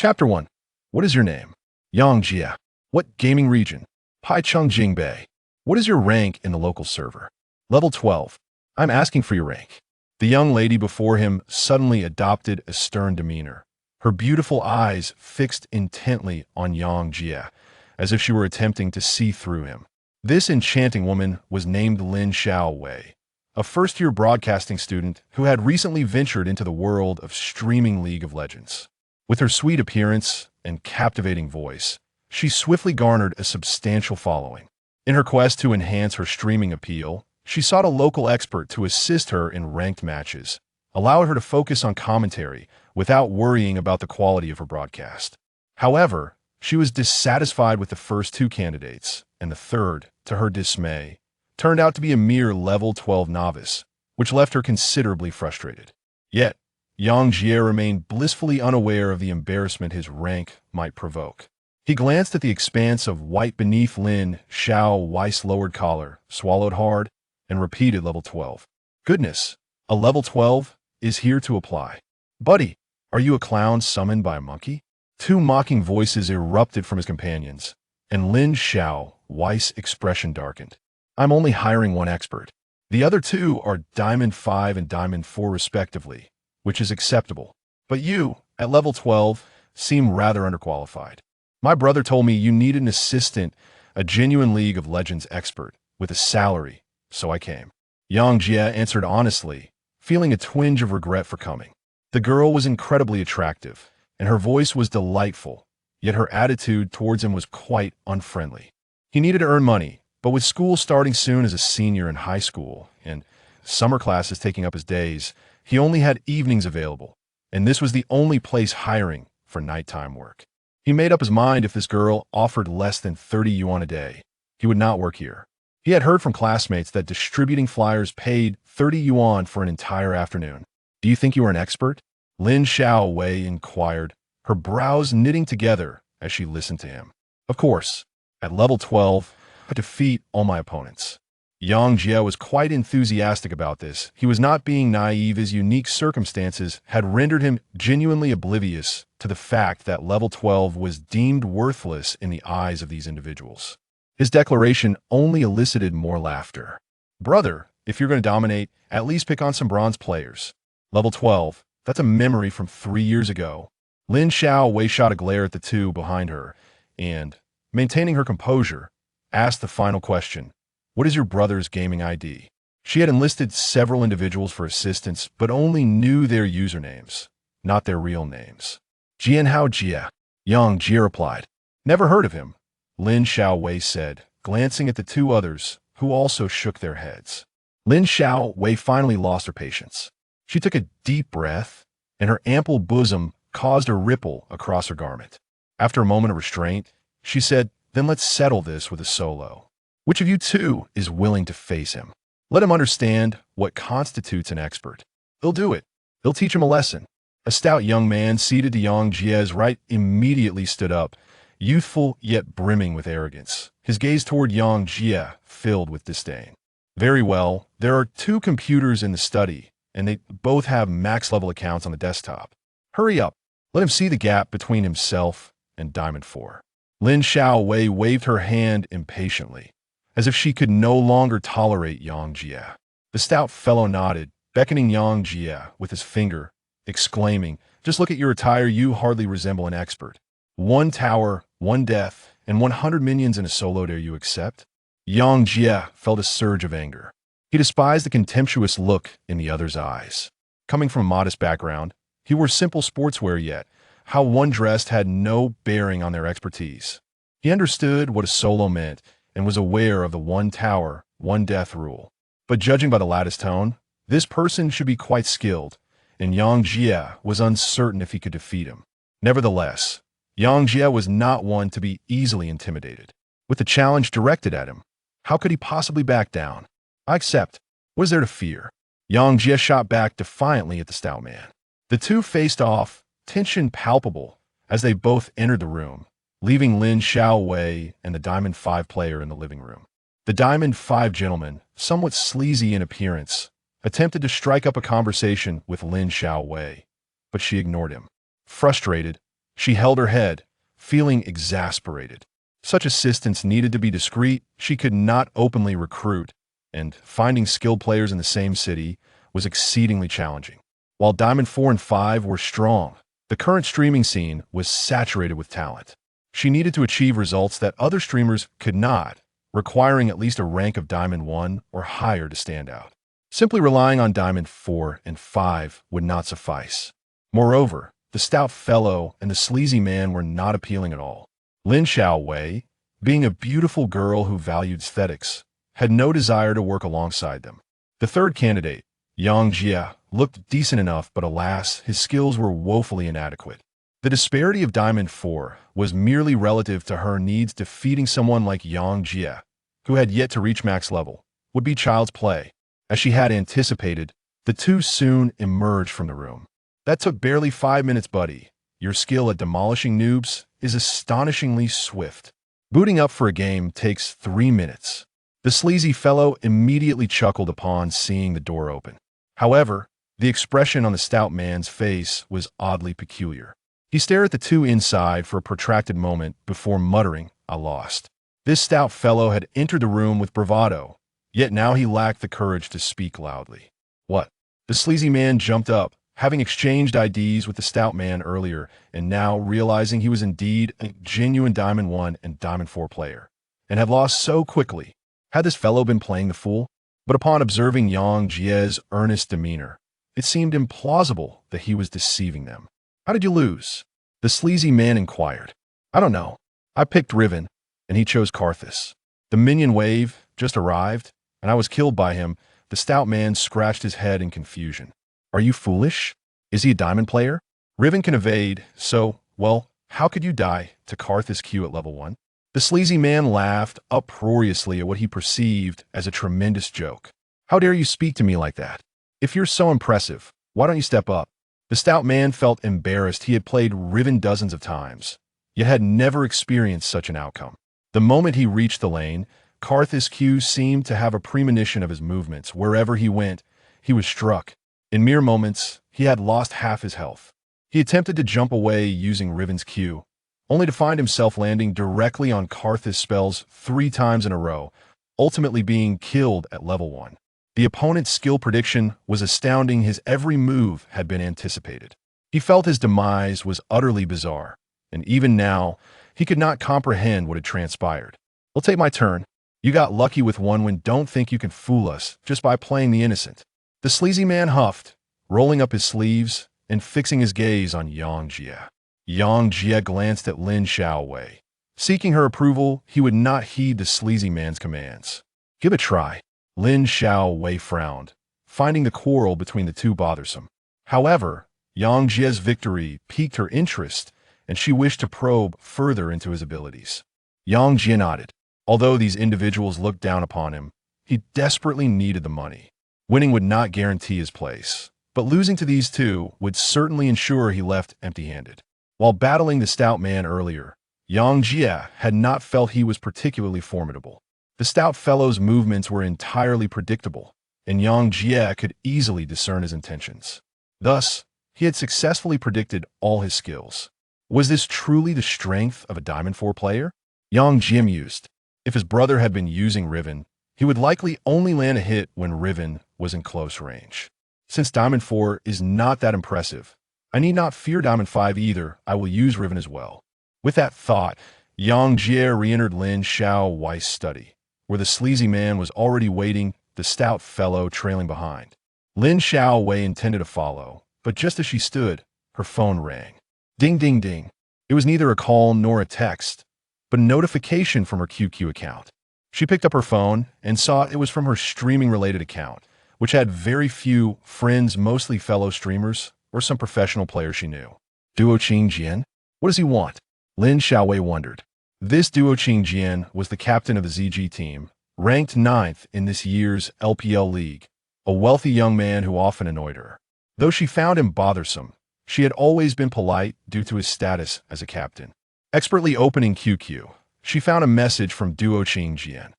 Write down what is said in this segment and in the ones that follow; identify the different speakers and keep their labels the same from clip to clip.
Speaker 1: Chapter 1. What is your name? Yang Jia. What gaming region? Paicheng Jingbei. What is your rank in the local server? Level 12. I'm asking for your rank. The young lady before him suddenly adopted a stern demeanor, her beautiful eyes fixed intently on Yang Jia, as if she were attempting to see through him. This enchanting woman was named Lin Xiaowei, a first-year broadcasting student who had recently ventured into the world of streaming League of Legends. With her sweet appearance and captivating voice, she swiftly garnered a substantial following. In her quest to enhance her streaming appeal, she sought a local expert to assist her in ranked matches, allowing her to focus on commentary without worrying about the quality of her broadcast. However, she was dissatisfied with the first two candidates, and the third, to her dismay, turned out to be a mere level 12 novice, which left her considerably frustrated. Yet, Yang Jie remained blissfully unaware of the embarrassment his rank might provoke. He glanced at the expanse of white beneath Lin Xiaowei's lowered collar, swallowed hard, and repeated level 12. Goodness, a level 12 is here to apply. Buddy, are you a clown summoned by a monkey? Two mocking voices erupted from his companions, and Lin Xiaowei's expression darkened. I'm only hiring one expert. The other two are Diamond 5 and Diamond 4 respectively, which is acceptable. But you, at level 12, seem rather underqualified. My brother told me you needed an assistant, a genuine League of Legends expert, with a salary, so I came. Yang Jia answered honestly, feeling a twinge of regret for coming. The girl was incredibly attractive, and her voice was delightful, yet her attitude towards him was quite unfriendly. He needed to earn money, but with school starting soon as a senior in high school, and summer classes taking up his days, he only had evenings available, and this was the only place hiring for nighttime work. He made up his mind if this girl offered less than 30 yuan a day, he would not work here. He had heard from classmates that distributing flyers paid 30 yuan for an entire afternoon. Do you think you are an expert? Lin Xiaowei inquired, her brows knitting together as she listened to him. Of course, at level 12, I defeat all my opponents. Yang Jia was quite enthusiastic about this. He was not being naive, as unique circumstances had rendered him genuinely oblivious to the fact that level 12 was deemed worthless in the eyes of these individuals. His declaration only elicited more laughter. Brother, if you're going to dominate, at least pick on some bronze players. Level 12, that's a memory from 3 years ago. Lin Xiaowei shot a glare at the two behind her and, maintaining her composure, asked the final question. What is your brother's gaming ID? She had enlisted several individuals for assistance, but only knew their usernames, not their real names. Jianhao Jia. Yang Jia replied. Never heard of him, Lin Xiaowei said, glancing at the two others, who also shook their heads. Lin Xiaowei finally lost her patience. She took a deep breath, and her ample bosom caused a ripple across her garment. After a moment of restraint, she said, then let's settle this with a solo. Which of you two is willing to face him? Let him understand what constitutes an expert. He'll do it. He'll teach him a lesson. A stout young man seated to Yang Jia's right immediately stood up, youthful yet brimming with arrogance, his gaze toward Yang Jia filled with disdain. Very well, there are two computers in the study, and they both have max-level accounts on the desktop. Hurry up. Let him see the gap between himself and Diamond 4. Lin Xiaowei waved her hand impatiently, as if she could no longer tolerate Yang Jia. The stout fellow nodded, beckoning Yang Jia with his finger, exclaiming, just look at your attire, you hardly resemble an expert. 1 tower, 1 death, and 100 minions in a solo, dare you accept? Yang Jia felt a surge of anger. He despised the contemptuous look in the other's eyes. Coming from a modest background, he wore simple sportswear, yet how one dressed had no bearing on their expertise. He understood what a solo meant, and was aware of the 1 tower, 1 death rule. But judging by the lattice tone, this person should be quite skilled, and Yang Jia was uncertain if he could defeat him. Nevertheless, Yang Jia was not one to be easily intimidated. With the challenge directed at him, how could he possibly back down? I accept. What is there to fear? Yang Jia shot back defiantly at the stout man. The two faced off, tension palpable, as they both entered the room, leaving Lin Xiaowei and the Diamond 5 player in the living room. The Diamond 5 gentleman, somewhat sleazy in appearance, attempted to strike up a conversation with Lin Xiaowei, but she ignored him. Frustrated, She held her head, feeling exasperated. Such assistance needed to be discreet. She could not openly recruit, and finding skilled players in the same city was exceedingly challenging. While Diamond 4 and 5 were strong, the current streaming scene was saturated with talent. She needed to achieve results that other streamers could not, requiring at least a rank of Diamond 1 or higher to stand out. Simply relying on Diamond 4 and 5 would not suffice. Moreover, the stout fellow and the sleazy man were not appealing at all. Lin Xiaowei, being a beautiful girl who valued aesthetics, had no desire to work alongside them. The third candidate, Yang Jia, looked decent enough, but alas, his skills were woefully inadequate. The disparity of Diamond 4 was merely relative to her needs. Defeating someone like Yang Jia, who had yet to reach max level, would be child's play. As she had anticipated, the two soon emerged from the room. That took barely 5 minutes, buddy. Your skill at demolishing noobs is astonishingly swift. Booting up for a game takes 3 minutes. The sleazy fellow immediately chuckled upon seeing the door open. However, the expression on the stout man's face was oddly peculiar. He stared at the two inside for a protracted moment before muttering, "I lost." This stout fellow had entered the room with bravado, yet now he lacked the courage to speak loudly. What? The sleazy man jumped up, having exchanged IDs with the stout man earlier, and now realizing he was indeed a genuine Diamond 1 and Diamond 4 player, and had lost so quickly. Had this fellow been playing the fool? But upon observing Yang Jie's earnest demeanor, it seemed implausible that he was deceiving them. "How did you lose?" the sleazy man inquired. "I don't know. I picked Riven, and he chose Karthus. The minion wave just arrived, and I was killed by him." The stout man scratched his head in confusion. "Are you foolish? Is he a diamond player? Riven can evade, so, well, how could you die to Karthus Q at level 1? The sleazy man laughed uproariously at what he perceived as a tremendous joke. "How dare you speak to me like that? If you're so impressive, why don't you step up?" The stout man felt embarrassed. He had played Riven dozens of times, yet had never experienced such an outcome. The moment he reached the lane, Karthus Q seemed to have a premonition of his movements. Wherever he went, he was struck. In mere moments, he had lost half his health. He attempted to jump away using Riven's Q, only to find himself landing directly on Karthus' spells 3 times in a row, ultimately being killed at level 1. The opponent's skill prediction was astounding. His every move had been anticipated. He felt his demise was utterly bizarre, and even now, he could not comprehend what had transpired. "I'll take my turn. You got lucky with one win. Don't think you can fool us just by playing the innocent." The sleazy man huffed, rolling up his sleeves and fixing his gaze on Yang Jia. Yang Jia glanced at Lin Xiaowei. Seeking her approval, he would not heed the sleazy man's commands. "Give it a try." Lin Xiaowei frowned, finding the quarrel between the two bothersome. However, Yang Jie's victory piqued her interest, and she wished to probe further into his abilities. Yang Jie nodded. Although these individuals looked down upon him, he desperately needed the money. Winning would not guarantee his place, but losing to these two would certainly ensure he left empty-handed. While battling the stout man earlier, Yang Jie had not felt he was particularly formidable. The stout fellow's movements were entirely predictable, and Yang Jie could easily discern his intentions. Thus, he had successfully predicted all his skills. Was this truly the strength of a Diamond 4 player? Yang Jie mused. If his brother had been using Riven, he would likely only land a hit when Riven was in close range. Since Diamond 4 is not that impressive, I need not fear Diamond 5 either. I will use Riven as well. With that thought, Yang Jie re-entered Lin Xiaowei's study, where the sleazy man was already waiting, the stout fellow trailing behind. Lin Xiaowei intended to follow, but just as she stood, her phone rang. Ding, ding, ding. It was neither a call nor a text, but a notification from her QQ account. She picked up her phone and saw it was from her streaming-related account, which had very few friends, mostly fellow streamers or some professional players she knew. Duo Qing Jian? What does he want? Lin Xiaowei wondered. This Duo Qing Jian was the captain of the ZG team, ranked 9th in this year's LPL League, a wealthy young man who often annoyed her. Though she found him bothersome, she had always been polite due to his status as a captain. Expertly opening QQ, she found a message from Duo Qing Jian.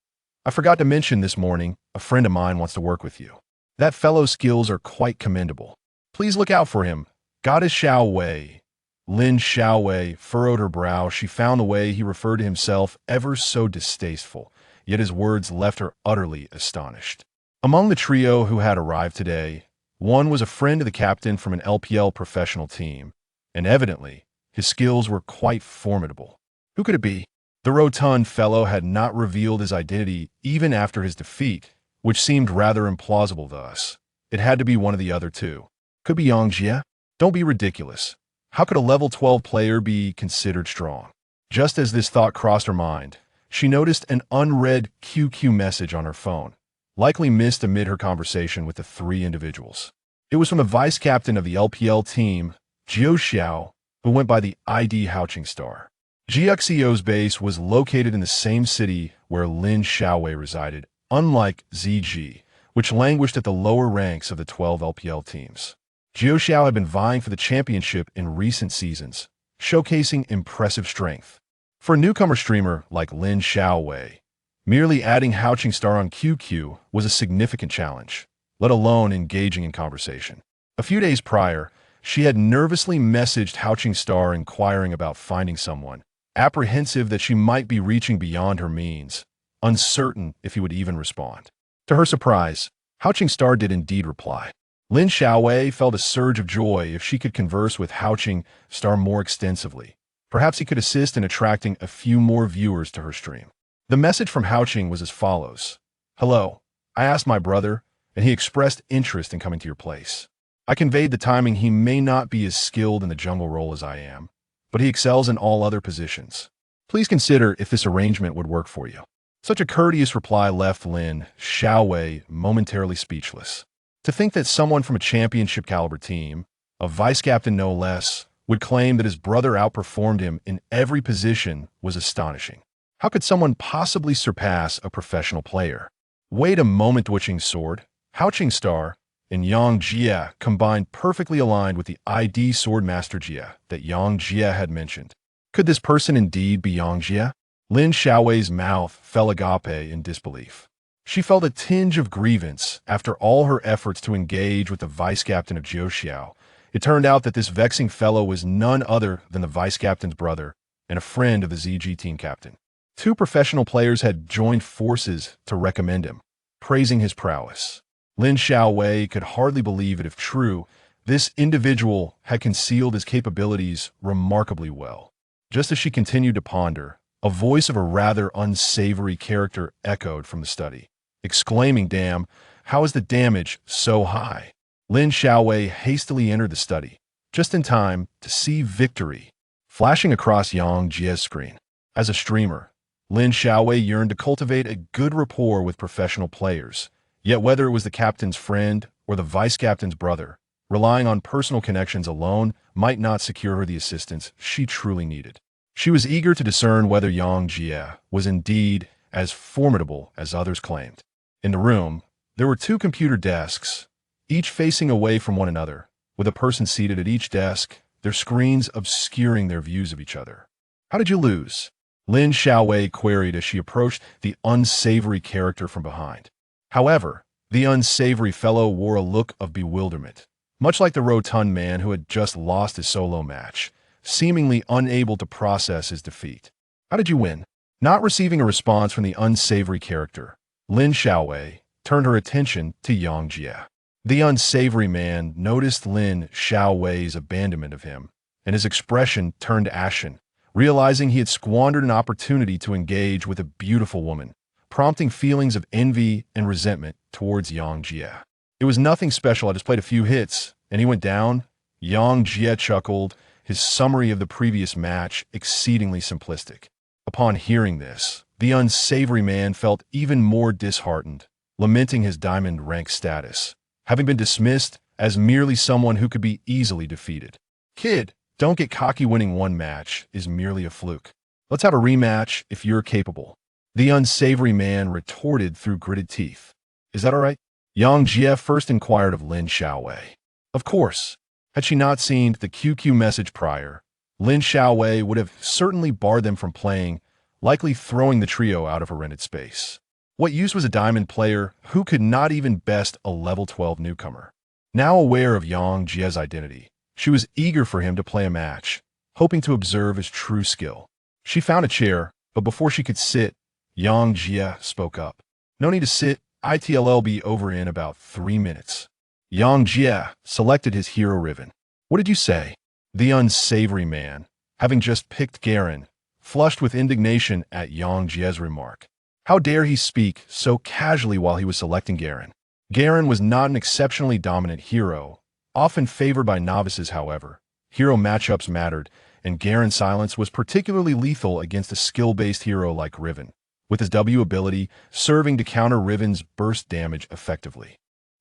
Speaker 1: "I forgot to mention this morning, a friend of mine wants to work with you. That fellow's skills are quite commendable. Please look out for him. Goddess Xiao Wei." Lin Xiaowei furrowed her brow. She found the way he referred to himself ever so distasteful, yet his words left her utterly astonished. Among the trio who had arrived today, one was a friend of the captain from an LPL professional team, and evidently, his skills were quite formidable. Who could it be? The rotund fellow had not revealed his identity even after his defeat, which seemed rather implausible to us. It had to be one of the other two. Could be Yang Jie? Don't be ridiculous. How could a level 12 player be considered strong? Just as this thought crossed her mind, she noticed an unread QQ message on her phone, likely missed amid her conversation with the three individuals. It was from the vice captain of the LPL team, Jiu Xiao, who went by the ID Houching Star. GXEO's base was located in the same city where Lin Xiaowei resided, unlike ZG, which languished at the lower ranks of the 12 LPL teams. Jiu Xiao had been vying for the championship in recent seasons, showcasing impressive strength. For a newcomer streamer like Lin Xiaowei, merely adding Houching Star on QQ was a significant challenge, let alone engaging in conversation. A few days prior, she had nervously messaged Houching Star inquiring about finding someone, apprehensive that she might be reaching beyond her means, uncertain if he would even respond. To her surprise, Houching Star did indeed reply. Lin Xiaowei felt a surge of joy if she could converse with Houching Star more extensively. Perhaps he could assist in attracting a few more viewers to her stream. The message from Houching was as follows. Hello, I asked my brother, and he expressed interest in coming to your place. I conveyed the timing he may not be as skilled in the jungle role as I am, but he excels in all other positions. Please consider if this arrangement would work for you. Such a courteous reply left Lin Xiaowei momentarily speechless. To think that someone from a championship caliber team, a vice captain no less, would claim that his brother outperformed him in every position was astonishing. How could someone possibly surpass a professional player? Wait a moment, Witching Sword, Houching Star, and Yang Jie combined perfectly aligned with the ID Swordmaster Jie that Yang Jie had mentioned. Could this person indeed be Yang Jie? Lin Xiaowei's mouth fell agape in disbelief. She felt a tinge of grievance after all her efforts to engage with the vice captain of Jiu Xiao. It turned out that this vexing fellow was none other than the vice captain's brother and a friend of the ZG team captain. Two professional players had joined forces to recommend him, praising his prowess. Lin Xiaowei could hardly believe it if true. This individual had concealed his capabilities remarkably well. Just as she continued to ponder, a voice of a rather unsavory character echoed from the study, exclaiming, "Damn, how is the damage so high?" Lin Xiaowei hastily entered the study, just in time to see victory flashing across Yang Jie's screen. As a streamer, Lin Xiaowei yearned to cultivate a good rapport with professional players, yet whether it was the captain's friend or the vice captain's brother, relying on personal connections alone might not secure her the assistance she truly needed. She was eager to discern whether Yang Jie was indeed as formidable as others claimed. In the room, there were two computer desks, each facing away from one another, with a person seated at each desk, their screens obscuring their views of each other. "How did you lose?" Lin Xiaowei queried as she approached the unsavory character from behind. However, the unsavory fellow wore a look of bewilderment, much like the rotund man who had just lost his solo match, seemingly unable to process his defeat. "How did you win?" Not receiving a response from the unsavory character, Lin Xiaowei turned her attention to Yang Jie. The unsavory man noticed Lin Xiaowei's abandonment of him, and his expression turned ashen, realizing he had squandered an opportunity to engage with a beautiful woman, prompting feelings of envy and resentment towards Yang Jie. "It was nothing special, I just played a few hits, and he went down." Yang Jie chuckled, his summary of the previous match exceedingly simplistic. Upon hearing this, the unsavory man felt even more disheartened, lamenting his diamond rank status, having been dismissed as merely someone who could be easily defeated. "Kid, don't get cocky, winning one match is merely a fluke. Let's have a rematch if you're capable." The unsavory man retorted through gritted teeth. "Is that all right?" Yang Jie first inquired of Lin Xiaowei. Of course. Had she not seen the QQ message prior, Lin Xiaowei would have certainly barred them from playing, likely throwing the trio out of her rented space. What use was a diamond player who could not even best a level 12 newcomer? Now aware of Yang Jie's identity, she was eager for him to play a match, hoping to observe his true skill. She found a chair, but before she could sit, Yang Jie spoke up. "No need to sit. It'll be over in about 3 minutes." Yang Jie selected his hero Riven. "What did you say?" The unsavory man, having just picked Garen, flushed with indignation at Yang Jie's remark. How dare he speak so casually while he was selecting Garen? Garen was not an exceptionally dominant hero, often favored by novices, however. Hero matchups mattered, and Garen's silence was particularly lethal against a skill-based hero like Riven, with his W ability serving to counter Riven's burst damage effectively.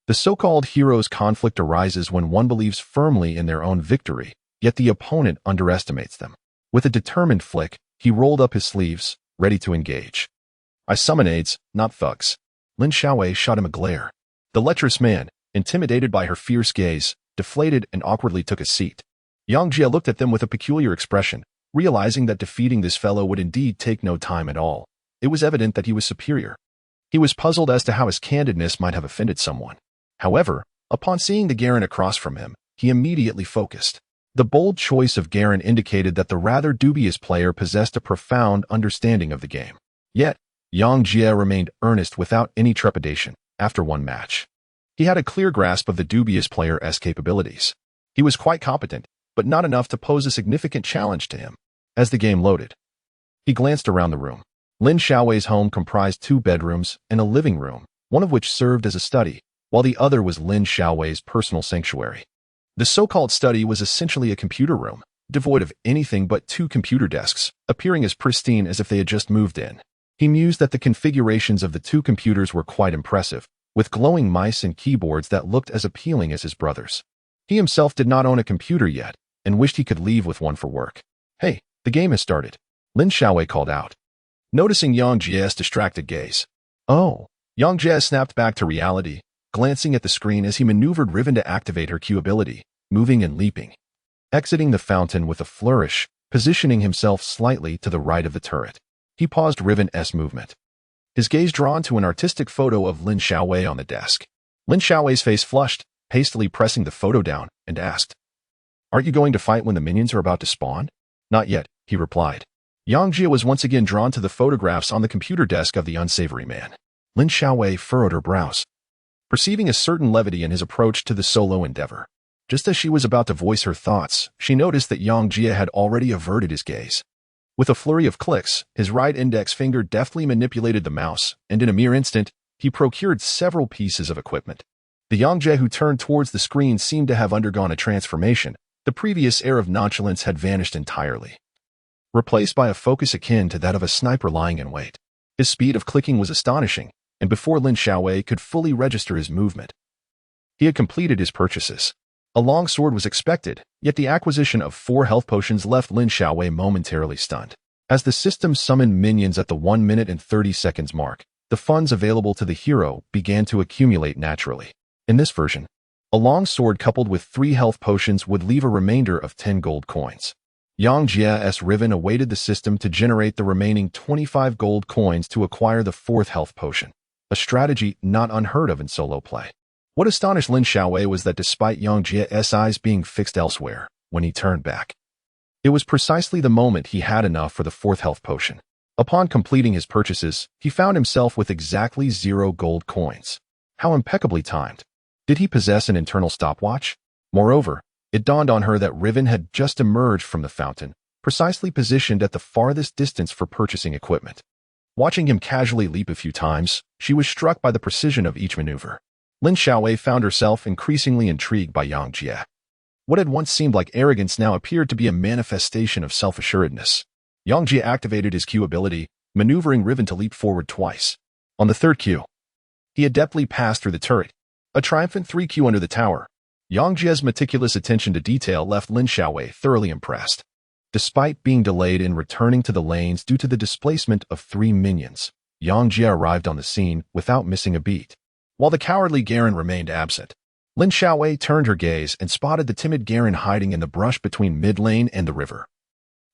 Speaker 1: The so-called hero's conflict arises when one believes firmly in their own victory, yet the opponent underestimates them. With a determined flick, he rolled up his sleeves, ready to engage. "I summon aides, not thugs." Lin Xiaowei shot him a glare. The lecherous man, intimidated by her fierce gaze, deflated and awkwardly took a seat. Yang Jie looked at them with a peculiar expression, realizing that defeating this fellow would indeed take no time at all. It was evident that he was superior. He was puzzled as to how his candidness might have offended someone. However, upon seeing the Garen across from him, he immediately focused. The bold choice of Garen indicated that the rather dubious player possessed a profound understanding of the game. Yet, Yang Jie remained earnest without any trepidation after one match. He had a clear grasp of the dubious player's capabilities. He was quite competent, but not enough to pose a significant challenge to him. As the game loaded, he glanced around the room. Lin Xiaowei's home comprised 2 bedrooms and a living room, one of which served as a study, while the other was Lin Xiaowei's personal sanctuary. The so-called study was essentially a computer room, devoid of anything but 2 computer desks, appearing as pristine as if they had just moved in. He mused that the configurations of the 2 computers were quite impressive, with glowing mice and keyboards that looked as appealing as his brother's. He himself did not own a computer yet, and wished he could leave with one for work. "Hey, the game has started," Lin Xiaowei called out, noticing Yang Jie's distracted gaze. "Oh." Yang Jie snapped back to reality, glancing at the screen as he maneuvered Riven to activate her Q ability, moving and leaping. Exiting the fountain with a flourish, positioning himself slightly to the right of the turret. He paused Riven's movement, his gaze drawn to an artistic photo of Lin Xiaowei on the desk. Lin Xiaowei's face flushed, hastily pressing the photo down, and asked, "Aren't you going to fight when the minions are about to spawn?" "Not yet," he replied. Yang Jie was once again drawn to the photographs on the computer desk of the unsavory man. Lin Xiaowei furrowed her brows, perceiving a certain levity in his approach to the solo endeavor. Just as she was about to voice her thoughts, she noticed that Yang Jie had already averted his gaze. With a flurry of clicks, his right index finger deftly manipulated the mouse, and in a mere instant, he procured several pieces of equipment. The Yang Jie who turned towards the screen seemed to have undergone a transformation. The previous air of nonchalance had vanished entirely, replaced by a focus akin to that of a sniper lying in wait. His speed of clicking was astonishing, and before Lin Xiaowei could fully register his movement, he had completed his purchases. A long sword was expected, yet the acquisition of 4 health potions left Lin Xiaowei momentarily stunned. As the system summoned minions at the 1 minute and 30 seconds mark, the funds available to the hero began to accumulate naturally. In this version, a long sword coupled with 3 health potions would leave a remainder of 10 gold coins. Yang Jie's Riven awaited the system to generate the remaining 25 gold coins to acquire the 4th health potion, a strategy not unheard of in solo play. What astonished Lin Xiaowei was that despite Yang Jie's eyes being fixed elsewhere, when he turned back, it was precisely the moment he had enough for the 4th health potion. Upon completing his purchases, he found himself with exactly 0 gold coins. How impeccably timed. Did he possess an internal stopwatch? Moreover, it dawned on her that Riven had just emerged from the fountain, precisely positioned at the farthest distance for purchasing equipment. Watching him casually leap a few times, she was struck by the precision of each maneuver. Lin Xiaowei found herself increasingly intrigued by Yang Jie. What had once seemed like arrogance now appeared to be a manifestation of self-assuredness. Yang Jie activated his Q ability, maneuvering Riven to leap forward twice. On the 3rd Q, he adeptly passed through the turret. A triumphant 3Q under the tower. Yang Jie's meticulous attention to detail left Lin Xiaowei thoroughly impressed. Despite being delayed in returning to the lanes due to the displacement of 3 minions, Yang Jie arrived on the scene without missing a beat. While the cowardly Garen remained absent, Lin Xiaowei turned her gaze and spotted the timid Garen hiding in the brush between mid-lane and the river,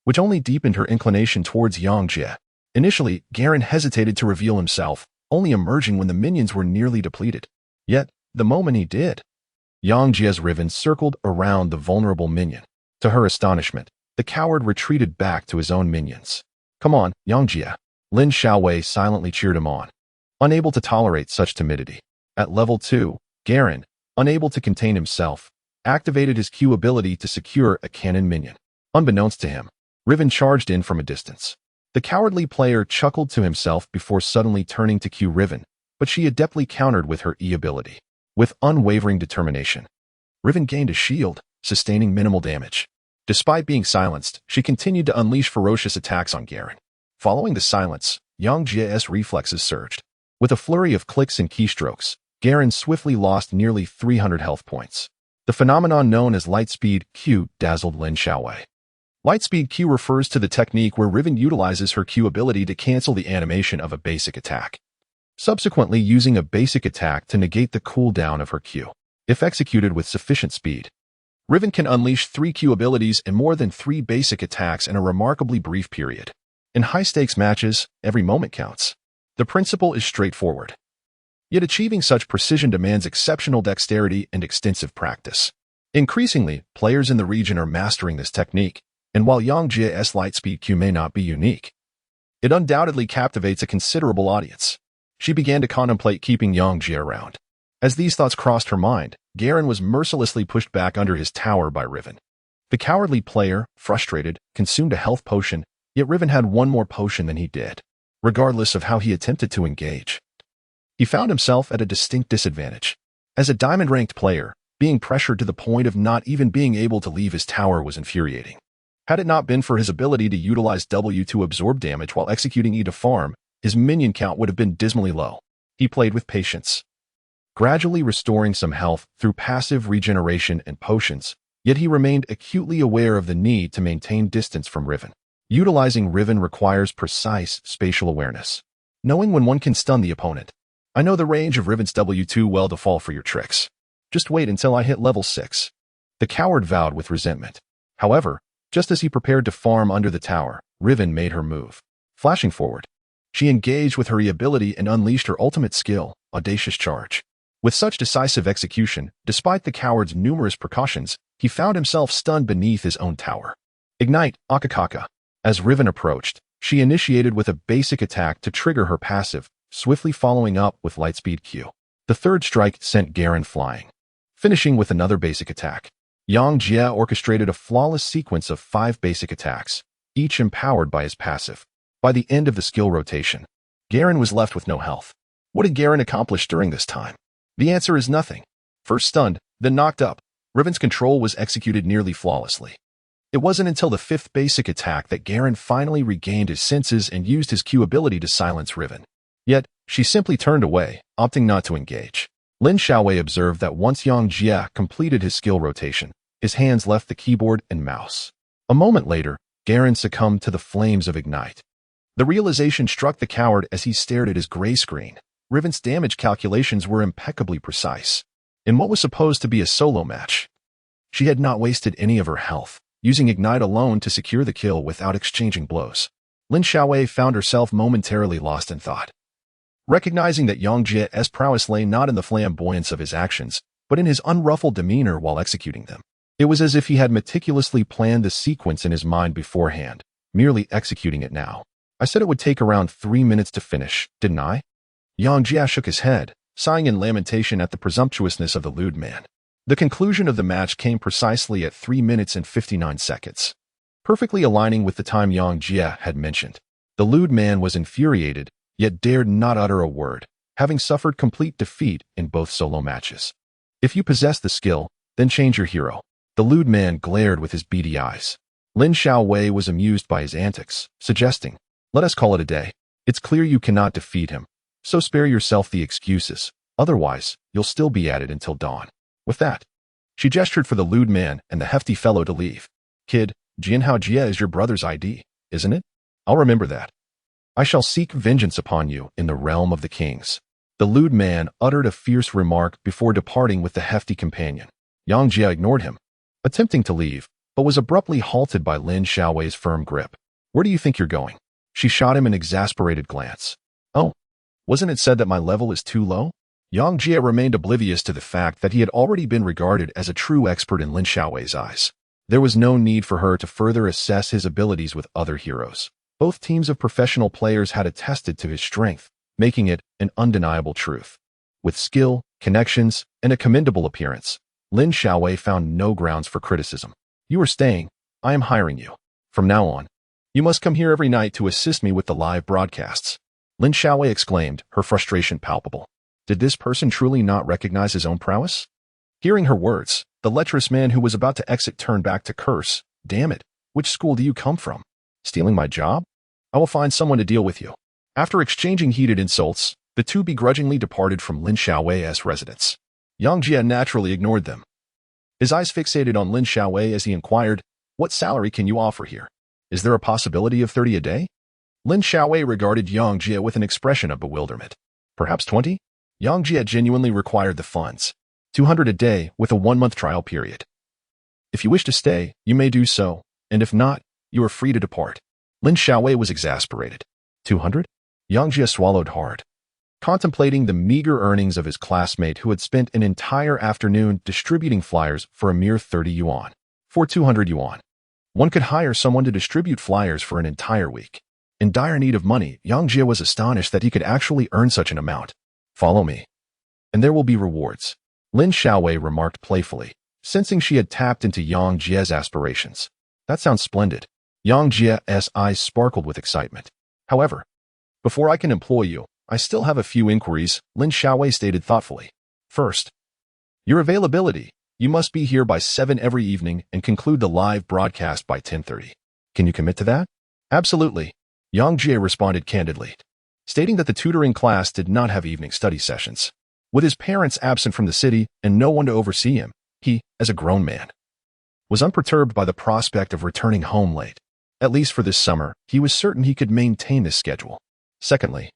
Speaker 1: which only deepened her inclination towards Yang Jie. Initially, Garen hesitated to reveal himself, only emerging when the minions were nearly depleted. Yet, the moment he did, Yang Jie's Riven circled around the vulnerable minion. To her astonishment, The coward retreated back to his own minions. Come on, Yang Jie. Lin Xiaowei silently cheered him on, unable to tolerate such timidity. At level 2, Garen, unable to contain himself, activated his Q ability to secure a cannon minion. Unbeknownst to him, Riven charged in from a distance. The cowardly player chuckled to himself before suddenly turning to Q Riven, but she adeptly countered with her E ability. With unwavering determination, Riven gained a shield, sustaining minimal damage. Despite being silenced, she continued to unleash ferocious attacks on Garen. Following the silence, Yang Jie's reflexes surged. With a flurry of clicks and keystrokes, Garen swiftly lost nearly 300 health points. The phenomenon known as Lightspeed Q dazzled Lin Xiaowei. Lightspeed Q refers to the technique where Riven utilizes her Q ability to cancel the animation of a basic attack, subsequently using a basic attack to negate the cooldown of her Q. If executed with sufficient speed, Riven can unleash 3 Q abilities and more than 3 basic attacks in a remarkably brief period. In high-stakes matches, every moment counts. The principle is straightforward. Yet achieving such precision demands exceptional dexterity and extensive practice. Increasingly, players in the region are mastering this technique, and while Yang Jie's Lightspeed Q may not be unique, it undoubtedly captivates a considerable audience. She began to contemplate keeping Yang Jie around. As these thoughts crossed her mind, Garen was mercilessly pushed back under his tower by Riven. The cowardly player, frustrated, consumed a health potion, yet Riven had one more potion than he did. Regardless of how he attempted to engage, he found himself at a distinct disadvantage. As a diamond-ranked player, being pressured to the point of not even being able to leave his tower was infuriating. Had it not been for his ability to utilize W to absorb damage while executing E to farm, his minion count would have been dismally low. He played with patience, gradually restoring some health through passive regeneration and potions, yet he remained acutely aware of the need to maintain distance from Riven. Utilizing Riven requires precise spatial awareness, knowing when one can stun the opponent. I know the range of Riven's W too well to fall for your tricks. Just wait until I hit level 6. The coward vowed with resentment. However, just as he prepared to farm under the tower, Riven made her move. Flashing forward, she engaged with her E ability and unleashed her ultimate skill, Audacious Charge. With such decisive execution, despite the coward's numerous precautions, he found himself stunned beneath his own tower. Ignite, Akakaka. As Riven approached, she initiated with a basic attack to trigger her passive, swiftly following up with Lightspeed Q. The third strike sent Garen flying, finishing with another basic attack. Yang Jie orchestrated a flawless sequence of 5 basic attacks, each empowered by his passive. By the end of the skill rotation, Garen was left with no health. What did Garen accomplish during this time? The answer is nothing. First stunned, then knocked up, Riven's control was executed nearly flawlessly. It wasn't until the 5th basic attack that Garen finally regained his senses and used his Q ability to silence Riven. Yet, she simply turned away, opting not to engage. Lin Xiaowei observed that once Yang Jie completed his skill rotation, his hands left the keyboard and mouse. A moment later, Garen succumbed to the flames of Ignite. The realization struck the coward as he stared at his gray screen. Riven's damage calculations were impeccably precise. In what was supposed to be a solo match, she had not wasted any of her health, using Ignite alone to secure the kill without exchanging blows. Lin Xiaowei found herself momentarily lost in thought, recognizing that Yang Jie's prowess lay not in the flamboyance of his actions, but in his unruffled demeanor while executing them. It was as if he had meticulously planned the sequence in his mind beforehand, merely executing it now. I said it would take around 3 minutes to finish, didn't I? Yang Jie shook his head, sighing in lamentation at the presumptuousness of the lewd man. The conclusion of the match came precisely at 3 minutes and 59 seconds, perfectly aligning with the time Yang Jie had mentioned. The lewd man was infuriated, yet dared not utter a word, having suffered complete defeat in both solo matches. If you possess the skill, then change your hero. The lewd man glared with his beady eyes. Lin Xiaowei was amused by his antics, suggesting, "Let us call it a day. It's clear you cannot defeat him, so spare yourself the excuses. Otherwise, you'll still be at it until dawn." With that, she gestured for the lewd man and the hefty fellow to leave. "Kid, Jianhao Jie is your brother's ID, isn't it? I'll remember that. I shall seek vengeance upon you in the realm of the kings." The lewd man uttered a fierce remark before departing with the hefty companion. Yang Jie ignored him, attempting to leave, but was abruptly halted by Lin Xiaowei's firm grip. "Where do you think you're going?" She shot him an exasperated glance. "Oh, wasn't it said that my level is too low?" Yang Jie remained oblivious to the fact that he had already been regarded as a true expert in Lin Xiaowei's eyes. There was no need for her to further assess his abilities with other heroes. Both teams of professional players had attested to his strength, making it an undeniable truth. With skill, connections, and a commendable appearance, Lin Xiaowei found no grounds for criticism. You are staying. I am hiring you. From now on, you must come here every night to assist me with the live broadcasts. Lin Xiaowei exclaimed, her frustration palpable. Did this person truly not recognize his own prowess? Hearing her words, the lecherous man who was about to exit turned back to curse. Damn it, which school do you come from? Stealing my job? I will find someone to deal with you. After exchanging heated insults, the two begrudgingly departed from Lin Xiaowei's residence. Yang Jie naturally ignored them. His eyes fixated on Lin Xiaowei as he inquired, what salary can you offer here? Is there a possibility of 30 a day? Lin Xiaowei regarded Yang Jie with an expression of bewilderment. Perhaps 20? Yang Jie genuinely required the funds. 200 a day with a 1-month trial period. If you wish to stay, you may do so, and if not, you are free to depart. Lin Xiaowei was exasperated. 200? Yang Jie swallowed hard, contemplating the meager earnings of his classmate who had spent an entire afternoon distributing flyers for a mere 30 yuan. For 200 yuan, one could hire someone to distribute flyers for an entire week. In dire need of money, Yang Jie was astonished that he could actually earn such an amount. Follow me, and there will be rewards, Lin Xiaowei remarked playfully, sensing she had tapped into Yang Jie's aspirations. That sounds splendid. Yang Jie's eyes sparkled with excitement. However, before I can employ you, I still have a few inquiries, Lin Xiaowei stated thoughtfully. First, your availability. You must be here by 7 every evening and conclude the live broadcast by 10:30. Can you commit to that? Absolutely, Yang Jie responded candidly, stating that the tutoring class did not have evening study sessions. With his parents absent from the city and no one to oversee him, he, as a grown man, was unperturbed by the prospect of returning home late. At least for this summer, he was certain he could maintain this schedule. Secondly,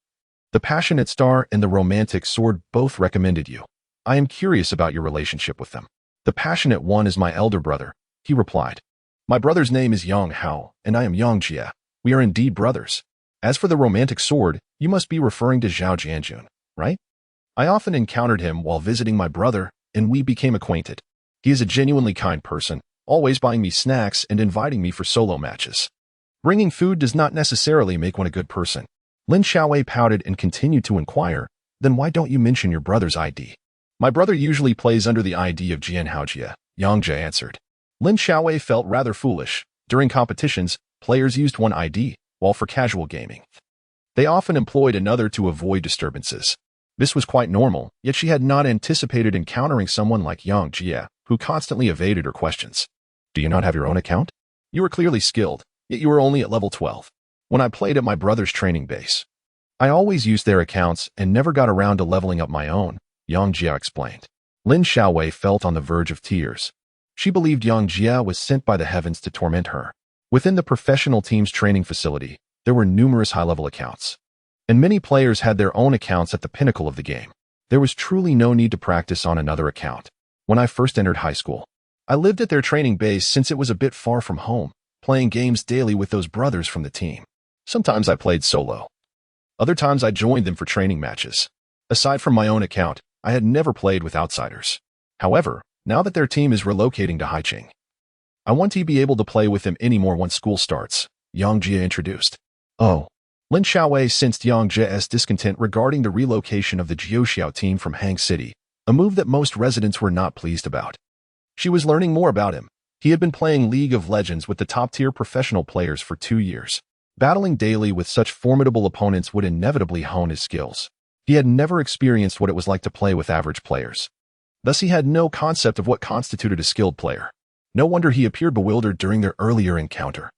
Speaker 1: the passionate star and the romantic sword both recommended you. I am curious about your relationship with them. The passionate one is my elder brother, he replied. My brother's name is Yang Hao, and I am Yang Jie. We are indeed brothers. As for the romantic sword, you must be referring to Zhao Jianjun, right? I often encountered him while visiting my brother, and we became acquainted. He is a genuinely kind person, always buying me snacks and inviting me for solo matches. Bringing food does not necessarily make one a good person. Lin Xiaowei pouted and continued to inquire, then why don't you mention your brother's ID? My brother usually plays under the ID of Jian Haojie, Yang Jie answered. Lin Xiaowei felt rather foolish. During competitions, players used one ID, while for casual gaming, they often employed another to avoid disturbances. This was quite normal, yet she had not anticipated encountering someone like Yang Jie, who constantly evaded her questions. Do you not have your own account? You are clearly skilled, yet you are only at level 12. When I played at my brother's training base, I always used their accounts and never got around to leveling up my own, Yang Jie explained. Lin Xiaowei felt on the verge of tears. She believed Yang Jie was sent by the heavens to torment her. Within the professional team's training facility, there were numerous high-level accounts, and many players had their own accounts at the pinnacle of the game. There was truly no need to practice on another account. When I first entered high school, I lived at their training base since it was a bit far from home, playing games daily with those brothers from the team. Sometimes I played solo. Other times I joined them for training matches. Aside from my own account, I had never played with outsiders. However, now that their team is relocating to Haicheng, I want to be able to play with them anymore once school starts, Yang Jie introduced. Oh. Lin Xiaowei sensed Yang Jie's discontent regarding the relocation of the Jiuxiao team from Hang City, a move that most residents were not pleased about. She was learning more about him. He had been playing League of Legends with the top-tier professional players for 2 years. Battling daily with such formidable opponents would inevitably hone his skills. He had never experienced what it was like to play with average players. Thus, he had no concept of what constituted a skilled player. No wonder he appeared bewildered during their earlier encounter.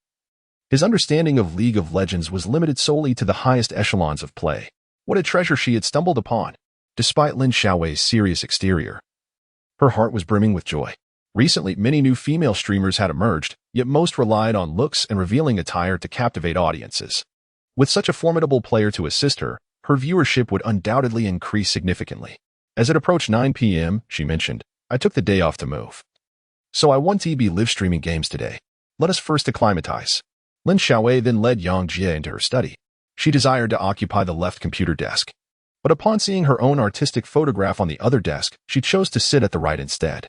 Speaker 1: His understanding of League of Legends was limited solely to the highest echelons of play. What a treasure she had stumbled upon. Despite Lin Xiaowei's serious exterior, her heart was brimming with joy. Recently, many new female streamers had emerged, yet most relied on looks and revealing attire to captivate audiences. With such a formidable player to assist her, her viewership would undoubtedly increase significantly. As it approached 9 p.m., she mentioned, I took the day off to move. So I want to be live streaming games today. Let us first acclimatize. Lin Xiaowei then led Yang Jie into her study. She desired to occupy the left computer desk, but upon seeing her own artistic photograph on the other desk, she chose to sit at the right instead.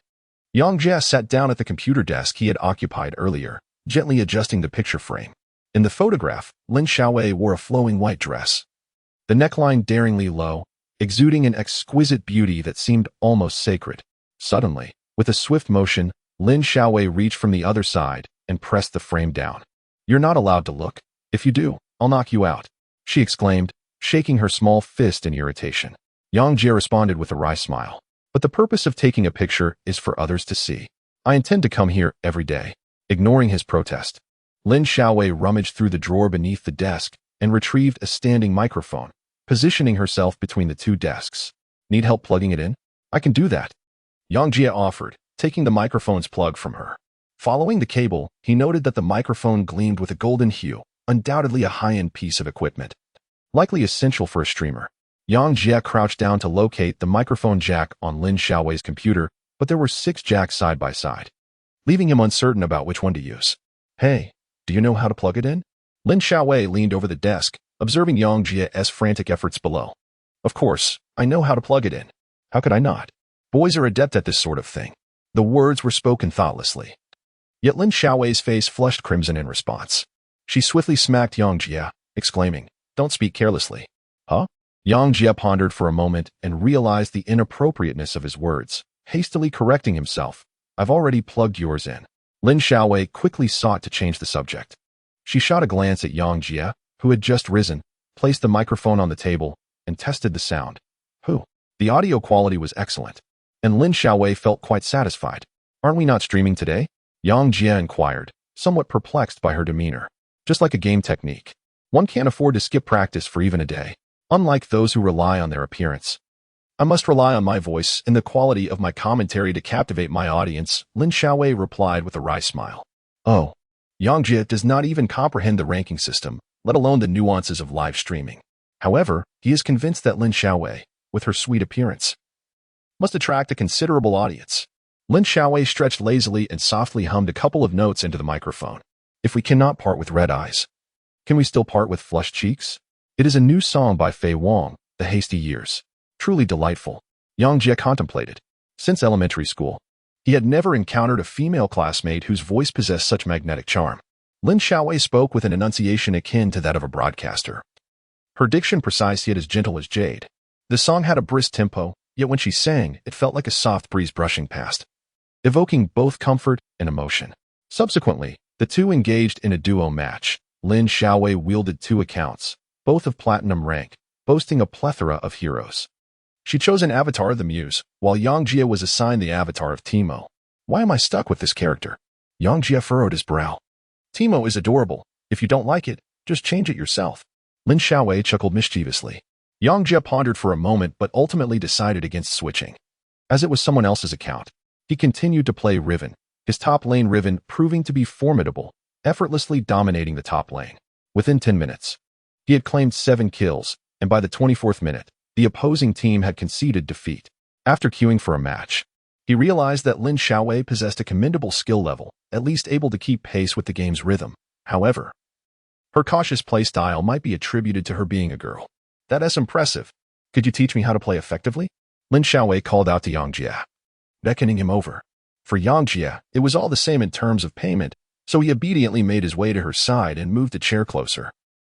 Speaker 1: Yang Jia sat down at the computer desk he had occupied earlier, gently adjusting the picture frame. In the photograph, Lin Xiaowei wore a flowing white dress, the neckline daringly low, exuding an exquisite beauty that seemed almost sacred. Suddenly, with a swift motion, Lin Xiaowei reached from the other side and pressed the frame down. "You're not allowed to look. If you do, I'll knock you out," she exclaimed, shaking her small fist in irritation. Yang Jia responded with a wry smile. "But the purpose of taking a picture is for others to see. I intend to come here every day." Ignoring his protest, Lin Xiaowei rummaged through the drawer beneath the desk and retrieved a standing microphone, positioning herself between the two desks. "Need help plugging it in? I can do that," Yang Jia offered, taking the microphone's plug from her. Following the cable, he noted that the microphone gleamed with a golden hue, undoubtedly a high-end piece of equipment, likely essential for a streamer. Yang Jia crouched down to locate the microphone jack on Lin Xiaowei's computer, but there were 6 jacks side by side, leaving him uncertain about which one to use. "Hey, do you know how to plug it in?" Lin Xiaowei leaned over the desk, observing Yang Jia's frantic efforts below. "Of course, I know how to plug it in. How could I not? Boys are adept at this sort of thing." The words were spoken thoughtlessly. Yet Lin Xiaowei's face flushed crimson in response. She swiftly smacked Yang Jia, exclaiming, "Don't speak carelessly." "Huh?" Yang Jia pondered for a moment and realized the inappropriateness of his words, hastily correcting himself. "I've already plugged yours in." Lin Xiaowei quickly sought to change the subject. She shot a glance at Yang Jia, who had just risen, placed the microphone on the table, and tested the sound. The audio quality was excellent, and Lin Xiaowei felt quite satisfied. "Aren't we not streaming today?" Yang Jia inquired, somewhat perplexed by her demeanor. "Just like a game technique. One can't afford to skip practice for even a day. Unlike those who rely on their appearance, I must rely on my voice and the quality of my commentary to captivate my audience," Lin Xiaowei replied with a wry smile. "Oh." Yang Jia does not even comprehend the ranking system, let alone the nuances of live streaming. However, he is convinced that Lin Xiaowei, with her sweet appearance, must attract a considerable audience. Lin Xiaowei stretched lazily and softly hummed a couple of notes into the microphone. "If we cannot part with red eyes, can we still part with flushed cheeks?" It is a new song by Fei Wang, The Hasty Years. Truly delightful, Yang Jia contemplated. Since elementary school, he had never encountered a female classmate whose voice possessed such magnetic charm. Lin Xiaowei spoke with an enunciation akin to that of a broadcaster. Her diction precise yet as gentle as jade. The song had a brisk tempo, yet when she sang, it felt like a soft breeze brushing past, evoking both comfort and emotion. Subsequently, the two engaged in a duo match. Lin Xiaowei wielded 2 accounts, both of platinum rank, boasting a plethora of heroes. She chose an avatar of the Muse, while Yang Jia was assigned the avatar of Timo. "Why am I stuck with this character?" Yang Jia furrowed his brow. "Timo is adorable. If you don't like it, just change it yourself." Lin Xiaowei chuckled mischievously. Yang Jia pondered for a moment but ultimately decided against switching. As it was someone else's account, he continued to play Riven, his top lane Riven proving to be formidable, effortlessly dominating the top lane. Within 10 minutes, he had claimed 7 kills, and by the 24th minute, the opposing team had conceded defeat. After queuing for a match, he realized that Lin Xiaowei possessed a commendable skill level, at least able to keep pace with the game's rhythm. However, her cautious playstyle might be attributed to her being a girl. "That's impressive. Could you teach me how to play effectively?" Lin Xiaowei called out to Yang Jia, beckoning him over. For Yang Jia, it was all the same in terms of payment, so he obediently made his way to her side and moved a chair closer.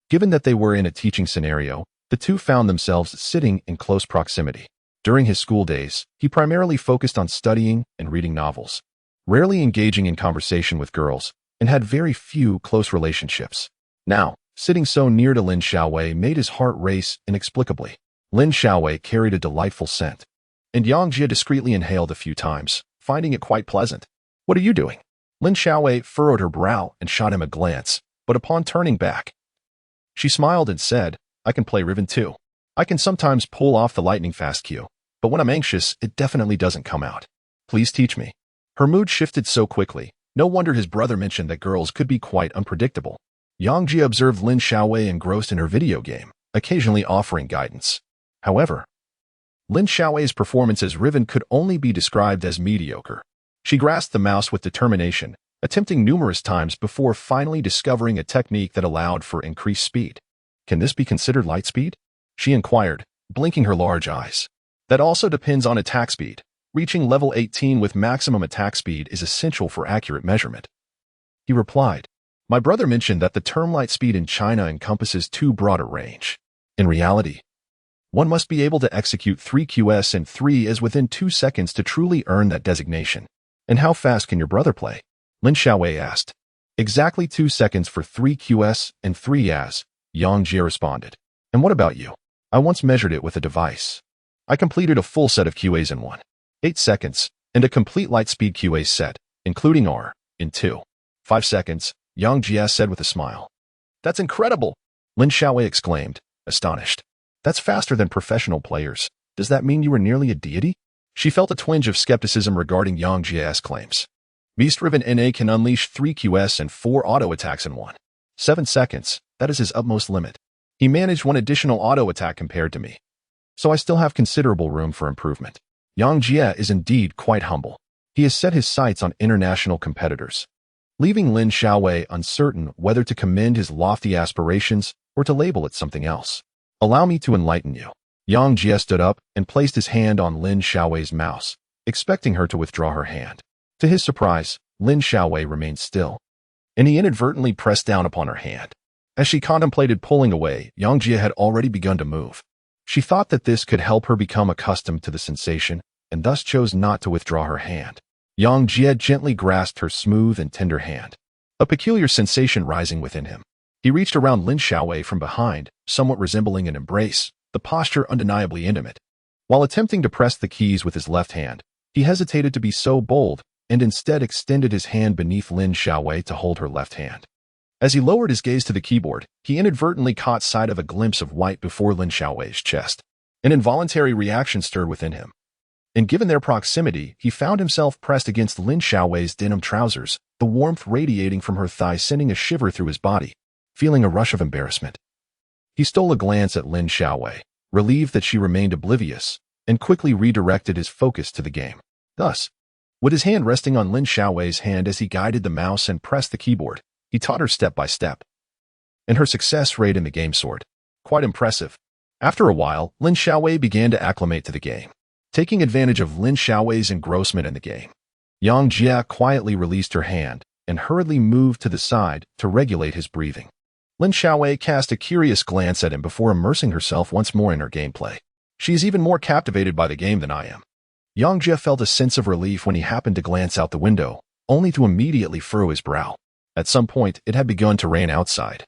Speaker 1: Given that they were in a teaching scenario, the two found themselves sitting in close proximity. During his school days, he primarily focused on studying and reading novels, rarely engaging in conversation with girls, and had very few close relationships. Now, sitting so near to Lin Xiaowei made his heart race inexplicably. Lin Xiaowei carried a delightful scent, and Yang Jia discreetly inhaled a few times, finding it quite pleasant. "What are you doing?" Lin Xiaowei furrowed her brow and shot him a glance, but upon turning back, she smiled and said, "I can play Riven too. I can sometimes pull off the lightning-fast Q, but when I'm anxious, it definitely doesn't come out. Please teach me." Her mood shifted so quickly, no wonder his brother mentioned that girls could be quite unpredictable. Yang Jia observed Lin Xiaowei engrossed in her video game, occasionally offering guidance. However, Lin Xiaowei's performance as Riven could only be described as mediocre. She grasped the mouse with determination, attempting numerous times before finally discovering a technique that allowed for increased speed. "Can this be considered light speed?" she inquired, blinking her large eyes. "That also depends on attack speed," Reaching level 18 with maximum attack speed is essential for accurate measurement. He replied, my brother mentioned that the term light speed in China encompasses too broad a range. In reality, one must be able to execute 3 QS and 3 as within 2 seconds to truly earn that designation. And how fast can your brother play? Lin Xiaowei asked. Exactly 2 seconds for 3 QS and 3 as, Yang Jie responded. And what about you? I once measured it with a device. I completed a full set of QAs in 1.8 seconds, and a complete light speed QA set, including R, in 2.5 seconds, Yang Jie said with a smile. That's incredible! Lin Xiaowei exclaimed, astonished. That's faster than professional players. Does that mean you were nearly a deity? She felt a twinge of skepticism regarding Yang Jie's claims. Beast-driven NA can unleash 3 QS and 4 auto attacks in 1.7 seconds. That is his utmost limit. He managed 1 additional auto attack compared to me. So I still have considerable room for improvement. Yang Jie is indeed quite humble. He has set his sights on international competitors, leaving Lin Xiaowei uncertain whether to commend his lofty aspirations or to label it something else. Allow me to enlighten you. Yang Jie stood up and placed his hand on Lin Xiaowei's mouse, expecting her to withdraw her hand. To his surprise, Lin Xiaowei remained still, and he inadvertently pressed down upon her hand. As she contemplated pulling away, Yang Jie had already begun to move. She thought that this could help her become accustomed to the sensation, and thus chose not to withdraw her hand. Yang Jie gently grasped her smooth and tender hand, a peculiar sensation rising within him. He reached around Lin Xiaowei from behind, somewhat resembling an embrace, the posture undeniably intimate. While attempting to press the keys with his left hand, he hesitated to be so bold, and instead extended his hand beneath Lin Xiaowei to hold her left hand. As he lowered his gaze to the keyboard, he inadvertently caught sight of a glimpse of white before Lin Xiaowei's chest. An involuntary reaction stirred within him. And given their proximity, he found himself pressed against Lin Xiaowei's denim trousers, the warmth radiating from her thigh sending a shiver through his body. Feeling a rush of embarrassment, he stole a glance at Lin Xiaowei, relieved that she remained oblivious, and quickly redirected his focus to the game. Thus, with his hand resting on Lin Xiaowei's hand as he guided the mouse and pressed the keyboard, he taught her step by step. And her success rate in the game soared. Quite impressive. After a while, Lin Xiaowei began to acclimate to the game, taking advantage of Lin Xiaowei's engrossment in the game. Yang Jie quietly released her hand and hurriedly moved to the side to regulate his breathing. Lin Xiaowei cast a curious glance at him before immersing herself once more in her gameplay. She is even more captivated by the game than I am. Yang Jie felt a sense of relief when he happened to glance out the window, only to immediately furrow his brow. At some point, it had begun to rain outside.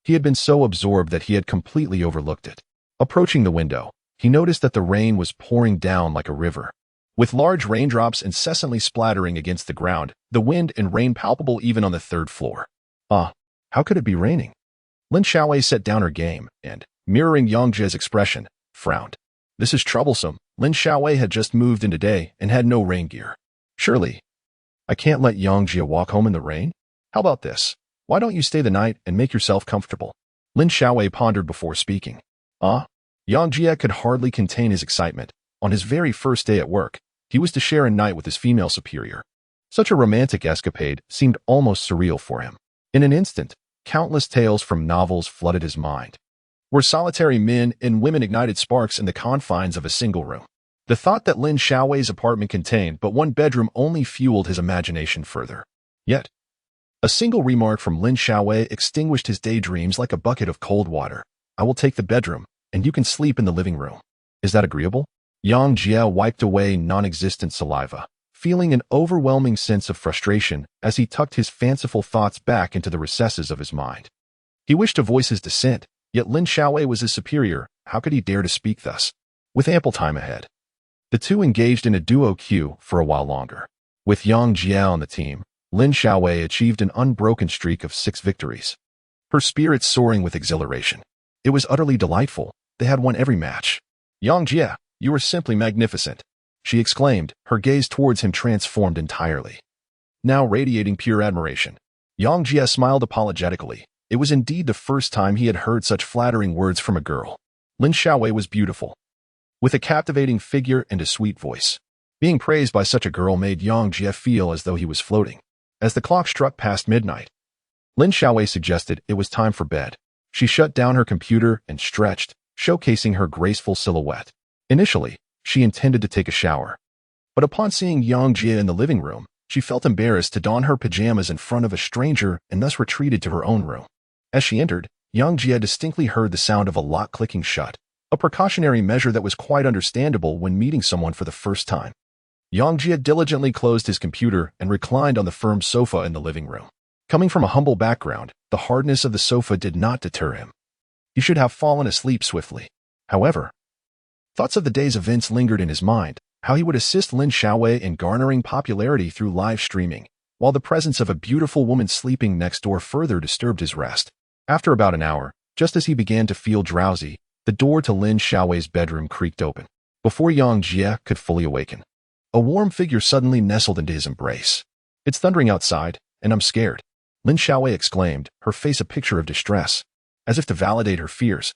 Speaker 1: He had been so absorbed that he had completely overlooked it. Approaching the window, he noticed that the rain was pouring down like a river, with large raindrops incessantly splattering against the ground, the wind and rain palpable even on the 3rd floor. How could it be raining? Lin Xiaowei set down her game and, mirroring Yang Jie's expression, frowned. This is troublesome. Lin Xiaowei had just moved in today and had no rain gear. Surely, I can't let Yang Jie walk home in the rain? How about this? Why don't you stay the night and make yourself comfortable? Lin Xiaowei pondered before speaking. Yang Jie could hardly contain his excitement. On his very first day at work, he was to share a night with his female superior. Such a romantic escapade seemed almost surreal for him. In an instant, countless tales from novels flooded his mind, where solitary men and women ignited sparks in the confines of a single room. The thought that Lin Xiaowei's apartment contained but one bedroom only fueled his imagination further. Yet, a single remark from Lin Xiaowei extinguished his daydreams like a bucket of cold water. I will take the bedroom, and you can sleep in the living room. Is that agreeable? Yang Jie wiped away non-existent saliva, feeling an overwhelming sense of frustration as he tucked his fanciful thoughts back into the recesses of his mind. He wished to voice his dissent, yet Lin Xiaowei was his superior. How could he dare to speak thus? With ample time ahead, the two engaged in a duo queue for a while longer. With Yang Jie on the team, Lin Xiaowei achieved an unbroken streak of 6 victories, her spirits soaring with exhilaration. It was utterly delightful. They had won every match. Yang Jie, you are simply magnificent, she exclaimed, her gaze towards him transformed entirely, now radiating pure admiration. Yang Jie smiled apologetically. It was indeed the first time he had heard such flattering words from a girl. Lin Xiaowei was beautiful, with a captivating figure and a sweet voice. Being praised by such a girl made Yang Jie feel as though he was floating. As the clock struck past midnight, Lin Xiaowei suggested it was time for bed. She shut down her computer and stretched, showcasing her graceful silhouette. Initially, she intended to take a shower, But upon seeing Yang Jia in the living room, she felt embarrassed to don her pajamas in front of a stranger and thus retreated to her own room. As she entered, Yang Jia distinctly heard the sound of a lock clicking shut, a precautionary measure that was quite understandable when meeting someone for the first time. Yang Jia diligently closed his computer and reclined on the firm sofa in the living room. Coming from a humble background, the hardness of the sofa did not deter him. He should have fallen asleep swiftly. However, thoughts of the day's events lingered in his mind, how he would assist Lin Xiaowei in garnering popularity through live streaming, while the presence of a beautiful woman sleeping next door further disturbed his rest. After about an hour, just as he began to feel drowsy, the door to Lin Xiaowei's bedroom creaked open. Before Yang Jia could fully awaken, a warm figure suddenly nestled into his embrace. "It's thundering outside, and I'm scared," Lin Xiaowei exclaimed, her face a picture of distress. As if to validate her fears,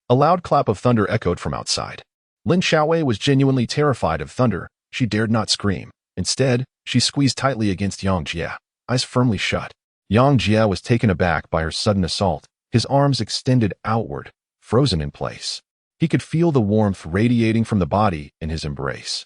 Speaker 1: a loud clap of thunder echoed from outside. Lin Xiaowei was genuinely terrified of thunder. She dared not scream. Instead, she squeezed tightly against Yang Jia, eyes firmly shut. Yang Jia was taken aback by her sudden assault, his arms extended outward, frozen in place. He could feel the warmth radiating from the body in his embrace,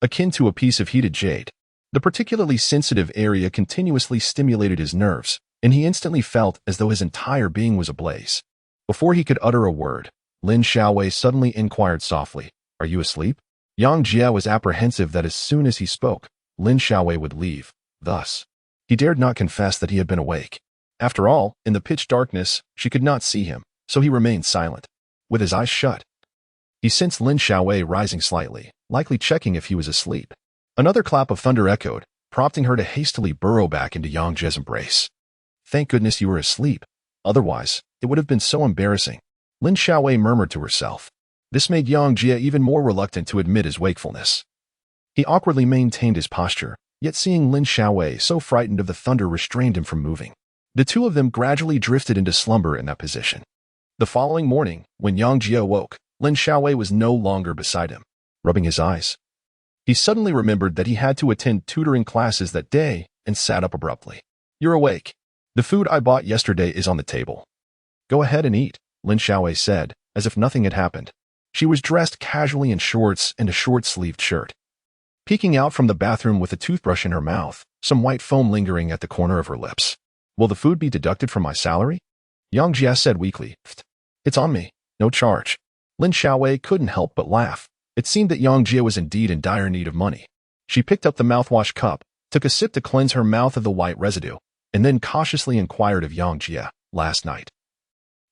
Speaker 1: akin to a piece of heated jade. The particularly sensitive area continuously stimulated his nerves, and he instantly felt as though his entire being was ablaze. Before he could utter a word, Lin Xiaowei suddenly inquired softly, "Are you asleep?" Yang Jia was apprehensive that as soon as he spoke, Lin Xiaowei would leave. Thus, he dared not confess that he had been awake. After all, in the pitch darkness, she could not see him, so he remained silent. With his eyes shut, he sensed Lin Xiaowei rising slightly, likely checking if he was asleep. Another clap of thunder echoed, prompting her to hastily burrow back into Yang Jia's embrace. "Thank goodness you were asleep. Otherwise, it would have been so embarrassing," Lin Xiaowei murmured to herself. This made Yang Jia even more reluctant to admit his wakefulness. He awkwardly maintained his posture, yet seeing Lin Xiaowei so frightened of the thunder restrained him from moving. The two of them gradually drifted into slumber in that position. The following morning, when Yang Jia woke, Lin Xiaowei was no longer beside him. Rubbing his eyes, he suddenly remembered that he had to attend tutoring classes that day and sat up abruptly. "You're awake. The food I bought yesterday is on the table. Go ahead and eat," Lin Xiaowei said, as if nothing had happened. She was dressed casually in shorts and a short-sleeved shirt. Peeking out from the bathroom with a toothbrush in her mouth, some white foam lingering at the corner of her lips. "Will the food be deducted from my salary?" Yang Jia said weakly. "It's on me. No charge." Lin Xiaowei couldn't help but laugh. It seemed that Yang Jia was indeed in dire need of money. She picked up the mouthwash cup, took a sip to cleanse her mouth of the white residue, and then cautiously inquired of Yang Jia, "Last night,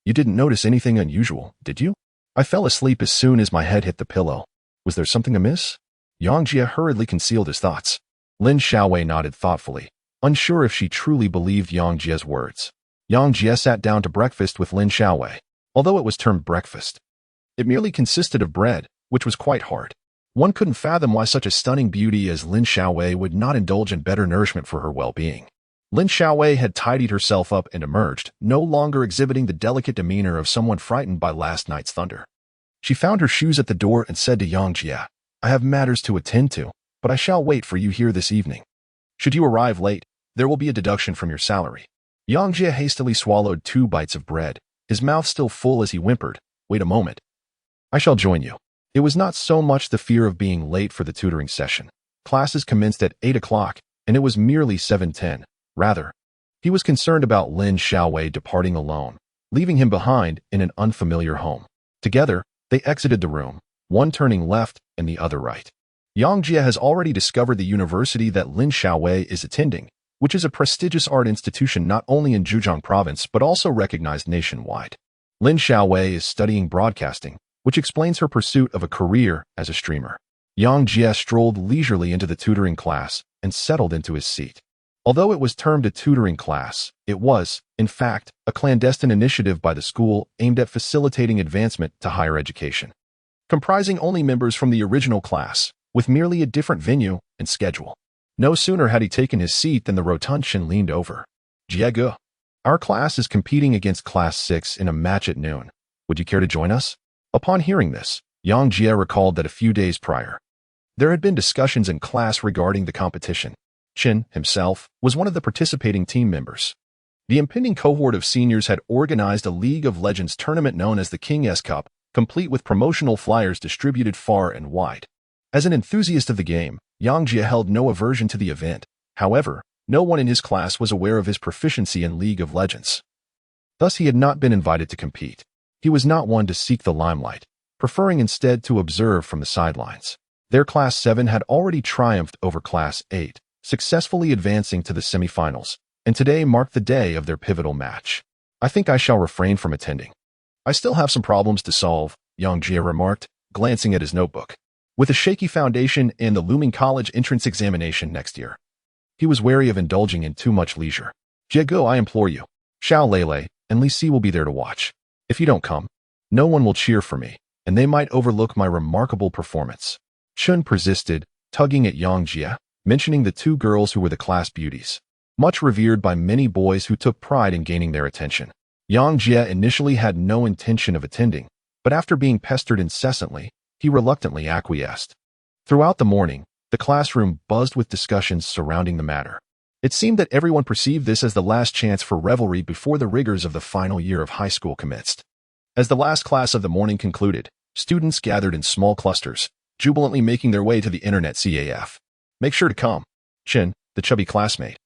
Speaker 1: you didn't notice anything unusual, did you?" "I fell asleep as soon as my head hit the pillow. Was there something amiss?" Yang Jia hurriedly concealed his thoughts. Lin Xiaowei nodded thoughtfully, unsure if she truly believed Yang Jia's words. Yang Jia sat down to breakfast with Lin Xiaowei. Although it was termed breakfast, it merely consisted of bread, which was quite hard. One couldn't fathom why such a stunning beauty as Lin Xiaowei would not indulge in better nourishment for her well-being. Lin Xiaowei had tidied herself up and emerged, no longer exhibiting the delicate demeanor of someone frightened by last night's thunder. She found her shoes at the door and said to Yang Jia, "I have matters to attend to, but I shall wait for you here this evening. Should you arrive late, there will be a deduction from your salary." Yang Jia hastily swallowed 2 bites of bread, his mouth still full as he whimpered, "Wait a moment. I shall join you." It was not so much the fear of being late for the tutoring session. Classes commenced at 8 o'clock, and it was merely 7:10. Rather, he was concerned about Lin Xiaowei departing alone, leaving him behind in an unfamiliar home. Together, they exited the room, one turning left and the other right. Yang Jia has already discovered the university that Lin Xiaowei is attending, which is a prestigious art institution not only in Zhejiang province but also recognized nationwide. Lin Xiaowei is studying broadcasting, which explains her pursuit of a career as a streamer. Yang Jia strolled leisurely into the tutoring class and settled into his seat. Although it was termed a tutoring class, it was, in fact, a clandestine initiative by the school aimed at facilitating advancement to higher education. Comprising only members from the original class, with merely a different venue and schedule. No sooner had he taken his seat than the Rotuntian leaned over. "Jiegu, our class is competing against Class 6 in a match at noon. Would you care to join us?" Upon hearing this, Yang Jia recalled that a few days prior, there had been discussions in class regarding the competition. Chen, himself, was one of the participating team members. The impending cohort of seniors had organized a League of Legends tournament known as the King S Cup, complete with promotional flyers distributed far and wide. As an enthusiast of the game, Yang Jie held no aversion to the event. However, no one in his class was aware of his proficiency in League of Legends. Thus, he had not been invited to compete. He was not one to seek the limelight, preferring instead to observe from the sidelines. Their Class 7 had already triumphed over Class 8, successfully advancing to the semifinals, and today marked the day of their pivotal match. I think I shall refrain from attending. I still have some problems to solve, Yang Jie remarked, glancing at his notebook. With a shaky foundation and the looming college entrance examination next year, he was wary of indulging in too much leisure. Jiego, I implore you. Xiao Lele and Li Si will be there to watch. If you don't come, no one will cheer for me, and they might overlook my remarkable performance. Chun persisted, tugging at Yang Jie, mentioning the two girls who were the class beauties, much revered by many boys who took pride in gaining their attention. Yang Jie initially had no intention of attending, but after being pestered incessantly, he reluctantly acquiesced. Throughout the morning, the classroom buzzed with discussions surrounding the matter. It seemed that everyone perceived this as the last chance for revelry before the rigors of the final year of high school commenced. As the last class of the morning concluded, students gathered in small clusters, jubilantly making their way to the internet CAF. Make sure to come, Chen, the chubby classmate,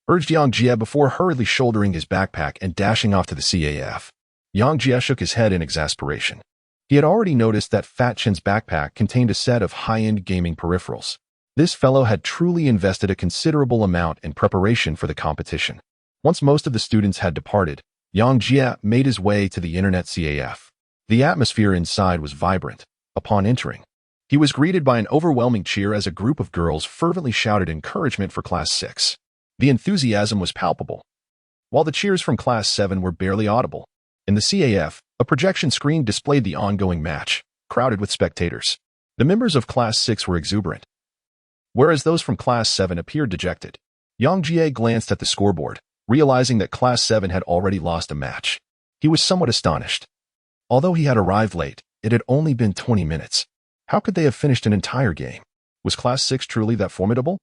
Speaker 1: urged Yang Jie before hurriedly shouldering his backpack and dashing off to the CAF. Yang Jie shook his head in exasperation. He had already noticed that Fat Chen's backpack contained a set of high-end gaming peripherals. This fellow had truly invested a considerable amount in preparation for the competition. Once most of the students had departed, Yang Jie made his way to the internet CAF. The atmosphere inside was vibrant. Upon entering, he was greeted by an overwhelming cheer as a group of girls fervently shouted encouragement for Class 6. The enthusiasm was palpable, while the cheers from Class 7 were barely audible. In the CAF, a projection screen displayed the ongoing match, crowded with spectators. The members of Class 6 were exuberant, whereas those from Class 7 appeared dejected. Yang Jie glanced at the scoreboard, realizing that Class 7 had already lost a match. He was somewhat astonished. Although he had arrived late, it had only been 20 minutes. How could they have finished an entire game? Was Class 6 truly that formidable?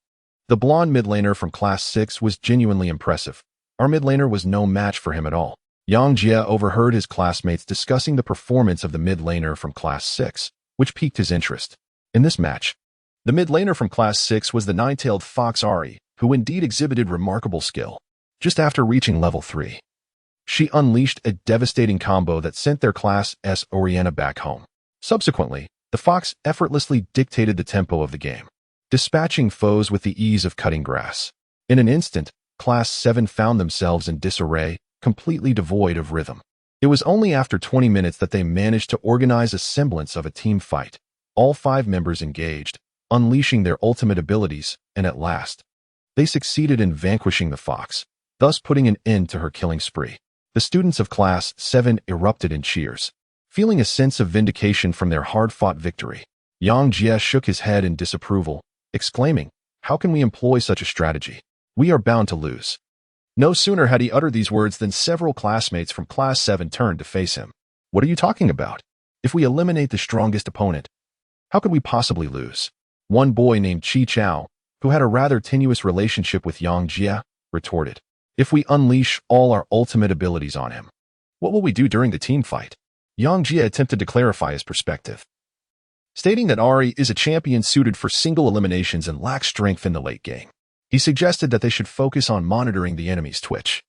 Speaker 1: The blonde mid laner from Class 6 was genuinely impressive. Our mid laner was no match for him at all. Yang Jie overheard his classmates discussing the performance of the mid laner from Class 6, which piqued his interest. In this match, the mid laner from Class 6 was the nine-tailed fox Ari, who indeed exhibited remarkable skill. Just after reaching level 3, she unleashed a devastating combo that sent their Class S Oriana back home. Subsequently, the fox effortlessly dictated the tempo of the game, dispatching foes with the ease of cutting grass. In an instant, Class 7 found themselves in disarray, completely devoid of rhythm. It was only after 20 minutes that they managed to organize a semblance of a team fight. All 5 members engaged, unleashing their ultimate abilities, and at last, they succeeded in vanquishing the fox, thus putting an end to her killing spree. The students of Class 7 erupted in cheers, feeling a sense of vindication from their hard-fought victory. Yang Jie shook his head in disapproval, exclaiming, "How can we employ such a strategy? We are bound to lose." No sooner had he uttered these words than several classmates from Class 7 turned to face him. "What are you talking about? If we eliminate the strongest opponent, how could we possibly lose?" One boy named Chi Chao, who had a rather tenuous relationship with Yang Jie, retorted. "If we unleash all our ultimate abilities on him, what will we do during the team fight?" Yang Jie attempted to clarify his perspective, stating that Ari is a champion suited for single eliminations and lacks strength in the late game. He suggested that they should focus on monitoring the enemy's twitch,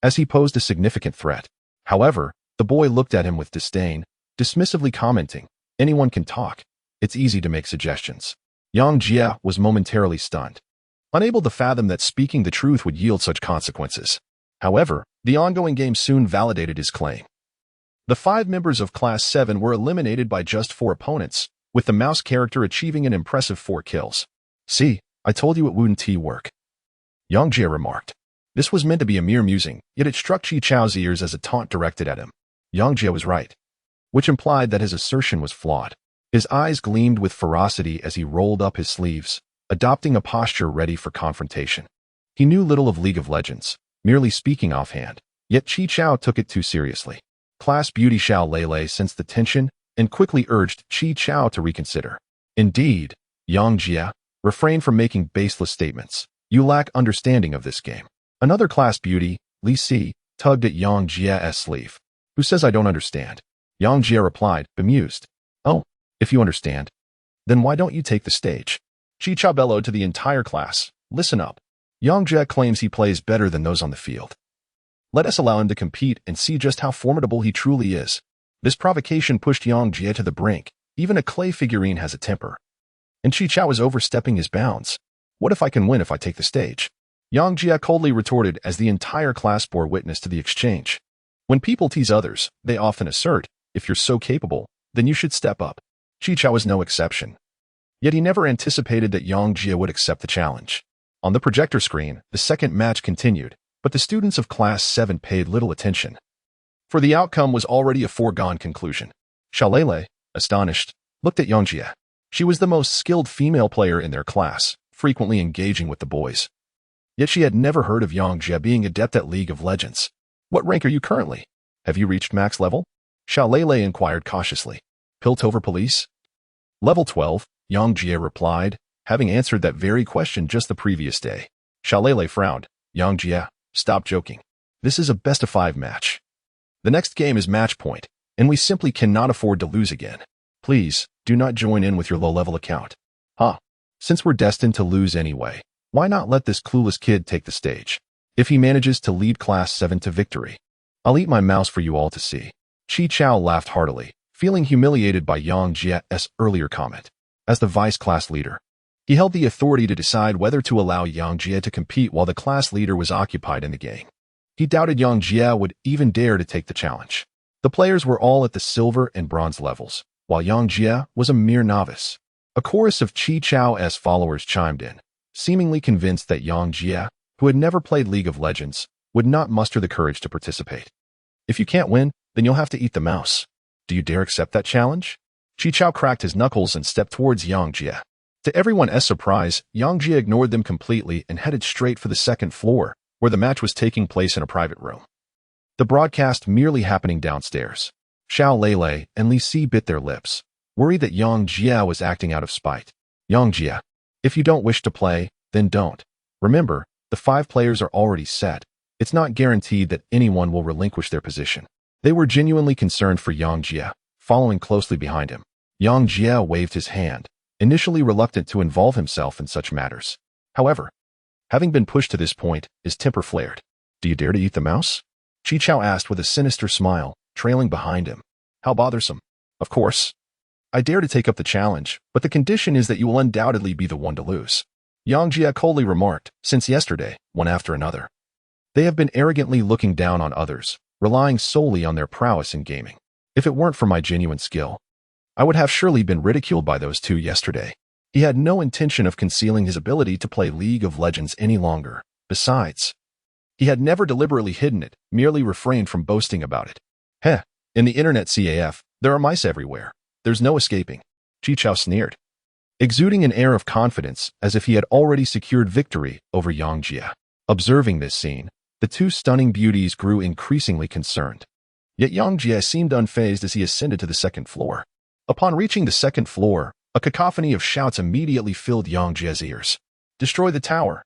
Speaker 1: as he posed a significant threat. However, the boy looked at him with disdain, dismissively commenting, "Anyone can talk. It's easy to make suggestions." Yang Jie was momentarily stunned, unable to fathom that speaking the truth would yield such consequences. However, the ongoing game soon validated his claim. The 5 members of Class 7 were eliminated by just 4 opponents, with the mouse character achieving an impressive 4 kills. "See, I told you it wouldn't work," Yang Jie remarked. This was meant to be a mere musing, yet it struck Chi Chao's ears as a taunt directed at him. Yang Jie was right, which implied that his assertion was flawed. His eyes gleamed with ferocity as he rolled up his sleeves, adopting a posture ready for confrontation. He knew little of League of Legends, merely speaking offhand, yet Chi Chao took it too seriously. Class beauty Xiao Lele sensed the tension and quickly urged Chi Chao to reconsider. "Indeed, Yang Jie, refrain from making baseless statements. You lack understanding of this game." Another class beauty, Li Si, tugged at Yang Jie's sleeve. "Who says I don't understand?" Yang Jie replied, bemused. "Oh, if you understand, then why don't you take the stage?" Chi bellowed to the entire class. Listen up. Yang Jie claims he plays better than those on the field. Let us allow him to compete and see just how formidable he truly is. This provocation pushed Yang Jie to the brink. Even a clay figurine has a temper. And Chi was overstepping his bounds. What if I can win if I take the stage? Yang Jie coldly retorted as the entire class bore witness to the exchange. When people tease others, they often assert, if you're so capable, then you should step up. Chi was no exception. Yet he never anticipated that Yang Jie would accept the challenge. On the projector screen, the second match continued, but the students of Class 7 paid little attention. For the outcome was already a foregone conclusion. Xiaolele, astonished, looked at Yang Jie. She was the most skilled female player in their class, frequently engaging with the boys. Yet she had never heard of Yang Jie being adept at League of Legends. What rank are you currently? Have you reached max level? Xiaolele inquired cautiously. Piltover Police? Level 12, Yang Jie replied, having answered that very question just the previous day. Xiaolele frowned. Yang Jie, stop joking. This is a best-of-5 match. The next game is match point, and we simply cannot afford to lose again. Please, do not join in with your low-level account. Since we're destined to lose anyway, why not let this clueless kid take the stage? If he manages to lead Class 7 to victory, I'll eat my mouse for you all to see. Chi laughed heartily, feeling humiliated by Yang Jie's earlier comment. As the vice class leader, he held the authority to decide whether to allow Yang Jie to compete while the class leader was occupied in the game. He doubted Yang Jie would even dare to take the challenge. The players were all at the silver and bronze levels, while Yang Jie was a mere novice. A chorus of Chi's followers chimed in, seemingly convinced that Yang Jie, who had never played League of Legends, would not muster the courage to participate. If you can't win, then you'll have to eat the mouse. Do you dare accept that challenge? Chi cracked his knuckles and stepped towards Yang Jie. To everyone's surprise, Yang Jie ignored them completely and headed straight for the second floor, where the match was taking place in a private room. The broadcast merely happening downstairs. Xiaolele and Li Si bit their lips, worried that Yang Jie was acting out of spite. Yang Jie, if you don't wish to play, then don't. Remember, the 5 players are already set. It's not guaranteed that anyone will relinquish their position. They were genuinely concerned for Yang Jie, following closely behind him. Yang Jie waved his hand, initially reluctant to involve himself in such matters. However, having been pushed to this point, his temper flared. Do you dare to eat the mouse? Chi asked with a sinister smile, trailing behind him. How bothersome. Of course. I dare to take up the challenge, but the condition is that you will undoubtedly be the one to lose. Yang Jie coldly remarked, since yesterday, one after another. They have been arrogantly looking down on others, relying solely on their prowess in gaming. If it weren't for my genuine skill, I would have surely been ridiculed by those 2 yesterday. He had no intention of concealing his ability to play League of Legends any longer. Besides, he had never deliberately hidden it, merely refrained from boasting about it. In the internet CAF, there are mice everywhere. There's no escaping. Chi sneered, exuding an air of confidence as if he had already secured victory over Yang Jie. Observing this scene, the 2 stunning beauties grew increasingly concerned. Yet Yang Jie seemed unfazed as he ascended to the second floor. Upon reaching the second floor, a cacophony of shouts immediately filled Yang Jie's ears. Destroy the tower.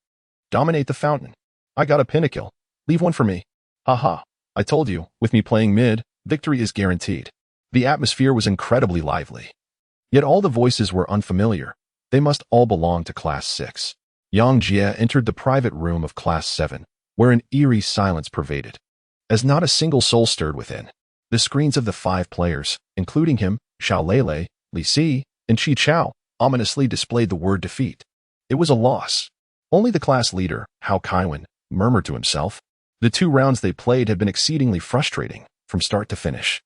Speaker 1: Dominate the fountain. I got a pinnacle. Leave one for me. Haha. I told you, with me playing mid, victory is guaranteed. The atmosphere was incredibly lively. Yet all the voices were unfamiliar. They must all belong to Class 6. Yang Jie entered the private room of Class 7, where an eerie silence pervaded, as not a single soul stirred within. The screens of the 5 players, including him, Xiaolele, Li Si, and Chi ominously displayed the word defeat. It was a loss. Only the class leader, Hao Kaiwen, murmured to himself. The 2 rounds they played had been exceedingly frustrating, from start to finish.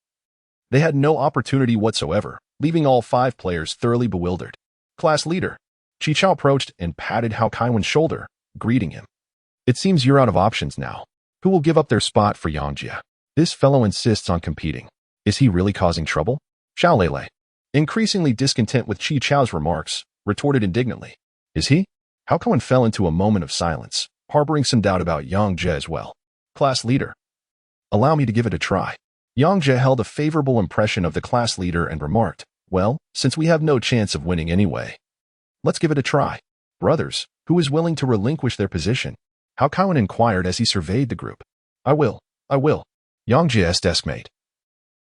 Speaker 1: They had no opportunity whatsoever, leaving all 5 players thoroughly bewildered. Class leader. Chi approached and patted Hao Kaiwen's shoulder, greeting him. It seems you're out of options now. Who will give up their spot for Yang Jie? This fellow insists on competing. Is he really causing trouble? Xiaolele, increasingly discontent with Chi's remarks, retorted indignantly. Is he? Hao Kaiwen fell into a moment of silence, harboring some doubt about Yang Jie as well. Class leader. Allow me to give it a try. Yang Jie held a favorable impression of the class leader and remarked, well, since we have no chance of winning anyway, let's give it a try. Brothers, who is willing to relinquish their position? Hao Kaiwen inquired as he surveyed the group. I will. Yang Jie's deskmate,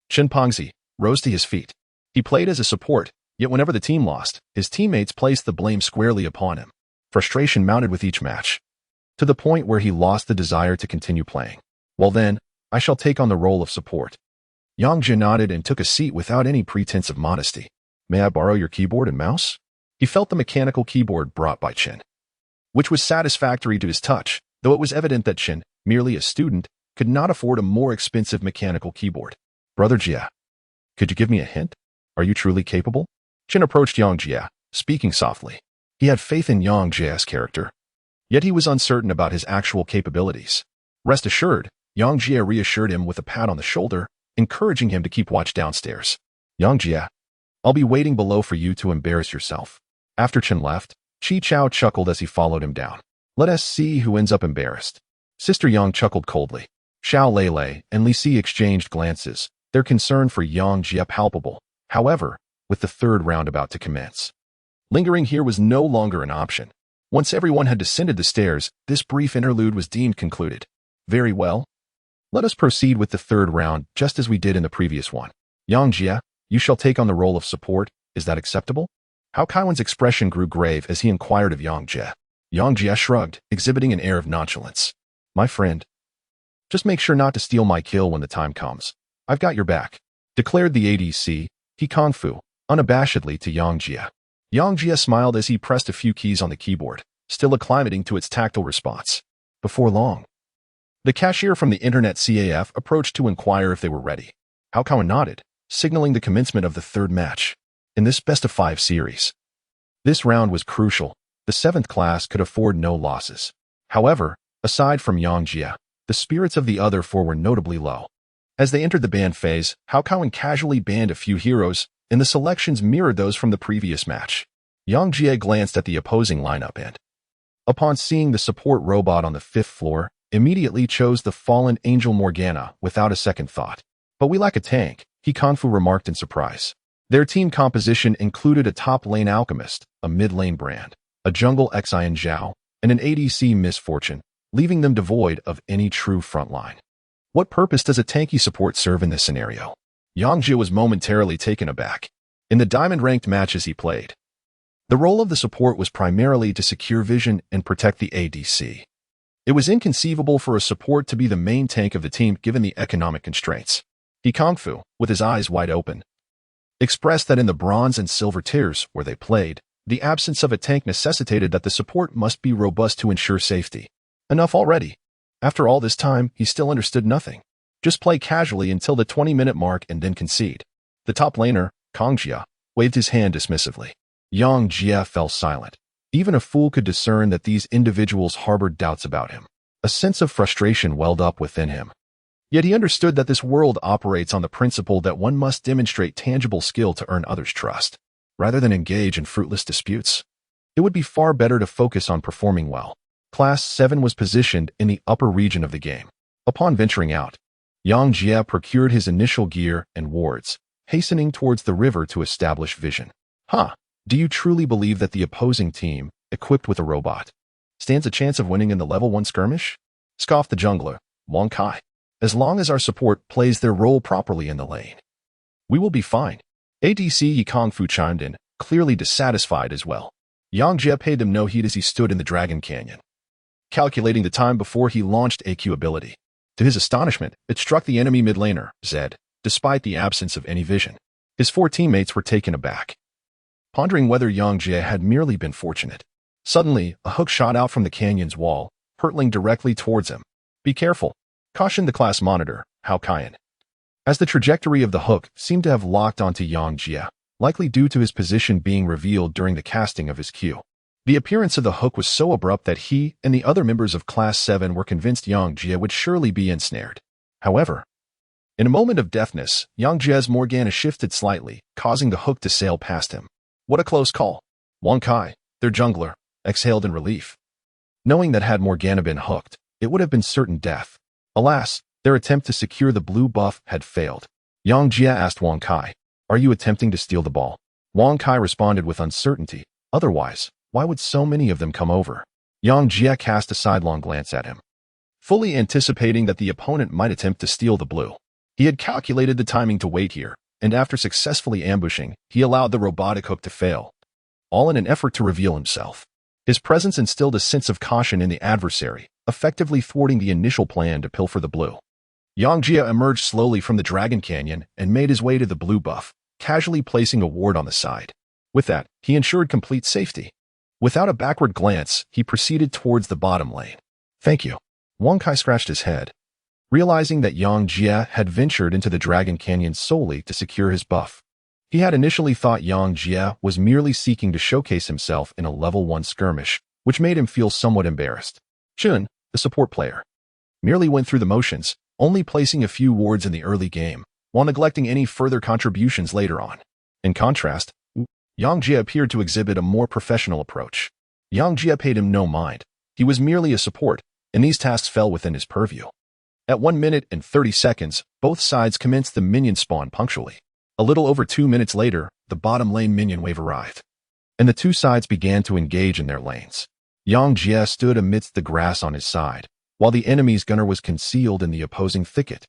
Speaker 1: Chen Pengzi, rose to his feet. He played as a support, Yet whenever the team lost, his teammates placed the blame squarely upon him. Frustration mounted with each match, to the point where he lost the desire to continue playing. Well then, I shall take on the role of support. Yang Jie nodded and took a seat without any pretense of modesty. May I borrow your keyboard and mouse? He felt the mechanical keyboard brought by Chen, which was satisfactory to his touch, though it was evident that Chen, merely a student, could not afford a more expensive mechanical keyboard. Brother Jia, could you give me a hint? Are you truly capable? Chen approached Yang Jia, speaking softly. He had faith in Yang Jia's character, yet he was uncertain about his actual capabilities. Rest assured, Yang Jia reassured him with a pat on the shoulder, encouraging him to keep watch downstairs. Yang Jia, I'll be waiting below for you to embarrass yourself. After Chen left, Chi Chao chuckled as he followed him down. Let us see who ends up embarrassed. Sister Yang chuckled coldly. Xiao Lei and Li Si exchanged glances, their concern for Yang Jia palpable. However, with the third round about to commence, lingering here was no longer an option. Once everyone had descended the stairs, this brief interlude was deemed concluded. Very well. Let us proceed with the third round, just as we did in the previous one. Yang Jia, you shall take on the role of support. Is that acceptable? Hao Kaiwan's expression grew grave as he inquired of Yang Jia. Yang Jia shrugged, exhibiting an air of nonchalance. My friend, just make sure not to steal my kill when the time comes. I've got your back, declared the ADC, He Kung Fu, unabashedly to Yang Jia. Yang Jia smiled as he pressed a few keys on the keyboard, still acclimating to its tactile response. Before long, the cashier from the Internet CAF approached to inquire if they were ready. Hao Kaiwan nodded, signaling the commencement of the third match. In this best-of-5 series, this round was crucial. The 7th class could afford no losses. However, aside from Yang Jia, the spirits of the other 4 were notably low. As they entered the ban phase, Hao Kaiwan casually banned a few heroes, and the selections mirrored those from the previous match. Yang Jia glanced at the opposing lineup and, upon seeing the support robot on the 5th floor, immediately chose the fallen Angel Morgana without a second thought. But we lack a tank, He Kung Fu remarked in surprise. Their team composition included a top-lane alchemist, a mid-lane brand, a jungle Xian Zhao, and an ADC Misfortune, leaving them devoid of any true frontline. What purpose does a tanky support serve in this scenario? Yang Jia was momentarily taken aback. In the diamond-ranked matches he played, the role of the support was primarily to secure vision and protect the ADC. It was inconceivable for a support to be the main tank of the team given the economic constraints. He Kung Fu, with his eyes wide open, expressed that in the bronze and silver tiers where they played, the absence of a tank necessitated that the support must be robust to ensure safety. Enough already. After all this time, he still understood nothing. Just play casually until the 20-minute mark and then concede. The top laner, Kang Jia, waved his hand dismissively. Yang Jia fell silent. Even a fool could discern that these individuals harbored doubts about him. A sense of frustration welled up within him. Yet he understood that this world operates on the principle that one must demonstrate tangible skill to earn others' trust, rather than engage in fruitless disputes. It would be far better to focus on performing well. Class 7 was positioned in the upper region of the game. Upon venturing out, Yang Jia procured his initial gear and wards, hastening towards the river to establish vision. Do you truly believe that the opposing team, equipped with a robot, stands a chance of winning in the level 1 skirmish? Scoffed the jungler, Wang Kai. As long as our support plays their role properly in the lane, we will be fine. ADC Yi Kung Fu chimed in, clearly dissatisfied as well. Yang Jia paid them no heed as he stood in the Dragon Canyon, calculating the time before he launched AQ ability. To his astonishment, it struck the enemy mid laner, Zed, despite the absence of any vision. His 4 teammates were taken aback, pondering whether Yang Jia had merely been fortunate. Suddenly, a hook shot out from the canyon's wall, hurtling directly towards him. Be careful, cautioned the class monitor, Hao Kaiwan, as the trajectory of the hook seemed to have locked onto Yang Jia, likely due to his position being revealed during the casting of his Q. The appearance of the hook was so abrupt that he and the other members of Class 7 were convinced Yang Jia would surely be ensnared. However, in a moment of deafness, Yang Jia's Morgana shifted slightly, causing the hook to sail past him. What a close call. Wang Kai, their jungler, exhaled in relief, knowing that had Morgana been hooked, it would have been certain death. Alas, their attempt to secure the blue buff had failed. Yang Jia asked Wang Kai, "Are you attempting to steal the ball?" Wang Kai responded with uncertainty. Otherwise, why would so many of them come over? Yang Jia cast a sidelong glance at him, fully anticipating that the opponent might attempt to steal the blue. He had calculated the timing to wait here, and after successfully ambushing, he allowed the robotic hook to fail, all in an effort to reveal himself. His presence instilled a sense of caution in the adversary, effectively thwarting the initial plan to pilfer the blue. Yang Jia emerged slowly from the Dragon Canyon and made his way to the blue buff, casually placing a ward on the side. With that, he ensured complete safety. Without a backward glance, he proceeded towards the bottom lane. "Thank you." Wang Kai scratched his head, realizing that Yang Jia had ventured into the Dragon Canyon solely to secure his buff. He had initially thought Yang Jia was merely seeking to showcase himself in a level 1 skirmish, which made him feel somewhat embarrassed. Chun, the support player, merely went through the motions, only placing a few wards in the early game, while neglecting any further contributions later on. In contrast, Yang Jia appeared to exhibit a more professional approach. Yang Jia paid him no mind. He was merely a support, and these tasks fell within his purview. At 1 minute and 30 seconds, both sides commenced the minion spawn punctually. A little over 2 minutes later, the bottom lane minion wave arrived, and the two sides began to engage in their lanes. Yang Jia stood amidst the grass on his side, while the enemy's gunner was concealed in the opposing thicket.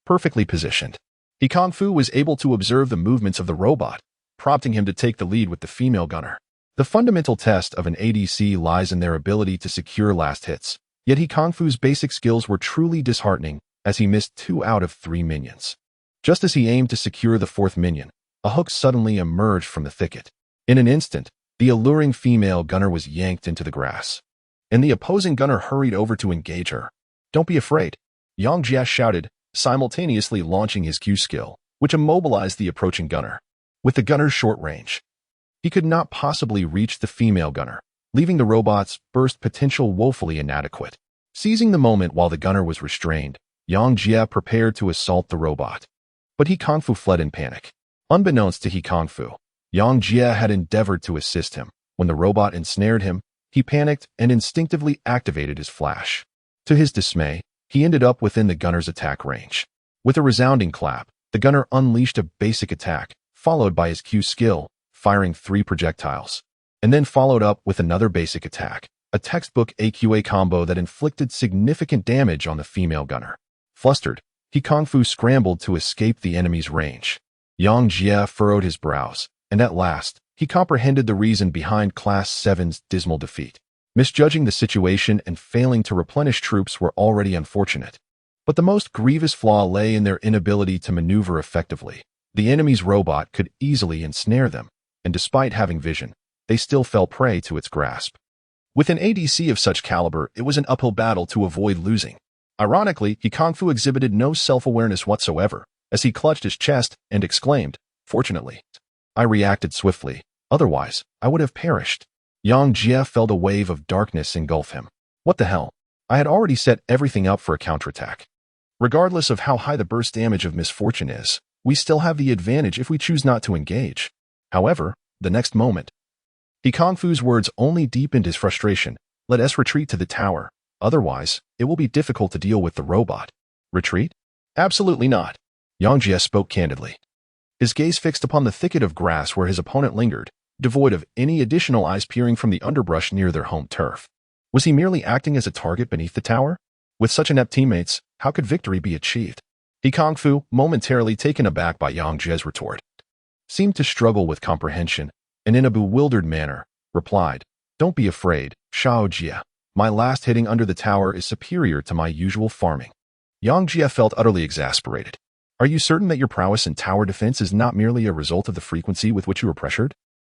Speaker 1: Perfectly positioned, He Kung Fu was able to observe the movements of the robot, prompting him to take the lead with the female gunner. The fundamental test of an ADC lies in their ability to secure last hits, yet He Kung Fu's basic skills were truly disheartening as he missed 2 out of 3 minions. Just as he aimed to secure the 4th minion, a hook suddenly emerged from the thicket. In an instant, the alluring female gunner was yanked into the grass, and the opposing gunner hurried over to engage her. "Don't be afraid," Yang Jia shouted, simultaneously launching his Q skill, which immobilized the approaching gunner. With the gunner's short range, he could not possibly reach the female gunner, leaving the robot's burst potential woefully inadequate. Seizing the moment while the gunner was restrained, Yang Jia prepared to assault the robot. But He Kung Fu fled in panic. Unbeknownst to He Kung Fu, Yang Jia had endeavored to assist him. When the robot ensnared him, he panicked and instinctively activated his flash. To his dismay, he ended up within the gunner's attack range. With a resounding clap, the gunner unleashed a basic attack, followed by his Q skill, firing 3 projectiles, and then followed up with another basic attack, a textbook AQA combo that inflicted significant damage on the female gunner. Flustered, He Kung Fu scrambled to escape the enemy's range. Yang Jia furrowed his brows, and at last, he comprehended the reason behind Class 7's dismal defeat. Misjudging the situation and failing to replenish troops were already unfortunate. But the most grievous flaw lay in their inability to maneuver effectively. The enemy's robot could easily ensnare them, and despite having vision, they still fell prey to its grasp. With an ADC of such caliber, it was an uphill battle to avoid losing. Ironically, He Kung Fu exhibited no self-awareness whatsoever, as he clutched his chest and exclaimed, "Fortunately, I reacted swiftly, otherwise, I would have perished." Yang Jia felt a wave of darkness engulf him. What the hell? I had already set everything up for a counterattack. Regardless of how high the burst damage of misfortune is, we still have the advantage if we choose not to engage. However, the next moment, He Kung Fu's words only deepened his frustration. "Let us retreat to the tower. Otherwise, it will be difficult to deal with the robot." "Retreat? Absolutely not." Yang Jia spoke candidly, his gaze fixed upon the thicket of grass where his opponent lingered, devoid of any additional eyes peering from the underbrush near their home turf. Was he merely acting as a target beneath the tower? With such inept teammates, how could victory be achieved? He Kung Fu, momentarily taken aback by Yang Jia's retort, seemed to struggle with comprehension, and in a bewildered manner, replied, "Don't be afraid, Shao Jia. My last hitting under the tower is superior to my usual farming." Yang Jia felt utterly exasperated. "Are you certain that your prowess in tower defense is not merely a result of the frequency with which you were pressured?"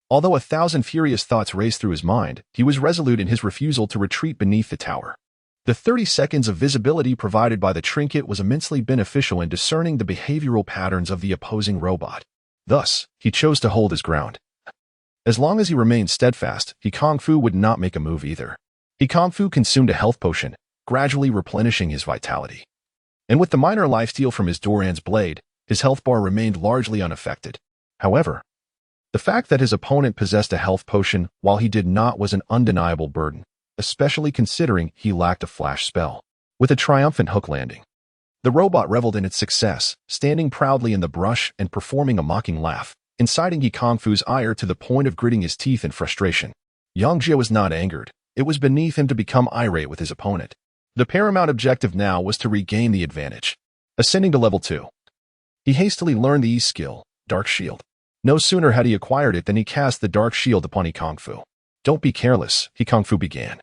Speaker 1: Although 1,000 furious thoughts raced through his mind, he was resolute in his refusal to retreat beneath the tower. The 30 seconds of visibility provided by the trinket was immensely beneficial in discerning the behavioral patterns of the opposing robot. Thus, he chose to hold his ground. As long as he remained steadfast, He Kung Fu would not make a move either. He Kung Fu consumed a health potion, gradually replenishing his vitality. And with the minor lifesteal from his Doran's blade, his health bar remained largely unaffected. However, the fact that his opponent possessed a health potion while he did not was an undeniable burden, especially considering he lacked a flash spell. With a triumphant hook landing, the robot reveled in its success, standing proudly in the brush and performing a mocking laugh, inciting He Kung Fu's ire to the point of gritting his teeth in frustration. Yang Jia was not angered. It was beneath him to become irate with his opponent. The paramount objective now was to regain the advantage. Ascending to level 2, he hastily learned the E skill, Dark Shield. No sooner had he acquired it than he cast the Dark Shield upon Kung-Fu. Don't be careless, Kung-Fu began,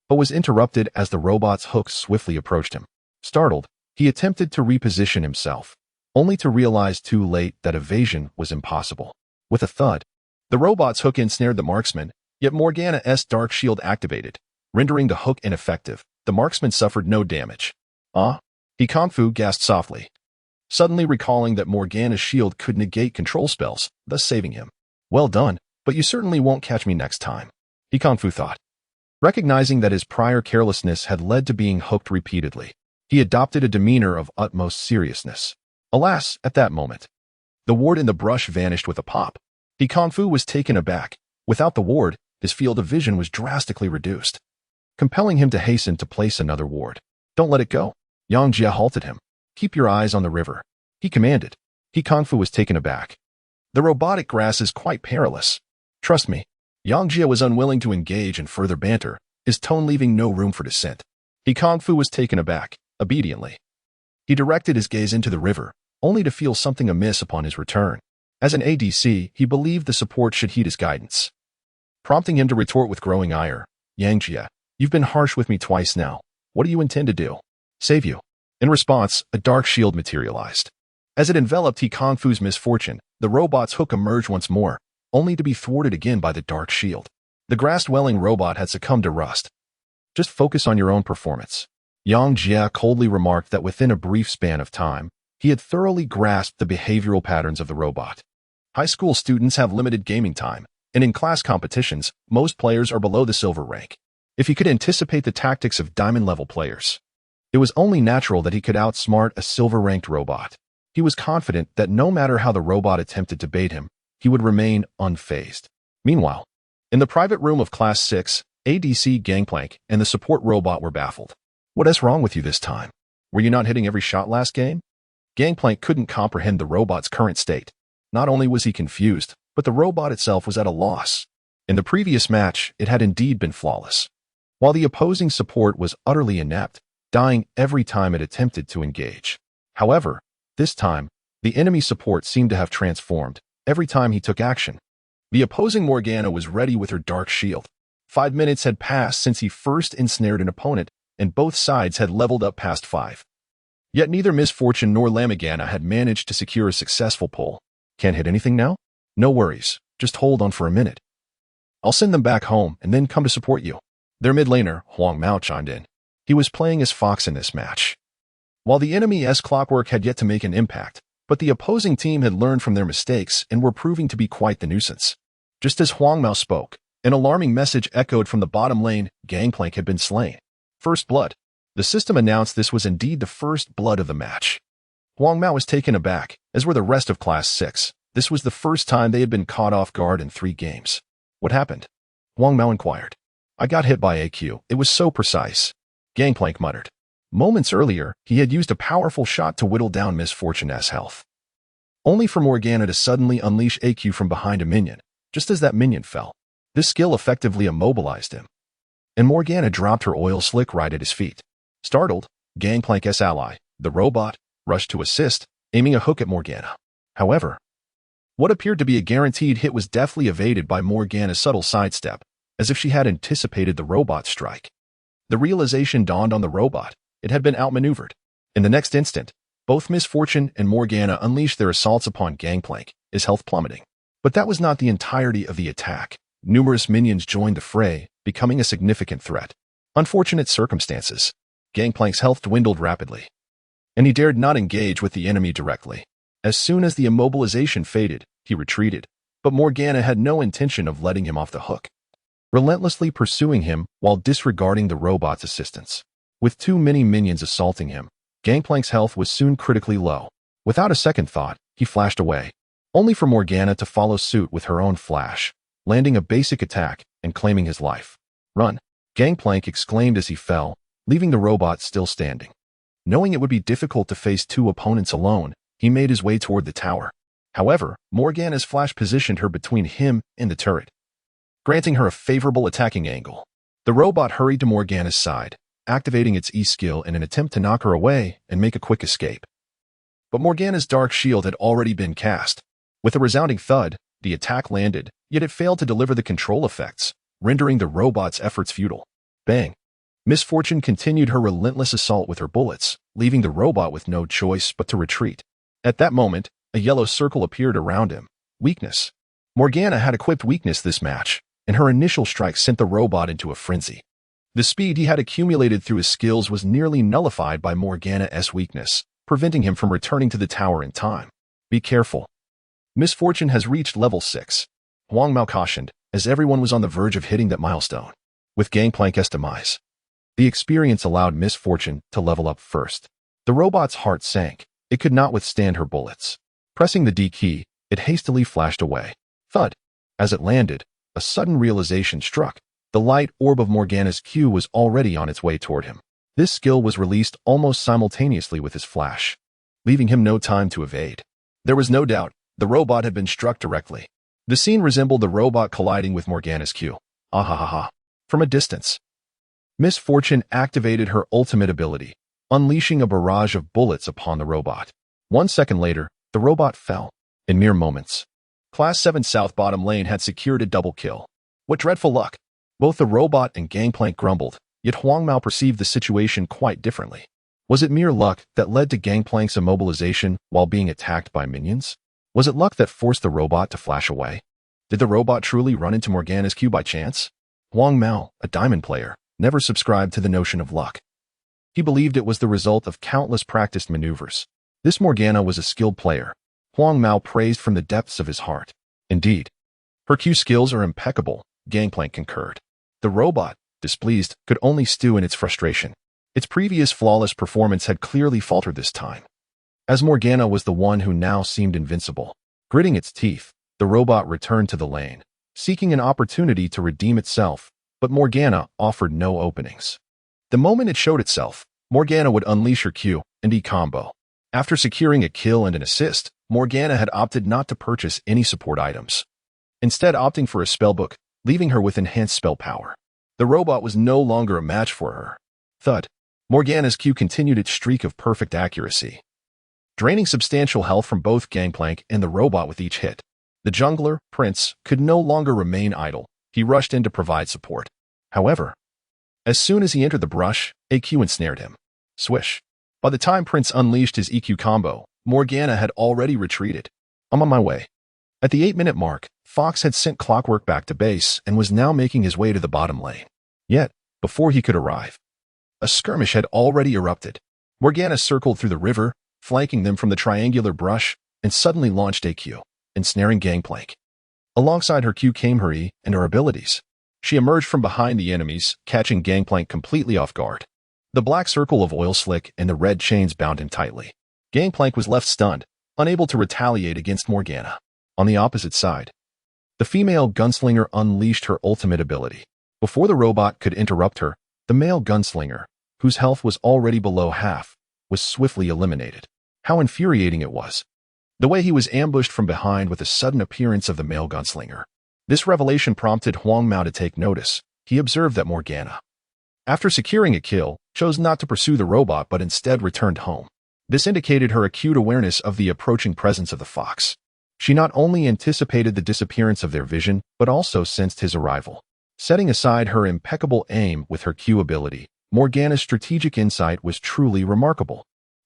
Speaker 1: but was interrupted as the robot's hook swiftly approached him. Startled, he attempted to reposition himself, only to realize too late that evasion was impossible. With a thud, the robot's hook ensnared the marksman, yet Morgana's Dark Shield activated, rendering the hook ineffective. The marksman suffered no damage. Kung-Fu gasped softly, suddenly recalling that Morgana's shield could negate control spells, thus saving him. Well done, but you certainly won't catch me next time, Kung-Fu thought. Recognizing that his prior carelessness had led to being hooked repeatedly, he adopted a demeanor of utmost seriousness. Alas, at that moment, the ward in the brush vanished with a pop. Kung-Fu was taken aback. Without the ward, his field of vision was drastically reduced, compelling him to hasten to place another ward. Don't let it go. Yang Jia halted him. Keep your eyes on the river, he commanded. Kung-Fu was taken aback. The robotic grass is quite perilous. Trust me. Yang Jia was unwilling to engage in further banter, his tone leaving no room for dissent. Kung-Fu was taken aback, obediently. He directed his gaze into the river, only to feel something amiss upon his return. As an ADC, he believed the support should heed his guidance, prompting him to retort with growing ire. Yang Jia, you've been harsh with me twice now. What do you intend to do? Save you. In response, a dark shield materialized. As it enveloped Kung-Fu's misfortune, the robot's hook emerged once more, only to be thwarted again by the dark shield. The grass-dwelling robot had succumbed to rust. Just focus on your own performance. Yang Jia coldly remarked that within a brief span of time, he had thoroughly grasped the behavioral patterns of the robot. High school students have limited gaming time, and in class competitions, most players are below the silver rank. If he could anticipate the tactics of diamond-level players, it was only natural that he could outsmart a silver-ranked robot. He was confident that no matter how the robot attempted to bait him, he would remain unfazed. Meanwhile, in the private room of Class 6, ADC Gangplank and the support robot were baffled. What's wrong with you this time? Were you not hitting every shot last game? Gangplank couldn't comprehend the robot's current state. Not only was he confused, but the robot itself was at a loss. In the previous match, it had indeed been flawless, while the opposing support was utterly inept, dying every time it attempted to engage. However, this time, the enemy support seemed to have transformed every time he took action. The opposing Morgana was ready with her dark shield. 5 minutes had passed since he first ensnared an opponent, and both sides had leveled up past 5. Yet neither Misfortune nor Lamagana had managed to secure a successful pull. Can't hit anything now? No worries, just hold on for a minute. I'll send them back home and then come to support you. Their mid laner, Huang Mao, chimed in. He was playing as Fox in this match. While the enemy's clockwork had yet to make an impact, but the opposing team had learned from their mistakes and were proving to be quite the nuisance. Just as Huang Mao spoke, an alarming message echoed from the bottom lane. Gangplank had been slain. First blood. The system announced this was indeed the first blood of the match. Huang Mao was taken aback, as were the rest of Class 6. This was the first time they had been caught off guard in 3 games. What happened? Huang Mao inquired. I got hit by AQ. It was so precise. Gangplank muttered. Moments earlier, he had used a powerful shot to whittle down Misfortune's health, only for Morgana to suddenly unleash AQ from behind a minion, just as that minion fell. This skill effectively immobilized him, and Morgana dropped her oil slick right at his feet. Startled, Gangplank's ally, the robot, rushed to assist, aiming a hook at Morgana. However, what appeared to be a guaranteed hit was deftly evaded by Morgana's subtle sidestep, as if she had anticipated the robot's strike. The realization dawned on the robot. It had been outmaneuvered. In the next instant, both Misfortune and Morgana unleashed their assaults upon Gangplank, his health plummeting. But that was not the entirety of the attack. Numerous minions joined the fray, becoming a significant threat. Unfortunate circumstances. Gangplank's health dwindled rapidly, and he dared not engage with the enemy directly. As soon as the immobilization faded, he retreated, but Morgana had no intention of letting him off the hook, relentlessly pursuing him while disregarding the robot's assistance. With too many minions assaulting him, Gangplank's health was soon critically low. Without a second thought, he flashed away, only for Morgana to follow suit with her own flash, landing a basic attack and claiming his life. Run! Gangplank exclaimed as he fell, leaving the robot still standing. Knowing it would be difficult to face 2 opponents alone, he made his way toward the tower. However, Morgana's flash positioned her between him and the turret, granting her a favorable attacking angle. The robot hurried to Morgana's side, activating its E-skill in an attempt to knock her away and make a quick escape. But Morgana's dark shield had already been cast. With a resounding thud, the attack landed, yet it failed to deliver the control effects, rendering the robot's efforts futile. Bang! Miss Fortune continued her relentless assault with her bullets, leaving the robot with no choice but to retreat. At that moment, a yellow circle appeared around him. Weakness. Morgana had equipped weakness this match, and her initial strike sent the robot into a frenzy. The speed he had accumulated through his skills was nearly nullified by Morgana's weakness, preventing him from returning to the tower in time. Be careful. Miss Fortune has reached level 6. Huang Mao cautioned, as everyone was on the verge of hitting that milestone. With Gangplank's demise, the experience allowed Miss Fortune to level up first. The robot's heart sank. It could not withstand her bullets. Pressing the D key, it hastily flashed away. Thud. As it landed, a sudden realization struck. The light orb of Morgana's Q was already on its way toward him. This skill was released almost simultaneously with his flash, leaving him no time to evade. There was no doubt the robot had been struck directly. The scene resembled the robot colliding with Morgana's Q. Ahahaha. From a distance, Miss Fortune activated her ultimate ability, unleashing a barrage of bullets upon the robot. 1 second later, the robot fell. In mere moments, Class 7 South Bottom Lane had secured a double kill. What dreadful luck! Both the robot and Gangplank grumbled, yet Huang Mao perceived the situation quite differently. Was it mere luck that led to Gangplank's immobilization while being attacked by minions? Was it luck that forced the robot to flash away? Did the robot truly run into Morgana's Q by chance? Huang Mao, a diamond player, never subscribed to the notion of luck. He believed it was the result of countless practiced maneuvers. This Morgana was a skilled player. Huang Mao praised from the depths of his heart. Indeed, her Q skills are impeccable, Gangplank concurred. The robot, displeased, could only stew in its frustration. Its previous flawless performance had clearly faltered this time, as Morgana was the one who now seemed invincible. Gritting its teeth, the robot returned to the lane, seeking an opportunity to redeem itself, but Morgana offered no openings. The moment it showed itself, Morgana would unleash her Q and E combo. After securing a kill and an assist, Morgana had opted not to purchase any support items, instead opting for a spellbook, leaving her with enhanced spell power. The robot was no longer a match for her. Thud. Morgana's Q continued its streak of perfect accuracy, draining substantial health from both Gangplank and the robot with each hit. The jungler, Prince, could no longer remain idle. He rushed in to provide support. However, as soon as he entered the brush, AQ ensnared him. Swish. By the time Prince unleashed his EQ combo, Morgana had already retreated. I'm on my way. At the 8-minute mark, Fox had sent Clockwork back to base and was now making his way to the bottom lane. Yet, before he could arrive, a skirmish had already erupted. Morgana circled through the river, flanking them from the triangular brush, and suddenly launched AQ, ensnaring Gangplank. Alongside her Q came her E and her abilities. She emerged from behind the enemies, catching Gangplank completely off guard. The black circle of oil slick and the red chains bound him tightly. Gangplank was left stunned, unable to retaliate against Morgana. On the opposite side, the female gunslinger unleashed her ultimate ability. Before the robot could interrupt her, the male gunslinger, whose health was already below half, was swiftly eliminated. How infuriating it was. The way he was ambushed from behind with the sudden appearance of the male gunslinger. This revelation prompted Huang Mao to take notice. He observed that Morgana, after securing a kill, chose not to pursue the robot but instead returned home. This indicated her acute awareness of the approaching presence of the fox. She not only anticipated the disappearance of their vision, but also sensed his arrival. Setting aside her impeccable aim with her Q ability, Morgana's strategic insight was truly remarkable.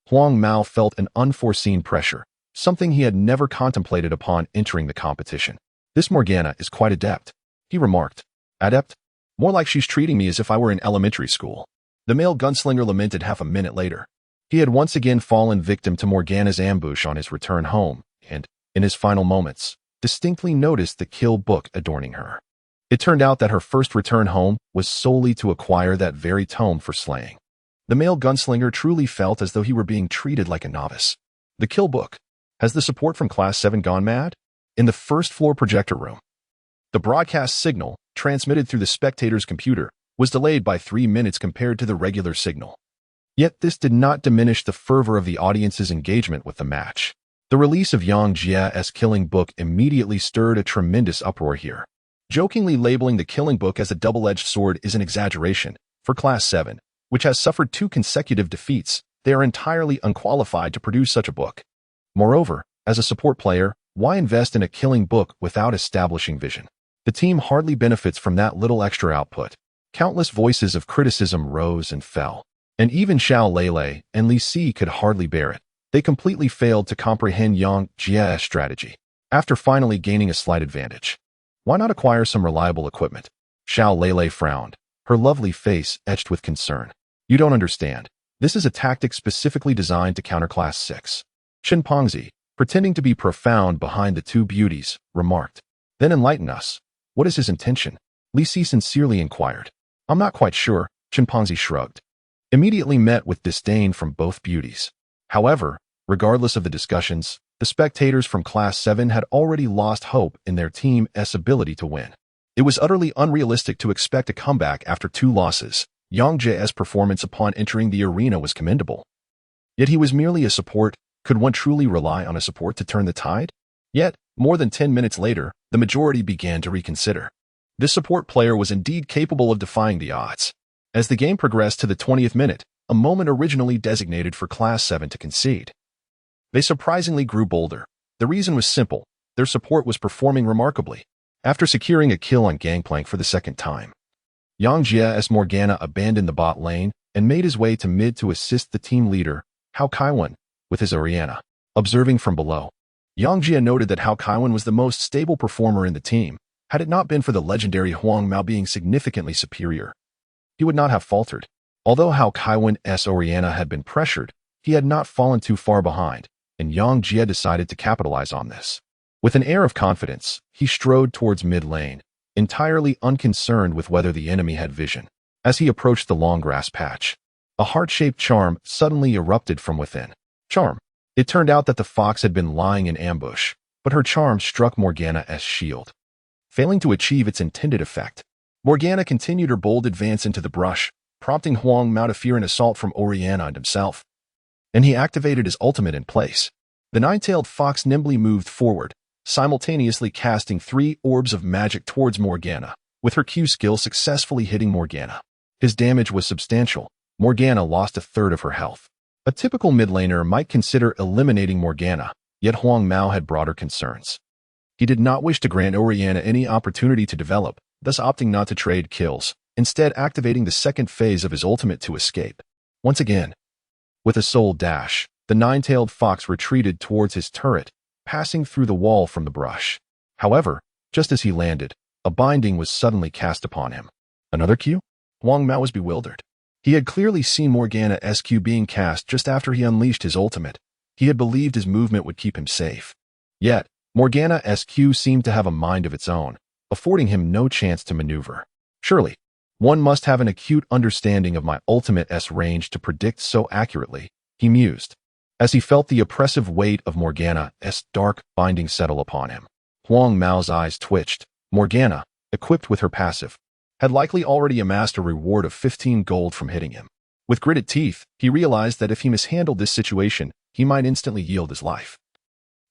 Speaker 1: Huang Mao felt an unforeseen pressure, something he had never contemplated upon entering the competition. This Morgana is quite adept, he remarked. Adept? More like she's treating me as if I were in elementary school. The male gunslinger lamented half a minute later. He had once again fallen victim to Morgana's ambush on his return home, and, in his final moments, distinctly noticed the kill book adorning her. It turned out that her first return home was solely to acquire that very tome for slaying. The male gunslinger truly felt as though he were being treated like a novice. The kill book. Has the support from Class 7 gone mad? In the first floor projector room, the broadcast signal, transmitted through the spectator's computer, was delayed by 3 minutes compared to the regular signal. Yet this did not diminish the fervor of the audience's engagement with the match. The release of Yang Jie's Killing Book immediately stirred a tremendous uproar here. Jokingly labeling the Killing Book as a double-edged sword is an exaggeration. For Class 7, which has suffered 2 consecutive defeats, they are entirely unqualified to produce such a book. Moreover, as a support player, Why invest in a killing book without establishing vision? The team hardly benefits from that little extra output. Countless voices of criticism rose and fell. And even Xiao Lele and Li Si could hardly bear it. They completely failed to comprehend Yang Jie's strategy. After finally gaining a slight advantage, why not acquire some reliable equipment? Xiao Lele frowned, her lovely face etched with concern. You don't understand. This is a tactic specifically designed to counter Class 6. Chimpanzee, pretending to be profound behind the two beauties, remarked. Then enlighten us. What is his intention? Li Si sincerely inquired. I'm not quite sure, Chimpanzee shrugged. Immediately met with disdain from both beauties. However, regardless of the discussions, the spectators from Class 7 had already lost hope in their team's ability to win. It was utterly unrealistic to expect a comeback after 2 losses. Yang Jie's performance upon entering the arena was commendable. Yet he was merely a support. Could one truly rely on a support to turn the tide? Yet, more than 10 minutes later, the majority began to reconsider. This support player was indeed capable of defying the odds. As the game progressed to the 20th minute, a moment originally designated for Class 7 to concede, they surprisingly grew bolder. The reason was simple. Their support was performing remarkably. After securing a kill on Gangplank for the second time, Yang Jie's Morgana abandoned the bot lane and made his way to mid to assist the team leader, Hao Kaiwan, with his Oriana. Observing from below, Yang Jie noted that Hao Kaiwan was the most stable performer in the team. Had it not been for the legendary Huang Mao being significantly superior, he would not have faltered. Although Hao Kaiwan's Oriana had been pressured, he had not fallen too far behind, and Yang Jie decided to capitalize on this. With an air of confidence, he strode towards mid-lane, entirely unconcerned with whether the enemy had vision. As he approached the long grass patch, a heart-shaped charm suddenly erupted from within. Charm. It turned out that the fox had been lying in ambush, but her charm struck Morgana's shield, failing to achieve its intended effect. Morgana continued her bold advance into the brush, prompting Huang Mao to fear an assault from Oriana and himself. And he activated his ultimate in place. The nine-tailed fox nimbly moved forward, simultaneously casting 3 orbs of magic towards Morgana, with her Q skill successfully hitting Morgana. His damage was substantial. Morgana lost 1/3 of her health. A typical mid laner might consider eliminating Morgana, yet Huang Mao had broader concerns. He did not wish to grant Oriana any opportunity to develop, thus opting not to trade kills, instead activating the second phase of his ultimate to escape. Once again, with a soul dash, the nine-tailed fox retreated towards his turret, passing through the wall from the brush. However, just as he landed, a binding was suddenly cast upon him. Another Q? Huang Mao was bewildered. He had clearly seen Morgana's Q being cast just after he unleashed his ultimate. He had believed his movement would keep him safe. Yet, Morgana's Q seemed to have a mind of its own, affording him no chance to maneuver. Surely, one must have an acute understanding of my ultimate's range to predict so accurately, he mused, as he felt the oppressive weight of Morgana's dark binding settle upon him. Huang Mao's eyes twitched. Morgana, equipped with her passive, had likely already amassed a reward of 15 gold from hitting him. With gritted teeth, he realized that if he mishandled this situation, he might instantly yield his life.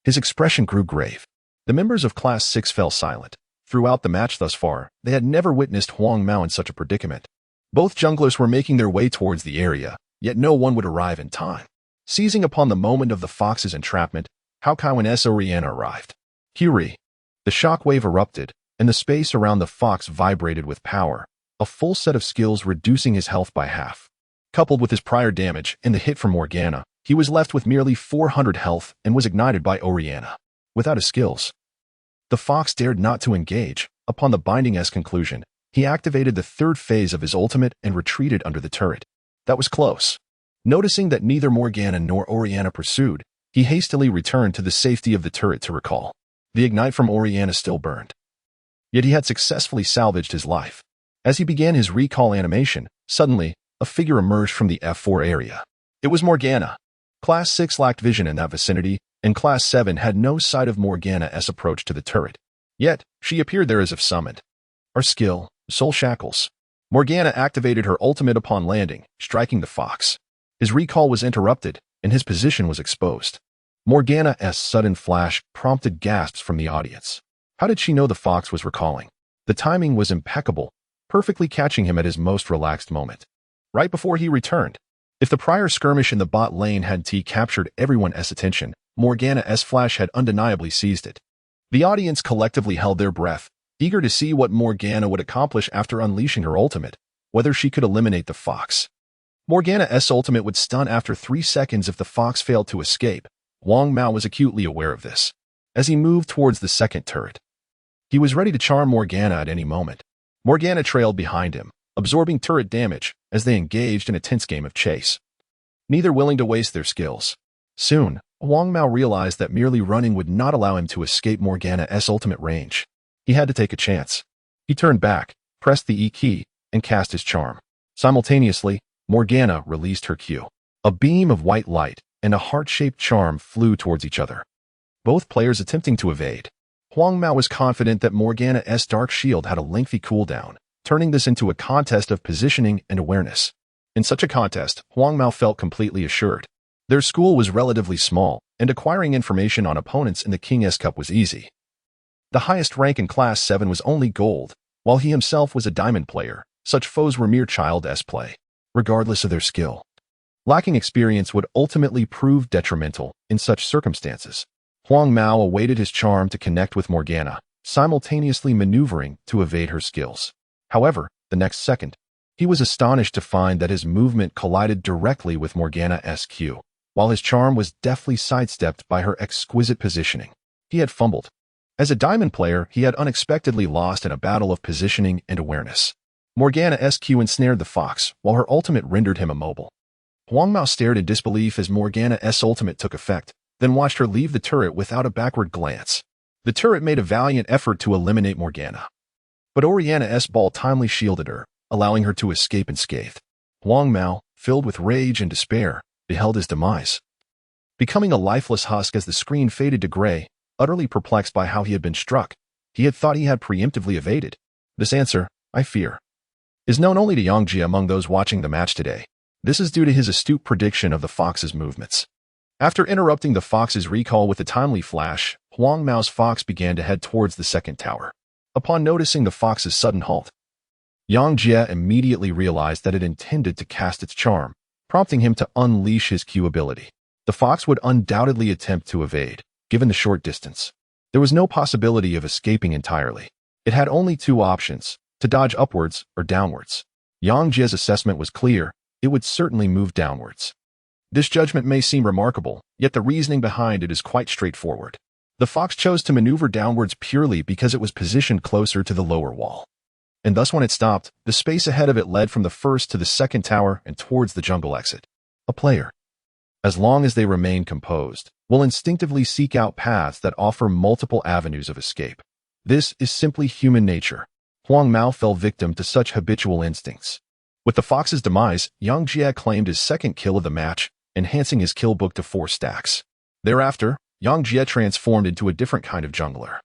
Speaker 1: His expression grew grave. The members of Class 6 fell silent. Throughout the match thus far, they had never witnessed Huang Mao in such a predicament. Both junglers were making their way towards the area, yet no one would arrive in time. Seizing upon the moment of the fox's entrapment, Hao Kaiwan's Oriana arrived. Huri. The shockwave erupted, and the space around the fox vibrated with power, a full set of skills reducing his health by half. Coupled with his prior damage and the hit from Morgana, he was left with merely 400 health and was ignited by Oriana. Without his skills, the fox dared not to engage. Upon the binding's conclusion, he activated the 3rd phase of his ultimate and retreated under the turret. That was close. Noticing that neither Morgana nor Oriana pursued, he hastily returned to the safety of the turret to recall. The ignite from Oriana still burned. Yet he had successfully salvaged his life. As he began his recall animation, suddenly, a figure emerged from the F4 area. It was Morgana. Class 6 lacked vision in that vicinity, and Class 7 had no sight of Morgana's approach to the turret. Yet, she appeared there as if summoned. Our skill, Soul Shackles. Morgana activated her ultimate upon landing, striking the fox. His recall was interrupted, and his position was exposed. Morgana's sudden flash prompted gasps from the audience. How did she know the fox was recalling? The timing was impeccable, perfectly catching him at his most relaxed moment. Right before he returned. If the prior skirmish in the bot lane had captured everyone's attention, Morgana's flash had undeniably seized it. The audience collectively held their breath, eager to see what Morgana would accomplish after unleashing her ultimate, whether she could eliminate the fox. Morgana's ultimate would stun after 3 seconds if the fox failed to escape. Huang Mao was acutely aware of this. As he moved towards the second turret, he was ready to charm Morgana at any moment. Morgana trailed behind him, absorbing turret damage as they engaged in a tense game of chase, neither willing to waste their skills. Soon, Huang Mao realized that merely running would not allow him to escape Morgana's ultimate range. He had to take a chance. He turned back, pressed the E key, and cast his charm. Simultaneously, Morgana released her Q. A beam of white light and a heart-shaped charm flew towards each other, both players attempting to evade. Huang Mao was confident that Morgana's dark shield had a lengthy cooldown, turning this into a contest of positioning and awareness. In such a contest, Huang Mao felt completely assured. Their school was relatively small, and acquiring information on opponents in the King's Cup was easy. The highest rank in Class 7 was only gold, while he himself was a diamond player. Such foes were mere child's play, regardless of their skill. Lacking experience would ultimately prove detrimental in such circumstances. Huang Mao awaited his charm to connect with Morgana, simultaneously maneuvering to evade her skills. However, the next second, he was astonished to find that his movement collided directly with Morgana's Q, while his charm was deftly sidestepped by her exquisite positioning. He had fumbled. As a diamond player, he had unexpectedly lost in a battle of positioning and awareness. Morgana's Q ensnared the fox, while her ultimate rendered him immobile. Huang Mao stared in disbelief as Morgana's ultimate took effect, then watched her leave the turret without a backward glance. The turret made a valiant effort to eliminate Morgana, but Oriana's ball timely shielded her, allowing her to escape unscathed. Huang Mao, filled with rage and despair, beheld his demise. Becoming a lifeless husk as the screen faded to gray, utterly perplexed by how he had been struck, he had thought he had preemptively evaded. This answer, I fear, is known only to Yang Jie among those watching the match today. This is due to his astute prediction of the fox's movements. After interrupting the fox's recall with a timely flash, Huang Mao's fox began to head towards the second tower. Upon noticing the fox's sudden halt, Yang Jie immediately realized that it intended to cast its charm, prompting him to unleash his Q ability. The fox would undoubtedly attempt to evade, given the short distance. There was no possibility of escaping entirely. It had only 2 options, to dodge upwards or downwards. Yang Jie's assessment was clear. It would certainly move downwards. This judgment may seem remarkable, yet the reasoning behind it is quite straightforward. The fox chose to maneuver downwards purely because it was positioned closer to the lower wall. And thus when it stopped, the space ahead of it led from the first to the second tower and towards the jungle exit. A player, as long as they remain composed, will instinctively seek out paths that offer multiple avenues of escape. This is simply human nature. Huang Mao fell victim to such habitual instincts. With the fox's demise, Yang Jie claimed his second kill of the match, enhancing his kill book to 4 stacks. Thereafter, Yang Jie transformed into a different kind of jungler,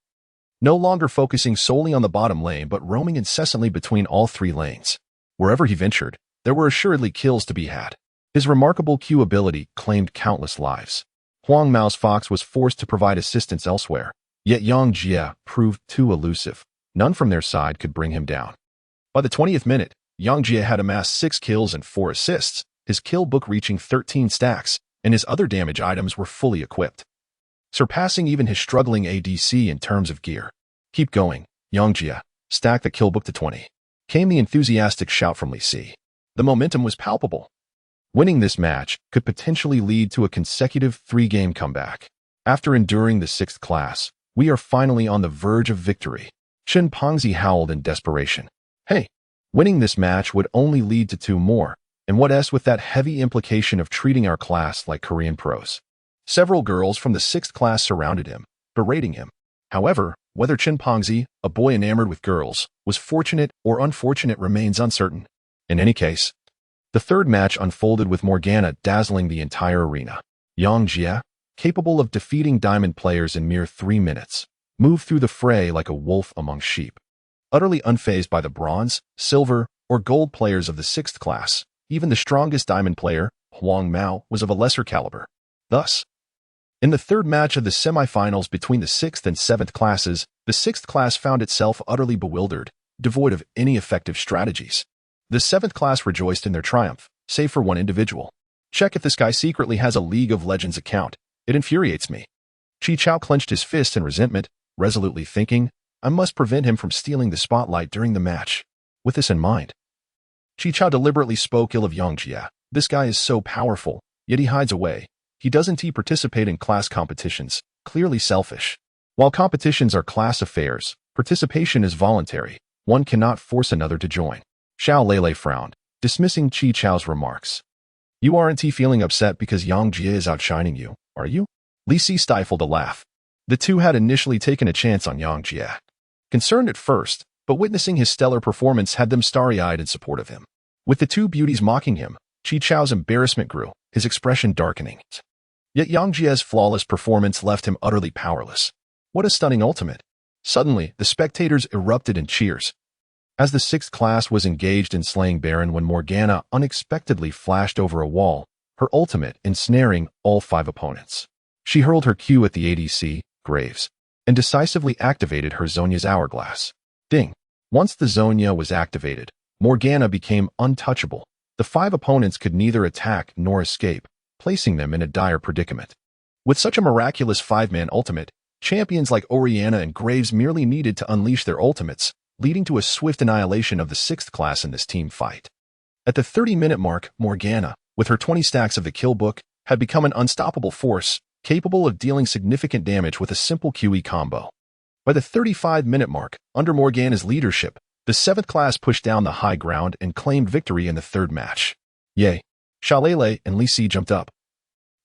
Speaker 1: no longer focusing solely on the bottom lane but roaming incessantly between all 3 lanes. Wherever he ventured, there were assuredly kills to be had. His remarkable Q ability claimed countless lives. Huang Mao's fox was forced to provide assistance elsewhere, yet Yang Jie proved too elusive. None from their side could bring him down. By the 20th minute, Yang Jie had amassed 6 kills and 4 assists, his kill book reaching 13 stacks, and his other damage items were fully equipped, surpassing even his struggling ADC in terms of gear. Keep going, Yang Jie. Stack the kill book to 20. Came the enthusiastic shout from Li Si. The momentum was palpable. Winning this match could potentially lead to a consecutive 3-game comeback. After enduring the 6th class, we are finally on the verge of victory. Chen Pengzi howled in desperation. Hey! Winning this match would only lead to 2 more, and what with that heavy implication of treating our class like Korean pros. Several girls from the 6th class surrounded him, berating him. However, whether Chen Pengzi, a boy enamored with girls, was fortunate or unfortunate remains uncertain. In any case, the 3rd match unfolded with Morgana dazzling the entire arena. Yang Jie, capable of defeating diamond players in mere 3 minutes, moved through the fray like a wolf among sheep. Utterly unfazed by the bronze, silver, or gold players of the 6th class, even the strongest diamond player, Huang Mao, was of a lesser caliber. Thus, in the 3rd match of the semifinals between the 6th and 7th classes, the 6th class found itself utterly bewildered, devoid of any effective strategies. The 7th class rejoiced in their triumph, save for one individual. Check if this guy secretly has a League of Legends account. It infuriates me. Chi Chao clenched his fist in resentment, resolutely thinking, I must prevent him from stealing the spotlight during the match. With this in mind, Chi Chao deliberately spoke ill of Yang Jia. This guy is so powerful, yet he hides away. He doesn't participate in class competitions, clearly selfish. While competitions are class affairs, participation is voluntary. One cannot force another to join. Xiao Lele frowned, dismissing Chi Chao's remarks. You aren't feeling upset because Yang Jia is outshining you, are you? Li Si stifled a laugh. The two had initially taken a chance on Yang Jia. Concerned at first, but witnessing his stellar performance had them starry-eyed in support of him. With the two beauties mocking him, Chi Chao's embarrassment grew, his expression darkening. Yet Yang Jia's flawless performance left him utterly powerless. What a stunning ultimate! Suddenly, the spectators erupted in cheers. As the 6th class was engaged in slaying Baron when Morgana unexpectedly flashed over a wall, her ultimate ensnaring all 5 opponents. She hurled her Q at the ADC, Graves, and decisively activated her Zhonya's hourglass. Ding! Once the Zhonya was activated, Morgana became untouchable. The 5 opponents could neither attack nor escape, placing them in a dire predicament. With such a miraculous 5-man ultimate, champions like Orianna and Graves merely needed to unleash their ultimates, leading to a swift annihilation of the 6th class in this team fight. At the 30-minute mark, Morgana, with her 20 stacks of the kill book, had become an unstoppable force, capable of dealing significant damage with a simple QE combo. By the 35-minute mark, under Morgana's leadership, the 7th class pushed down the high ground and claimed victory in the 3rd match. Yay! Xiaolele and Li Si jumped up,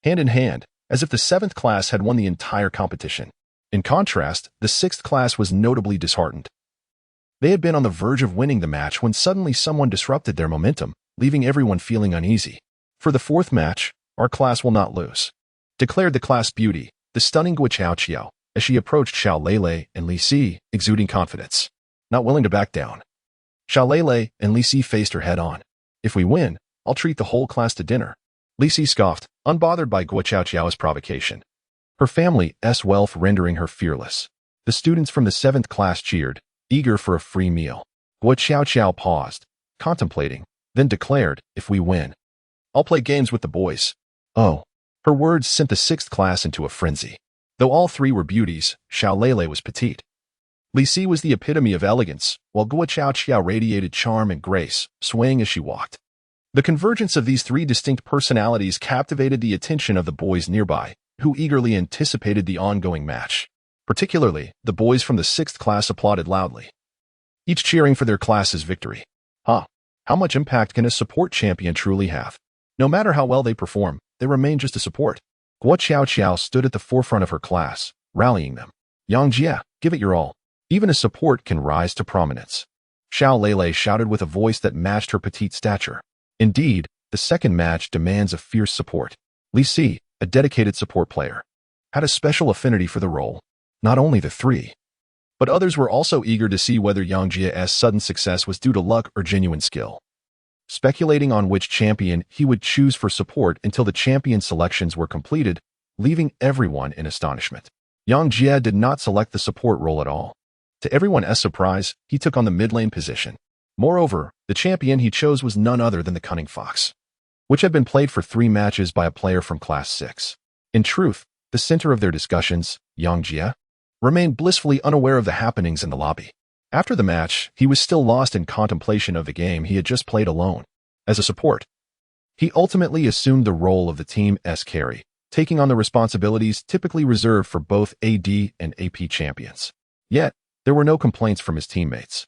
Speaker 1: hand in hand, as if the 7th class had won the entire competition. In contrast, the 6th class was notably disheartened. They had been on the verge of winning the match when suddenly someone disrupted their momentum, leaving everyone feeling uneasy. For the 4th match, our class will not lose, declared the class beauty, the stunning Guo Xiao, as she approached Xiaolele and Li Si, exuding confidence. Not willing to back down. Xiaolele and Li Si faced her head-on. If we win, I'll treat the whole class to dinner. Li Si scoffed, unbothered by Guo Xiao's provocation. Her family's wealth rendering her fearless. The students from the 7th class cheered, eager for a free meal. Guo Xiao paused, contemplating, then declared, if we win, I'll play games with the boys. Oh. Her words sent the 6th class into a frenzy. Though all 3 were beauties, Xiaolele was petite. Li Si was the epitome of elegance, while Guo Xiao radiated charm and grace, swaying as she walked. The convergence of these 3 distinct personalities captivated the attention of the boys nearby, who eagerly anticipated the ongoing match. Particularly, the boys from the 6th class applauded loudly, each cheering for their class's victory. How much impact can a support champion truly have? No matter how well they perform, they remain just a support. Guo Xiao stood at the forefront of her class, rallying them. Yang Jia, give it your all. Even a support can rise to prominence. Xiaolele shouted with a voice that matched her petite stature. Indeed, the 2nd match demands a fierce support. Li Si, a dedicated support player, had a special affinity for the role. Not only the 3, but others were also eager to see whether Yang Jia's sudden success was due to luck or genuine skill, speculating on which champion he would choose for support until the champion selections were completed, leaving everyone in astonishment. Yang Jia did not select the support role at all. To everyone's surprise, he took on the mid-lane position. Moreover, the champion he chose was none other than the Cunning Fox, which had been played for 3 matches by a player from Class 6. In truth, the center of their discussions, Yang Jia, remained blissfully unaware of the happenings in the lobby. After the match, he was still lost in contemplation of the game he had just played alone. As a support, he ultimately assumed the role of the team's carry, taking on the responsibilities typically reserved for both AD and AP champions. Yet, there were no complaints from his teammates,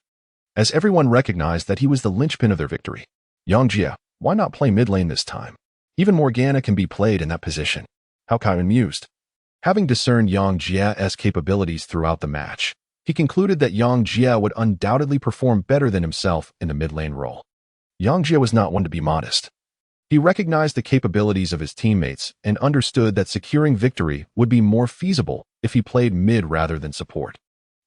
Speaker 1: as everyone recognized that he was the linchpin of their victory. Yang Jia, why not play mid lane this time? Even Morgana can be played in that position. Hao Kai mused. Having discerned Yang Jia's capabilities throughout the match, he concluded that Yang Jia would undoubtedly perform better than himself in the mid lane role. Yang Jia was not one to be modest. He recognized the capabilities of his teammates and understood that securing victory would be more feasible if he played mid rather than support.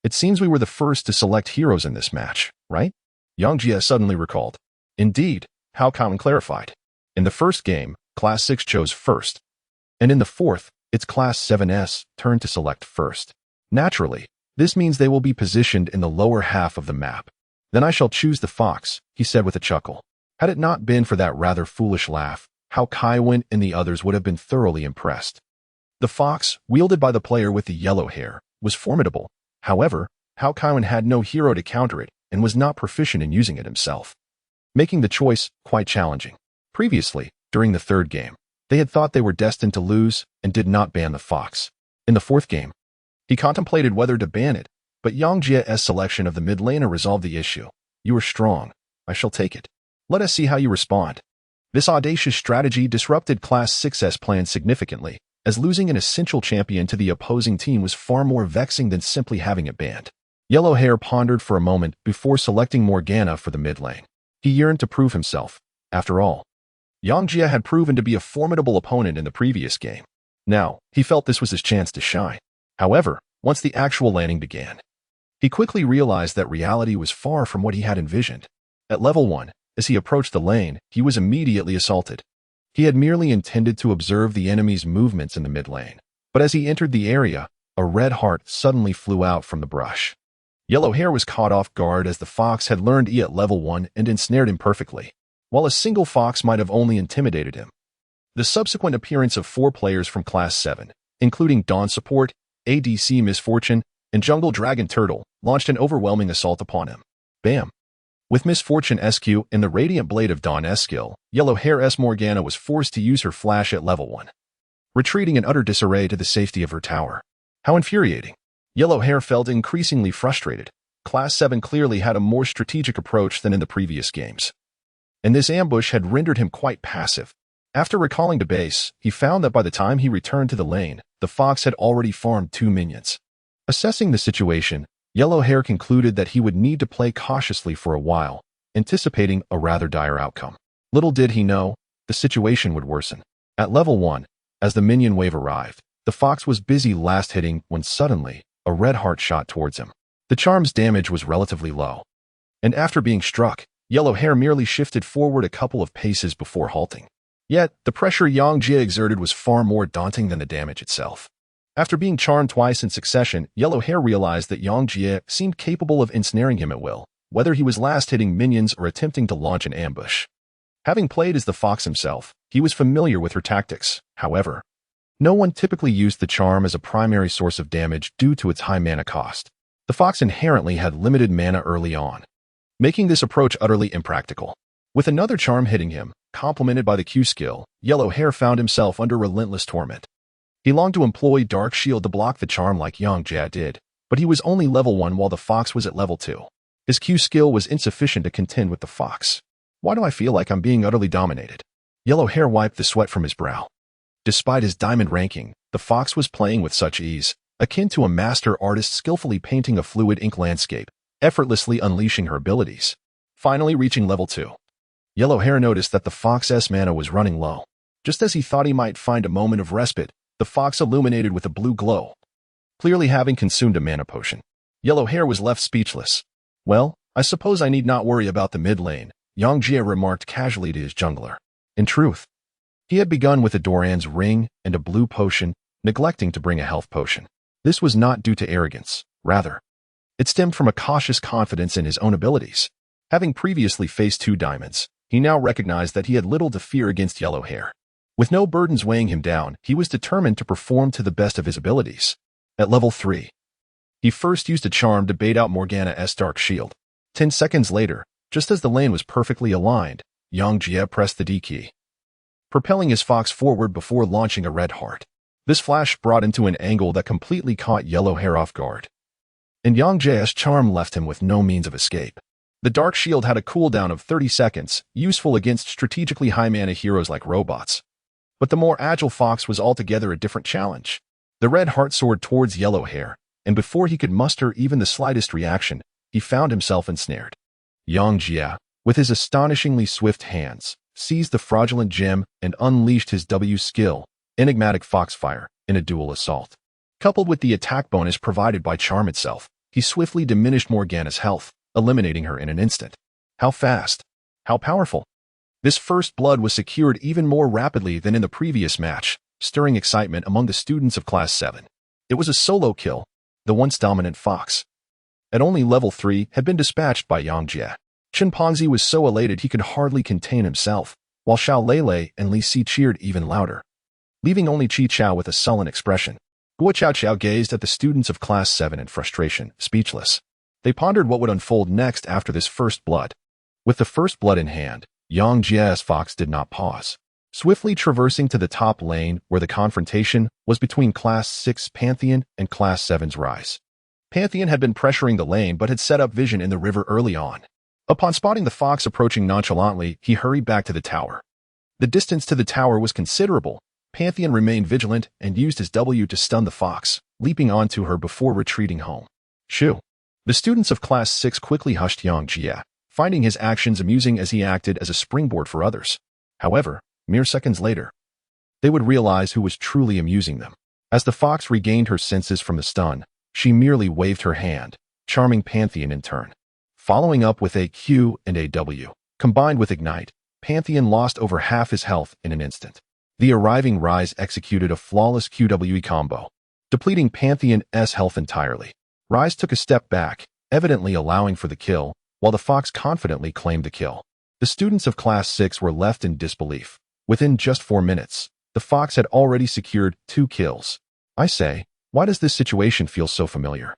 Speaker 1: It seems we were the first to select heroes in this match, right? Yang Jia suddenly recalled. Indeed, Hao Kai clarified. In the first game, Class 6 chose first, and in the 4th, it's Class 7's turn to select first. Naturally, this means they will be positioned in the lower half of the map. Then I shall choose the fox, he said with a chuckle. Had it not been for that rather foolish laugh, Hao Kai and the others would have been thoroughly impressed. The fox, wielded by the player with the yellow hair, was formidable. However, Hao Kaiwen had no hero to counter it and was not proficient in using it himself, making the choice quite challenging. Previously, during the third game, they had thought they were destined to lose and did not ban the fox. In the fourth game, he contemplated whether to ban it, but Yang Jie's selection of the mid laner resolved the issue. You are strong. I shall take it. Let us see how you respond. This audacious strategy disrupted Class 6's plans significantly, as losing an essential champion to the opposing team was far more vexing than simply having it banned. Yellow Hair pondered for a moment before selecting Morgana for the mid lane. He yearned to prove himself. After all, Yang Jie had proven to be a formidable opponent in the previous game. Now, he felt this was his chance to shine. However, once the actual laning began, he quickly realized that reality was far from what he had envisioned. At level 1, as he approached the lane, he was immediately assaulted. He had merely intended to observe the enemy's movements in the mid lane, but as he entered the area, a red heart suddenly flew out from the brush. Yellow Hair was caught off guard as the fox had learned E at level 1 and ensnared him perfectly. While a single fox might have only intimidated him, the subsequent appearance of 4 players from Class 7, including Dawn Support, ADC Misfortune, and Jungle Dragon Turtle, launched an overwhelming assault upon him. Bam! With Misfortune SQ and the Radiant Blade of Dawn's skill, Yellow Hair's Morgana was forced to use her flash at level 1, retreating in utter disarray to the safety of her tower. How infuriating! Yellow Hair felt increasingly frustrated. Class 7 clearly had a more strategic approach than in the previous games, and this ambush had rendered him quite passive. After recalling to base, he found that by the time he returned to the lane, the fox had already farmed 2 minions. Assessing the situation, Yellow Hair concluded that he would need to play cautiously for a while, anticipating a rather dire outcome. Little did he know, the situation would worsen. At level 1, as the minion wave arrived, the fox was busy last hitting when suddenly, a red heart shot towards him. The charm's damage was relatively low, and after being struck, Yellow Hair merely shifted forward a couple of paces before halting. Yet, the pressure Yang Jie exerted was far more daunting than the damage itself. After being charmed twice in succession, Yellow Hair realized that Yang Jie seemed capable of ensnaring him at will, whether he was last hitting minions or attempting to launch an ambush. Having played as the fox himself, he was familiar with her tactics. However, no one typically used the charm as a primary source of damage due to its high mana cost. The fox inherently had limited mana early on, making this approach utterly impractical. With another charm hitting him, complemented by the Q skill, Yellow Hair found himself under relentless torment. He longed to employ Dark Shield to block the charm like Yang Jie did, but he was only level 1 while the fox was at level 2. His Q skill was insufficient to contend with the fox. Why do I feel like I'm being utterly dominated? Yellow Hair wiped the sweat from his brow. Despite his diamond ranking, the fox was playing with such ease, akin to a master artist skillfully painting a fluid ink landscape, effortlessly unleashing her abilities. Finally reaching level 2. Yellow Hair noticed that the fox's mana was running low. Just as he thought he might find a moment of respite, the fox illuminated with a blue glow, clearly having consumed a mana potion. Yellow Hair was left speechless. Well, I suppose I need not worry about the mid lane, Yang Jie remarked casually to his jungler. In truth, he had begun with a Doran's ring and a blue potion, neglecting to bring a health potion. This was not due to arrogance. Rather, it stemmed from a cautious confidence in his own abilities. Having previously faced 2 diamonds, he now recognized that he had little to fear against Yellow Hair. With no burdens weighing him down, he was determined to perform to the best of his abilities. At level 3, he first used a charm to bait out Morgana's Dark Shield. 10 seconds later, just as the lane was perfectly aligned, Yang Jie pressed the D key, propelling his fox forward before launching a red heart. This flash brought him to an angle that completely caught Yellow Hair off guard, and Yang Jie's charm left him with no means of escape. The Dark Shield had a cooldown of 30 seconds, useful against strategically high mana heroes like robots. But the more agile fox was altogether a different challenge. The red heart soared towards Yellow Hair, and before he could muster even the slightest reaction, he found himself ensnared. Yang Jie, with his astonishingly swift hands, seized the fraudulent gem and unleashed his W skill, Enigmatic Foxfire, in a dual assault. Coupled with the attack bonus provided by charm itself, he swiftly diminished Morgana's health, eliminating her in an instant. How fast! How powerful! This first blood was secured even more rapidly than in the previous match, stirring excitement among the students of Class 7. It was a solo kill. The once dominant fox, at only level 3, had been dispatched by Yang Jie. Chimpanzee was so elated he could hardly contain himself, while Xiao Lele and Li Si cheered even louder. leaving only Chi Chao with a sullen expression. Guo Chao Chao gazed at the students of Class 7 in frustration, speechless. They pondered what would unfold next after this first blood. With the first blood in hand, Yang Jia's Fox did not pause. Swiftly traversing to the top lane where the confrontation was between Class 6 Pantheon and Class 7's Rise. Pantheon had been pressuring the lane but had set up vision in the river early on. Upon spotting the Fox approaching nonchalantly, he hurried back to the tower. The distance to the tower was considerable. Pantheon remained vigilant and used his W to stun the Fox, leaping onto her before retreating home. Shoo! The students of Class 6 quickly hushed Yang Jia, finding his actions amusing as he acted as a springboard for others. However, mere seconds later, they would realize who was truly amusing them. As the Fox regained her senses from the stun, she merely waved her hand, charming Pantheon in turn. Following up with a Q and a W, combined with Ignite, Pantheon lost over half his health in an instant. The arriving Rise executed a flawless QWE combo, depleting Pantheon's health entirely. Rise took a step back, evidently allowing for the kill, while the Fox confidently claimed the kill. The students of Class 6 were left in disbelief. Within just 4 minutes, the Fox had already secured 2 kills. I say, why does this situation feel so familiar?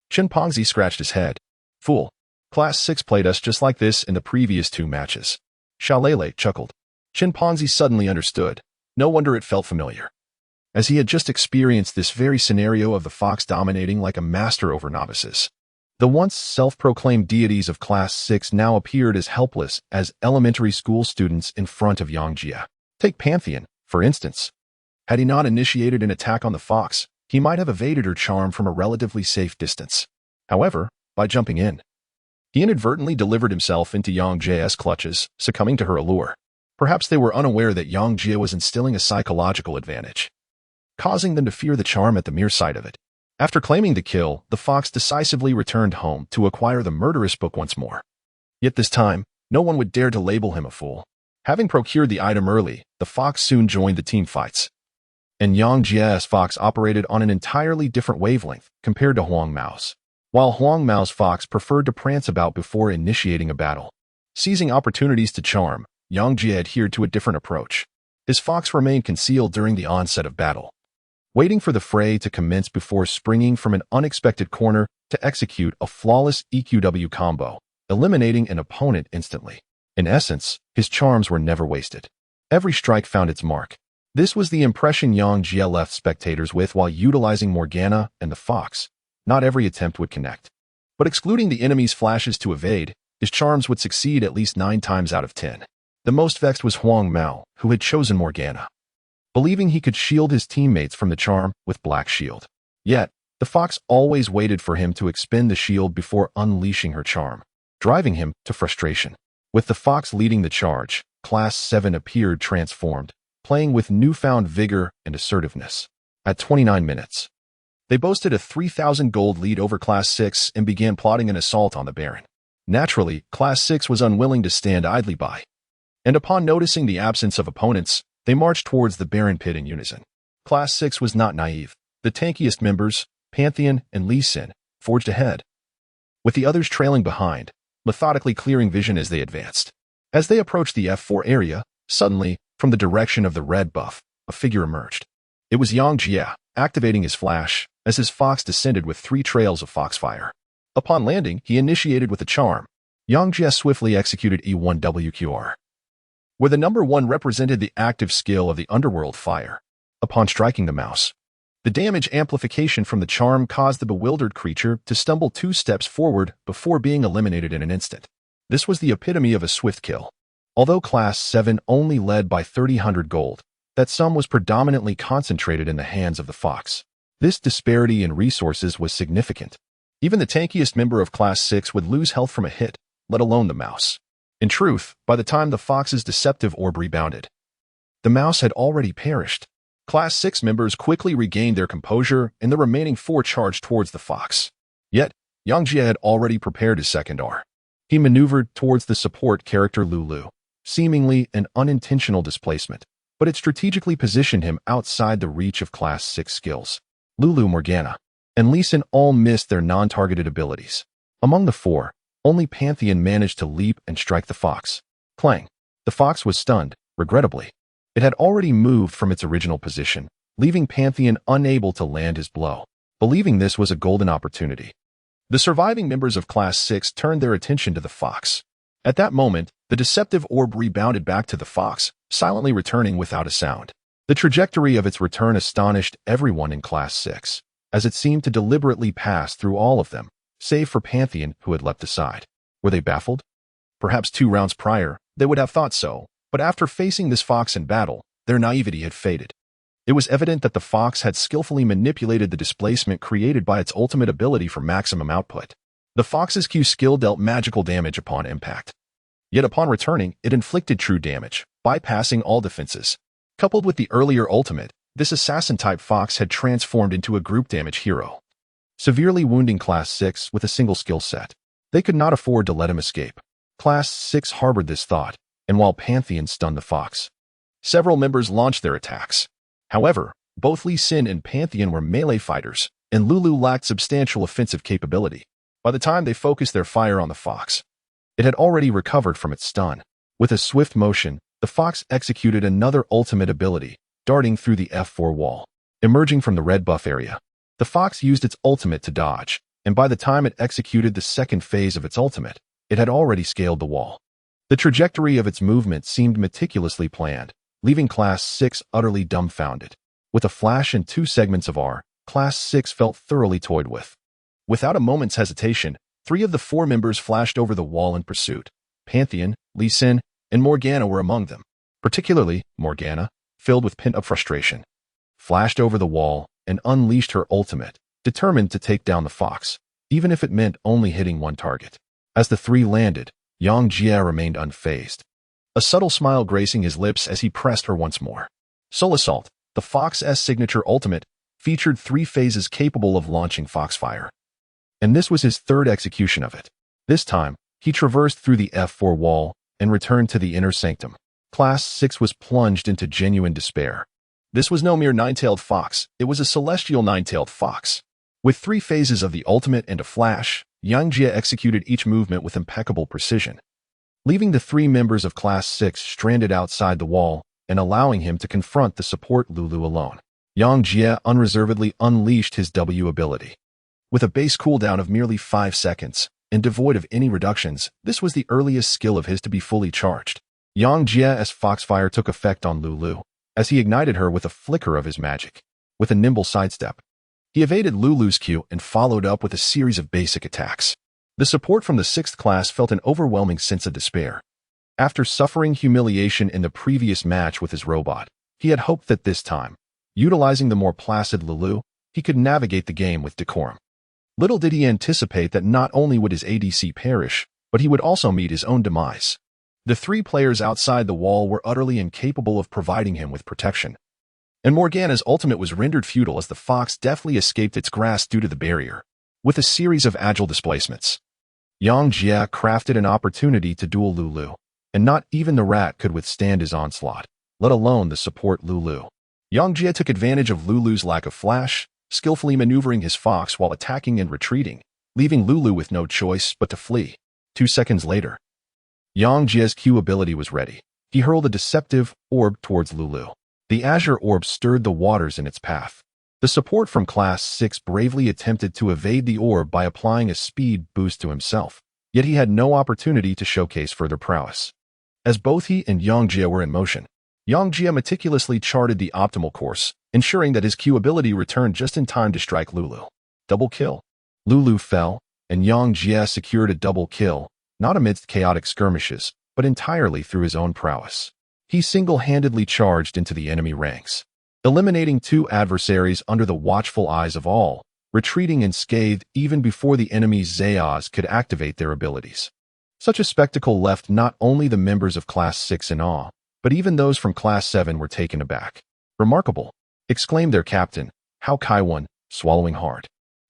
Speaker 1: Chimpanzee scratched his head. Fool. Class 6 played us just like this in the previous 2 matches. Xiaolele chuckled. Chimpanzee suddenly understood. No wonder it felt familiar, as he had just experienced this very scenario of the Fox dominating like a master over novices. The once self-proclaimed deities of Class 6 now appeared as helpless as elementary school students in front of Yang Jia. Take Pantheon, for instance. Had he not initiated an attack on the Fox, he might have evaded her charm from a relatively safe distance. However, by jumping in, he inadvertently delivered himself into Yang Jia's clutches, succumbing to her allure. Perhaps they were unaware that Yang Jia was instilling a psychological advantage, causing them to fear the charm at the mere sight of it. After claiming the kill, the Fox decisively returned home to acquire the murderous book once more. Yet this time, no one would dare to label him a fool. Having procured the item early, the Fox soon joined the team fights. And Yang Jia's Fox operated on an entirely different wavelength compared to Huang Mao's. While Huang Mao's Fox preferred to prance about before initiating a battle, seizing opportunities to charm, Yang Jia adhered to a different approach. His Fox remained concealed during the onset of battle, waiting for the fray to commence before springing from an unexpected corner to execute a flawless EQW combo, eliminating an opponent instantly. In essence, his charms were never wasted. Every strike found its mark. This was the impression Yang Jia left spectators with while utilizing Morgana and the Fox. Not every attempt would connect, but excluding the enemy's flashes to evade, his charms would succeed at least 9 times out of 10. The most vexed was Huang Mao, who had chosen Morgana, believing he could shield his teammates from the charm with Black Shield. Yet, the Fox always waited for him to expend the shield before unleashing her charm, driving him to frustration. With the Fox leading the charge, Class 7 appeared transformed, playing with newfound vigor and assertiveness. At 29 minutes, they boasted a 3,000 gold lead over Class 6 and began plotting an assault on the Baron. Naturally, Class 6 was unwilling to stand idly by, and upon noticing the absence of opponents, they marched towards the Baron pit in unison. Class 6 was not naive. The tankiest members, Pantheon and Lee Sin, forged ahead, with the others trailing behind, methodically clearing vision as they advanced. As they approached the F4 area, suddenly, from the direction of the red buff, a figure emerged. It was Yang Jia, activating his flash, as his Fox descended with 3 trails of Foxfire. Upon landing, he initiated with a charm. Yang Jia swiftly executed E1WQR, where the number 1 represented the active skill of the underworld fire. Upon striking the mouse, the damage amplification from the charm caused the bewildered creature to stumble 2 steps forward before being eliminated in an instant. This was the epitome of a swift kill. Although Class 7 only led by 3,000 gold, that sum was predominantly concentrated in the hands of the Fox. This disparity in resources was significant. Even the tankiest member of Class 6 would lose health from a hit, let alone the mouse. In truth, by the time the Fox's deceptive orb rebounded, the mouse had already perished. Class 6 members quickly regained their composure, and the remaining 4 charged towards the Fox. Yet, Yang Jia had already prepared his second R. He maneuvered towards the support character Lulu, seemingly an unintentional displacement, but it strategically positioned him outside the reach of Class 6 skills. Lulu, Morgana, and Lee Sin all missed their non-targeted abilities. Among the 4, only Pantheon managed to leap and strike the Fox. Clang! The Fox was stunned, regrettably. It had already moved from its original position, leaving Pantheon unable to land his blow. Believing this was a golden opportunity, the surviving members of Class 6 turned their attention to the fox. At that moment, the deceptive orb rebounded back to the fox, silently returning without a sound. The trajectory of its return astonished everyone in Class 6, as it seemed to deliberately pass through all of them, save for Pantheon, who had leapt aside. Were they baffled? Perhaps 2 rounds prior, they would have thought so, but after facing this fox in battle, their naivety had faded. It was evident that the fox had skillfully manipulated the displacement created by its ultimate ability for maximum output. The fox's Q skill dealt magical damage upon impact. Yet upon returning, it inflicted true damage, bypassing all defenses. Coupled with the earlier ultimate, this assassin-type fox had transformed into a group damage hero, severely wounding Class 6 with a single skill set. They could not afford to let him escape. Class 6 harbored this thought, and while Pantheon stunned the fox, several members launched their attacks. However, both Lee Sin and Pantheon were melee fighters, and Lulu lacked substantial offensive capability. By the time they focused their fire on the fox, it had already recovered from its stun. With a swift motion, the fox executed another ultimate ability, darting through the F4 wall. Emerging from the red buff area, the fox used its ultimate to dodge, and by the time it executed the second phase of its ultimate, it had already scaled the wall. The trajectory of its movement seemed meticulously planned, leaving Class 6 utterly dumbfounded. With a flash and 2 segments of R, Class 6 felt thoroughly toyed with. Without a moment's hesitation, 3 of the 4 members flashed over the wall in pursuit. Pantheon, Lee Sin, and Morgana were among them. Particularly, Morgana, filled with pent-up frustration, flashed over the wall and unleashed her ultimate, determined to take down the fox, even if it meant only hitting one target. As the 3 landed, Yang Jia remained unfazed, a subtle smile gracing his lips as he pressed her once more. Soul Assault, the Fox's signature ultimate, featured 3 phases capable of launching Foxfire. And this was his 3rd execution of it. This time, he traversed through the F4 wall and returned to the inner sanctum. Class 6 was plunged into genuine despair. This was no mere 9-tailed fox, it was a celestial 9-tailed fox. With 3 phases of the ultimate and a flash, Yang Jia executed each movement with impeccable precision, leaving the 3 members of Class 6 stranded outside the wall and allowing him to confront the support Lulu alone. Yang Jia unreservedly unleashed his W ability. With a base cooldown of merely 5 seconds, and devoid of any reductions, this was the earliest skill of his to be fully charged. Yang Jia's Foxfire took effect on Lulu, as he ignited her with a flicker of his magic. With a nimble sidestep, he evaded Lulu's Q and followed up with a series of basic attacks. The support from the 6th class felt an overwhelming sense of despair. After suffering humiliation in the previous match with his robot, he had hoped that this time, utilizing the more placid Lulu, he could navigate the game with decorum. Little did he anticipate that not only would his ADC perish, but he would also meet his own demise. The 3 players outside the wall were utterly incapable of providing him with protection, and Morgana's ultimate was rendered futile as the fox deftly escaped its grasp due to the barrier. With a series of agile displacements, Yang Jia crafted an opportunity to duel Lulu, and not even the rat could withstand his onslaught, let alone the support Lulu. Yang Jia took advantage of Lulu's lack of flash, skillfully maneuvering his fox while attacking and retreating, leaving Lulu with no choice but to flee. 2 seconds later, Yang Jia's Q ability was ready. He hurled a deceptive orb towards Lulu. The azure orb stirred the waters in its path. The support from Class 6 bravely attempted to evade the orb by applying a speed boost to himself, yet he had no opportunity to showcase further prowess. As both he and Yang Jia were in motion, Yang Jia meticulously charted the optimal course, ensuring that his Q ability returned just in time to strike Lulu. Double kill. Lulu fell, and Yang Jia secured a double kill, not amidst chaotic skirmishes, but entirely through his own prowess. He single-handedly charged into the enemy ranks, eliminating 2 adversaries under the watchful eyes of all, retreating unscathed even before the enemy's Zayas could activate their abilities. Such a spectacle left not only the members of Class 6 in awe, but even those from Class 7 were taken aback. Remarkable, exclaimed their captain, Hao Kaiwan, swallowing hard.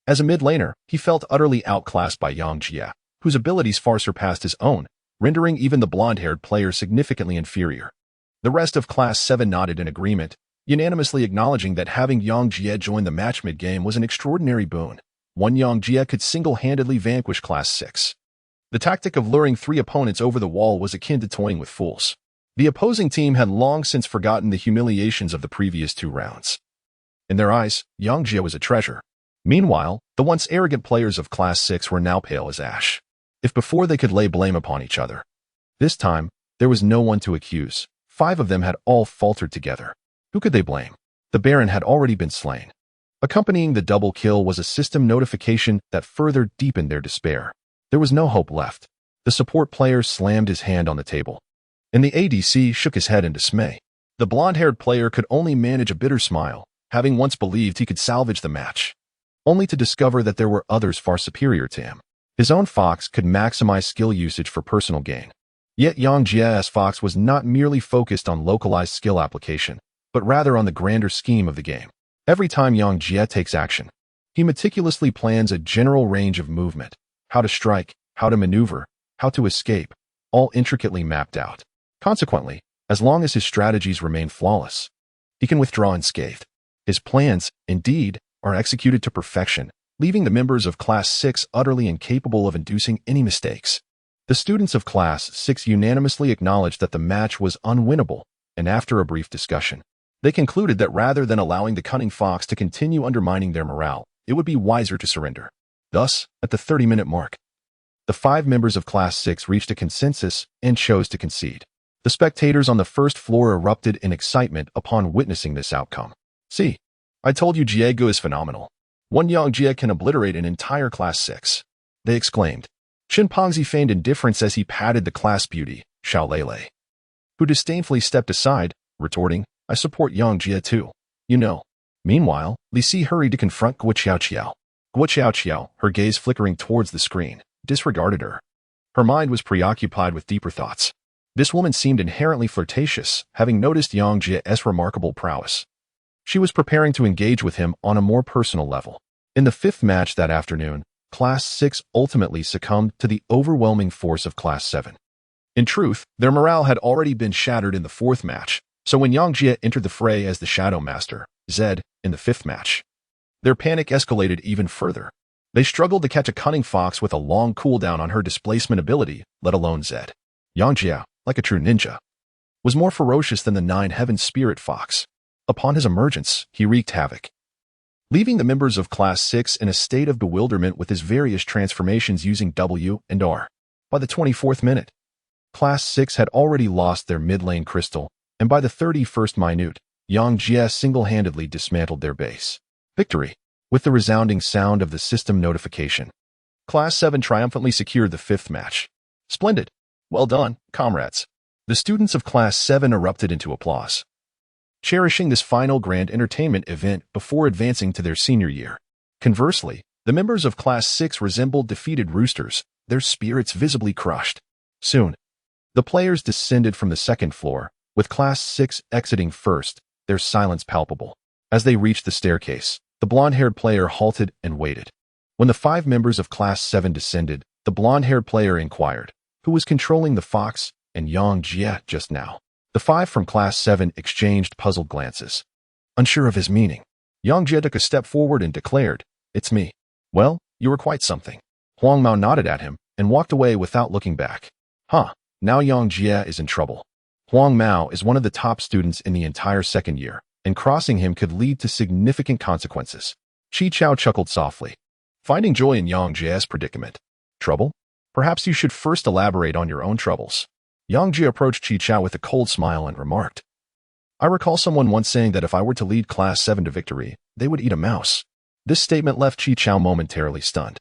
Speaker 1: As a mid-laner, he felt utterly outclassed by Yang Jia, whose abilities far surpassed his own, rendering even the blonde-haired player significantly inferior. The rest of Class 7 nodded in agreement, unanimously acknowledging that having Yang Jia join the match mid-game was an extraordinary boon. One Yang Jia could single-handedly vanquish Class 6. The tactic of luring 3 opponents over the wall was akin to toying with fools. The opposing team had long since forgotten the humiliations of the previous 2 rounds. In their eyes, Yang Jie was a treasure. Meanwhile, the once arrogant players of Class 6 were now pale as ash. If before they could lay blame upon each other, this time, there was no one to accuse. 5 of them had all faltered together. Who could they blame? The Baron had already been slain. Accompanying the double kill was a system notification that further deepened their despair. There was no hope left. The support player slammed his hand on the table, and the ADC shook his head in dismay. The blonde-haired player could only manage a bitter smile, having once believed he could salvage the match, only to discover that there were others far superior to him. His own Fox could maximize skill usage for personal gain. Yet Yang Jie's Fox was not merely focused on localized skill application, but rather on the grander scheme of the game. Every time Yang Jie takes action, he meticulously plans a general range of movement, how to strike, how to maneuver, how to escape, all intricately mapped out. Consequently, as long as his strategies remain flawless, he can withdraw unscathed. His plans, indeed, are executed to perfection, leaving the members of Class 6 utterly incapable of inducing any mistakes. The students of Class 6 unanimously acknowledged that the match was unwinnable, and after a brief discussion, they concluded that rather than allowing the cunning fox to continue undermining their morale, it would be wiser to surrender. Thus, at the 30-minute mark, the 5 members of Class 6 reached a consensus and chose to concede. The spectators on the first floor erupted in excitement upon witnessing this outcome. See, I told you Diego is phenomenal. One Yang Jie can obliterate an entire Class 6, they exclaimed. Shinpongzi feigned indifference as he patted the class beauty, Xiao Lele, who disdainfully stepped aside, retorting, I support Yang Jie too. You know. Meanwhile, Li Si hurried to confront Guo Qiao. Guo Qiao, her gaze flickering towards the screen, disregarded her. Her mind was preoccupied with deeper thoughts. This woman seemed inherently flirtatious, having noticed Yang Jie's remarkable prowess. She was preparing to engage with him on a more personal level. In the 5th match that afternoon, Class 6 ultimately succumbed to the overwhelming force of Class 7. In truth, their morale had already been shattered in the 4th match, so when Yang Jie entered the fray as the Shadow Master, Zed, in the 5th match, their panic escalated even further. They struggled to catch a cunning fox with a long cooldown on her displacement ability, let alone Zed. Yang Jie, like a true ninja, was more ferocious than the 9-heaven spirit fox. Upon his emergence, he wreaked havoc, leaving the members of Class 6 in a state of bewilderment with his various transformations using W and R. By the 24th minute, Class 6 had already lost their mid-lane crystal, and by the 31st minute, Yang Jie single-handedly dismantled their base. Victory! With the resounding sound of the system notification, Class 7 triumphantly secured the 5th match. Splendid! Well done, comrades. The students of Class 7 erupted into applause, cherishing this final grand entertainment event before advancing to their senior year. Conversely, the members of Class 6 resembled defeated roosters, their spirits visibly crushed. Soon, the players descended from the 2nd floor, with Class 6 exiting first, their silence palpable. As they reached the staircase, the blonde-haired player halted and waited. When the 5 members of Class 7 descended, the blonde-haired player inquired, who was controlling the fox and Yang Jie just now? The 5 from Class 7 exchanged puzzled glances. Unsure of his meaning, Yang Jie took a step forward and declared, It's me. Well, you were quite something. Huang Mao nodded at him and walked away without looking back. Now Yang Jie is in trouble. Huang Mao is one of the top students in the entire 2nd year, and crossing him could lead to significant consequences. Chi Chao chuckled softly, finding joy in Yang Jie's predicament. Trouble? Perhaps you should first elaborate on your own troubles. Yang Jie approached Chi Chao with a cold smile and remarked, I recall someone once saying that if I were to lead Class 7 to victory, they would eat a mouse. This statement left Chi Chao momentarily stunned.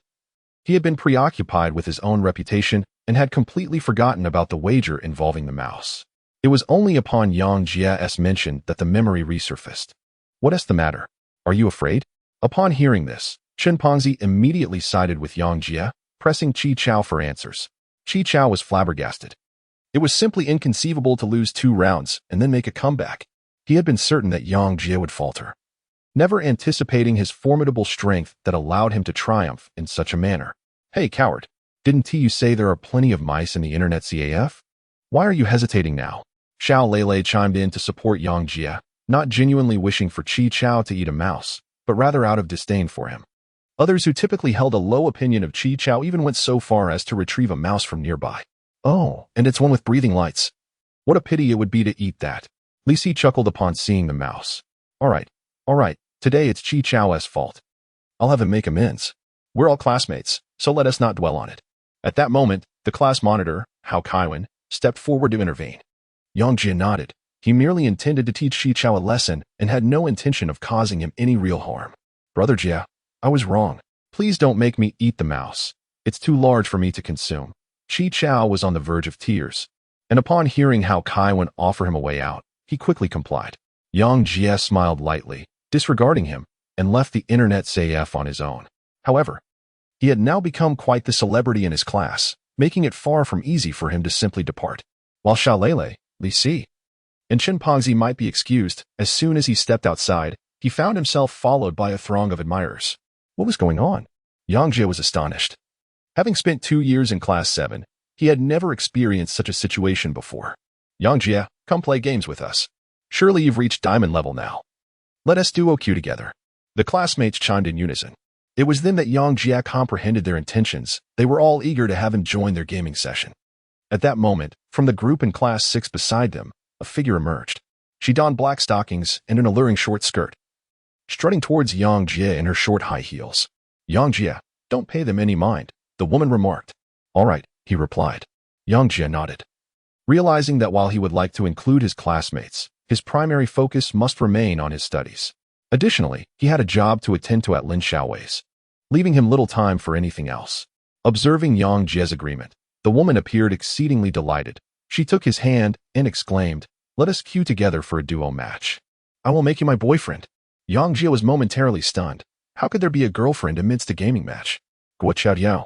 Speaker 1: He had been preoccupied with his own reputation and had completely forgotten about the wager involving the mouse. It was only upon Yang Jie's mention that the memory resurfaced. What is the matter? Are you afraid? Upon hearing this, Shinpongzi immediately sided with Yang Jie, pressing Chi Chao for answers. Chi Chao was flabbergasted. It was simply inconceivable to lose 2 rounds and then make a comeback. He had been certain that Yang Jie would falter, never anticipating his formidable strength that allowed him to triumph in such a manner. Hey, coward, didn't you say there are plenty of mice in the internet CAF? Why are you hesitating now? Xiao Lele chimed in to support Yang Jie, not genuinely wishing for Chi Chao to eat a mouse, but rather out of disdain for him. Others who typically held a low opinion of Chi Chao even went so far as to retrieve a mouse from nearby. Oh, and it's one with breathing lights. What a pity it would be to eat that. Li Si chuckled upon seeing the mouse. All right, today it's Chi Chao's fault. I'll have him make amends. We're all classmates, so let us not dwell on it. At that moment, the class monitor, Hao Kaiwan, stepped forward to intervene. Yang Jie nodded. He merely intended to teach Chi Chao a lesson and had no intention of causing him any real harm. Brother Jie, I was wrong. Please don't make me eat the mouse. It's too large for me to consume. Chi Chao was on the verge of tears, and upon hearing Hao Kaiwan offer him a way out, he quickly complied. Yang Jie smiled lightly, disregarding him, and left the internet safe on his own. However, he had now become quite the celebrity in his class, making it far from easy for him to simply depart. While Xiao Lele, Li Si, and Chen Pongzi might be excused, as soon as he stepped outside, he found himself followed by a throng of admirers. What was going on? Yang Jie was astonished. Having spent 2 years in Class 7, he had never experienced such a situation before. Yang Jie, come play games with us. Surely you've reached diamond level now. Let us duo queue together. The classmates chimed in unison. It was then that Yang Jie comprehended their intentions. They were all eager to have him join their gaming session. At that moment, from the group in Class 6 beside them, a figure emerged. She donned black stockings and an alluring short skirt, strutting towards Yang Jie in her short high heels. Yang Jie, don't pay them any mind, the woman remarked. All right, he replied. Yang Jie nodded, realizing that while he would like to include his classmates, his primary focus must remain on his studies. Additionally, he had a job to attend to at Lin Xiaowei's, leaving him little time for anything else. Observing Yang Jie's agreement, the woman appeared exceedingly delighted. She took his hand and exclaimed, let us queue together for a duo match. I will make you my boyfriend. Yang Jie was momentarily stunned. How could there be a girlfriend amidst a gaming match? Guo Qiao,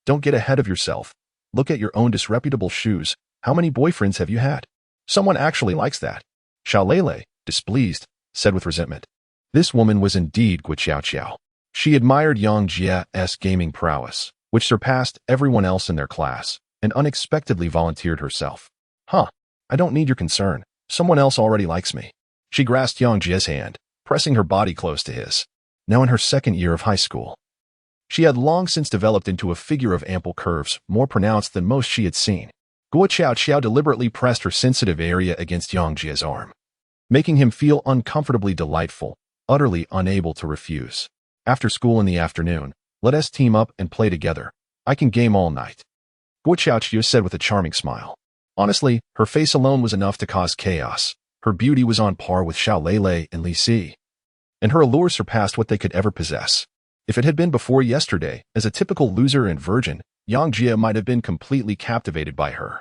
Speaker 1: don't get ahead of yourself. Look at your own disreputable shoes. How many boyfriends have you had? Someone actually likes that. Xiao Lele, displeased, said with resentment. This woman was indeed Guo Qiao. She admired Yang Jie's gaming prowess, which surpassed everyone else in their class, and unexpectedly volunteered herself. I don't need your concern. Someone else already likes me. She grasped Yang Jie's hand, pressing her body close to his. Now in her second year of high school, she had long since developed into a figure of ample curves, more pronounced than most she had seen. Guo Qiao deliberately pressed her sensitive area against Yang Jie's arm, making him feel uncomfortably delightful, utterly unable to refuse. After school in the afternoon, let us team up and play together. I can game all night. Guo Qiao said with a charming smile. Honestly, her face alone was enough to cause chaos. Her beauty was on par with Xiao Lele and Li Si, and her allure surpassed what they could ever possess. If it had been before yesterday, as a typical loser and virgin, Yang Jie might have been completely captivated by her.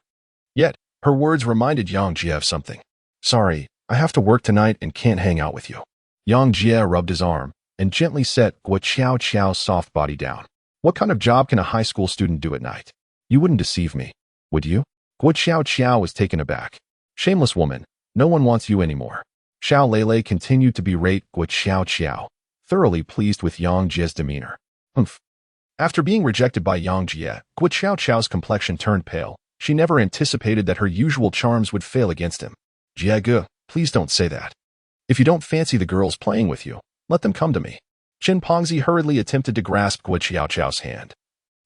Speaker 1: Yet, her words reminded Yang Jie of something. Sorry, I have to work tonight and can't hang out with you. Yang Jie rubbed his arm and gently set Guo Qiao's soft body down. What kind of job can a high school student do at night? You wouldn't deceive me, would you? Guo Qiao was taken aback. Shameless woman, no one wants you anymore. Xiao Lele continued to berate Guo Qiao, thoroughly pleased with Yang Jie's demeanor. After being rejected by Yang Jie, Guo Qiao's complexion turned pale. She never anticipated that her usual charms would fail against him. Jie, please don't say that. If you don't fancy the girls playing with you, let them come to me. Chen Pongzi hurriedly attempted to grasp Guo Qiao's hand,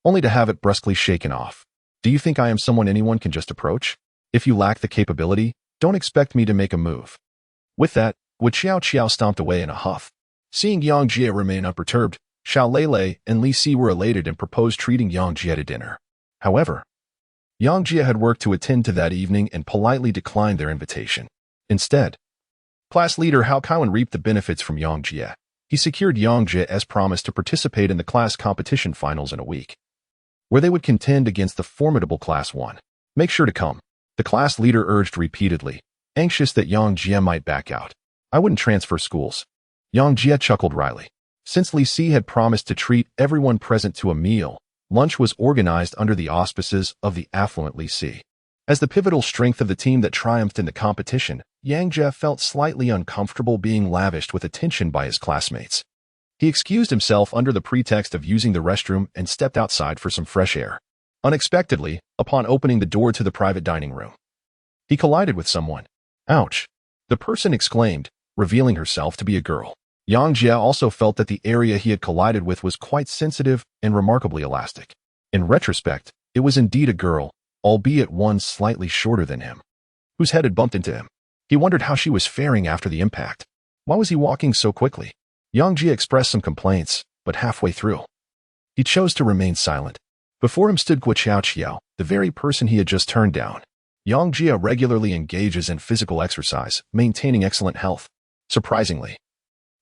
Speaker 1: only to have it brusquely shaken off. Do you think I am someone anyone can just approach? If you lack the capability, don't expect me to make a move. With that, Guo Qiao stomped away in a huff. Seeing Yang Jie remain unperturbed, Xiao Lele and Li Si were elated and proposed treating Yang Jie to dinner. However, Yang Jie had work to attend to that evening and politely declined their invitation. Instead, class leader Hao Kaiwan reaped the benefits from Yang Jie. He secured Yang Jie's promise to participate in the class competition finals in a week, where they would contend against the formidable Class 1. Make sure to come, the class leader urged repeatedly, anxious that Yang Jie might back out. I wouldn't transfer schools. Yang Jie chuckled wryly. Since Li Si had promised to treat everyone present to a meal, lunch was organized under the auspices of the affluent Li Si. As the pivotal strength of the team that triumphed in the competition, Yang Jie felt slightly uncomfortable being lavished with attention by his classmates. He excused himself under the pretext of using the restroom and stepped outside for some fresh air. Unexpectedly, upon opening the door to the private dining room, he collided with someone. Ouch! The person exclaimed, revealing herself to be a girl. Yang Jie also felt that the area he had collided with was quite sensitive and remarkably elastic. In retrospect, it was indeed a girl, albeit one slightly shorter than him. whose head had bumped into him. He wondered how she was faring after the impact. Why was he walking so quickly? Yang Jia expressed some complaints, but halfway through, he chose to remain silent. Before him stood Guo Xiao, the very person he had just turned down. Yang Jia regularly engages in physical exercise, maintaining excellent health. Surprisingly,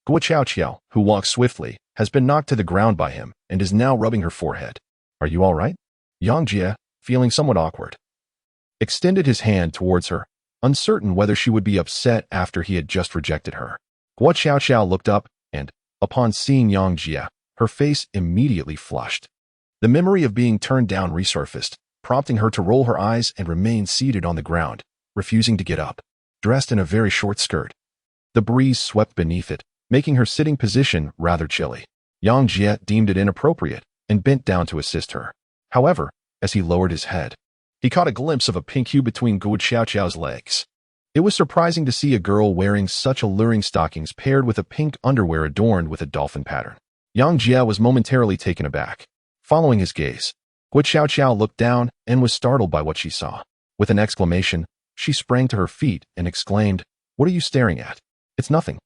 Speaker 1: Guo Xiao, who walks swiftly, has been knocked to the ground by him and is now rubbing her forehead. Are you all right? Yang Jia, feeling somewhat awkward, extended his hand towards her, uncertain whether she would be upset after he had just rejected her. Guo Xiao looked up and, upon seeing Yang Jia, her face immediately flushed. The memory of being turned down resurfaced, prompting her to roll her eyes and remain seated on the ground, refusing to get up, dressed in a very short skirt. The breeze swept beneath it, making her sitting position rather chilly. Yang Jia deemed it inappropriate and bent down to assist her. However, as he lowered his head, he caught a glimpse of a pink hue between Guo Xiao's legs. It was surprising to see a girl wearing such alluring stockings paired with a pink underwear adorned with a dolphin pattern. Yang Jia was momentarily taken aback. Following his gaze, Guo Xiao looked down and was startled by what she saw. With an exclamation, she sprang to her feet and exclaimed, "What are you staring at?" "It's nothing."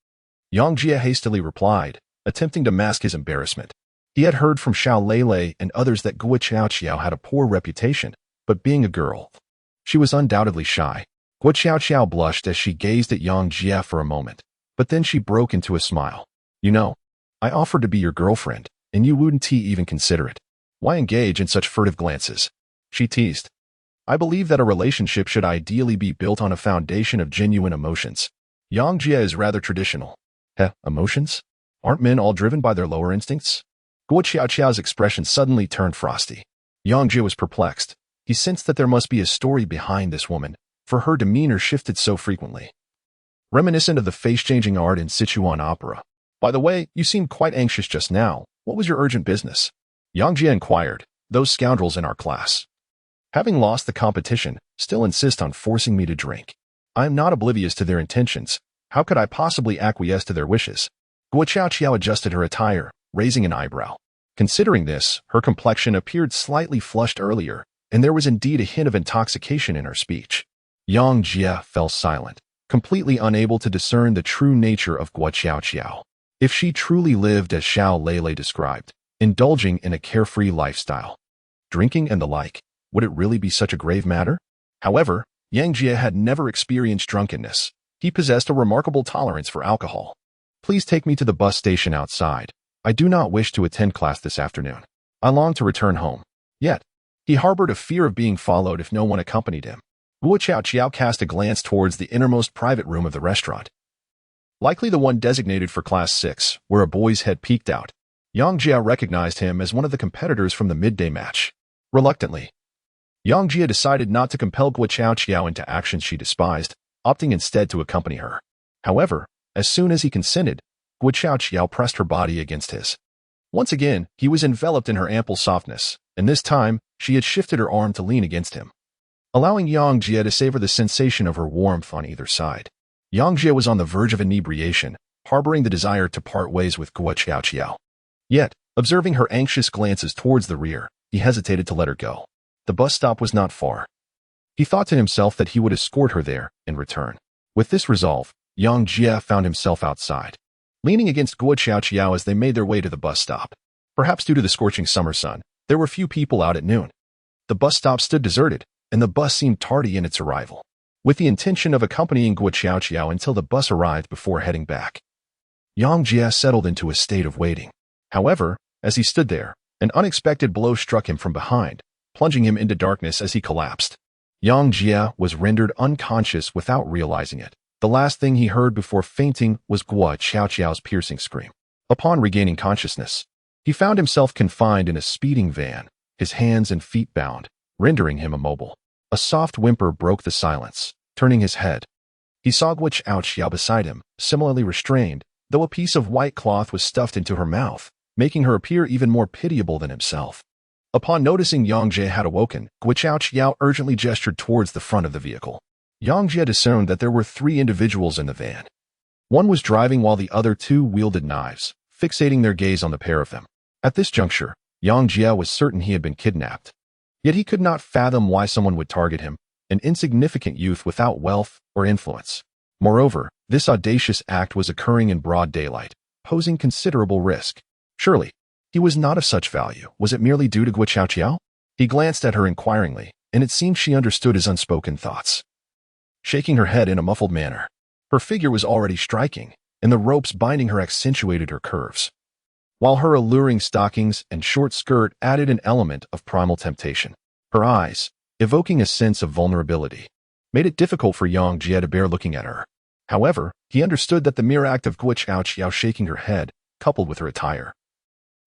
Speaker 1: Yang Jia hastily replied, attempting to mask his embarrassment. He had heard from Xiao Lele and others that Guo Xiao had a poor reputation, but being a girl, she was undoubtedly shy. Guo Xiao blushed as she gazed at Yang Jia for a moment, but then she broke into a smile. "You know, I offered to be your girlfriend, and you wouldn't even consider it. Why engage in such furtive glances?" she teased. "I believe that a relationship should ideally be built on a foundation of genuine emotions. Yang Jia is rather traditional." Emotions? Aren't men all driven by their lower instincts?" Guo Xiao's expression suddenly turned frosty. Yang Jia was perplexed. He sensed that there must be a story behind this woman, for her demeanor shifted so frequently, reminiscent of the face-changing art in Sichuan opera. "By the way, you seemed quite anxious just now. What was your urgent business?" Yang Jia inquired. "Those scoundrels in our class, having lost the competition, still insist on forcing me to drink. I am not oblivious to their intentions. How could I possibly acquiesce to their wishes?" Guo Xiao adjusted her attire, raising an eyebrow. Considering this, her complexion appeared slightly flushed earlier, and there was indeed a hint of intoxication in her speech. Yang Jia fell silent, completely unable to discern the true nature of Guo Xiao. If she truly lived as Xiao Lele described, indulging in a carefree lifestyle, drinking and the like, would it really be such a grave matter? However, Yang Jia had never experienced drunkenness. He possessed a remarkable tolerance for alcohol. "Please take me to the bus station outside. I do not wish to attend class this afternoon. I long to return home." Yet, he harbored a fear of being followed if no one accompanied him. Guo Xiao cast a glance towards the innermost private room of the restaurant, likely the one designated for Class 6, where a boy's head peeked out. Yang Jia recognized him as one of the competitors from the midday match. Reluctantly, Yang Jia decided not to compel Guo Xiao into actions she despised, opting instead to accompany her. However, as soon as he consented, Guo Xiao pressed her body against his. Once again, he was enveloped in her ample softness, and this time, she had shifted her arm to lean against him, allowing Yang Jia to savor the sensation of her warmth on either side. Yang Jia was on the verge of inebriation, harboring the desire to part ways with Guo Xiao. Yet, observing her anxious glances towards the rear, he hesitated to let her go. The bus stop was not far. He thought to himself that he would escort her there and return. With this resolve, Yang Jia found himself outside, leaning against Guo Xiao as they made their way to the bus stop. Perhaps due to the scorching summer sun, there were few people out at noon. The bus stop stood deserted, and the bus seemed tardy in its arrival, with the intention of accompanying Guo Xiao until the bus arrived before heading back. Yang Jia settled into a state of waiting. However, as he stood there, an unexpected blow struck him from behind, plunging him into darkness as he collapsed. Yang Jia was rendered unconscious without realizing it. The last thing he heard before fainting was Guo Xiao's piercing scream. Upon regaining consciousness, he found himself confined in a speeding van, his hands and feet bound, rendering him immobile. A soft whimper broke the silence. Turning his head, he saw Guo Xiao beside him, similarly restrained, though a piece of white cloth was stuffed into her mouth, making her appear even more pitiable than himself. Upon noticing Yang Jia had awoken, Guo Xiao urgently gestured towards the front of the vehicle. Yang Jia discerned that there were 3 individuals in the van. One was driving while the other 2 wielded knives, fixating their gaze on the pair of them. At this juncture, Yang Jia was certain he had been kidnapped. Yet he could not fathom why someone would target him, an insignificant youth without wealth or influence. Moreover, this audacious act was occurring in broad daylight, posing considerable risk. Surely, he was not of such value. Was it merely due to Guo Xiao? He glanced at her inquiringly, and it seemed she understood his unspoken thoughts. Shaking her head in a muffled manner, her figure was already striking, and the ropes binding her accentuated her curves, while her alluring stockings and short skirt added an element of primal temptation. Her eyes, evoking a sense of vulnerability, made it difficult for Yang Jie to bear looking at her. However, he understood that the mere act of Guo Xiao shaking her head, coupled with her attire,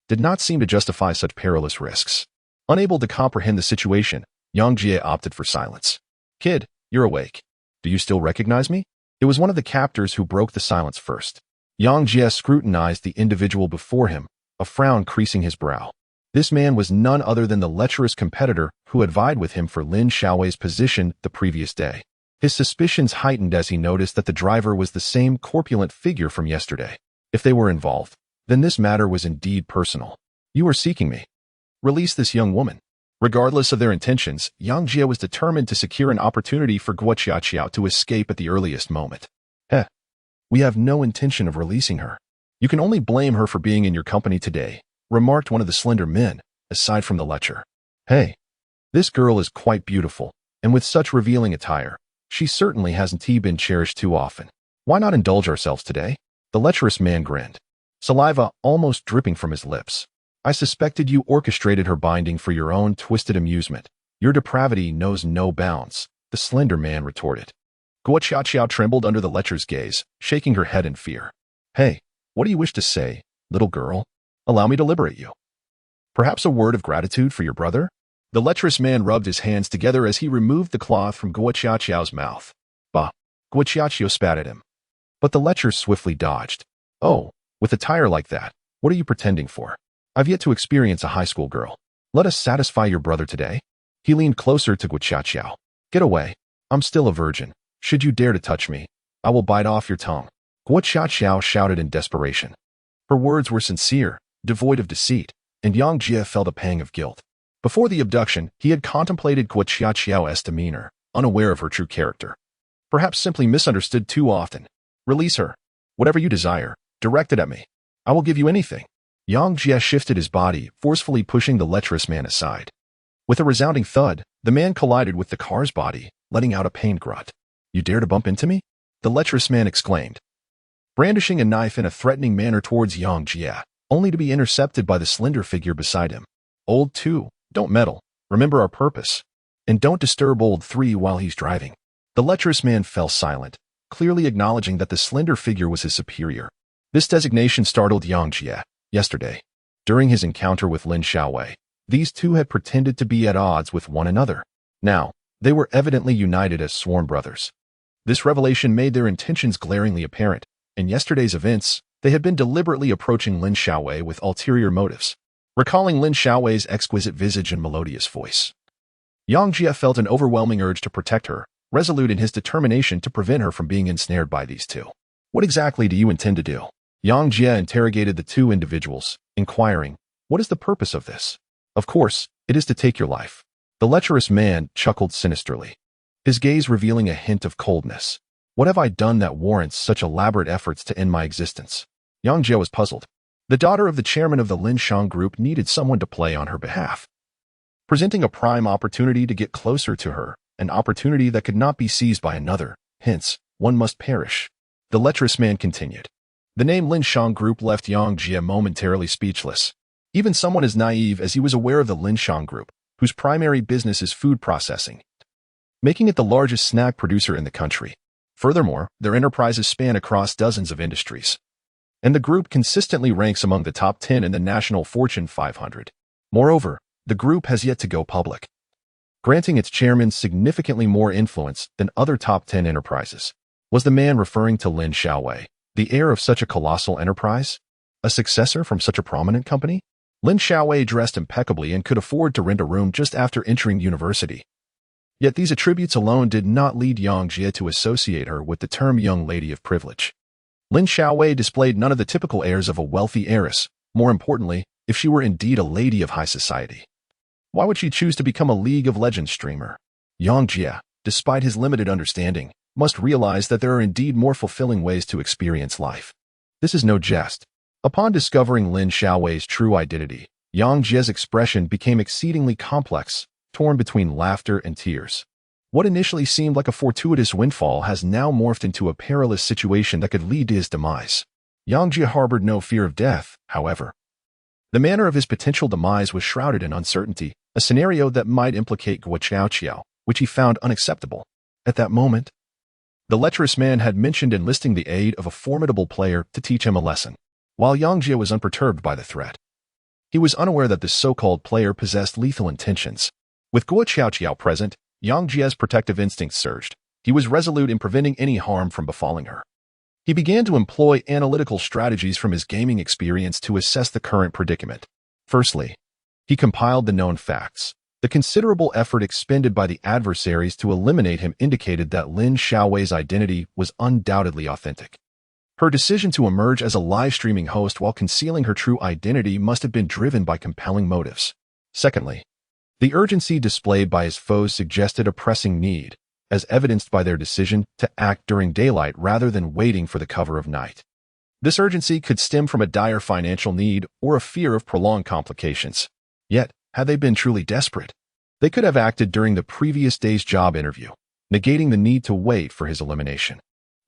Speaker 1: did not seem to justify such perilous risks. Unable to comprehend the situation, Yang Jie opted for silence. "Kid, you're awake. Do you still recognize me?" It was one of the captors who broke the silence first. Yang Jie scrutinized the individual before him, a frown creasing his brow. This man was none other than the lecherous competitor who had vied with him for Lin Xiaowei's position the previous day. His suspicions heightened as he noticed that the driver was the same corpulent figure from yesterday. If they were involved, then this matter was indeed personal. "You are seeking me. Release this young woman." Regardless of their intentions, Yang Jie was determined to secure an opportunity for Guo Xiao to escape at the earliest moment. We have no intention of releasing her. You can only blame her for being in your company today," remarked one of the slender men, aside from the lecher. "Hey, this girl is quite beautiful, and with such revealing attire, she certainly hasn't been cherished too often. Why not indulge ourselves today?" The lecherous man grinned, saliva almost dripping from his lips. "I suspected you orchestrated her binding for your own twisted amusement. Your depravity knows no bounds," the slender man retorted. Guo Xiao trembled under the lecher's gaze, shaking her head in fear. "Hey, what do you wish to say, little girl? Allow me to liberate you. Perhaps a word of gratitude for your brother?" The lecherous man rubbed his hands together as he removed the cloth from Guo Xiao's mouth. "Bah!" Guo Xiao spat at him. But the lecher swiftly dodged. "Oh, with attire like that, what are you pretending for? I've yet to experience a high school girl. Let us satisfy your brother today." He leaned closer to Guo Xiao. "Get away. I'm still a virgin. Should you dare to touch me, I will bite off your tongue." Guo Xiao shouted in desperation. Her words were sincere, devoid of deceit, and Yang Jie felt a pang of guilt. Before the abduction, he had contemplated Guo Xiao's demeanor, unaware of her true character. Perhaps simply misunderstood too often. "Release her. Whatever you desire, direct it at me. I will give you anything." Yang Jie shifted his body, forcefully pushing the lecherous man aside. With a resounding thud, the man collided with the car's body, letting out a pained grunt. "You dare to bump into me?" the lecherous man exclaimed, brandishing a knife in a threatening manner towards Yang Jie, only to be intercepted by the slender figure beside him. "Old 2, don't meddle. Remember our purpose. And don't disturb old 3 while he's driving." The lecherous man fell silent, clearly acknowledging that the slender figure was his superior. This designation startled Yang Jie. Yesterday, during his encounter with Lin Xiaowei, these two had pretended to be at odds with one another. Now, they were evidently united as sworn brothers. This revelation made their intentions glaringly apparent. In yesterday's events, they had been deliberately approaching Lin Xiaowei with ulterior motives. Recalling Lin Xiaowei's exquisite visage and melodious voice, Yang Jie felt an overwhelming urge to protect her, resolute in his determination to prevent her from being ensnared by these two. "What exactly do you intend to do?" Yang Jie interrogated the two individuals, inquiring, "What is the purpose of this?" "Of course, it is to take your life." The lecherous man chuckled sinisterly, his gaze revealing a hint of coldness. "What have I done that warrants such elaborate efforts to end my existence?" Yang Jie was puzzled. The daughter of the chairman of the Lin Shang Group needed someone to play on her behalf, presenting a prime opportunity to get closer to her, an opportunity that could not be seized by another. Hence, one must perish. The lecherous man continued. The name Lin Shang Group left Yang Jie momentarily speechless. Even someone as naive as he was aware of the Lin Shang Group, whose primary business is food processing, making it the largest snack producer in the country. Furthermore, their enterprises span across dozens of industries, and the group consistently ranks among the top 10 in the national Fortune 500. Moreover, the group has yet to go public, granting its chairman significantly more influence than other top 10 enterprises. Was the man referring to Lin Xiaowei, the heir of such a colossal enterprise? A successor from such a prominent company? Lin Xiaowei dressed impeccably and could afford to rent a room just after entering university. Yet these attributes alone did not lead Yang Jie to associate her with the term young lady of privilege. Lin Xiaowei displayed none of the typical airs of a wealthy heiress. More importantly, if she were indeed a lady of high society, why would she choose to become a League of Legends streamer? Yang Jie, despite his limited understanding, must realize that there are indeed more fulfilling ways to experience life. This is no jest. Upon discovering Lin Xiaowei's true identity, Yang Jie's expression became exceedingly complex, torn between laughter and tears. What initially seemed like a fortuitous windfall has now morphed into a perilous situation that could lead to his demise. Yang Jie harbored no fear of death, however. The manner of his potential demise was shrouded in uncertainty, a scenario that might implicate Guo Qiao, which he found unacceptable. At that moment, the lecherous man had mentioned enlisting the aid of a formidable player to teach him a lesson. While Yang Jie was unperturbed by the threat, he was unaware that this so-called player possessed lethal intentions. With Guo Qiao present, Yang Jie's protective instincts surged. He was resolute in preventing any harm from befalling her. He began to employ analytical strategies from his gaming experience to assess the current predicament. Firstly, he compiled the known facts. The considerable effort expended by the adversaries to eliminate him indicated that Lin Xiaowei's identity was undoubtedly authentic. Her decision to emerge as a live-streaming host while concealing her true identity must have been driven by compelling motives. Secondly, the urgency displayed by his foes suggested a pressing need, as evidenced by their decision to act during daylight rather than waiting for the cover of night. This urgency could stem from a dire financial need or a fear of prolonged complications. Yet, had they been truly desperate, they could have acted during the previous day's job interview, negating the need to wait for his elimination.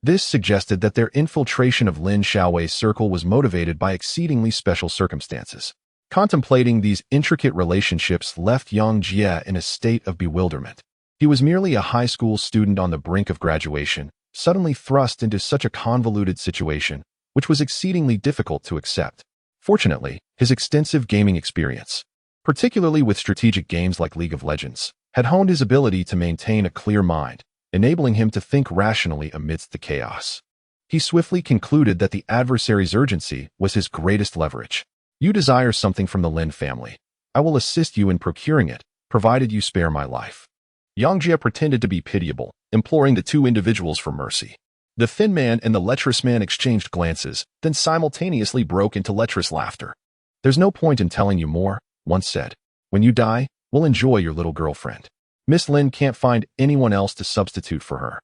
Speaker 1: This suggested that their infiltration of Lin Xiaowei's circle was motivated by exceedingly special circumstances. Contemplating these intricate relationships left Yang Jie in a state of bewilderment. He was merely a high school student on the brink of graduation, suddenly thrust into such a convoluted situation, which was exceedingly difficult to accept. Fortunately, his extensive gaming experience, particularly with strategic games like League of Legends, had honed his ability to maintain a clear mind, enabling him to think rationally amidst the chaos. He swiftly concluded that the adversary's urgency was his greatest leverage. You desire something from the Lin family. I will assist you in procuring it, provided you spare my life. Yang Jie pretended to be pitiable, imploring the two individuals for mercy. The thin man and the lecherous man exchanged glances, then simultaneously broke into lecherous laughter. There's no point in telling you more, one said. When you die, we'll enjoy your little girlfriend. Miss Lin can't find anyone else to substitute for her,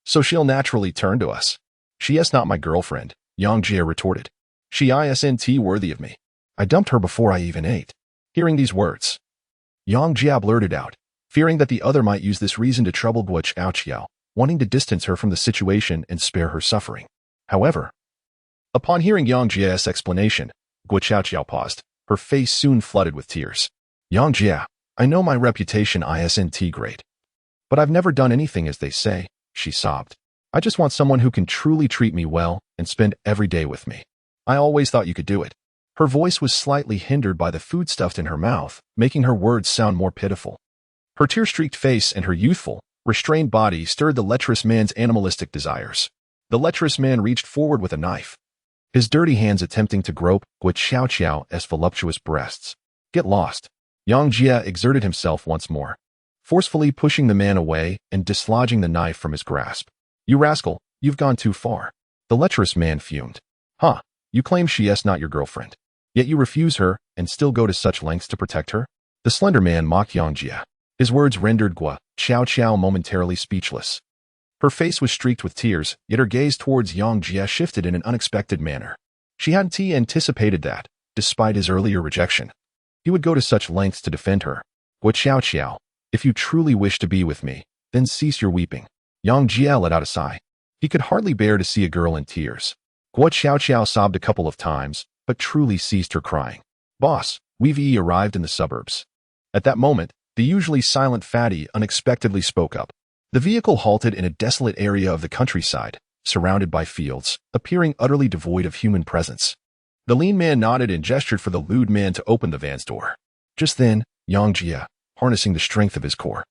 Speaker 1: so she'll naturally turn to us. She is not my girlfriend, Yang Jie retorted. She isn't worthy of me. I dumped her before I even ate. Hearing these words, Yang Jie blurted out, fearing that the other might use this reason to trouble Guo Qiao, wanting to distance her from the situation and spare her suffering. However, upon hearing Yang Jie's explanation, Guo Qiao paused, her face soon flooded with tears. Yang Jie, I know my reputation isn't great, but I've never done anything as they say, she sobbed. I just want someone who can truly treat me well and spend every day with me. I always thought you could do it. Her voice was slightly hindered by the food stuffed in her mouth, making her words sound more pitiful. Her tear-streaked face and her youthful, restrained body stirred the lecherous man's animalistic desires. The lecherous man reached forward with a knife, his dirty hands attempting to grope Guo Qiao's voluptuous breasts. Get lost. Yang Jie exerted himself once more, forcefully pushing the man away and dislodging the knife from his grasp. You rascal, you've gone too far. The lecherous man fumed. Huh, you claim she is not your girlfriend, yet you refuse her and still go to such lengths to protect her? The slender man mocked Yang Jie. His words rendered Guo Qiao momentarily speechless. Her face was streaked with tears, yet her gaze towards Yang Jie shifted in an unexpected manner. She hadn't anticipated that, despite his earlier rejection, he would go to such lengths to defend her. Guo Qiao, if you truly wish to be with me, then cease your weeping. Yang Jie let out a sigh. He could hardly bear to see a girl in tears. Guo Qiao sobbed a couple of times, but truly ceased her crying. Boss, we've arrived in the suburbs. At that moment, the usually silent fatty unexpectedly spoke up. The vehicle halted in a desolate area of the countryside, surrounded by fields, appearing utterly devoid of human presence. The lean man nodded and gestured for the lewd man to open the van's door. Just then, Yang Jie, harnessing the strength of his core,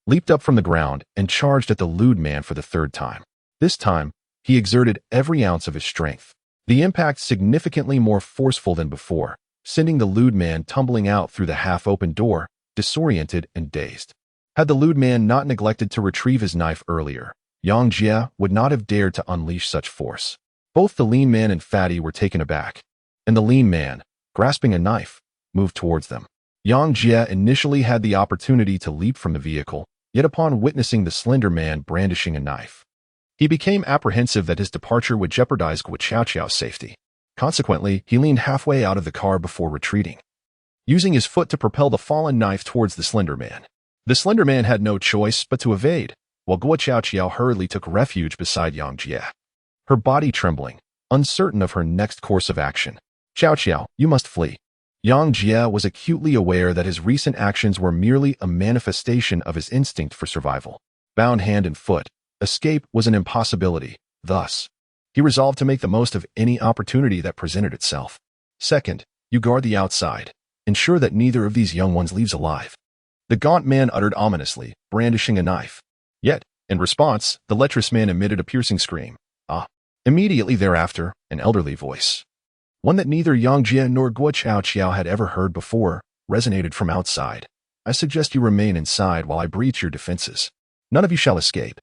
Speaker 1: leaped up from the ground and charged at the lewd man for the third time. This time, he exerted every ounce of his strength. The impact significantly more forceful than before, sending the lewd man tumbling out through the half-open door, disoriented and dazed. Had the lewd man not neglected to retrieve his knife earlier, Yang Jie would not have dared to unleash such force. Both the lean man and fatty were taken aback, and the lean man, grasping a knife, moved towards them. Yang Jie initially had the opportunity to leap from the vehicle, Yet upon witnessing the slender man brandishing a knife, he became apprehensive that his departure would jeopardize Guo Xiaoqiao's safety. Consequently, he leaned halfway out of the car before retreating, using his foot to propel the fallen knife towards the slender man. The slender man had no choice but to evade, while Guo Xiaoqiao hurriedly took refuge beside Yang Jie, her body trembling, uncertain of her next course of action. Xiaoqiao, you must flee. Yang Jie was acutely aware that his recent actions were merely a manifestation of his instinct for survival. Bound hand and foot, escape was an impossibility. Thus, he resolved to make the most of any opportunity that presented itself. Second, you guard the outside. Ensure that neither of these young ones leaves alive. The gaunt man uttered ominously, brandishing a knife. Yet, in response, the lecherous man emitted a piercing scream. Ah! Immediately thereafter, an elderly voice, one that neither Yang Jie nor Guo Xiaoqiao had ever heard before, resonated from outside. I suggest you remain inside while I breach your defenses. None of you shall escape.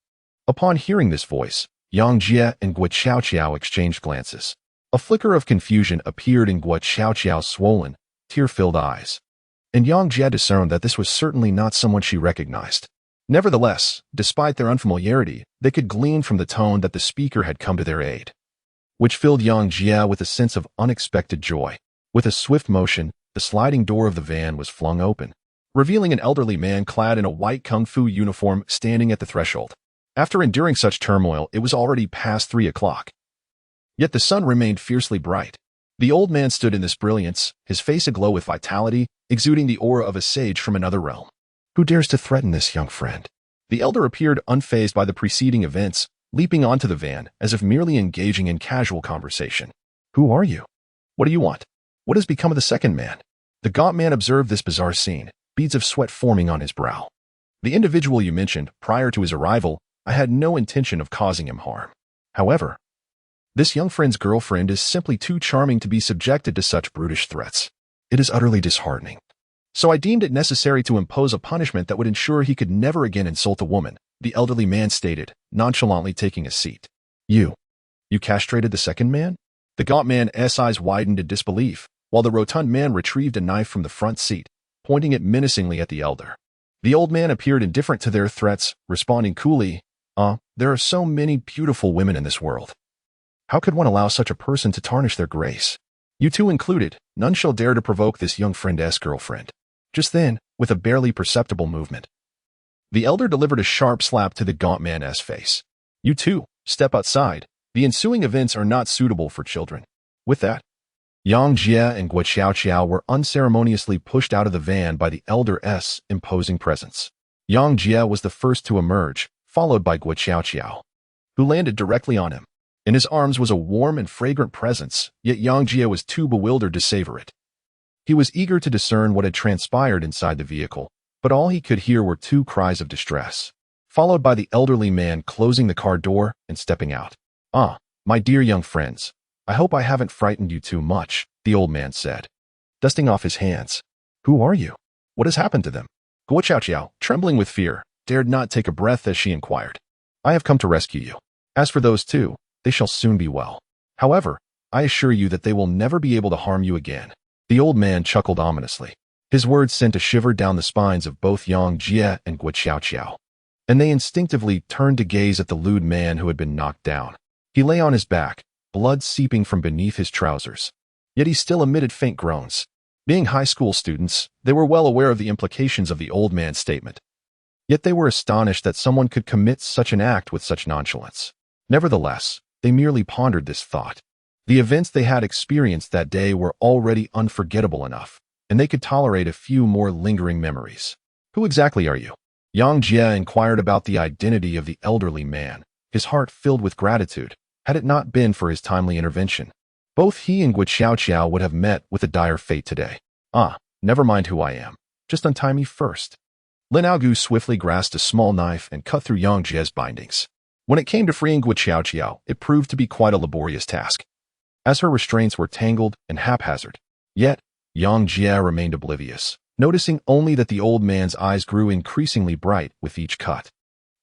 Speaker 1: Upon hearing this voice, Yang Jie and Guo Xiaoqiao exchanged glances. A flicker of confusion appeared in Guo Xiaoqiao's swollen, tear-filled eyes, and Yang Jie discerned that this was certainly not someone she recognized. Nevertheless, despite their unfamiliarity, they could glean from the tone that the speaker had come to their aid, which filled Yang Jie with a sense of unexpected joy. With a swift motion, the sliding door of the van was flung open, revealing an elderly man clad in a white kung fu uniform standing at the threshold. After enduring such turmoil, it was already past 3 o'clock. Yet the sun remained fiercely bright. The old man stood in this brilliance, his face aglow with vitality, exuding the aura of a sage from another realm. Who dares to threaten this young friend? The elder appeared unfazed by the preceding events, leaping onto the van as if merely engaging in casual conversation. Who are you? What do you want? What has become of the second man? The gaunt man observed this bizarre scene, beads of sweat forming on his brow. The individual you mentioned, prior to his arrival, I had no intention of causing him harm. However, this young friend's girlfriend is simply too charming to be subjected to such brutish threats. It is utterly disheartening. So I deemed it necessary to impose a punishment that would ensure he could never again insult a woman, the elderly man stated, nonchalantly taking a seat. You castrated the second man? The gaunt man's eyes widened in disbelief, while the rotund man retrieved a knife from the front seat, pointing it menacingly at the elder. The old man appeared indifferent to their threats, responding coolly, there are so many beautiful women in this world. How could one allow such a person to tarnish their grace? You two included, none shall dare to provoke this young friend's girlfriend. Just then, with a barely perceptible movement, the elder delivered a sharp slap to the gaunt man's face. You two, step outside. The ensuing events are not suitable for children. With that, Yang Jie and Guo Xiaoqiao were unceremoniously pushed out of the van by the elder's imposing presence. Yang Jie was the first to emerge, followed by Guo Xiaoqiao, who landed directly on him. In his arms was a warm and fragrant presence, yet Yang Jie was too bewildered to savor it. He was eager to discern what had transpired inside the vehicle, but all he could hear were 2 cries of distress, followed by the elderly man closing the car door and stepping out. My dear young friends, I hope I haven't frightened you too much, the old man said, dusting off his hands. Who are you? What has happened to them? Guo Xiaoqiao, trembling with fear, dared not take a breath as she inquired. I have come to rescue you. As for those 2, they shall soon be well. However, I assure you that they will never be able to harm you again. The old man chuckled ominously. His words sent a shiver down the spines of both Yang Jie and Guo Xiaoqiao, and they instinctively turned to gaze at the lewd man who had been knocked down. He lay on his back, blood seeping from beneath his trousers. Yet he still emitted faint groans. Being high school students, they were well aware of the implications of the old man's statement. Yet they were astonished that someone could commit such an act with such nonchalance. Nevertheless, they merely pondered this thought. The events they had experienced that day were already unforgettable enough, and they could tolerate a few more lingering memories. Who exactly are you? Yang Jie inquired about the identity of the elderly man, his heart filled with gratitude, had it not been for his timely intervention. Both he and Guo Xiaoqiao would have met with a dire fate today. Never mind who I am. Just untie me first. Lin Aogu swiftly grasped a small knife and cut through Yang Jie's bindings. When it came to freeing Guo Xiaoqiao, it proved to be quite a laborious task, as her restraints were tangled and haphazard. Yet, Yang Jie remained oblivious, noticing only that the old man's eyes grew increasingly bright with each cut.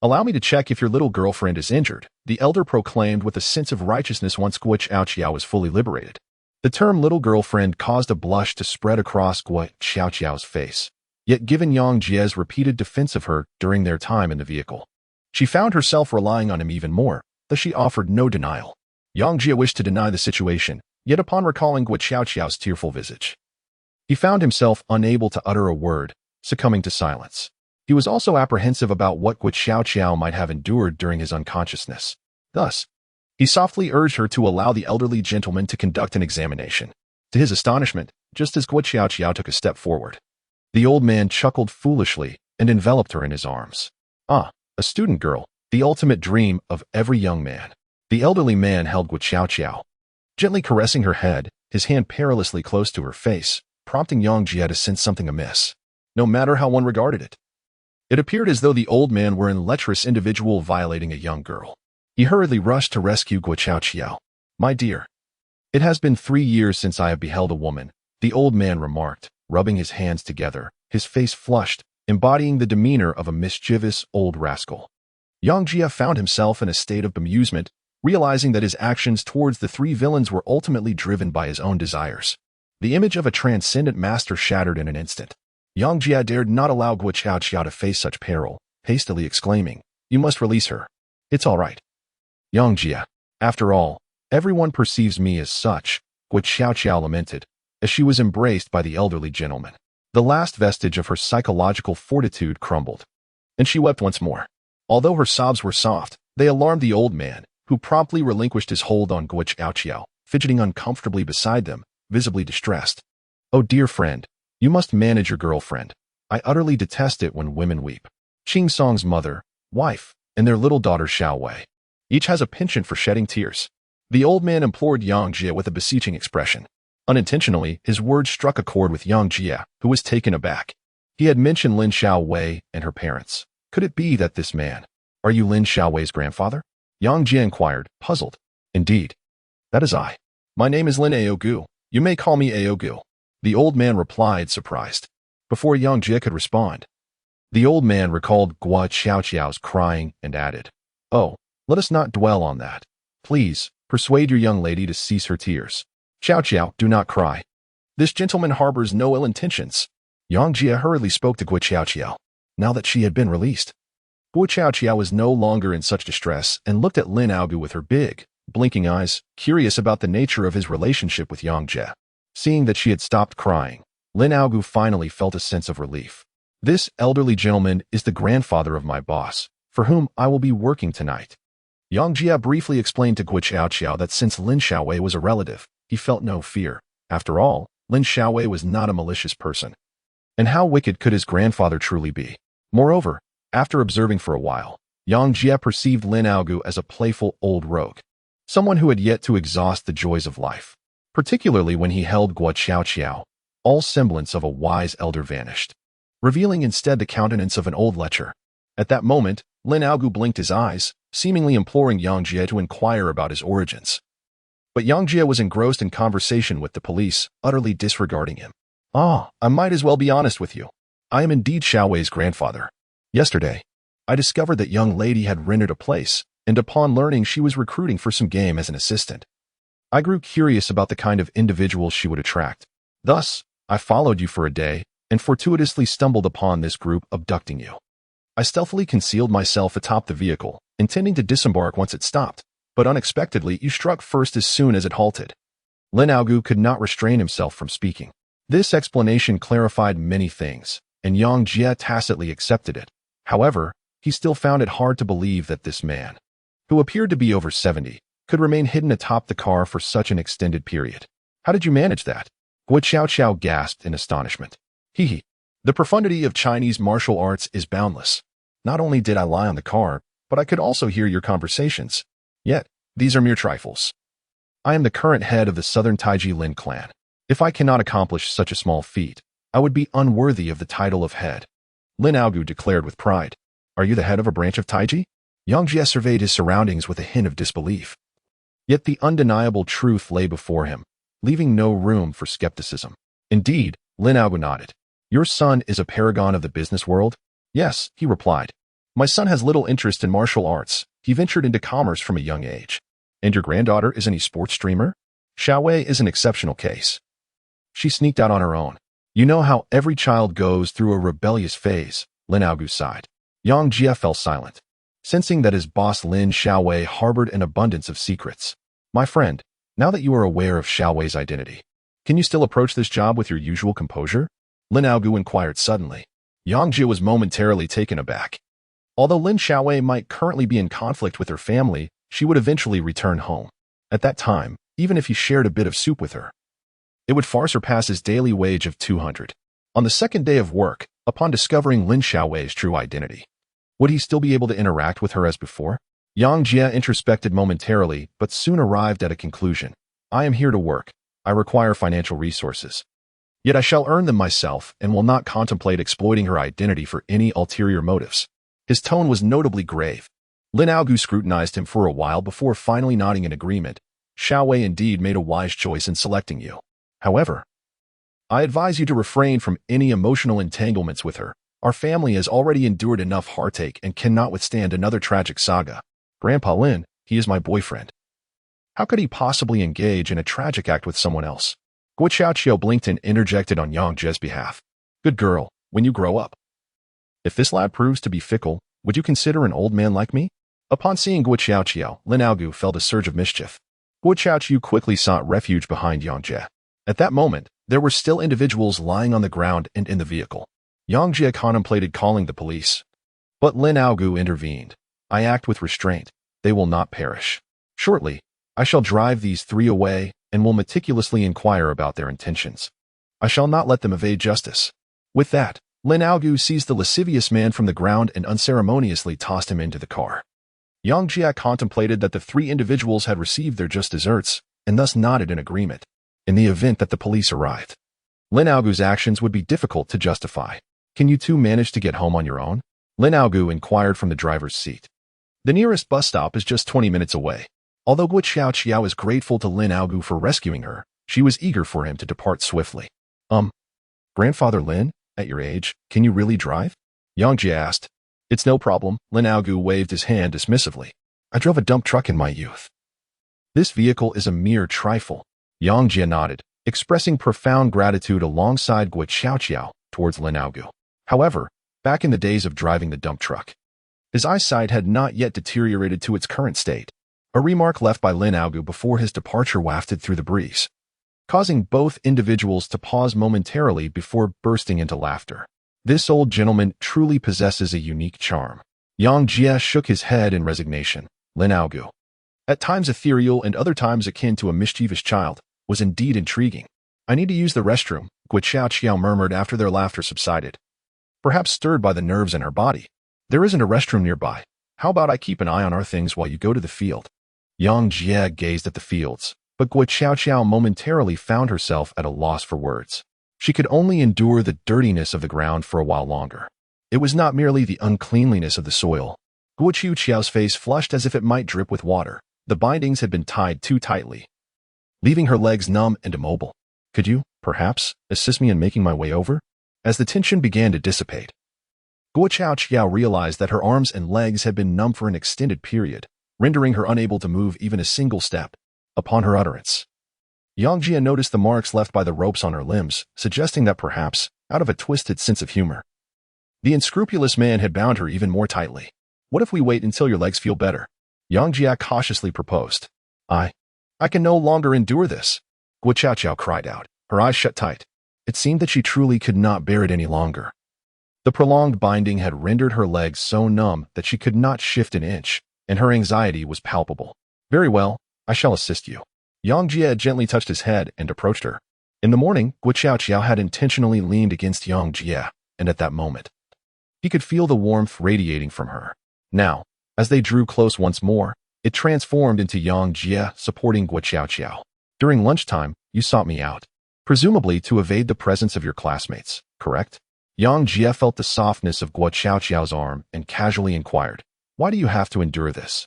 Speaker 1: Allow me to check if your little girlfriend is injured, the elder proclaimed with a sense of righteousness once Guo Xiaoqiao was fully liberated. The term little girlfriend caused a blush to spread across Guo Xiaoqiao's face. Yet given Yang Jie's repeated defense of her during their time in the vehicle, she found herself relying on him even more, thus she offered no denial. Yang Jie wished to deny the situation, yet upon recalling Guo Qiaoqiao's tearful visage, he found himself unable to utter a word, succumbing to silence. He was also apprehensive about what Guo Qiaoqiao might have endured during his unconsciousness. Thus, he softly urged her to allow the elderly gentleman to conduct an examination. To his astonishment, just as Guo Qiaoqiao took a step forward, the old man chuckled foolishly and enveloped her in his arms. Ah, a student girl, the ultimate dream of every young man. The elderly man held Guo Qiaoqiao, gently caressing her head, his hand perilously close to her face, prompting Yang Jie to sense something amiss, no matter how one regarded it. It appeared as though the old man were an lecherous individual violating a young girl. He hurriedly rushed to rescue Guo Qiaoqiao. My dear, it has been 3 years since I have beheld a woman, the old man remarked, rubbing his hands together, his face flushed, embodying the demeanor of a mischievous old rascal. Yang Jie found himself in a state of bemusement, realizing that his actions towards the 3 villains were ultimately driven by his own desires. The image of a transcendent master shattered in an instant. Yang Jie dared not allow Guo Qiaoqiao to face such peril, hastily exclaiming, "You must release her. It's all right." Yang Jie, after all, everyone perceives me as such, Guo Qiaoqiao lamented, as she was embraced by the elderly gentleman. The last vestige of her psychological fortitude crumbled, and she wept once more. Although her sobs were soft, they alarmed the old man, who promptly relinquished his hold on Guo Qiaoqiao, fidgeting uncomfortably beside them, visibly distressed. "Oh dear friend, you must manage your girlfriend. I utterly detest it when women weep." Qing Song's mother, wife, and their little daughter Xiaowei each has a penchant for shedding tears. The old man implored Yang Jie with a beseeching expression. Unintentionally, his words struck a chord with Yang Jie, who was taken aback. He had mentioned Lin Xiaowei and her parents. Could it be that this man— "Are you Lin Xiaowei's grandfather?" Yang Jie inquired, puzzled. "Indeed. That is I. My name is Lin Aogu. You may call me Aogu." The old man replied, surprised. Before Yang Jie could respond, the old man recalled Guo Qiaoqiao's crying and added, "Oh, let us not dwell on that. Please, persuade your young lady to cease her tears. Qiaoqiao, do not cry. This gentleman harbors no ill intentions." Yang Jie hurriedly spoke to Guo Qiaoqiao, now that she had been released. Guo Qiaoqiao was no longer in such distress and looked at Lin Aogu with her big, blinking eyes, curious about the nature of his relationship with Yang Jie. Seeing that she had stopped crying, Lin Aogu finally felt a sense of relief. "This elderly gentleman is the grandfather of my boss, for whom I will be working tonight." Yang Jie briefly explained to Guo Qiaoqiao that since Lin Xiaowei was a relative, he felt no fear. After all, Lin Xiaowei was not a malicious person. And how wicked could his grandfather truly be? Moreover, after observing for a while, Yang Jie perceived Lin Aogu as a playful old rogue, someone who had yet to exhaust the joys of life. Particularly when he held Guo Qiaoqiao, all semblance of a wise elder vanished, revealing instead the countenance of an old lecher. At that moment, Lin Aogu blinked his eyes, seemingly imploring Yang Jie to inquire about his origins. But Yang Jie was engrossed in conversation with the police, utterly disregarding him. "Ah, I might as well be honest with you. I am indeed Xiaowei's grandfather. Yesterday, I discovered that young lady had rented a place, and upon learning she was recruiting for some game as an assistant, I grew curious about the kind of individuals she would attract. Thus, I followed you for a day and fortuitously stumbled upon this group abducting you. I stealthily concealed myself atop the vehicle, intending to disembark once it stopped, but unexpectedly you struck first as soon as it halted." Lin Aogu could not restrain himself from speaking. This explanation clarified many things, and Yang Jie tacitly accepted it. However, he still found it hard to believe that this man, who appeared to be over 70, could remain hidden atop the car for such an extended period. "How did you manage that?" Guo Qiaoqiao gasped in astonishment. "Hee. The profundity of Chinese martial arts is boundless. Not only did I lie on the car, but I could also hear your conversations. Yet, these are mere trifles. I am the current head of the Southern Taiji Lin clan. If I cannot accomplish such a small feat, I would be unworthy of the title of head." Lin Aogu declared with pride. "Are you the head of a branch of Taiji?" Yang Jie surveyed his surroundings with a hint of disbelief. Yet the undeniable truth lay before him, leaving no room for skepticism. "Indeed," Lin Aogu nodded. "Your son is a paragon of the business world?" "Yes," he replied. "My son has little interest in martial arts. He ventured into commerce from a young age." "And your granddaughter is an esports streamer?" "Xiaowei is an exceptional case. She sneaked out on her own. You know how every child goes through a rebellious phase, Lin Aogu sighed. Yang Jie fell silent, sensing that his boss Lin Xiaowei harbored an abundance of secrets. My friend, now that you are aware of Xiaowei's identity, can you still approach this job with your usual composure? Lin Aogu inquired suddenly. Yang Jie was momentarily taken aback. Although Lin Xiaowei might currently be in conflict with her family, she would eventually return home. At that time, even if he shared a bit of soup with her, it would far surpass his daily wage of 200. On the second day of work, upon discovering Lin Xiaowei's true identity, would he still be able to interact with her as before? Yang Jie introspected momentarily, but soon arrived at a conclusion. I am here to work. I require financial resources. Yet I shall earn them myself and will not contemplate exploiting her identity for any ulterior motives. His tone was notably grave. Lin Aogu scrutinized him for a while before finally nodding in agreement. Xiaowei indeed made a wise choice in selecting you. However, I advise you to refrain from any emotional entanglements with her. Our family has already endured enough heartache and cannot withstand another tragic saga. Grandpa Lin, he is my boyfriend. How could he possibly engage in a tragic act with someone else? Guo Xiaoqiao blinked and interjected on Yang Jie's behalf. Good girl, when you grow up. If this lad proves to be fickle, would you consider an old man like me? Upon seeing Guo Xiaoqiao, Lin Aogu felt a surge of mischief. Guo Xiaoqiao quickly sought refuge behind Yang Jie. At that moment, there were still individuals lying on the ground and in the vehicle. Yang Jie contemplated calling the police. But Lin Aogu intervened. I act with restraint. They will not perish. Shortly, I shall drive these three away and will meticulously inquire about their intentions. I shall not let them evade justice. With that, Lin Aogu seized the lascivious man from the ground and unceremoniously tossed him into the car. Yang Jie contemplated that the three individuals had received their just desserts and thus nodded in agreement. In the event that the police arrived, Lin Aogu's actions would be difficult to justify. Can you two manage to get home on your own? Lin Aogu inquired from the driver's seat. The nearest bus stop is just 20 minutes away. Although Guo Xiaoqiao is grateful to Lin Aogu for rescuing her, she was eager for him to depart swiftly. Grandfather Lin, at your age, can you really drive? Yang Jie asked. It's no problem, Lin Aogu waved his hand dismissively. I drove a dump truck in my youth. This vehicle is a mere trifle. Yang Jie nodded, expressing profound gratitude alongside Guo Xiaoqiao towards Lin Aogu. However, back in the days of driving the dump truck, his eyesight had not yet deteriorated to its current state. A remark left by Lin Aogu before his departure wafted through the breeze, causing both individuals to pause momentarily before bursting into laughter. This old gentleman truly possesses a unique charm. Yang Jie shook his head in resignation. Lin Aogu, at times ethereal and other times akin to a mischievous child, was indeed intriguing. I need to use the restroom, Guo Xiaoqiao murmured after their laughter subsided, perhaps stirred by the nerves in her body. There isn't a restroom nearby. How about I keep an eye on our things while you go to the field? Yang Jie gazed at the fields, but Guo Xiaoqiao momentarily found herself at a loss for words. She could only endure the dirtiness of the ground for a while longer. It was not merely the uncleanliness of the soil. Guo Xiaoqiao's face flushed as if it might drip with water. The bindings had been tied too tightly, leaving her legs numb and immobile. Could you, perhaps, assist me in making my way over? As the tension began to dissipate, Guo Xiaoqiao realized that her arms and legs had been numb for an extended period, rendering her unable to move even a single step. Upon her utterance, Yang Jie noticed the marks left by the ropes on her limbs, suggesting that perhaps, out of a twisted sense of humor, the unscrupulous man had bound her even more tightly. What if we wait until your legs feel better? Yang Jie cautiously proposed. I can no longer endure this, Guo Xiaoqiao cried out, her eyes shut tight. It seemed that she truly could not bear it any longer. The prolonged binding had rendered her legs so numb that she could not shift an inch, and her anxiety was palpable. Very well, I shall assist you. Yang Jie gently touched his head and approached her. In the morning, Guo Xiaoqiao had intentionally leaned against Yang Jie, and at that moment, he could feel the warmth radiating from her. Now, as they drew close once more, it transformed into Yang Jie supporting Guo Xiaoqiao. During lunchtime, you sought me out, presumably to evade the presence of your classmates, correct? Yang Jie felt the softness of Guo Xiaoqiao's arm and casually inquired, why do you have to endure this?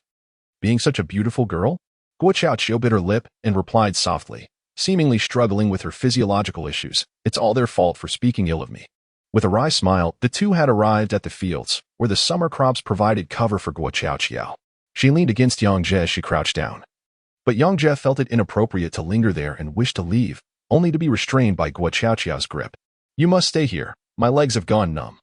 Speaker 1: Being such a beautiful girl? Guo Xiaoqiao bit her lip and replied softly, seemingly struggling with her physiological issues. It's all their fault for speaking ill of me. With a wry smile, the two had arrived at the fields, where the summer crops provided cover for Guo Xiaoqiao. She leaned against Yang Jie as she crouched down. But Yang Jie felt it inappropriate to linger there and wished to leave, only to be restrained by Guo Xiaoqiao's grip. You must stay here. My legs have gone numb,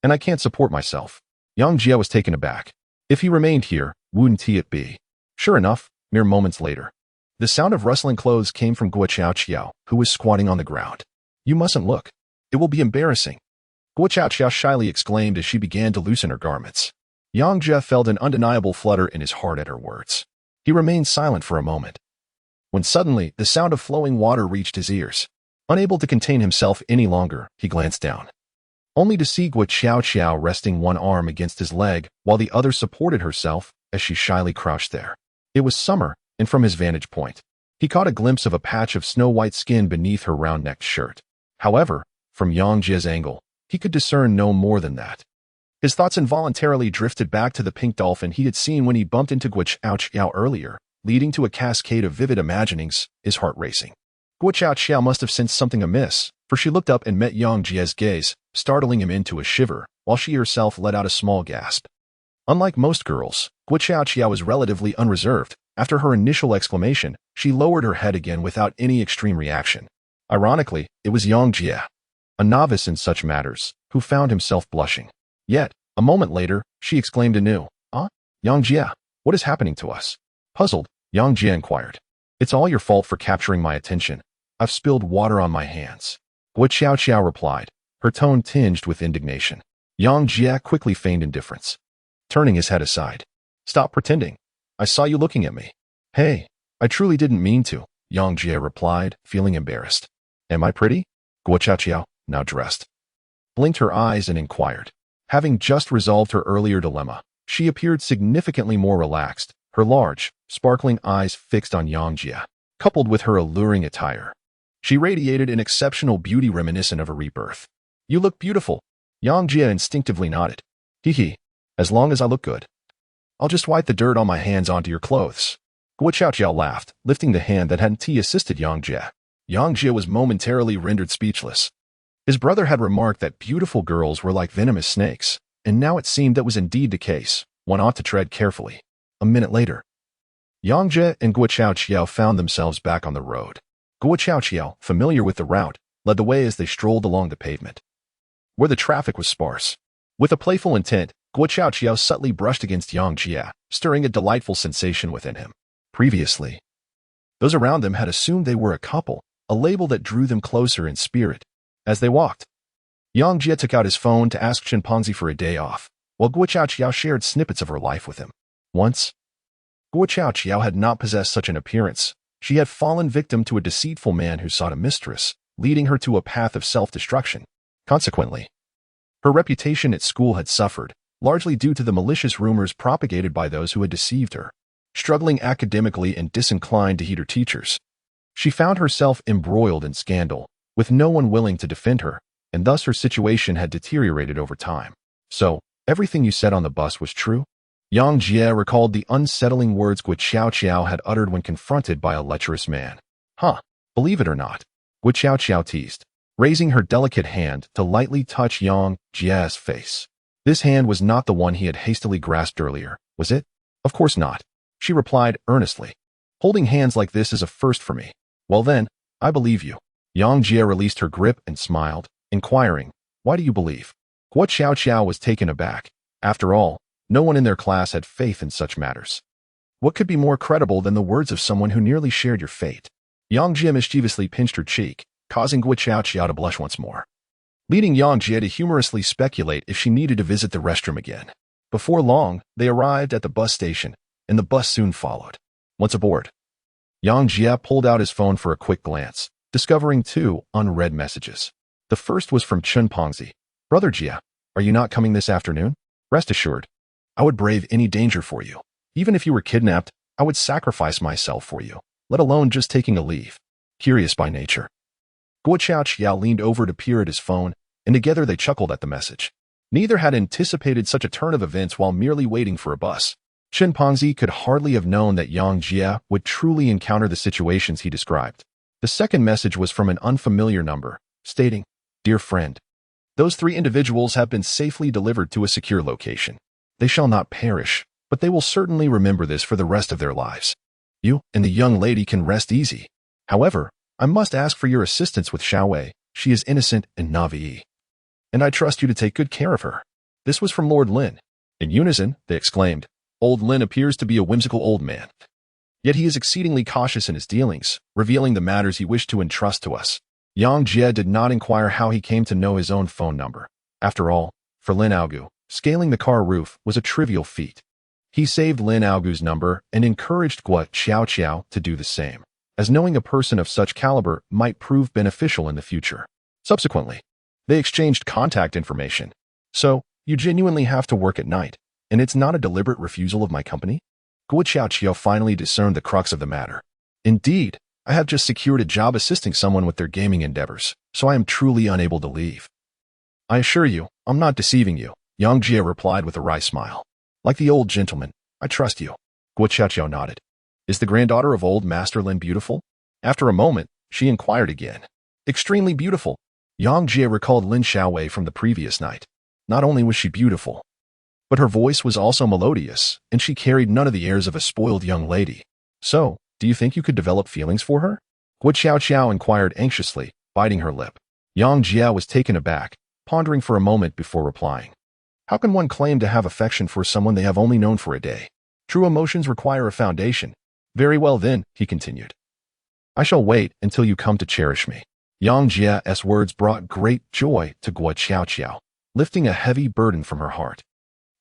Speaker 1: and I can't support myself. Yang Jia was taken aback. If he remained here, wouldn't he it be? Sure enough, mere moments later, the sound of rustling clothes came from Guo Qiao, who was squatting on the ground. You mustn't look. It will be embarrassing. Guo Qiao shyly exclaimed as she began to loosen her garments. Yang Jia felt an undeniable flutter in his heart at her words. He remained silent for a moment, when suddenly the sound of flowing water reached his ears. Unable to contain himself any longer, he glanced down, only to see Guo Qiao resting one arm against his leg while the other supported herself as she shyly crouched there. It was summer, and from his vantage point, he caught a glimpse of a patch of snow-white skin beneath her round-necked shirt. However, from Yang Jia's angle, he could discern no more than that. His thoughts involuntarily drifted back to the pink dolphin he had seen when he bumped into Guo Qiao earlier, leading to a cascade of vivid imaginings, his heart racing. Guo Qiao must have sensed something amiss, for she looked up and met Yang Jia's gaze, startling him into a shiver, while she herself let out a small gasp. Unlike most girls, Guo Qiao was relatively unreserved. After her initial exclamation, she lowered her head again without any extreme reaction. Ironically, it was Yang Jia, a novice in such matters, who found himself blushing. Yet, a moment later, she exclaimed anew, Yang Jia, what is happening to us? Puzzled, Yang Jia inquired. It's all your fault for capturing my attention. I've spilled water on my hands. Guo Qiao replied, her tone tinged with indignation. Yang Jia quickly feigned indifference, turning his head aside. Stop pretending. I saw you looking at me. Hey, I truly didn't mean to, Yang Jia replied, feeling embarrassed. Am I pretty? Guo Qiao, now dressed, blinked her eyes and inquired. Having just resolved her earlier dilemma, she appeared significantly more relaxed, her large, sparkling eyes fixed on Yang Jia, coupled with her alluring attire. She radiated an exceptional beauty reminiscent of a rebirth. You look beautiful. Yang Jia instinctively nodded. Hee, as long as I look good. I'll just wipe the dirt on my hands onto your clothes. Guo Qiao laughed, lifting the hand that hadn't assisted Yang Jia. Yang Jia was momentarily rendered speechless. His brother had remarked that beautiful girls were like venomous snakes, and now it seemed that was indeed the case. One ought to tread carefully. A minute later, Yang Jia and Guo Qiao found themselves back on the road. Guo Qiao, familiar with the route, led the way as they strolled along the pavement, where the traffic was sparse. With a playful intent, Guo Qiao subtly brushed against Yang Jia, stirring a delightful sensation within him. Previously, those around them had assumed they were a couple, a label that drew them closer in spirit. As they walked, Yang Jia took out his phone to ask Chimpanzee for a day off, while Guo Qiao shared snippets of her life with him. Once, Guo Qiao had not possessed such an appearance. She had fallen victim to a deceitful man who sought a mistress, leading her to a path of self-destruction. Consequently, her reputation at school had suffered, largely due to the malicious rumors propagated by those who had deceived her. Struggling academically and disinclined to heed her teachers, she found herself embroiled in scandal, with no one willing to defend her, and thus her situation had deteriorated over time. So, everything you said on the bus was true? Yang Jia recalled the unsettling words Guo Qiao had uttered when confronted by a lecherous man. Believe it or not, Guo Qiao teased, raising her delicate hand to lightly touch Yang Jia's face. This hand was not the one he had hastily grasped earlier, was it? Of course not, she replied earnestly. Holding hands like this is a first for me. Well then, I believe you. Yang Jia released her grip and smiled, inquiring, why do you believe? Guo Qiao was taken aback. After all, no one in their class had faith in such matters. What could be more credible than the words of someone who nearly shared your fate? Yang Jia mischievously pinched her cheek, causing Guo Qiao to blush once more, leading Yang Jia to humorously speculate if she needed to visit the restroom again. Before long, they arrived at the bus station, and the bus soon followed. Once aboard, Yang Jia pulled out his phone for a quick glance, discovering 2 unread messages. The first was from Chimpanzee. Brother Jia, are you not coming this afternoon? Rest assured, I would brave any danger for you. Even if you were kidnapped, I would sacrifice myself for you, let alone just taking a leave. Curious by nature. Guo Qiao leaned over to peer at his phone, and together they chuckled at the message. Neither had anticipated such a turn of events while merely waiting for a bus. Chimpanzee could hardly have known that Yang Jia would truly encounter the situations he described. The second message was from an unfamiliar number, stating, Dear friend, those 3 individuals have been safely delivered to a secure location. They shall not perish, but they will certainly remember this for the rest of their lives. You and the young lady can rest easy. However, I must ask for your assistance with Xiaowei, She is innocent and naive, and I trust you to take good care of her." This was from Lord Lin. In unison, they exclaimed, "Old Lin appears to be a whimsical old man. Yet he is exceedingly cautious in his dealings, revealing the matters he wished to entrust to us." Yang Jie did not inquire how he came to know his own phone number. After all, for Lin Aogu, scaling the car roof was a trivial feat. He saved Lin Aogu's number and encouraged Guo Xiaoqiao to do the same, as knowing a person of such caliber might prove beneficial in the future. Subsequently, they exchanged contact information. "So, you genuinely have to work at night, and it's not a deliberate refusal of my company?" Guo Xiaoqiao finally discerned the crux of the matter. "Indeed, I have just secured a job assisting someone with their gaming endeavors, so I am truly unable to leave." "I assure you, I'm not deceiving you," Yang Jie replied with a wry smile. "Like the old gentleman, I trust you." Guo Xiaoqiao nodded. "Is the granddaughter of old Master Lin beautiful?" After a moment, she inquired again. "Extremely beautiful." Yang Jie recalled Lin Xiaowei from the previous night. Not only was she beautiful, but her voice was also melodious, and she carried none of the airs of a spoiled young lady. "So, do you think you could develop feelings for her?" Guo Xiaoqiao inquired anxiously, biting her lip. Yang Jie was taken aback, pondering for a moment before replying. How can one claim to have affection for someone they have only known for a day? True emotions require a foundation. "Very well then," he continued. "I shall wait until you come to cherish me." Yang Jie's words brought great joy to Guo Xiaoqiao, lifting a heavy burden from her heart.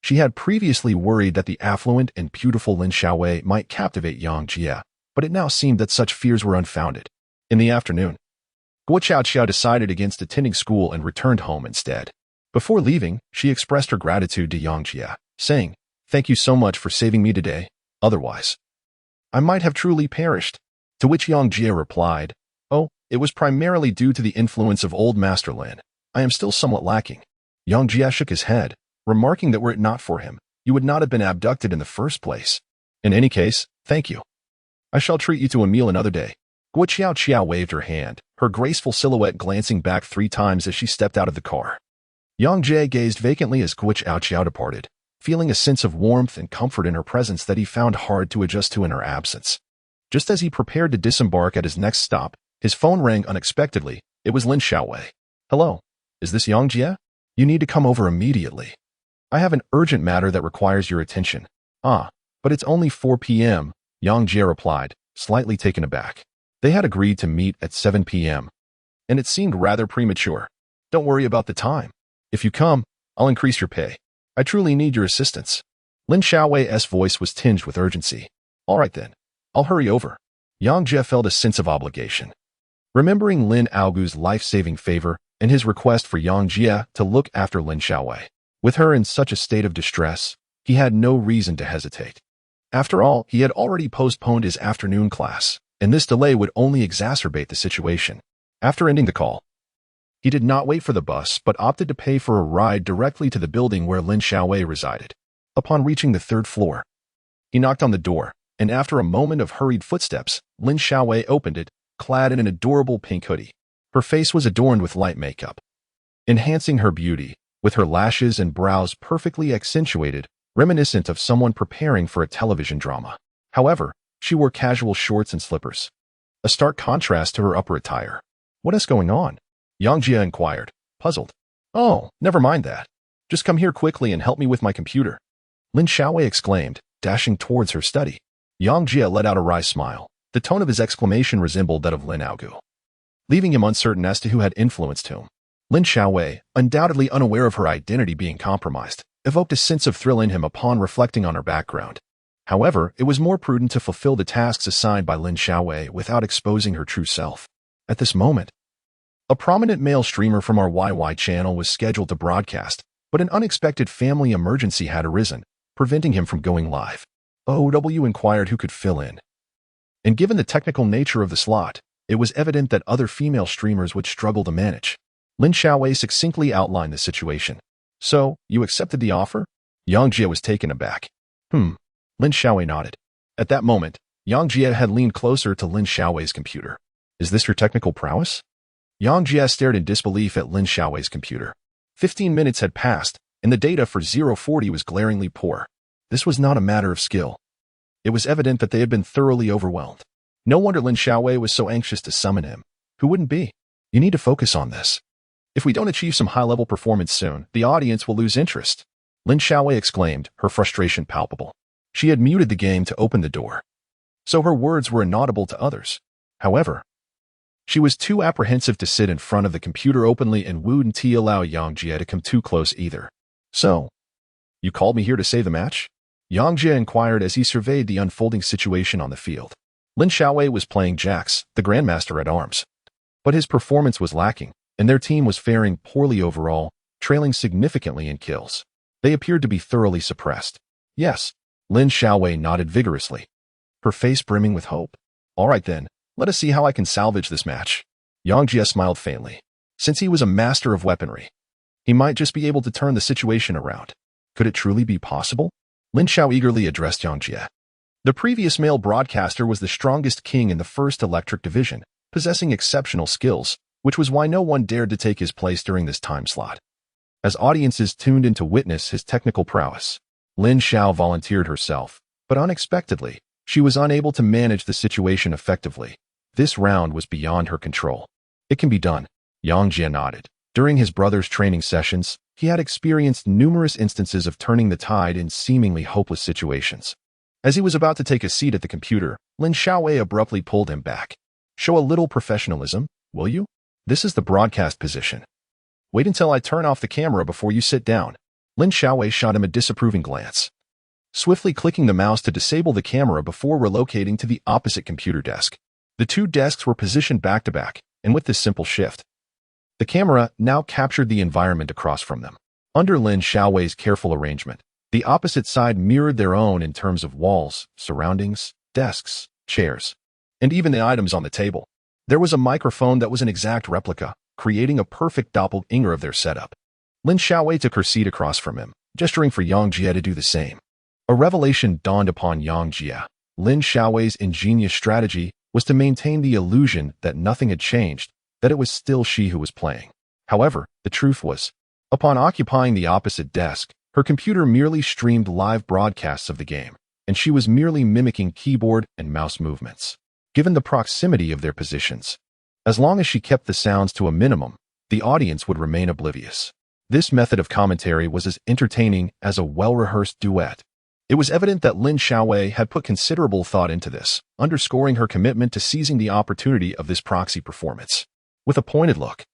Speaker 1: She had previously worried that the affluent and beautiful Lin Xiaowei might captivate Yang Jie, but it now seemed that such fears were unfounded. In the afternoon, Guo Xiaoqiao decided against attending school and returned home instead. Before leaving, she expressed her gratitude to Yang Jie, saying, "Thank you so much for saving me today. Otherwise, I might have truly perished." To which Yang Jie replied, "Oh, it was primarily due to the influence of old Master Lin. I am still somewhat lacking." Yang Jie shook his head, remarking that were it not for him, you would not have been abducted in the first place. "In any case, thank you. I shall treat you to a meal another day." Guo Xiaoqiao waved her hand, her graceful silhouette glancing back 3 times as she stepped out of the car. Yang Jie gazed vacantly as Guo Xiaoqiao departed, feeling a sense of warmth and comfort in her presence that he found hard to adjust to in her absence. Just as he prepared to disembark at his next stop, his phone rang unexpectedly. It was Lin Xiaowei. "Hello, is this Yang Jie? You need to come over immediately. I have an urgent matter that requires your attention." "Ah, but it's only 4 p.m., Yang Jie replied, slightly taken aback. They had agreed to meet at 7 p.m., and it seemed rather premature. "Don't worry about the time. If you come, I'll increase your pay. I truly need your assistance." Lin Xiaowei's voice was tinged with urgency. "All right then, I'll hurry over." Yang Jie felt a sense of obligation. Remembering Lin Aogu's life-saving favor and his request for Yang Jie to look after Lin Xiaowei, with her in such a state of distress, he had no reason to hesitate. After all, he had already postponed his afternoon class, and this delay would only exacerbate the situation. After ending the call, he did not wait for the bus but opted to pay for a ride directly to the building where Lin Xiaowei resided. Upon reaching the 3rd floor, he knocked on the door, and after a moment of hurried footsteps, Lin Xiaowei opened it, clad in an adorable pink hoodie. Her face was adorned with light makeup, enhancing her beauty, with her lashes and brows perfectly accentuated, reminiscent of someone preparing for a television drama. However, she wore casual shorts and slippers, a stark contrast to her upper attire. "What is going on?" Yang Jie inquired, puzzled. "Oh, never mind that. Just come here quickly and help me with my computer," Lin Xiaowei exclaimed, dashing towards her study. Yang Jie let out a wry smile. The tone of his exclamation resembled that of Lin Aogu, leaving him uncertain as to who had influenced whom. Lin Xiaowei, undoubtedly unaware of her identity being compromised, evoked a sense of thrill in him upon reflecting on her background. However, it was more prudent to fulfill the tasks assigned by Lin Xiaowei without exposing her true self. At this moment, a prominent male streamer from our YY channel was scheduled to broadcast, but an unexpected family emergency had arisen, preventing him from going live. OW inquired who could fill in. And given the technical nature of the slot, it was evident that other female streamers would struggle to manage. Lin Xiaowei succinctly outlined the situation. "So, you accepted the offer?" Yang Jie was taken aback. Lin Xiaowei nodded. At that moment, Yang Jie had leaned closer to Lin Xiaowei's computer. "Is this your technical prowess?" Yang Jie stared in disbelief at Lin Xiaowei's computer. 15 minutes had passed, and the data for 040 was glaringly poor. This was not a matter of skill. It was evident that they had been thoroughly overwhelmed. No wonder Lin Xiaowei was so anxious to summon him. Who wouldn't be? You need to focus on this. If we don't achieve some high-level performance soon, the audience will lose interest. Lin Xiaowei exclaimed, her frustration palpable. She had muted the game to open the door, so her words were inaudible to others. However, she was too apprehensive to sit in front of the computer openly and wouldn't allow Yang Jie to come too close either. So, you called me here to save the match? Yang Jie inquired as he surveyed the unfolding situation on the field. Lin Xiaowei was playing Jax, the Grandmaster at Arms. But his performance was lacking, and their team was faring poorly overall, trailing significantly in kills. They appeared to be thoroughly suppressed. Yes, Lin Xiaowei nodded vigorously, her face brimming with hope. All right then, let us see how I can salvage this match. Yang Jie smiled faintly. Since he was a master of weaponry, he might just be able to turn the situation around. Could it truly be possible? Lin Xiao eagerly addressed Yang Jie. The previous male broadcaster was the strongest king in the First Electric Division, possessing exceptional skills, which was why no one dared to take his place during this time slot. As audiences tuned in to witness his technical prowess, Lin Xiao volunteered herself, but unexpectedly, she was unable to manage the situation effectively. This round was beyond her control. It can be done, Yang Jie nodded. During his brother's training sessions, he had experienced numerous instances of turning the tide in seemingly hopeless situations. As he was about to take a seat at the computer, Lin Xiaowei abruptly pulled him back. Show a little professionalism, will you? This is the broadcast position. Wait until I turn off the camera before you sit down. Lin Xiaowei shot him a disapproving glance, swiftly clicking the mouse to disable the camera before relocating to the opposite computer desk. The two desks were positioned back to back, and with this simple shift, the camera now captured the environment across from them. Under Lin Xiaowei's careful arrangement, the opposite side mirrored their own in terms of walls, surroundings, desks, chairs, and even the items on the table. There was a microphone that was an exact replica, creating a perfect doppelganger of their setup. Lin Xiaowei took her seat across from him, gesturing for Yang Jie to do the same. A revelation dawned upon Yang Jie. Lin Xiaowei's ingenious strategy was to maintain the illusion that nothing had changed, that it was still she who was playing. However, the truth was, upon occupying the opposite desk, her computer merely streamed live broadcasts of the game, and she was merely mimicking keyboard and mouse movements. Given the proximity of their positions, as long as she kept the sounds to a minimum, the audience would remain oblivious. This method of commentary was as entertaining as a well-rehearsed duet. It was evident that Lin Xiaowei had put considerable thought into this, underscoring her commitment to seizing the opportunity of this proxy performance. With a pointed look,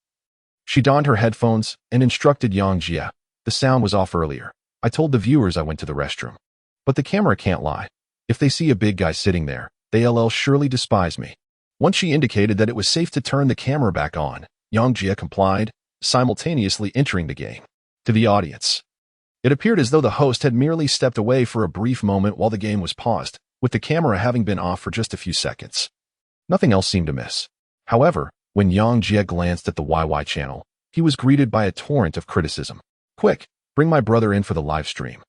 Speaker 1: she donned her headphones and instructed Yang Jie. The sound was off earlier. I told the viewers I went to the restroom. But the camera can't lie. If they see a big guy sitting there, they'll surely despise me. Once she indicated that it was safe to turn the camera back on, Yang Jie complied, simultaneously entering the game. To the audience, it appeared as though the host had merely stepped away for a brief moment while the game was paused, with the camera having been off for just a few seconds. Nothing else seemed amiss. However, when Yang Jie glanced at the YY channel, he was greeted by a torrent of criticism. Quick, bring my brother in for the live stream.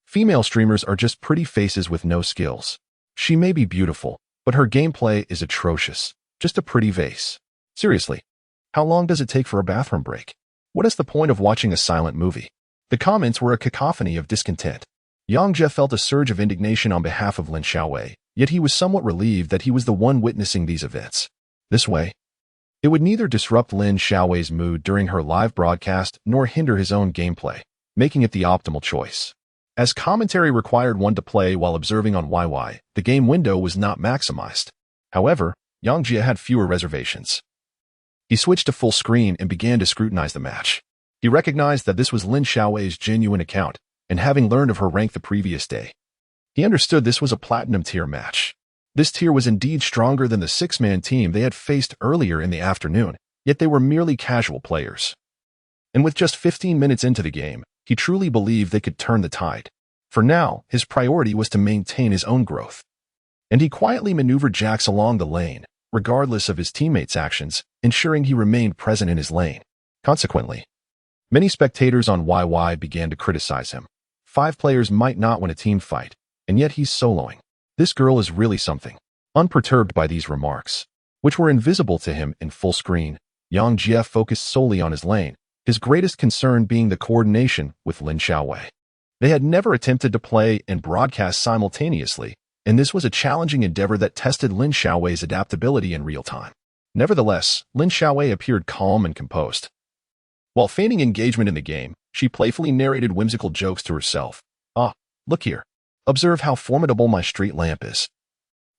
Speaker 1: Female streamers are just pretty faces with no skills. She may be beautiful, but her gameplay is atrocious. Just a pretty vase. Seriously, how long does it take for a bathroom break? What is the point of watching a silent movie? The comments were a cacophony of discontent. Yang Jie felt a surge of indignation on behalf of Lin Xiaowei, yet he was somewhat relieved that he was the one witnessing these events. This way, it would neither disrupt Lin Xiaowei's mood during her live broadcast nor hinder his own gameplay, making it the optimal choice. As commentary required one to play while observing on YY, the game window was not maximized. However, Yang Jie had fewer reservations. He switched to full screen and began to scrutinize the match. He recognized that this was Lin Xiaowei's genuine account, and having learned of her rank the previous day, he understood this was a platinum tier match. This tier was indeed stronger than the six-man team they had faced earlier in the afternoon, yet they were merely casual players. And with just 15 minutes into the game, he truly believed they could turn the tide. For now, his priority was to maintain his own growth. And he quietly maneuvered Jax along the lane, regardless of his teammates' actions, ensuring he remained present in his lane. Consequently, many spectators on YY began to criticize him. 5 players might not win a team fight, and yet he's soloing. This girl is really something. Unperturbed by these remarks, which were invisible to him in full screen, Yang Jie focused solely on his lane, his greatest concern being the coordination with Lin Xiaowei. They had never attempted to play and broadcast simultaneously, and this was a challenging endeavor that tested Lin Xiaowei's adaptability in real time. Nevertheless, Lin Xiaowei appeared calm and composed. While feigning engagement in the game, she playfully narrated whimsical jokes to herself. Ah, look here. Observe how formidable my street lamp is.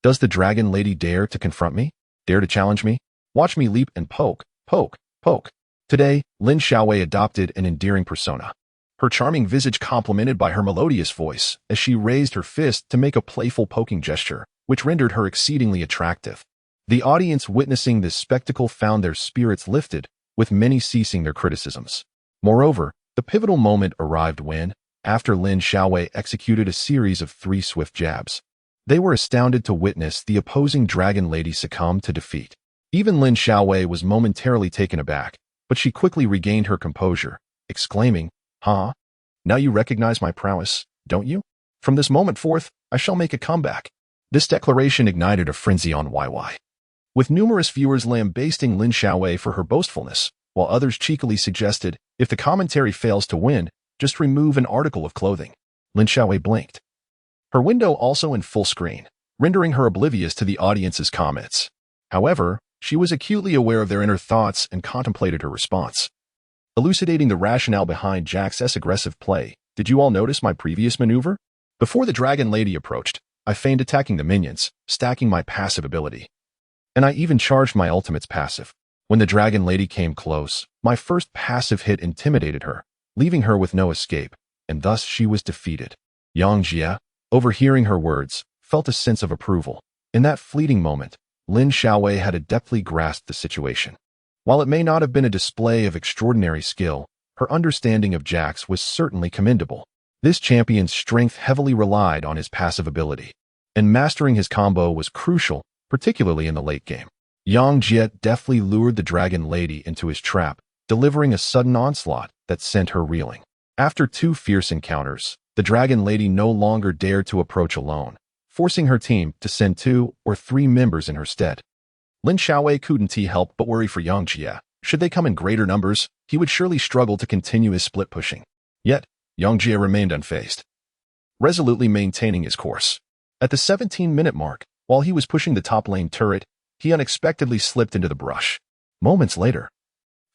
Speaker 1: Does the dragon lady dare to confront me? Dare to challenge me? Watch me leap and poke, poke, poke. Today, Lin Xiaowei adopted an endearing persona. Her charming visage complemented by her melodious voice as she raised her fist to make a playful poking gesture, which rendered her exceedingly attractive. The audience witnessing this spectacle found their spirits lifted, with many ceasing their criticisms. Moreover, the pivotal moment arrived when, after Lin Xiaowei executed a series of 3 swift jabs, they were astounded to witness the opposing dragon lady succumb to defeat. Even Lin Xiaowei was momentarily taken aback, but she quickly regained her composure, exclaiming, "Huh? Now you recognize my prowess, don't you? From this moment forth, I shall make a comeback." This declaration ignited a frenzy on YY, with numerous viewers lambasting Lin Xiaowei for her boastfulness, while others cheekily suggested, if the commentary fails to win, just remove an article of clothing. Lin Xiaowei blinked, her window also in full screen, rendering her oblivious to the audience's comments. However, she was acutely aware of their inner thoughts and contemplated her response. Elucidating the rationale behind Jax's aggressive play, did you all notice my previous maneuver? Before the dragon lady approached, I feigned attacking the minions, stacking my passive ability. And I even charged my ultimate's passive. When the dragon lady came close, my first passive hit intimidated her, leaving her with no escape, and thus she was defeated. Yang Jie, overhearing her words, felt a sense of approval. In that fleeting moment, Lin Xiaowei had adeptly grasped the situation. While it may not have been a display of extraordinary skill, her understanding of Jax was certainly commendable. This champion's strength heavily relied on his passive ability, and mastering his combo was crucial, particularly in the late game. Yang Jie deftly lured the dragon lady into his trap, delivering a sudden onslaught that sent her reeling. After 2 fierce encounters, the dragon lady no longer dared to approach alone, forcing her team to send 2 or 3 members in her stead. Lin Xiaowei couldn't help but worry for Yang Jie. Should they come in greater numbers, he would surely struggle to continue his split pushing. Yet, Yang Jie remained unfazed, resolutely maintaining his course. At the 17-minute mark, while he was pushing the top lane turret, he unexpectedly slipped into the brush. Moments later,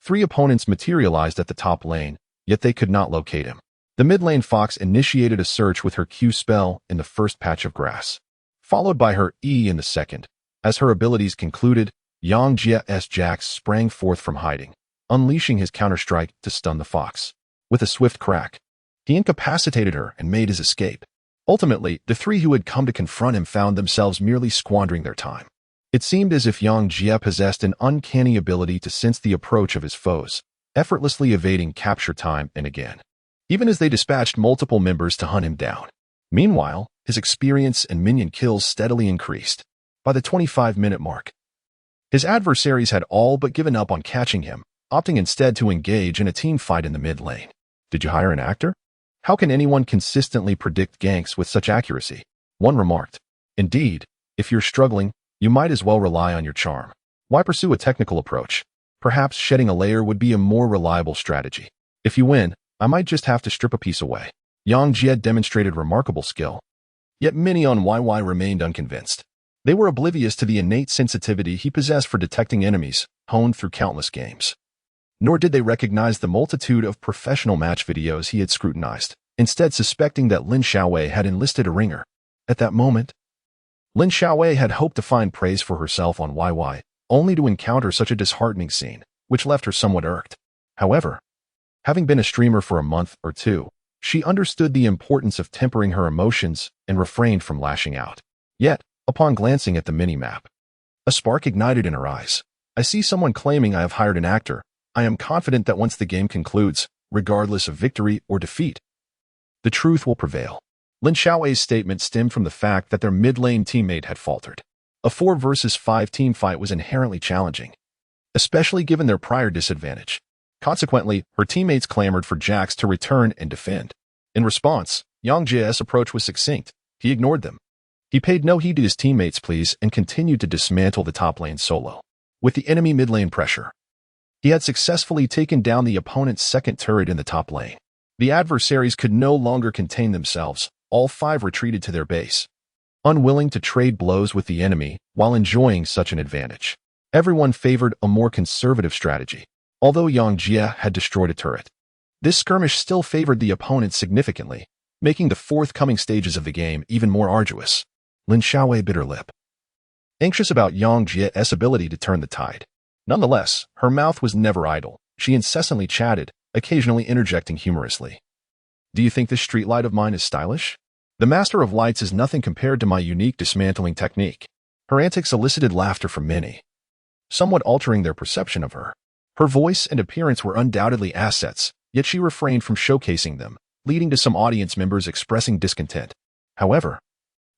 Speaker 1: 3 opponents materialized at the top lane, yet they could not locate him. The mid lane Fox initiated a search with her Q spell in the first patch of grass, followed by her E in the second. As her abilities concluded, Yang Jie's Jax sprang forth from hiding, unleashing his counterstrike to stun the Fox. With a swift crack, he incapacitated her and made his escape. Ultimately, the 3 who had come to confront him found themselves merely squandering their time. It seemed as if Yang Jie possessed an uncanny ability to sense the approach of his foes, effortlessly evading capture time and again, even as they dispatched multiple members to hunt him down. Meanwhile, his experience and minion kills steadily increased. By the 25-minute mark, his adversaries had all but given up on catching him, opting instead to engage in a team fight in the mid lane. Did you hire an actor? How can anyone consistently predict ganks with such accuracy? One remarked. Indeed, if you're struggling, you might as well rely on your charm. Why pursue a technical approach? Perhaps shedding a layer would be a more reliable strategy. If you win, I might just have to strip a piece away. Yang Jie demonstrated remarkable skill. Yet many on YY remained unconvinced. They were oblivious to the innate sensitivity he possessed for detecting enemies, honed through countless games. Nor did they recognize the multitude of professional match videos he had scrutinized, instead suspecting that Lin Xiaowei had enlisted a ringer. At that moment, Lin Xiaowei had hoped to find praise for herself on YY, only to encounter such a disheartening scene, which left her somewhat irked. However, having been a streamer for a month or 2, she understood the importance of tempering her emotions and refrained from lashing out. Yet, upon glancing at the mini-map, a spark ignited in her eyes. I see someone claiming I have hired an actor. I am confident that once the game concludes, regardless of victory or defeat, the truth will prevail. Lin Xiaowei's statement stemmed from the fact that their mid-lane teammate had faltered. A 4 versus 5 team fight was inherently challenging, especially given their prior disadvantage. Consequently, her teammates clamored for Jax to return and defend. In response, Yang Jie's approach was succinct. He ignored them. He paid no heed to his teammates' pleas and continued to dismantle the top lane solo. With the enemy mid lane pressure, he had successfully taken down the opponent's second turret in the top lane. The adversaries could no longer contain themselves. All 5 retreated to their base, unwilling to trade blows with the enemy while enjoying such an advantage. Everyone favored a more conservative strategy, although Yang Jie had destroyed a turret. This skirmish still favored the opponent significantly, making the forthcoming stages of the game even more arduous. Lin Xiaowei bit her lip, anxious about Yang Jie's ability to turn the tide. Nonetheless, her mouth was never idle. She incessantly chatted, occasionally interjecting humorously. Do you think this street light of mine is stylish? The master of lights is nothing compared to my unique dismantling technique. Her antics elicited laughter from many, somewhat altering their perception of her. Her voice and appearance were undoubtedly assets, yet she refrained from showcasing them, leading to some audience members expressing discontent. However,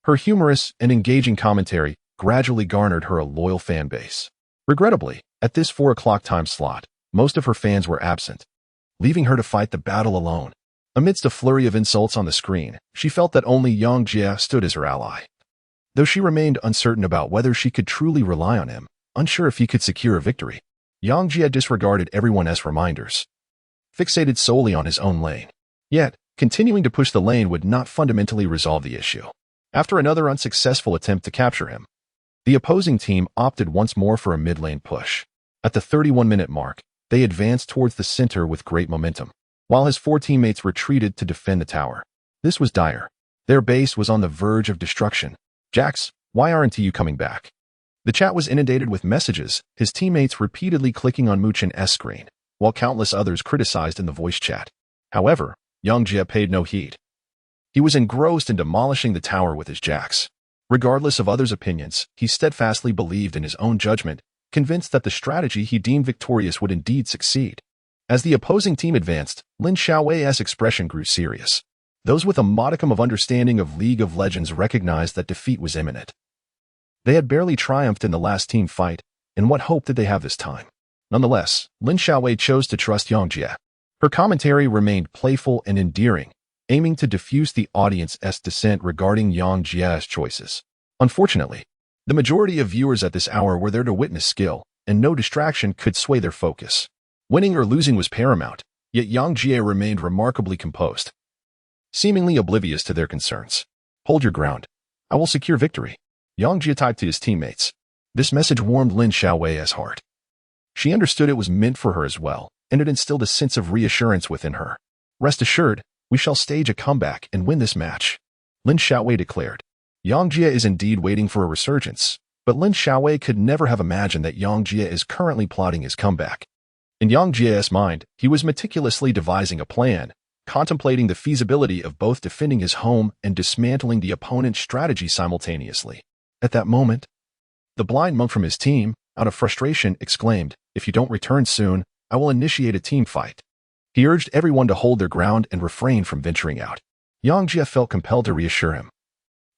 Speaker 1: her humorous and engaging commentary gradually garnered her a loyal fan base. Regrettably, at this 4 o'clock time slot, most of her fans were absent, leaving her to fight the battle alone. Amidst a flurry of insults on the screen, she felt that only Yang Jie stood as her ally. Though she remained uncertain about whether she could truly rely on him, unsure if he could secure a victory, Yang Jie disregarded everyone's reminders, fixated solely on his own lane. Yet, continuing to push the lane would not fundamentally resolve the issue. After another unsuccessful attempt to capture him, the opposing team opted once more for a mid-lane push. At the 31-minute mark, they advanced towards the center with great momentum, while his 4 teammates retreated to defend the tower. This was dire. Their base was on the verge of destruction. Jax, why aren't you coming back? The chat was inundated with messages, his teammates repeatedly clicking on Muchin's screen, while countless others criticized in the voice chat. However, Yang Jie paid no heed. He was engrossed in demolishing the tower with his Jax. Regardless of others' opinions, he steadfastly believed in his own judgment, convinced that the strategy he deemed victorious would indeed succeed. As the opposing team advanced, Lin Xiaowei's expression grew serious. Those with a modicum of understanding of League of Legends recognized that defeat was imminent. They had barely triumphed in the last team fight, and what hope did they have this time? Nonetheless, Lin Xiaowei chose to trust Yang Jie. Her commentary remained playful and endearing, aiming to diffuse the audience's dissent regarding Yang Jie's choices. Unfortunately, the majority of viewers at this hour were there to witness skill, and no distraction could sway their focus. Winning or losing was paramount, yet Yang Jie remained remarkably composed, seemingly oblivious to their concerns. Hold your ground. I will secure victory, Yang Jie typed to his teammates. This message warmed Lin Xiaowei's heart. She understood it was meant for her as well, and it instilled a sense of reassurance within her. Rest assured, we shall stage a comeback and win this match, Lin Xiaowei declared. Yang Jie is indeed waiting for a resurgence, but Lin Xiaowei could never have imagined that Yang Jie is currently plotting his comeback. In Yang Jie's mind, he was meticulously devising a plan, contemplating the feasibility of both defending his home and dismantling the opponent's strategy simultaneously. At that moment, the blind monk from his team, out of frustration, exclaimed, "If you don't return soon, I will initiate a team fight." He urged everyone to hold their ground and refrain from venturing out. Yang Jie felt compelled to reassure him,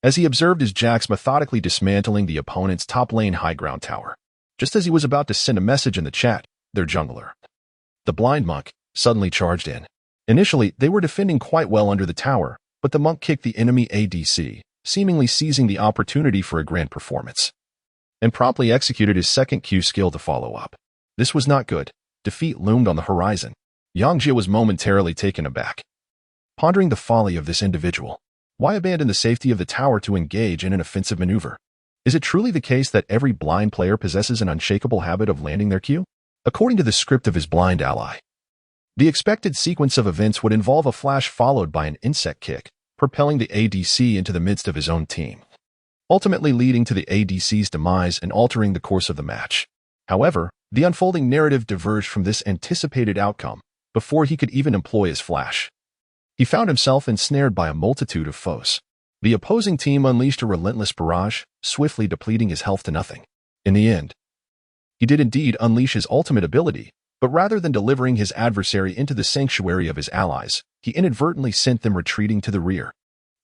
Speaker 1: as he observed his Jax methodically dismantling the opponent's top lane high ground tower. Just as he was about to send a message in the chat, their jungler, the blind monk, suddenly charged in. Initially, they were defending quite well under the tower, but the monk kicked the enemy ADC, seemingly seizing the opportunity for a grand performance, and promptly executed his second Q skill to follow up. This was not good. Defeat loomed on the horizon. Yang Jie was momentarily taken aback, pondering the folly of this individual. Why abandon the safety of the tower to engage in an offensive maneuver? Is it truly the case that every blind player possesses an unshakable habit of landing their Q? According to the script of his blind ally, the expected sequence of events would involve a flash followed by an insect kick, propelling the ADC into the midst of his own team, ultimately leading to the ADC's demise and altering the course of the match. However, the unfolding narrative diverged from this anticipated outcome before he could even employ his flash. He found himself ensnared by a multitude of foes. The opposing team unleashed a relentless barrage, swiftly depleting his health to nothing. In the end, he did indeed unleash his ultimate ability, but rather than delivering his adversary into the sanctuary of his allies, he inadvertently sent them retreating to the rear.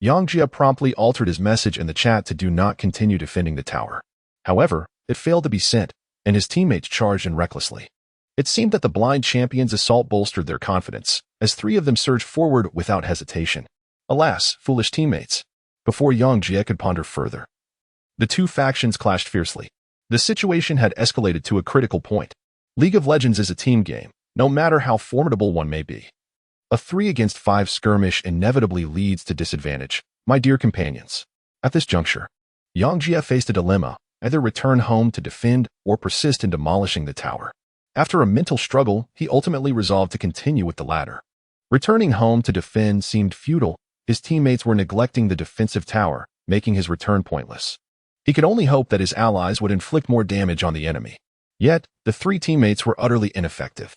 Speaker 1: Yang Jie promptly altered his message in the chat to do not continue defending the tower. However, it failed to be sent, and his teammates charged in recklessly. It seemed that the blind champion's assault bolstered their confidence, as 3 of them surged forward without hesitation. Alas, foolish teammates. Before Yang Jie could ponder further, the 2 factions clashed fiercely. The situation had escalated to a critical point. League of Legends is a team game, no matter how formidable one may be. A 3 against 5 skirmish inevitably leads to disadvantage, my dear companions. At this juncture, Yang Jie faced a dilemma, either return home to defend or persist in demolishing the tower. After a mental struggle, he ultimately resolved to continue with the latter. Returning home to defend seemed futile. His teammates were neglecting the defensive tower, making his return pointless. He could only hope that his allies would inflict more damage on the enemy. Yet, the three teammates were utterly ineffective,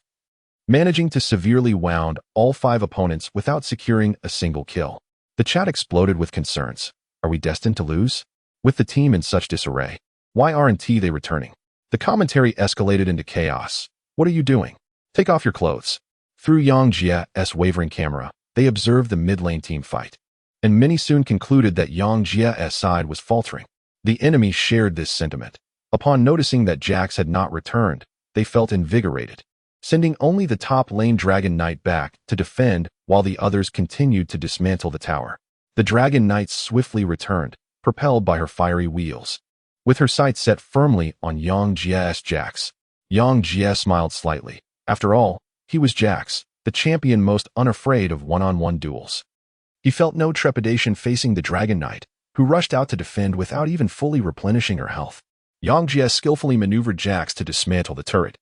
Speaker 1: managing to severely wound all 5 opponents without securing a single kill. The chat exploded with concerns. Are we destined to lose? With the team in such disarray, why aren't they returning? The commentary escalated into chaos. What are you doing? Take off your clothes. Through Yang Jie's wavering camera, they observed the mid-lane team fight, and many soon concluded that Yang Jie's side was faltering. The enemy shared this sentiment. Upon noticing that Jax had not returned, they felt invigorated, sending only the top lane Dragon Knight back to defend while the others continued to dismantle the tower. The Dragon Knight swiftly returned, propelled by her fiery wheels. With her sights set firmly on Yang Jie's Jax, Yang Jie smiled slightly. After all, he was Jax, the champion most unafraid of one-on-one duels. He felt no trepidation facing the Dragon Knight, who rushed out to defend without even fully replenishing her health. Yang Jie skillfully maneuvered Jax to dismantle the turret.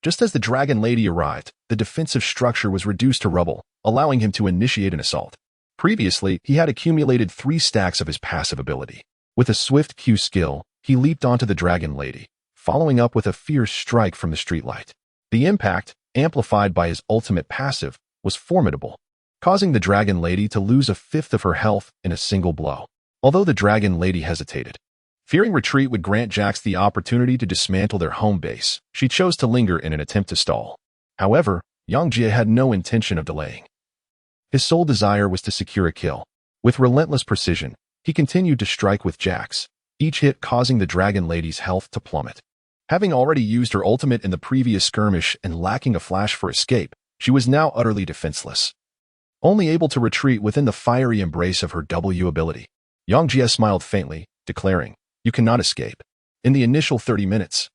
Speaker 1: Just as the Dragon Lady arrived, the defensive structure was reduced to rubble, allowing him to initiate an assault. Previously, he had accumulated 3 stacks of his passive ability. With a swift Q skill, he leaped onto the Dragon Lady, following up with a fierce strike from the streetlight. The impact, amplified by his ultimate passive, was formidable, causing the Dragon Lady to lose a fifth of her health in a single blow. Although the Dragon Lady hesitated, fearing retreat would grant Jax the opportunity to dismantle their home base, she chose to linger in an attempt to stall. However, Yang Jie had no intention of delaying. His sole desire was to secure a kill. With relentless precision, he continued to strike with Jax, each hit causing the Dragon Lady's health to plummet. Having already used her ultimate in the previous skirmish and lacking a flash for escape, she was now utterly defenseless, only able to retreat within the fiery embrace of her W ability. Yang Jie smiled faintly, declaring, "You cannot escape." In the initial 30 minutes,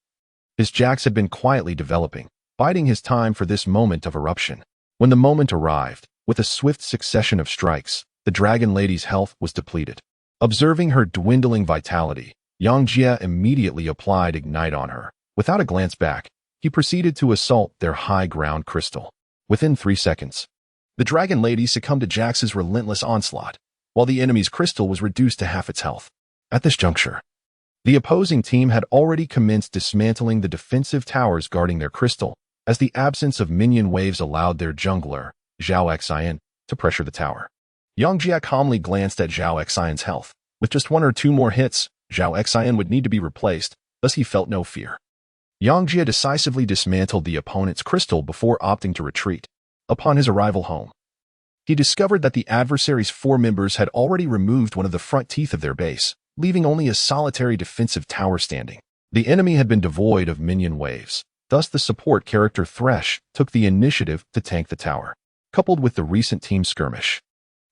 Speaker 1: his Jax had been quietly developing, biding his time for this moment of eruption. When the moment arrived, with a swift succession of strikes, the Dragon Lady's health was depleted. Observing her dwindling vitality, Yang Jie immediately applied Ignite on her. Without a glance back, he proceeded to assault their high ground crystal. Within 3 seconds, the Dragon Lady succumbed to Jax's relentless onslaught, while the enemy's crystal was reduced to half its health. At this juncture, the opposing team had already commenced dismantling the defensive towers guarding their crystal, as the absence of minion waves allowed their jungler, Zhao Xian, to pressure the tower. Yang Jie calmly glanced at Zhao Xian's health. With just 1 or 2 more hits, Zhao Xian would need to be replaced, thus he felt no fear. Yang Jie decisively dismantled the opponent's crystal before opting to retreat. Upon his arrival home, he discovered that the adversary's 4 members had already removed one of the front teeth of their base, leaving only a solitary defensive tower standing. The enemy had been devoid of minion waves, thus the support character Thresh took the initiative to tank the tower. Coupled with the recent team skirmish,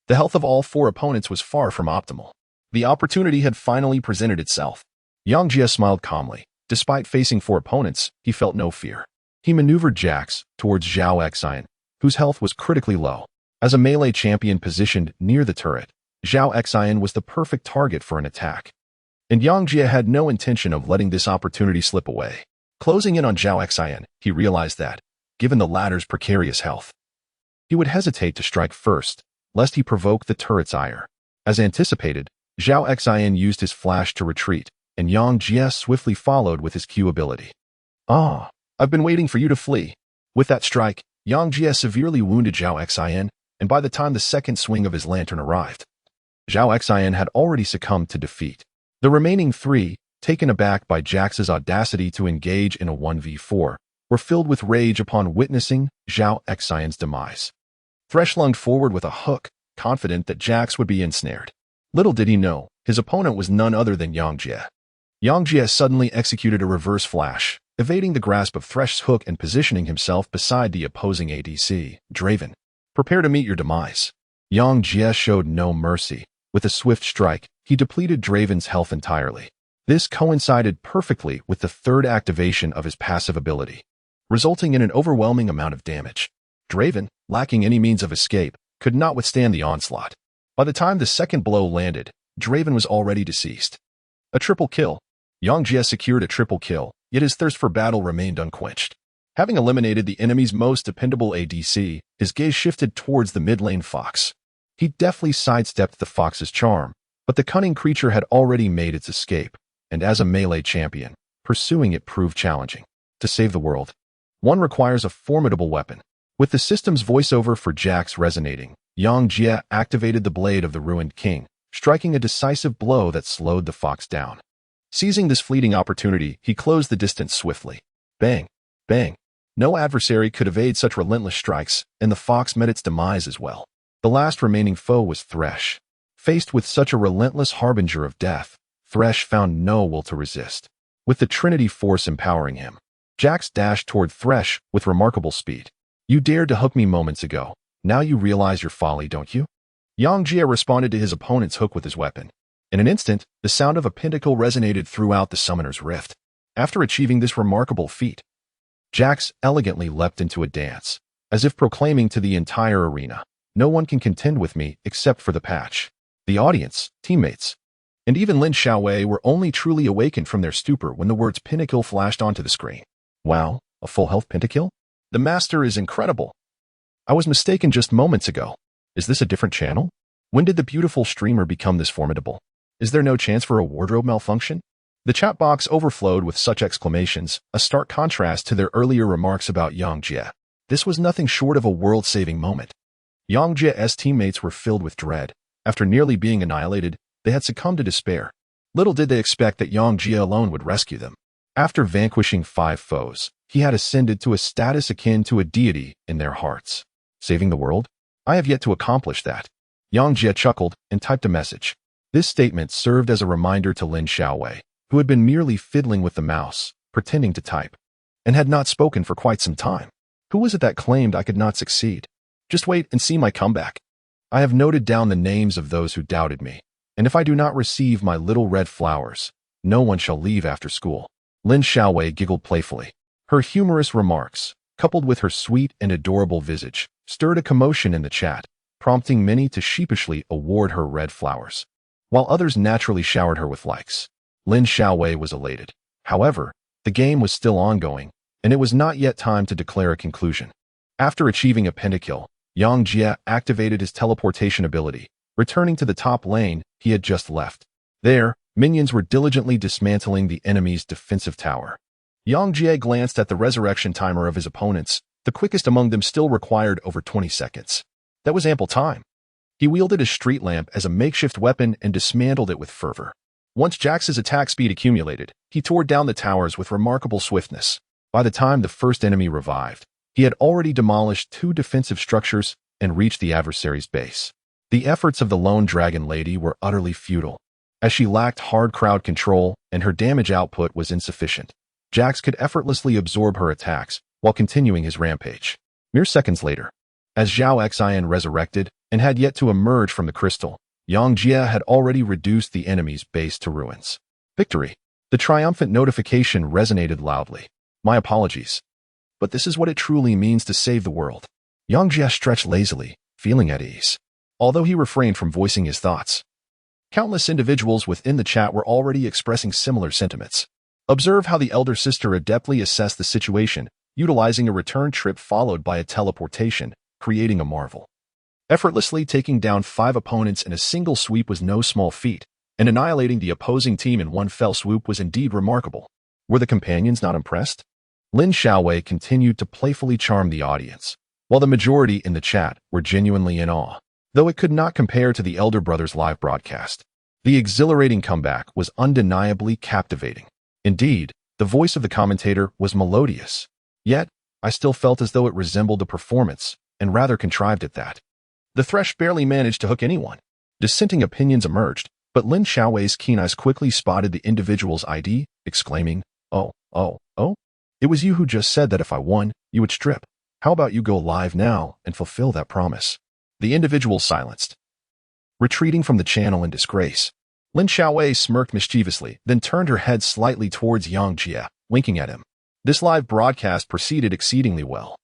Speaker 1: the health of all 4 opponents was far from optimal. The opportunity had finally presented itself. Yang Jie smiled calmly. Despite facing 4 opponents, he felt no fear. He maneuvered Jax towards Zhao Xian, whose health was critically low. As a melee champion positioned near the turret, Zhao Xian was the perfect target for an attack. And Yang Jie had no intention of letting this opportunity slip away. Closing in on Zhao Xian, he realized that, given the latter's precarious health, he would hesitate to strike first, lest he provoke the turret's ire. As anticipated, Zhao Xian used his flash to retreat, and Yang Jie swiftly followed with his Q ability. "Ah, I've been waiting for you to flee." With that strike, Yang Jie severely wounded Zhao Xian, and by the time the second swing of his lantern arrived, Zhao Xian had already succumbed to defeat. The remaining 3, taken aback by Jax's audacity to engage in a 1v4, were filled with rage upon witnessing Zhao Xian's demise. Thresh lunged forward with a hook, confident that Jax would be ensnared. Little did he know, his opponent was none other than Yang Jie. Yang Jie suddenly executed a reverse flash, evading the grasp of Thresh's hook and positioning himself beside the opposing ADC, Draven. "Prepare to meet your demise." Yang Jie showed no mercy. With a swift strike, he depleted Draven's health entirely. This coincided perfectly with the 3rd activation of his passive ability, resulting in an overwhelming amount of damage. Draven, lacking any means of escape, could not withstand the onslaught. By the time the second blow landed, Draven was already deceased. A triple kill. Yang Jie secured a triple kill, yet his thirst for battle remained unquenched. Having eliminated the enemy's most dependable ADC, his gaze shifted towards the mid-lane Fox. He deftly sidestepped the Fox's charm, but the cunning creature had already made its escape, and as a melee champion, pursuing it proved challenging. To save the world, one requires a formidable weapon. With the system's voiceover for Jax resonating, Yang Jie activated the Blade of the Ruined King, striking a decisive blow that slowed the Fox down. Seizing this fleeting opportunity, he closed the distance swiftly. Bang! Bang! No adversary could evade such relentless strikes, and the Fox met its demise as well. The last remaining foe was Thresh. Faced with such a relentless harbinger of death, Thresh found no will to resist. With the Trinity Force empowering him, Jax dashed toward Thresh with remarkable speed. You dared to hook me moments ago. Now you realize your folly, don't you? Yang Jie responded to his opponent's hook with his weapon. In an instant, the sound of a pentacle resonated throughout the summoner's rift. After achieving this remarkable feat, Jax elegantly leapt into a dance, as if proclaiming to the entire arena, no one can contend with me except for the patch. The audience, teammates, and even Lin Xiaowei were only truly awakened from their stupor when the words pentakill flashed onto the screen. Wow, a full health pentakill? The master is incredible. I was mistaken just moments ago. Is this a different channel? When did the beautiful streamer become this formidable? Is there no chance for a wardrobe malfunction? The chat box overflowed with such exclamations, a stark contrast to their earlier remarks about Yang Jie. This was nothing short of a world-saving moment. Yang Jie's teammates were filled with dread. After nearly being annihilated, they had succumbed to despair. Little did they expect that Yang Jie alone would rescue them. After vanquishing 5 foes, he had ascended to a status akin to a deity in their hearts. Saving the world? I have yet to accomplish that. Yang Jie chuckled and typed a message. This statement served as a reminder to Lin Xiaowei, who had been merely fiddling with the mouse, pretending to type, and had not spoken for quite some time. Who was it that claimed I could not succeed? Just wait and see my comeback. I have noted down the names of those who doubted me, and if I do not receive my little red flowers, no one shall leave after school. Lin Xiaowei giggled playfully. Her humorous remarks, coupled with her sweet and adorable visage, stirred a commotion in the chat, prompting many to sheepishly award her red flowers, while others naturally showered her with likes. Lin Xiaowei was elated. However, the game was still ongoing, and it was not yet time to declare a conclusion. After achieving a pentakill, Yang Jie activated his teleportation ability, returning to the top lane he had just left. There, minions were diligently dismantling the enemy's defensive tower. Yang Jie glanced at the resurrection timer of his opponents. The quickest among them still required over 20 seconds. That was ample time. He wielded his street lamp as a makeshift weapon and dismantled it with fervor. Once Jax's attack speed accumulated, he tore down the towers with remarkable swiftness. By the time the first enemy revived, he had already demolished 2 defensive structures and reached the adversary's base. The efforts of the lone dragon lady were utterly futile, as she lacked hard crowd control and her damage output was insufficient. Jax could effortlessly absorb her attacks while continuing his rampage. Mere seconds later, as Zhao Xian resurrected and had yet to emerge from the crystal, Yang Jie had already reduced the enemy's base to ruins. Victory! The triumphant notification resonated loudly. My apologies, but this is what it truly means to save the world. Yang Jie stretched lazily, feeling at ease, although he refrained from voicing his thoughts. Countless individuals within the chat were already expressing similar sentiments. Observe how the elder sister adeptly assessed the situation, utilizing a return trip followed by a teleportation, creating a marvel. Effortlessly taking down 5 opponents in a single sweep was no small feat, and annihilating the opposing team in one fell swoop was indeed remarkable. Were the companions not impressed? Lin Xiaowei continued to playfully charm the audience, while the majority in the chat were genuinely in awe. Though it could not compare to the elder brother's live broadcast, the exhilarating comeback was undeniably captivating. Indeed, the voice of the commentator was melodious. Yet, I still felt as though it resembled a performance, and rather contrived at that. The Thresh barely managed to hook anyone. Dissenting opinions emerged, but Lin Xiaowei's keen eyes quickly spotted the individual's ID, exclaiming, Oh, it was you who just said that if I won, you would strip. How about you go live now and fulfill that promise? The individual silenced, retreating from the channel in disgrace. Lin Xiaowei smirked mischievously, then turned her head slightly towards Yang Jie, winking at him. This live broadcast proceeded exceedingly well.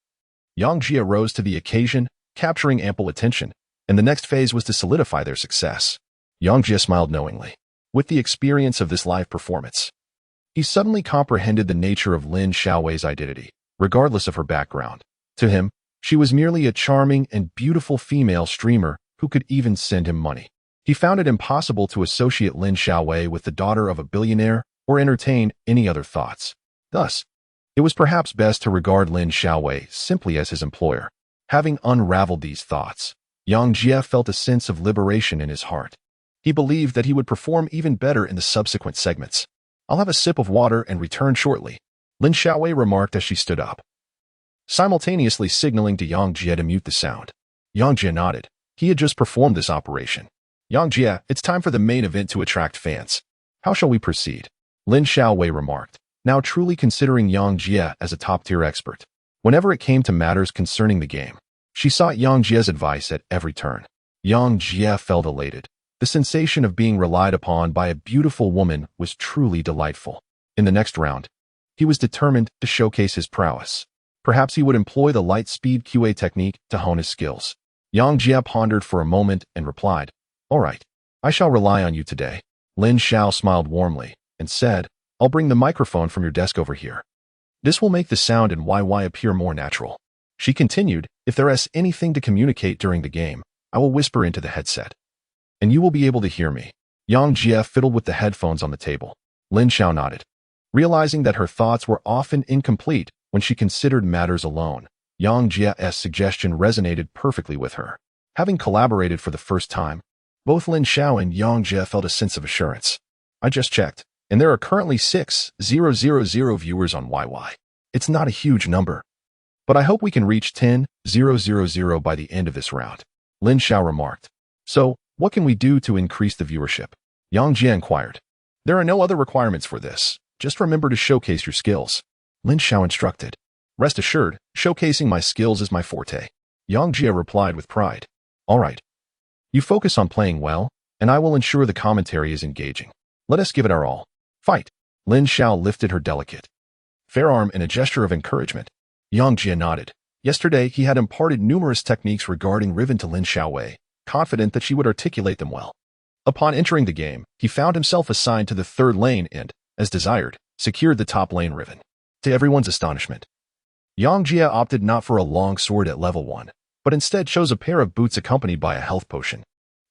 Speaker 1: Yang Jie rose to the occasion, capturing ample attention, and the next phase was to solidify their success. Yang Jie smiled knowingly. With the experience of this live performance, He suddenly comprehended the nature of Lin Xiaowei's identity, regardless of her background. To him, she was merely a charming and beautiful female streamer who could even send him money. He found it impossible to associate Lin Xiaowei with the daughter of a billionaire or entertain any other thoughts. Thus, it was perhaps best to regard Lin Xiaowei simply as his employer. Having unraveled these thoughts, Yang Jie felt a sense of liberation in his heart. He believed that he would perform even better in the subsequent segments. "I'll have a sip of water and return shortly," Lin Xiaowei remarked as she stood up, simultaneously signaling to Yang Jie to mute the sound. Yang Jie nodded. He had just performed this operation. "Yang Jie, it's time for the main event to attract fans. How shall we proceed?" Lin Xiaowei remarked, now truly considering Yang Jie as a top-tier expert. Whenever it came to matters concerning the game, she sought Yang Jie's advice at every turn. Yang Jie felt elated. The sensation of being relied upon by a beautiful woman was truly delightful. In the next round, he was determined to showcase his prowess. Perhaps he would employ the light-speed QA technique to hone his skills. Yang Jie pondered for a moment and replied, "All right, I shall rely on you today." Lin Xiao smiled warmly and said, "I'll bring the microphone from your desk over here. This will make the sound and YY appear more natural." She continued, "If there is anything to communicate during the game, I will whisper into the headset, and you will be able to hear me." Yang Jie fiddled with the headphones on the table. Lin Xiao nodded. Realizing that her thoughts were often incomplete when she considered matters alone, Yang Jie's suggestion resonated perfectly with her. Having collaborated for the first time, both Lin Xiao and Yang Jie felt a sense of assurance. "I just checked, and there are currently 6,000 viewers on YY. It's not a huge number, but I hope we can reach 10,000 by the end of this round," Lin Xiao remarked. "So, what can we do to increase the viewership?" Yang Jie inquired. "There are no other requirements for this. Just remember to showcase your skills," Lin Xiao instructed. "Rest assured, showcasing my skills is my forte," Yang Jie replied with pride. "All right. You focus on playing well, and I will ensure the commentary is engaging. Let us give it our all. Fight." Lin Xiao lifted her delicate, fair arm in a gesture of encouragement. Yang Jie nodded. Yesterday, he had imparted numerous techniques regarding Riven to Lin Xiaowei, confident that she would articulate them well. Upon entering the game, he found himself assigned to the third lane and, as desired, secured the top lane Riven. To everyone's astonishment, Yang Jie opted not for a long sword at level 1, but instead chose a pair of boots accompanied by a health potion.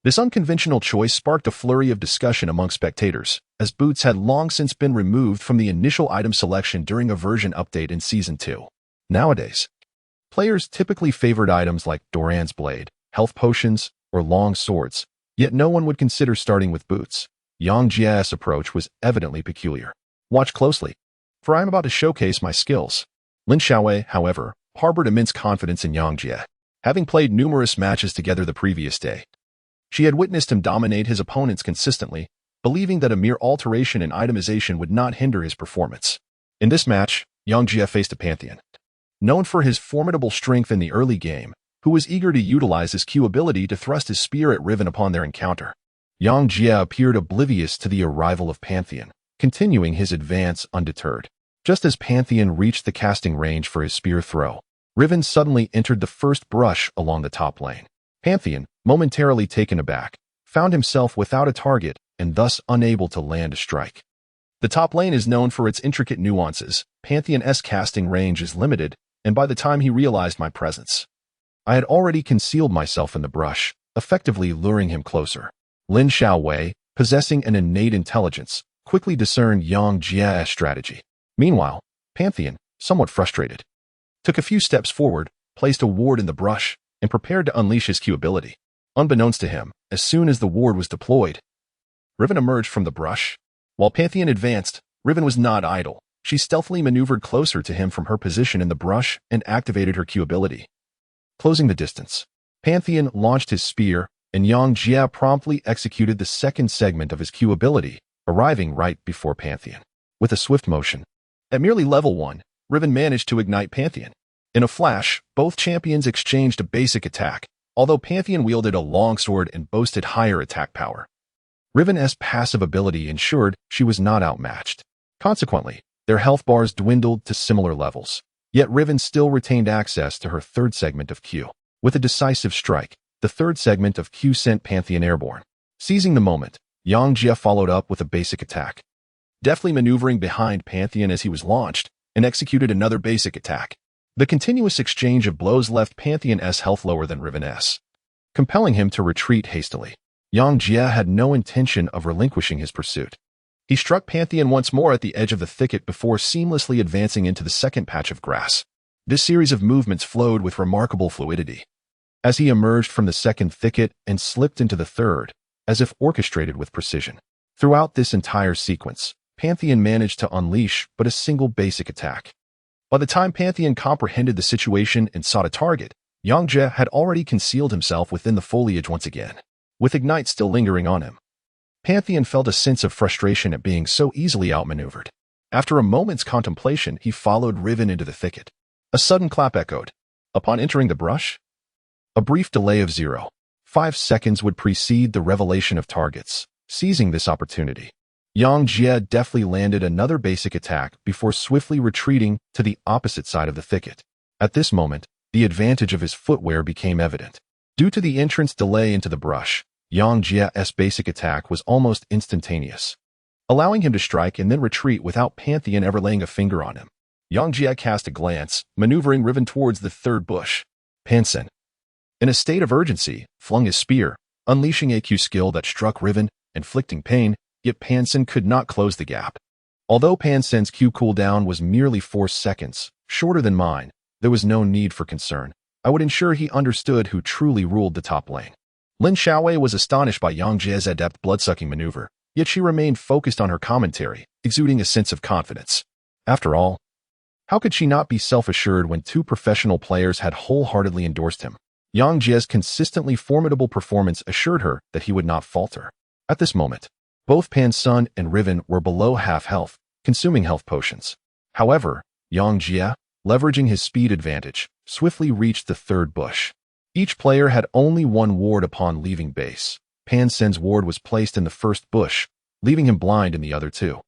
Speaker 1: This unconventional choice sparked a flurry of discussion among spectators, as boots had long since been removed from the initial item selection during a version update in Season 2. Nowadays, players typically favored items like Doran's blade, health potions, or long swords, yet no one would consider starting with boots. Yang Jie's approach was evidently peculiar. "Watch closely, for I am about to showcase my skills." Lin Xiaowei, however, harbored immense confidence in Yang Jie. Having played numerous matches together the previous day, she had witnessed him dominate his opponents consistently, believing that a mere alteration in itemization would not hinder his performance. In this match, Yang Jie faced a Pantheon, known for his formidable strength in the early game, who was eager to utilize his Q ability to thrust his spear at Riven upon their encounter. Yang Jie appeared oblivious to the arrival of Pantheon, continuing his advance undeterred. Just as Pantheon reached the casting range for his spear throw, Riven suddenly entered the first brush along the top lane. Pantheon, momentarily taken aback, found himself without a target and thus unable to land a strike. The top lane is known for its intricate nuances. Pantheon's casting range is limited, and by the time he realized my presence, I had already concealed myself in the brush, effectively luring him closer. Lin Xiaowei, possessing an innate intelligence, quickly discerned Yang Jie's strategy. Meanwhile, Pantheon, somewhat frustrated, took a few steps forward, placed a ward in the brush, and prepared to unleash his Q ability. Unbeknownst to him, as soon as the ward was deployed, Riven emerged from the brush. While Pantheon advanced, Riven was not idle. She stealthily maneuvered closer to him from her position in the brush and activated her Q ability. Closing the distance, Pantheon launched his spear, and Yang Jie promptly executed the second segment of his Q ability, arriving right before Pantheon. With a swift motion, at merely level 1, Riven managed to ignite Pantheon. In a flash, both champions exchanged a basic attack, although Pantheon wielded a long sword and boasted higher attack power. Riven's passive ability ensured she was not outmatched. Consequently, their health bars dwindled to similar levels. Yet Riven still retained access to her third segment of Q. With a decisive strike, the third segment of Q sent Pantheon airborne. Seizing the moment, Yang Jie followed up with a basic attack. deftly maneuvering behind Pantheon as he was launched, and executed another basic attack. The continuous exchange of blows left Pantheon's health lower than Riven's, compelling him to retreat hastily. Yang Jie had no intention of relinquishing his pursuit. He struck Pantheon once more at the edge of the thicket before seamlessly advancing into the second patch of grass. This series of movements flowed with remarkable fluidity. As he emerged from the second thicket and slipped into the third, as if orchestrated with precision. Throughout this entire sequence, Pantheon managed to unleash but a single basic attack. By the time Pantheon comprehended the situation and sought a target, Yang Jie had already concealed himself within the foliage once again, with Ignite still lingering on him. Pantheon felt a sense of frustration at being so easily outmaneuvered. After a moment's contemplation, he followed Riven into the thicket. A sudden clap echoed. Upon entering the brush, a brief delay of 0.5 seconds would precede the revelation of targets. Seizing this opportunity, Yang Jie deftly landed another basic attack before swiftly retreating to the opposite side of the thicket. At this moment, the advantage of his footwear became evident. Due to the entrance delay into the brush, Yang Jie's basic attack was almost instantaneous, allowing him to strike and then retreat without Pantheon ever laying a finger on him. Yang Jie cast a glance, maneuvering Riven towards the third bush. Pansen, in a state of urgency, flung his spear, unleashing a Q skill that struck Riven, inflicting pain, yet Pansen could not close the gap. Although Pansen's Q cooldown was merely 4 seconds, shorter than mine, there was no need for concern. I would ensure he understood who truly ruled the top lane. Lin Xiaowei was astonished by Yang Jie's adept blood-sucking maneuver, yet she remained focused on her commentary, exuding a sense of confidence. After all, how could she not be self-assured when two professional players had wholeheartedly endorsed him? Yang Jie's consistently formidable performance assured her that he would not falter. At this moment, both Pan Sun and Riven were below half health, consuming health potions. However, Yang Jie, leveraging his speed advantage, swiftly reached the third bush. Each player had only one ward upon leaving base. Pan Sun's ward was placed in the first bush, leaving him blind in the other two,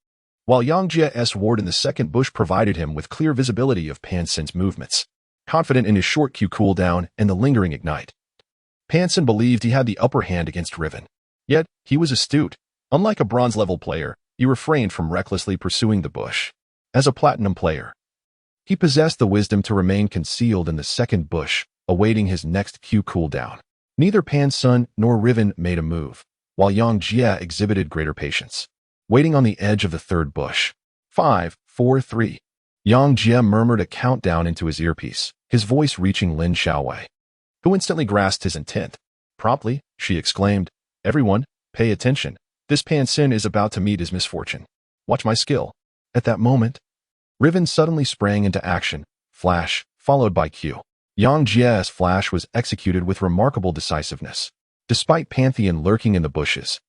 Speaker 1: while Yang Jie's ward in the second bush provided him with clear visibility of Pan Sun's movements. Confident in his short Q cooldown and the lingering Ignite, Pan Sun believed he had the upper hand against Riven. Yet, he was astute. Unlike a bronze-level player, he refrained from recklessly pursuing the bush. As a platinum player, he possessed the wisdom to remain concealed in the second bush, awaiting his next Q cooldown. Neither Pan Sun nor Riven made a move, while Yang Jie exhibited greater patience, waiting on the edge of the third bush. 5, 4, 3. Yang Jie murmured a countdown into his earpiece, his voice reaching Lin Xiaowei, who instantly grasped his intent. Promptly, she exclaimed, "Everyone, pay attention. This Pan Sun is about to meet his misfortune. Watch my skill." At that moment, Riven suddenly sprang into action, flash, followed by Q. Yang Jie's flash was executed with remarkable decisiveness. Despite Pantheon lurking in the bushes,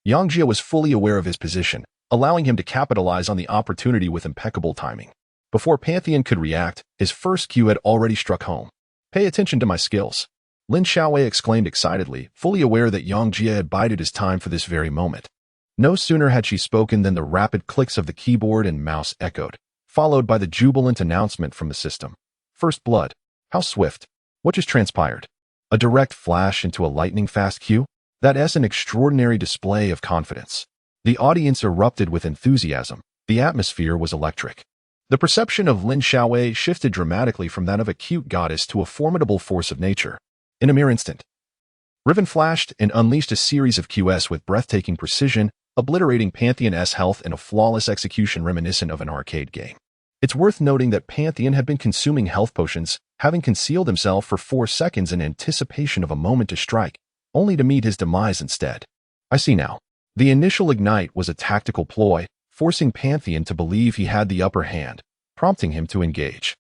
Speaker 1: Yang Jie was fully aware of his position, allowing him to capitalize on the opportunity with impeccable timing. Before Pantheon could react, his first Q had already struck home. "Pay attention to my skills," Lin Xiaowei exclaimed excitedly, fully aware that Yang Jie had bided his time for this very moment. No sooner had she spoken than the rapid clicks of the keyboard and mouse echoed, followed by the jubilant announcement from the system. "First blood. How swift. What just transpired? A direct flash into a lightning-fast Q? That's an extraordinary display of confidence." The audience erupted with enthusiasm. The atmosphere was electric. The perception of Lin Xiaowei shifted dramatically from that of a cute goddess to a formidable force of nature. In a mere instant, Riven flashed and unleashed a series of QS with breathtaking precision, obliterating Pantheon's health in a flawless execution reminiscent of an arcade game. It's worth noting that Pantheon had been consuming health potions, having concealed himself for 4 seconds in anticipation of a moment to strike, only to meet his demise instead. I see now. The initial Ignite was a tactical ploy, forcing Pantheon to believe he had the upper hand, prompting him to engage.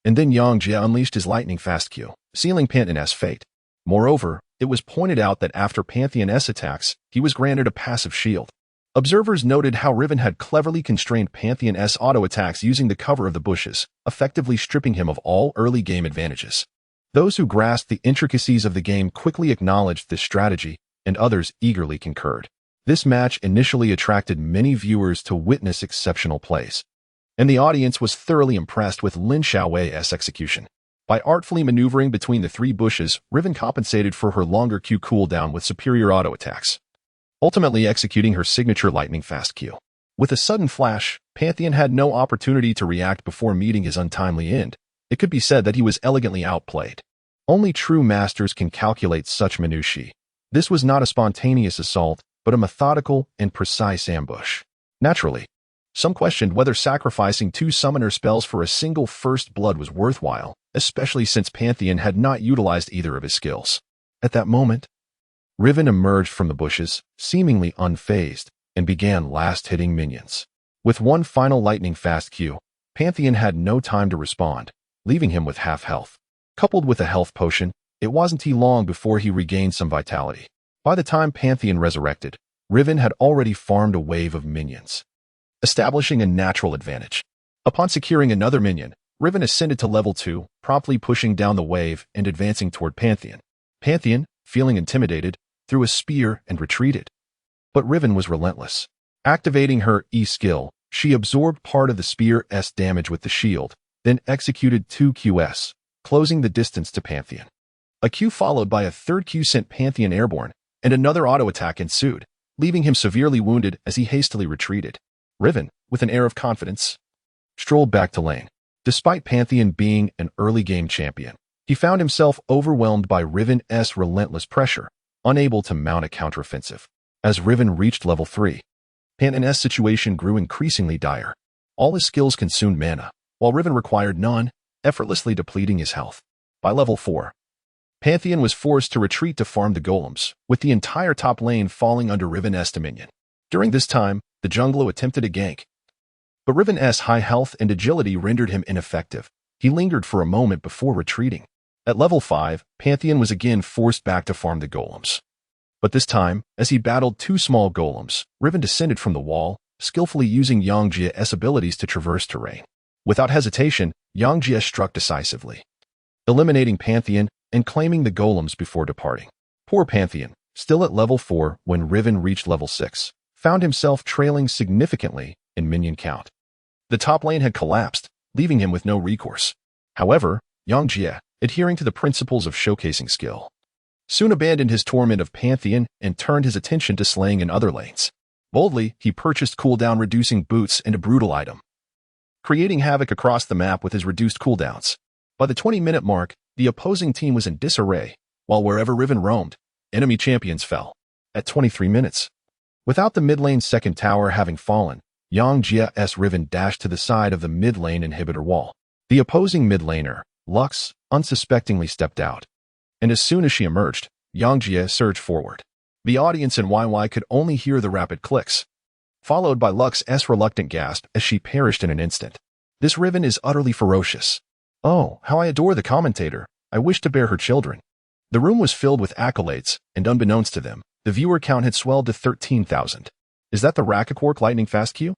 Speaker 1: And then Yang Jie unleashed his lightning-fast Q, sealing Pantheon's fate. Moreover, it was pointed out that after Pantheon's attacks, he was granted a passive shield. Observers noted how Riven had cleverly constrained Pantheon's auto-attacks using the cover of the bushes, effectively stripping him of all early game advantages. Those who grasped the intricacies of the game quickly acknowledged this strategy, and others eagerly concurred. This match initially attracted many viewers to witness exceptional plays, and the audience was thoroughly impressed with Lin Xiaowei's execution. By artfully maneuvering between the 3 bushes, Riven compensated for her longer Q cooldown with superior auto-attacks, ultimately executing her signature lightning-fast Q. With a sudden flash, Pantheon had no opportunity to react before meeting his untimely end. It could be said that he was elegantly outplayed. Only true masters can calculate such minutiae. This was not a spontaneous assault, but a methodical and precise ambush. Naturally, some questioned whether sacrificing 2 summoner spells for a single first blood was worthwhile, especially since Pantheon had not utilized either of his skills. At that moment, Riven emerged from the bushes, seemingly unfazed, and began last-hitting minions. With one final lightning-fast Q, Pantheon had no time to respond, leaving him with half health. Coupled with a health potion, it wasn't long before he regained some vitality. By the time Pantheon resurrected, Riven had already farmed a wave of minions, establishing a natural advantage. Upon securing another minion, Riven ascended to level 2, promptly pushing down the wave and advancing toward Pantheon. Pantheon, feeling intimidated, threw a spear and retreated. But Riven was relentless. Activating her E-skill, she absorbed part of the spear's damage with the shield, then executed 2 QS, closing the distance to Pantheon. A Q followed by a third Q sent Pantheon airborne, and another auto attack ensued, leaving him severely wounded as he hastily retreated. Riven, with an air of confidence, strolled back to lane. Despite Pantheon being an early-game champion, he found himself overwhelmed by Riven's relentless pressure, unable to mount a counteroffensive. As Riven reached level 3, Pantheon's situation grew increasingly dire. All his skills consumed mana, while Riven required none, effortlessly depleting his health. By level 4, Pantheon was forced to retreat to farm the golems, with the entire top lane falling under Riven's dominion. During this time, the jungler attempted a gank, but Riven's high health and agility rendered him ineffective. He lingered for a moment before retreating. At level 5, Pantheon was again forced back to farm the golems. But this time, as he battled 2 small golems, Riven descended from the wall, skillfully using Yangjia's abilities to traverse terrain. Without hesitation, Yangjia struck decisively, eliminating Pantheon and claiming the golems before departing. Poor Pantheon, still at level 4 when Riven reached level 6, found himself trailing significantly in minion count. The top lane had collapsed, leaving him with no recourse. However, Yangjia, adhering to the principles of showcasing skill, soon abandoned his torment of Pantheon and turned his attention to slaying in other lanes. Boldly, he purchased cooldown-reducing boots and a brutal item, creating havoc across the map with his reduced cooldowns. By the 20-minute mark, the opposing team was in disarray, while wherever Riven roamed, enemy champions fell. At 23 minutes, without the mid-lane second tower having fallen, Yangjia's Riven dashed to the side of the mid-lane inhibitor wall. The opposing mid-laner, Lux, unsuspectingly stepped out, and as soon as she emerged, Yangjia surged forward. The audience in YY could only hear the rapid clicks, followed by Lux's reluctant gasp as she perished in an instant. This Riven is utterly ferocious. Oh, how I adore the commentator. I wish to bear her children. The room was filled with accolades, and unbeknownst to them, the viewer count had swelled to 13,000. Is that the Rakakork Lightning Fast Q?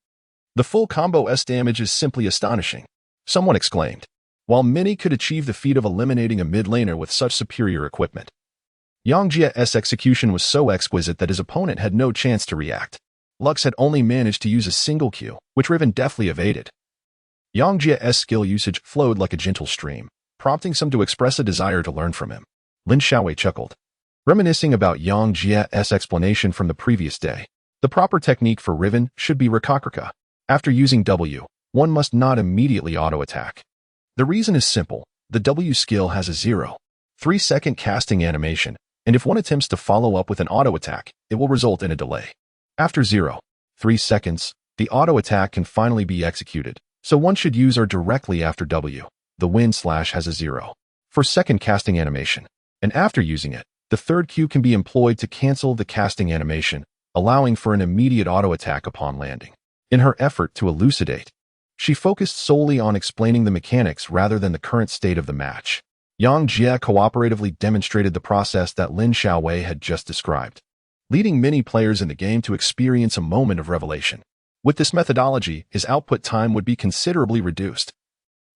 Speaker 1: The full combo's damage is simply astonishing, someone exclaimed, while many could achieve the feat of eliminating a mid-laner with such superior equipment. Yangjia's execution was so exquisite that his opponent had no chance to react. Lux had only managed to use a single Q, which Riven deftly evaded. Yangjia's skill usage flowed like a gentle stream, prompting some to express a desire to learn from him. Lin Xiaowei chuckled, reminiscing about Yangjia's explanation from the previous day. The proper technique for Riven should be Rakakrika. After using W, one must not immediately auto-attack. The reason is simple. The W skill has a 0.3-second casting animation, and if one attempts to follow up with an auto-attack, it will result in a delay. After 0.3 seconds, the auto-attack can finally be executed, so one should use R directly after W. The wind slash has a 0.4-second casting animation, and after using it, the third Q can be employed to cancel the casting animation, allowing for an immediate auto-attack upon landing. In her effort to elucidate, she focused solely on explaining the mechanics rather than the current state of the match. Yangjia cooperatively demonstrated the process that Lin Xiaowei had just described, leading many players in the game to experience a moment of revelation. With this methodology, his output time would be considerably reduced,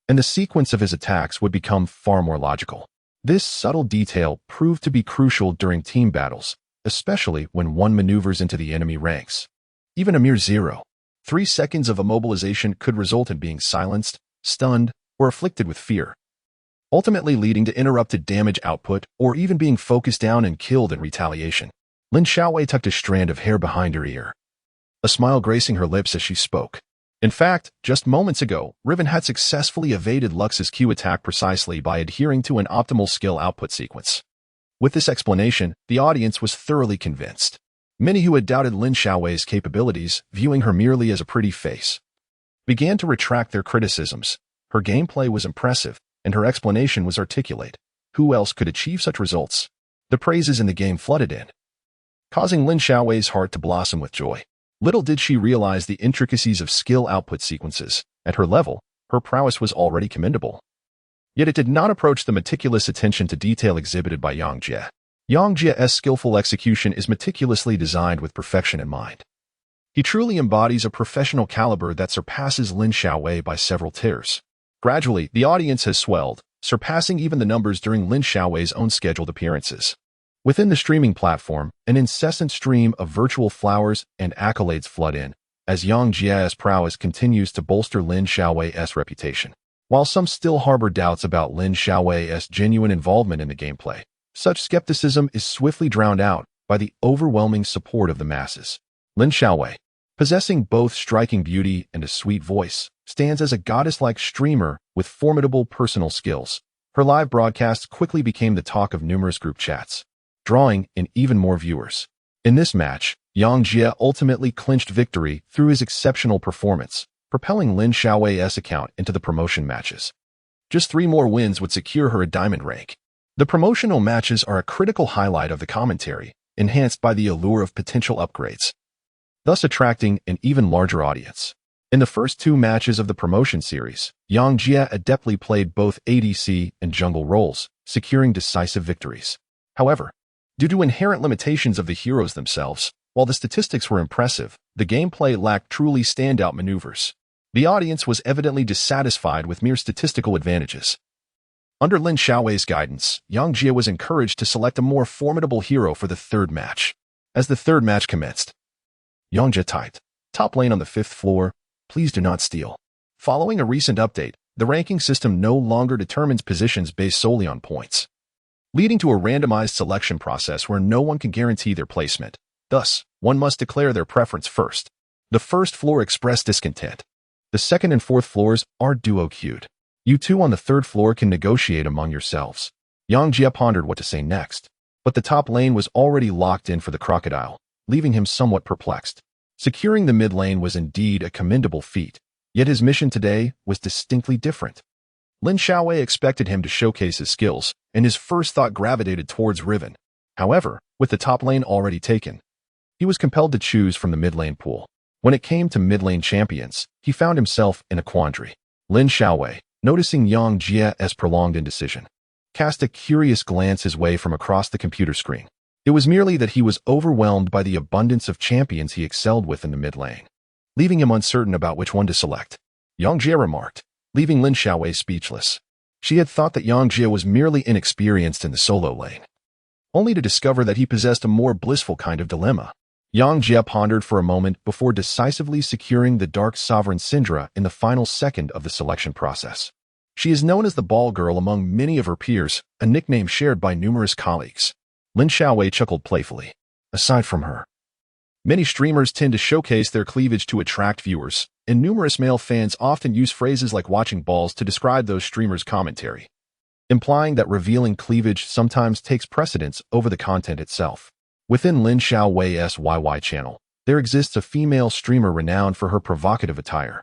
Speaker 1: and the sequence of his attacks would become far more logical. This subtle detail proved to be crucial during team battles, especially when one maneuvers into the enemy ranks. Even a mere 0.3 seconds of immobilization could result in being silenced, stunned, or afflicted with fear, ultimately leading to interrupted damage output or even being focused down and killed in retaliation. Lin Xiaowei tucked a strand of hair behind her ear, a smile gracing her lips as she spoke. In fact, just moments ago, Riven had successfully evaded Lux's Q attack precisely by adhering to an optimal skill output sequence. With this explanation, the audience was thoroughly convinced. Many who had doubted Lin Xiaowei's capabilities, viewing her merely as a pretty face, began to retract their criticisms. Her gameplay was impressive, and her explanation was articulate. Who else could achieve such results? The praises in the game flooded in, causing Lin Xiaowei's heart to blossom with joy. Little did she realize the intricacies of skill output sequences. At her level, her prowess was already commendable. Yet it did not approach the meticulous attention to detail exhibited by Yang Jie. Yang Jie's skillful execution is meticulously designed with perfection in mind. He truly embodies a professional caliber that surpasses Lin Xiaowei by several tiers. Gradually, the audience has swelled, surpassing even the numbers during Lin Xiaowei's own scheduled appearances. Within the streaming platform, an incessant stream of virtual flowers and accolades flood in, as Yang Jie's prowess continues to bolster Lin Xiaowei's reputation. While some still harbor doubts about Lin Xiaowei's genuine involvement in the gameplay, such skepticism is swiftly drowned out by the overwhelming support of the masses. Lin Xiaowei, possessing both striking beauty and a sweet voice, stands as a goddess-like streamer with formidable personal skills. Her live broadcasts quickly became the talk of numerous group chats, drawing in even more viewers. In this match, Yang Jie ultimately clinched victory through his exceptional performance, propelling Lin Xiaowei's account into the promotion matches. Just 3 more wins would secure her a diamond rank. The promotional matches are a critical highlight of the commentary, enhanced by the allure of potential upgrades, thus attracting an even larger audience. In the first 2 matches of the promotion series, Yang Jie adeptly played both ADC and jungle roles, securing decisive victories. However, due to inherent limitations of the heroes themselves, while the statistics were impressive, the gameplay lacked truly standout maneuvers. The audience was evidently dissatisfied with mere statistical advantages. Under Lin Xiaowei's guidance, Yang Jie was encouraged to select a more formidable hero for the 3rd match. As the 3rd match commenced, Yang Jie typed, "Top lane on the 5th floor, please do not steal." Following a recent update, the ranking system no longer determines positions based solely on points, leading to a randomized selection process where no one can guarantee their placement. Thus, one must declare their preference first. The 1st floor expressed discontent. The 2nd and 4th floors are duo-queued. You 2 on the 3rd floor can negotiate among yourselves. Yang Jie pondered what to say next, but the top lane was already locked in for the crocodile, leaving him somewhat perplexed. Securing the mid lane was indeed a commendable feat, yet his mission today was distinctly different. Lin Xiaowei expected him to showcase his skills, and his first thought gravitated towards Riven. However, with the top lane already taken, he was compelled to choose from the mid lane pool. When it came to mid lane champions, he found himself in a quandary. Lin Xiaowei, noticing Yang Jie's prolonged indecision, cast a curious glance his way from across the computer screen. It was merely that he was overwhelmed by the abundance of champions he excelled with in the mid lane, leaving him uncertain about which one to select. Yang Jie remarked, leaving Lin Xiaowei speechless. She had thought that Yang Jie was merely inexperienced in the solo lane, only to discover that he possessed a more blissful kind of dilemma. Yang Jie pondered for a moment before decisively securing the Dark Sovereign Syndra in the final second of the selection process. She is known as the Ball Girl among many of her peers, a nickname shared by numerous colleagues. Lin Xiaowei chuckled playfully. Aside from her, many streamers tend to showcase their cleavage to attract viewers, and numerous male fans often use phrases like watching balls to describe those streamers' commentary, implying that revealing cleavage sometimes takes precedence over the content itself. Within Lin Xiaowei's YY channel, there exists a female streamer renowned for her provocative attire,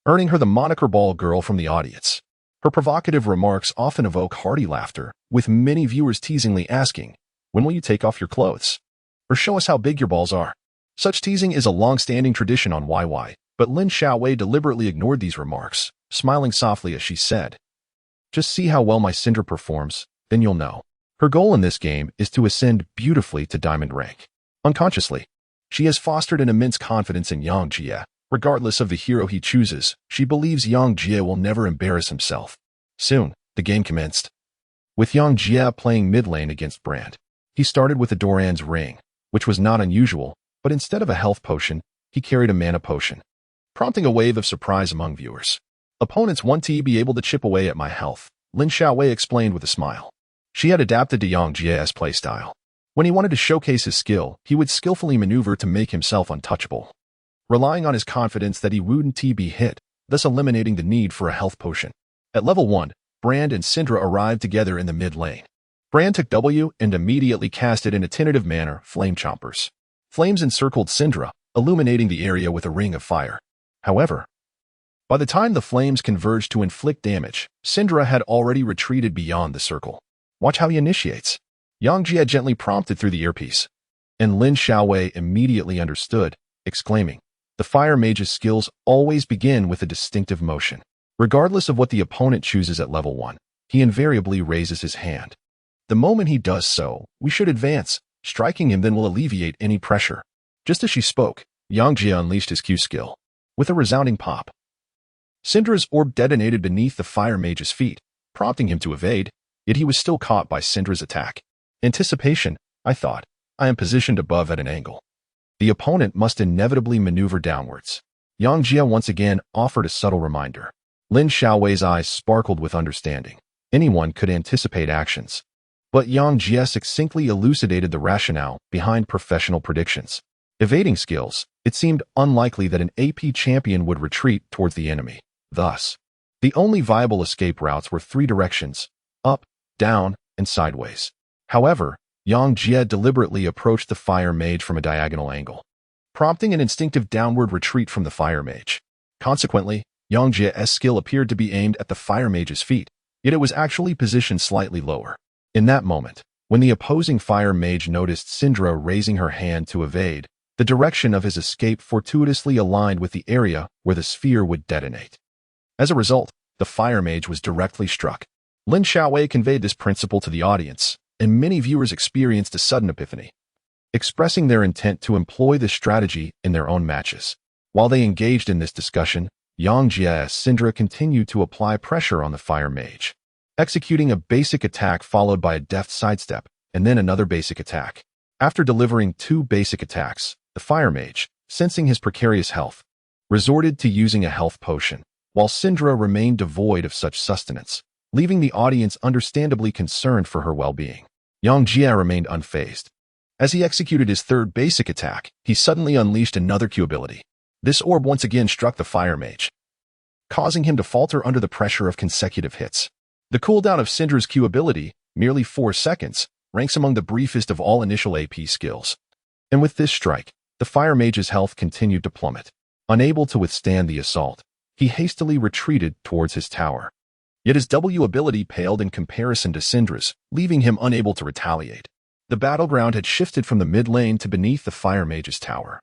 Speaker 1: earning her the moniker Ball Girl from the audience. Her provocative remarks often evoke hearty laughter, with many viewers teasingly asking, "When will you take off your clothes? Or show us how big your balls are?" Such teasing is a long-standing tradition on YY, but Lin Xiaowei deliberately ignored these remarks, smiling softly as she said, "Just see how well my Syndra performs, then you'll know." Her goal in this game is to ascend beautifully to diamond rank. Unconsciously, she has fostered an immense confidence in Yang Jie. Regardless of the hero he chooses, she believes Yang Jie will never embarrass himself. Soon, the game commenced, with Yang Jie playing mid lane against Brand. He started with a Doran's ring, which was not unusual, but instead of a health potion, he carried a mana potion, prompting a wave of surprise among viewers. "Opponents want to be able to chip away at my health," Lin Xiaowei explained with a smile. She had adapted to Yang Jie's playstyle. When he wanted to showcase his skill, he would skillfully maneuver to make himself untouchable. relying on his confidence that he wouldn't be hit, thus eliminating the need for a health potion. At level 1, Brand and Syndra arrived together in the mid lane. Brand took W and immediately casted in a tentative manner Flame Chompers. Flames encircled Syndra, illuminating the area with a ring of fire. However, by the time the flames converged to inflict damage, Syndra had already retreated beyond the circle. Watch how he initiates. Yang Jie gently prompted through the earpiece, and Lin Xiaowei immediately understood, exclaiming, "The fire mage's skills always begin with a distinctive motion. Regardless of what the opponent chooses at level 1, he invariably raises his hand. The moment he does so, we should advance. Striking him then will alleviate any pressure." Just as she spoke, Yang Jie unleashed his Q skill. With a resounding pop, Syndra's orb detonated beneath the fire mage's feet, prompting him to evade, yet he was still caught by Syndra's attack. Anticipation, I thought. I am positioned above at an angle. The opponent must inevitably maneuver downwards. Yang Jie once again offered a subtle reminder. Lin Xiaowei's eyes sparkled with understanding. Anyone could anticipate actions. But Yang Jie succinctly elucidated the rationale behind professional predictions. Evading skills, it seemed unlikely that an AP champion would retreat towards the enemy. Thus, the only viable escape routes were 3 directions: up, down, and sideways. However, Yang Jie deliberately approached the fire mage from a diagonal angle, prompting an instinctive downward retreat from the fire mage. Consequently, Yang Jie's skill appeared to be aimed at the fire mage's feet, yet it was actually positioned slightly lower. In that moment, when the opposing fire mage noticed Syndra raising her hand to evade, the direction of his escape fortuitously aligned with the area where the sphere would detonate. As a result, the fire mage was directly struck. Lin Xiaowei conveyed this principle to the audience, and many viewers experienced a sudden epiphany, expressing their intent to employ this strategy in their own matches. While they engaged in this discussion, Yang Jie's Syndra continued to apply pressure on the fire mage, executing a basic attack followed by a deft sidestep, and then another basic attack. After delivering 2 basic attacks, the fire mage, sensing his precarious health, resorted to using a health potion, while Syndra remained devoid of such sustenance, leaving the audience understandably concerned for her well-being. Yang Jie remained unfazed. As he executed his 3rd basic attack, he suddenly unleashed another Q ability. This orb once again struck the fire mage, causing him to falter under the pressure of consecutive hits. The cooldown of Syndra's Q ability, merely 4 seconds, ranks among the briefest of all initial AP skills. And with this strike, the fire mage's health continued to plummet. Unable to withstand the assault, he hastily retreated towards his tower. Yet his W ability paled in comparison to Syndra's, leaving him unable to retaliate. The battleground had shifted from the mid lane to beneath the fire mage's tower,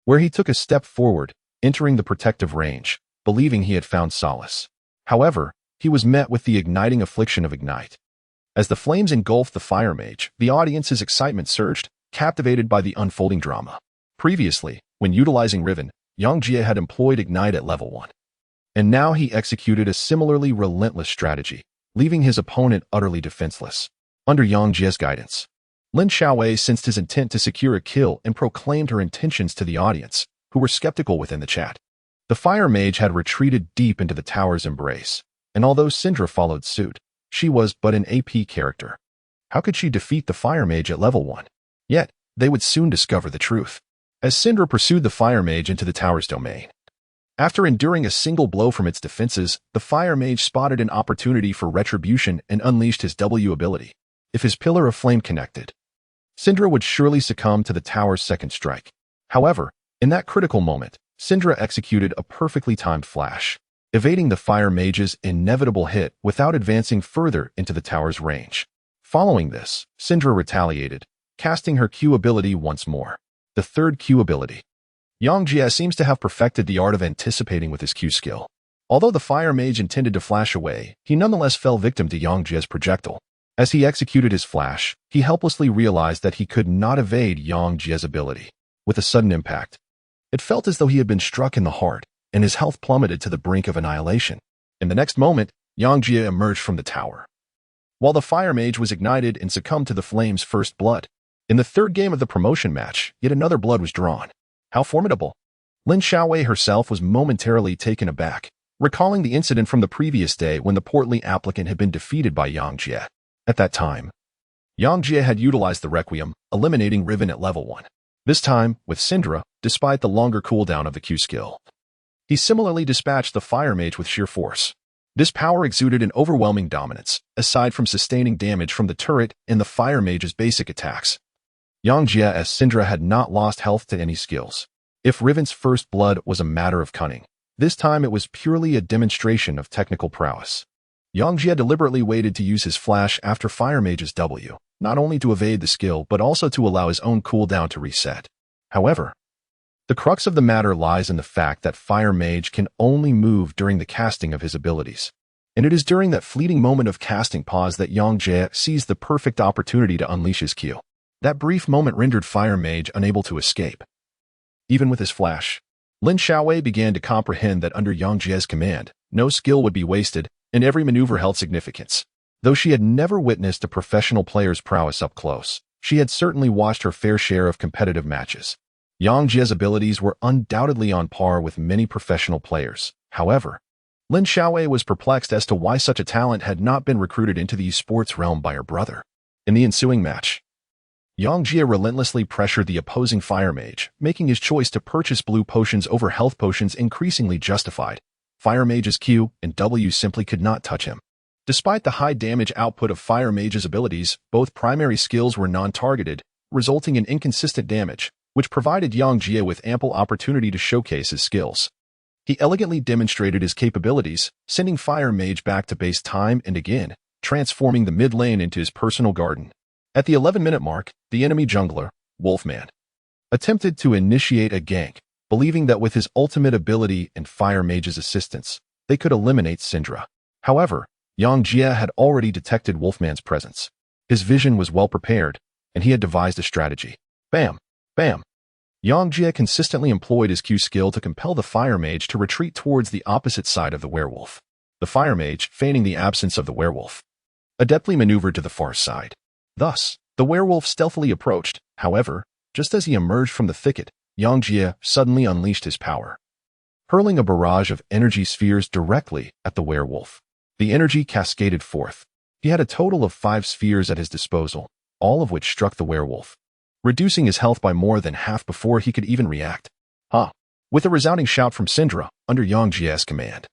Speaker 1: where he took a step forward, entering the protective range, believing he had found solace. However, he was met with the igniting affliction of Ignite. As the flames engulfed the fire mage, the audience's excitement surged, captivated by the unfolding drama. Previously, when utilizing Riven, Yang Jie had employed Ignite at level 1. And now he executed a similarly relentless strategy, leaving his opponent utterly defenseless. Under Yang Jie's guidance, Lin Xiaowei sensed his intent to secure a kill and proclaimed her intentions to the audience, who were skeptical within the chat. The fire mage had retreated deep into the tower's embrace, and although Syndra followed suit, she was but an AP character. How could she defeat the fire mage at level 1? Yet, they would soon discover the truth, as Syndra pursued the fire mage into the tower's domain. After enduring a single blow from its defenses, the fire mage spotted an opportunity for retribution and unleashed his W ability. If his pillar of flame connected, Syndra would surely succumb to the tower's 2nd strike. However, in that critical moment, Syndra executed a perfectly timed flash, evading the fire mage's inevitable hit without advancing further into the tower's range. Following this, Syndra retaliated, casting her Q ability once more. The 3rd Q ability. Yang Jie seems to have perfected the art of anticipating with his Q skill. Although the fire mage intended to flash away, he nonetheless fell victim to Yang Jie's projectile. As he executed his flash, he helplessly realized that he could not evade Yang Jie's ability. With a sudden impact, it felt as though he had been struck in the heart, and his health plummeted to the brink of annihilation. In the next moment, Yang Jie emerged from the tower, while the fire mage was ignited and succumbed to the flame's first blood. In the 3rd game of the promotion match, yet another blood was drawn. How formidable! Lin Xiaowei herself was momentarily taken aback, recalling the incident from the previous day when the portly applicant had been defeated by Yang Jie. At that time, Yang Jie had utilized the Requiem, eliminating Riven at level 1. This time, with Syndra, despite the longer cooldown of the Q skill. He similarly dispatched the Fire Mage with sheer force. This power exuded an overwhelming dominance, aside from sustaining damage from the turret and the Fire Mage's basic attacks. Yang Jie as Syndra had not lost health to any skills. If Riven's first blood was a matter of cunning, this time it was purely a demonstration of technical prowess. Yang Jie deliberately waited to use his flash after Fire Mage's W, not only to evade the skill but also to allow his own cooldown to reset. However, the crux of the matter lies in the fact that Fire Mage can only move during the casting of his abilities. And it is during that fleeting moment of casting pause that Yang Jie seized the perfect opportunity to unleash his Q. That brief moment rendered Fire Mage unable to escape. Even with his flash, Lin Xiaowei began to comprehend that under Yang Jie's command, no skill would be wasted, and every maneuver held significance. Though she had never witnessed a professional player's prowess up close, she had certainly watched her fair share of competitive matches. Yang Jie's abilities were undoubtedly on par with many professional players. However, Lin Xiaowei was perplexed as to why such a talent had not been recruited into the esports realm by her brother. In the ensuing match, Yang Jie relentlessly pressured the opposing Fire Mage, making his choice to purchase blue potions over health potions increasingly justified. Fire Mage's Q and W simply could not touch him. Despite the high damage output of Fire Mage's abilities, both primary skills were non-targeted, resulting in inconsistent damage, which provided Yang Jie with ample opportunity to showcase his skills. He elegantly demonstrated his capabilities, sending Fire Mage back to base time and again, transforming the mid lane into his personal garden. At the 11-minute mark, the enemy jungler, Wolfman, attempted to initiate a gank, believing that with his ultimate ability and Fire Mage's assistance, they could eliminate Syndra. However, Yang Jie had already detected Wolfman's presence. His vision was well prepared, and he had devised a strategy. Bam! Bam! Yang Jie consistently employed his Q skill to compel the Fire Mage to retreat towards the opposite side of the werewolf. The Fire Mage, feigning the absence of the werewolf, adeptly maneuvered to the far side. Thus, the werewolf stealthily approached. However, just as he emerged from the thicket, Yang Jie suddenly unleashed his power, hurling a barrage of energy spheres directly at the werewolf. The energy cascaded forth. He had a total of 5 spheres at his disposal, all of which struck the werewolf, reducing his health by more than half before he could even react. With a resounding shout from Syndra under Yang Jie's command.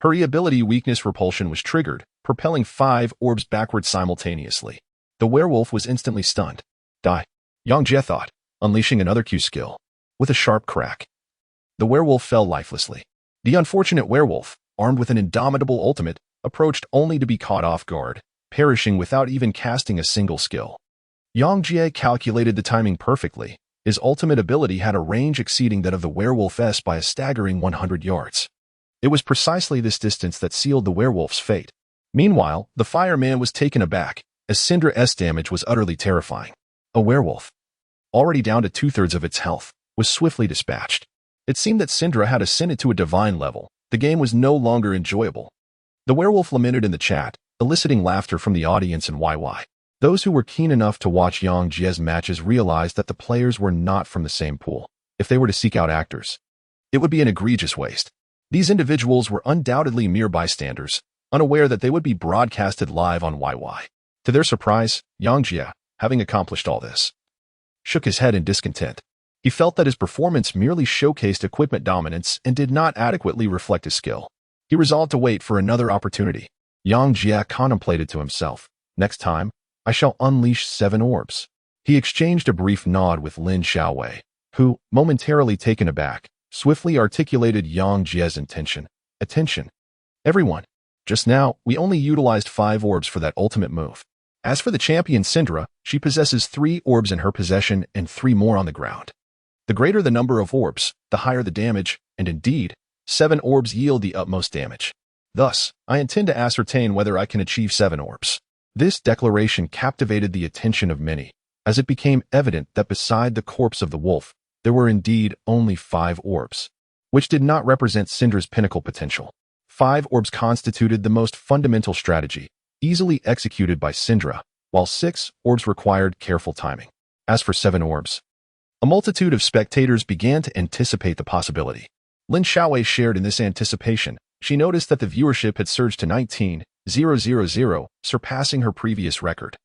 Speaker 1: Her ability weakness repulsion was triggered, propelling 5 orbs backward simultaneously. The werewolf was instantly stunned. Die, Yang Jie thought, unleashing another Q skill. With a sharp crack, the werewolf fell lifelessly. The unfortunate werewolf, armed with an indomitable ultimate, approached only to be caught off guard, perishing without even casting a single skill. Yang Jie calculated the timing perfectly. His ultimate ability had a range exceeding that of the werewolf's by a staggering 100 yards. It was precisely this distance that sealed the werewolf's fate. Meanwhile, the fireman was taken aback, as Syndra's damage was utterly terrifying. A werewolf, already down to 2/3 of its health, was swiftly dispatched. It seemed that Syndra had ascended to a divine level. The game was no longer enjoyable. The werewolf lamented in the chat, eliciting laughter from the audience and YY. Those who were keen enough to watch Yang Jie's matches realized that the players were not from the same pool. If they were to seek out actors, it would be an egregious waste. These individuals were undoubtedly mere bystanders, unaware that they would be broadcasted live on YY. To their surprise, Yang Jie, having accomplished all this, shook his head in discontent. He felt that his performance merely showcased equipment dominance and did not adequately reflect his skill. He resolved to wait for another opportunity. Yang Jie contemplated to himself, next time, I shall unleash 7 orbs. He exchanged a brief nod with Lin Xiaowei, who, momentarily taken aback, swiftly articulated Yang Jie's intention. Attention, everyone. Just now, we only utilized 5 orbs for that ultimate move. As for the champion Syndra, she possesses 3 orbs in her possession and 3 more on the ground. The greater the number of orbs, the higher the damage, and indeed, 7 orbs yield the utmost damage. Thus, I intend to ascertain whether I can achieve 7 orbs. This declaration captivated the attention of many, as it became evident that beside the corpse of the wolf, there were indeed only 5 orbs, which did not represent Syndra's pinnacle potential. 5 orbs constituted the most fundamental strategy, easily executed by Syndra, while 6 orbs required careful timing. As for 7 orbs, a multitude of spectators began to anticipate the possibility. Lin Xiaowei shared in this anticipation. She noticed that the viewership had surged to 19,000, surpassing her previous record,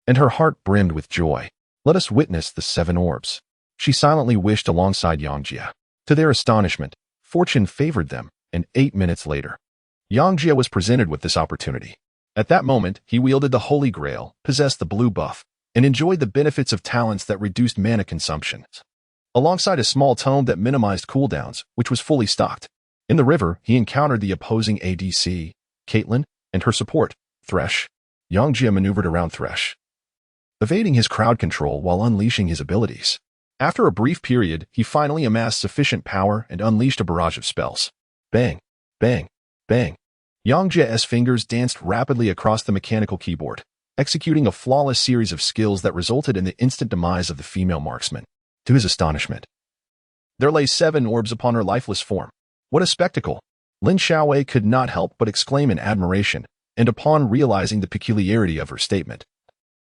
Speaker 1: and her heart brimmed with joy. Let us witness the 7 orbs, She silently wished alongside Yang Jie. To their astonishment, fortune favored them, and 8 minutes later, Yang Jie was presented with this opportunity. At that moment, he wielded the Holy Grail, possessed the blue buff, and enjoyed the benefits of talents that reduced mana consumption, alongside a small tome that minimized cooldowns, which was fully stocked. In the river, he encountered the opposing ADC, Caitlyn, and her support, Thresh. Yang Jie maneuvered around Thresh, evading his crowd control while unleashing his abilities. After a brief period, he finally amassed sufficient power and unleashed a barrage of spells. Bang, bang, bang. Yang Jie's fingers danced rapidly across the mechanical keyboard, executing a flawless series of skills that resulted in the instant demise of the female marksman. To his astonishment, there lay 7 orbs upon her lifeless form. What a spectacle! Lin Xiaowei could not help but exclaim in admiration, and upon realizing the peculiarity of her statement,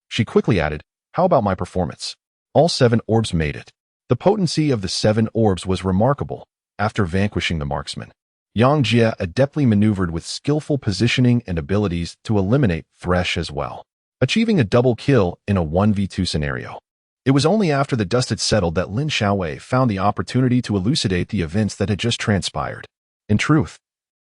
Speaker 1: she quickly added, "How about my performance?" All 7 orbs made it. The potency of the 7 orbs was remarkable. After vanquishing the marksman, Yang Jie adeptly maneuvered with skillful positioning and abilities to eliminate Thresh as well, achieving a double kill in a 1v2 scenario. It was only after the dust had settled that Lin Xiaowei found the opportunity to elucidate the events that had just transpired. In truth,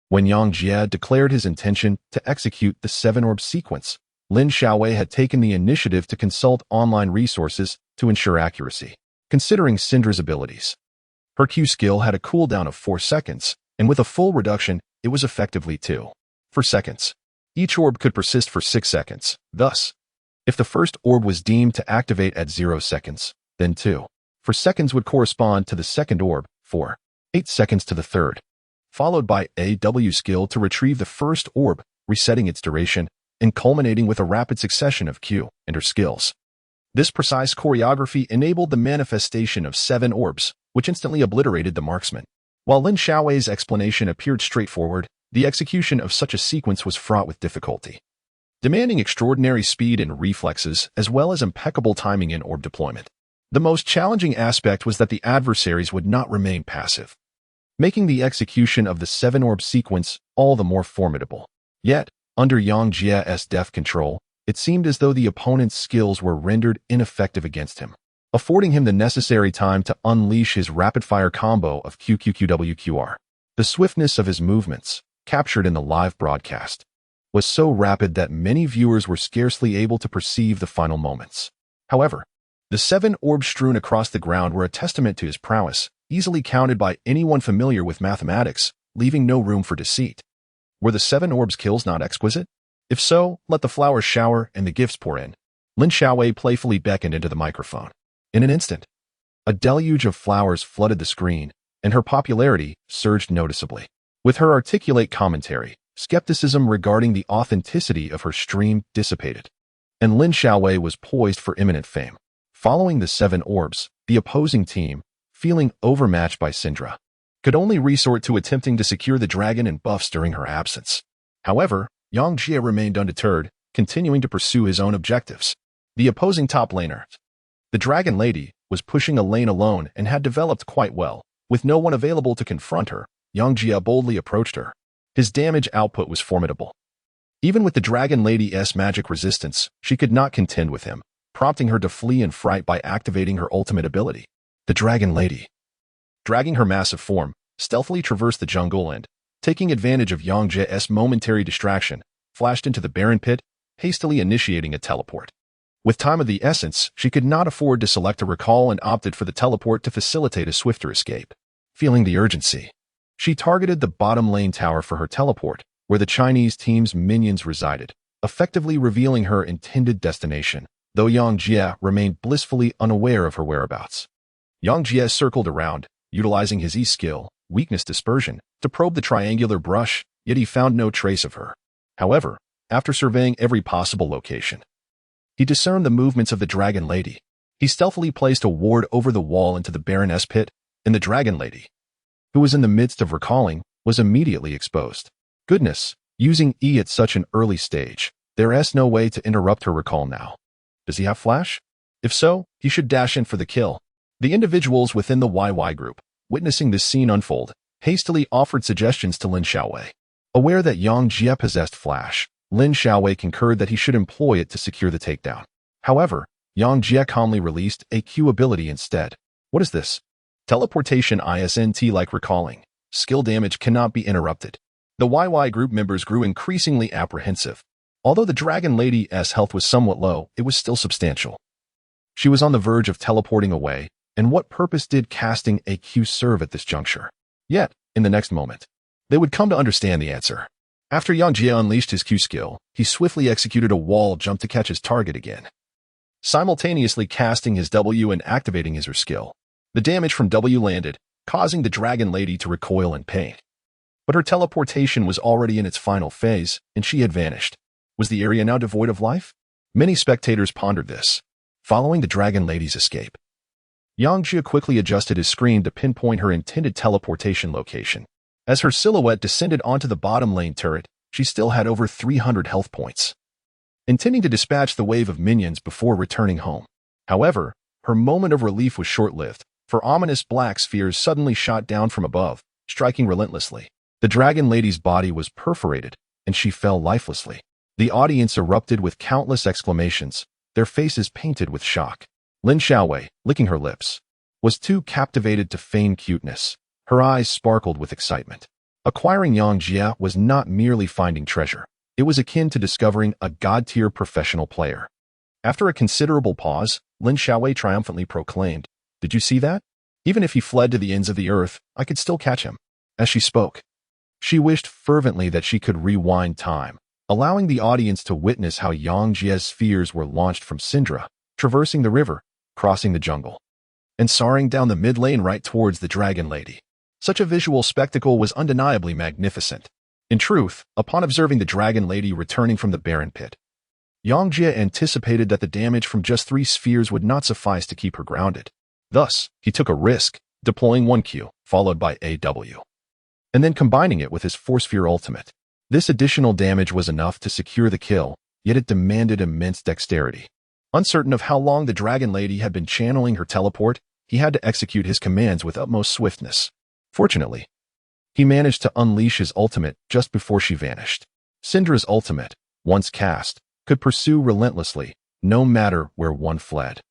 Speaker 1: when Yang Jie declared his intention to execute the 7-orb sequence, Lin Xiaowei had taken the initiative to consult online resources to ensure accuracy. Considering Syndra's abilities, her Q skill had a cooldown of 4 seconds, and with a full reduction, it was effectively 2 seconds. Each orb could persist for 6 seconds. Thus, if the first orb was deemed to activate at 0 seconds, then 2 seconds would correspond to the second orb, 8 seconds to the third, followed by a W skill to retrieve the first orb, resetting its duration, and culminating with a rapid succession of Q and her skills. This precise choreography enabled the manifestation of 7 orbs, which instantly obliterated the marksman. While Lin Xiaowei's explanation appeared straightforward, the execution of such a sequence was fraught with difficulty, demanding extraordinary speed and reflexes as well as impeccable timing in orb deployment. The most challenging aspect was that the adversaries would not remain passive, making the execution of the 7-orb sequence all the more formidable. Yet, under Yang Jie's deft control, it seemed as though the opponent's skills were rendered ineffective against him, affording him the necessary time to unleash his rapid-fire combo of QQQWQR. The swiftness of his movements, captured in the live broadcast, was so rapid that many viewers were scarcely able to perceive the final moments. However, the 7 orbs strewn across the ground were a testament to his prowess, easily counted by anyone familiar with mathematics, leaving no room for deceit. Were the 7 orbs kills not exquisite? If so, let the flowers shower and the gifts pour in. Lin Xiaowei playfully beckoned into the microphone. In an instant, a deluge of flowers flooded the screen, and her popularity surged noticeably. With her articulate commentary, skepticism regarding the authenticity of her stream dissipated, and Lin Xiaowei was poised for imminent fame. Following the 7 orbs, the opposing team, feeling overmatched by Syndra, could only resort to attempting to secure the dragon and buffs during her absence. However, Yang Jie remained undeterred, continuing to pursue his own objectives. The opposing top laner, the Dragon Lady, was pushing a lane alone and had developed quite well. With no one available to confront her, Yang Jie boldly approached her. His damage output was formidable. Even with the Dragon Lady's magic resistance, she could not contend with him, prompting her to flee in fright by activating her ultimate ability. The Dragon Lady, dragging her massive form, stealthily traversed the jungle and, taking advantage of Yang Jie's momentary distraction, flashed into the barren pit, hastily initiating a teleport. With time of the essence, she could not afford to select a recall and opted for the teleport to facilitate a swifter escape. Feeling the urgency, she targeted the bottom lane tower for her teleport, where the Chinese team's minions resided, effectively revealing her intended destination, though Yang Jie remained blissfully unaware of her whereabouts. Yang Jie circled around, utilizing his E-skill, Weakness Dispersion, to probe the triangular brush, yet he found no trace of her. However, after surveying every possible location, he discerned the movements of the Dragon Lady. He stealthily placed a ward over the wall into the Baroness pit, and the Dragon Lady, who was in the midst of recalling, was immediately exposed. Goodness, using E at such an early stage, there's no way to interrupt her recall now. Does he have flash? If so, he should dash in for the kill. The individuals within the YY group, witnessing this scene unfold, hastily offered suggestions to Lin Xiaowei. Aware that Yang Jie possessed flash, Lin Xiaowei concurred that he should employ it to secure the takedown. However, Yang Jie calmly released a Q ability instead. What is this? Teleportation ISNT like recalling. Skill damage cannot be interrupted. The YY group members grew increasingly apprehensive. Although the Dragon Lady's health was somewhat low, it was still substantial. She was on the verge of teleporting away, and what purpose did casting a Q serve at this juncture? Yet, in the next moment, they would come to understand the answer. After Yang Jie unleashed his Q skill, he swiftly executed a wall jump to catch his target again, simultaneously casting his W and activating his R skill. The damage from W landed, causing the Dragon Lady to recoil in pain. But her teleportation was already in its final phase, and she had vanished. Was the area now devoid of life? Many spectators pondered this, following the Dragon Lady's escape. Yang Jie quickly adjusted his screen to pinpoint her intended teleportation location. As her silhouette descended onto the bottom lane turret, she still had over 300 health points, intending to dispatch the wave of minions before returning home. However, her moment of relief was short-lived, for ominous black spheres suddenly shot down from above, striking relentlessly. The Dragon Lady's body was perforated, and she fell lifelessly. The audience erupted with countless exclamations, their faces painted with shock. Lin Xiaowei, licking her lips, was too captivated to feign cuteness. Her eyes sparkled with excitement. Acquiring Yang Jie was not merely finding treasure. It was akin to discovering a god-tier professional player. After a considerable pause, Lin Xiaowei triumphantly proclaimed, "Did you see that? Even if he fled to the ends of the earth, I could still catch him." As she spoke, she wished fervently that she could rewind time, allowing the audience to witness how Yang Jie's spheres were launched from Syndra, traversing the river, crossing the jungle, and soaring down the mid-lane right towards the Dragon Lady. Such a visual spectacle was undeniably magnificent. In truth, upon observing the Dragon Lady returning from the barren pit, Yang Jie anticipated that the damage from just 3 spheres would not suffice to keep her grounded. Thus, he took a risk, deploying 1 Q, followed by a W, and then combining it with his 4-sphere ultimate. This additional damage was enough to secure the kill, yet it demanded immense dexterity. Uncertain of how long the Dragon Lady had been channeling her teleport, he had to execute his commands with utmost swiftness. Fortunately, he managed to unleash his ultimate just before she vanished. Syndra's ultimate, once cast, could pursue relentlessly, no matter where one fled.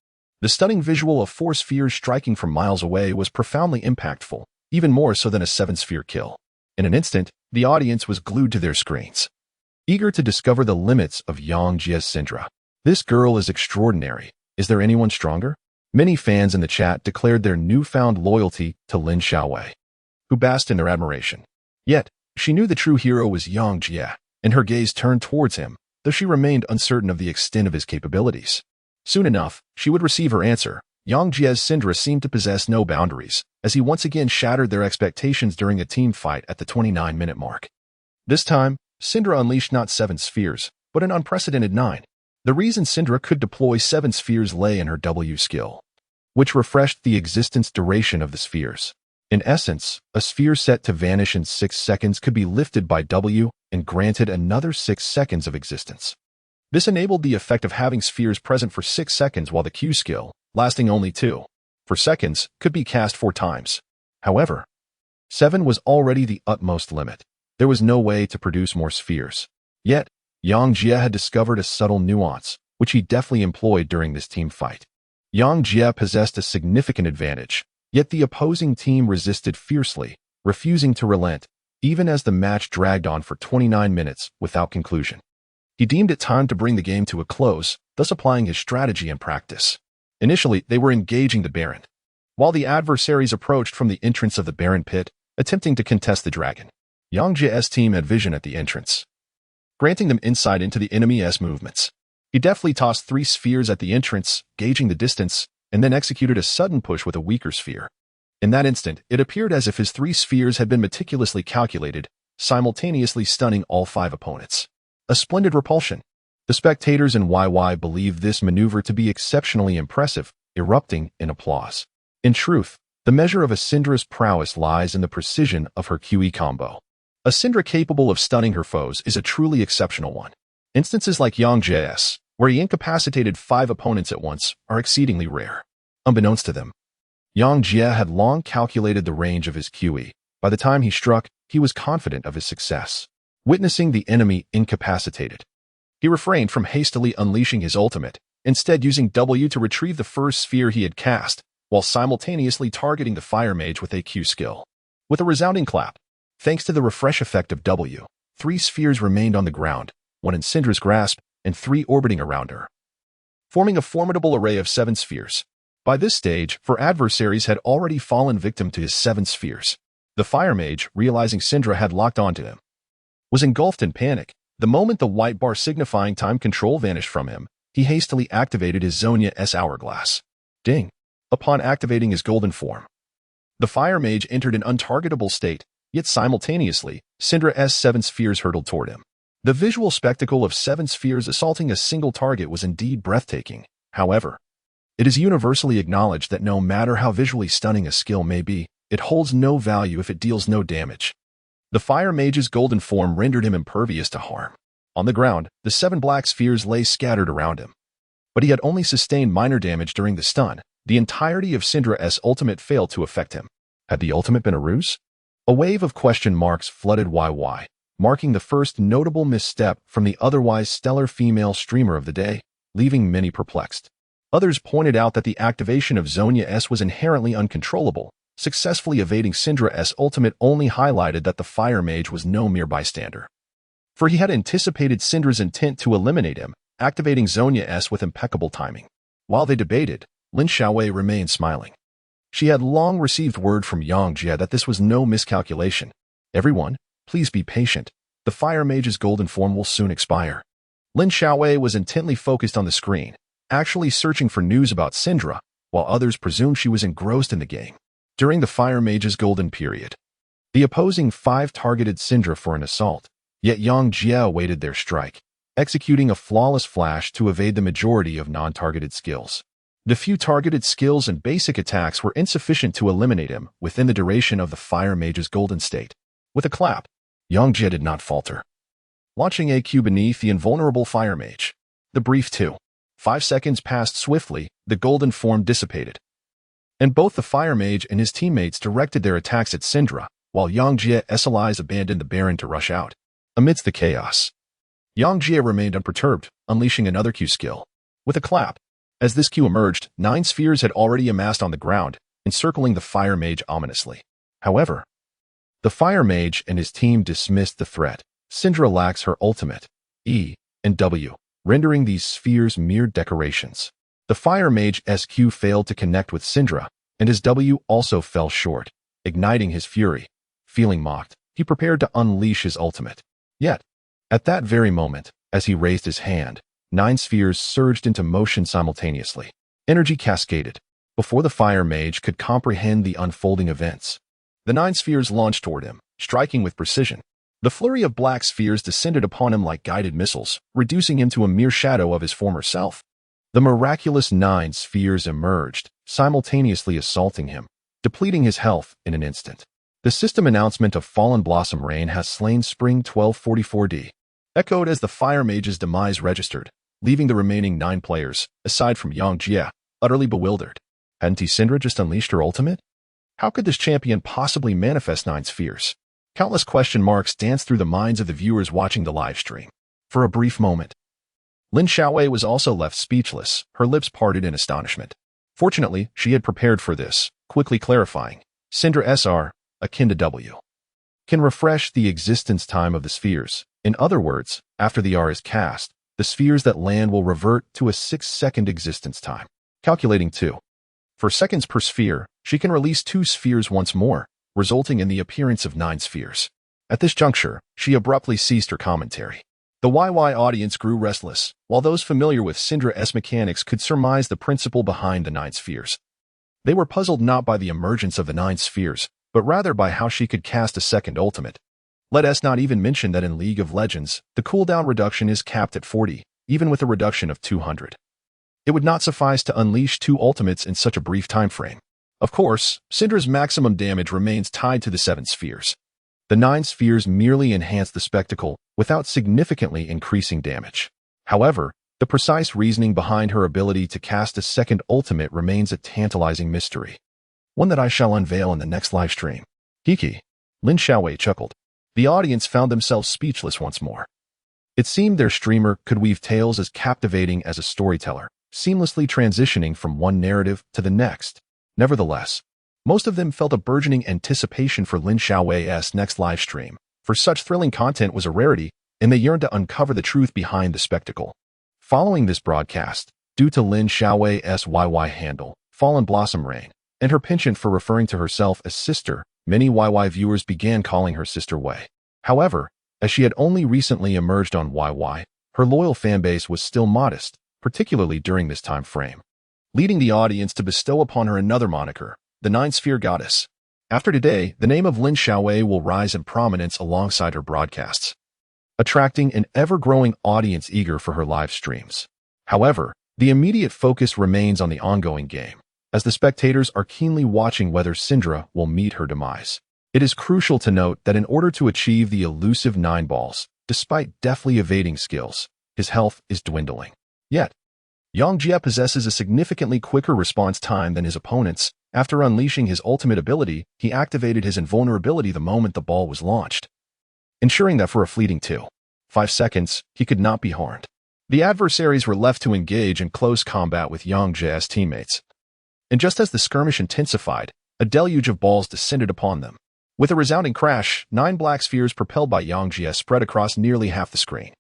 Speaker 1: The stunning visual of 4 spheres striking from miles away was profoundly impactful, even more so than a 7-sphere kill. In an instant, the audience was glued to their screens, eager to discover the limits of Yang Jie's Syndra. This girl is extraordinary. Is there anyone stronger? Many fans in the chat declared their newfound loyalty to Lin Xiaowei, who basked in their admiration. Yet, she knew the true hero was Yang Jie, and her gaze turned towards him, though she remained uncertain of the extent of his capabilities. Soon enough, she would receive her answer. Yang Jie's Syndra seemed to possess no boundaries, as he once again shattered their expectations during a team fight at the 29-minute mark. This time, Syndra unleashed not 7 spheres, but an unprecedented 9. The reason Syndra could deploy 7 spheres lay in her W skill, which refreshed the existence duration of the spheres. In essence, a sphere set to vanish in 6 seconds could be lifted by W and granted another 6 seconds of existence. This enabled the effect of having spheres present for 6 seconds while the Q skill, lasting only 2 for seconds, could be cast 4 times. However, 7 was already the utmost limit. There was no way to produce more spheres. Yet, Yang Jie had discovered a subtle nuance, which he deftly employed during this team fight. Yang Jie possessed a significant advantage, yet the opposing team resisted fiercely, refusing to relent, even as the match dragged on for 29 minutes without conclusion. He deemed it time to bring the game to a close, thus applying his strategy and practice. Initially, they were engaging the Baron, while the adversaries approached from the entrance of the Baron pit, attempting to contest the dragon. Yang Jie's team had vision at the entrance, granting them insight into the enemy's movements. He deftly tossed 3 spheres at the entrance, gauging the distance, and then executed a sudden push with a weaker sphere. In that instant, it appeared as if his 3 spheres had been meticulously calculated, simultaneously stunning all 5 opponents. A splendid repulsion. The spectators in YY believed this maneuver to be exceptionally impressive, erupting in applause. In truth, the measure of a Syndra's prowess lies in the precision of her QE combo. A Syndra capable of stunning her foes is a truly exceptional one. Instances like Yang Jie's, where he incapacitated 5 opponents at once, are exceedingly rare. Unbeknownst to them, Yang Jie had long calculated the range of his QE. By the time he struck, he was confident of his success. Witnessing the enemy incapacitated, he refrained from hastily unleashing his ultimate, instead using W to retrieve the first sphere he had cast, while simultaneously targeting the Fire Mage with a Q skill. With a resounding clap, thanks to the refresh effect of W, 3 spheres remained on the ground, 1 in Syndra's grasp and 3 orbiting around her, forming a formidable array of 7 spheres. By this stage, her adversaries had already fallen victim to his 7 spheres. The Fire Mage, realizing Syndra had locked onto him, was engulfed in panic. The moment the white bar signifying time control vanished from him, he hastily activated his Zonia S Hourglass. Ding! Upon activating his golden form, the Fire Mage entered an untargetable state, yet simultaneously, Syndra's 7 spheres hurtled toward him. The visual spectacle of 7 spheres assaulting a single target was indeed breathtaking. However, it is universally acknowledged that no matter how visually stunning a skill may be, it holds no value if it deals no damage. The Fire Mage's golden form rendered him impervious to harm. On the ground, the 7 black spheres lay scattered around him. But he had only sustained minor damage during the stun. The entirety of Syndra's ultimate failed to affect him. Had the ultimate been a ruse? A wave of question marks flooded YY, marking the first notable misstep from the otherwise stellar female streamer of the day, leaving many perplexed. Others pointed out that the activation of Zonia S was inherently uncontrollable. Successfully evading Syndra's ultimate only highlighted that the Fire Mage was no mere bystander, for he had anticipated Syndra's intent to eliminate him, activating Zonia S with impeccable timing. While they debated, Lin Xiaowei remained smiling. She had long received word from Yang Jie that this was no miscalculation. Everyone, please be patient. The Fire Mage's golden form will soon expire. Lin Xiaowei was intently focused on the screen, actually searching for news about Syndra, while others presumed she was engrossed in the game. During the Fire Mage's golden period, the opposing 5 targeted Syndra for an assault, yet Yang Jie awaited their strike, executing a flawless flash to evade the majority of non-targeted skills. The few targeted skills and basic attacks were insufficient to eliminate him within the duration of the Fire Mage's golden state. With a clap, Yang Jie did not falter, launching a Q beneath the invulnerable Fire Mage. The brief 2.5 seconds passed swiftly, the golden form dissipated, and both the Fire Mage and his teammates directed their attacks at Syndra, while Yang Jie's allies abandoned the Baron to rush out. Amidst the chaos, Yang Jie remained unperturbed, unleashing another Q skill. With a clap, as this Q emerged, 9 spheres had already amassed on the ground, encircling the Fire Mage ominously. However, the Fire Mage and his team dismissed the threat. Syndra lacks her ultimate, E and W, rendering these spheres mere decorations. The Fire Mage's Q failed to connect with Syndra, and his W also fell short, igniting his fury. Feeling mocked, he prepared to unleash his ultimate. Yet, at that very moment, as he raised his hand, 9 spheres surged into motion simultaneously. Energy cascaded. Before the Fire Mage could comprehend the unfolding events, the 9 spheres launched toward him, striking with precision. The flurry of black spheres descended upon him like guided missiles, reducing him to a mere shadow of his former self. The miraculous 9 spheres emerged, simultaneously assaulting him, depleting his health in an instant. The system announcement of Fallen Blossom Rain has slain Spring 1244D, echoed as the Fire Mage's demise registered, leaving the remaining 9 players, aside from Yang Jie, utterly bewildered. Hadn't Syndra just unleashed her ultimate? How could this champion possibly manifest 9 spheres? Countless question marks danced through the minds of the viewers watching the live stream. For a brief moment, Lin Xiaowei was also left speechless, her lips parted in astonishment. Fortunately, she had prepared for this, quickly clarifying, Syndra SR, akin to W, can refresh the existence time of the spheres. In other words, after the R is cast, the spheres that land will revert to a 6-second existence time. Calculating 2 seconds per sphere, she can release 2 spheres once more, resulting in the appearance of 9 spheres. At this juncture, she abruptly ceased her commentary. The YY audience grew restless, while those familiar with Syndra's mechanics could surmise the principle behind the 9 spheres. They were puzzled not by the emergence of the 9 spheres, but rather by how she could cast a second ultimate. Let us not even mention that in League of Legends, the cooldown reduction is capped at 40, even with a reduction of 200. It would not suffice to unleash 2 ultimates in such a brief time frame. Of course, Syndra's maximum damage remains tied to the 7 spheres. The 9 spheres merely enhance the spectacle without significantly increasing damage. However, the precise reasoning behind her ability to cast a second ultimate remains a tantalizing mystery, one that I shall unveil in the next live stream. Kiki. Lin Xiaowei chuckled. The audience found themselves speechless once more. It seemed their streamer could weave tales as captivating as a storyteller, seamlessly transitioning from one narrative to the next. Nevertheless, most of them felt a burgeoning anticipation for Lin Xiaowei's next live stream, for such thrilling content was a rarity, and they yearned to uncover the truth behind the spectacle. Following this broadcast, due to Lin Xiaowei's YY handle, Fallen Blossom Rain, and her penchant for referring to herself as sister, many YY viewers began calling her Sister Wei. However, as she had only recently emerged on YY, her loyal fanbase was still modest, particularly during this time frame, leading the audience to bestow upon her another moniker, the Nine-Sphere Goddess. After today, the name of Lin Xiaowei will rise in prominence alongside her broadcasts, attracting an ever-growing audience eager for her live streams. However, the immediate focus remains on the ongoing game, as the spectators are keenly watching whether Syndra will meet her demise. It is crucial to note that in order to achieve the elusive 9 balls, despite deftly evading skills, his health is dwindling. Yet, Yang Jie possesses a significantly quicker response time than his opponents. After unleashing his ultimate ability, he activated his invulnerability the moment the ball was launched, ensuring that for a fleeting 2.5 seconds, he could not be harmed. The adversaries were left to engage in close combat with Yang Jie's teammates. And just as the skirmish intensified, a deluge of balls descended upon them. With a resounding crash, 9 black spheres propelled by Yang Jie spread across nearly half the screen,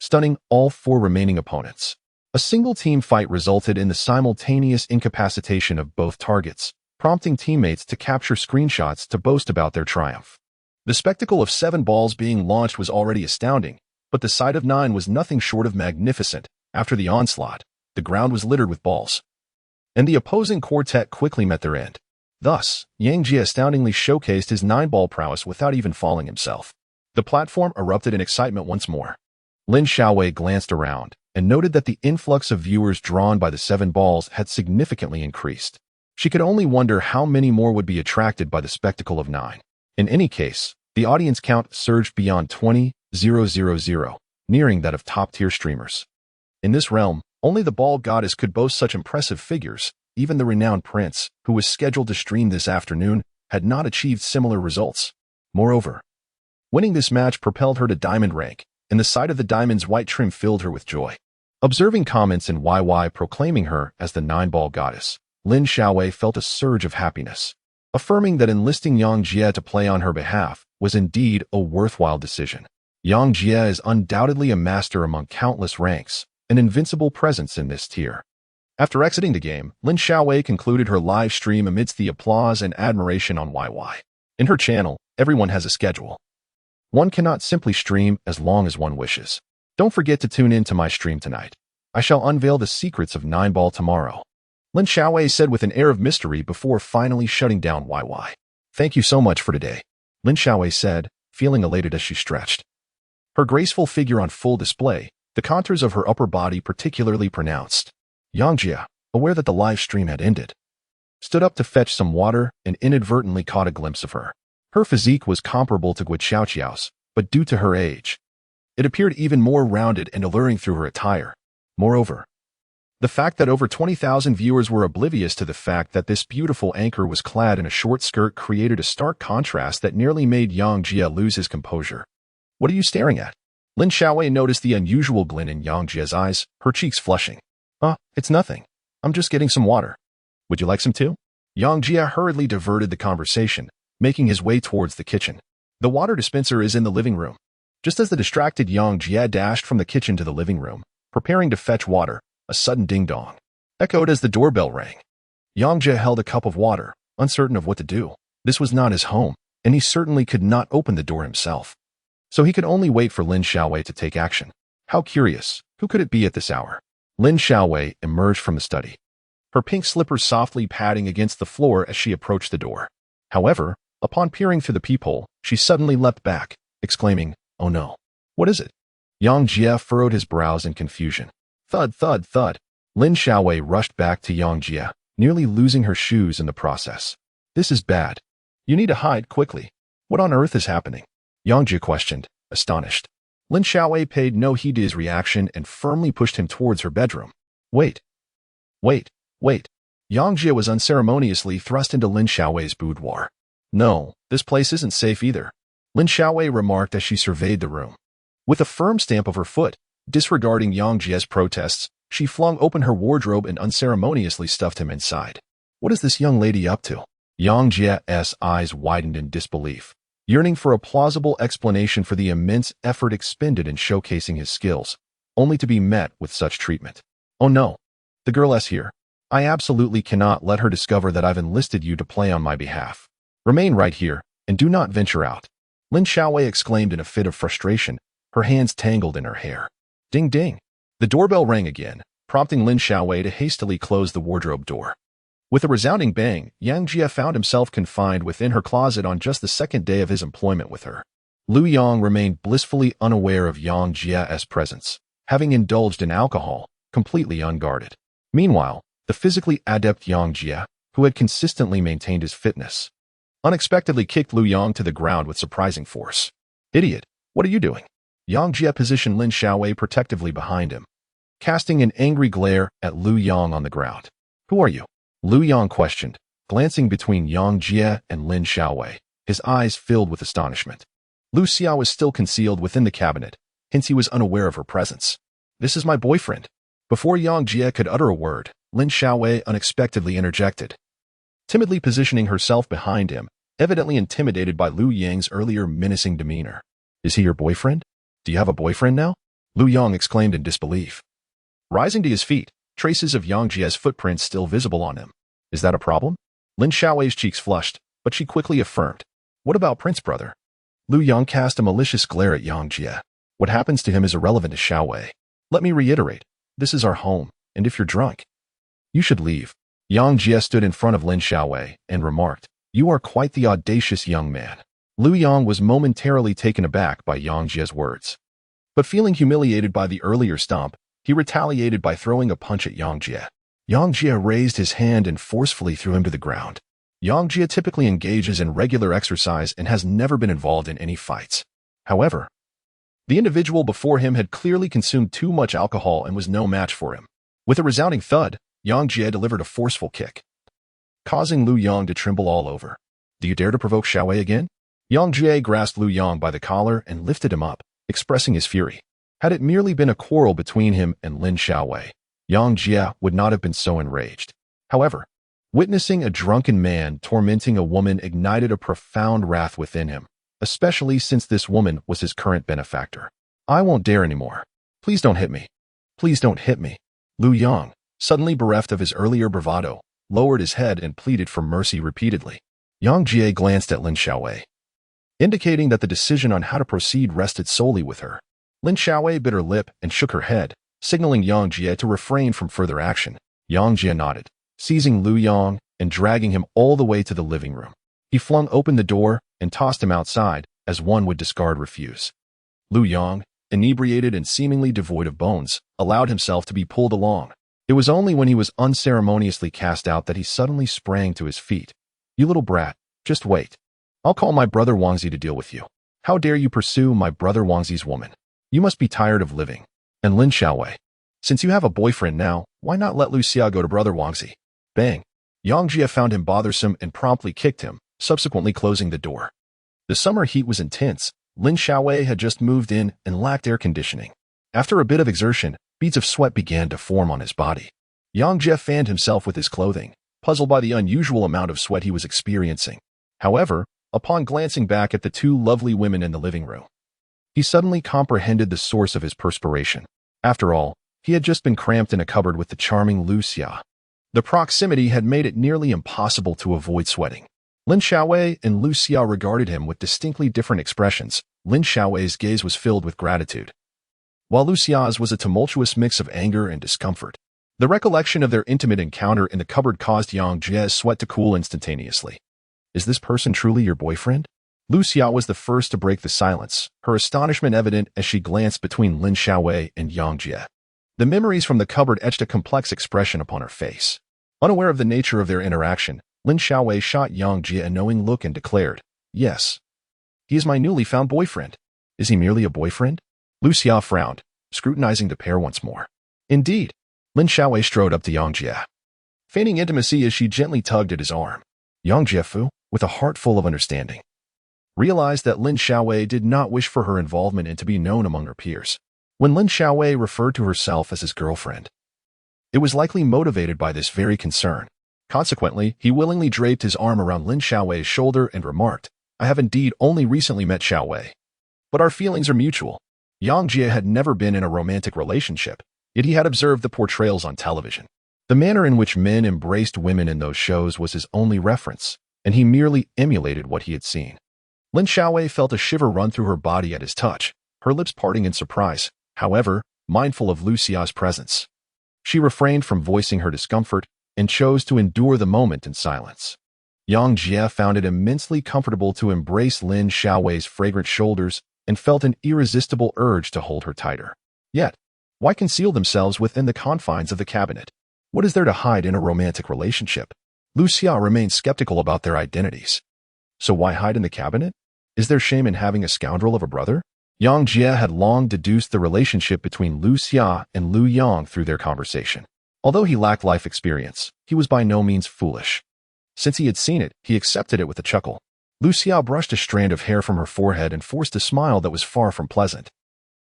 Speaker 1: stunning all 4 remaining opponents. A single team fight resulted in the simultaneous incapacitation of both targets, prompting teammates to capture screenshots to boast about their triumph. The spectacle of 7 balls being launched was already astounding, but the sight of 9 was nothing short of magnificent. After the onslaught, the ground was littered with balls, and the opposing quartet quickly met their end. Thus, Yang Jie astoundingly showcased his 9-ball prowess without even falling himself. The platform erupted in excitement once more. Lin Xiaowei glanced around and noted that the influx of viewers drawn by the 7 balls had significantly increased. She could only wonder how many more would be attracted by the spectacle of 9. In any case, the audience count surged beyond 20,000, nearing that of top-tier streamers. In this realm, only the ball goddess could boast such impressive figures. Even the renowned prince, who was scheduled to stream this afternoon, had not achieved similar results. Moreover, winning this match propelled her to diamond rank, and the sight of the diamond's white trim filled her with joy. Observing comments in YY proclaiming her as the 9-ball goddess, Lin Xiaowei felt a surge of happiness, affirming that enlisting Yang Jie to play on her behalf was indeed a worthwhile decision. Yang Jie is undoubtedly a master among countless ranks, an invincible presence in this tier. After exiting the game, Lin Xiaowei concluded her live stream amidst the applause and admiration on YY. In her channel, everyone has a schedule. One cannot simply stream as long as one wishes. Don't forget to tune in to my stream tonight. I shall unveil the secrets of 9-ball tomorrow, Lin Xiaowei said with an air of mystery before finally shutting down YY. Thank you so much for today, Lin Xiaowei said, feeling elated as she stretched. Her graceful figure on full display, the contours of her upper body particularly pronounced. Yang Jie, aware that the live stream had ended, stood up to fetch some water and inadvertently caught a glimpse of her. Her physique was comparable to Gui Xiaoqiao's, but due to her age, it appeared even more rounded and alluring through her attire. Moreover, the fact that over 20,000 viewers were oblivious to the fact that this beautiful anchor was clad in a short skirt created a stark contrast that nearly made Yang Jie lose his composure. What are you staring at? Lin Xiaowei noticed the unusual glint in Yang Jie's eyes, her cheeks flushing. It's nothing. I'm just getting some water. Would you like some too? Yang Jie hurriedly diverted the conversation, making his way towards the kitchen. The water dispenser is in the living room. Just as the distracted Yang Jie dashed from the kitchen to the living room, preparing to fetch water, a sudden ding-dong echoed as the doorbell rang. Yang Jie held a cup of water, uncertain of what to do. This was not his home, and he certainly could not open the door himself. So he could only wait for Lin Xiaowei to take action. How curious, who could it be at this hour? Lin Xiaowei emerged from the study, her pink slippers softly padding against the floor as she approached the door. However, upon peering through the peephole, she suddenly leapt back, exclaiming, "Oh no. What is it?" Yang Jie furrowed his brows in confusion. Thud, thud, thud. Lin Xiaowei rushed back to Yang Jie, nearly losing her shoes in the process. This is bad. You need to hide quickly. What on earth is happening? Yang Jie questioned, astonished. Lin Xiaowei paid no heed to his reaction and firmly pushed him towards her bedroom. Wait. Yang Jie was unceremoniously thrust into Lin Xiaowei's boudoir. No, this place isn't safe either, Lin Xiaowei remarked as she surveyed the room. With a firm stamp of her foot, disregarding Yang Jie's protests, she flung open her wardrobe and unceremoniously stuffed him inside. What is this young lady up to? Yang Jie's eyes widened in disbelief, yearning for a plausible explanation for the immense effort expended in showcasing his skills, only to be met with such treatment. Oh no, the girl is here. I absolutely cannot let her discover that I've enlisted you to play on my behalf. Remain right here, and do not venture out. Lin Xiaowei exclaimed in a fit of frustration, her hands tangled in her hair. Ding ding. The doorbell rang again, prompting Lin Xiaowei to hastily close the wardrobe door. With a resounding bang, Yang Jie found himself confined within her closet on just the second day of his employment with her. Lu Yang remained blissfully unaware of Yang Jie's presence, having indulged in alcohol, completely unguarded. Meanwhile, the physically adept Yang Jie, who had consistently maintained his fitness, unexpectedly kicked Lu Yang to the ground with surprising force. Idiot, what are you doing? Yang Jie positioned Lin Xiaowei protectively behind him, casting an angry glare at Lu Yang on the ground. Who are you? Lu Yang questioned, glancing between Yang Jie and Lin Xiaowei, his eyes filled with astonishment. Lu Xia was still concealed within the cabinet, hence he was unaware of her presence. This is my boyfriend. Before Yang Jie could utter a word, Lin Xiaowei unexpectedly interjected, timidly positioning herself behind him, evidently intimidated by Lu Yang's earlier menacing demeanor. Is he your boyfriend? Do you have a boyfriend now? Lu Yang exclaimed in disbelief. Rising to his feet, traces of Yang Jie's footprints still visible on him. Is that a problem? Lin Xiaowei's cheeks flushed, but she quickly affirmed. What about Prince Brother? Lu Yang cast a malicious glare at Yang Jie. What happens to him is irrelevant to Xiaowei. Let me reiterate, this is our home, and if you're drunk, you should leave. Yang Jie stood in front of Lin Xiaowei and remarked, You are quite the audacious young man. Lu Yang was momentarily taken aback by Yang Jie's words. But feeling humiliated by the earlier stomp, he retaliated by throwing a punch at Yang Jie. Yang Jie raised his hand and forcefully threw him to the ground. Yang Jie typically engages in regular exercise and has never been involved in any fights. However, the individual before him had clearly consumed too much alcohol and was no match for him. With a resounding thud, Yang Jie delivered a forceful kick, causing Lu Yang to tremble all over. Do you dare to provoke Xiaowei again? Yang Jie grasped Lu Yang by the collar and lifted him up, expressing his fury. Had it merely been a quarrel between him and Lin Xiaowei, Yang Jie would not have been so enraged. However, witnessing a drunken man tormenting a woman ignited a profound wrath within him, especially since this woman was his current benefactor. I won't dare anymore. Please don't hit me. Please don't hit me. Lu Yang, suddenly bereft of his earlier bravado, lowered his head and pleaded for mercy repeatedly. Yang Jie glanced at Lin Xiaowei, indicating that the decision on how to proceed rested solely with her. Lin Xiaowei bit her lip and shook her head, signaling Yang Jie to refrain from further action. Yang Jie nodded, seizing Lu Yang and dragging him all the way to the living room. He flung open the door and tossed him outside, as one would discard refuse. Lu Yang, inebriated and seemingly devoid of bones, allowed himself to be pulled along. It was only when he was unceremoniously cast out that he suddenly sprang to his feet. You little brat, just wait. I'll call my brother Wangzi to deal with you. How dare you pursue my brother Wangzi's woman? You must be tired of living. And Lin Xiaowei, since you have a boyfriend now, why not let Lu Xia go to brother Wangzi? Bang. Yang Jie found him bothersome and promptly kicked him, subsequently closing the door. The summer heat was intense. Lin Xiaowei had just moved in and lacked air conditioning. After a bit of exertion, beads of sweat began to form on his body. Yang Jie fanned himself with his clothing, puzzled by the unusual amount of sweat he was experiencing. However, upon glancing back at the two lovely women in the living room, he suddenly comprehended the source of his perspiration. After all, he had just been cramped in a cupboard with the charming Lu Xia. The proximity had made it nearly impossible to avoid sweating. Lin Xiaowei and Lu Xia regarded him with distinctly different expressions. Lin Xiaowei's gaze was filled with gratitude, while Lu Xia's was a tumultuous mix of anger and discomfort. The recollection of their intimate encounter in the cupboard caused Yang Jie's sweat to cool instantaneously. Is this person truly your boyfriend? Lu Xia was the first to break the silence, her astonishment evident as she glanced between Lin Xiaowei and Yang Jie. The memories from the cupboard etched a complex expression upon her face. Unaware of the nature of their interaction, Lin Xiaowei shot Yang Jie a knowing look and declared, Yes. He is my newly found boyfriend. Is he merely a boyfriend? Lu Xia frowned, scrutinizing the pair once more. Indeed. Lin Xiaowei strode up to Yang Jie, feigning intimacy as she gently tugged at his arm. Yang Jiefu, with a heart full of understanding, realized that Lin Xiaowei did not wish for her involvement and to be known among her peers. When Lin Xiaowei referred to herself as his girlfriend, it was likely motivated by this very concern. Consequently, he willingly draped his arm around Lin Xiaowei's shoulder and remarked, I have indeed only recently met Xiaowei, but our feelings are mutual. Yang Jie had never been in a romantic relationship, yet he had observed the portrayals on television. The manner in which men embraced women in those shows was his only reference, and he merely emulated what he had seen. Lin Xiaowei felt a shiver run through her body at his touch, her lips parting in surprise, however, mindful of Lu Xia's presence. She refrained from voicing her discomfort and chose to endure the moment in silence. Yang Jie found it immensely comfortable to embrace Lin Xiaowei's fragrant shoulders and felt an irresistible urge to hold her tighter. Yet, why conceal themselves within the confines of the cabinet? What is there to hide in a romantic relationship? Lu Xia remained skeptical about their identities. So why hide in the cabinet? Is there shame in having a scoundrel of a brother? Yang Jie had long deduced the relationship between Lu Xia and Lu Yang through their conversation. Although he lacked life experience, he was by no means foolish. Since he had seen it, he accepted it with a chuckle. Lu Xia brushed a strand of hair from her forehead and forced a smile that was far from pleasant.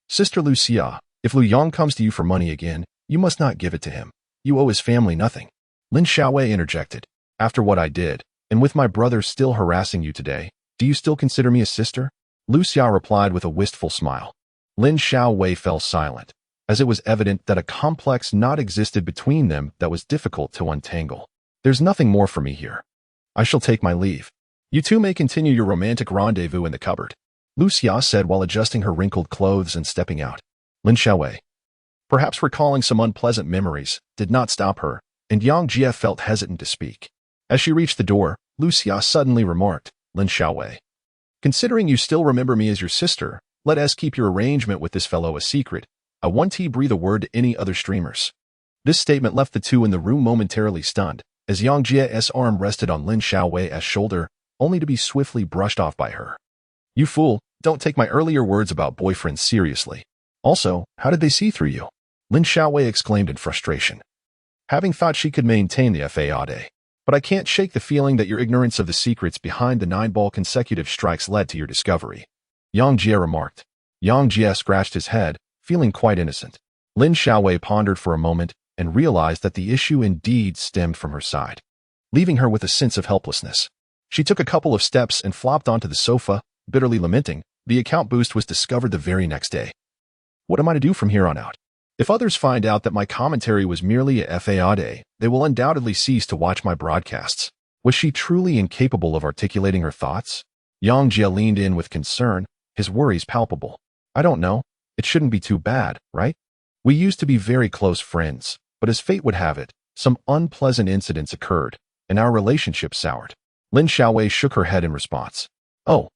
Speaker 1: Sister Lu Xia, if Lu Yang comes to you for money again, you must not give it to him. You owe his family nothing. Lin Xiaowei interjected. After what I did, and with my brother still harassing you today, do you still consider me a sister? Lu Xia replied with a wistful smile. Lin Xiaowei fell silent, as it was evident that a complex knot existed between them that was difficult to untangle. There's nothing more for me here. I shall take my leave. You two may continue your romantic rendezvous in the cupboard, Lu Xia said while adjusting her wrinkled clothes and stepping out. Lin Xiaowei, perhaps recalling some unpleasant memories, did not stop her, and Yang Jie felt hesitant to speak. As she reached the door, Lu Xia suddenly remarked, Lin Xiaowei, considering you still remember me as your sister, let us keep your arrangement with this fellow a secret. I won't breathe a word to any other streamers. This statement left the two in the room momentarily stunned, as Yang Jie's arm rested on Lin Xiaowei's shoulder, only to be swiftly brushed off by her. You fool, don't take my earlier words about boyfriends seriously. Also, how did they see through you? Lin Xiaowei exclaimed in frustration. Having thought she could maintain the FAAD, but I can't shake the feeling that your ignorance of the secrets behind the 9-ball consecutive strikes led to your discovery, Yang Jie remarked. Yang Jie scratched his head, feeling quite innocent. Lin Xiaowei pondered for a moment and realized that the issue indeed stemmed from her side, leaving her with a sense of helplessness. She took a couple of steps and flopped onto the sofa, bitterly lamenting. The account boost was discovered the very next day. What am I to do from here on out? If others find out that my commentary was merely a FAAD, they will undoubtedly cease to watch my broadcasts. Was she truly incapable of articulating her thoughts? Yang Jie leaned in with concern, his worries palpable. I don't know. It shouldn't be too bad, right? We used to be very close friends, but as fate would have it, some unpleasant incidents occurred, and our relationship soured. Lin Xiaowei shook her head in response. Oh.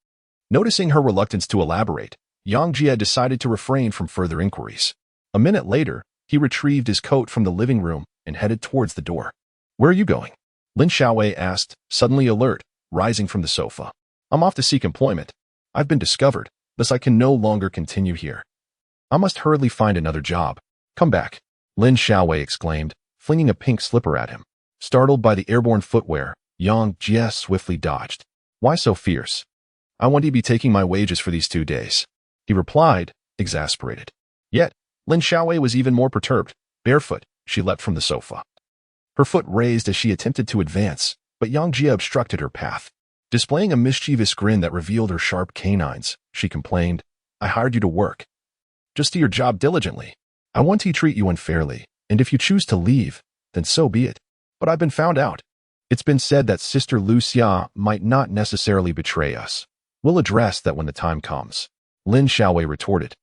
Speaker 1: Noticing her reluctance to elaborate, Yang Jie decided to refrain from further inquiries. A minute later, he retrieved his coat from the living room and headed towards the door. Where are you going? Lin Xiaowei asked, suddenly alert, rising from the sofa. I'm off to seek employment. I've been discovered, thus I can no longer continue here. I must hurriedly find another job. Come back, Lin Xiaowei exclaimed, flinging a pink slipper at him. Startled by the airborne footwear, Yang Jie swiftly dodged. Why so fierce? I want to be taking my wages for these 2 days, he replied, exasperated. Yet, Lin Xiaowei was even more perturbed. Barefoot, she leapt from the sofa. Her foot raised as she attempted to advance, but Yang Jie obstructed her path. Displaying a mischievous grin that revealed her sharp canines, she complained, I hired you to work. Just do your job diligently. I want to treat you unfairly, and if you choose to leave, then so be it. But I've been found out. It's been said that Sister Lu Xia might not necessarily betray us. We'll address that when the time comes, Lin Xiaowei retorted,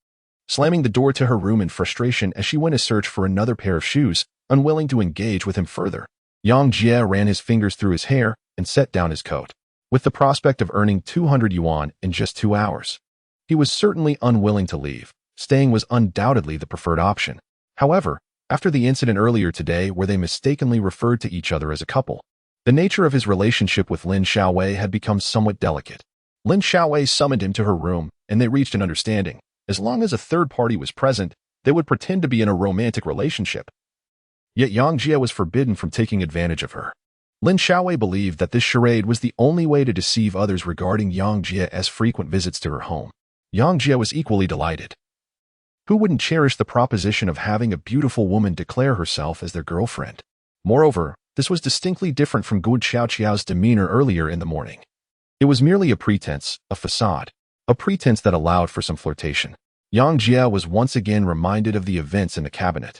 Speaker 1: slamming the door to her room in frustration as she went to search for another pair of shoes, unwilling to engage with him further. Yang Jie ran his fingers through his hair and set down his coat, with the prospect of earning 200 yuan in just 2 hours. He was certainly unwilling to leave. Staying was undoubtedly the preferred option. However, after the incident earlier today where they mistakenly referred to each other as a couple, the nature of his relationship with Lin Xiaowei had become somewhat delicate. Lin Xiaowei summoned him to her room, and they reached an understanding. As long as a third party was present, they would pretend to be in a romantic relationship. Yet Yang Jie was forbidden from taking advantage of her. Lin Xiaowei believed that this charade was the only way to deceive others regarding Yang Jie's frequent visits to her home. Yang Jie was equally delighted. Who wouldn't cherish the proposition of having a beautiful woman declare herself as their girlfriend? Moreover, This was distinctly different from Gu Xiaoqiao's demeanor earlier in the morning. It was merely a pretense, a facade, a pretense that allowed for some flirtation. Yang Jia was once again reminded of the events in the cabinet.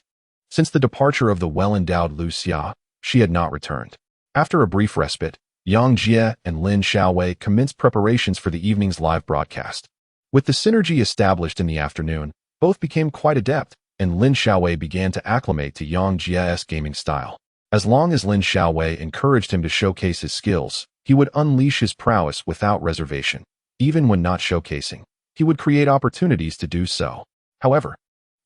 Speaker 1: Since the departure of the well-endowed Lu Xia, she had not returned. After a brief respite, Yang Jia and Lin Xiaowei commenced preparations for the evening's live broadcast. With the synergy established in the afternoon, both became quite adept, and Lin Xiaowei began to acclimate to Yang Jia's gaming style. As long as Lin Xiaowei encouraged him to showcase his skills, he would unleash his prowess without reservation. Even when not showcasing, he would create opportunities to do so. However,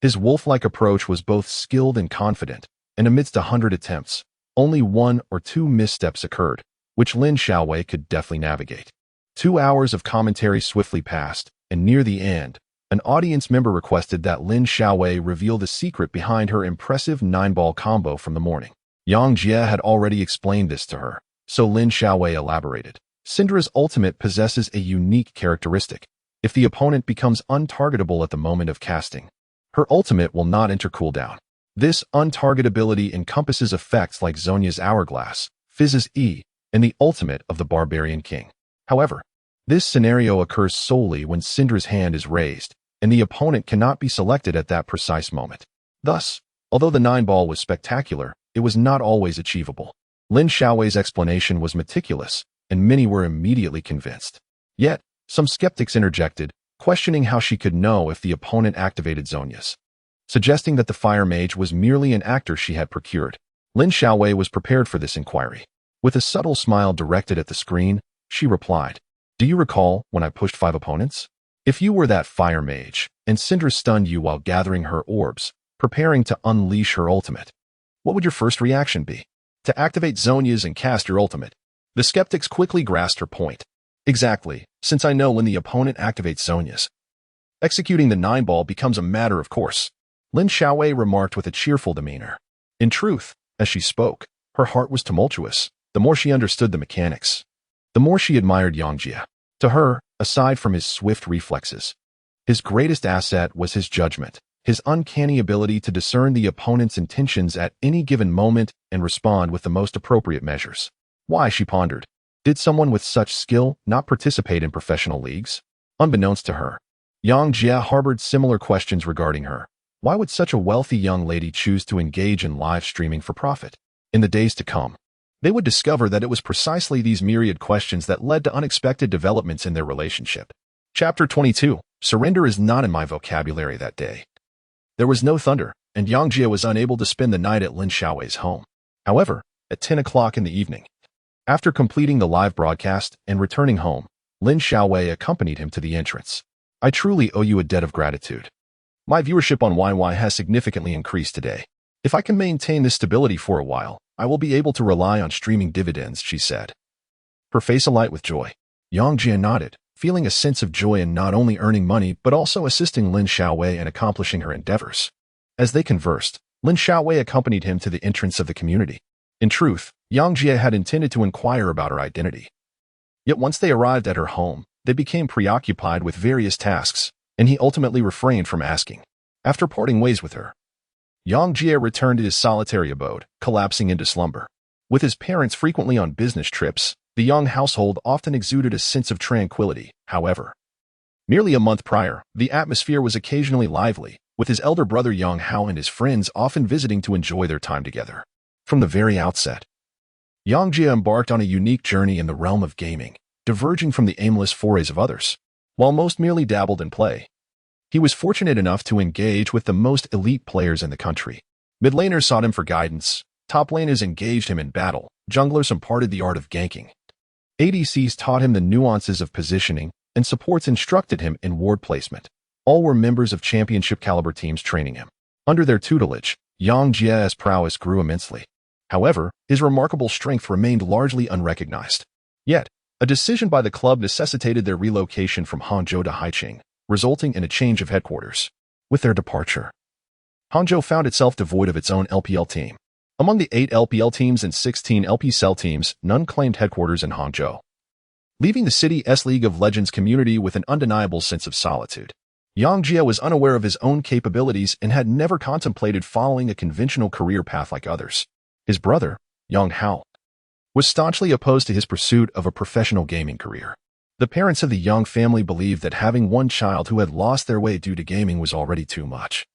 Speaker 1: his wolf-like approach was both skilled and confident, and amidst 100 attempts, only 1 or 2 missteps occurred, which Lin Xiaowei could deftly navigate. 2 hours of commentary swiftly passed, and near the end, an audience member requested that Lin Xiaowei reveal the secret behind her impressive 9-ball combo from the morning. Yang Jia had already explained this to her, so Lin Xiaowei elaborated. Syndra's ultimate possesses a unique characteristic. If the opponent becomes untargetable at the moment of casting, her ultimate will not enter cooldown. This untargetability encompasses effects like Zhonya's Hourglass, Fizz's E, and the ultimate of the Barbarian King. However, this scenario occurs solely when Syndra's hand is raised, and the opponent cannot be selected at that precise moment. Thus, although the 9-ball was spectacular, it was not always achievable. Lin Xiaowei's explanation was meticulous, and many were immediately convinced. Yet, some skeptics interjected, questioning how she could know if the opponent activated Zhonya's, suggesting that the Fire Mage was merely an actor she had procured. Lin Xiaowei was prepared for this inquiry. With a subtle smile directed at the screen, she replied, "Do you recall when I pushed 5 opponents? If you were that Fire Mage, and Syndra stunned you while gathering her orbs, preparing to unleash her ultimate, what would your first reaction be? To activate Zhonya's and cast your ultimate." The skeptics quickly grasped her point. Exactly, since I know when the opponent activates Zhonya's, executing the 9-ball becomes a matter of course, Lin Xiaowei remarked with a cheerful demeanor. In truth, as she spoke, her heart was tumultuous. The more she understood the mechanics, the more she admired Yang Jia. To her, aside from his swift reflexes, his greatest asset was his judgment, his uncanny ability to discern the opponent's intentions at any given moment and respond with the most appropriate measures. Why, she pondered, did someone with such skill not participate in professional leagues? Unbeknownst to her, Yang Jia harbored similar questions regarding her. Why would such a wealthy young lady choose to engage in live streaming for profit? In the days to come, they would discover that it was precisely these myriad questions that led to unexpected developments in their relationship. Chapter 22. Surrender is not in my vocabulary that day. There was no thunder, and Yang Jia was unable to spend the night at Lin Xiaowei's home. However, at 10 o'clock in the evening, after completing the live broadcast and returning home, Lin Xiaowei accompanied him to the entrance. I truly owe you a debt of gratitude. My viewership on YY has significantly increased today. If I can maintain this stability for a while, I will be able to rely on streaming dividends, she said, her face alight with joy. Yang Jia nodded, feeling a sense of joy in not only earning money but also assisting Lin Xiaowei in accomplishing her endeavors. As they conversed, Lin Xiaowei accompanied him to the entrance of the community. In truth, Yang Jia had intended to inquire about her identity. Yet once they arrived at her home, they became preoccupied with various tasks, and he ultimately refrained from asking. After parting ways with her, Yang Jia returned to his solitary abode, collapsing into slumber. With his parents frequently on business trips, the young household often exuded a sense of tranquility. However, nearly a month prior, the atmosphere was occasionally lively, with his elder brother Yang Hao and his friends often visiting to enjoy their time together. From the very outset, Yang Jia embarked on a unique journey in the realm of gaming, diverging from the aimless forays of others. While most merely dabbled in play, he was fortunate enough to engage with the most elite players in the country. Mid laners sought him for guidance, top laners engaged him in battle, junglers imparted the art of ganking. ADCs taught him the nuances of positioning, and supports instructed him in ward placement. All were members of championship-caliber teams training him. Under their tutelage, Yang Jia's prowess grew immensely. However, his remarkable strength remained largely unrecognized. Yet, a decision by the club necessitated their relocation from Hangzhou to Haicheng, resulting in a change of headquarters. With their departure, Hangzhou found itself devoid of its own LPL team. Among the 8 LPL teams and 16 LPCell teams, none claimed headquarters in Hangzhou, leaving the city's League of Legends community with an undeniable sense of solitude. Yang Jia was unaware of his own capabilities and had never contemplated following a conventional career path like others. His brother, Young Hao, was staunchly opposed to his pursuit of a professional gaming career. The parents of the Young family believed that having one child who had lost their way due to gaming was already too much.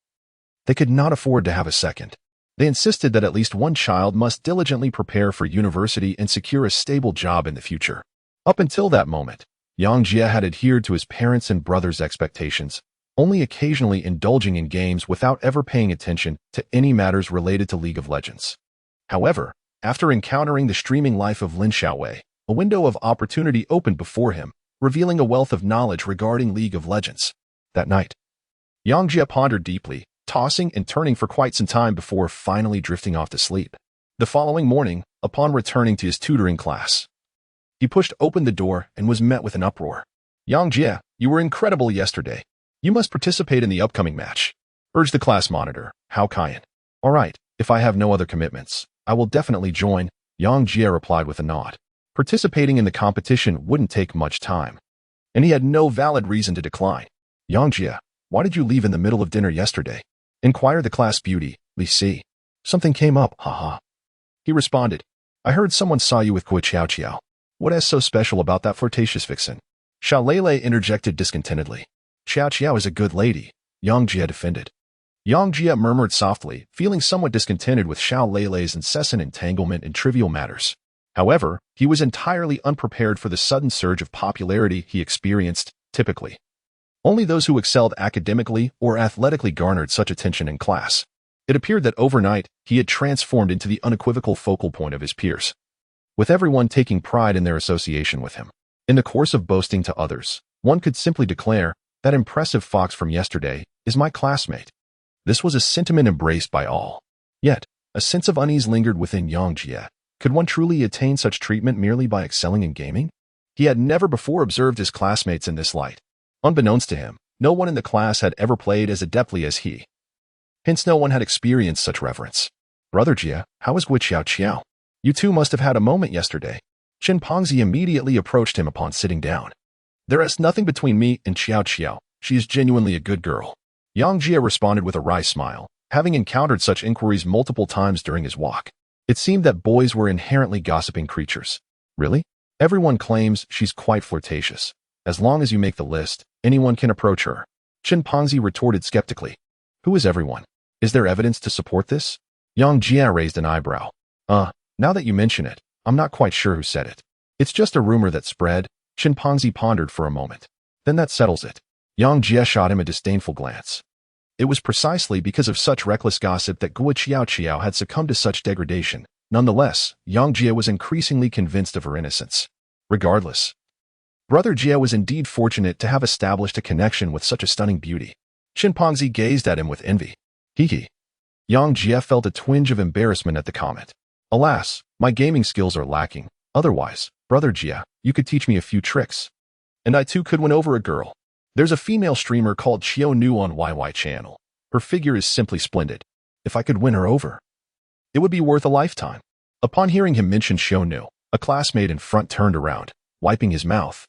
Speaker 1: They could not afford to have a second. They insisted that at least one child must diligently prepare for university and secure a stable job in the future. Up until that moment, Yang Jie had adhered to his parents' and brothers' expectations, only occasionally indulging in games without ever paying attention to any matters related to League of Legends. However, after encountering the streaming life of Lin Xiaowei, a window of opportunity opened before him, revealing a wealth of knowledge regarding League of Legends. That night, Yang Jie pondered deeply, tossing and turning for quite some time before finally drifting off to sleep. The following morning, upon returning to his tutoring class, he pushed open the door and was met with an uproar. Yang Jie, you were incredible yesterday. You must participate in the upcoming match, urged the class monitor, Hao Kaiyan. All right, if I have no other commitments, I will definitely join, Yang Jie replied with a nod. Participating in the competition wouldn't take much time, and he had no valid reason to decline. Yang Jie, why did you leave in the middle of dinner yesterday? Inquired the class beauty, Li Si. Something came up, haha. He responded, I heard someone saw you with Guo Qiao. What is so special about that flirtatious vixen? Xiao Lele interjected discontentedly. Qiao is a good lady, Yang Jie defended. Yang Jie murmured softly, feeling somewhat discontented with Xiao Lele's incessant entanglement in trivial matters. However, he was entirely unprepared for the sudden surge of popularity he experienced, typically. Only those who excelled academically or athletically garnered such attention in class. It appeared that overnight, he had transformed into the unequivocal focal point of his peers, with everyone taking pride in their association with him. In the course of boasting to others, one could simply declare, that impressive fox from yesterday is my classmate. This was a sentiment embraced by all. Yet, a sense of unease lingered within Yang Jie. Could one truly attain such treatment merely by excelling in gaming? He had never before observed his classmates in this light. Unbeknownst to him, no one in the class had ever played as adeptly as he. Hence no one had experienced such reverence. Brother Jie, how is Guo Qiao? You two must have had a moment yesterday. Chen Pengzi immediately approached him upon sitting down. There is nothing between me and Qiao. She is genuinely a good girl. Yang Jie responded with a wry smile, having encountered such inquiries multiple times during his walk. It seemed that boys were inherently gossiping creatures. Really? Everyone claims she's quite flirtatious. As long as you make the list, anyone can approach her. Chen Pengzi retorted skeptically. Who is everyone? Is there evidence to support this? Yang Jie raised an eyebrow. Now that you mention it, I'm not quite sure who said it. It's just a rumor that spread. Chen Pengzi pondered for a moment. Then that settles it. Yang Jie shot him a disdainful glance. It was precisely because of such reckless gossip that Guo Qiao had succumbed to such degradation. Nonetheless, Yang Jie was increasingly convinced of her innocence. Regardless, Brother Jie was indeed fortunate to have established a connection with such a stunning beauty. Chen Pengzi gazed at him with envy. Hee. Yang Jie felt a twinge of embarrassment at the comment. Alas, my gaming skills are lacking. Otherwise, Brother Jie, you could teach me a few tricks. And I too could win over a girl. There's a female streamer called Xiao Nu on YY channel. Her figure is simply splendid. If I could win her over, it would be worth a lifetime. Upon hearing him mention Xiao Nu, a classmate in front turned around, wiping his mouth.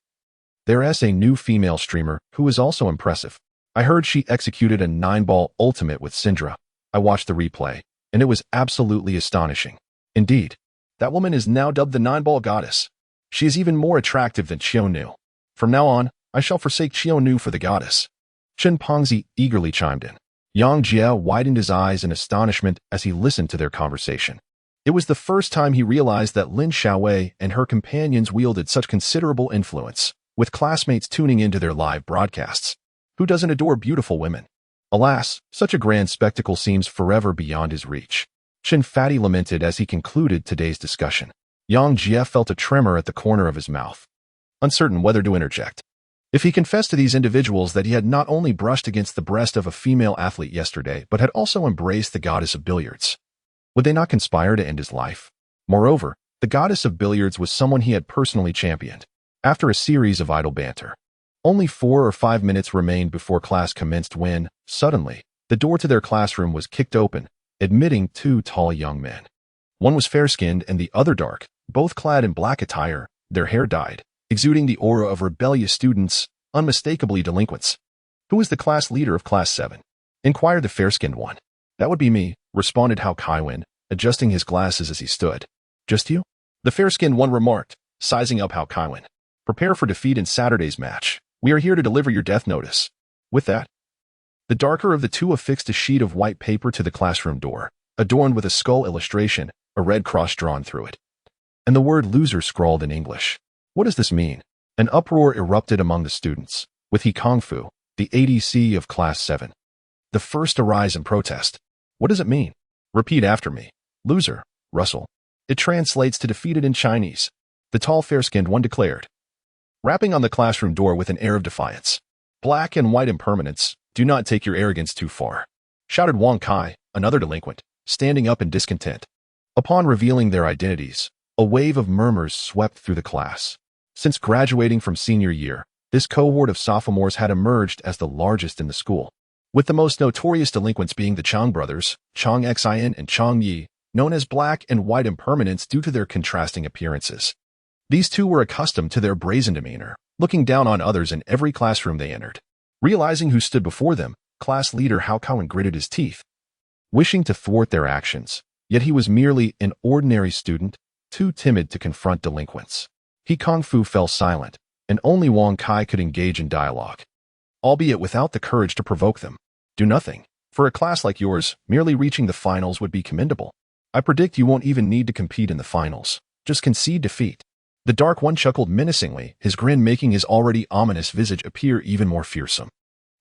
Speaker 1: There is a new female streamer who is also impressive. I heard she executed a 9-ball ultimate with Syndra. I watched the replay, and it was absolutely astonishing. Indeed, that woman is now dubbed the 9-ball goddess. She is even more attractive than Xiao Nu. From now on, I shall forsake Xiao Nu for the goddess. Chen Pengzi eagerly chimed in. Yang Jie widened his eyes in astonishment as he listened to their conversation. It was the first time he realized that Lin Xiaowei and her companions wielded such considerable influence, with classmates tuning into their live broadcasts. Who doesn't adore beautiful women? Alas, such a grand spectacle seems forever beyond his reach. Chen Fati lamented as he concluded today's discussion. Yang Jie felt a tremor at the corner of his mouth, uncertain whether to interject. If he confessed to these individuals that he had not only brushed against the breast of a female athlete yesterday, but had also embraced the goddess of billiards, would they not conspire to end his life? Moreover, the goddess of billiards was someone he had personally championed. After a series of idle banter, only 4 or 5 minutes remained before class commenced when, suddenly, the door to their classroom was kicked open, admitting 2 tall young men. One was fair-skinned and the other dark, both clad in black attire, their hair dyed, exuding the aura of rebellious students, unmistakably delinquents. Who is the class leader of Class 7? Inquired the fair-skinned one. That would be me, responded Hao Kaiyan, adjusting his glasses as he stood. Just you? The fair-skinned one remarked, sizing up Hao Kaiwen. Prepare for defeat in Saturday's match. We are here to deliver your death notice. With that, the darker of the two affixed a sheet of white paper to the classroom door, adorned with a skull illustration, a red cross drawn through it, and the word loser scrawled in English. What does this mean? An uproar erupted among the students, with He Kongfu, the ADC of Class 7, the first to rise in protest. What does it mean? Repeat after me. Loser, Russell. It translates to defeated in Chinese. The tall fair-skinned one declared, rapping on the classroom door with an air of defiance. Black and white impermanence, do not take your arrogance too far, shouted Wang Kai, another delinquent, standing up in discontent. Upon revealing their identities, a wave of murmurs swept through the class. Since graduating from senior year, this cohort of sophomores had emerged as the largest in the school, with the most notorious delinquents being the Chang brothers, Chang Xin and Chang Yi, known as black and white impermanence due to their contrasting appearances. These two were accustomed to their brazen demeanor, looking down on others in every classroom they entered. Realizing who stood before them, class leader Hao Kaiwen gritted his teeth, wishing to thwart their actions, yet he was merely an ordinary student, too timid to confront delinquents. He Kongfu fell silent, and only Wang Kai could engage in dialogue, albeit without the courage to provoke them. Do nothing. For a class like yours, merely reaching the finals would be commendable. I predict you won't even need to compete in the finals. Just concede defeat. The dark one chuckled menacingly, his grin making his already ominous visage appear even more fearsome.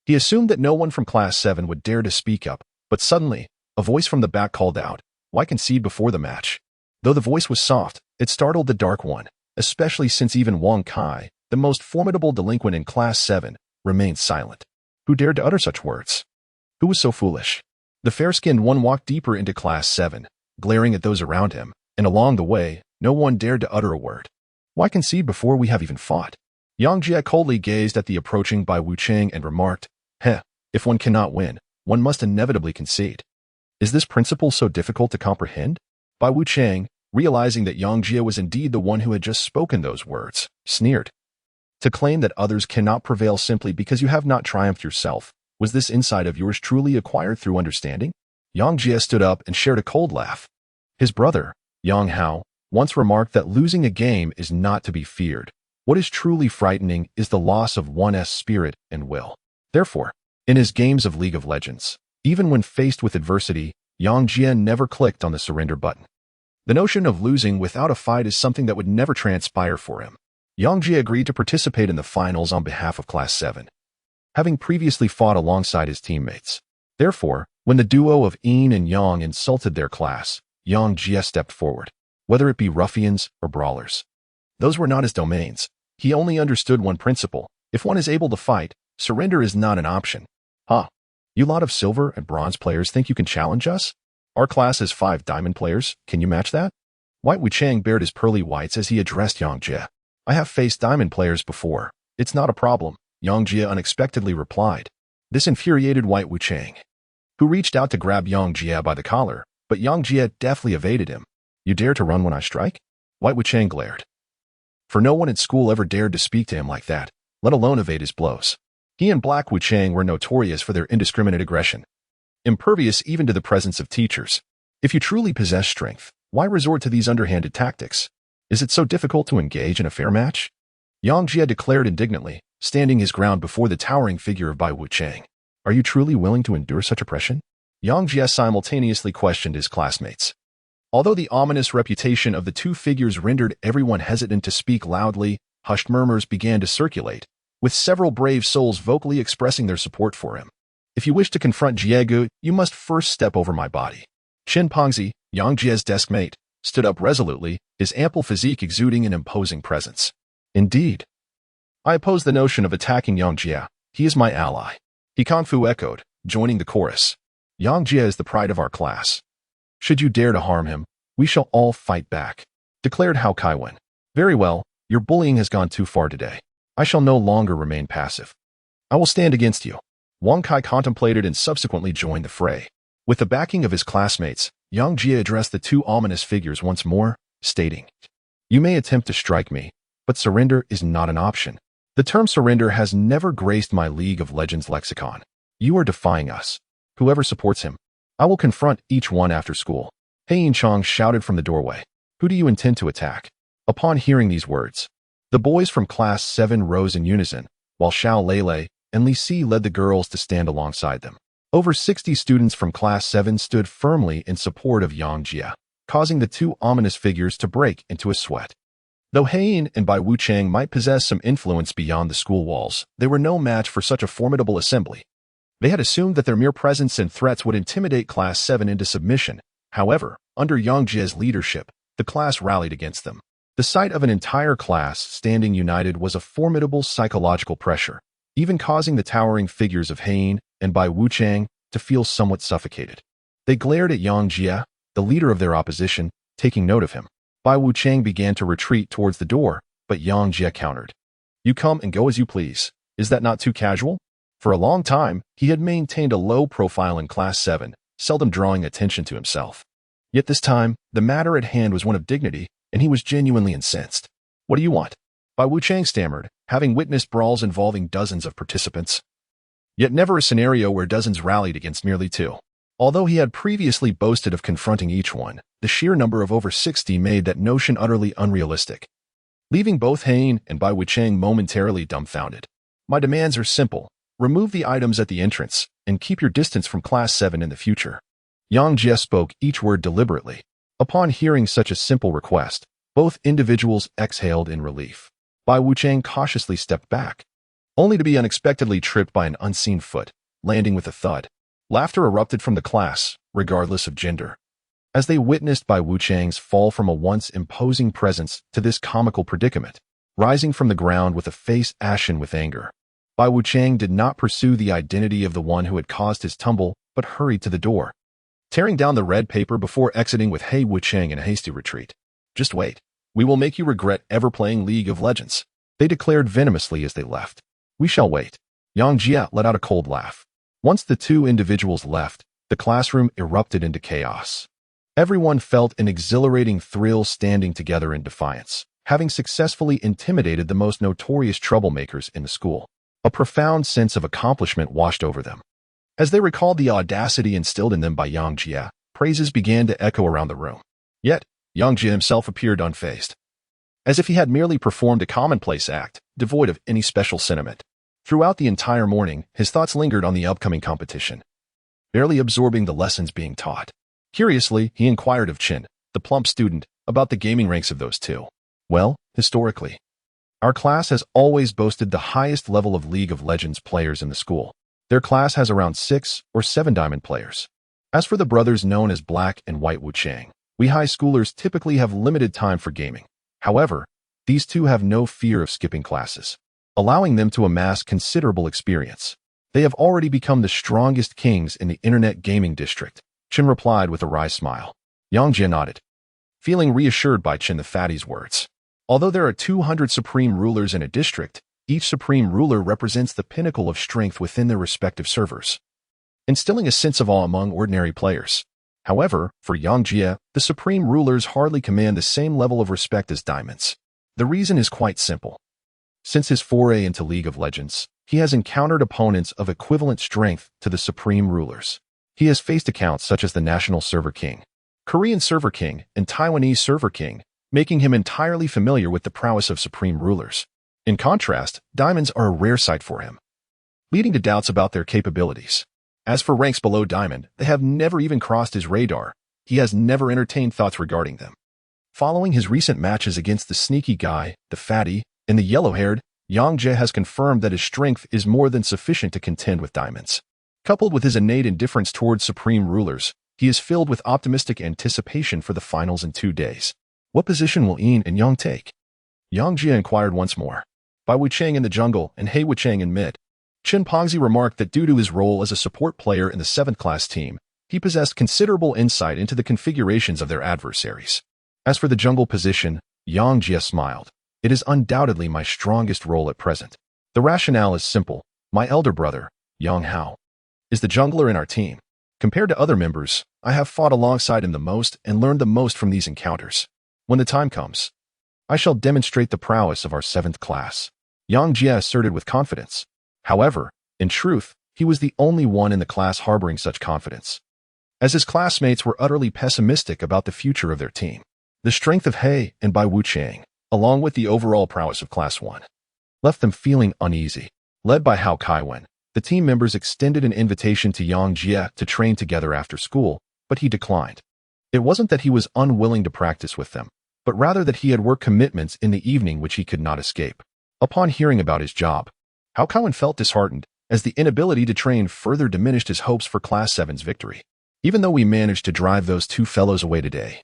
Speaker 1: He assumed that no one from Class 7 would dare to speak up, but suddenly, a voice from the back called out, "Why concede before the match?" Though the voice was soft, it startled the dark one, especially since even Wang Kai, the most formidable delinquent in Class 7, remained silent. Who dared to utter such words? Who was so foolish? The fair-skinned one walked deeper into Class 7, glaring at those around him, and along the way, no one dared to utter a word. Why concede before we have even fought? Yang Jie coldly gazed at the approaching Bai Wuchang and remarked, if one cannot win, one must inevitably concede. Is this principle so difficult to comprehend? Bai Wuchang, realizing that Yang Jie was indeed the one who had just spoken those words, sneered. To claim that others cannot prevail simply because you have not triumphed yourself, was this insight of yours truly acquired through understanding? Yang Jie stood up and shared a cold laugh. His brother, Yang Hao, once remarked that losing a game is not to be feared. What is truly frightening is the loss of one's spirit and will. Therefore, in his games of League of Legends, even when faced with adversity, Yang Jie never clicked on the surrender button. The notion of losing without a fight is something that would never transpire for him. Yang Jie agreed to participate in the finals on behalf of Class 7, having previously fought alongside his teammates. Therefore, when the duo of Yin and Yang insulted their class, Yang Jie stepped forward, whether it be ruffians or brawlers. Those were not his domains. He only understood one principle. If one is able to fight, surrender is not an option. You lot of silver and bronze players think you can challenge us? Our class has 5 diamond players. Can you match that? White Wuchang bared his pearly whites as he addressed Yang Jie. I have faced diamond players before. It's not a problem, Yang Jie unexpectedly replied. This infuriated White Wuchang, who reached out to grab Yang Jie by the collar, but Yang Jie deftly evaded him. You dare to run when I strike? White Wuchang glared. For no one at school ever dared to speak to him like that, let alone evade his blows. He and Black Wuchang were notorious for their indiscriminate aggression, impervious even to the presence of teachers. If you truly possess strength, why resort to these underhanded tactics? Is it so difficult to engage in a fair match? Yang Jie declared indignantly, standing his ground before the towering figure of Bai Wuchang. Are you truly willing to endure such oppression? Yang Jie simultaneously questioned his classmates. Although the ominous reputation of the two figures rendered everyone hesitant to speak loudly, hushed murmurs began to circulate, with several brave souls vocally expressing their support for him. If you wish to confront Jiegu, you must first step over my body. Qin Pengzi, Yang Jie's desk mate, stood up resolutely, his ample physique exuding an imposing presence. Indeed. I oppose the notion of attacking Yang Jie. He is my ally. He Kongfu echoed, joining the chorus. Yang Jie is the pride of our class. Should you dare to harm him, we shall all fight back, declared Hao Kaiwen. Very well, your bullying has gone too far today. I shall no longer remain passive. I will stand against you. Wang Kai contemplated and subsequently joined the fray. With the backing of his classmates, Yang Jie addressed the two ominous figures once more, stating, You may attempt to strike me, but surrender is not an option. The term surrender has never graced my League of Legends lexicon. You are defying us. Whoever supports him, I will confront each one after school. He Yinchang shouted from the doorway. Who do you intend to attack? Upon hearing these words, the boys from Class 7 rose in unison, while Xiao Lele and Li Si led the girls to stand alongside them. Over 60 students from Class 7 stood firmly in support of Yang Jia, causing the two ominous figures to break into a sweat. Though Hein and Bai Wuchang might possess some influence beyond the school walls, they were no match for such a formidable assembly. They had assumed that their mere presence and threats would intimidate Class 7 into submission. However, under Yang Jia's leadership, the class rallied against them. The sight of an entire class standing united was a formidable psychological pressure, even causing the towering figures of Hein and Bai Wuchang to feel somewhat suffocated. They glared at Yang Jia, the leader of their opposition, taking note of him. Bai Wuchang began to retreat towards the door, but Yang Jia countered. You come and go as you please. Is that not too casual? For a long time, he had maintained a low profile in Class 7, seldom drawing attention to himself. Yet this time, the matter at hand was one of dignity, and he was genuinely incensed. What do you want? Bai Wuchang stammered, having witnessed brawls involving dozens of participants. Yet never a scenario where dozens rallied against merely two. Although he had previously boasted of confronting each one, the sheer number of over 60 made that notion utterly unrealistic, leaving both Hein and Bai Wuchang momentarily dumbfounded. My demands are simple. Remove the items at the entrance, and keep your distance from Class 7 in the future. Yang Jia spoke each word deliberately. Upon hearing such a simple request, both individuals exhaled in relief. Bai Wuchang cautiously stepped back, only to be unexpectedly tripped by an unseen foot, landing with a thud. Laughter erupted from the class, regardless of gender, as they witnessed Bai Wuchang's fall from a once imposing presence to this comical predicament, rising from the ground with a face ashen with anger. Bai Wuchang did not pursue the identity of the one who had caused his tumble, but hurried to the door, tearing down the red paper before exiting with Bai Wuchang in a hasty retreat. Just wait. We will make you regret ever playing League of Legends, they declared venomously as they left. We shall wait. Yang Jia let out a cold laugh. Once the two individuals left, the classroom erupted into chaos. Everyone felt an exhilarating thrill standing together in defiance, having successfully intimidated the most notorious troublemakers in the school. A profound sense of accomplishment washed over them. As they recalled the audacity instilled in them by Yang Jia, praises began to echo around the room. Yet, Yang Jia himself appeared unfazed, as if he had merely performed a commonplace act, devoid of any special sentiment. Throughout the entire morning, his thoughts lingered on the upcoming competition, barely absorbing the lessons being taught. Curiously, he inquired of Chin, the plump student, about the gaming ranks of those two. Well, historically, our class has always boasted the highest level of League of Legends players in the school. Their class has around 6 or 7 diamond players. As for the brothers known as Black and White Wuchang, we high schoolers typically have limited time for gaming. However, these two have no fear of skipping classes, allowing them to amass considerable experience. They have already become the strongest kings in the internet gaming district, Chin replied with a wry smile. Yang Jia nodded, feeling reassured by Chin the Fatty's words. Although there are 200 supreme rulers in a district, each supreme ruler represents the pinnacle of strength within their respective servers, instilling a sense of awe among ordinary players. However, for Yang Jia, the supreme rulers hardly command the same level of respect as diamonds. The reason is quite simple. Since his foray into League of Legends, he has encountered opponents of equivalent strength to the supreme rulers. He has faced accounts such as the National Server King, Korean Server King, and Taiwanese Server King, making him entirely familiar with the prowess of supreme rulers. In contrast, diamonds are a rare sight for him, leading to doubts about their capabilities. As for ranks below diamond, they have never even crossed his radar. He has never entertained thoughts regarding them. Following his recent matches against the sneaky guy, the fatty, and the yellow-haired, Yang Jia has confirmed that his strength is more than sufficient to contend with diamonds. Coupled with his innate indifference towards supreme rulers, he is filled with optimistic anticipation for the finals in 2 days. What position will Yin and Yang take? Yang Jia inquired once more. Bai Wuchang in the jungle and Bai Wuchang in mid. Chen Pongzi remarked that due to his role as a support player in the 7th class team, he possessed considerable insight into the configurations of their adversaries. As for the jungle position, Yang Jia smiled. It is undoubtedly my strongest role at present. The rationale is simple. My elder brother, Yang Hao, is the jungler in our team. Compared to other members, I have fought alongside him the most and learned the most from these encounters. When the time comes, I shall demonstrate the prowess of our 7th class, Yang Jia asserted with confidence. However, in truth, he was the only one in the class harboring such confidence, as his classmates were utterly pessimistic about the future of their team. The strength of He and Bai Wuchang, along with the overall prowess of Class 1, left them feeling uneasy. Led by Hao Kaiwen, the team members extended an invitation to Yang Jie to train together after school, but he declined. It wasn't that he was unwilling to practice with them, but rather that he had work commitments in the evening which he could not escape. Upon hearing about his job, Hao Kaiwen felt disheartened, as the inability to train further diminished his hopes for Class 7's victory. Even though we managed to drive those two fellows away today,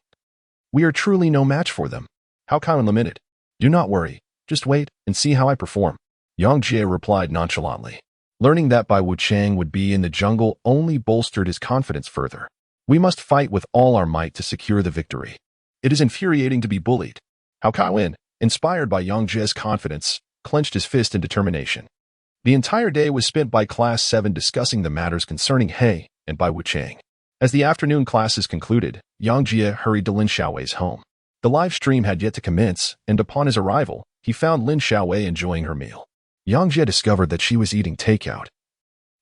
Speaker 1: we are truly no match for them, Hao Kaiwen lamented. Do not worry, just wait and see how I perform, Yang Jie replied nonchalantly. Learning that Bai Wuchang would be in the jungle only bolstered his confidence further. We must fight with all our might to secure the victory. It is infuriating to be bullied. Hao Kaiwen, inspired by Yang Jie's confidence, clenched his fist in determination. The entire day was spent by Class 7 discussing the matters concerning He and Bai Wuchang. As the afternoon classes concluded, Yang Jie hurried to Lin Xiaowei's home. The live stream had yet to commence, and upon his arrival, he found Lin Xiaowei enjoying her meal. Yang Jie discovered that she was eating takeout,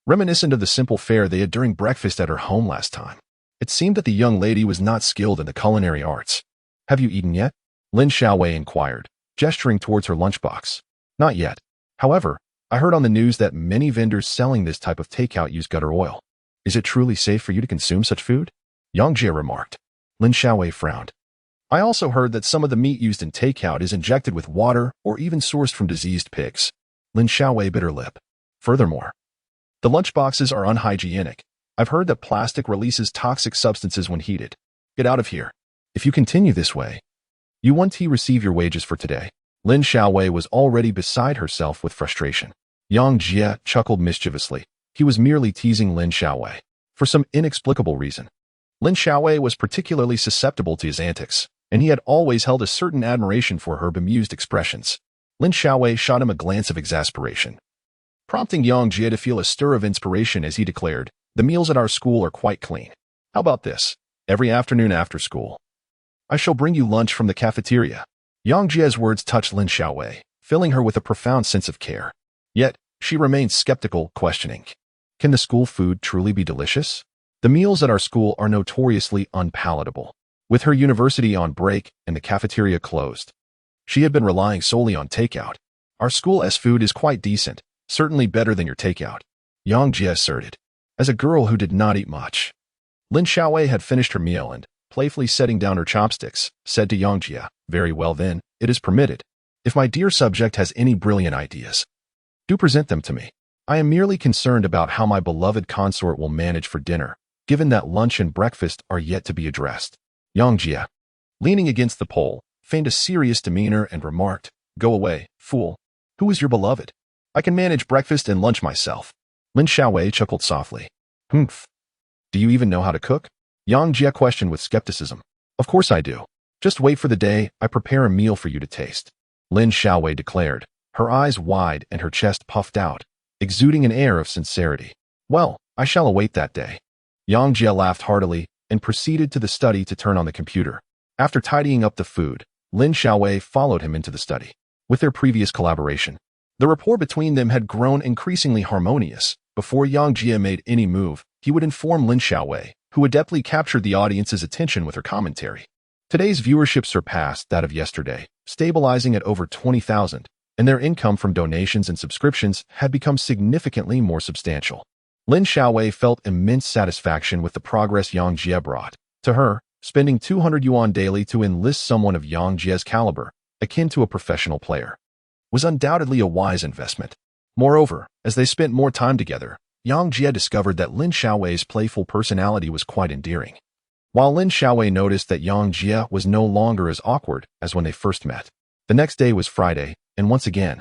Speaker 1: reminiscent of the simple fare they had during breakfast at her home last time. It seemed that the young lady was not skilled in the culinary arts. Have you eaten yet? Lin Xiaowei inquired, gesturing towards her lunchbox. Not yet. However, I heard on the news that many vendors selling this type of takeout use gutter oil. Is it truly safe for you to consume such food? Yang Jie remarked. Lin Xiaowei frowned. I also heard that some of the meat used in takeout is injected with water or even sourced from diseased pigs. Lin Xiaowei bit her lip. Furthermore, the lunchboxes are unhygienic. I've heard that plastic releases toxic substances when heated. Get out of here. If you continue this way, you won't receive your wages for today. Lin Xiaowei was already beside herself with frustration. Yang Jie chuckled mischievously. He was merely teasing Lin Xiaowei. For some inexplicable reason, Lin Xiaowei was particularly susceptible to his antics, and he had always held a certain admiration for her bemused expressions. Lin Xiaowei shot him a glance of exasperation, prompting Yang Jie to feel a stir of inspiration as he declared, the meals at our school are quite clean. How about this? Every afternoon after school, I shall bring you lunch from the cafeteria. Yang Jie's words touched Lin Xiaowei, filling her with a profound sense of care. Yet, she remained skeptical, questioning, can the school food truly be delicious? The meals at our school are notoriously unpalatable. With her university on break and the cafeteria closed, she had been relying solely on takeout. Our school's food is quite decent, certainly better than your takeout, Yang Jie asserted. As a girl who did not eat much, Lin Xiaowei had finished her meal and, playfully setting down her chopsticks, said to Yang Jie, very well then, it is permitted. If my dear subject has any brilliant ideas, do present them to me. I am merely concerned about how my beloved consort will manage for dinner, given that lunch and breakfast are yet to be addressed. Yang Jie, leaning against the pole, feigned a serious demeanor and remarked, go away, fool. Who is your beloved? I can manage breakfast and lunch myself. Lin Xiaowei chuckled softly. Humph. Do you even know how to cook? Yang Jie questioned with skepticism. Of course I do. Just wait for the day I prepare a meal for you to taste, Lin Xiaowei declared, her eyes wide and her chest puffed out, exuding an air of sincerity. Well, I shall await that day. Yang Jie laughed heartily and proceeded to the study to turn on the computer. After tidying up the food, Lin Xiaowei followed him into the study. With their previous collaboration, the rapport between them had grown increasingly harmonious. Before Yang Jie made any move, he would inform Lin Xiaowei, who adeptly captured the audience's attention with her commentary. Today's viewership surpassed that of yesterday, stabilizing at over 20,000, and their income from donations and subscriptions had become significantly more substantial. Lin Xiaowei felt immense satisfaction with the progress Yang Jie brought. To her, spending 200 yuan daily to enlist someone of Yang Jie's caliber, akin to a professional player, was undoubtedly a wise investment. Moreover, as they spent more time together, Yang Jie discovered that Lin Xiaowei's playful personality was quite endearing. While Lin Xiaowei noticed that Yang Jie was no longer as awkward as when they first met. The next day was Friday, and once again,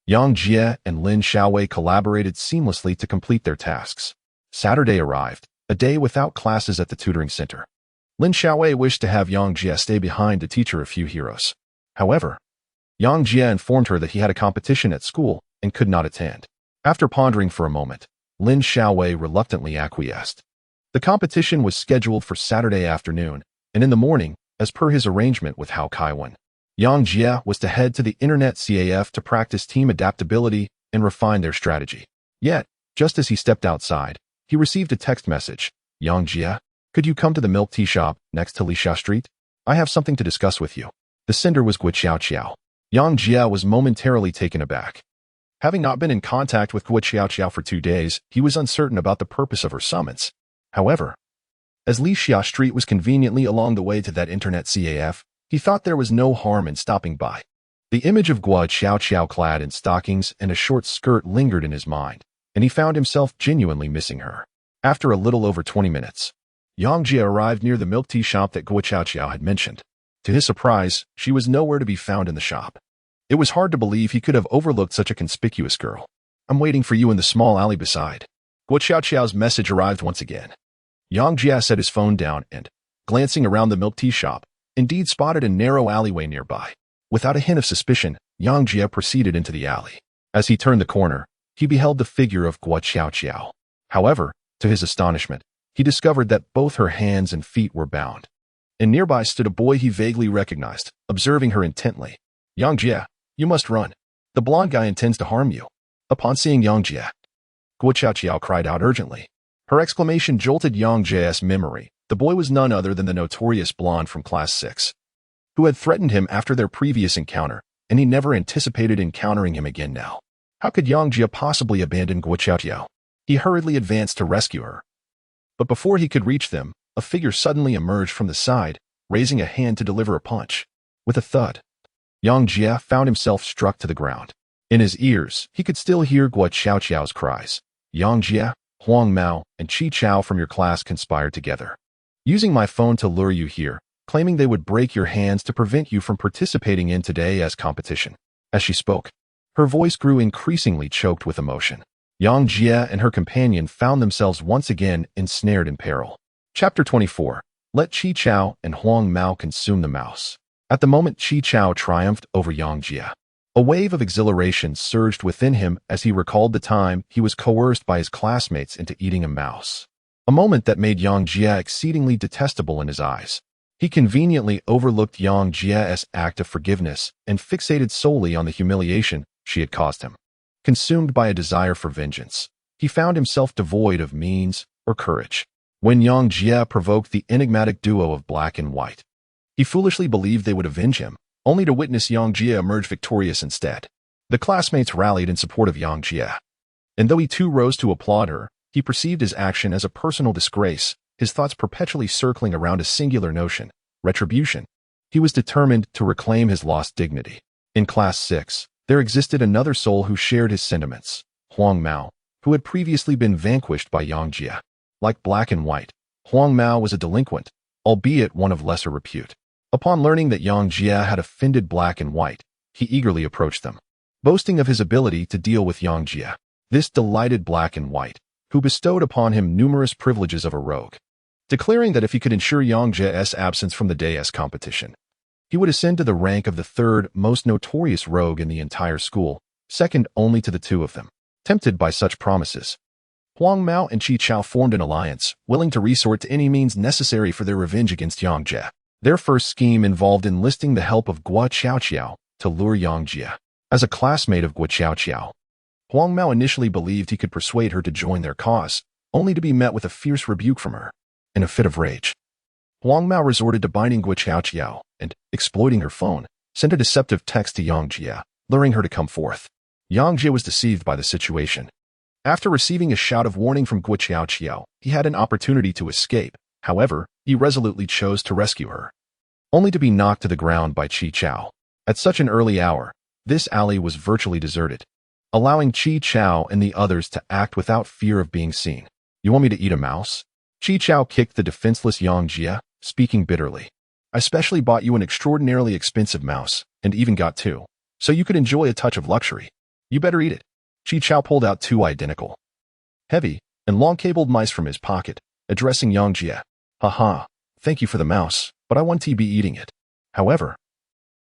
Speaker 1: Yang Jie and Lin Xiaowei collaborated seamlessly to complete their tasks. Saturday arrived, a day without classes at the tutoring center. Lin Xiaowei wished to have Yang Jie stay behind to teach her a few heroes. However, Yang Jie informed her that he had a competition at school and could not attend. After pondering for a moment, Lin Xiaowei reluctantly acquiesced. The competition was scheduled for Saturday afternoon, and in the morning, as per his arrangement with Hao Kaiwen, Yang Jie was to head to the Internet CAF to practice team adaptability and refine their strategy. Yet, just as he stepped outside, he received a text message. Yang Jie, could you come to the milk tea shop next to Lisha Street? I have something to discuss with you. The sender was Guo Xiao. Yang Jia was momentarily taken aback. Having not been in contact with Guo Xiao for 2 days, he was uncertain about the purpose of her summons. However, as Li Xia Street was conveniently along the way to that internet CAF, he thought there was no harm in stopping by. The image of Guo Xiao clad in stockings and a short skirt lingered in his mind, and he found himself genuinely missing her. After a little over 20 minutes, Yang Jia arrived near the milk tea shop that Guo Xiao had mentioned. To his surprise, she was nowhere to be found in the shop. It was hard to believe he could have overlooked such a conspicuous girl. I'm waiting for you in the small alley beside. Guo Xiao's message arrived once again. Yang Jia set his phone down and, glancing around the milk tea shop, indeed spotted a narrow alleyway nearby. Without a hint of suspicion, Yang Jia proceeded into the alley. As he turned the corner, he beheld the figure of Guo Xiao. However, to his astonishment, he discovered that both her hands and feet were bound. And nearby stood a boy he vaguely recognized, observing her intently. Yang Jia, you must run. The blonde guy intends to harm you. Upon seeing Yang Jia, Guo Xiao cried out urgently. Her exclamation jolted Yang Jia's memory. The boy was none other than the notorious blonde from Class 6, who had threatened him after their previous encounter, and he never anticipated encountering him again now. How could Yang Jia possibly abandon Guo Xiao? He hurriedly advanced to rescue her. But before he could reach them, a figure suddenly emerged from the side, raising a hand to deliver a punch. With a thud, Yang Jia found himself struck to the ground. In his ears, he could still hear Guo Xiao's cries. Yang Jia, Huang Mao, and Qi Chao from your class conspired together, using my phone to lure you here, claiming they would break your hands to prevent you from participating in today's competition. As she spoke, her voice grew increasingly choked with emotion. Yang Jia and her companion found themselves once again ensnared in peril. Chapter 24. Let Qi Chao and Huang Mao consume the mouse. At the moment Qi Chao triumphed over Yang Jia, a wave of exhilaration surged within him as he recalled the time he was coerced by his classmates into eating a mouse. A moment that made Yang Jia exceedingly detestable in his eyes. He conveniently overlooked Yang Jia's act of forgiveness and fixated solely on the humiliation she had caused him. Consumed by a desire for vengeance, he found himself devoid of means or courage. When Yang Jia provoked the enigmatic duo of black and white, he foolishly believed they would avenge him, only to witness Yang Jia emerge victorious instead. The classmates rallied in support of Yang Jia, and though he too rose to applaud her, he perceived his action as a personal disgrace, his thoughts perpetually circling around a singular notion: retribution. He was determined to reclaim his lost dignity. In Class 6, there existed another soul who shared his sentiments, Huang Mao, who had previously been vanquished by Yang Jia. Like black and white, Huang Mao was a delinquent, albeit one of lesser repute. Upon learning that Yang Jia had offended black and white, he eagerly approached them, boasting of his ability to deal with Yang Jia. This delighted black and white, who bestowed upon him numerous privileges of a rogue, declaring that if he could ensure Yang Jia's absence from the day's competition, he would ascend to the rank of the third most notorious rogue in the entire school, second only to the two of them. Tempted by such promises, Huang Mao and Qi Chao formed an alliance, willing to resort to any means necessary for their revenge against Yang Jia. Their first scheme involved enlisting the help of Guo Xiao to lure Yang Jia. As a classmate of Guo Xiao, Huang Mao initially believed he could persuade her to join their cause, only to be met with a fierce rebuke from her. In a fit of rage, Huang Mao resorted to binding Guo Xiao and, exploiting her phone, sent a deceptive text to Yang Jia, luring her to come forth. Yang Jia was deceived by the situation. After receiving a shout of warning from Guo Xiao, he had an opportunity to escape. However, he resolutely chose to rescue her, only to be knocked to the ground by Qi Chao. At such an early hour, this alley was virtually deserted, allowing Qi Chao and the others to act without fear of being seen. You want me to eat a mouse? Qi Chao kicked the defenseless Yang Jia, speaking bitterly. I specially bought you an extraordinarily expensive mouse, and even got two, so you could enjoy a touch of luxury. You better eat it. Qi Chao pulled out two identical, heavy, and long-cabled mice from his pocket, addressing Yang Jia. Haha, thank you for the mouse, but I want to be eating it. However,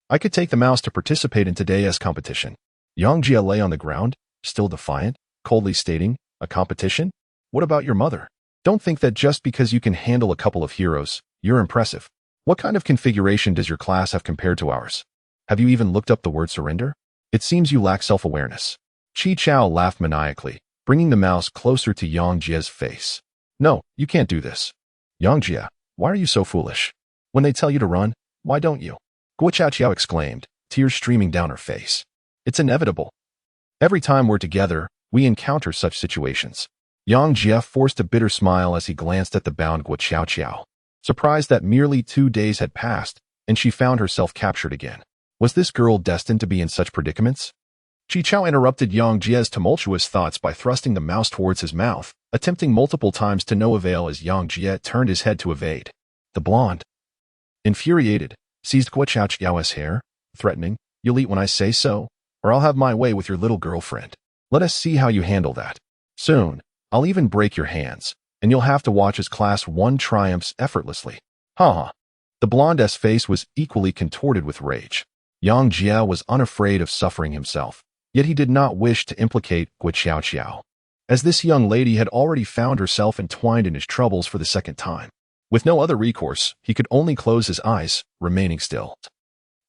Speaker 1: I could take the mouse to participate in today's competition. Yang Jia lay on the ground, still defiant, coldly stating, a competition? What about your mother? Don't think that just because you can handle a couple of heroes, you're impressive. What kind of configuration does your class have compared to ours? Have you even looked up the word surrender? It seems you lack self-awareness. Qi Chao laughed maniacally, bringing the mouse closer to Yang Jia's face. No, you can't do this. Yang Jia, why are you so foolish? When they tell you to run, Why don't you? Guo Qiao exclaimed, tears streaming down her face. It's inevitable. Every time we're together, we encounter such situations. Yang Jie forced a bitter smile as he glanced at the bound Guo Qiao, surprised that merely 2 days had passed, and she found herself captured again. Was this girl destined to be in such predicaments? Qi Chao interrupted Yang Jie's tumultuous thoughts by thrusting the mouse towards his mouth, attempting multiple times to no avail as Yang Jie turned his head to evade. The blonde, infuriated, seized Guo Qiao's hair, threatening, "You'll eat when I say so, or I'll have my way with your little girlfriend. Let us see how you handle that. Soon, I'll even break your hands, and you'll have to watch as Class 1 triumphs effortlessly." Ha ha. The blonde's face was equally contorted with rage. Yang Jie was unafraid of suffering himself, yet he did not wish to implicate Guo Qiao, as this young lady had already found herself entwined in his troubles for the second time. With no other recourse, he could only close his eyes, remaining still,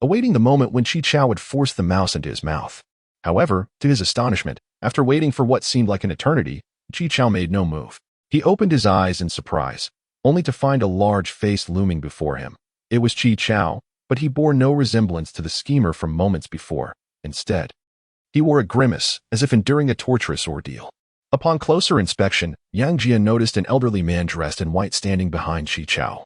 Speaker 1: awaiting the moment when Qi Chao would force the mouse into his mouth. However, to his astonishment, after waiting for what seemed like an eternity, Qi Chao made no move. He opened his eyes in surprise, only to find a large face looming before him. It was Qi Chao, but he bore no resemblance to the schemer from moments before. Instead, he wore a grimace, as if enduring a torturous ordeal. Upon closer inspection, Yang Jie noticed an elderly man dressed in white standing behind Qi Chao.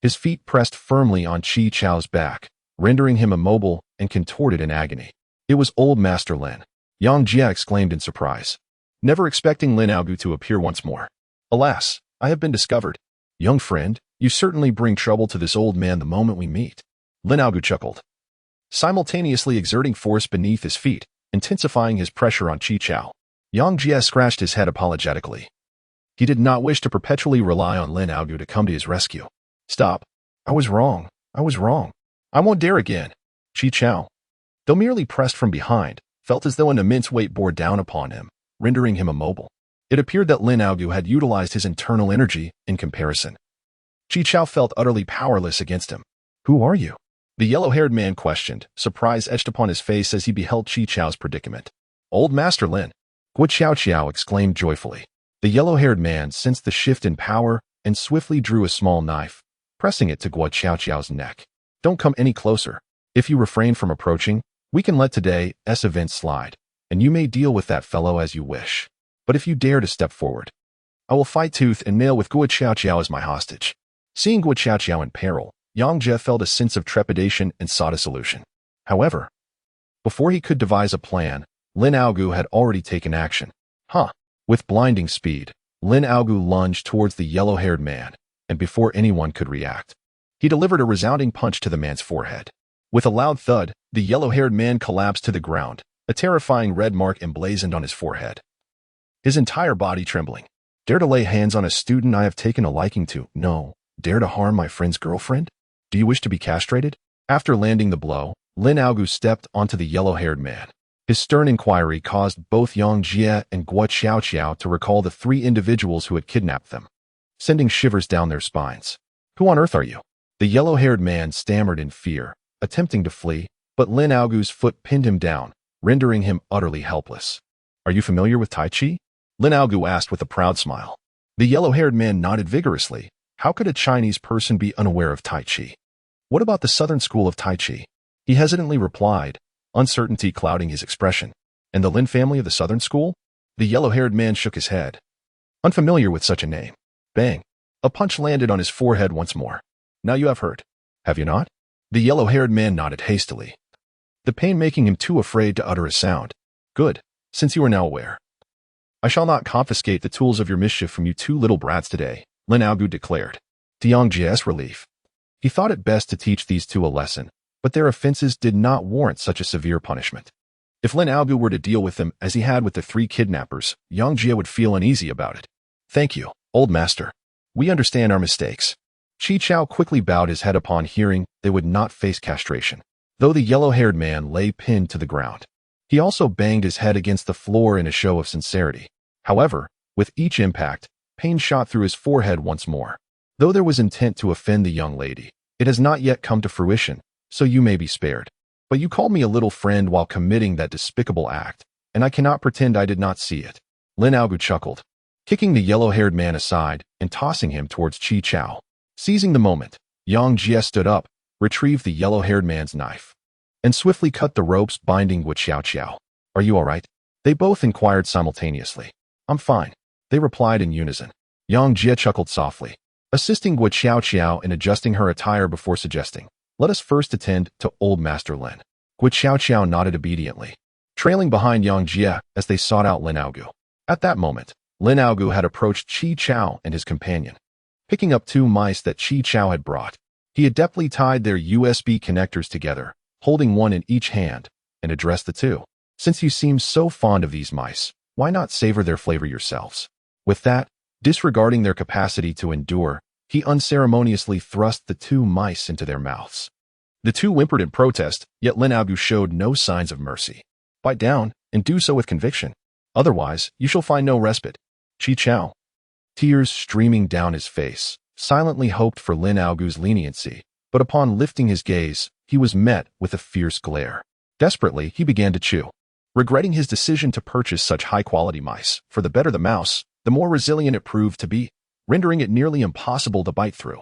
Speaker 1: His feet pressed firmly on Qi Chao's back, rendering him immobile and contorted in agony. It was old Master Lin. Yang Jie exclaimed in surprise, never expecting Lin Aogu to appear once more. Alas, I have been discovered. Young friend, you certainly bring trouble to this old man the moment we meet. Lin Aogu chuckled, simultaneously exerting force beneath his feet, intensifying his pressure on Qi Chao. Yang Jie scratched his head apologetically. He did not wish to perpetually rely on Lin Aogu to come to his rescue. Stop. I was wrong. I was wrong. I won't dare again. Qi Chao, though merely pressed from behind, felt as though an immense weight bore down upon him, rendering him immobile. It appeared that Lin Aogu had utilized his internal energy in comparison. Qi Chao felt utterly powerless against him. Who are you? The yellow-haired man questioned, surprise etched upon his face as he beheld Qi Chao's predicament. Old Master Lin. Guo Qiao exclaimed joyfully. The yellow-haired man sensed the shift in power and swiftly drew a small knife, pressing it to Guo Qiao's neck. Don't come any closer. If you refrain from approaching, we can let today's event slide, and you may deal with that fellow as you wish. But if you dare to step forward, I will fight tooth and nail with Guo Qiao as my hostage. Seeing Guo Qiao in peril, Yang Jie felt a sense of trepidation and sought a solution. However, before he could devise a plan, Lin Aogu had already taken action. With blinding speed, Lin Aogu lunged towards the yellow-haired man, and before anyone could react, he delivered a resounding punch to the man's forehead. With a loud thud, the yellow-haired man collapsed to the ground, a terrifying red mark emblazoned on his forehead. His entire body trembling. Dare to lay hands on a student I have taken a liking to? No. Dare to harm my friend's girlfriend? Do you wish to be castrated? After landing the blow, Lin Aogu stepped onto the yellow-haired man. His stern inquiry caused both Yang Jie and Guo Qiao to recall the 3 individuals who had kidnapped them, sending shivers down their spines. Who on earth are you? The yellow-haired man stammered in fear, attempting to flee, but Lin Aogu's foot pinned him down, rendering him utterly helpless. Are you familiar with Tai Chi? Lin Aogu asked with a proud smile. The yellow-haired man nodded vigorously. How could a Chinese person be unaware of Tai Chi? What about the Southern School of Tai Chi? He hesitantly replied, uncertainty clouding his expression. And the Lin family of the Southern School? The yellow-haired man shook his head. Unfamiliar with such a name. Bang. A punch landed on his forehead once more. Now you have heard. Have you not? The yellow-haired man nodded hastily, the pain making him too afraid to utter a sound. Good, since you are now aware. I shall not confiscate the tools of your mischief from you 2 little brats today, Lin Aogu declared. To Yang Jie's relief, he thought it best to teach these 2 a lesson, but their offenses did not warrant such a severe punishment. If Lin Aogu were to deal with them as he had with the 3 kidnappers, Yang Jie would feel uneasy about it. Thank you, old master. We understand our mistakes. Qi Chao quickly bowed his head upon hearing they would not face castration, though the yellow-haired man lay pinned to the ground. He also banged his head against the floor in a show of sincerity. However, with each impact, pain shot through his forehead once more. Though there was intent to offend the young lady, it has not yet come to fruition, so you may be spared. But you called me a little friend while committing that despicable act, and I cannot pretend I did not see it. Lin Aogu chuckled, kicking the yellow-haired man aside and tossing him towards Qi Chao. Seizing the moment, Yang Jie stood up, retrieved the yellow-haired man's knife, and swiftly cut the ropes binding Wu Xiao. Are you all right? They both inquired simultaneously. I'm fine, they replied in unison. Yang Jie chuckled softly, assisting Wu Xiao in adjusting her attire before suggesting, let us first attend to old Master Lin. Wu Xiao nodded obediently, trailing behind Yang Jie as they sought out Lin Aogu. At that moment, Lin Aogu had approached Qi Chao and his companion, picking up 2 mice that Qi Chao had brought. He adeptly tied their USB connectors together, holding one in each hand, and addressed the two. Since you seem so fond of these mice, why not savor their flavor yourselves? With that, disregarding their capacity to endure, he unceremoniously thrust the 2 mice into their mouths. The 2 whimpered in protest, yet Lin Aogu showed no signs of mercy. Bite down, and do so with conviction. Otherwise, you shall find no respite. Qi Chao, tears streaming down his face, silently hoped for Lin Aogu's leniency, but upon lifting his gaze, he was met with a fierce glare. Desperately, he began to chew, regretting his decision to purchase such high-quality mice. For the better the mouse, the more resilient it proved to be, rendering it nearly impossible to bite through.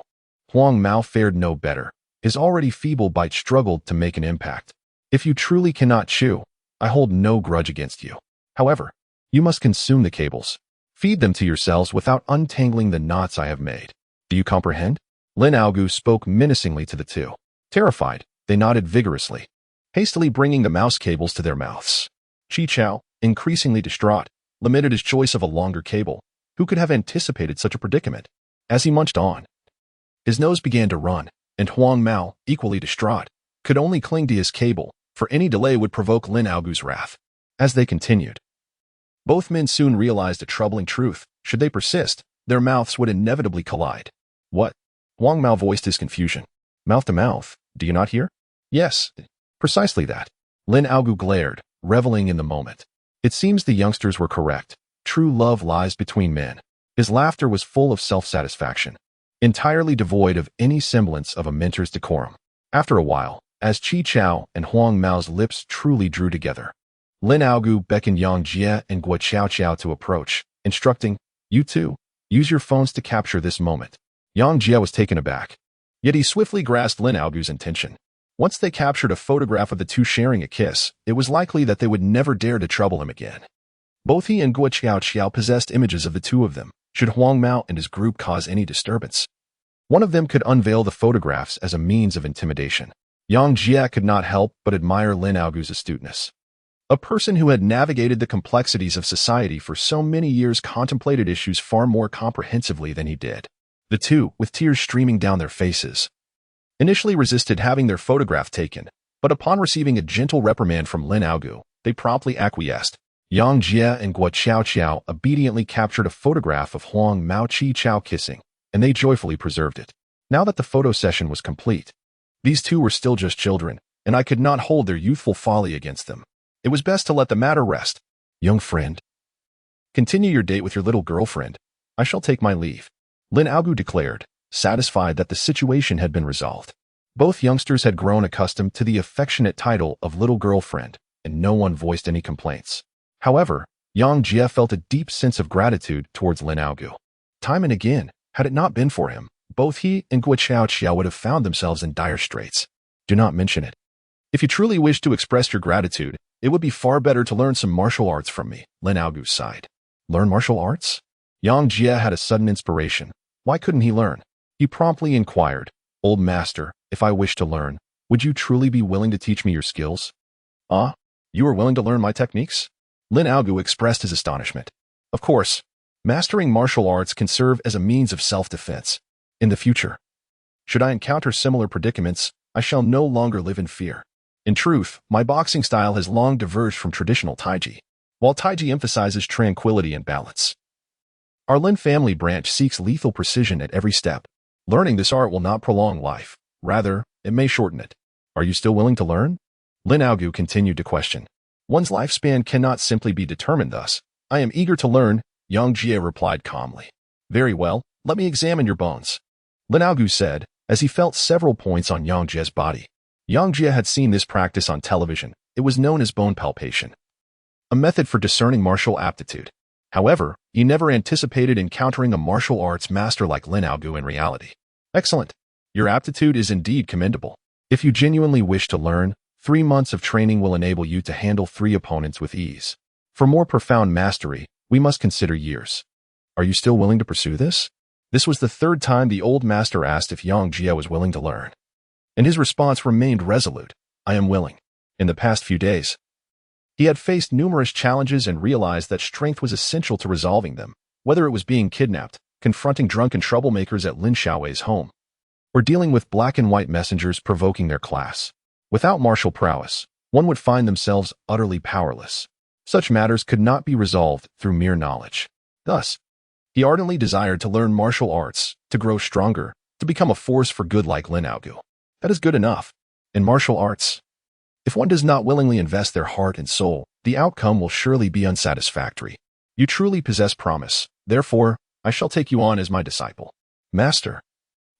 Speaker 1: Huang Mao fared no better. His already feeble bite struggled to make an impact. If you truly cannot chew, I hold no grudge against you. However, you must consume the cables. Feed them to yourselves without untangling the knots I have made. Do you comprehend? Lin Aogu spoke menacingly to the 2. Terrified, they nodded vigorously, hastily bringing the mouse cables to their mouths. Qi Chao, increasingly distraught, lamented his choice of a longer cable. Who could have anticipated such a predicament? As he munched on, his nose began to run, and Huang Mao, equally distraught, could only cling to his cable, for any delay would provoke Lin Aogu's wrath. As they continued, both men soon realized a troubling truth. Should they persist, their mouths would inevitably collide. What? Huang Mao voiced his confusion. Mouth to mouth, do you not hear? Yes, precisely that. Lin Aogu glared, reveling in the moment. It seems the youngsters were correct. True love lies between men. His laughter was full of self-satisfaction, entirely devoid of any semblance of a mentor's decorum. After a while, as Qi Chao and Huang Mao's lips truly drew together, Lin Aogu beckoned Yang Jie and Wu Xiao to approach, instructing, you two, use your phones to capture this moment. Yang Jie was taken aback, yet he swiftly grasped Lin Aogu's intention. Once they captured a photograph of the 2 sharing a kiss, it was likely that they would never dare to trouble him again. Both he and Wu Xiao possessed images of the 2 of them, should Huang Mao and his group cause any disturbance. One of them could unveil the photographs as a means of intimidation. Yang Jie could not help but admire Lin Aogu's astuteness. A person who had navigated the complexities of society for so many years contemplated issues far more comprehensively than he did. The 2, with tears streaming down their faces, initially resisted having their photograph taken, but upon receiving a gentle reprimand from Lin Aogu, they promptly acquiesced. Yang Jie and Wu Xiao obediently captured a photograph of Huang Mao Qi Chao kissing, and they joyfully preserved it. Now that the photo session was complete, these 2 were still just children, and I could not hold their youthful folly against them. It was best to let the matter rest. Young friend, continue your date with your little girlfriend. I shall take my leave. Lin Aogu declared, satisfied that the situation had been resolved. Both youngsters had grown accustomed to the affectionate title of little girlfriend, and no one voiced any complaints. However, Yang Jie felt a deep sense of gratitude towards Lin Aogu. Time and again, had it not been for him, both he and Wu Xiao would have found themselves in dire straits. Do not mention it. If you truly wish to express your gratitude, it would be far better to learn some martial arts from me, Lin Aogu sighed. Learn martial arts? Yang Jie had a sudden inspiration. Why couldn't he learn? He promptly inquired, Old master, if I wish to learn, would you truly be willing to teach me your skills? Ah, you are willing to learn my techniques? Lin Aogu expressed his astonishment. Of course, mastering martial arts can serve as a means of self-defense. In the future, should I encounter similar predicaments, I shall no longer live in fear. In truth, my boxing style has long diverged from traditional Taiji, while Taiji emphasizes tranquility and balance. Our Lin family branch seeks lethal precision at every step. Learning this art will not prolong life. Rather, it may shorten it. Are you still willing to learn? Lin Aogu continued to question. One's lifespan cannot simply be determined thus. I am eager to learn, Yang Jie replied calmly. Very well, let me examine your bones. Lin Aogu said, as he felt several points on Yang Jie's body. Yang Jie had seen this practice on television. It was known as bone palpation, a method for discerning martial aptitude. However, he never anticipated encountering a martial arts master like Lin Aogu in reality. Excellent. Your aptitude is indeed commendable. If you genuinely wish to learn, 3 months of training will enable you to handle 3 opponents with ease. For more profound mastery, we must consider years. Are you still willing to pursue this? This was the 3rd time the old master asked if Yang Jia was willing to learn. And his response remained resolute. I am willing. In the past few days, he had faced numerous challenges and realized that strength was essential to resolving them, whether it was being kidnapped, confronting drunken troublemakers at Lin Xiaowei's home, or dealing with black and white messengers provoking their class. Without martial prowess, one would find themselves utterly powerless. Such matters could not be resolved through mere knowledge. Thus, he ardently desired to learn martial arts, to grow stronger, to become a force for good like Lin Aogu. That is good enough. In martial arts, if one does not willingly invest their heart and soul, the outcome will surely be unsatisfactory. You truly possess promise. Therefore, I shall take you on as my disciple. Master,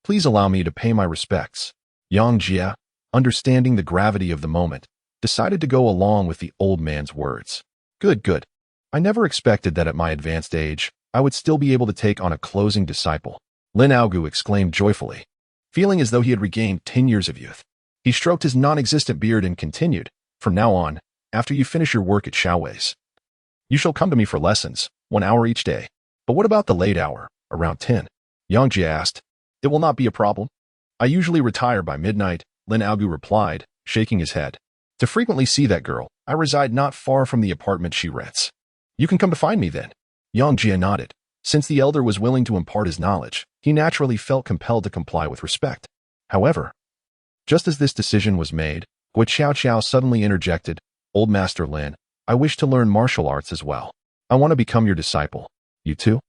Speaker 1: please allow me to pay my respects. Yang Jia, understanding the gravity of the moment, decided to go along with the old man's words. Good. I never expected that at my advanced age, I would still be able to take on a closing disciple. Lin Aogu exclaimed joyfully, feeling as though he had regained 10 years of youth. He stroked his non-existent beard and continued, from now on, after you finish your work at Xiaowei's, you shall come to me for lessons, 1 hour each day. But what about the late hour, around 10? Yang Jia asked. It will not be a problem. I usually retire by midnight, Lin Aogu replied, shaking his head. To frequently see that girl, I reside not far from the apartment she rents. You can come to find me then. Yang Jia nodded. Since the elder was willing to impart his knowledge, he naturally felt compelled to comply with respect. However, just as this decision was made, Gui Qiao suddenly interjected, Old Master Lin, I wish to learn martial arts as well. I want to become your disciple. You too?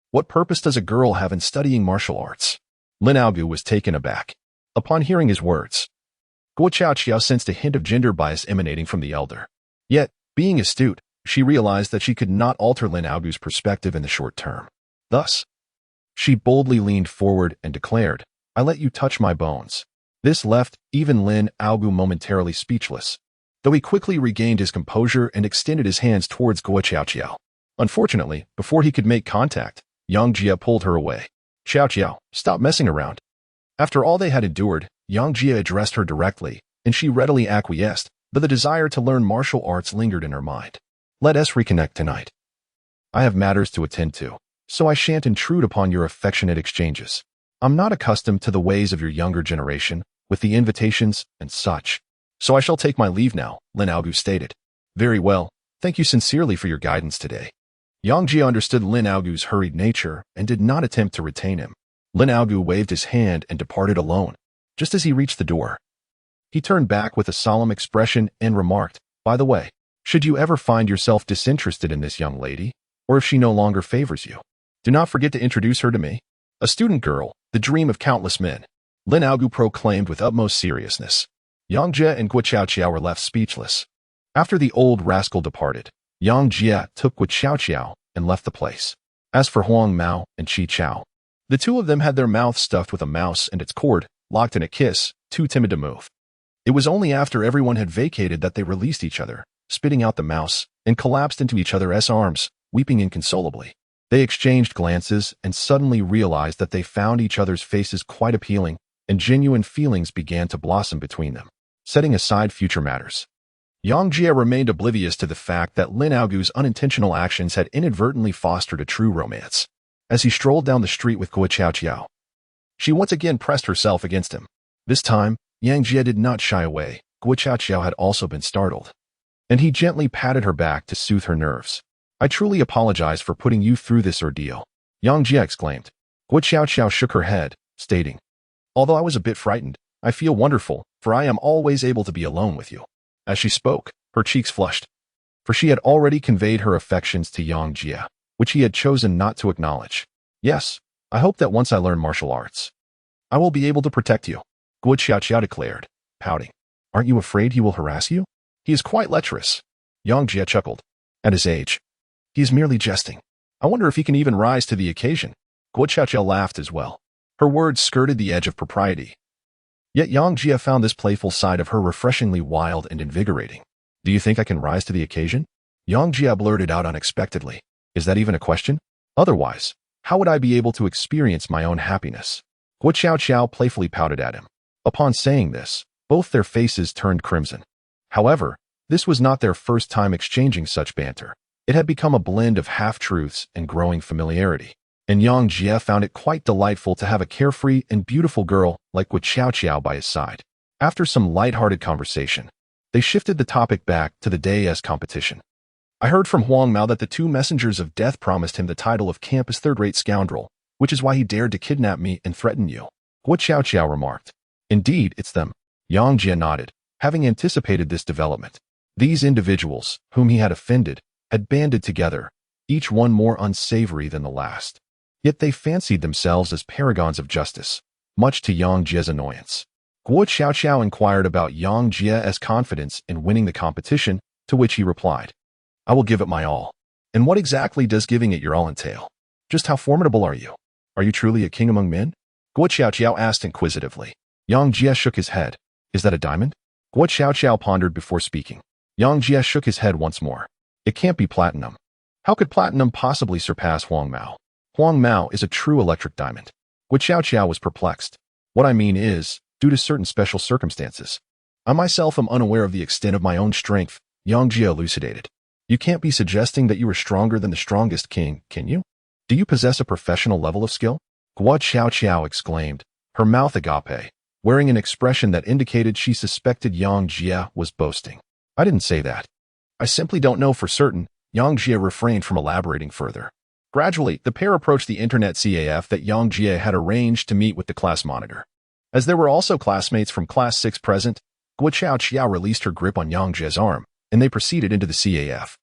Speaker 1: What purpose does a girl have in studying martial arts? Lin Aogu was taken aback. Upon hearing his words, Gui Qiao sensed a hint of gender bias emanating from the elder. Yet, being astute, she realized that she could not alter Lin Aogu's perspective in the short term. Thus, she boldly leaned forward and declared, I let you touch my bones. This left even Lin Aogu momentarily speechless, though he quickly regained his composure and extended his hands towards Gui Qiao. Unfortunately, before he could make contact, Yang Jia pulled her away. Qiao, stop messing around. After all they had endured, Yang Jia addressed her directly, and she readily acquiesced, but the desire to learn martial arts lingered in her mind. Let us reconnect tonight. I have matters to attend to, so I shan't intrude upon your affectionate exchanges. I'm not accustomed to the ways of your younger generation, with the invitations and such. So I shall take my leave now, Lin Aogu stated. Very well, thank you sincerely for your guidance today. Yang Jia understood Lin Aogu's hurried nature and did not attempt to retain him. Lin Aogu waved his hand and departed alone. Just as he reached the door, he turned back with a solemn expression and remarked, by the way, should you ever find yourself disinterested in this young lady, or if she no longer favors you, do not forget to introduce her to me. A student girl, the dream of countless men, Lin Aogu proclaimed with utmost seriousness. Yang Jia and Gui Qiao were left speechless. After the old rascal departed, Yang Jia took Gui Qiao and left the place. As for Huang Mao and Qi Chao, the two of them had their mouths stuffed with a mouse and its cord, locked in a kiss, too timid to move. It was only after everyone had vacated that they released each other, spitting out the mouse, and collapsed into each other's arms, weeping inconsolably. They exchanged glances and suddenly realized that they found each other's faces quite appealing, and genuine feelings began to blossom between them. Setting aside future matters, Yang Jia remained oblivious to the fact that Lin Aogu's unintentional actions had inadvertently fostered a true romance. As he strolled down the street with Gui Qiao, she once again pressed herself against him. This time, Yang Jia did not shy away. Gui Qiao had also been startled, and he gently patted her back to soothe her nerves. I truly apologize for putting you through this ordeal, Yang Jia exclaimed. Gui Qiao shook her head, stating, although I was a bit frightened, I feel wonderful, for I am always able to be alone with you. As she spoke, her cheeks flushed, for she had already conveyed her affections to Yang Jia, which he had chosen not to acknowledge. Yes, I hope that once I learn martial arts, I will be able to protect you, Gui Qiao declared, pouting. Aren't you afraid he will harass you? He is quite lecherous. Yang Jia chuckled. At his age, he is merely jesting. I wonder if he can even rise to the occasion. Gui Qiao laughed as well. Her words skirted the edge of propriety. Yet Yang Jia found this playful side of her refreshingly wild and invigorating. Do you think I can rise to the occasion? Yang Jia blurted out unexpectedly. Is that even a question? Otherwise, how would I be able to experience my own happiness? Gui Qiao playfully pouted at him. Upon saying this, Both their faces turned crimson. However, this was not their first time exchanging such banter. It had become a blend of half-truths and growing familiarity. And Yang Jie found it quite delightful to have a carefree and beautiful girl like Guo Xiao by his side. After some light-hearted conversation, they shifted the topic back to the day's competition. I heard from Huang Mao that the two messengers of death promised him the title of campus third-rate scoundrel, which is why he dared to kidnap me and threaten you, Guo Xiao remarked. Indeed, it's them. Yang Jie nodded, having anticipated this development. These individuals, whom he had offended, had banded together, each one more unsavory than the last. Yet they fancied themselves as paragons of justice, much to Yang Jie's annoyance. Guo Xiao inquired about Yang Jie's confidence in winning the competition, to which he replied, I will give it my all. And what exactly does giving it your all entail? Just how formidable are you? Are you truly a king among men? Guo Xiao asked inquisitively. Yang Jie shook his head. Is that a diamond? Guo Xiao pondered before speaking. Yang Jie shook his head once more. It can't be platinum. How could platinum possibly surpass Huang Mao? Huang Mao is a true electric diamond. Guo Xiao was perplexed. What I mean is, due to certain special circumstances. I myself am unaware of the extent of my own strength, Yang Jie elucidated. You can't be suggesting that you are stronger than the strongest king, can you? Do you possess a professional level of skill? Guo Xiao exclaimed, her mouth agape, wearing an expression that indicated she suspected Yang Jie was boasting. I didn't say that. I simply don't know for certain. Yang Jie refrained from elaborating further. Gradually, the pair approached the internet CAF that Yang Jie had arranged to meet with the class monitor. As there were also classmates from Class 6 present, Guo Xiao released her grip on Yang Jie's arm, and they proceeded into the CAF,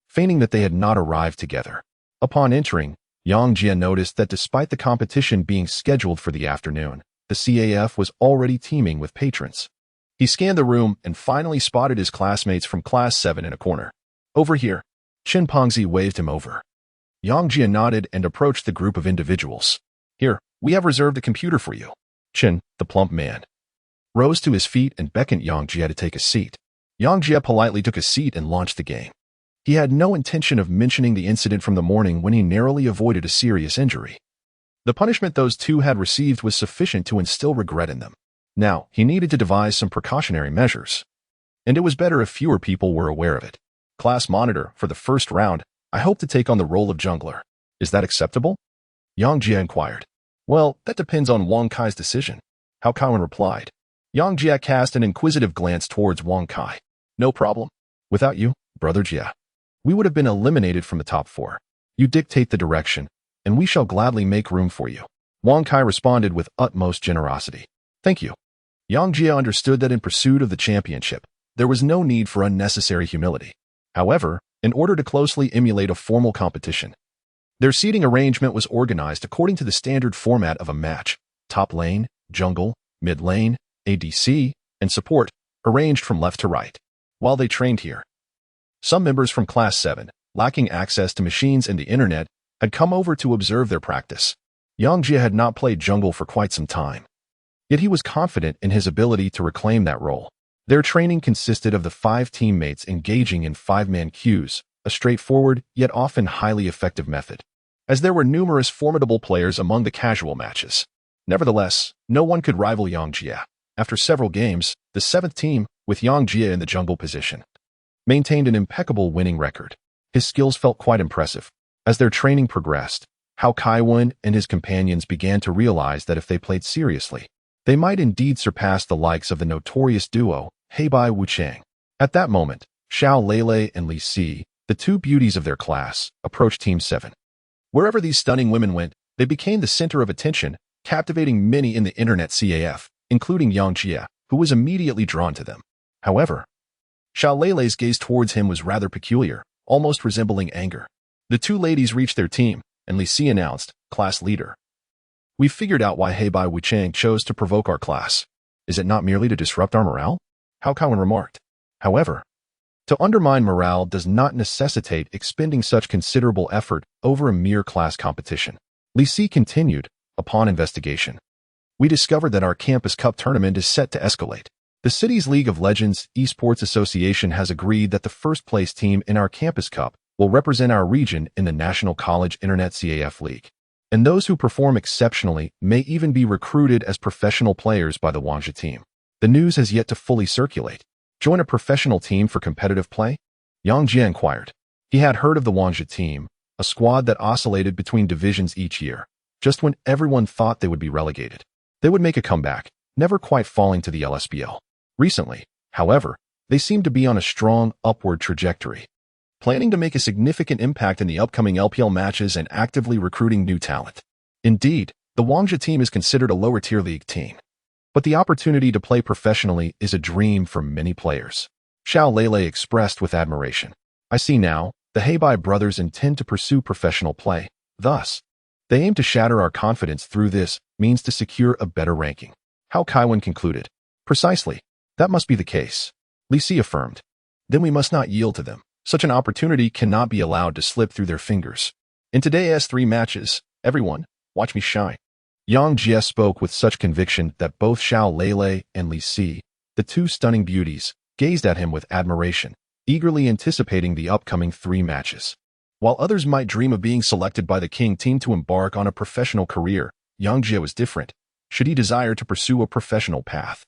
Speaker 1: feigning that they had not arrived together. Upon entering, Yang Jie noticed that despite the competition being scheduled for the afternoon, the CAF was already teeming with patrons. He scanned the room and finally spotted his classmates from Class 7 in a corner. Over here. Qin Pengzi waved him over. Yang Jie nodded and approached the group of individuals. Here, we have reserved a computer for you. Qin, the plump man, rose to his feet and beckoned Yang Jie to take a seat. Yang Jie politely took a seat and launched the game. He had no intention of mentioning the incident from the morning when he narrowly avoided a serious injury. The punishment those two had received was sufficient to instill regret in them. Now, he needed to devise some precautionary measures. And it was better if fewer people were aware of it. Class monitor, for the first round, I hope to take on the role of jungler. Is that acceptable? Yang Jie inquired. Well, that depends on Wang Kai's decision. Hao Kaiwen replied. Yang Jie cast an inquisitive glance towards Wang Kai. No problem. Without you, brother Jie, we would have been eliminated from the top 4. You dictate the direction, and we shall gladly make room for you. Wang Kai responded with utmost generosity. Thank you. Yang Jie understood that in pursuit of the championship, there was no need for unnecessary humility. However, in order to closely emulate a formal competition, their seating arrangement was organized according to the standard format of a match: top lane, jungle, mid lane, ADC, and support, arranged from left to right. While they trained here, some members from Class 7, lacking access to machines and the internet, had come over to observe their practice. Yang Jie had not played jungle for quite some time, yet he was confident in his ability to reclaim that role. Their training consisted of the 5 teammates engaging in 5-man queues, a straightforward yet often highly effective method, as there were numerous formidable players among the casual matches. Nevertheless, no one could rival Yang Jie. After several games, the 7th team, with Yang Jie in the jungle position, maintained an impeccable winning record. His skills felt quite impressive. As their training progressed, Hao Kaiwen and his companions began to realize that if they played seriously, they might indeed surpass the likes of the notorious duo, Heibai Wuchang. At that moment, Xiao Lele and Li Si, the two beauties of their class, approached Team 7. Wherever these stunning women went, they became the center of attention, captivating many in the internet CAF, including Yang Jie, who was immediately drawn to them. However, Xiao Lele's gaze towards him was rather peculiar, almost resembling anger. The two ladies reached their team, and Li Si announced, class leader. We've figured out why Heibai Wuchang chose to provoke our class. Is it not merely to disrupt our morale? Hao Kaiwen remarked. However, to undermine morale does not necessitate expending such considerable effort over a mere class competition. Li Si continued, upon investigation, we discovered that our campus cup tournament is set to escalate. The city's League of Legends Esports Association has agreed that the first-place team in our campus cup will represent our region in the National College Internet CAF League. And those who perform exceptionally may even be recruited as professional players by the Wangzhe team. The news has yet to fully circulate. Join a professional team for competitive play? Yang Jie inquired. He had heard of the Wangzhe team, a squad that oscillated between divisions each year. Just when everyone thought they would be relegated, they would make a comeback, never quite falling to the LSBL. Recently, however, they seemed to be on a strong upward trajectory, planning to make a significant impact in the upcoming LPL matches and actively recruiting new talent. Indeed, the Wangzhe team is considered a lower-tier league team, but the opportunity to play professionally is a dream for many players. Xiao Lele expressed with admiration. I see now, the Heibai brothers intend to pursue professional play. Thus, they aim to shatter our confidence through this means to secure a better ranking. Hao Kaiwan concluded. Precisely. That must be the case. Li Si affirmed. Then we must not yield to them. Such an opportunity cannot be allowed to slip through their fingers. In today's 3 matches, everyone, watch me shine. Yang Jie spoke with such conviction that both Xiao Lele and Li Si, the 2 stunning beauties, gazed at him with admiration, eagerly anticipating the upcoming 3 matches. While others might dream of being selected by the King team to embark on a professional career, Yang Jie was different, should he desire to pursue a professional path.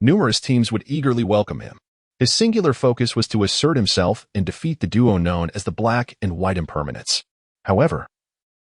Speaker 1: Numerous teams would eagerly welcome him. His singular focus was to assert himself and defeat the duo known as the Black and White Impermanents. However,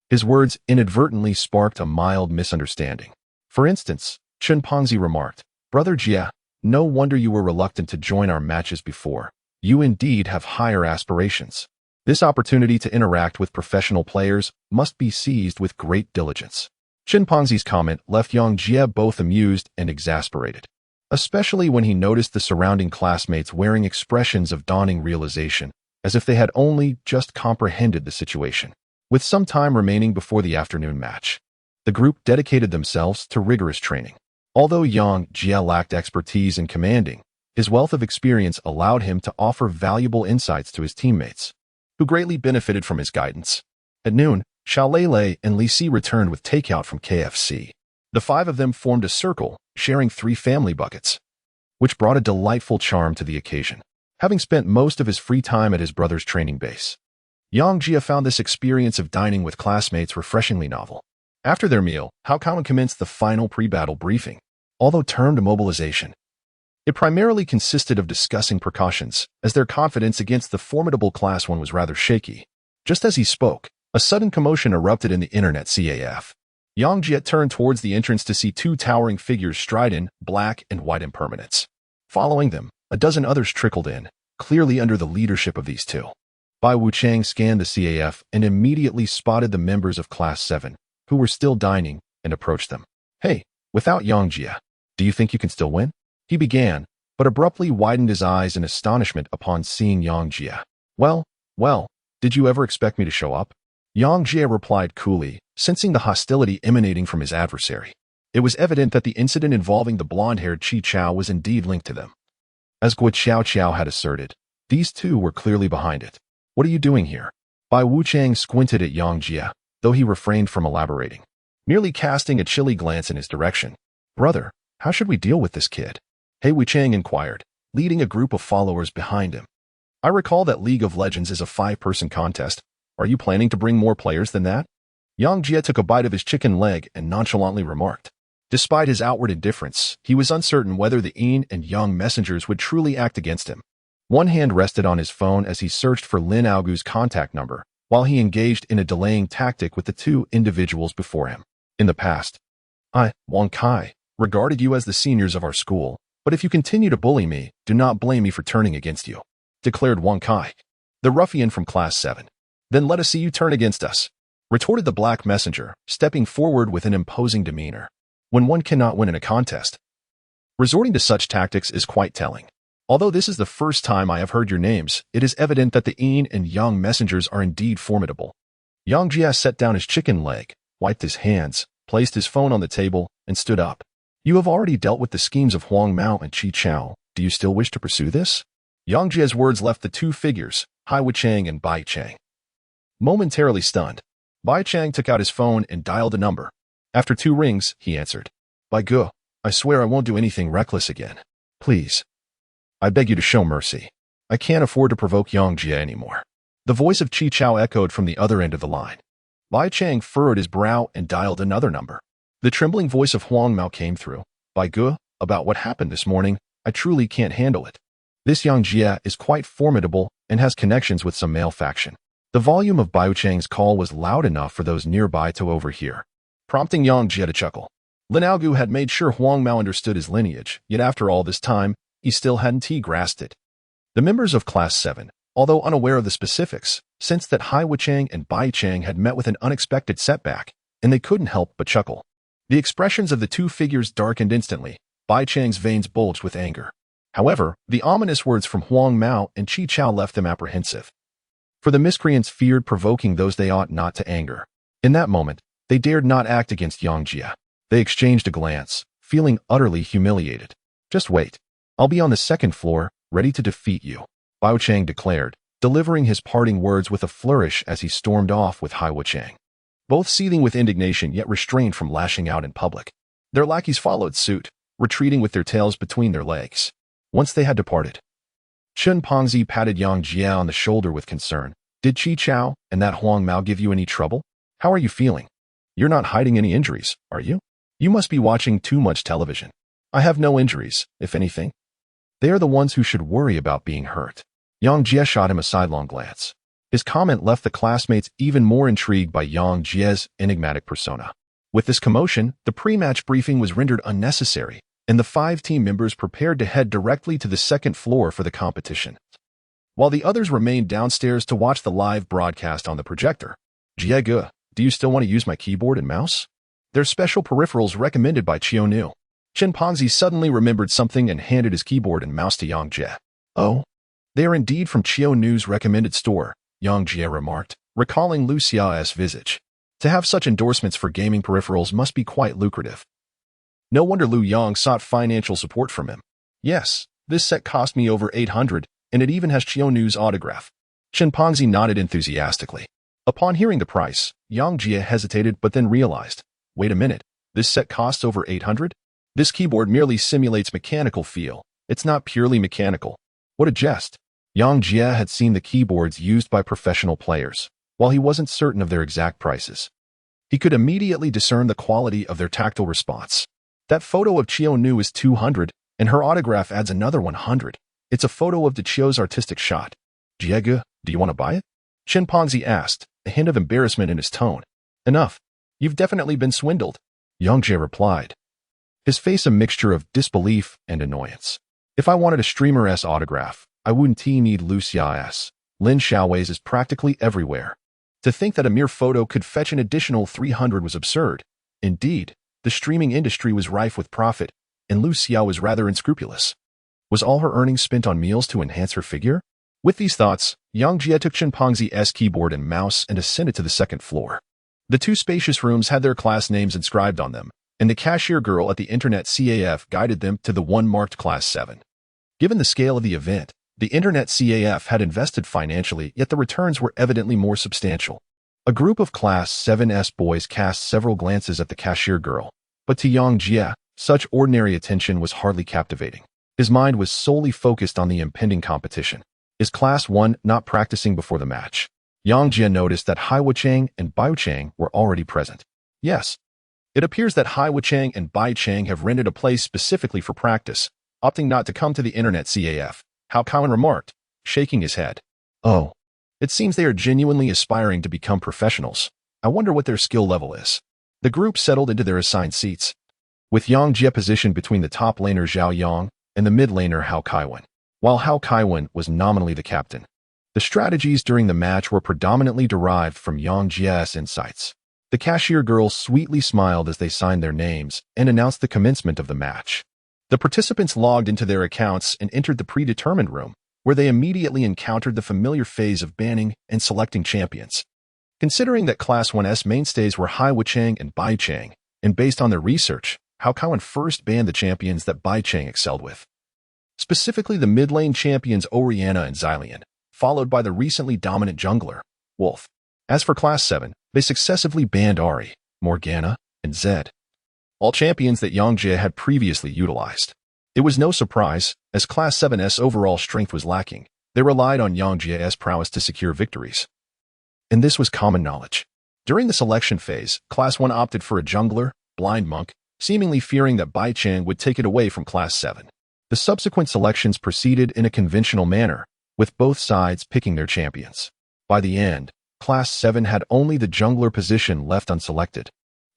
Speaker 1: his words inadvertently sparked a mild misunderstanding. For instance, Chen Pongzi remarked, Brother Jia, no wonder you were reluctant to join our matches before. You indeed have higher aspirations. This opportunity to interact with professional players must be seized with great diligence. Chen Pongzi's comment left Yang Jie both amused and exasperated, especially when he noticed the surrounding classmates wearing expressions of dawning realization, as if they had only just comprehended the situation. With some time remaining before the afternoon match, the group dedicated themselves to rigorous training. Although Yang Jie lacked expertise in commanding, his wealth of experience allowed him to offer valuable insights to his teammates, who greatly benefited from his guidance. At noon, Xiao Lele and Li Si returned with takeout from KFC. The 5 of them formed a circle, sharing 3 family buckets, which brought a delightful charm to the occasion. Having spent most of his free time at his brother's training base, Yang Jie found this experience of dining with classmates refreshingly novel. After their meal, Hao Kaiwan commenced the final pre-battle briefing. Although termed mobilization, it primarily consisted of discussing precautions, as their confidence against the formidable Class 1 was rather shaky. Just as he spoke, a sudden commotion erupted in the internet CAF. Yang Jie turned towards the entrance to see 2 towering figures stride in, Black and White Impermanents. Following them, a dozen others trickled in, clearly under the leadership of these 2. Bai Wuchang scanned the CAF and immediately spotted the members of Class 7, who were still dining, and approached them. Hey, without Yang Jie, do you think you can still win? He began, but abruptly widened his eyes in astonishment upon seeing Yang Jie. Well, did you ever expect me to show up? Yang Jie replied coolly, sensing the hostility emanating from his adversary. It was evident that the incident involving the blonde-haired Qi Chao was indeed linked to them. As Guo Qiao had asserted, these 2 were clearly behind it. What are you doing here? Bai Wuchang squinted at Yang Jie, though he refrained from elaborating, merely casting a chilly glance in his direction. Brother, how should we deal with this kid? He Wuchang inquired, leading a group of followers behind him. I recall that League of Legends is a 5-person contest. Are you planning to bring more players than that? Yang Jie took a bite of his chicken leg and nonchalantly remarked. Despite his outward indifference, he was uncertain whether the Yin and Yang messengers would truly act against him. One hand rested on his phone as he searched for Lin Aogu's contact number, while he engaged in a delaying tactic with the 2 individuals before him. In the past, I, Wang Kai, regarded you as the seniors of our school, but if you continue to bully me, do not blame me for turning against you, declared Wang Kai, the ruffian from Class 7. Then let us see you turn against us, retorted the Black Messenger, stepping forward with an imposing demeanor. When one cannot win in a contest, resorting to such tactics is quite telling. Although this is the first time I have heard your names, it is evident that the Yin and Yang messengers are indeed formidable. Yang Jie set down his chicken leg, wiped his hands, placed his phone on the table, and stood up. You have already dealt with the schemes of Huang Mao and Qi Chao. Do you still wish to pursue this? Yang Jie's words left the 2 figures, Hai Wuchang and Bai Chang, momentarily stunned. Bai Chang took out his phone and dialed a number. After 2 rings, he answered. Bai Ge, I swear I won't do anything reckless again. Please. I beg you to show mercy. I can't afford to provoke Yang Jie anymore. The voice of Qi Chao echoed from the other end of the line. Bai Chang furrowed his brow and dialed another number. The trembling voice of Huang Mao came through. Bai Ge, about what happened this morning. I truly can't handle it. This young Jia is quite formidable and has connections with some male faction. The volume of Biu Chang's call was loud enough for those nearby to overhear, prompting Yang Jia to chuckle. Lin Aogu had made sure Huang Mao understood his lineage, yet after all this time, he still hadn't grasped it. The members of Class 7, although unaware of the specifics, sensed that Hai Wuchang and Bai Chang had met with an unexpected setback, and they couldn't help but chuckle. The expressions of the two figures darkened instantly. Bai Chang's veins bulged with anger. However, the ominous words from Huang Mao and Qi Chao left them apprehensive. For the miscreants feared provoking those they ought not to anger. In that moment, they dared not act against Yang Jia. They exchanged a glance, feeling utterly humiliated. Just wait. I'll be on the second floor, ready to defeat you, Bao Chang declared, delivering his parting words with a flourish as he stormed off with Hai Wuchang. Both seething with indignation yet restrained from lashing out in public. Their lackeys followed suit, retreating with their tails between their legs. Once they had departed, Chen Pongzi patted Yang Jia on the shoulder with concern. Did Qi Chao and that Huang Mao give you any trouble? How are you feeling? You're not hiding any injuries, are you? You must be watching too much television. I have no injuries, if anything. They are the ones who should worry about being hurt. Yang Jia shot him a sidelong glance. His comment left the classmates even more intrigued by Yang Jia's enigmatic persona. With this commotion, the pre-match briefing was rendered unnecessary, and the 5 team members prepared to head directly to the second floor for the competition. While the others remained downstairs to watch the live broadcast on the projector. Jia Ge, do you still want to use my keyboard and mouse? They're special peripherals recommended by Qiu Nu. Chen Pongzi suddenly remembered something and handed his keyboard and mouse to Yang Jia. Oh, they are indeed from Qiu Nu's recommended store, Yang Jia remarked, recalling Lu Xiao's visage. To have such endorsements for gaming peripherals must be quite lucrative. No wonder Lu Yang sought financial support from him. Yes, this set cost me over 800, and it even has Qiu Nu's autograph. Chen Pongzi nodded enthusiastically. Upon hearing the price, Yang Jia hesitated but then realized, wait a minute, this set costs over 800? This keyboard merely simulates mechanical feel. It's not purely mechanical. What a jest. Yang Jia had seen the keyboards used by professional players, while he wasn't certain of their exact prices. He could immediately discern the quality of their tactile response. That photo of Qiu Nu is 200, and her autograph adds another 100. It's a photo of Qiu's artistic shot. Jia Ge, do you want to buy it? Chen Pongzi asked, a hint of embarrassment in his tone. Enough. You've definitely been swindled, Yang Jia replied, his face a mixture of disbelief and annoyance. If I wanted a streamer-s autograph, I wouldn't need Lu Xiao's. Lin Xiao's is practically everywhere. To think that a mere photo could fetch an additional 300 was absurd. Indeed, the streaming industry was rife with profit, and Lu Xiao was rather unscrupulous. Was all her earnings spent on meals to enhance her figure? With these thoughts, Yang Jia took Chen Pongzi's keyboard and mouse and ascended to the second floor. The 2 spacious rooms had their class names inscribed on them, and the cashier girl at the Internet CAF guided them to the one marked Class 7. Given the scale of the event, the Internet CAF had invested financially, yet the returns were evidently more substantial. A group of Class 7's boys cast several glances at the cashier girl, but to Yang Jia, such ordinary attention was hardly captivating. His mind was solely focused on the impending competition. Is Class 1 not practicing before the match? Yang Jia noticed that Hai Wuchang and Bai Chang were already present. Yes. It appears that Hai Wuchang and Bai Chang have rented a place specifically for practice, opting not to come to the Internet CAF, Hao Cowan remarked, shaking his head. Oh. It seems they are genuinely aspiring to become professionals. I wonder what their skill level is. The group settled into their assigned seats, with Yang Jia positioned between the top laner Zhao Yang and the mid laner Hao Kaiwen. While Hao Kaiwen was nominally the captain, the strategies during the match were predominantly derived from Yang Jia's insights. The cashier girl sweetly smiled as they signed their names and announced the commencement of the match. The participants logged into their accounts and entered the predetermined room, where they immediately encountered the familiar phase of banning and selecting champions. Considering that Class 1's mainstays were Hai Wuchang and Bai Chang, and based on their research, Hao Cowan first banned the champions that Bai Chang excelled with. Specifically the mid-lane champions Oriana and Xylian, followed by the recently dominant jungler, Wolf. As for Class 7, they successively banned Ahri, Morgana, and Zed, all champions that Yang Jia had previously utilized. It was no surprise, as Class 7's overall strength was lacking. They relied on Yang Jia's prowess to secure victories. And this was common knowledge. During the selection phase, Class 1 opted for a jungler, blind monk, seemingly fearing that Bai Chang would take it away from Class 7. The subsequent selections proceeded in a conventional manner, with both sides picking their champions. By the end, Class 7 had only the jungler position left unselected.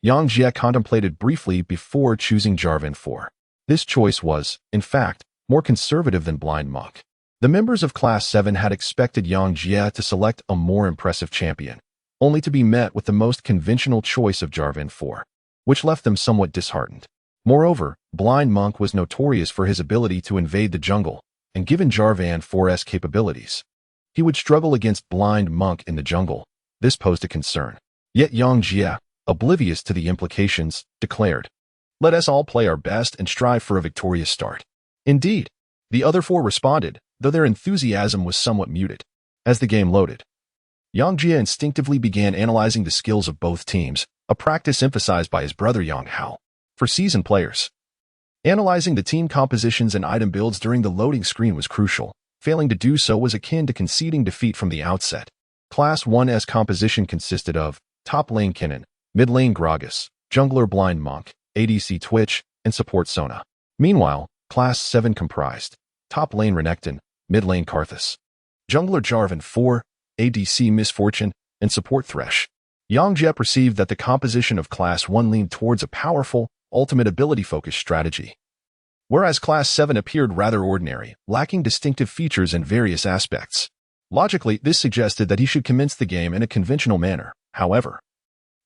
Speaker 1: Yang Jie contemplated briefly before choosing Jarvan 4. This choice was, in fact, more conservative than Blind Monk. The members of Class 7 had expected Yang Jie to select a more impressive champion, only to be met with the most conventional choice of Jarvan 4, which left them somewhat disheartened. Moreover, Blind Monk was notorious for his ability to invade the jungle, and given Jarvan 4's capabilities, he would struggle against Blind Monk in the jungle. This posed a concern. Yet Yang Jie, oblivious to the implications, declared, "Let us all play our best and strive for a victorious start." Indeed, the other four responded, though their enthusiasm was somewhat muted. As the game loaded, Yang Jie instinctively began analyzing the skills of both teams, a practice emphasized by his brother Yang Hao. For seasoned players, analyzing the team compositions and item builds during the loading screen was crucial. Failing to do so was akin to conceding defeat from the outset. Class 1's composition consisted of top lane Kennen, mid lane Gragas, jungler Blind Monk, ADC Twitch, and support Sona. Meanwhile, Class 7 comprised top lane Renekton, mid lane Karthus, jungler Jarvan 4, ADC Misfortune, and support Thresh. Yang Jie perceived that the composition of Class 1 leaned towards a powerful, ultimate ability-focused strategy, whereas Class 7 appeared rather ordinary, lacking distinctive features in various aspects. Logically, this suggested that he should commence the game in a conventional manner. However,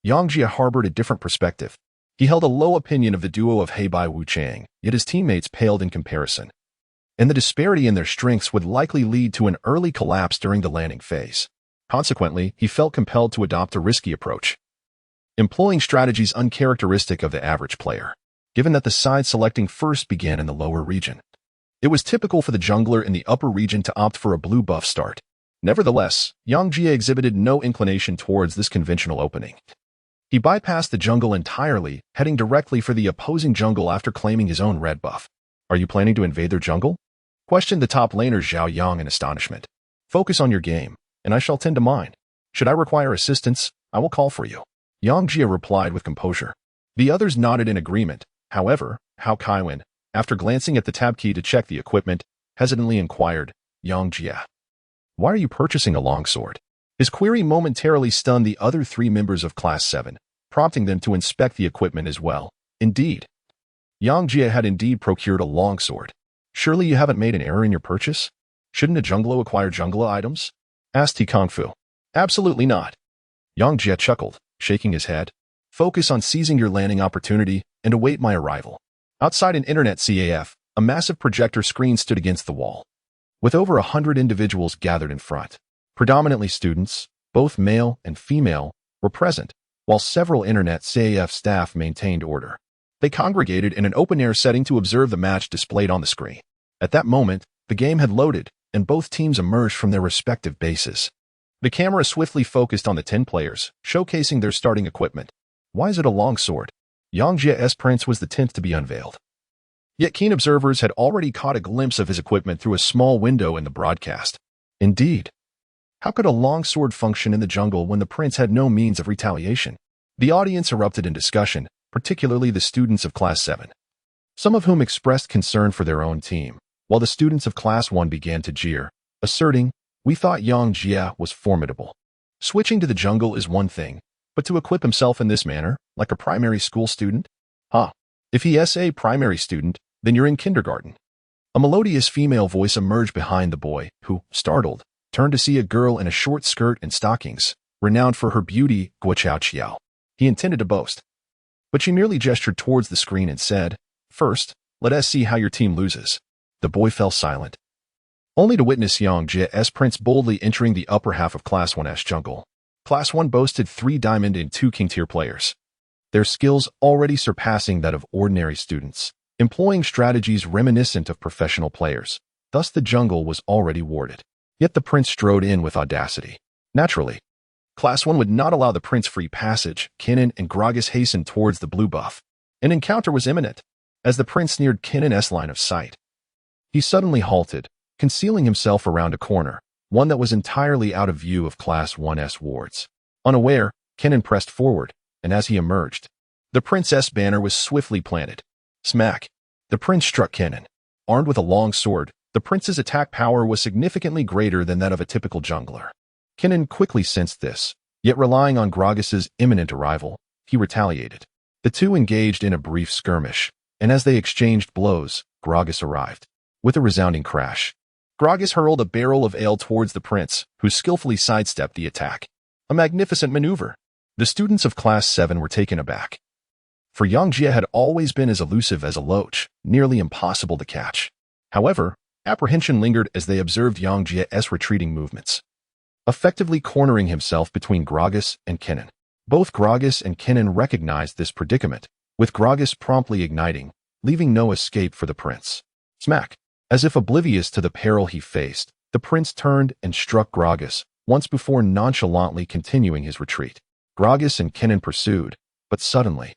Speaker 1: Yang Jie harbored a different perspective. He held a low opinion of the duo of Heibai Wu Chang, yet his teammates paled in comparison, and the disparity in their strengths would likely lead to an early collapse during the landing phase. Consequently, he felt compelled to adopt a risky approach, employing strategies uncharacteristic of the average player, given that the side selecting first began in the lower region. It was typical for the jungler in the upper region to opt for a blue buff start. Nevertheless, Yang Jie exhibited no inclination towards this conventional opening. He bypassed the jungle entirely, heading directly for the opposing jungle after claiming his own red buff. "Are you planning to invade their jungle?" questioned the top laner Zhao Yang in astonishment. "Focus on your game, and I shall tend to mine. Should I require assistance, I will call for you," Yang Jie replied with composure. The others nodded in agreement. However, Hao Kaiwen, after glancing at the tab key to check the equipment, hesitantly inquired, "Yang Jie, why are you purchasing a longsword?" His query momentarily stunned the other three members of Class 7, prompting them to inspect the equipment as well. Indeed, Yang Jie had indeed procured a longsword. "Surely you haven't made an error in your purchase? Shouldn't a jungler acquire jungler items?" asked He Kongfu. "Absolutely not." Yang Jie chuckled, shaking his head. "Focus on seizing your landing opportunity and await my arrival." Outside an internet CAF, a massive projector screen stood against the wall, with over 100 individuals gathered in front. Predominantly students, both male and female, were present, while several internet CAF staff maintained order. They congregated in an open-air setting to observe the match displayed on the screen. At that moment, the game had loaded, and both teams emerged from their respective bases. The camera swiftly focused on the 10 players, showcasing their starting equipment. Why is it a longsword? Yang Jie's prince was the 10th to be unveiled. Yet keen observers had already caught a glimpse of his equipment through a small window in the broadcast. Indeed, how could a longsword function in the jungle when the prince had no means of retaliation? The audience erupted in discussion, particularly the students of Class 7, some of whom expressed concern for their own team, while the students of Class 1 began to jeer, asserting, "We thought Yang Jie was formidable. Switching to the jungle is one thing, but to equip himself in this manner, like a primary school student? If he is a primary student, then you're in kindergarten." A melodious female voice emerged behind the boy, who, startled, turned to see a girl in a short skirt and stockings, renowned for her beauty, Guo Chao Chiao. He intended to boast, but she merely gestured towards the screen and said, "First, let us see how your team loses." The boy fell silent, only to witness Yang Jie's prince boldly entering the upper half of Class 1's jungle. Class 1 boasted 3 Diamond and 2 King tier players, their skills already surpassing that of ordinary students, employing strategies reminiscent of professional players. Thus the jungle was already warded. Yet the prince strode in with audacity. Naturally, Class 1 would not allow the prince free passage. Kennen and Gragas hastened towards the blue buff. An encounter was imminent. As the prince neared Kennen's line of sight, he suddenly halted, concealing himself around a corner, one that was entirely out of view of Class 1's wards. Unaware, Kennen pressed forward, and as he emerged, The Princess banner was swiftly planted. Smack! The prince struck Kennen. Armed with a long sword, the prince's attack power was significantly greater than that of a typical jungler. Kennen quickly sensed this, yet relying on Gragas's imminent arrival, he retaliated. The two engaged in a brief skirmish, and as they exchanged blows, Gragas arrived. With a resounding crash, Gragas hurled a barrel of ale towards the prince, who skillfully sidestepped the attack. A magnificent maneuver. The students of Class 7 were taken aback. For Yang Jie had always been as elusive as a loach, nearly impossible to catch. However, apprehension lingered as they observed Yang Jie's retreating movements, effectively cornering himself between Gragas and Kennen. Both Gragas and Kennen recognized this predicament, with Gragas promptly igniting, leaving no escape for the prince. Smack! As if oblivious to the peril he faced, the prince turned and struck Gragas, once before nonchalantly continuing his retreat. Gragas and Kennen pursued, but suddenly,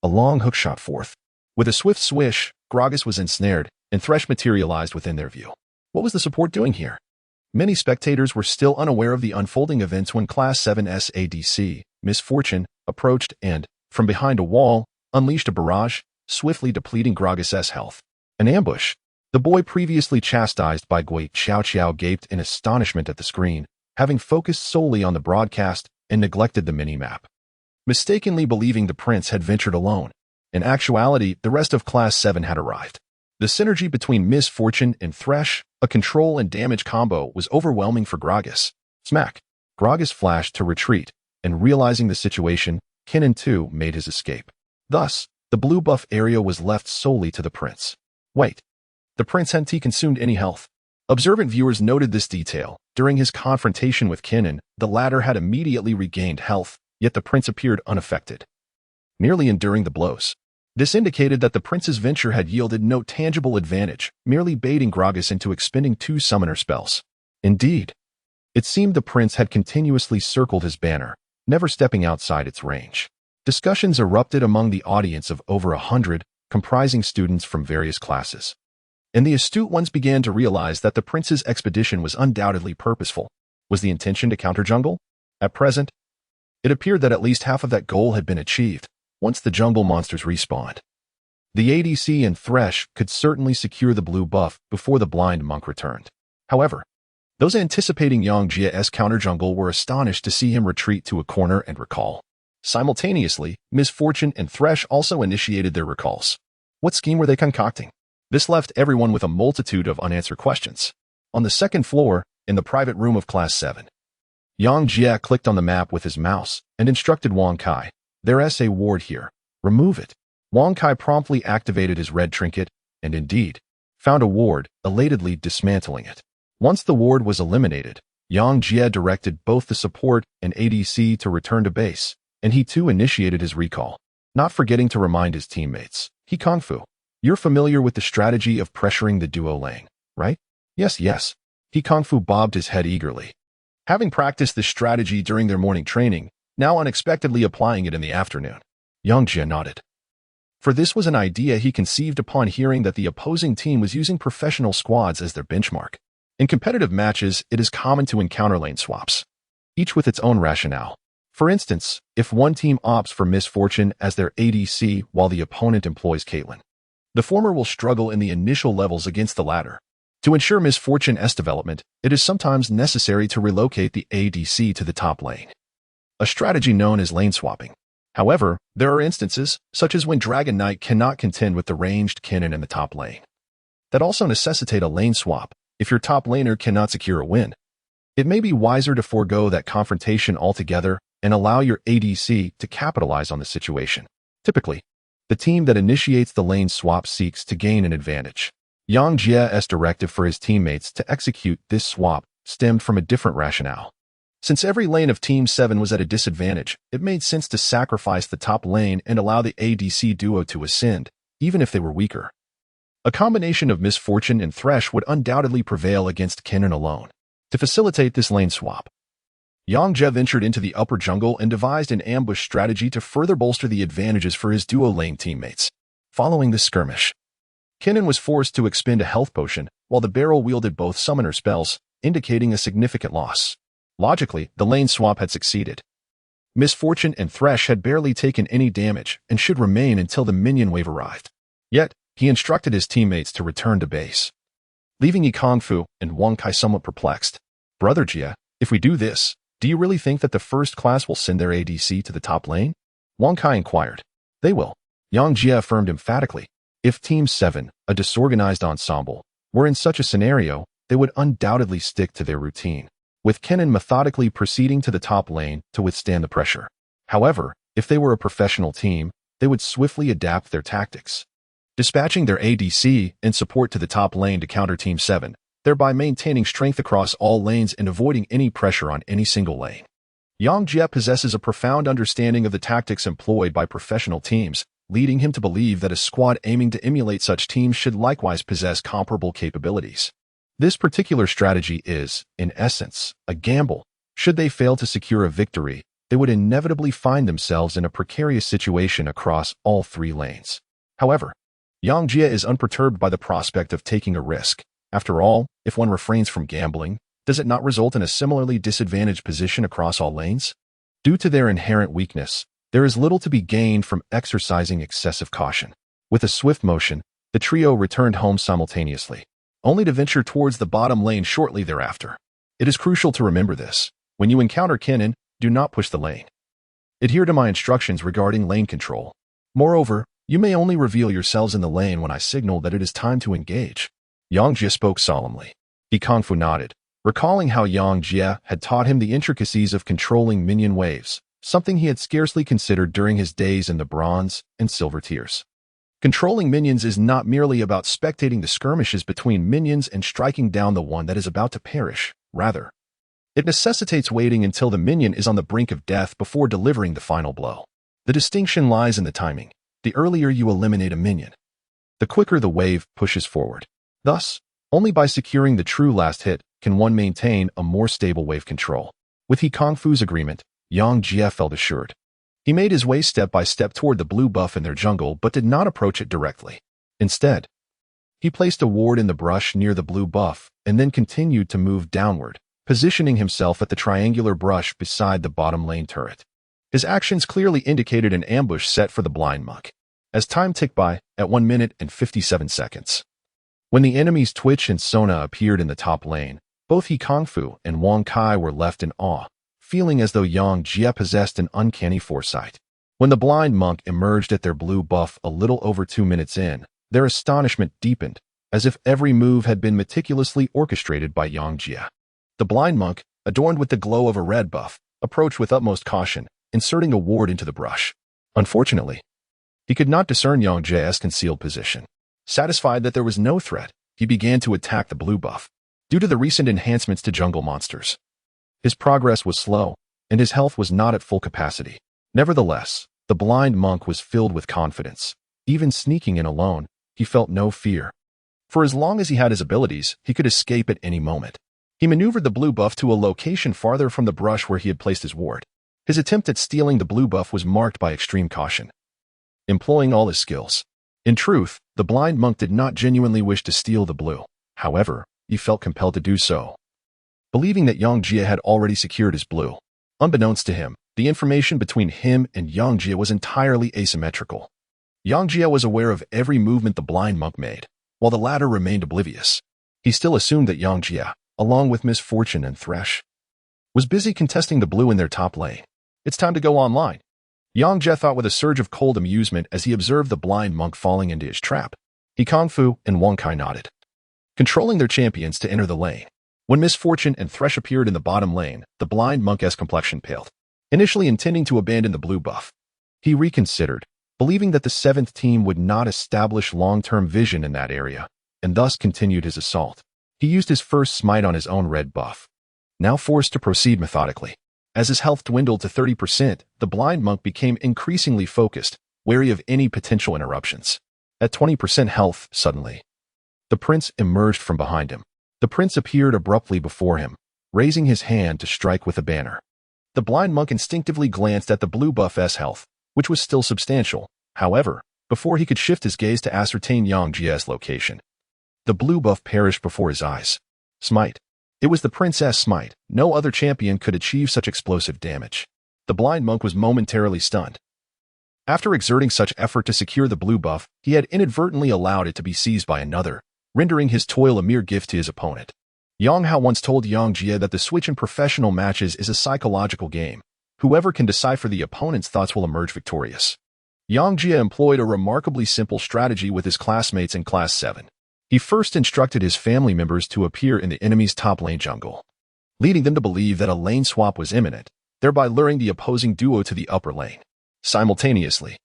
Speaker 1: a long hook shot forth. With a swift swish, Gragas was ensnared, and Thresh materialized within their view. What was the support doing here? Many spectators were still unaware of the unfolding events when Class 7's ADC, Misfortune, approached and, from behind a wall, unleashed a barrage, swiftly depleting Gragas's health. An ambush. The boy previously chastised by Gui Xiao gaped in astonishment at the screen, having focused solely on the broadcast and neglected the minimap. Mistakenly believing the prince had ventured alone. In actuality, the rest of Class 7 had arrived. The synergy between Misfortune and Thresh, a control and damage combo, was overwhelming for Gragas. Smack! Gragas flashed to retreat, and realizing the situation, Kennen too made his escape. Thus, the blue buff area was left solely to the prince. Wait. The prince hadn't consumed any health. Observant viewers noted this detail. During his confrontation with Kennen, the latter had immediately regained health, yet the prince appeared unaffected, merely enduring the blows. This indicated that the prince's venture had yielded no tangible advantage, merely baiting Gragas into expending 2 summoner spells. Indeed, it seemed the prince had continuously circled his banner, never stepping outside its range. Discussions erupted among the audience of over 100, comprising students from various classes. And the astute ones began to realize that the prince's expedition was undoubtedly purposeful. Was the intention to counter jungle? At present, it appeared that at least half of that goal had been achieved, once the jungle monsters respawned. The ADC and Thresh could certainly secure the blue buff before the blind monk returned. However, those anticipating Yang Jie's counter jungle were astonished to see him retreat to a corner and recall. Simultaneously, Misfortune and Thresh also initiated their recalls. What scheme were they concocting? This left everyone with a multitude of unanswered questions. On the second floor, in the private room of Class 7, Yang Jie clicked on the map with his mouse and instructed Wang Kai, "There's a ward here. Remove it." Wang Kai promptly activated his red trinket and indeed found a ward, elatedly dismantling it. Once the ward was eliminated, Yang Jie directed both the support and ADC to return to base, and he too initiated his recall, not forgetting to remind his teammates, "He Kung Fu. You're familiar with the strategy of pressuring the duo lane, right?" Yes. He Kung Fu bobbed his head eagerly. Having practiced this strategy during their morning training, now unexpectedly applying it in the afternoon. Yang Jie nodded. For this was an idea he conceived upon hearing that the opposing team was using professional squads as their benchmark. In competitive matches, it is common to encounter lane swaps, each with its own rationale. For instance, if one team opts for Misfortune as their ADC while the opponent employs Caitlyn, the former will struggle in the initial levels against the latter. To ensure Misfortune's development, it is sometimes necessary to relocate the ADC to the top lane, a strategy known as lane swapping. However, there are instances, such as when Dragon Knight cannot contend with the ranged Kennen in the top lane, that also necessitate a lane swap. If your top laner cannot secure a win, it may be wiser to forego that confrontation altogether and allow your ADC to capitalize on the situation. Typically, the team that initiates the lane swap seeks to gain an advantage. Yang Jie's directive for his teammates to execute this swap stemmed from a different rationale. Since every lane of Team 7 was at a disadvantage, it made sense to sacrifice the top lane and allow the ADC duo to ascend, even if they were weaker. A combination of Misfortune and Thresh would undoubtedly prevail against Kennen alone. To facilitate this lane swap, Yang Jie ventured into the upper jungle and devised an ambush strategy to further bolster the advantages for his duo lane teammates. Following this skirmish, Kennen was forced to expend a health potion, while the barrel wielded both summoner spells, indicating a significant loss. Logically, the lane swap had succeeded. Misfortune and Thresh had barely taken any damage and should remain until the minion wave arrived. Yet, he instructed his teammates to return to base, leaving Yi Kongfu and Wang Kai somewhat perplexed. Brother Jia, if we do this, do you really think that the first class will send their ADC to the top lane? Wang Kai inquired. They will. Yang Jia affirmed emphatically. If Team 7, a disorganized ensemble, were in such a scenario, they would undoubtedly stick to their routine, with Kennen methodically proceeding to the top lane to withstand the pressure. However, if they were a professional team, they would swiftly adapt their tactics, dispatching their ADC and support to the top lane to counter Team 7, thereby maintaining strength across all lanes and avoiding any pressure on any single lane. Yang Jie possesses a profound understanding of the tactics employed by professional teams, leading him to believe that a squad aiming to emulate such teams should likewise possess comparable capabilities. This particular strategy is, in essence, a gamble. Should they fail to secure a victory, they would inevitably find themselves in a precarious situation across all three lanes. However, Yang Jie is unperturbed by the prospect of taking a risk. After all, if one refrains from gambling, does it not result in a similarly disadvantaged position across all lanes? Due to their inherent weakness, there is little to be gained from exercising excessive caution. With a swift motion, the trio returned home simultaneously, only to venture towards the bottom lane shortly thereafter. It is crucial to remember this. When you encounter Kennen, do not push the lane. Adhere to my instructions regarding lane control. Moreover, you may only reveal yourselves in the lane when I signal that it is time to engage. Yang Jie spoke solemnly. Yi Kongfu nodded, recalling how Yang Jie had taught him the intricacies of controlling minion waves, something he had scarcely considered during his days in the bronze and silver tiers. Controlling minions is not merely about spectating the skirmishes between minions and striking down the one that is about to perish. Rather, it necessitates waiting until the minion is on the brink of death before delivering the final blow. The distinction lies in the timing. The earlier you eliminate a minion, the quicker the wave pushes forward. Thus, only by securing the true last hit can one maintain a more stable wave control. With Yi Kongfu's agreement, Yang Jie felt assured. He made his way step by step toward the blue buff in their jungle but did not approach it directly. Instead, he placed a ward in the brush near the blue buff and then continued to move downward, positioning himself at the triangular brush beside the bottom lane turret. His actions clearly indicated an ambush set for the blind monk. As time ticked by, at 1 minute and 57 seconds. When the enemies Twitch and Sona appeared in the top lane, both Yi Kongfu and Wang Kai were left in awe, feeling as though Yang Jie possessed an uncanny foresight. When the blind monk emerged at their blue buff a little over 2 minutes in, their astonishment deepened, as if every move had been meticulously orchestrated by Yang Jie. The blind monk, adorned with the glow of a red buff, approached with utmost caution, inserting a ward into the brush. Unfortunately, he could not discern Yang Jie's concealed position. Satisfied that there was no threat, he began to attack the blue buff. Due to the recent enhancements to jungle monsters, his progress was slow, and his health was not at full capacity. Nevertheless, the blind monk was filled with confidence. Even sneaking in alone, he felt no fear. For as long as he had his abilities, he could escape at any moment. He maneuvered the blue buff to a location farther from the brush where he had placed his ward. His attempt at stealing the blue buff was marked by extreme caution, employing all his skills. In truth, the blind monk did not genuinely wish to steal the blue. However, he felt compelled to do so, believing that Yang Jie had already secured his blue. Unbeknownst to him, the information between him and Yang Jie was entirely asymmetrical. Yang Jie was aware of every movement the blind monk made, while the latter remained oblivious. He still assumed that Yang Jie, along with Misfortune and Thresh, was busy contesting the blue in their top lane. It's time to go online. Yang Jie thought with a surge of cold amusement as he observed the blind monk falling into his trap. Yi Kongfu and Wang Kai nodded, controlling their champions to enter the lane. When Misfortune and Thresh appeared in the bottom lane, the blind monk's complexion paled. Initially intending to abandon the blue buff, he reconsidered, believing that the 7th team would not establish long-term vision in that area, and thus continued his assault. He used his first smite on his own red buff, now forced to proceed methodically. As his health dwindled to 30%, the blind monk became increasingly focused, wary of any potential interruptions. At 20% health, suddenly, the prince emerged from behind him. The prince appeared abruptly before him, raising his hand to strike with a banner. The blind monk instinctively glanced at the blue buff's health, which was still substantial, however, before he could shift his gaze to ascertain Yang Jie's location. The blue buff perished before his eyes. Smite. It was the Princess Smite. No other champion could achieve such explosive damage. The blind monk was momentarily stunned. After exerting such effort to secure the blue buff, he had inadvertently allowed it to be seized by another, rendering his toil a mere gift to his opponent. Yang Hao once told Yang Jie that the switch in professional matches is a psychological game. Whoever can decipher the opponent's thoughts will emerge victorious. Yang Jie employed a remarkably simple strategy with his classmates in Class 7. He first instructed his family members to appear in the enemy's top lane jungle, leading them to believe that a lane swap was imminent, thereby luring the opposing duo to the upper lane. Simultaneously,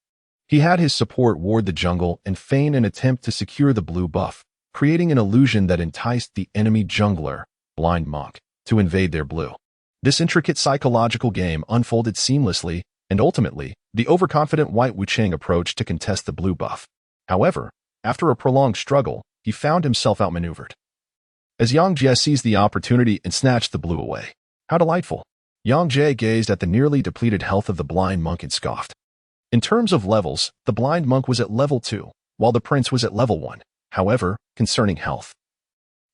Speaker 1: he had his support ward the jungle and feign an attempt to secure the blue buff, creating an illusion that enticed the enemy jungler, Blind Monk, to invade their blue. This intricate psychological game unfolded seamlessly, and ultimately, the overconfident White Wuchang approached to contest the blue buff. However, after a prolonged struggle, he found himself outmaneuvered. As Yang Jie seized the opportunity and snatched the blue away. How delightful! Yang Jie gazed at the nearly depleted health of the blind monk and scoffed. In terms of levels, the blind monk was at level 2, while the prince was at level 1. However, concerning health,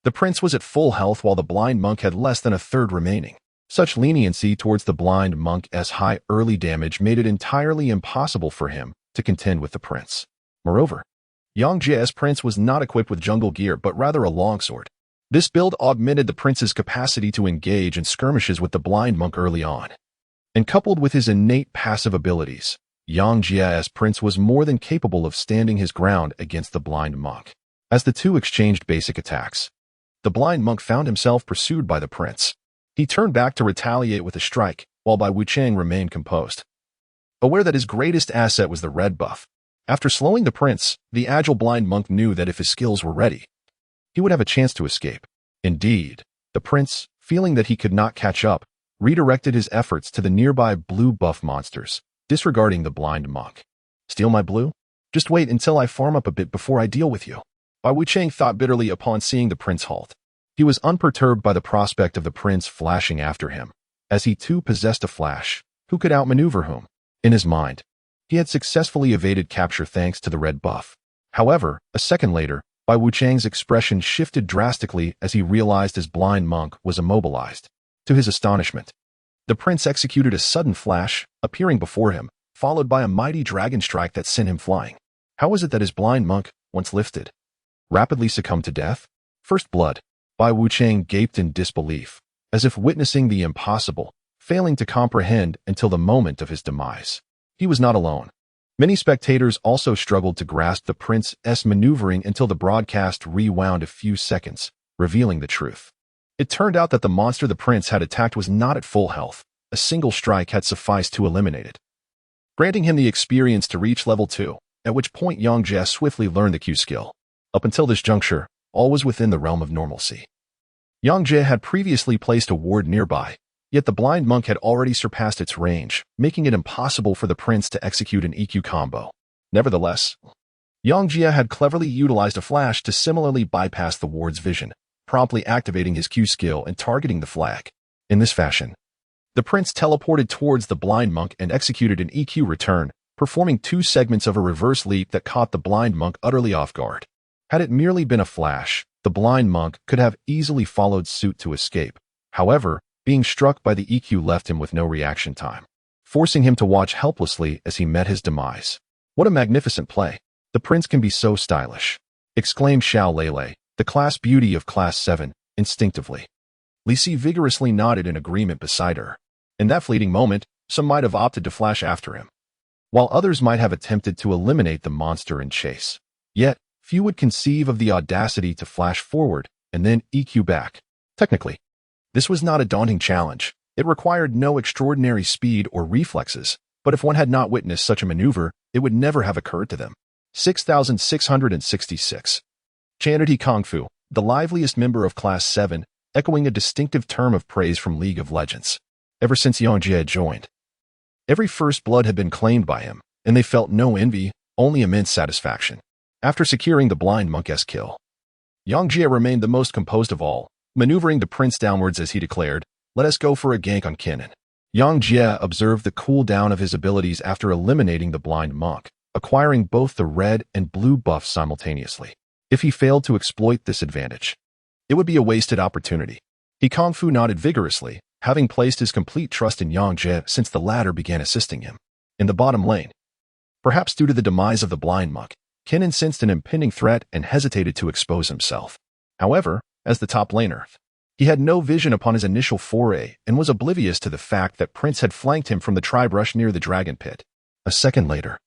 Speaker 1: the prince was at full health while the blind monk had less than a third remaining. Such leniency towards the blind monk's high early damage made it entirely impossible for him to contend with the prince. Moreover, Yang Jie's prince was not equipped with jungle gear but rather a longsword. This build augmented the prince's capacity to engage in skirmishes with the blind monk early on. And coupled with his innate passive abilities, Yang Jie's prince was more than capable of standing his ground against the blind monk. As the two exchanged basic attacks, the blind monk found himself pursued by the prince. He turned back to retaliate with a strike, while Bai Wuchang remained composed, aware that his greatest asset was the red buff. After slowing the prince, the agile blind monk knew that if his skills were ready, he would have a chance to escape. Indeed, the prince, feeling that he could not catch up, redirected his efforts to the nearby blue buff monsters, disregarding the blind monk. Steal my blue? Just wait until I farm up a bit before I deal with you. Bai Wuchang thought bitterly upon seeing the prince halt. He was unperturbed by the prospect of the prince flashing after him, as he too possessed a flash. Who could outmaneuver whom? In his mind, he had successfully evaded capture thanks to the red buff. However, a second later, Bai Wuchang's expression shifted drastically as he realized his blind monk was immobilized. To his astonishment, the prince executed a sudden flash, appearing before him, followed by a mighty dragon strike that sent him flying. How was it that his blind monk, once lifted, rapidly succumbed to death? First blood. Bai Wuchang gaped in disbelief, as if witnessing the impossible, failing to comprehend until the moment of his demise. He was not alone. Many spectators also struggled to grasp the prince's maneuvering until the broadcast rewound a few seconds, revealing the truth. It turned out that the monster the prince had attacked was not at full health. A single strike had sufficed to eliminate it, granting him the experience to reach level 2, at which point Yang Jie swiftly learned the Q skill. Up until this juncture, all was within the realm of normalcy. Yang Jie had previously placed a ward nearby, yet the blind monk had already surpassed its range, making it impossible for the prince to execute an EQ combo. Nevertheless, Yang Jie had cleverly utilized a flash to similarly bypass the ward's vision, promptly activating his Q skill and targeting the flag. In this fashion, the prince teleported towards the blind monk and executed an EQ return, performing 2 segments of a reverse leap that caught the blind monk utterly off guard. Had it merely been a flash, the blind monk could have easily followed suit to escape. However, being struck by the EQ left him with no reaction time, forcing him to watch helplessly as he met his demise. What a magnificent play! The prince can be so stylish, exclaimed Xiao Lele, the class beauty of Class 7, instinctively. Li Si vigorously nodded in agreement beside her. In that fleeting moment, some might have opted to flash after him, while others might have attempted to eliminate the monster in chase. Yet, few would conceive of the audacity to flash forward and then EQ back. Technically, this was not a daunting challenge. It required no extraordinary speed or reflexes, but if one had not witnessed such a maneuver, it would never have occurred to them. 6,666. Chanted Kung Fu, the liveliest member of Class 7, echoing a distinctive term of praise from League of Legends. Ever since Yang Jie had joined, every first blood had been claimed by him, and they felt no envy, only immense satisfaction. After securing the blind monk's kill, Yang Jie remained the most composed of all, maneuvering the prince downwards as he declared, "Let us go for a gank on Kennen." Yang Jie observed the cooldown of his abilities after eliminating the blind monk, acquiring both the red and blue buffs simultaneously. If he failed to exploit this advantage, it would be a wasted opportunity. He Kung Fu nodded vigorously, having placed his complete trust in Yang Jie since the latter began assisting him. In the bottom lane, perhaps due to the demise of the blind monk, Kennen sensed an impending threat and hesitated to expose himself. However, as the top laner, he had no vision upon his initial foray and was oblivious to the fact that Prince had flanked him from the tribe rush near the dragon pit. A second later,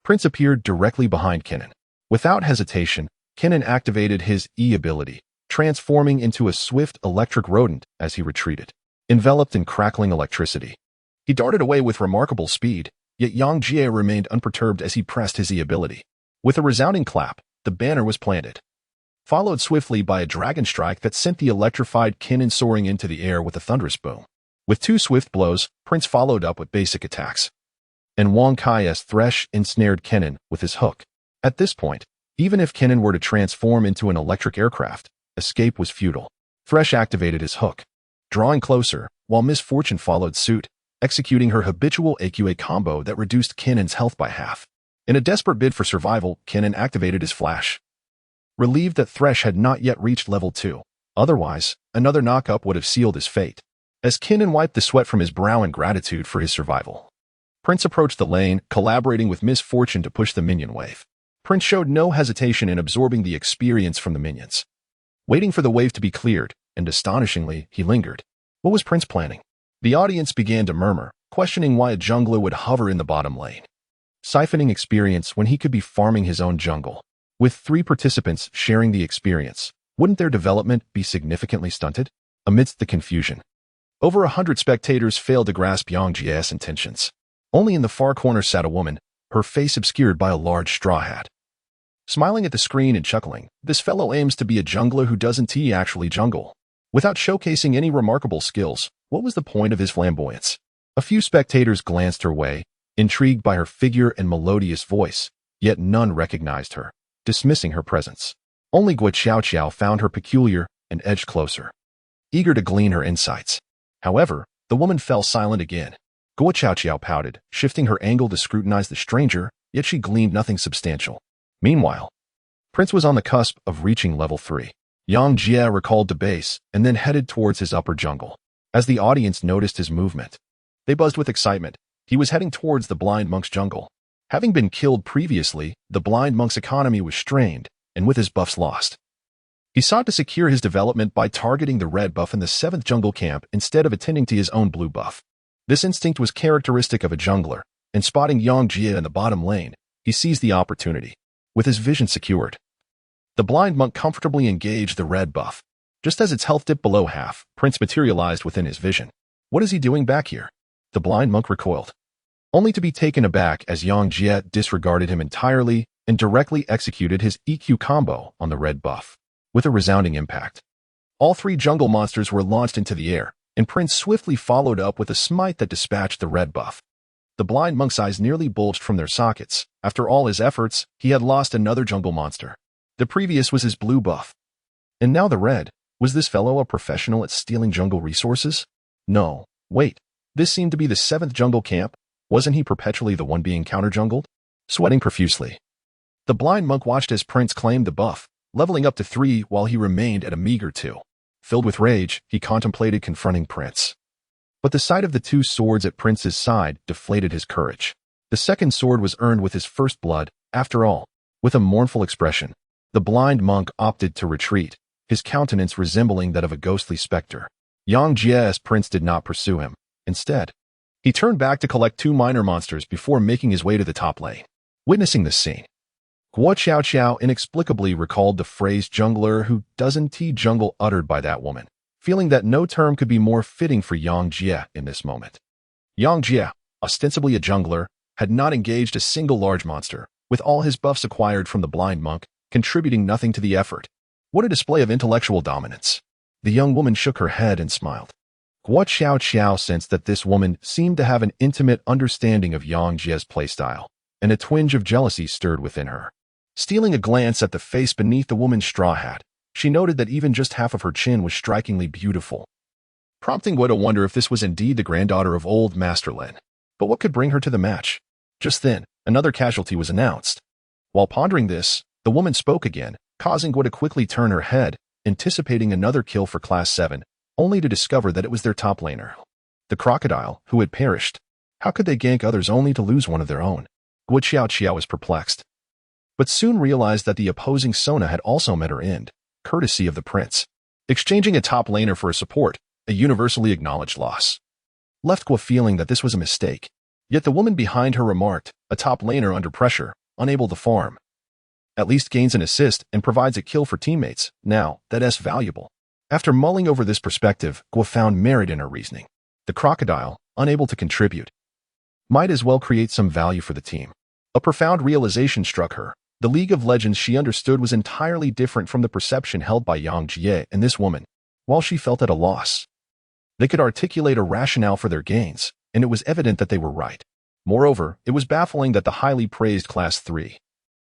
Speaker 1: Prince appeared directly behind Kennen. Without hesitation, Kennen activated his E ability, transforming into a swift electric rodent as he retreated. Enveloped in crackling electricity, he darted away with remarkable speed, yet Yang Jie remained unperturbed as he pressed his E ability. With a resounding clap, the banner was planted, followed swiftly by a dragon strike that sent the electrified Kennen soaring into the air with a thunderous boom. With two swift blows, Prince followed up with basic attacks, and Wang Kai's Thresh ensnared Kennen with his hook. At this point, even if Kennen were to transform into an electric aircraft, escape was futile. Thresh activated his hook, drawing closer, while Misfortune followed suit, executing her habitual AQA combo that reduced Kennen's health by half. In a desperate bid for survival, Kennen activated his flash, relieved that Thresh had not yet reached level 2. Otherwise, another knock-up would have sealed his fate. As Kennen wiped the sweat from his brow in gratitude for his survival, Prince approached the lane, collaborating with Misfortune to push the minion wave. Prince showed no hesitation in absorbing the experience from the minions, waiting for the wave to be cleared, and astonishingly, he lingered. What was Prince planning? The audience began to murmur, questioning why a jungler would hover in the bottom lane, siphoning experience when he could be farming his own jungle. With 3 participants sharing the experience, wouldn't their development be significantly stunted? Amidst the confusion, over 100 spectators failed to grasp Yang Jie's intentions. Only in the far corner sat a woman, her face obscured by a large straw hat. Smiling at the screen and chuckling, this fellow aims to be a jungler who doesn't actually jungle. Without showcasing any remarkable skills, what was the point of his flamboyance? A few spectators glanced her way, intrigued by her figure and melodious voice, yet none recognized her, dismissing her presence. Only Guo Xiao found her peculiar and edged closer, eager to glean her insights. However, the woman fell silent again. Guo Xiao pouted, shifting her angle to scrutinize the stranger, yet she gleaned nothing substantial. Meanwhile, Prince was on the cusp of reaching level 3. Yang Jie recalled to base and then headed towards his upper jungle. As the audience noticed his movement, they buzzed with excitement. He was heading towards the blind monk's jungle. Having been killed previously, the blind monk's economy was strained, and with his buffs lost, he sought to secure his development by targeting the red buff in the 7th jungle camp instead of attending to his own blue buff. This instinct was characteristic of a jungler, and spotting Yang Jie in the bottom lane, he seized the opportunity. With his vision secured, the blind monk comfortably engaged the red buff. Just as its health dipped below half, Prince materialized within his vision. What is he doing back here? The blind monk recoiled, only to be taken aback as Yang Jie disregarded him entirely and directly executed his EQ combo on the red buff. With a resounding impact, all 3 jungle monsters were launched into the air, and Prince swiftly followed up with a smite that dispatched the red buff. The blind monk's eyes nearly bulged from their sockets. After all his efforts, he had lost another jungle monster. The previous was his blue buff, and now the red. Was this fellow a professional at stealing jungle resources? No, wait. This seemed to be the 7th jungle camp. Wasn't he perpetually the one being counter-jungled? Sweating profusely, the blind monk watched as Prince claimed the buff, leveling up to 3 while he remained at a meager 2. Filled with rage, he contemplated confronting Prince. But the sight of the 2 swords at Prince's side deflated his courage. The second sword was earned with his first blood, after all. With a mournful expression, the blind monk opted to retreat, his countenance resembling that of a ghostly specter. Yang Jie's Prince did not pursue him. Instead, he turned back to collect 2 minor monsters before making his way to the top lane. Witnessing this scene, Guo Xiao inexplicably recalled the phrase jungler who doesn't jungle uttered by that woman, feeling that no term could be more fitting for Yang Jie in this moment. Yang Jie, ostensibly a jungler, had not engaged a single large monster, with all his buffs acquired from the blind monk, contributing nothing to the effort. What a display of intellectual dominance. The young woman shook her head and smiled. Guo Xiao sensed that this woman seemed to have an intimate understanding of Yang Jie's playstyle, and a twinge of jealousy stirred within her. Stealing a glance at the face beneath the woman's straw hat, she noted that even just half of her chin was strikingly beautiful, prompting Guo to wonder if this was indeed the granddaughter of old Master Lin. But what could bring her to the match? Just then, another casualty was announced. While pondering this, the woman spoke again, causing Guo to quickly turn her head, anticipating another kill for Class 7, only to discover that it was their top laner, the crocodile, who had perished. How could they gank others only to lose one of their own? Guo Xiao was perplexed, but soon realized that the opposing Sona had also met her end, courtesy of the prince. Exchanging a top laner for a support, a universally acknowledged loss, left Guo feeling that this was a mistake. Yet the woman behind her remarked, a top laner under pressure, unable to farm, at least gains an assist and provides a kill for teammates. Now, that's valuable. After mulling over this perspective, Guo found merit in her reasoning. The crocodile, unable to contribute, might as well create some value for the team. A profound realization struck her. The League of Legends she understood was entirely different from the perception held by Yang Jie and this woman. While she felt at a loss, they could articulate a rationale for their gains, and it was evident that they were right. Moreover, it was baffling that the highly praised Class 3,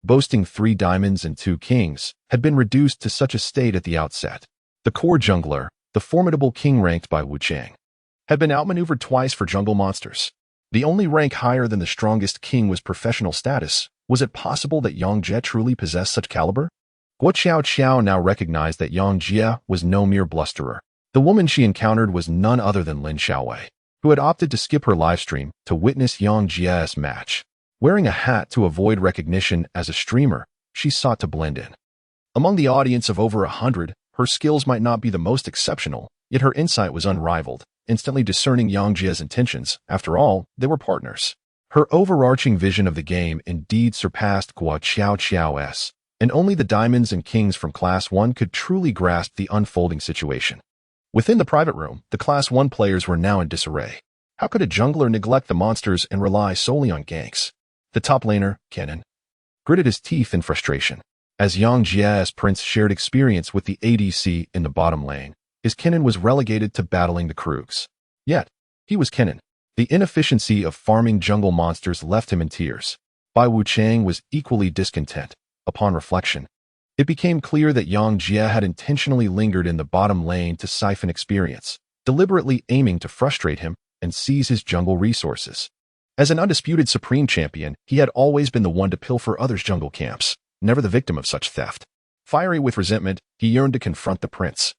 Speaker 1: boasting 3 diamonds and 2 kings, had been reduced to such a state at the outset. The core jungler, the formidable king ranked by Wu Chang, had been outmaneuvered twice for jungle monsters. The only rank higher than the strongest king was professional status. Was it possible that Yang Jie truly possessed such caliber? Guo Xiao now recognized that Yang Jie was no mere blusterer. The woman she encountered was none other than Lin Xiaowei, who had opted to skip her livestream to witness Yang Jie's match. Wearing a hat to avoid recognition as a streamer, she sought to blend in. Among the audience of over 100, her skills might not be the most exceptional, yet her insight was unrivaled, instantly discerning Yang Jie's intentions. After all, they were partners. Her overarching vision of the game indeed surpassed Guo Xiao's, and only the diamonds and kings from Class 1 could truly grasp the unfolding situation. Within the private room, the Class 1 players were now in disarray. How could a jungler neglect the monsters and rely solely on ganks? The top laner, Kennen, gritted his teeth in frustration. As Yang Jie's prince shared experience with the ADC in the bottom lane, his Kennen was relegated to battling the Krugs. Yet, he was Kennen. The inefficiency of farming jungle monsters left him in tears. Bai Wuchang was equally discontent. Upon reflection, it became clear that Yang Jie had intentionally lingered in the bottom lane to siphon experience, deliberately aiming to frustrate him and seize his jungle resources. As an undisputed supreme champion, he had always been the one to pilfer others' jungle camps, never the victim of such theft. Fiery with resentment, he yearned to confront the prince.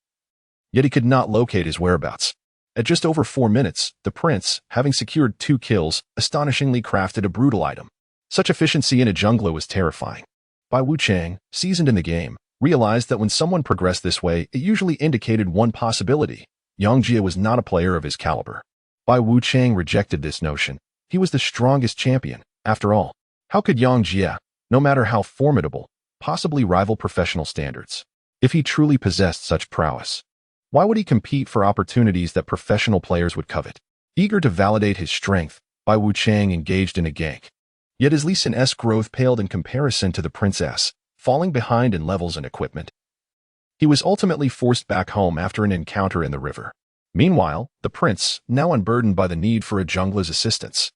Speaker 1: Yet he could not locate his whereabouts. At just over 4 minutes, the prince, having secured 2 kills, astonishingly crafted a brutal item. Such efficiency in a jungler was terrifying. Bai Wuchang, seasoned in the game, realized that when someone progressed this way, it usually indicated one possibility. Yang Jie was not a player of his caliber. Bai Wuchang rejected this notion. He was the strongest champion. After all, how could Yang Jie, no matter how formidable, possibly rival professional standards? If he truly possessed such prowess, why would he compete for opportunities that professional players would covet? Eager to validate his strength, Bai Wuchang engaged in a gank. Yet his Lee Sin-'s growth paled in comparison to the princess, falling behind in levels and equipment. He was ultimately forced back home after an encounter in the river. Meanwhile, the prince, now unburdened by the need for a jungler's assistance,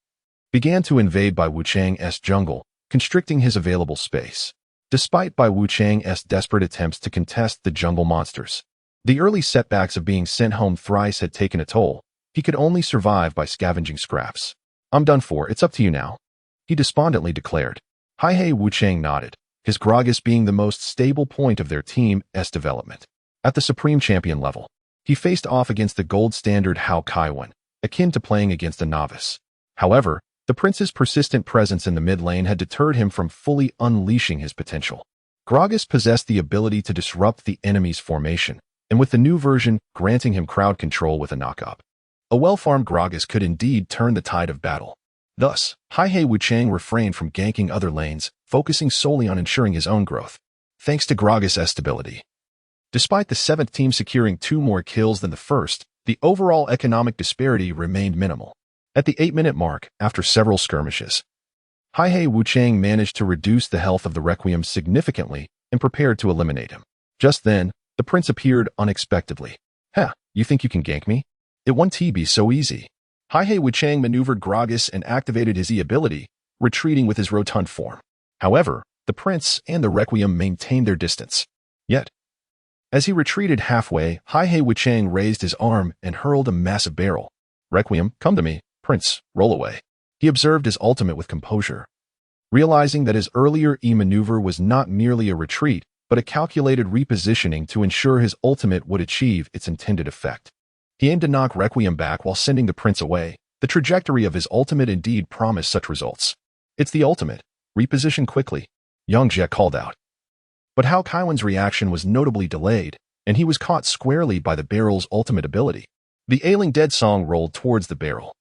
Speaker 1: began to invade Bai Wuchang's jungle, constricting his available space. Despite Bai Wuchang's desperate attempts to contest the jungle monsters, the early setbacks of being sent home thrice had taken a toll. He could only survive by scavenging scraps. "I'm done for, it's up to you now," he despondently declared. Haihei Wuchang nodded, his Gragas being the most stable point of their team's development. At the Supreme Champion level, he faced off against the gold standard Hao Kaiwan, akin to playing against a novice. However, the prince's persistent presence in the mid lane had deterred him from fully unleashing his potential. Gragas possessed the ability to disrupt the enemy's formation, and with the new version granting him crowd control with a knockup, a well-farmed Gragas could indeed turn the tide of battle. Thus, Haihei Wuchang refrained from ganking other lanes, focusing solely on ensuring his own growth, thanks to Gragas' stability. Despite the 7th team securing 2 more kills than the first, the overall economic disparity remained minimal. At the 8-minute mark, after several skirmishes, Haihei Wuchang managed to reduce the health of the Requiem significantly and prepared to eliminate him. Just then, the prince appeared unexpectedly. "Huh, you think you can gank me? It won't be so easy." Haihei Wuchang maneuvered Gragas and activated his E ability, retreating with his rotund form. However, the prince and the Requiem maintained their distance. Yet, as he retreated halfway, Haihei Wuchang raised his arm and hurled a massive barrel. "Requiem, come to me. Prince, roll away." He observed his ultimate with composure, realizing that his earlier E maneuver was not merely a retreat, but a calculated repositioning to ensure his ultimate would achieve its intended effect. He aimed to knock Requiem back while sending the prince away. The trajectory of his ultimate indeed promised such results. It's the ultimate. Reposition quickly, Yang Jie called out. But Hao Kaiwan's reaction was notably delayed, and he was caught squarely by the barrel's ultimate ability. The ailing dead song rolled towards the barrel.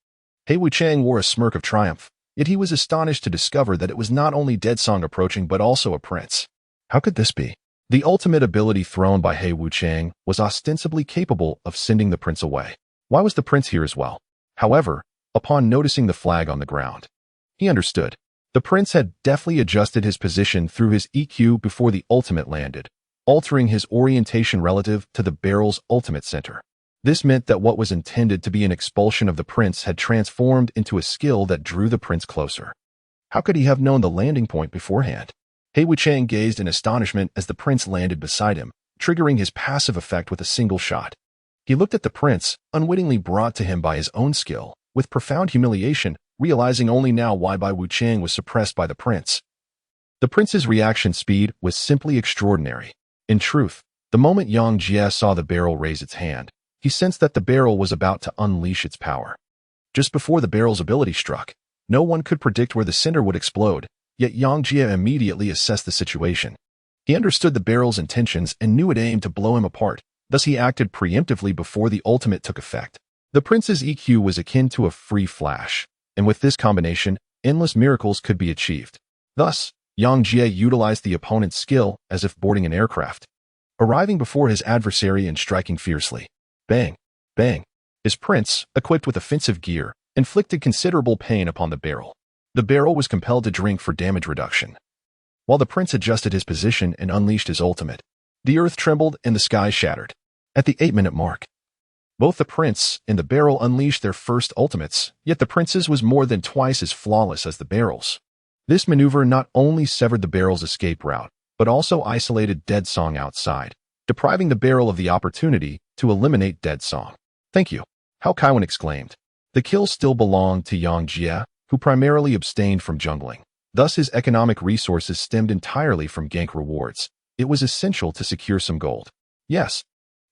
Speaker 1: He Wuchang wore a smirk of triumph, yet he was astonished to discover that it was not only dead song approaching but also a prince. How could this be? The ultimate ability thrown by He Wuchang was ostensibly capable of sending the prince away. Why was the prince here as well? However, upon noticing the flag on the ground, he understood. The prince had deftly adjusted his position through his EQ before the ultimate landed, altering his orientation relative to the barrel's ultimate center. This meant that what was intended to be an expulsion of the prince had transformed into a skill that drew the prince closer. How could he have known the landing point beforehand? He Wuchang gazed in astonishment as the prince landed beside him, triggering his passive effect with a single shot. He looked at the prince, unwittingly brought to him by his own skill, with profound humiliation, realizing only now why Bai Wuchang was suppressed by the prince. The prince's reaction speed was simply extraordinary. In truth, the moment Yang Jie saw the barrel raise its hand, he sensed that the barrel was about to unleash its power. Just before the barrel's ability struck, no one could predict where the center would explode, yet Yang Jie immediately assessed the situation. He understood the barrel's intentions and knew it aimed to blow him apart, thus he acted preemptively before the ultimate took effect. The prince's EQ was akin to a free flash, and with this combination, endless miracles could be achieved. Thus, Yang Jie utilized the opponent's skill as if boarding an aircraft, arriving before his adversary and striking fiercely. Bang! Bang! His prince, equipped with offensive gear, inflicted considerable pain upon the barrel. The barrel was compelled to drink for damage reduction. While the prince adjusted his position and unleashed his ultimate, the earth trembled and the sky shattered. At the 8-minute mark, both the prince and the barrel unleashed their first ultimates, yet the prince's was more than twice as flawless as the barrel's. This maneuver not only severed the barrel's escape route, but also isolated Dead Song outside, depriving the barrel of the opportunity to eliminate Dead Song. Thank you, Hao Kaiwan exclaimed. The kill still belonged to Yang Jie, who primarily abstained from jungling. Thus his economic resources stemmed entirely from gank rewards. It was essential to secure some gold. Yes,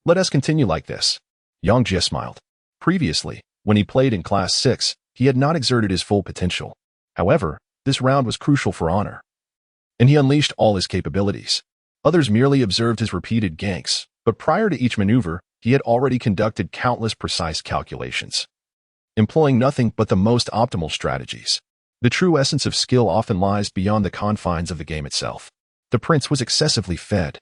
Speaker 1: let us continue like this. Yang Jie smiled. Previously, when he played in Class 6, he had not exerted his full potential. However, this round was crucial for honor, and he unleashed all his capabilities. Others merely observed his repeated ganks, but prior to each maneuver, he had already conducted countless precise calculations, employing nothing but the most optimal strategies. The true essence of skill often lies beyond the confines of the game itself. The prince was excessively fed.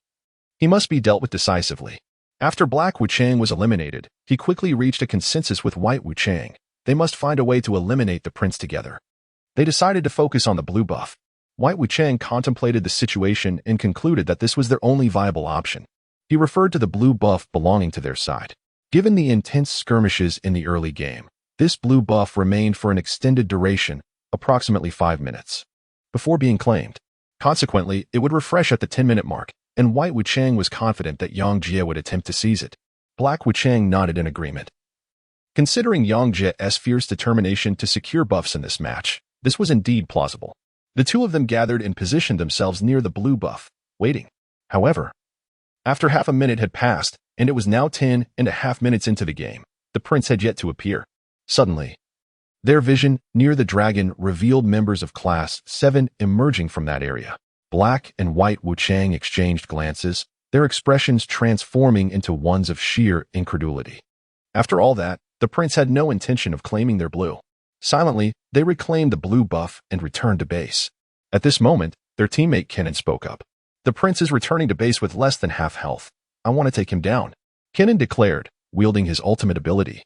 Speaker 1: He must be dealt with decisively. After Black Wuchang was eliminated, he quickly reached a consensus with White Wuchang. They must find a way to eliminate the prince together. They decided to focus on the blue buff. White Wuchang contemplated the situation and concluded that this was their only viable option. He referred to the blue buff belonging to their side. Given the intense skirmishes in the early game, this blue buff remained for an extended duration, approximately 5 minutes, before being claimed. Consequently, it would refresh at the 10-minute mark, and White Wuchang was confident that Yang Jie would attempt to seize it. Black Wuchang nodded in agreement. Considering Yang Jie's fierce determination to secure buffs in this match, this was indeed plausible. The two of them gathered and positioned themselves near the blue buff, waiting. However, after half a minute had passed, and it was now 10.5 minutes into the game, the prince had yet to appear. Suddenly, their vision near the dragon revealed members of Class 7 emerging from that area. Black and White Wuchang exchanged glances, their expressions transforming into ones of sheer incredulity. After all that, the prince had no intention of claiming their blue. Silently, they reclaimed the blue buff and returned to base. At this moment, their teammate Kennen spoke up. The prince is returning to base with less than half health. I want to take him down, Kennen declared, wielding his ultimate ability,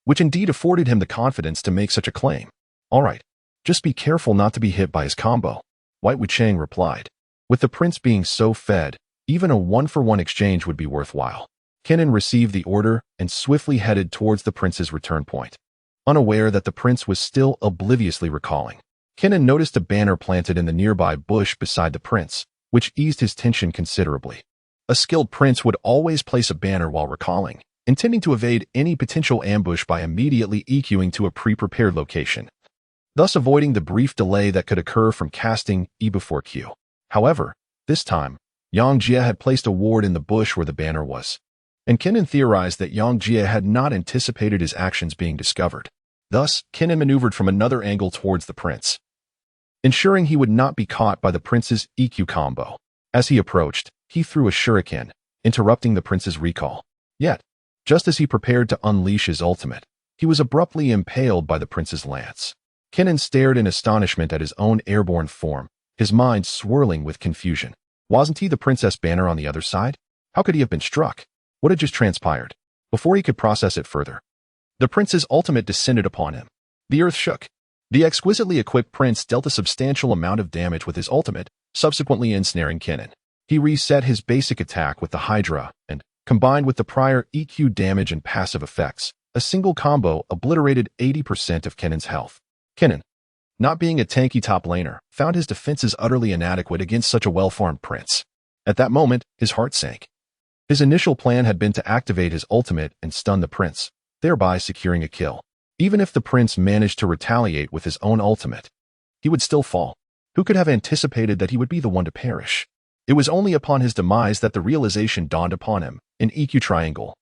Speaker 1: which indeed afforded him the confidence to make such a claim. All right, just be careful not to be hit by his combo, White Wuchang replied. With the prince being so fed, even a one-for-one exchange would be worthwhile. Kennen received the order and swiftly headed towards the prince's return point, unaware that the prince was still obliviously recalling. Kennen noticed a banner planted in the nearby bush beside the prince, which eased his tension considerably. A skilled prince would always place a banner while recalling, intending to evade any potential ambush by immediately EQing to a pre-prepared location, thus avoiding the brief delay that could occur from casting E before Q. However, this time, Yang Jie had placed a ward in the bush where the banner was. and Kenan theorized that Yang Jie had not anticipated his actions being discovered. Thus, Kenan maneuvered from another angle towards the prince, ensuring he would not be caught by the prince's EQ combo. As he approached, he threw a shuriken, interrupting the prince's recall. Yet, just as he prepared to unleash his ultimate, he was abruptly impaled by the prince's lance. Kenan stared in astonishment at his own airborne form, his mind swirling with confusion. Wasn't he the Princess Banner on the other side? How could he have been struck? What had just transpired? Before he could process it further, the prince's ultimate descended upon him. The earth shook. The exquisitely equipped prince dealt a substantial amount of damage with his ultimate, subsequently ensnaring Kenan. He reset his basic attack with the Hydra, and, combined with the prior EQ damage and passive effects, a single combo obliterated 80% of Kenan's health. Kenan, not being a tanky top laner, found his defenses utterly inadequate against such a well-formed prince. At that moment, his heart sank. His initial plan had been to activate his ultimate and stun the prince, thereby securing a kill. Even if the prince managed to retaliate with his own ultimate, he would still fall. Who could have anticipated that he would be the one to perish? It was only upon his demise that the realization dawned upon him, an EQ triangle.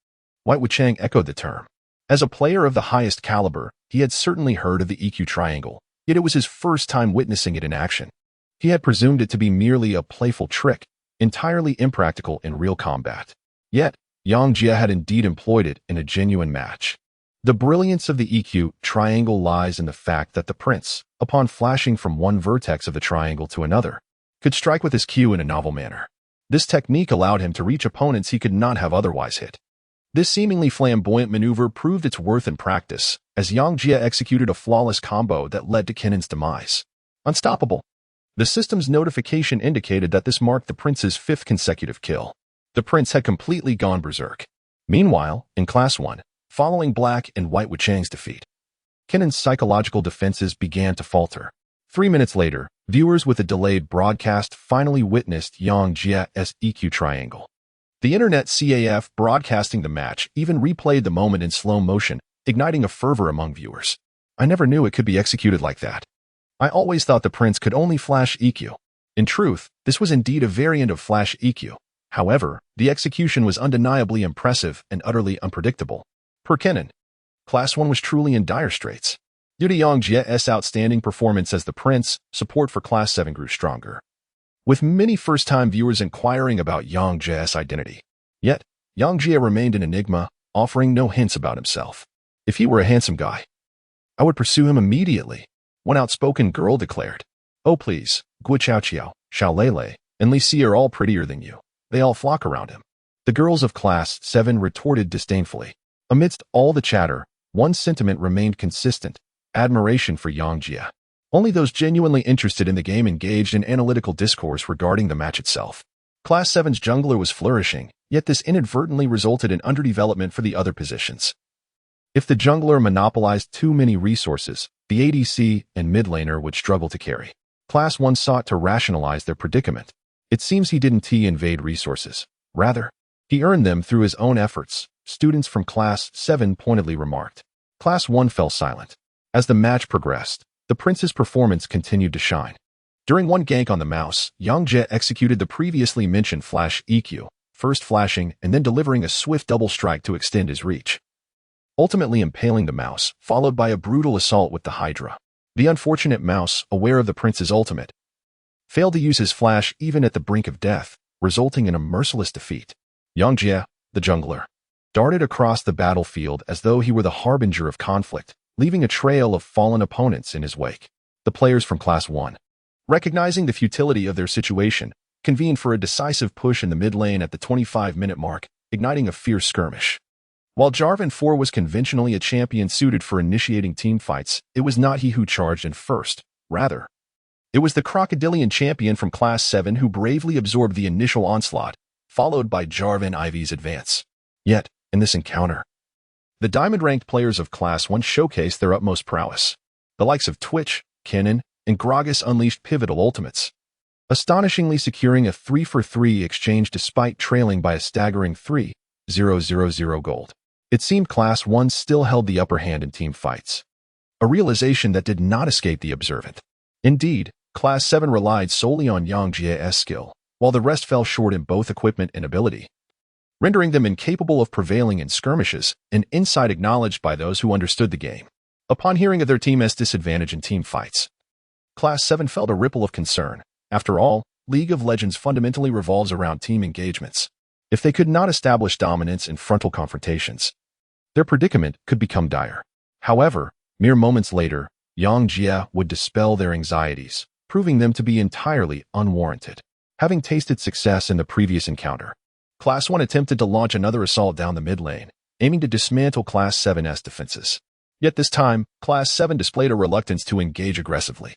Speaker 1: White Wuchang echoed the term. As a player of the highest caliber, he had certainly heard of the EQ triangle, yet it was his first time witnessing it in action. He had presumed it to be merely a playful trick, entirely impractical in real combat. Yet, Yang Jie had indeed employed it in a genuine match. The brilliance of the EQ triangle lies in the fact that the prince, upon flashing from one vertex of the triangle to another, could strike with his Q in a novel manner. This technique allowed him to reach opponents he could not have otherwise hit. This seemingly flamboyant maneuver proved its worth in practice, as Yang Jie executed a flawless combo that led to Kenan's demise. Unstoppable. The system's notification indicated that this marked the prince's 5th consecutive kill. The prince had completely gone berserk. Meanwhile, in Class 1, following Black and White Wuchang's defeat, Kenan's psychological defenses began to falter. 3 minutes later, viewers with a delayed broadcast finally witnessed Yang Jie's EQ triangle. The internet CAF broadcasting the match even replayed the moment in slow motion, igniting a fervor among viewers. I never knew it could be executed like that. I always thought the prince could only flash EQ. In truth, this was indeed a variant of flash EQ. However, the execution was undeniably impressive and utterly unpredictable. Per Kenan, Class 1 was truly in dire straits. Due to Yang Jie's outstanding performance as the prince, support for Class 7 grew stronger, with many first-time viewers inquiring about Yang Jie's identity. Yet, Yang Jie remained an enigma, offering no hints about himself. If he were a handsome guy, I would pursue him immediately, one outspoken girl declared. Oh please, Guo Xiao, Xiao Lele, and Li Si are all prettier than you. They all flock around him. The girls of Class 7 retorted disdainfully. Amidst all the chatter, one sentiment remained consistent: admiration for Yang Jie. Only those genuinely interested in the game engaged in analytical discourse regarding the match itself. Class 7's jungler was flourishing, yet this inadvertently resulted in underdevelopment for the other positions. If the jungler monopolized too many resources, the ADC and mid laner would struggle to carry. Class 1 sought to rationalize their predicament. It seems he didn't invade resources. Rather, he earned them through his own efforts, students from Class 7 pointedly remarked. Class 1 fell silent. As the match progressed, the prince's performance continued to shine. During one gank on the mouse, Yang Jie executed the previously mentioned flash EQ, first flashing and then delivering a swift double strike to extend his reach, ultimately impaling the mouse, followed by a brutal assault with the Hydra. The unfortunate mouse, aware of the prince's ultimate, failed to use his flash even at the brink of death, resulting in a merciless defeat. Yang Jie, the jungler, darted across the battlefield as though he were the harbinger of conflict, leaving a trail of fallen opponents in his wake. The players from Class 1, recognizing the futility of their situation, convened for a decisive push in the mid lane at the 25-minute mark, igniting a fierce skirmish. While Jarvan 4 was conventionally a champion suited for initiating team fights, it was not he who charged in first. Rather, it was the crocodilian champion from Class 7 who bravely absorbed the initial onslaught, followed by Jarvan IV's advance. Yet, in this encounter, the diamond-ranked players of Class 1 showcased their utmost prowess. The likes of Twitch, Kenan, and Gragas unleashed pivotal ultimates, astonishingly securing a 3-for-3 exchange despite trailing by a staggering 3,000 gold. It seemed Class 1 still held the upper hand in team fights, a realization that did not escape the observant. Indeed, Class 7 relied solely on Yang Jie's skill, while the rest fell short in both equipment and ability. rendering them incapable of prevailing in skirmishes, an insight acknowledged by those who understood the game. Upon hearing of their team's disadvantage in team fights, Class 7 felt a ripple of concern. After all, League of Legends fundamentally revolves around team engagements. If they could not establish dominance in frontal confrontations, their predicament could become dire. However, mere moments later, Yang Jia would dispel their anxieties, proving them to be entirely unwarranted. Having tasted success in the previous encounter, Class 1 attempted to launch another assault down the mid lane, aiming to dismantle Class 7's defenses. Yet this time, Class 7 displayed a reluctance to engage aggressively.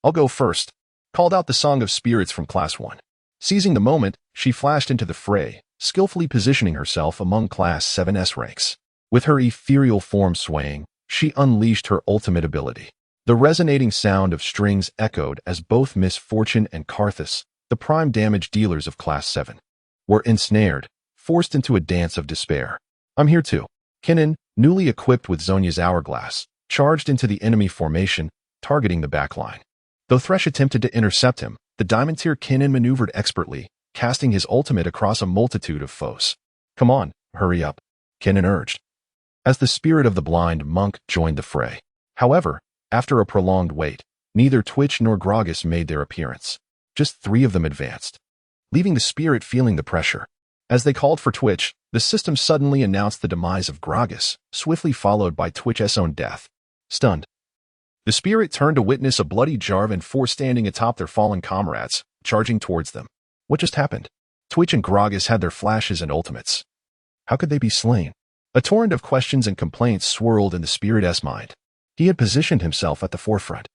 Speaker 1: "I'll go first," called out the Song of Spirits from Class 1. Seizing the moment, she flashed into the fray, skillfully positioning herself among Class 7's ranks. With her ethereal form swaying, she unleashed her ultimate ability. The resonating sound of strings echoed as both Miss Fortune and Karthus, the prime damage dealers of Class 7, were ensnared, forced into a dance of despair. "I'm here too." Kinnan, newly equipped with Zhonya's hourglass, charged into the enemy formation, targeting the backline. Though Thresh attempted to intercept him, the Diamond-tier Kinnan maneuvered expertly, casting his ultimate across a multitude of foes. "Come on, hurry up," Kinnan urged, as the spirit of the blind monk joined the fray. However, after a prolonged wait, neither Twitch nor Gragas made their appearance. Just 3 of them advanced, leaving the spirit feeling the pressure. As they called for Twitch, the system suddenly announced the demise of Gragas, swiftly followed by Twitch's own death. Stunned, the spirit turned to witness a bloody Jarvan 4 standing atop their fallen comrades, charging towards them. What just happened? Twitch and Gragas had their flashes and ultimates. How could they be slain? A torrent of questions and complaints swirled in the spirit's mind. He had positioned himself at the forefront,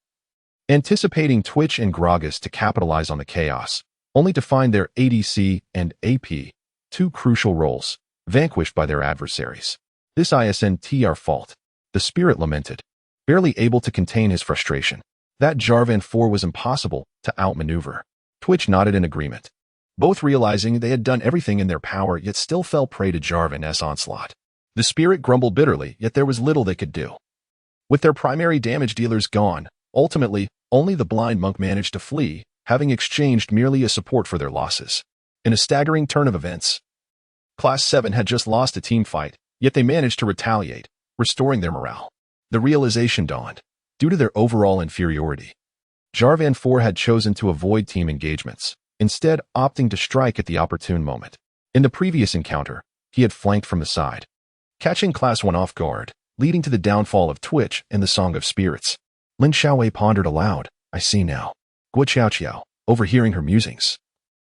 Speaker 1: anticipating Twitch and Gragas to capitalize on the chaos, only to find their ADC and AP, 2 crucial roles, vanquished by their adversaries. "This isn't our fault," the spirit lamented, barely able to contain his frustration. That Jarvan 4 was impossible to outmaneuver. Twitch nodded in agreement, both realizing they had done everything in their power yet still fell prey to Jarvan's onslaught. The spirit grumbled bitterly, yet there was little they could do. With their primary damage dealers gone, ultimately, only the blind monk managed to flee, having exchanged merely a support for their losses. In a staggering turn of events, Class 7 had just lost a team fight, yet they managed to retaliate, restoring their morale. The realization dawned. Due to their overall inferiority, Jarvan 4 had chosen to avoid team engagements, instead opting to strike at the opportune moment. In the previous encounter, he had flanked from the side, catching Class 1 off guard, leading to the downfall of Twitch and the Song of Spirits. Lin Xiaowei pondered aloud. "I see now." Guo Qiao, overhearing her musings,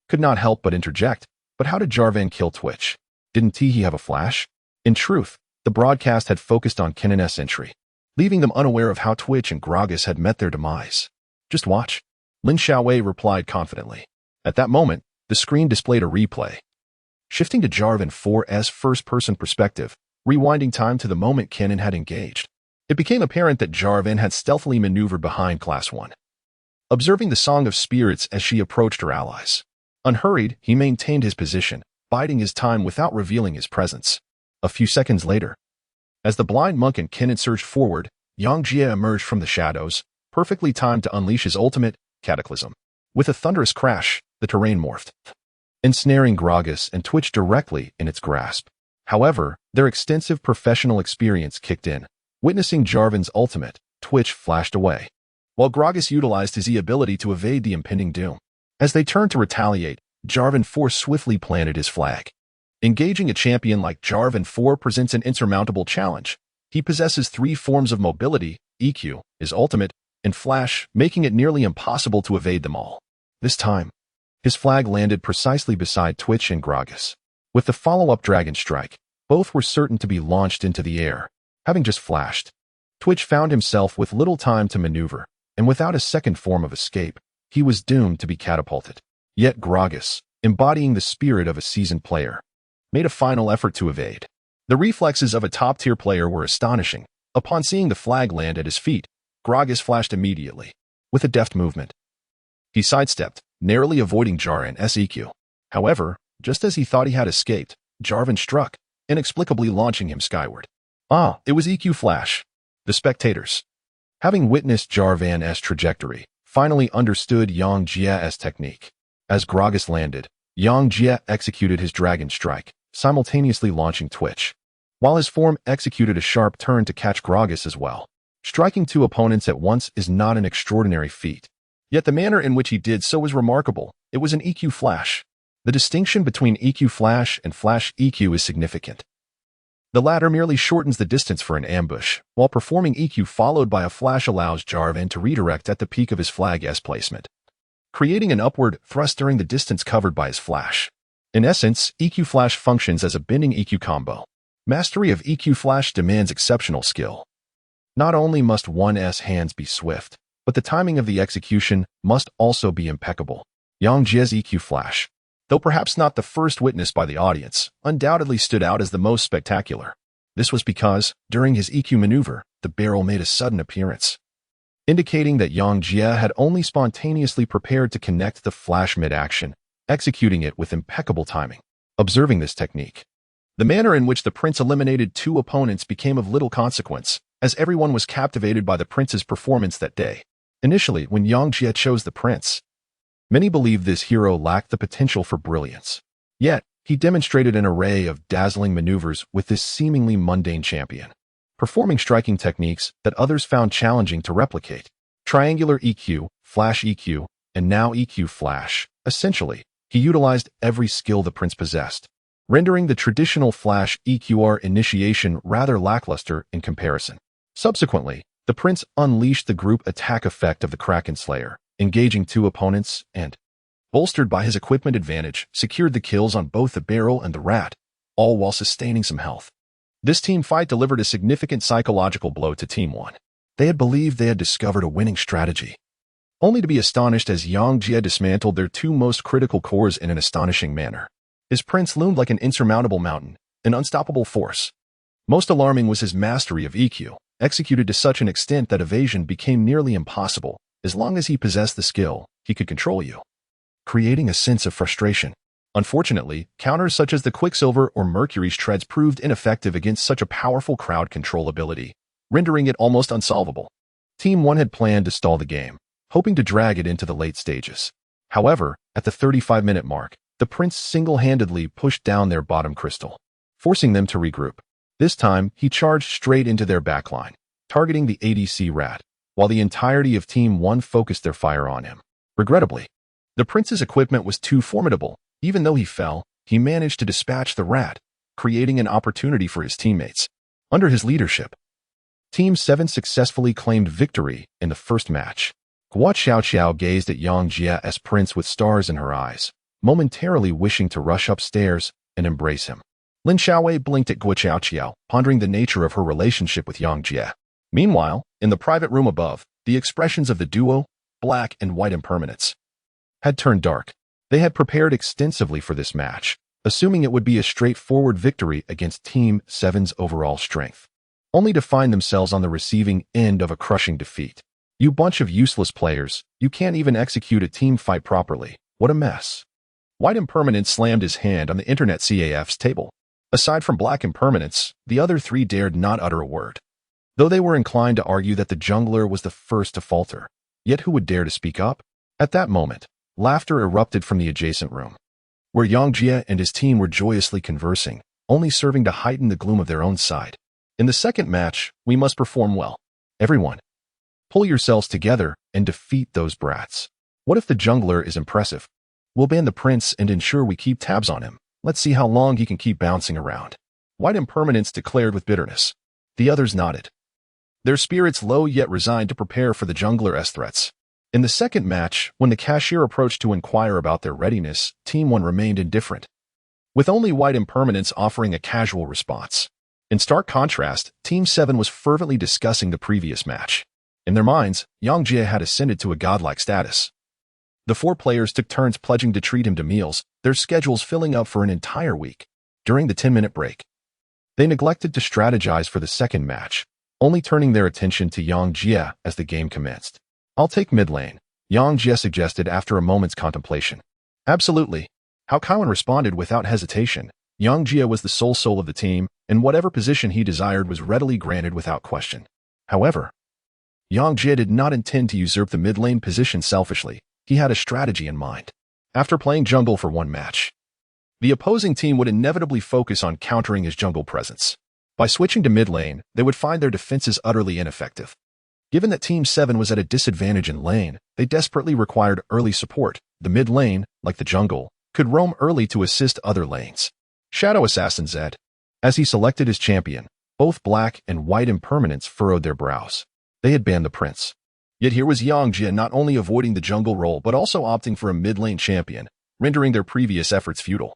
Speaker 1: could not help but interject. But how did Jarvan kill Twitch? Didn't he have a flash? In truth, the broadcast had focused on Kinnan's entry, leaving them unaware of how Twitch and Gragas had met their demise. "Just watch," Lin Xiaowei replied confidently. At that moment, the screen displayed a replay. Shifting to Jarvan 4's first-person perspective, rewinding time to the moment Kinnan had engaged, it became apparent that Jarvan had stealthily maneuvered behind Class 1, observing the Song of Spirits as she approached her allies. Unhurried, he maintained his position, biding his time without revealing his presence. A few seconds later, as the blind monk and Kinnan surged forward, Yang Jia emerged from the shadows, perfectly timed to unleash his ultimate, Cataclysm. With a thunderous crash, the terrain morphed, ensnaring Gragas and Twitch directly in its grasp. However, their extensive professional experience kicked in. Witnessing Jarvan's ultimate, Twitch flashed away, while Gragas utilized his E-ability to evade the impending doom. As they turned to retaliate, Jarvan 4 swiftly planted his flag. Engaging a champion like Jarvan 4 presents an insurmountable challenge. He possesses 3 forms of mobility, EQ, his ultimate, and flash, making it nearly impossible to evade them all. This time, his flag landed precisely beside Twitch and Gragas. With the follow-up Dragon Strike, both were certain to be launched into the air. Having just flashed, Twitch found himself with little time to maneuver, and without a second form of escape, he was doomed to be catapulted. Yet Gragas, embodying the spirit of a seasoned player, made a final effort to evade. The reflexes of a top-tier player were astonishing. Upon seeing the flag land at his feet, Gragas flashed immediately. With a deft movement, he sidestepped, narrowly avoiding Jarvan's EQ. However, just as he thought he had escaped, Jarvan struck, inexplicably launching him skyward. It was EQ Flash. The spectators, having witnessed Jarvan's trajectory, finally understood Yang Jia's technique. As Gragas landed, Yang Jia executed his Dragon Strike, simultaneously launching Twitch, while his form executed a sharp turn to catch Gragas as well. Striking two opponents at once is not an extraordinary feat, yet the manner in which he did so was remarkable. It was an EQ flash. The distinction between EQ flash and flash EQ is significant. The latter merely shortens the distance for an ambush, while performing EQ followed by a flash allows Jarvan to redirect at the peak of his flag S placement, creating an upward thrust during the distance covered by his flash. In essence, EQ flash functions as a bending EQ combo. Mastery of EQ flash demands exceptional skill. Not only must one's hands be swift, but the timing of the execution must also be impeccable. Yang Jie's EQ flash, though perhaps not the first witnessed by the audience, undoubtedly stood out as the most spectacular. This was because, during his EQ maneuver, the barrel made a sudden appearance, indicating that Yang Jie had only spontaneously prepared to connect the flash mid-action, executing it with impeccable timing. Observing this technique, the manner in which the prince eliminated two opponents became of little consequence, as everyone was captivated by the prince's performance that day. Initially, when Yang Jie chose the prince, many believed this hero lacked the potential for brilliance. Yet, he demonstrated an array of dazzling maneuvers with this seemingly mundane champion, performing striking techniques that others found challenging to replicate. Triangular EQ, Flash EQ, and now EQ Flash. Essentially, he utilized every skill the prince possessed, rendering the traditional Flash EQR initiation rather lackluster in comparison. Subsequently, the prince unleashed the group attack effect of the Kraken Slayer, engaging two opponents and, bolstered by his equipment advantage, secured the kills on both the barrel and the rat, all while sustaining some health. This team fight delivered a significant psychological blow to Team 1. They had believed they had discovered a winning strategy, only to be astonished as Yang Jie dismantled their two most critical cores in an astonishing manner. His prince loomed like an insurmountable mountain, an unstoppable force. Most alarming was his mastery of EQ, executed to such an extent that evasion became nearly impossible. As long as he possessed the skill, he could control you, creating a sense of frustration. Unfortunately, counters such as the Quicksilver or Mercury's treads proved ineffective against such a powerful crowd control ability, rendering it almost unsolvable. Team 1 had planned to stall the game, hoping to drag it into the late stages. However, at the 35-minute mark, the prince single-handedly pushed down their bottom crystal, forcing them to regroup. This time, he charged straight into their backline, targeting the ADC rat, while the entirety of Team 1 focused their fire on him. Regrettably, the prince's equipment was too formidable. Even though he fell, he managed to dispatch the rat, creating an opportunity for his teammates. Under his leadership, Team 7 successfully claimed victory in the first match. Guo Xiaoqiao gazed at Yang Jie as prince with stars in her eyes, momentarily wishing to rush upstairs and embrace him. Lin Xiaowei blinked at Guo Xiaoqiao, pondering the nature of her relationship with Yang Jie. Meanwhile, in the private room above, the expressions of the duo, Black and White Impermanence, had turned dark. They had prepared extensively for this match, assuming it would be a straightforward victory against Team 7's overall strength, only to find themselves on the receiving end of a crushing defeat. You bunch of useless players, you can't even execute a team fight properly. What a mess. White Impermanence slammed his hand on the Internet CAF's table. Aside from Black Impermanence, the other three dared not utter a word, though they were inclined to argue that the jungler was the first to falter. Yet who would dare to speak up? At that moment, laughter erupted from the adjacent room, where Yang Jie and his team were joyously conversing, only serving to heighten the gloom of their own side. In the second match, we must perform well. Everyone, pull yourselves together and defeat those brats. What if the jungler is impressive? We'll ban the prince and ensure we keep tabs on him. Let's see how long he can keep bouncing around. White Impermanence declared with bitterness. The others nodded, their spirits low yet resigned to prepare for the jungler's threats. In the second match, when the cashier approached to inquire about their readiness, Team 1 remained indifferent, with only White Impermanence offering a casual response. In stark contrast, Team 7 was fervently discussing the previous match. In their minds, Yang Jie had ascended to a godlike status. The four players took turns pledging to treat him to meals, their schedules filling up for an entire week. During the 10-minute break, they neglected to strategize for the second match, only turning their attention to Yang Jie as the game commenced. I'll take mid lane, Yang Jie suggested after a moment's contemplation. Absolutely. Hao Kaowen responded without hesitation. Yang Jie was the sole soul of the team, and whatever position he desired was readily granted without question. However, Yang Jie did not intend to usurp the mid lane position selfishly. He had a strategy in mind. After playing jungle for one match, the opposing team would inevitably focus on countering his jungle presence. By switching to mid lane, they would find their defenses utterly ineffective. Given that Team 7 was at a disadvantage in lane, they desperately required early support. The mid lane, like the jungle, could roam early to assist other lanes. Shadow Assassin Zed. As he selected his champion, both black and white impermanents furrowed their brows. They had banned the prince. Yet here was Yang Jie not only avoiding the jungle role but also opting for a mid-lane champion, rendering their previous efforts futile.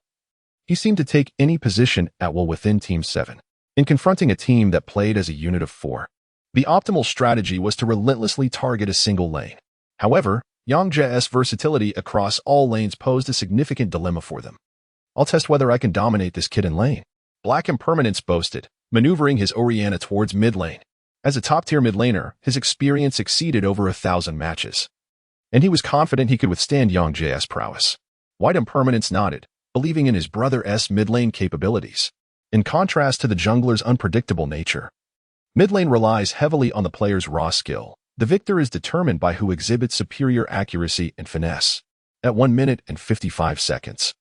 Speaker 1: He seemed to take any position at will within Team 7. In confronting a team that played as a unit of 4, the optimal strategy was to relentlessly target a single lane. However, Yang Jie's versatility across all lanes posed a significant dilemma for them. I'll test whether I can dominate this kid in lane, Black Impermanence boasted, maneuvering his Orianna towards mid lane. As a top-tier mid laner, his experience exceeded over 1,000 matches, and he was confident he could withstand Yang Jie's prowess. White Impermanence nodded, believing in his brother's mid lane capabilities. In contrast to the jungler's unpredictable nature, mid lane relies heavily on the player's raw skill. The victor is determined by who exhibits superior accuracy and finesse. At 1 minute and 55 seconds,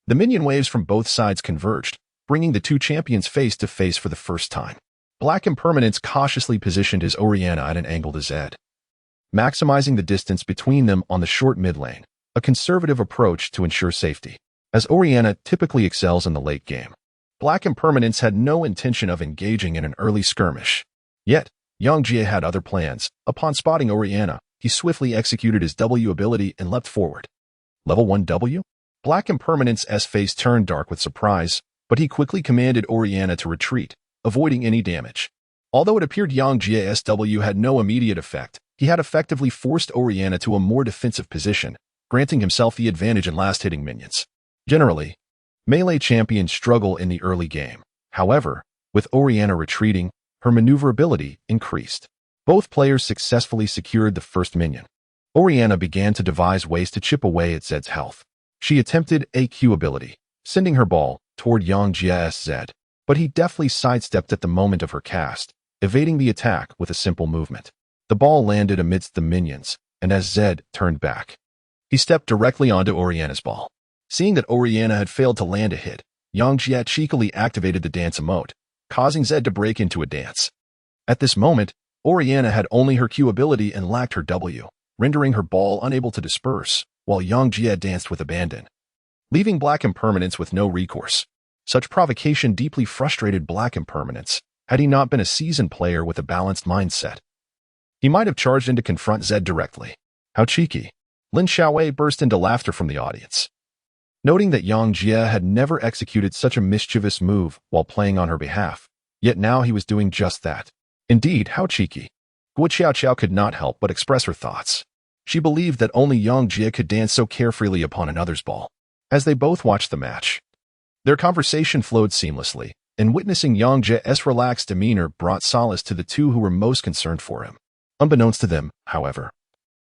Speaker 1: the minion waves from both sides converged, bringing the two champions face to face for the first time. Black Impermanence cautiously positioned his Orianna at an angle to Zed, maximizing the distance between them on the short mid lane, a conservative approach to ensure safety. As Orianna typically excels in the late game, Black Impermanence had no intention of engaging in an early skirmish. Yet, Yang Jie had other plans. Upon spotting Orianna, he swiftly executed his W ability and leapt forward. Level 1 W? Black Impermanence's face turned dark with surprise, but he quickly commanded Orianna to retreat, avoiding any damage. Although it appeared Yang Jie's W had no immediate effect, he had effectively forced Orianna to a more defensive position, granting himself the advantage in last-hitting minions. Generally, melee champions struggle in the early game. However, with Orianna retreating, her maneuverability increased. Both players successfully secured the first minion. Orianna began to devise ways to chip away at Zed's health. She attempted a Q ability, sending her ball toward Yang Jie's Zed, but he deftly sidestepped at the moment of her cast, evading the attack with a simple movement. The ball landed amidst the minions, and as Zed turned back, he stepped directly onto Orianna's ball. Seeing that Orianna had failed to land a hit, Yang Jie cheekily activated the dance emote, causing Zed to break into a dance. At this moment, Orianna had only her Q ability and lacked her W, rendering her ball unable to disperse, while Yang Jie danced with abandon, leaving Black Impermanence with no recourse. Such provocation deeply frustrated Black Impermanence. Had he not been a seasoned player with a balanced mindset, he might have charged in to confront Zed directly. How cheeky. Lin Xiaowei burst into laughter from the audience, noting that Yang Jie had never executed such a mischievous move while playing on her behalf, yet now he was doing just that. Indeed, how cheeky. Guo Qiaoqiao could not help but express her thoughts. She believed that only Yang Jie could dance so carefreely upon another's ball. As they both watched the match, their conversation flowed seamlessly, and witnessing Yang Jie's relaxed demeanor brought solace to the two who were most concerned for him. Unbeknownst to them, however,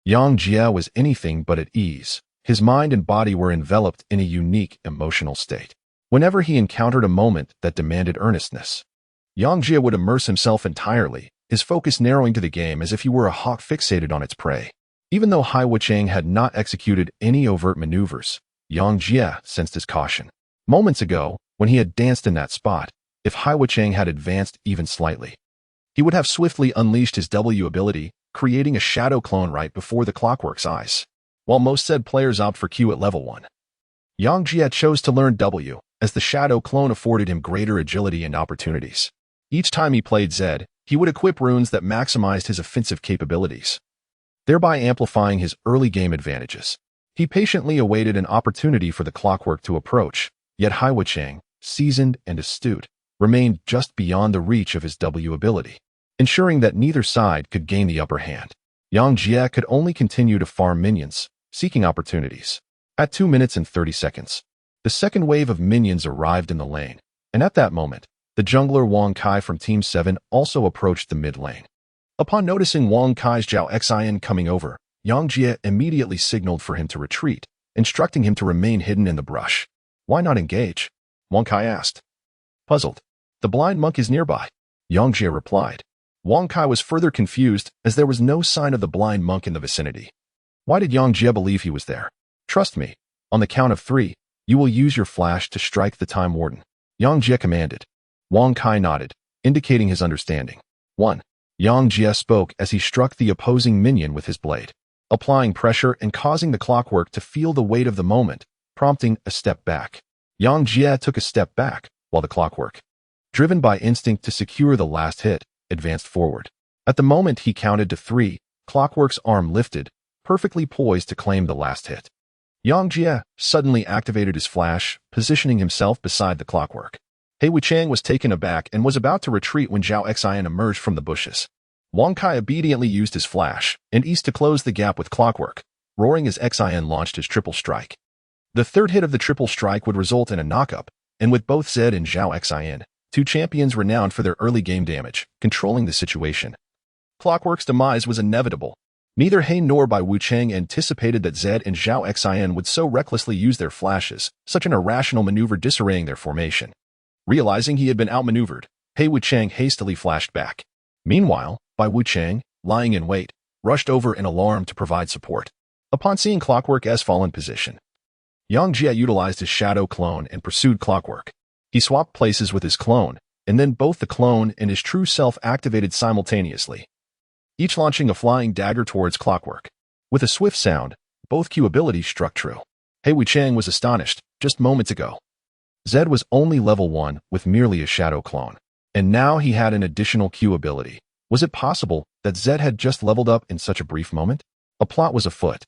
Speaker 1: Yang Jie was anything but at ease. His mind and body were enveloped in a unique emotional state. Whenever he encountered a moment that demanded earnestness, Yang Jie would immerse himself entirely, his focus narrowing to the game as if he were a hawk fixated on its prey. Even though Hai Wucheng had not executed any overt maneuvers, Yang Jie sensed his caution. Moments ago, when he had danced in that spot, if Hai Wucheng had advanced even slightly, he would have swiftly unleashed his W ability, creating a shadow clone right before the clockwork's eyes. While most said players opt for Q at level 1, Yang Jie chose to learn W, as the shadow clone afforded him greater agility and opportunities. Each time he played Zed, he would equip runes that maximized his offensive capabilities, thereby amplifying his early game advantages. He patiently awaited an opportunity for the clockwork to approach, yet Hai Wucheng, seasoned and astute, remained just beyond the reach of his W ability, ensuring that neither side could gain the upper hand. Yang Jie could only continue to farm minions, seeking opportunities. At 2 minutes and 30 seconds, the second wave of minions arrived in the lane, and at that moment, the jungler Wang Kai from Team 7 also approached the mid lane. Upon noticing Wang Kai's Zhao Xian coming over, Yang Jie immediately signaled for him to retreat, instructing him to remain hidden in the brush. Why not engage? Wang Kai asked. Puzzled. The blind monk is nearby, Yang Jie replied. Wang Kai was further confused as there was no sign of the blind monk in the vicinity. Why did Yang Jie believe he was there? Trust me. On the count of 3, You will use your flash to strike the Time Warden. Yang Jie commanded. Wang Kai nodded, indicating his understanding. 1. Yang Jie spoke as he struck the opposing minion with his blade, applying pressure and causing the clockwork to feel the weight of the moment, prompting a step back. Yang Jie took a step back, while the clockwork, driven by instinct to secure the last hit, advanced forward. At the moment he counted to 3, Clockwork's arm lifted, perfectly poised to claim the last hit. Yang Jie suddenly activated his flash, positioning himself beside the clockwork. He Wuchang was taken aback and was about to retreat when Zhao Xian emerged from the bushes. Wang Kai obediently used his flash and eased to close the gap with clockwork, roaring as Xian launched his triple strike. The third hit of the triple strike would result in a knockup, and with both Zed and Zhao Xian, 2 champions renowned for their early game damage, controlling the situation. Clockwork's demise was inevitable. Neither He nor Bai Wuchang anticipated that Zed and Zhao Xian would so recklessly use their flashes, such an irrational maneuver disarraying their formation. Realizing he had been outmaneuvered, He Wuchang hastily flashed back. Meanwhile, Bai Wuchang, lying in wait, rushed over in alarm to provide support. Upon seeing Clockwork's fallen position, Yang Jie utilized his shadow clone and pursued Clockwork. He swapped places with his clone, and then both the clone and his true self activated simultaneously, each launching a flying dagger towards Clockwork. With a swift sound, both Q abilities struck true. He Wuchang was astonished. Just moments ago, Zed was only level 1 with merely a shadow clone, and now he had an additional Q ability. Was it possible that Zed had just leveled up in such a brief moment? A plot was afoot.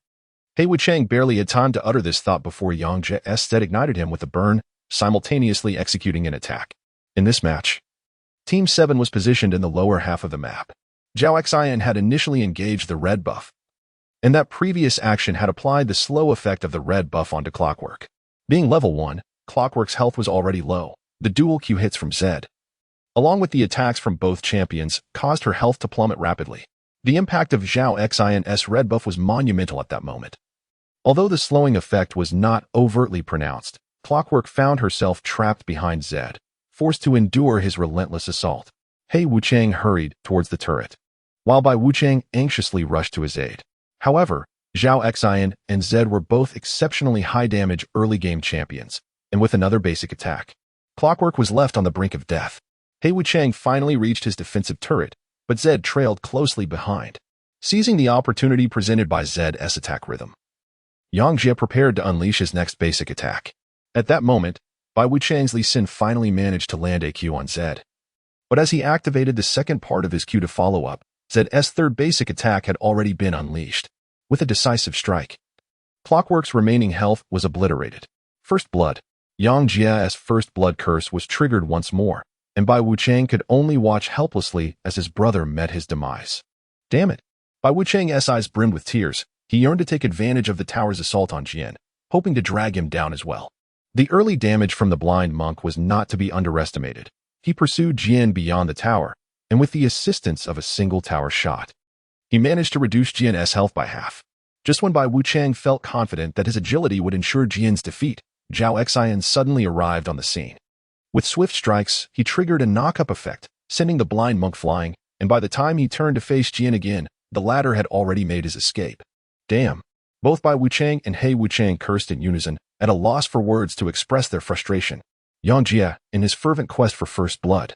Speaker 1: He Wuchang barely had time to utter this thought before Yang Jie's Zed ignited him with a burn, simultaneously executing an attack. In this match, Team 7 was positioned in the lower half of the map. Zhao Xian had initially engaged the red buff, and that previous action had applied the slow effect of the red buff onto Clockwork. Being level 1, Clockwork's health was already low. The dual Q hits from Zed, along with the attacks from both champions, caused her health to plummet rapidly. The impact of Zhao Xian's red buff was monumental at that moment. Although the slowing effect was not overtly pronounced, Clockwork found herself trapped behind Zed, forced to endure his relentless assault. He Wuchang hurried towards the turret, while Bai Wuchang anxiously rushed to his aid. However, Zhao Xian and Zed were both exceptionally high-damage early-game champions, and with another basic attack, Clockwork was left on the brink of death. He Wuchang finally reached his defensive turret, but Zed trailed closely behind. Seizing the opportunity presented by Zed's attack rhythm, Yang Jie prepared to unleash his next basic attack. At that moment, Bai Wuchang's Lee Sin finally managed to land a Q on Zed. But as he activated the second part of his Q to follow up, Zed's third basic attack had already been unleashed. With a decisive strike, Clockwork's remaining health was obliterated. First Blood. Yang Jie's First Blood curse was triggered once more, and Bai Wuchang could only watch helplessly as his brother met his demise. Damn it! Bai Wuchang's eyes brimmed with tears. He yearned to take advantage of the tower's assault on Jian, hoping to drag him down as well. The early damage from the blind monk was not to be underestimated. He pursued Jian beyond the tower, and with the assistance of a single tower shot, he managed to reduce Jian's health by half. Just when Bai Wuchang felt confident that his agility would ensure Jian's defeat, Zhao Xian suddenly arrived on the scene. With swift strikes, he triggered a knock-up effect, sending the blind monk flying, and by the time he turned to face Jian again, the latter had already made his escape. Damn. Both Bai Wuchang and He Wuchang cursed in unison, at a loss for words to express their frustration. Yang Jie, in his fervent quest for First Blood,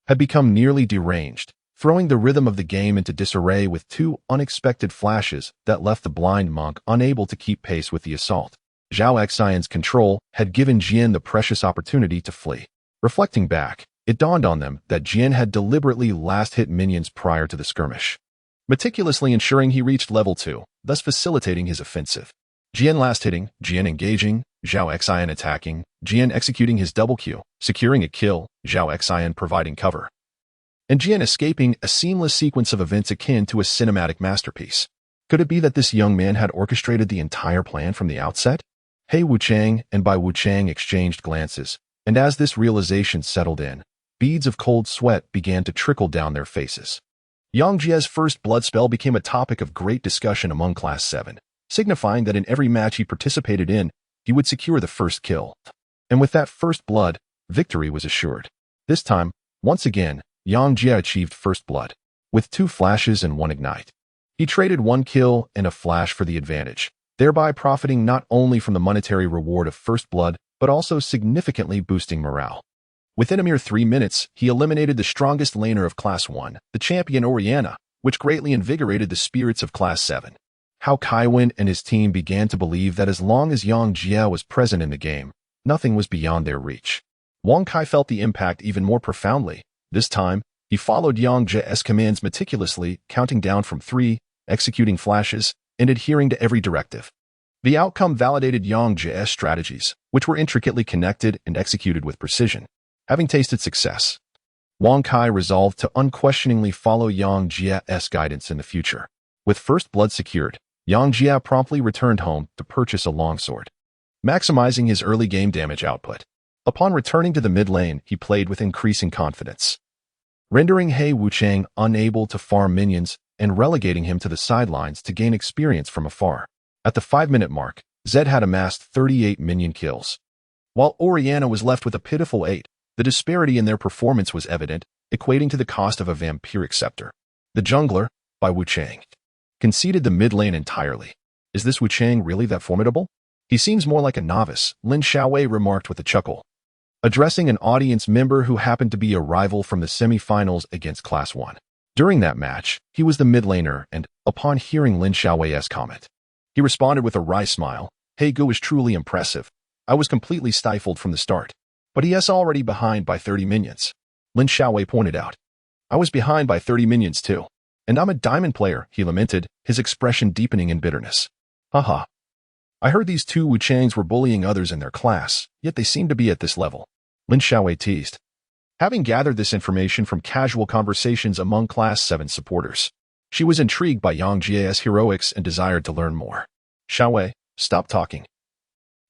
Speaker 1: had become nearly deranged, throwing the rhythm of the game into disarray with 2 unexpected flashes that left the blind monk unable to keep pace with the assault. Zhao Xian's control had given Jian the precious opportunity to flee. Reflecting back, it dawned on them that Jian had deliberately last-hit minions prior to the skirmish, meticulously ensuring he reached level 2, thus facilitating his offensive. Jian last-hitting, Jian engaging, Zhao Xian attacking, Jian executing his double Q, securing a kill, Zhao Xian providing cover, and Jian escaping, a seamless sequence of events akin to a cinematic masterpiece. Could it be that this young man had orchestrated the entire plan from the outset? He Wuchang and Bai Wuchang exchanged glances, and as this realization settled in, beads of cold sweat began to trickle down their faces. Yang Jie's First Blood spell became a topic of great discussion among Class 7, signifying that in every match he participated in, he would secure the first kill. And with that First Blood, victory was assured. This time, once again, Yang Jie achieved First Blood, with 2 flashes and 1 ignite. He traded 1 kill and a flash for the advantage, thereby profiting not only from the monetary reward of first blood, but also significantly boosting morale. Within a mere 3 minutes, he eliminated the strongest laner of Class 1, the champion Orianna, which greatly invigorated the spirits of Class 7. How Kaiwen and his team began to believe that as long as Yang Jia was present in the game, nothing was beyond their reach. Wang Kai felt the impact even more profoundly. This time, he followed Yang Jia's commands meticulously, counting down from 3, executing flashes, and adhering to every directive. The outcome validated Yang Jia's strategies, which were intricately connected and executed with precision. Having tasted success, Wang Kai resolved to unquestioningly follow Yang Jia's guidance in the future. With first blood secured, Yang Jia promptly returned home to purchase a longsword, maximizing his early game damage output. Upon returning to the mid lane, he played with increasing confidence, rendering He Wuchang unable to farm minions and relegating him to the sidelines to gain experience from afar. At the 5-minute mark, Zed had amassed 38 minion kills. While Orianna was left with a pitiful 8, the disparity in their performance was evident, equating to the cost of a vampiric scepter. The jungler, by Wuchang, conceded the mid lane entirely. Is this Wuchang really that formidable? He seems more like a novice, Lin Xiaowei remarked with a chuckle, addressing an audience member who happened to be a rival from the semi-finals against Class 1. During that match, he was the mid laner and, upon hearing Lin Xiaowei's comment, he responded with a wry smile. He Gu is truly impressive. I was completely stifled from the start. But he is already behind by 30 minions. Lin Xiaowei pointed out. I was behind by 30 minions too. And I'm a diamond player, he lamented, his expression deepening in bitterness. Haha. I heard these two Wuchangs were bullying others in their class, yet they seem to be at this level. Lin Xiaowei teased. Having gathered this information from casual conversations among Class 7 supporters, she was intrigued by Yang Jia's heroics and desired to learn more. Xiaowei, stop talking.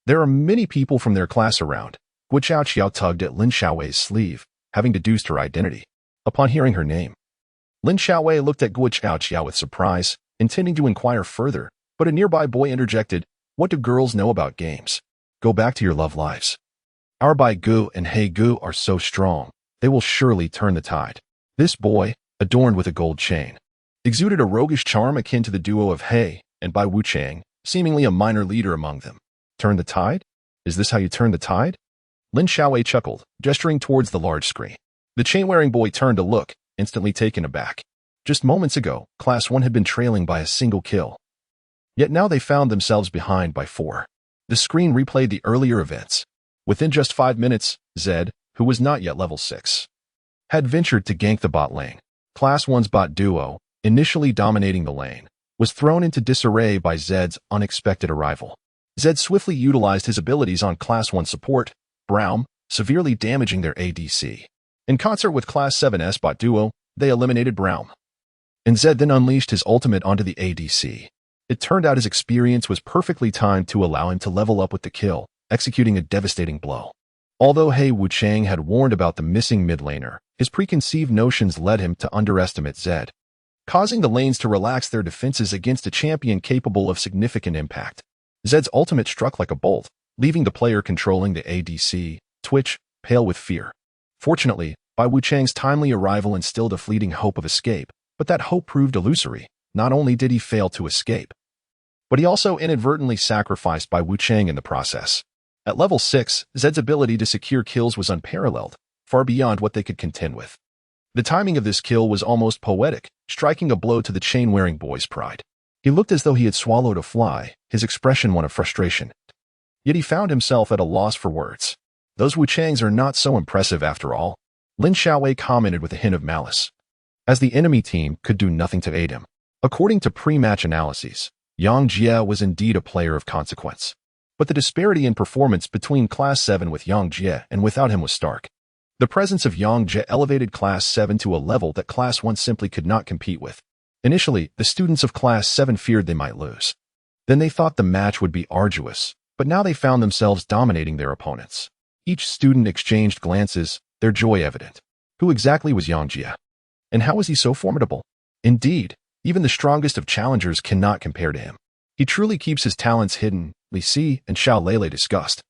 Speaker 1: There are many people from their class around. Guo Xiao tugged at Lin Xiaowei's sleeve, having deduced her identity. Upon hearing her name, Lin Xiaowei looked at Guo Xiao with surprise, intending to inquire further, but a nearby boy interjected, What do girls know about games? Go back to your love lives. Our Bai Gu and He Gu are so strong, they will surely turn the tide. This boy, adorned with a gold chain, exuded a roguish charm akin to the duo of He and Bai Wuchang, seemingly a minor leader among them. Turn the tide? Is this how you turn the tide? Lin Xiaowei chuckled, gesturing towards the large screen. The chain-wearing boy turned to look, instantly taken aback. Just moments ago, Class 1 had been trailing by a single kill. Yet now they found themselves behind by 4. The screen replayed the earlier events. Within just 5 minutes, Zed, who was not yet level 6, had ventured to gank the bot lane. Class 1's bot duo, initially dominating the lane, was thrown into disarray by Zed's unexpected arrival. Zed swiftly utilized his abilities on Class 1 support, Braum, severely damaging their ADC. In concert with Class 7's bot duo, they eliminated Braum. And Zed then unleashed his ultimate onto the ADC. It turned out his experience was perfectly timed to allow him to level up with the kill, executing a devastating blow. Although He Wuchang had warned about the missing mid laner, his preconceived notions led him to underestimate Zed, causing the lanes to relax their defenses against a champion capable of significant impact. Zed's ultimate struck like a bolt, leaving the player controlling the ADC, Twitch, pale with fear. Fortunately, Bai Wuchang's timely arrival instilled a fleeting hope of escape, but that hope proved illusory. Not only did he fail to escape, but he also inadvertently sacrificed Bai Wuchang in the process. At level 6, Zed's ability to secure kills was unparalleled, far beyond what they could contend with. The timing of this kill was almost poetic, striking a blow to the chain-wearing boy's pride. He looked as though he had swallowed a fly, his expression one of frustration. Yet he found himself at a loss for words. Those Wuchangs are not so impressive after all, Lin Xiaowei commented with a hint of malice, as the enemy team could do nothing to aid him. According to pre-match analyses, Yang Jia was indeed a player of consequence. But the disparity in performance between Class 7 with Yang Jia and without him was stark. The presence of Yang Jia elevated Class 7 to a level that Class 1 simply could not compete with. Initially, the students of Class 7 feared they might lose. Then they thought the match would be arduous, but now they found themselves dominating their opponents. Each student exchanged glances, their joy evident. Who exactly was Yang Jia? And how was he so formidable? Indeed, even the strongest of challengers cannot compare to him. He truly keeps his talents hidden, Li Si and Xiao Lele discussed,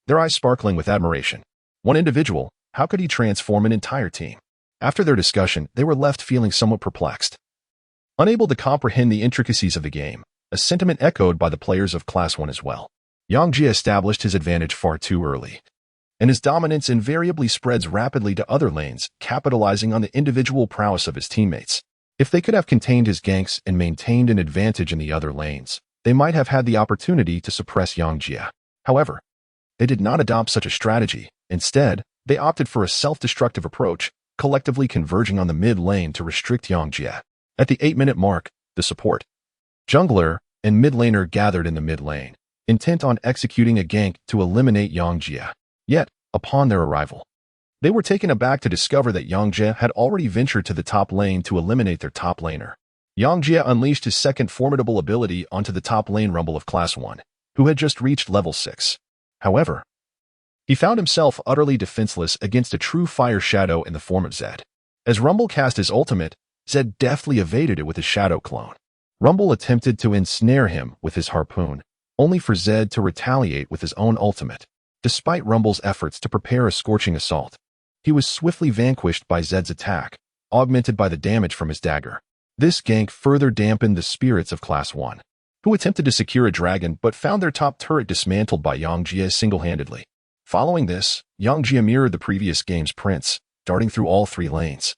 Speaker 1: their eyes sparkling with admiration. One individual, how could he transform an entire team? After their discussion, they were left feeling somewhat perplexed. Unable to comprehend the intricacies of the game, a sentiment echoed by the players of Class 1 as well. Yang Jie established his advantage far too early, and his dominance invariably spreads rapidly to other lanes, capitalizing on the individual prowess of his teammates. If they could have contained his ganks and maintained an advantage in the other lanes, they might have had the opportunity to suppress Yang Jie. However, they did not adopt such a strategy. Instead, they opted for a self-destructive approach, collectively converging on the mid lane to restrict Yang Jie. At the 8-minute mark, the support, jungler, and mid laner gathered in the mid lane, intent on executing a gank to eliminate Yang Jie. Yet, upon their arrival, they were taken aback to discover that Yang Jie had already ventured to the top lane to eliminate their top laner. Yang Jie unleashed his second formidable ability onto the top lane Rumble of Class 1, who had just reached level 6. However, he found himself utterly defenseless against a true fire shadow in the form of Zed. As Rumble cast his ultimate, Zed deftly evaded it with his shadow clone. Rumble attempted to ensnare him with his harpoon, only for Zed to retaliate with his own ultimate. Despite Rumble's efforts to prepare a scorching assault, he was swiftly vanquished by Zed's attack, augmented by the damage from his dagger. This gank further dampened the spirits of Class 1, who attempted to secure a dragon but found their top turret dismantled by Yang Jie single-handedly. Following this, Yang Jie mirrored the previous game's prince, darting through all 3 lanes,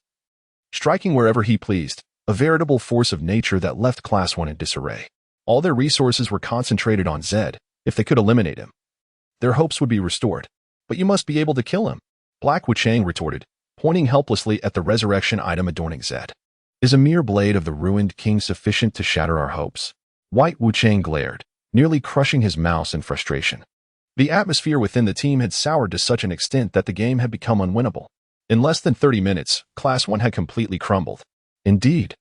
Speaker 1: striking wherever he pleased, a veritable force of nature that left Class 1 in disarray. All their resources were concentrated on Zed. If they could eliminate him, their hopes would be restored. But you must be able to kill him, Black Wuchang retorted, pointing helplessly at the resurrection item adorning Zed. Is a mere blade of the ruined king sufficient to shatter our hopes? White Wuchang glared, nearly crushing his mouse in frustration. The atmosphere within the team had soured to such an extent that the game had become unwinnable. In less than 30 minutes, Class 1 had completely crumbled. Indeed,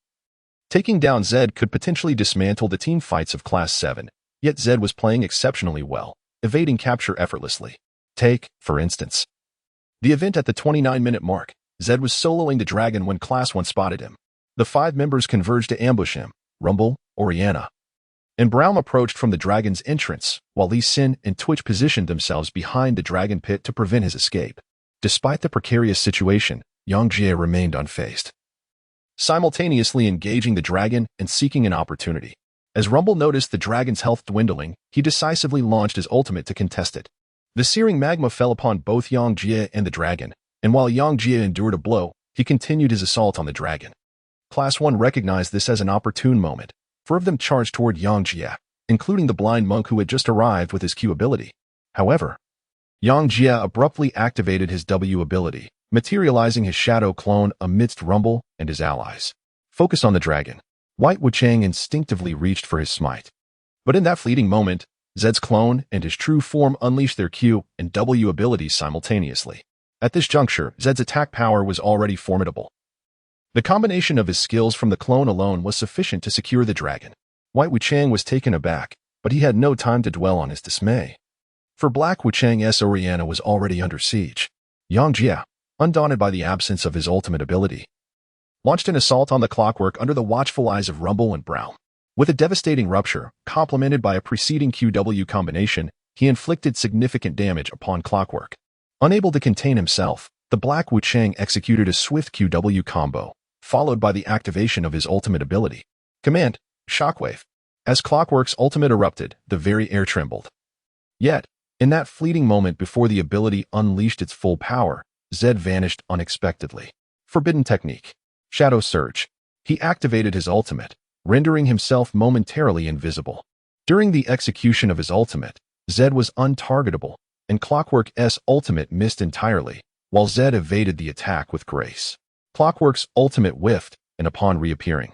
Speaker 1: taking down Zed could potentially dismantle the team fights of Class 7, yet Zed was playing exceptionally well, evading capture effortlessly. Take, for instance, the event at the 29-minute mark. Zed was soloing the dragon when Class 1 spotted him. The 5 members converged to ambush him. Rumble, Orianna, and Braum approached from the dragon's entrance, while Lee Sin and Twitch positioned themselves behind the dragon pit to prevent his escape. Despite the precarious situation, Yang Jie remained unfazed, simultaneously engaging the dragon and seeking an opportunity. As Rumble noticed the dragon's health dwindling, he decisively launched his ultimate to contest it. The searing magma fell upon both Yang Jie and the dragon, and while Yang Jie endured a blow, he continued his assault on the dragon. Class 1 recognized this as an opportune moment. 4 of them charged toward Yang Jie, including the blind monk who had just arrived with his Q ability. However, Yang Jie abruptly activated his W ability, materializing his shadow clone amidst Rumble and his allies. Focused on the dragon, White Wuchang instinctively reached for his smite. But in that fleeting moment, Zed's clone and his true form unleashed their Q and W abilities simultaneously. At this juncture, Zed's attack power was already formidable. The combination of his skills from the clone alone was sufficient to secure the dragon. White Wuchang was taken aback, but he had no time to dwell on his dismay. For Black Wuchang's Orianna was already under siege. Yang Jie, undaunted by the absence of his ultimate ability, launched an assault on the clockwork under the watchful eyes of Rumble and Braum. With a devastating rupture, complemented by a preceding QW combination, he inflicted significant damage upon clockwork. Unable to contain himself, the Black Wuchang executed a swift QW combo, followed by the activation of his ultimate ability. Command, Shockwave. As Clockwork's ultimate erupted, the very air trembled. Yet, in that fleeting moment before the ability unleashed its full power, Zed vanished unexpectedly. Forbidden technique. Shadow Surge. He activated his ultimate, rendering himself momentarily invisible. During the execution of his ultimate, Zed was untargetable, and Clockwork's ultimate missed entirely, while Zed evaded the attack with grace. Clockwork's ultimate whiffed, and upon reappearing,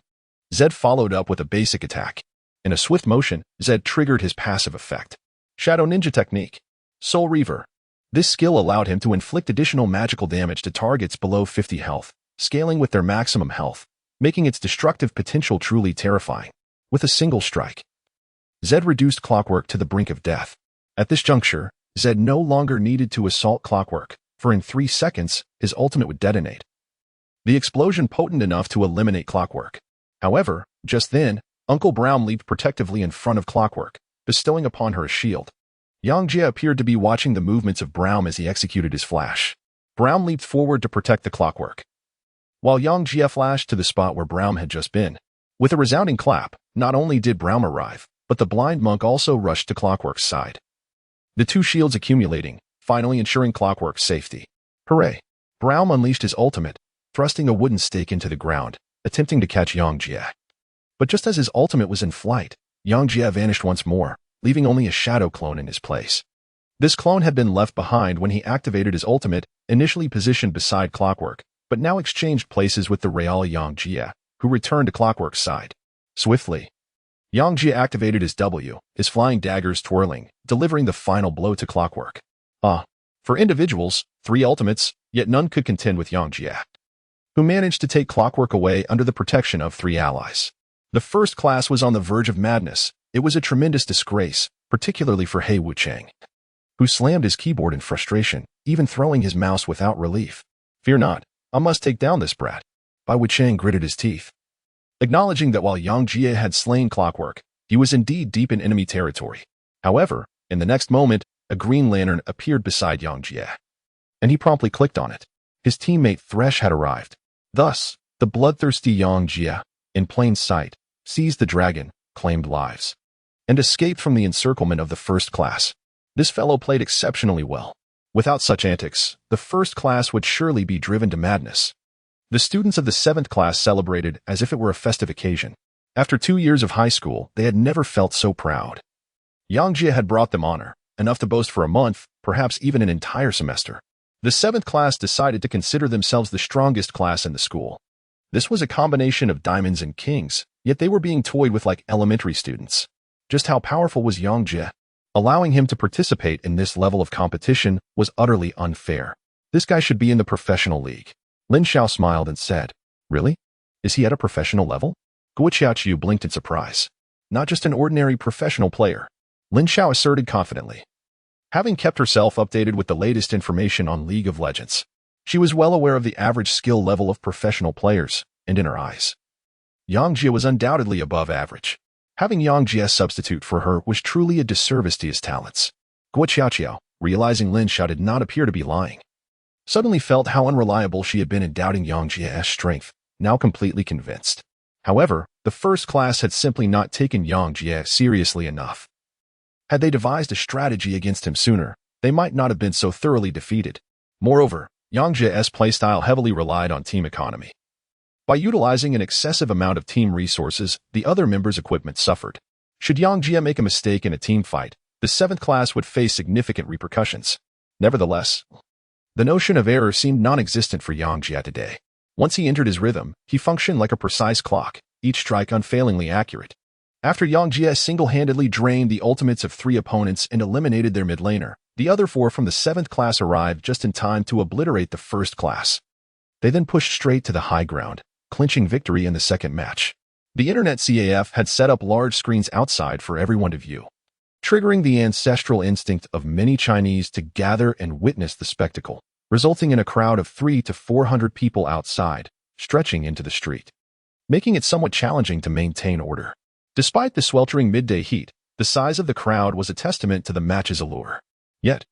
Speaker 1: Zed followed up with a basic attack. In a swift motion, Zed triggered his passive effect. Shadow Ninja Technique. Soul Reaver. This skill allowed him to inflict additional magical damage to targets below 50 health, scaling with their maximum health, making its destructive potential truly terrifying. With a single strike, Zed reduced Clockwork to the brink of death. At this juncture, Zed no longer needed to assault Clockwork, for in 3 seconds, his ultimate would detonate. The explosion potent enough to eliminate Clockwork. However, just then, Uncle Braum leaped protectively in front of Clockwork, bestowing upon her a shield. Yang Jie appeared to be watching the movements of Braum as he executed his flash. Braum leaped forward to protect the Clockwork, while Yang Jie flashed to the spot where Braum had just been. With a resounding clap, Not only did Braum arrive, but the blind monk also rushed to Clockwork's side. The two shields accumulating, finally ensuring Clockwork's safety. Hooray! Braum unleashed his ultimate, thrusting a wooden stake into the ground, attempting to catch Yang Jie. But just as his ultimate was in flight, Yang Jie vanished once more, leaving only a shadow clone in his place. This clone had been left behind when he activated his ultimate, initially positioned beside Clockwork, but now exchanged places with the real Yang Jie, who returned to Clockwork's side. Swiftly, Yang Jie activated his W, his flying daggers twirling, delivering the final blow to Clockwork. For individuals, 3 ultimates, yet none could contend with Yang Jie, who managed to take Clockwork away under the protection of 3 allies. The first class was on the verge of madness. It was a tremendous disgrace, particularly for He Wuchang, who slammed his keyboard in frustration, even throwing his mouse without relief. Fear not, I must take down this brat. Bai Wuchang gritted his teeth, acknowledging that while Yang Jie had slain Clockwork, he was indeed deep in enemy territory. However, in the next moment, a green lantern appeared beside Yang Jie, and he promptly clicked on it. His teammate Thresh had arrived. Thus, the bloodthirsty Yang Jie, in plain sight, seized the dragon, claimed lives, and escaped from the encirclement of the first class. This fellow played exceptionally well. Without such antics, the first class would surely be driven to madness. The students of the 7th class celebrated as if it were a festive occasion. After 2 years of high school, they had never felt so proud. Yang Jie had brought them honor, enough to boast for a month, perhaps even an entire semester. The 7th class decided to consider themselves the strongest class in the school. This was a combination of diamonds and kings, yet they were being toyed with like elementary students. Just how powerful was Yang Jie? Allowing him to participate in this level of competition was utterly unfair. This guy should be in the professional league. Lin Xiao smiled and said, Really? Is he at a professional level? Guo Qiaoqiu blinked in surprise. Not just an ordinary professional player, Lin Xiao asserted confidently. Having kept herself updated with the latest information on League of Legends, she was well aware of the average skill level of professional players, and in her eyes, Yang Jie was undoubtedly above average. Having Yang Jie substitute for her was truly a disservice to his talents. Guo Qiaoqiu, realizing Lin Xiao did not appear to be lying, suddenly felt how unreliable she had been in doubting Yang Jie's strength, now completely convinced. However, the first class had simply not taken Yang Jie seriously enough. Had they devised a strategy against him sooner, they might not have been so thoroughly defeated. Moreover, Yang Jie's playstyle heavily relied on team economy. By utilizing an excessive amount of team resources, the other members' equipment suffered. Should Yang Jie make a mistake in a team fight, the 7th class would face significant repercussions. Nevertheless, the notion of error seemed non-existent for Yang Jie today. Once he entered his rhythm, he functioned like a precise clock, each strike unfailingly accurate. After Yang Jie single-handedly drained the ultimates of 3 opponents and eliminated their mid-laner, the other 4 from the 7th class arrived just in time to obliterate the first class. They then pushed straight to the high ground, clinching victory in the second match. The internet CAF had set up large screens outside for everyone to view, triggering the ancestral instinct of many Chinese to gather and witness the spectacle, resulting in a crowd of 300 to 400 people outside, stretching into the street, making it somewhat challenging to maintain order. Despite the sweltering midday heat, the size of the crowd was a testament to the match's allure. Yet,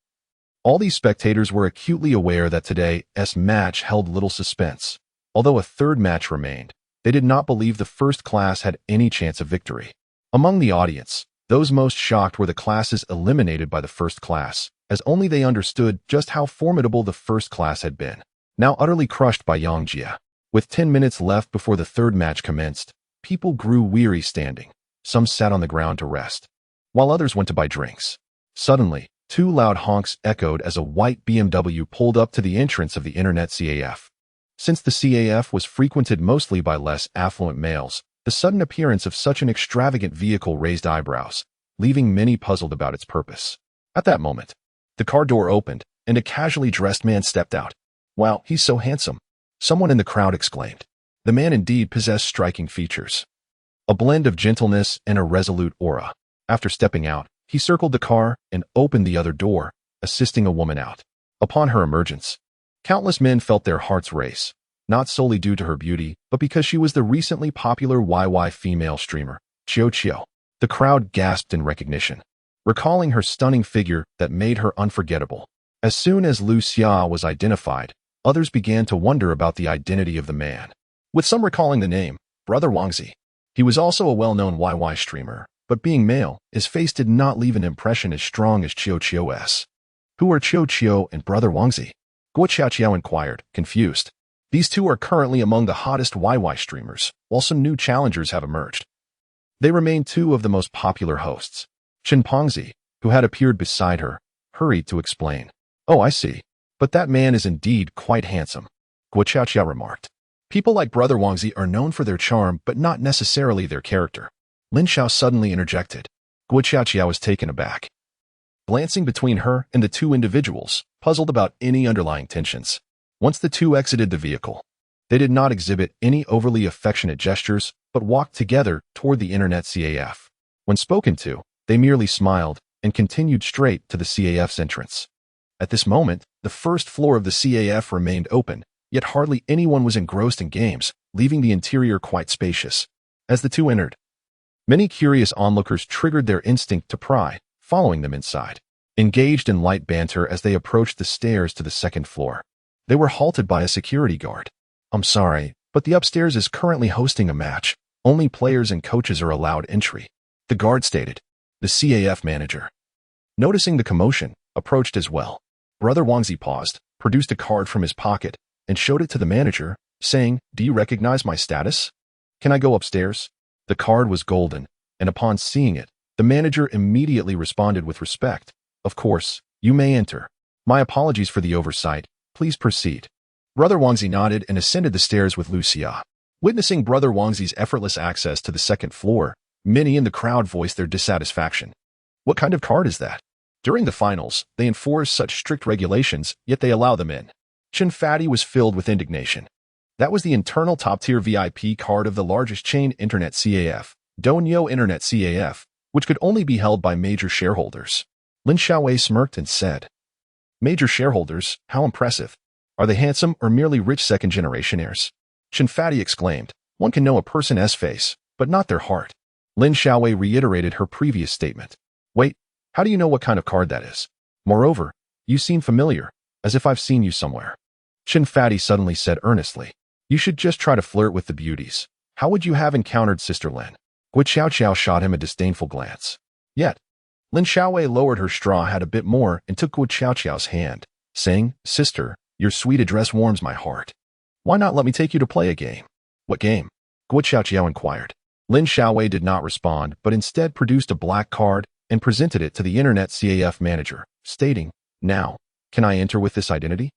Speaker 1: all these spectators were acutely aware that today's match held little suspense. Although a third match remained, they did not believe the first class had any chance of victory. Among the audience, those most shocked were the classes eliminated by the first class, as only they understood just how formidable the first class had been. Now utterly crushed by Yang Jie. With 10 minutes left before the third match commenced, people grew weary standing. Some sat on the ground to rest, while others went to buy drinks. Suddenly, 2 loud honks echoed as a white BMW pulled up to the entrance of the internet CAF. Since the CAF was frequented mostly by less affluent males, the sudden appearance of such an extravagant vehicle raised eyebrows, leaving many puzzled about its purpose. At that moment, the car door opened, and a casually dressed man stepped out. Wow, he's so handsome, someone in the crowd exclaimed. The man indeed possessed striking features, a blend of gentleness and a resolute aura. After stepping out, he circled the car and opened the other door, assisting a woman out. Upon her emergence, countless men felt their hearts race, not solely due to her beauty, but because she was the recently popular YY female streamer, Qiao Qiao. The crowd gasped in recognition, recalling her stunning figure that made her unforgettable. As soon as Lu Xia was identified, others began to wonder about the identity of the man, with some recalling the name, Brother Wangzi. He was also a well-known YY streamer, but being male, his face did not leave an impression as strong as Qiu Qiu's. Who are Qiu Qiu and brother Wangzi? Guo Qiao inquired, confused. These two are currently among the hottest YY streamers, while some new challengers have emerged. They remain two of the most popular hosts. Qin Pengzi, who had appeared beside her, hurried to explain. Oh, I see. But that man is indeed quite handsome. Guo Qiao remarked. People like brother Wangzi are known for their charm, but not necessarily their character. Lin Xiao suddenly interjected. Guo Qiao was taken aback. Glancing between her and the two individuals, puzzled about any underlying tensions. Once the two exited the vehicle, they did not exhibit any overly affectionate gestures, but walked together toward the internet CAF. When spoken to, they merely smiled and continued straight to the CAF's entrance. At this moment, the first floor of the CAF remained open, yet hardly anyone was engrossed in games, leaving the interior quite spacious. As the two entered, many curious onlookers triggered their instinct to pry, following them inside. Engaged in light banter as they approached the stairs to the second floor, they were halted by a security guard. I'm sorry, but the upstairs is currently hosting a match. Only players and coaches are allowed entry. The guard stated. The CAF manager, noticing the commotion, approached as well. Brother Wangzi paused, produced a card from his pocket, and showed it to the manager, saying, Do you recognize my status? Can I go upstairs? The card was golden, and upon seeing it, the manager immediately responded with respect. Of course, you may enter. My apologies for the oversight. Please proceed. Brother Wangzi nodded and ascended the stairs with Lucia. Witnessing Brother Wangzi's effortless access to the second floor, many in the crowd voiced their dissatisfaction. What kind of card is that? During the finals, they enforce such strict regulations, yet they allow them in. Chen Fati was filled with indignation. That was the internal top-tier VIP card of the largest chain internet CAF, Donyo Internet CAF, which could only be held by major shareholders. Lin Xiaowei smirked and said, Major shareholders, how impressive. Are they handsome or merely rich second-generation heirs? Chen Fati exclaimed, One can know a person's face, but not their heart. Lin Xiaowei reiterated her previous statement. Wait, how do you know what kind of card that is? Moreover, you seem familiar, as if I've seen you somewhere. Chen Fati suddenly said earnestly. You should just try to flirt with the beauties. How would you have encountered Sister Lin? Guo Qiao shot him a disdainful glance. Yet, Lin Xiaowei lowered her straw hat a bit more and took Guo Qiao's hand, saying, Sister, your sweet address warms my heart. Why not let me take you to play a game? What game? Guo Qiao inquired. Lin Xiaowei did not respond, but instead produced a black card and presented it to the internet CAF manager, stating, Now, can I enter with this identity?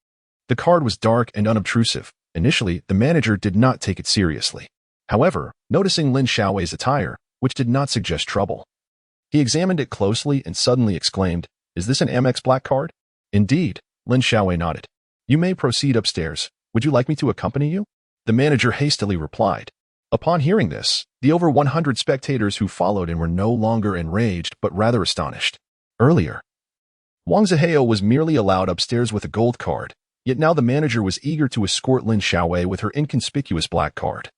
Speaker 1: The card was dark and unobtrusive. Initially, the manager did not take it seriously. However, noticing Lin Xiaowei's attire, which did not suggest trouble, he examined it closely and suddenly exclaimed, Is this an MX black card? Indeed, Lin Xiaowei nodded. You may proceed upstairs. Would you like me to accompany you? The manager hastily replied. Upon hearing this, the over 100 spectators who followed in were no longer enraged but rather astonished. Earlier, Wang Zihao was merely allowed upstairs with a gold card, yet now the manager was eager to escort Lin Xiaowei with her inconspicuous black card,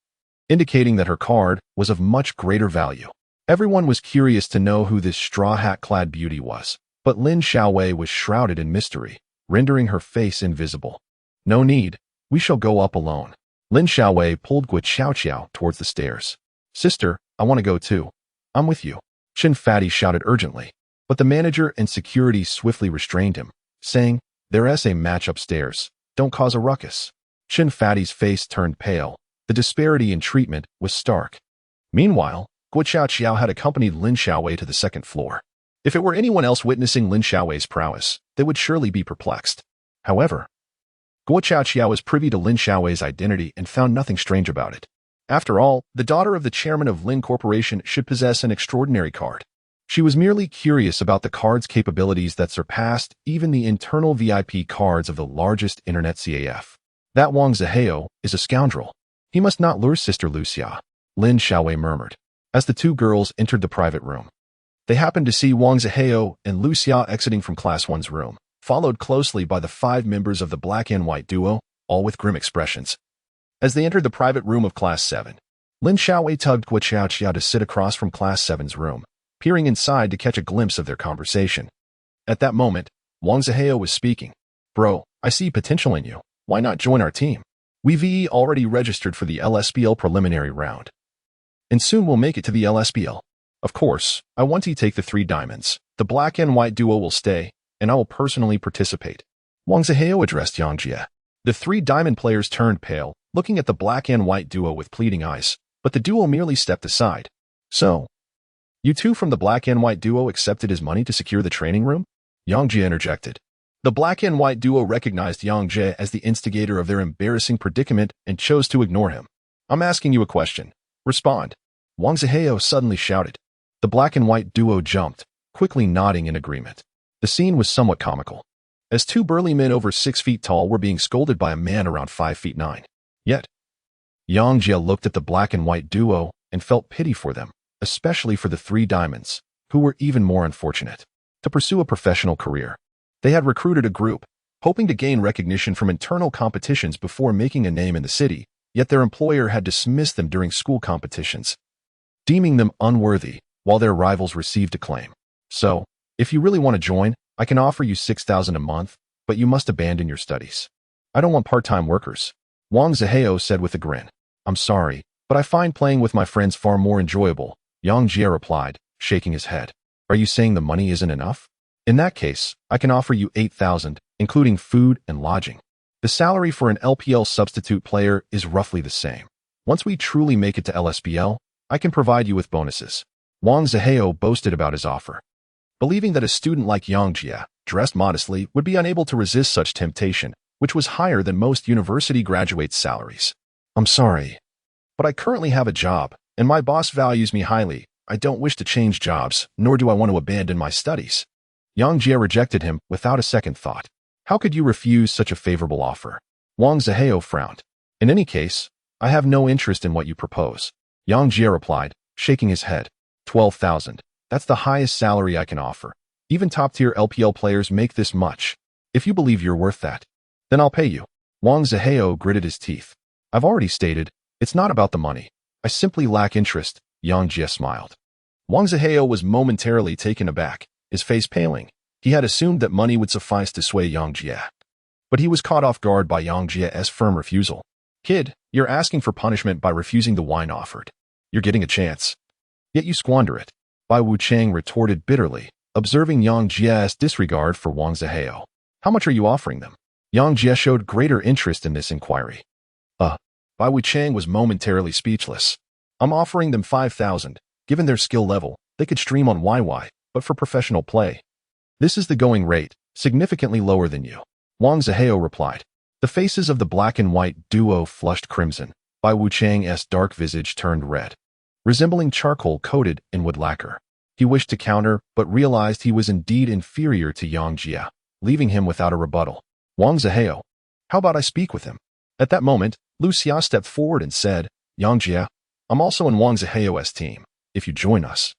Speaker 1: indicating that her card was of much greater value. Everyone was curious to know who this straw hat-clad beauty was, but Lin Xiaowei was shrouded in mystery, rendering her face invisible. No need, we shall go up alone. Lin Xiaowei pulled Guo Qiao towards the stairs. Sister, I want to go too. I'm with you. Chen Fati shouted urgently, but the manager and security swiftly restrained him, saying, There's a match upstairs. Don't cause a ruckus. Chen Fati's face turned pale. The disparity in treatment was stark. Meanwhile, Guo Qiao had accompanied Lin Xiaowei to the second floor. If it were anyone else witnessing Lin Xiaowei's prowess, they would surely be perplexed. However, Guo Qiao was privy to Lin Xiaowei's identity and found nothing strange about it. After all, the daughter of the chairman of Lin Corporation should possess an extraordinary card. She was merely curious about the card's capabilities that surpassed even the internal VIP cards of the largest internet CAF. That Wang Zihao is a scoundrel. He must not lure Sister Lucia, Lin Xiaowei murmured. As the two girls entered the private room, they happened to see Wang Zihao and Lucia exiting from Class 1's room, followed closely by the 5 members of the black and white duo, all with grim expressions. As they entered the private room of Class 7, Lin Xiaowei tugged Guo Qiao to sit across from Class 7's room, peering inside to catch a glimpse of their conversation. At that moment, Wang Zihao was speaking. Bro, I see potential in you. Why not join our team? We've already registered for the LSBL preliminary round. and soon we'll make it to the LSBL. Of course, I want to take the 3 diamonds. The black and white duo will stay, and I will personally participate. Wang Zihao addressed Yang Jie. The 3 diamond players turned pale, looking at the black and white duo with pleading eyes, but the duo merely stepped aside. So, you two from the black and white duo accepted his money to secure the training room? Yang Jie interjected. The black and white duo recognized Yang Jie as the instigator of their embarrassing predicament and chose to ignore him. I'm asking you a question. Respond. Wang Zihao suddenly shouted. The black and white duo jumped, quickly nodding in agreement. The scene was somewhat comical, as 2 burly men over 6 feet tall were being scolded by a man around 5 feet 9. Yet, Yang Jie looked at the black and white duo and felt pity for them, especially for the 3 diamonds, who were even more unfortunate. To pursue a professional career, they had recruited a group, hoping to gain recognition from internal competitions before making a name in the city, yet their employer had dismissed them during school competitions, deeming them unworthy, while their rivals received acclaim. So, if you really want to join, I can offer you 6,000 a month, but you must abandon your studies. I don't want part-time workers. Wang Zihao said with a grin. I'm sorry, but I find playing with my friends far more enjoyable, Yang Jie replied, shaking his head. Are you saying the money isn't enough? In that case, I can offer you 8,000, including food and lodging. The salary for an LPL substitute player is roughly the same. Once we truly make it to LSBL, I can provide you with bonuses. Wang Zihao boasted about his offer, believing that a student like Yang Jie, dressed modestly, would be unable to resist such temptation, which was higher than most university graduates' salaries. I'm sorry, but I currently have a job, and my boss values me highly. I don't wish to change jobs, nor do I want to abandon my studies. Yang Jie rejected him without a second thought. How could you refuse such a favorable offer? Wang Zihao frowned. In any case, I have no interest in what you propose. Yang Jie replied, shaking his head. 12,000. That's the highest salary I can offer. Even top-tier LPL players make this much. If you believe you're worth that, then I'll pay you. Wang Zihao gritted his teeth. I've already stated, it's not about the money. I simply lack interest. Yang Jie smiled. Wang Zihao was momentarily taken aback, his face paling. He had assumed that money would suffice to sway Yang Jie. But he was caught off guard by Yang Jie's firm refusal. Kid, you're asking for punishment by refusing the wine offered. You're getting a chance, yet you squander it. Bai Wuchang retorted bitterly, observing Yang Jie's disregard for Wang Zihao. How much are you offering them? Yang Jie showed greater interest in this inquiry. Bai Wuchang was momentarily speechless. I'm offering them 5,000. Given their skill level, they could stream on YY, but for professional play, this is the going rate, significantly lower than you. Wang Zihao replied. The faces of the black and white duo flushed crimson. Bai Wuchang's dark visage turned red, resembling charcoal coated in wood lacquer. He wished to counter, but realized he was indeed inferior to Yang Jie, leaving him without a rebuttal. Wang Zihao, how about I speak with him? At that moment, Lu Xia stepped forward and said, Yang Jie, I'm also in Wang Zihao's team. If you join us,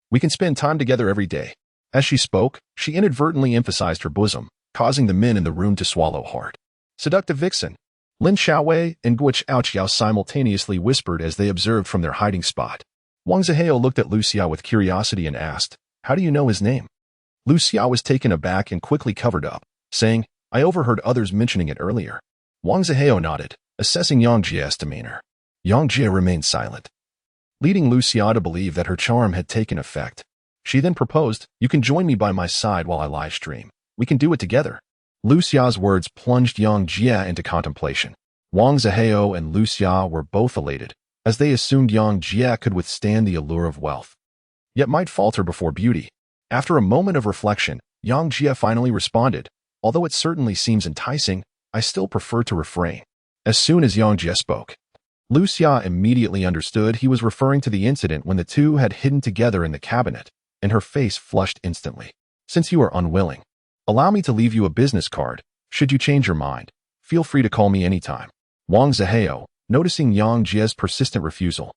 Speaker 1: we can spend time together every day. As she spoke, she inadvertently emphasized her bosom, causing the men in the room to swallow hard. Seductive vixen. Lin Xiaowei and Guo Chaoqiao simultaneously whispered as they observed from their hiding spot. Wang Zihao looked at Lu Xia with curiosity and asked, how do you know his name? Lu Xia was taken aback and quickly covered up, saying, I overheard others mentioning it earlier. Wang Zihao nodded, assessing Yang Jie's demeanor. Yang Jie remained silent, leading Lu Xia to believe that her charm had taken effect. She then proposed, you can join me by my side while I live stream. We can do it together. Lu Xia's words plunged Yang Jie into contemplation. Wang Zihao and Lu Xia were both elated, as they assumed Yang Jie could withstand the allure of wealth, yet might falter before beauty. After a moment of reflection, Yang Jie finally responded, although it certainly seems enticing, I still prefer to refrain. As soon as Yang Jie spoke, Lu Xia immediately understood he was referring to the incident when the two had hidden together in the cabinet, and her face flushed instantly. Since you are unwilling, allow me to leave you a business card. Should you change your mind, feel free to call me anytime. Wang Zihao, noticing Yang Jie's persistent refusal,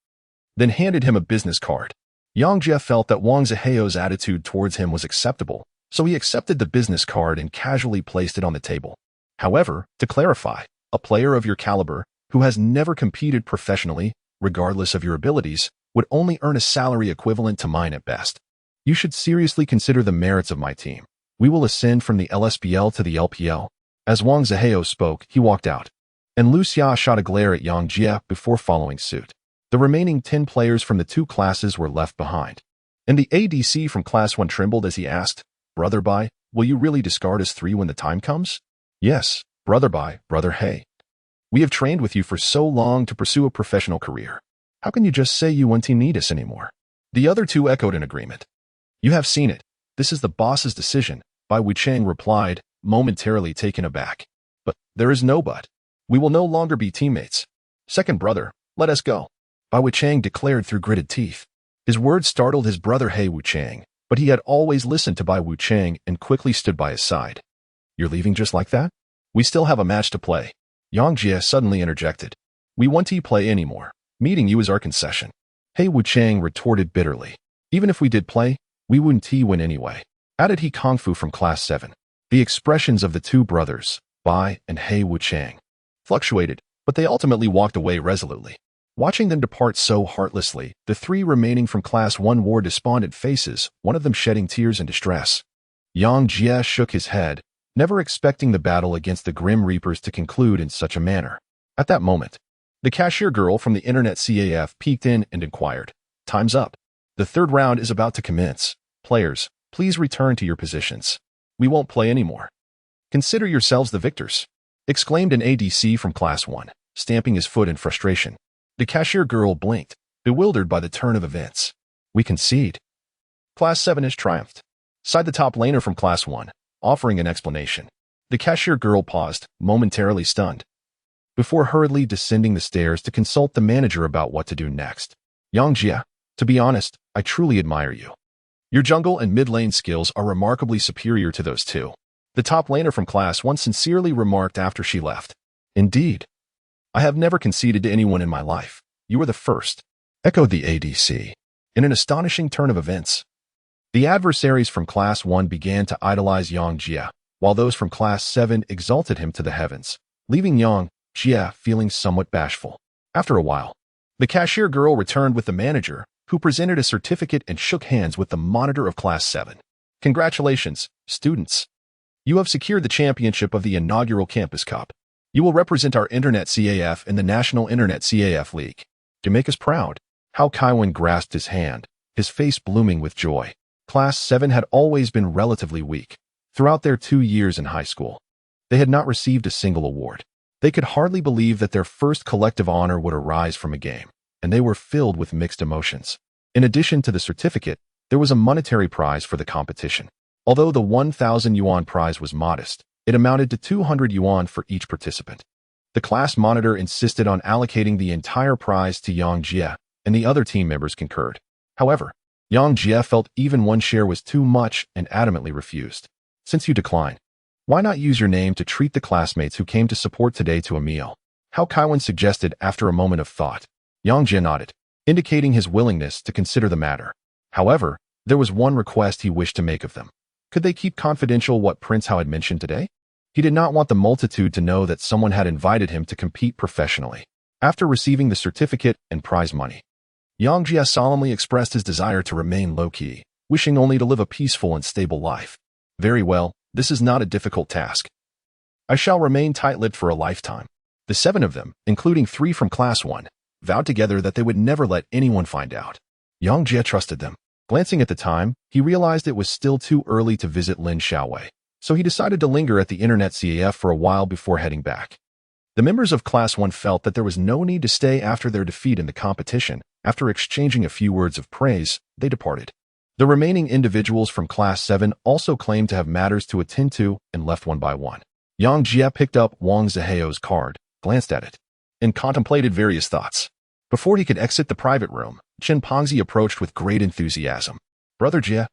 Speaker 1: then handed him a business card. Yang Jie felt that Wang Zihao's attitude towards him was acceptable, so he accepted the business card and casually placed it on the table. However, to clarify, a player of your caliber, who has never competed professionally, regardless of your abilities, would only earn a salary equivalent to mine at best. You should seriously consider the merits of my team. We will ascend from the LSBL to the LPL. As Wang Zihao spoke, he walked out, and Lu Xia shot a glare at Yang Jie before following suit. The remaining 10 players from the two classes were left behind. And the ADC from Class 1 trembled as he asked, "Brother Bai, will you really discard us three when the time comes?" "Yes, Brother Bai, Brother Hey. We have trained with you for so long to pursue a professional career. How can you just say you won't need us anymore?" The other two echoed in agreement. "You have seen it. This is the boss's decision," Bai Wuchang replied, momentarily taken aback. "But there is no but. We will no longer be teammates. Second brother, let us go," Bai Wuchang declared through gritted teeth. His words startled his brother He Wuchang, but he had always listened to Bai Wuchang and quickly stood by his side. "You're leaving just like that? We still have a match to play," Yang Jie suddenly interjected. "We won't play anymore. Meeting you is our concession," He Wuchang retorted bitterly. "Even if we did play, we wouldn't win anyway," added He Kongfu from Class 7. The expressions of the two brothers, Bai and He Wuchang, fluctuated, but they ultimately walked away resolutely. Watching them depart so heartlessly, the three remaining from Class 1 wore despondent faces, one of them shedding tears in distress. Yang Jie shook his head, never expecting the battle against the Grim Reapers to conclude in such a manner. At that moment, the cashier girl from the Internet CAF peeked in and inquired, "Time's up. The third round is about to commence. Players, please return to your positions. We won't play anymore. Consider yourselves the victors," exclaimed an ADC from Class 1, stamping his foot in frustration. The cashier girl blinked, bewildered by the turn of events. "We concede." Class 7 has triumphed, sighed the top laner from Class 1, offering an explanation. The cashier girl paused, momentarily stunned, before hurriedly descending the stairs to consult the manager about what to do next. "Yang Jie, to be honest, I truly admire you. Your jungle and mid lane skills are remarkably superior to those two," the top laner from Class 1 sincerely remarked after she left. "Indeed. I have never conceded to anyone in my life. You are the first," echoed the ADC. In an astonishing turn of events, the adversaries from Class 1 began to idolize Yang Jie, while those from Class 7 exalted him to the heavens, leaving Yang Jie feeling somewhat bashful. After a while, the cashier girl returned with the manager, who presented a certificate and shook hands with the monitor of Class 7. "Congratulations, students. You have secured the championship of the inaugural Campus Cup. You will represent our Internet CAF in the National Internet CAF League. To make us proud." Hao Kaiwan grasped his hand, his face blooming with joy. Class 7 had always been relatively weak. Throughout their 2 years in high school, they had not received a single award. They could hardly believe that their first collective honor would arise from a game, and they were filled with mixed emotions. In addition to the certificate, there was a monetary prize for the competition. Although the 1,000 yuan prize was modest, it amounted to 200 yuan for each participant. The class monitor insisted on allocating the entire prize to Yang Jie, and the other team members concurred. However, Yang Jie felt even one share was too much and adamantly refused. "Since you decline, why not use your name to treat the classmates who came to support today to a meal?" Hao Kaiwan suggested after a moment of thought. Yang Jie nodded, indicating his willingness to consider the matter. However, there was one request he wished to make of them. Could they keep confidential what Prince Hao had mentioned today? He did not want the multitude to know that someone had invited him to compete professionally. After receiving the certificate and prize money, Yang Jie solemnly expressed his desire to remain low-key, wishing only to live a peaceful and stable life. "Very well, this is not a difficult task. I shall remain tight-lipped for a lifetime." The 7 of them, including 3 from Class 1, vowed together that they would never let anyone find out. Yang Jie trusted them. Glancing at the time, he realized it was still too early to visit Lin Xiaowei, so he decided to linger at the Internet CAF for a while before heading back. The members of Class 1 felt that there was no need to stay after their defeat in the competition. After exchanging a few words of praise, they departed. The remaining individuals from Class 7 also claimed to have matters to attend to and left one by one. Yang Jie picked up Wang Ziheo's card, glanced at it, and contemplated various thoughts. Before he could exit the private room, Chen Pongzi approached with great enthusiasm. Brother Jie,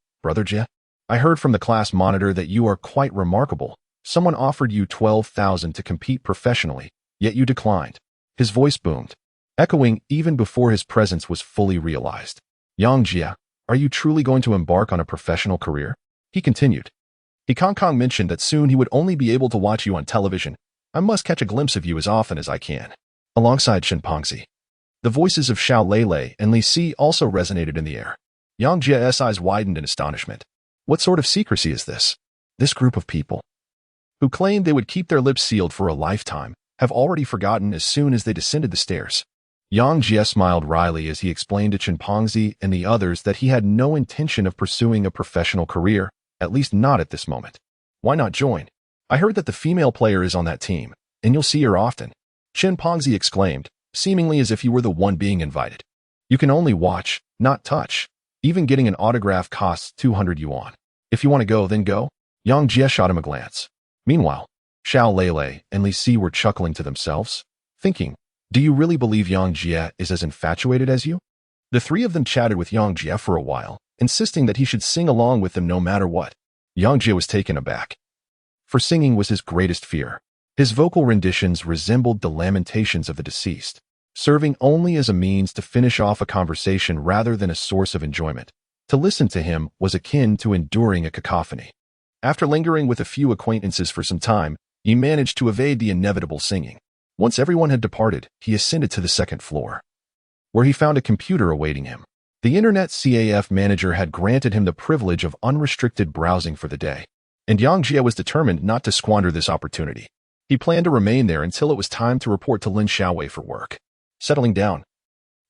Speaker 1: I heard from the class monitor that you are quite remarkable. Someone offered you 12,000 to compete professionally, yet you declined." His voice boomed, echoing even before his presence was fully realized. "Yang Jie, are you truly going to embark on a professional career?" He continued. "He Kong Kong mentioned that soon he would only be able to watch you on television. I must catch a glimpse of you as often as I can." Alongside Chen Pongzi, the voices of Xiao Lele and Li Si also resonated in the air. Yang Jie's eyes widened in astonishment. What sort of secrecy is this? This group of people, who claimed they would keep their lips sealed for a lifetime, have already forgotten as soon as they descended the stairs. Yang Jie smiled wryly as he explained to Chenpongzi and the others that he had no intention of pursuing a professional career, at least not at this moment. Why not join? I heard that the female player is on that team, and you'll see her often. Chenpongzi exclaimed, seemingly as if he were the one being invited. You can only watch, not touch. Even getting an autograph costs 200 yuan. If you want to go, then go. Yang Jie shot him a glance. Meanwhile, Xiao Lele and Li Si were chuckling to themselves, thinking, do you really believe Yang Jie is as infatuated as you? The three of them chatted with Yang Jie for a while, insisting that he should sing along with them no matter what. Yang Jie was taken aback. For singing was his greatest fear. His vocal renditions resembled the lamentations of the deceased, serving only as a means to finish off a conversation rather than a source of enjoyment. To listen to him was akin to enduring a cacophony. After lingering with a few acquaintances for some time, he managed to evade the inevitable singing. Once everyone had departed, he ascended to the second floor, where he found a computer awaiting him. The Internet CAF manager had granted him the privilege of unrestricted browsing for the day, and Yang Jie was determined not to squander this opportunity. He planned to remain there until it was time to report to Lin Xiaowei for work. Settling down,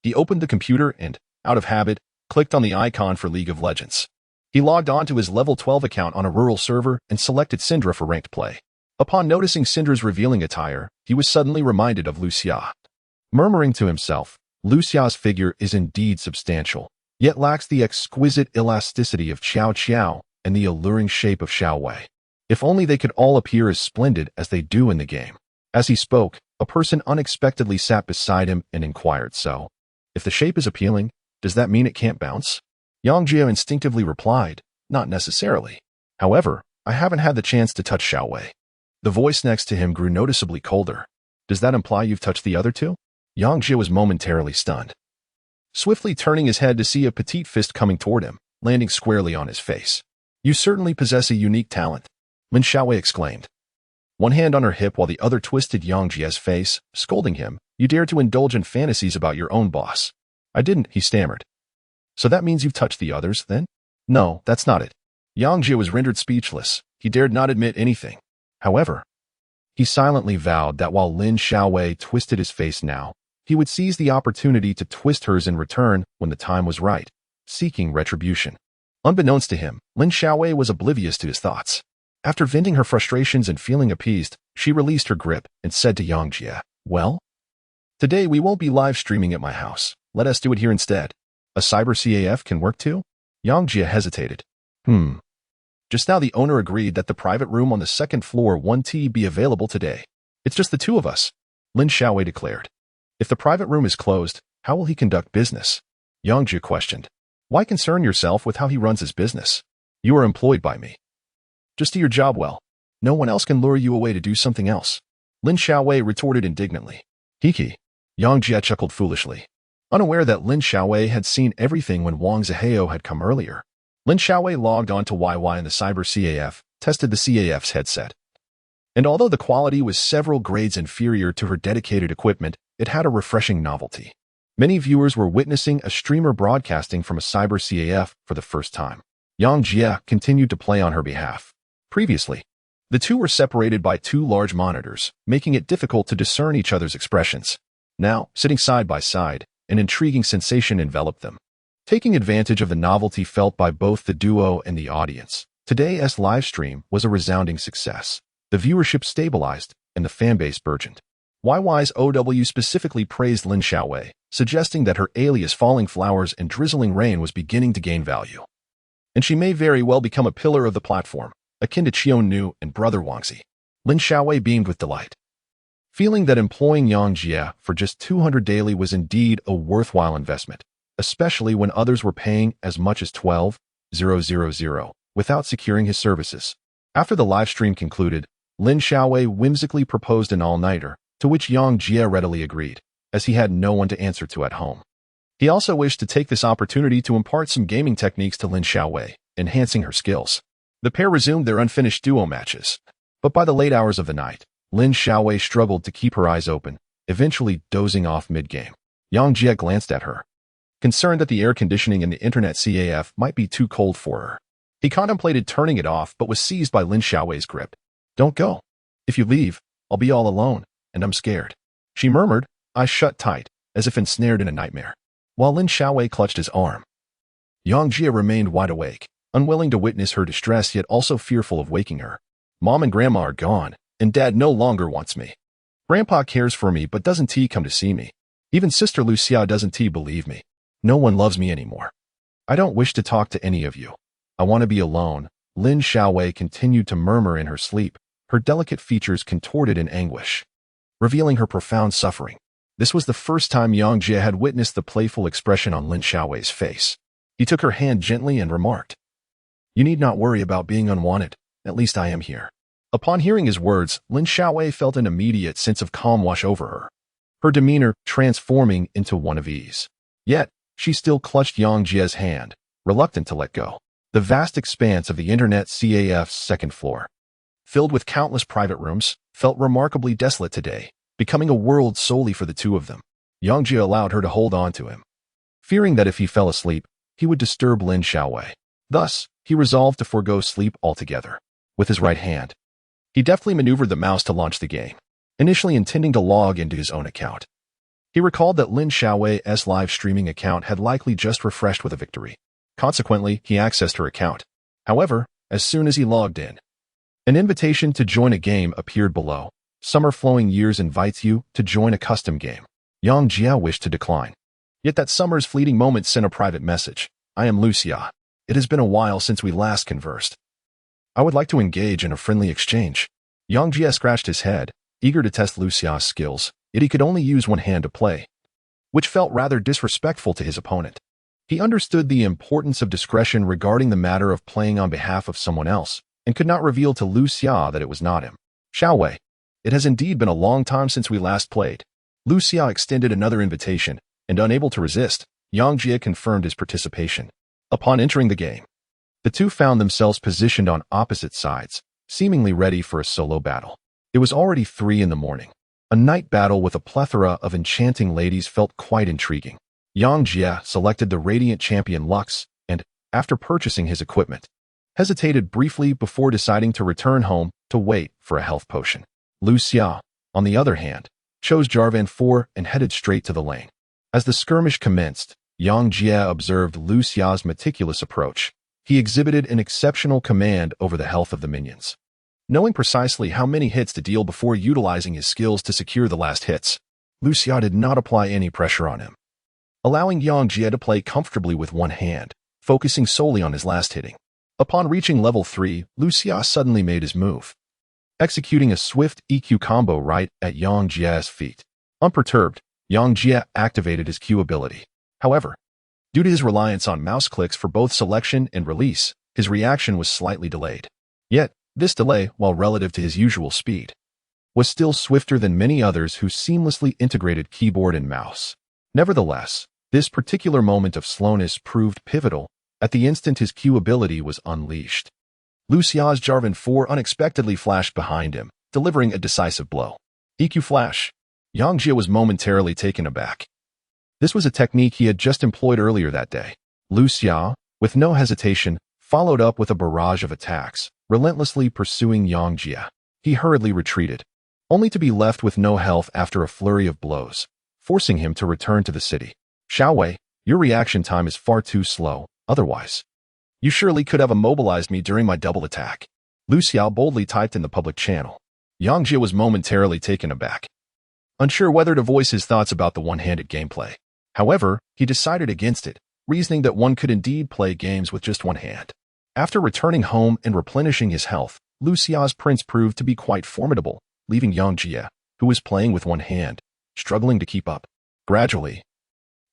Speaker 1: he opened the computer and, out of habit, clicked on the icon for League of Legends. He logged on to his level 12 account on a rural server and selected Syndra for ranked play. Upon noticing Syndra's revealing attire, he was suddenly reminded of Lucia. Murmuring to himself, Lucia's figure is indeed substantial, yet lacks the exquisite elasticity of Xiao Qiao and the alluring shape of Xiao Wei. If only they could all appear as splendid as they do in the game. As he spoke, a person unexpectedly sat beside him and inquired, so, if the shape is appealing, does that mean it can't bounce? Yang Jie instinctively replied, not necessarily. However, I haven't had the chance to touch Xiao Wei. The voice next to him grew noticeably colder. Does that imply you've touched the other two? Yang Jie was momentarily stunned, swiftly turning his head to see a petite fist coming toward him, landing squarely on his face. You certainly possess a unique talent, Lin Xiaowei exclaimed. One hand on her hip while the other twisted Yang Jie's face, scolding him, you dare to indulge in fantasies about your own boss. I didn't, he stammered. So that means you've touched the others, then? No, that's not it. Yang Jie was rendered speechless. He dared not admit anything. However, he silently vowed that while Lin Xiaowei twisted his face now, he would seize the opportunity to twist hers in return when the time was right, seeking retribution. Unbeknownst to him, Lin Xiaowei was oblivious to his thoughts. After venting her frustrations and feeling appeased, she released her grip and said to Yang Jie, well, today we won't be live streaming at my house. Let us do it here instead. A cyber CAF can work too? Yang Jie hesitated. Just now the owner agreed that the private room on the second floor 1T be available today. It's just the two of us, Lin Xiaowei declared. If the private room is closed, how will he conduct business? Yang Jie questioned. Why concern yourself with how he runs his business? You are employed by me. Just do your job well. No one else can lure you away to do something else. Lin Xiaowei retorted indignantly. Hiki. Yang Jie chuckled foolishly, unaware that Lin Xiaowei had seen everything when Wang Zihao had come earlier. Lin Xiaowei logged on to YY in the Cyber CAF, tested the CAF's headset. And although the quality was several grades inferior to her dedicated equipment, it had a refreshing novelty. Many viewers were witnessing a streamer broadcasting from a Cyber CAF for the first time. Yang Jie continued to play on her behalf. Previously, the two were separated by two large monitors, making it difficult to discern each other's expressions. Now, sitting side by side, an intriguing sensation enveloped them. Taking advantage of the novelty felt by both the duo and the audience, today's live stream was a resounding success. The viewership stabilized, and the fanbase burgeoned. YY's OW specifically praised Lin Xiaowei, suggesting that her alias Falling Flowers and Drizzling Rain was beginning to gain value. And she may very well become a pillar of the platform, akin to Qion Nu and Brother Wangzi. Lin Xiaowei beamed with delight, feeling that employing Yang Jie for just 200 daily was indeed a worthwhile investment, especially when others were paying as much as 12,000 without securing his services. After the live stream concluded, Lin Xiaowei whimsically proposed an all-nighter, to which Yang Jie readily agreed, as he had no one to answer to at home. He also wished to take this opportunity to impart some gaming techniques to Lin Xiaowei, enhancing her skills. The pair resumed their unfinished duo matches, but by the late hours of the night, Lin Xiaowei struggled to keep her eyes open, eventually dozing off mid-game. Yang Jie glanced at her, concerned that the air conditioning in the Internet CAF might be too cold for her. He contemplated turning it off but was seized by Lin Xiaowei's grip. Don't go. If you leave, I'll be all alone, and I'm scared. She murmured, eyes shut tight, as if ensnared in a nightmare. While Lin Xiaowei clutched his arm, Yang Jia remained wide awake, unwilling to witness her distress yet also fearful of waking her. Mom and Grandma are gone, and Dad no longer wants me. Grandpa cares for me but doesn't come to see me. Even Sister Lucia doesn't believe me. No one loves me anymore. I don't wish to talk to any of you. I want to be alone. Lin Xiaowei continued to murmur in her sleep, her delicate features contorted in anguish, revealing her profound suffering. This was the first time Yang Jie had witnessed the playful expression on Lin Xiaowei's face. He took her hand gently and remarked, "You need not worry about being unwanted. At least I am here." Upon hearing his words, Lin Xiaowei felt an immediate sense of calm wash over her, her demeanor transforming into one of ease. Yet, she still clutched Yang Jie's hand, reluctant to let go. The vast expanse of the Internet CAF's second floor, filled with countless private rooms, felt remarkably desolate today, becoming a world solely for the two of them. Yang Jie allowed her to hold on to him, fearing that if he fell asleep, he would disturb Lin Xiaowei. Thus, he resolved to forego sleep altogether. With his right hand, he deftly maneuvered the mouse to launch the game, initially intending to log into his own account. He recalled that Lin Xiaowei's live streaming account had likely just refreshed with a victory. Consequently, he accessed her account. However, as soon as he logged in, an invitation to join a game appeared below. Summer Flowing Years invites you to join a custom game. Yang Jia wished to decline. Yet that summer's fleeting moment sent a private message. "I am Lucia. It has been a while since we last conversed. I would like to engage in a friendly exchange." Yang Jia scratched his head, eager to test Lucia's skills, yet he could only use one hand to play, which felt rather disrespectful to his opponent. He understood the importance of discretion regarding the matter of playing on behalf of someone else, and could not reveal to Lucia that it was not him. "Xiaowei, it has indeed been a long time since we last played." Lucia extended another invitation, and unable to resist, Yang Jia confirmed his participation. Upon entering the game, the two found themselves positioned on opposite sides, seemingly ready for a solo battle. It was already 3 in the morning. A night battle with a plethora of enchanting ladies felt quite intriguing. Yang Jia selected the Radiant Champion Lux and, after purchasing his equipment, hesitated briefly before deciding to return home to wait for a health potion. Lucia, on the other hand, chose Jarvan 4 and headed straight to the lane. As the skirmish commenced, Yang Jia observed Lucia's meticulous approach. He exhibited an exceptional command over the health of the minions, knowing precisely how many hits to deal before utilizing his skills to secure the last hits. Lucia did not apply any pressure on him, allowing Yang Jia to play comfortably with one hand, focusing solely on his last hitting. Upon reaching level 3, Lucia suddenly made his move, executing a swift EQ combo right at Yang Jia's feet. Unperturbed, Yang Jia activated his Q ability. However, due to his reliance on mouse clicks for both selection and release, his reaction was slightly delayed. Yet, this delay, while relative to his usual speed, was still swifter than many others who seamlessly integrated keyboard and mouse. Nevertheless, this particular moment of slowness proved pivotal at the instant his Q ability was unleashed. Lucia's Jarvan 4 unexpectedly flashed behind him, delivering a decisive blow. EQ Flash. Yang Jia was momentarily taken aback. This was a technique he had just employed earlier that day. Lucia, with no hesitation, followed up with a barrage of attacks, relentlessly pursuing Yang Jia. He hurriedly retreated, only to be left with no health after a flurry of blows, forcing him to return to the city. "Xiaowei, your reaction time is far too slow, otherwise you surely could have immobilized me during my double attack." Lucia boldly typed in the public channel. Yang Jia was momentarily taken aback, unsure whether to voice his thoughts about the one-handed gameplay. However, he decided against it, reasoning that one could indeed play games with just one hand. After returning home and replenishing his health, Lucia's prince proved to be quite formidable, leaving Yang Jia, who was playing with one hand, struggling to keep up. Gradually,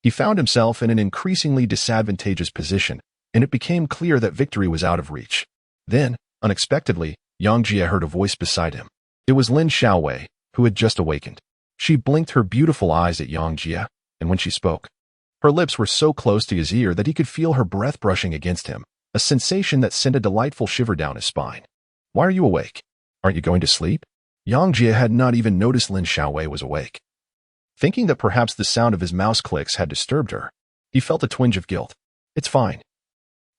Speaker 1: he found himself in an increasingly disadvantageous position, and it became clear that victory was out of reach. Then, unexpectedly, Yang Jia heard a voice beside him. It was Lin Xiaowei, who had just awakened. She blinked her beautiful eyes at Yang Jia, and when she spoke, her lips were so close to his ear that he could feel her breath brushing against him, a sensation that sent a delightful shiver down his spine. "Why are you awake? Aren't you going to sleep?" Yang Jia had not even noticed Lin Xiaowei was awake. Thinking that perhaps the sound of his mouse clicks had disturbed her, he felt a twinge of guilt. "It's fine.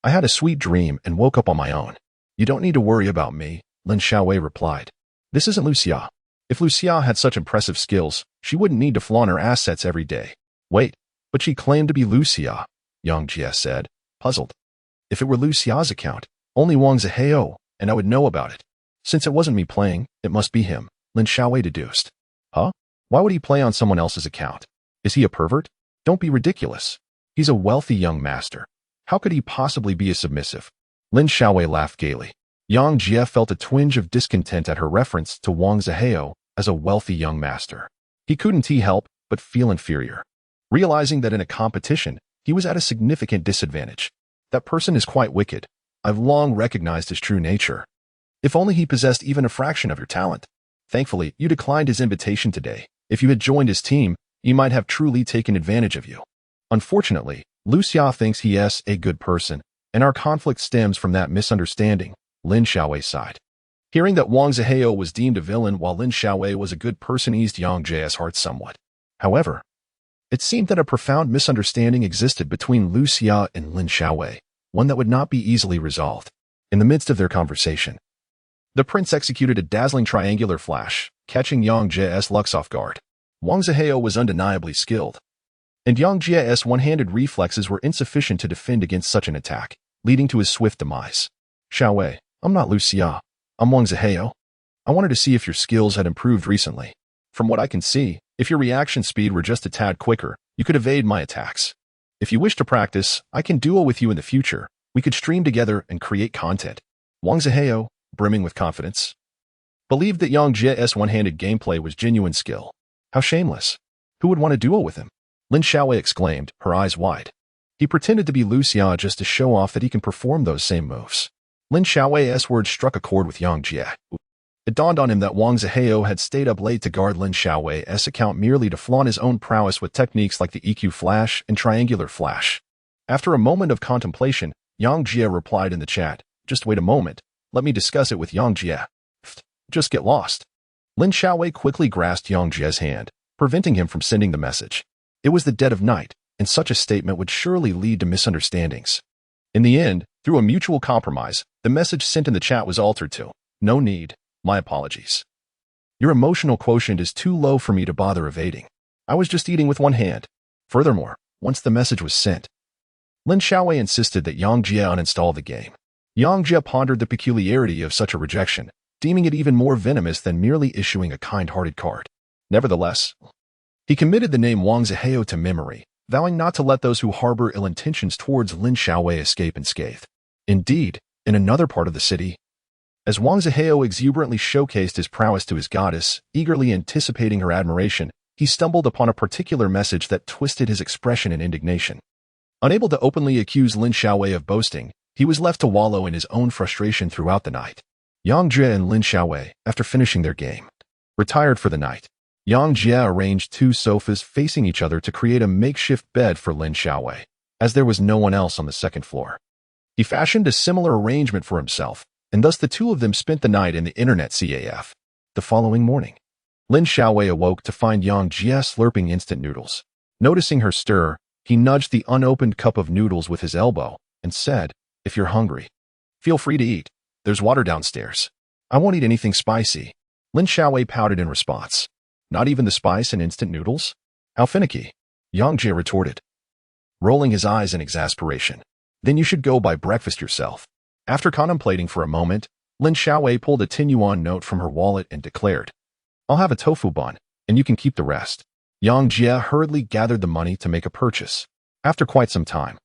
Speaker 1: I had a sweet dream and woke up on my own. You don't need to worry about me," Lin Xiaowei replied. "This isn't Lucia. If Lucia had such impressive skills, she wouldn't need to flaunt her assets every day. Wait, but she claimed to be Lucia, Yang Jie said, puzzled. If it were Lucia's account, only Wang Zihao, and I would know about it. Since it wasn't me playing, it must be him, Lin Xiaowei deduced. Huh? Why would he play on someone else's account? Is he a pervert? Don't be ridiculous. He's a wealthy young master. How could he possibly be a submissive? Lin Xiaowei laughed gaily. Yang Jie felt a twinge of discontent at her reference to Wang Zihao as a wealthy young master. He couldn't help but feel inferior, realizing that in a competition, he was at a significant disadvantage. That person is quite wicked. I've long recognized his true nature. If only he possessed even a fraction of your talent. Thankfully, you declined his invitation today. If you had joined his team, he might have truly taken advantage of you. Unfortunately, Lucia thinks he is a good person, and our conflict stems from that misunderstanding, Lin Xiaowei sighed. Hearing that Wang Zihao was deemed a villain while Lin Xiaowei was a good person eased Yang Jie's heart somewhat. However, it seemed that a profound misunderstanding existed between Lucia and Lin Xiaowei, one that would not be easily resolved. In the midst of their conversation, the prince executed a dazzling triangular flash, catching Yang Jie's Lux off guard. Wang Zihao was undeniably skilled, and Yang Jie's one-handed reflexes were insufficient to defend against such an attack, leading to his swift demise. Xiaowei, I'm not Lucia. I'm Wang Zihao. I wanted to see if your skills had improved recently. From what I can see, if your reaction speed were just a tad quicker, you could evade my attacks. If you wish to practice, I can duel with you in the future. We could stream together and create content. Wang Zihao, brimming with confidence, believed that Yang Jie's one-handed gameplay was genuine skill. How shameless. Who would want to duel with him? Lin Xiaowei exclaimed, her eyes wide. He pretended to be Lucia just to show off that he can perform those same moves. Lin Xiaowei's words struck a chord with Yang Jie. It dawned on him that Wang Zihao had stayed up late to guard Lin Xiaowei's account merely to flaunt his own prowess with techniques like the EQ flash and triangular flash. After a moment of contemplation, Yang Jie replied in the chat, just wait a moment. Let me discuss it with Yang Jie. Just get lost. Lin Xiaowei quickly grasped Yang Jie's hand, preventing him from sending the message. It was the dead of night, and such a statement would surely lead to misunderstandings. In the end, through a mutual compromise, the message sent in the chat was altered to, no need, my apologies. Your emotional quotient is too low for me to bother evading. I was just eating with one hand. Furthermore, once the message was sent, Lin Xiaowei insisted that Yang Jie uninstall the game. Yang Jie pondered the peculiarity of such a rejection, deeming it even more venomous than merely issuing a kind-hearted card. Nevertheless, he committed the name Wang Zihao to memory, vowing not to let those who harbor ill intentions towards Lin Xiaowei escape unscathed. Indeed, in another part of the city, as Wang Zihao exuberantly showcased his prowess to his goddess, eagerly anticipating her admiration, he stumbled upon a particular message that twisted his expression in indignation. Unable to openly accuse Lin Xiaowei of boasting, he was left to wallow in his own frustration throughout the night. Yang Jie and Lin Xiaowei, after finishing their game, retired for the night. Yang Jie arranged two sofas facing each other to create a makeshift bed for Lin Xiaowei, as there was no one else on the second floor. He fashioned a similar arrangement for himself, and thus the two of them spent the night in the internet CAF. The following morning, Lin Xiaowei awoke to find Yang Jie slurping instant noodles. Noticing her stir, he nudged the unopened cup of noodles with his elbow and said, if you're hungry, feel free to eat. There's water downstairs. I won't eat anything spicy. Lin Xiaowei pouted in response. Not even the spice in instant noodles? How finicky, Yang Jie retorted, rolling his eyes in exasperation. Then you should go buy breakfast yourself. After contemplating for a moment, Lin Xiaowei pulled a 10 yuan note from her wallet and declared, I'll have a tofu bun, and you can keep the rest. Yang Jie hurriedly gathered the money to make a purchase. After quite some time,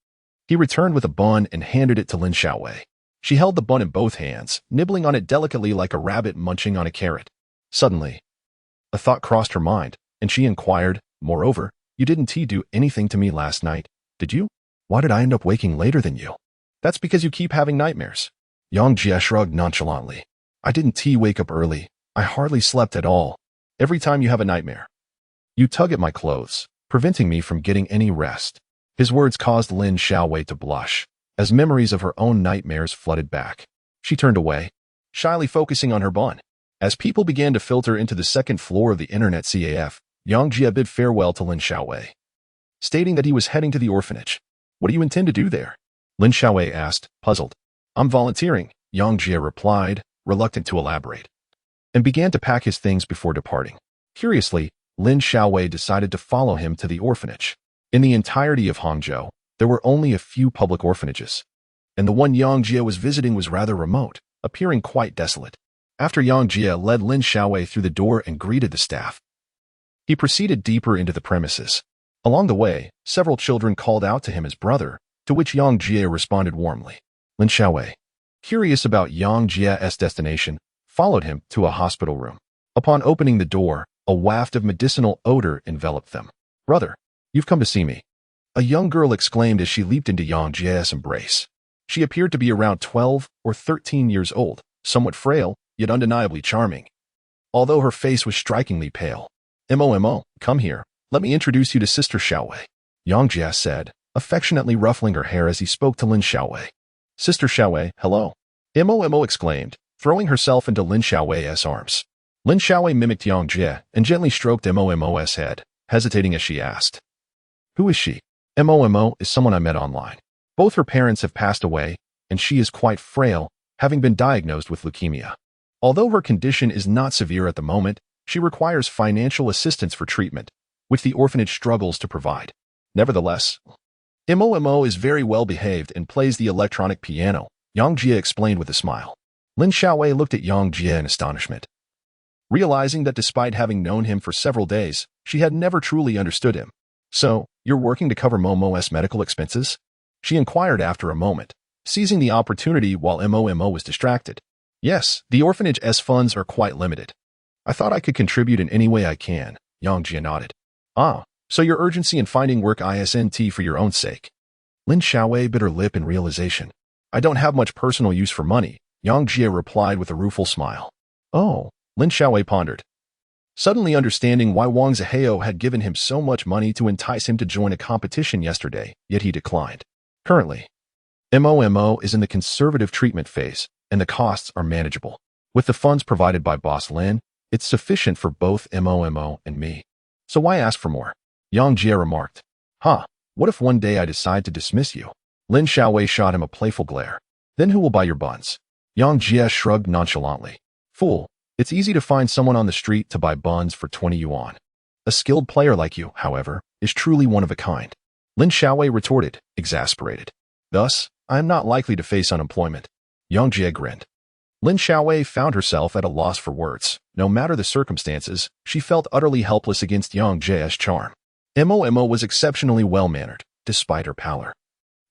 Speaker 1: he returned with a bun and handed it to Lin Xiaowei. She held the bun in both hands, nibbling on it delicately like a rabbit munching on a carrot. Suddenly, a thought crossed her mind, and she inquired, moreover, you didn't do anything to me last night, did you? Why did I end up waking later than you? That's because you keep having nightmares. Yang Jie shrugged nonchalantly. I didn't wake up early. I hardly slept at all. Every time you have a nightmare, you tug at my clothes, preventing me from getting any rest. His words caused Lin Xiaowei to blush, as memories of her own nightmares flooded back. She turned away, shyly focusing on her bun. As people began to filter into the second floor of the internet CAF, Yang Jie bid farewell to Lin Xiaowei, stating that he was heading to the orphanage. What do you intend to do there? Lin Xiaowei asked, puzzled. I'm volunteering, Yang Jie replied, reluctant to elaborate, and began to pack his things before departing. Curiously, Lin Xiaowei decided to follow him to the orphanage. In the entirety of Hangzhou, there were only a few public orphanages, and the one Yang Jie was visiting was rather remote, appearing quite desolate. After Yang Jie led Lin Xiaowei through the door and greeted the staff, he proceeded deeper into the premises. Along the way, several children called out to him as brother, to which Yang Jie responded warmly. Lin Xiaowei, curious about Yang Jie's destination, followed him to a hospital room. Upon opening the door, a waft of medicinal odor enveloped them. Brother, you've come to see me, a young girl exclaimed as she leaped into Yang Jie's embrace. She appeared to be around 12 or 13 years old, somewhat frail, yet undeniably charming, although her face was strikingly pale. Mo, come here. Let me introduce you to Sister Xiaowei, Yang Jie said, affectionately ruffling her hair as he spoke to Lin Xiaowei. Sister Xiaowei, hello, Mo exclaimed, throwing herself into Lin Xiaowei's arms. Lin Xiaowei mimicked Yang Jie and gently stroked Mo's head, hesitating as she asked, who is she? Mo is someone I met online. Both her parents have passed away, and she is quite frail, having been diagnosed with leukemia. Although her condition is not severe at the moment, she requires financial assistance for treatment, which the orphanage struggles to provide. Nevertheless, Mo is very well behaved and plays the electronic piano, Yang Jie explained with a smile. Lin Xiaowei looked at Yang Jie in astonishment, realizing that despite having known him for several days, she had never truly understood him. So, you're working to cover Momo's medical expenses? She inquired after a moment, seizing the opportunity while Mo was distracted. Yes, the orphanage's funds are quite limited. I thought I could contribute in any way I can, Yang Jie nodded. Ah, so your urgency in finding work isn't for your own sake. Lin Xiaowei bit her lip in realization. I don't have much personal use for money, Yang Jie replied with a rueful smile. Oh, Lin Xiaowei pondered, suddenly understanding why Wang Zihao had given him so much money to entice him to join a competition yesterday, yet he declined. Currently, Mo is in the conservative treatment phase, and the costs are manageable. With the funds provided by Boss Lin, it's sufficient for both Mo and me. So why ask for more? Yang Jie remarked. What if one day I decide to dismiss you? Lin Xiaowei shot him a playful glare. Then who will buy your buns? Yang Jie shrugged nonchalantly. Fool, it's easy to find someone on the street to buy buns for 20 yuan. A skilled player like you, however, is truly one of a kind. Lin Xiaowei retorted, exasperated. Thus, I am not likely to face unemployment. Yang Jie grinned. Lin Xiaowei found herself at a loss for words. No matter the circumstances, she felt utterly helpless against Yang Jie's charm. Mo was exceptionally well-mannered, despite her pallor.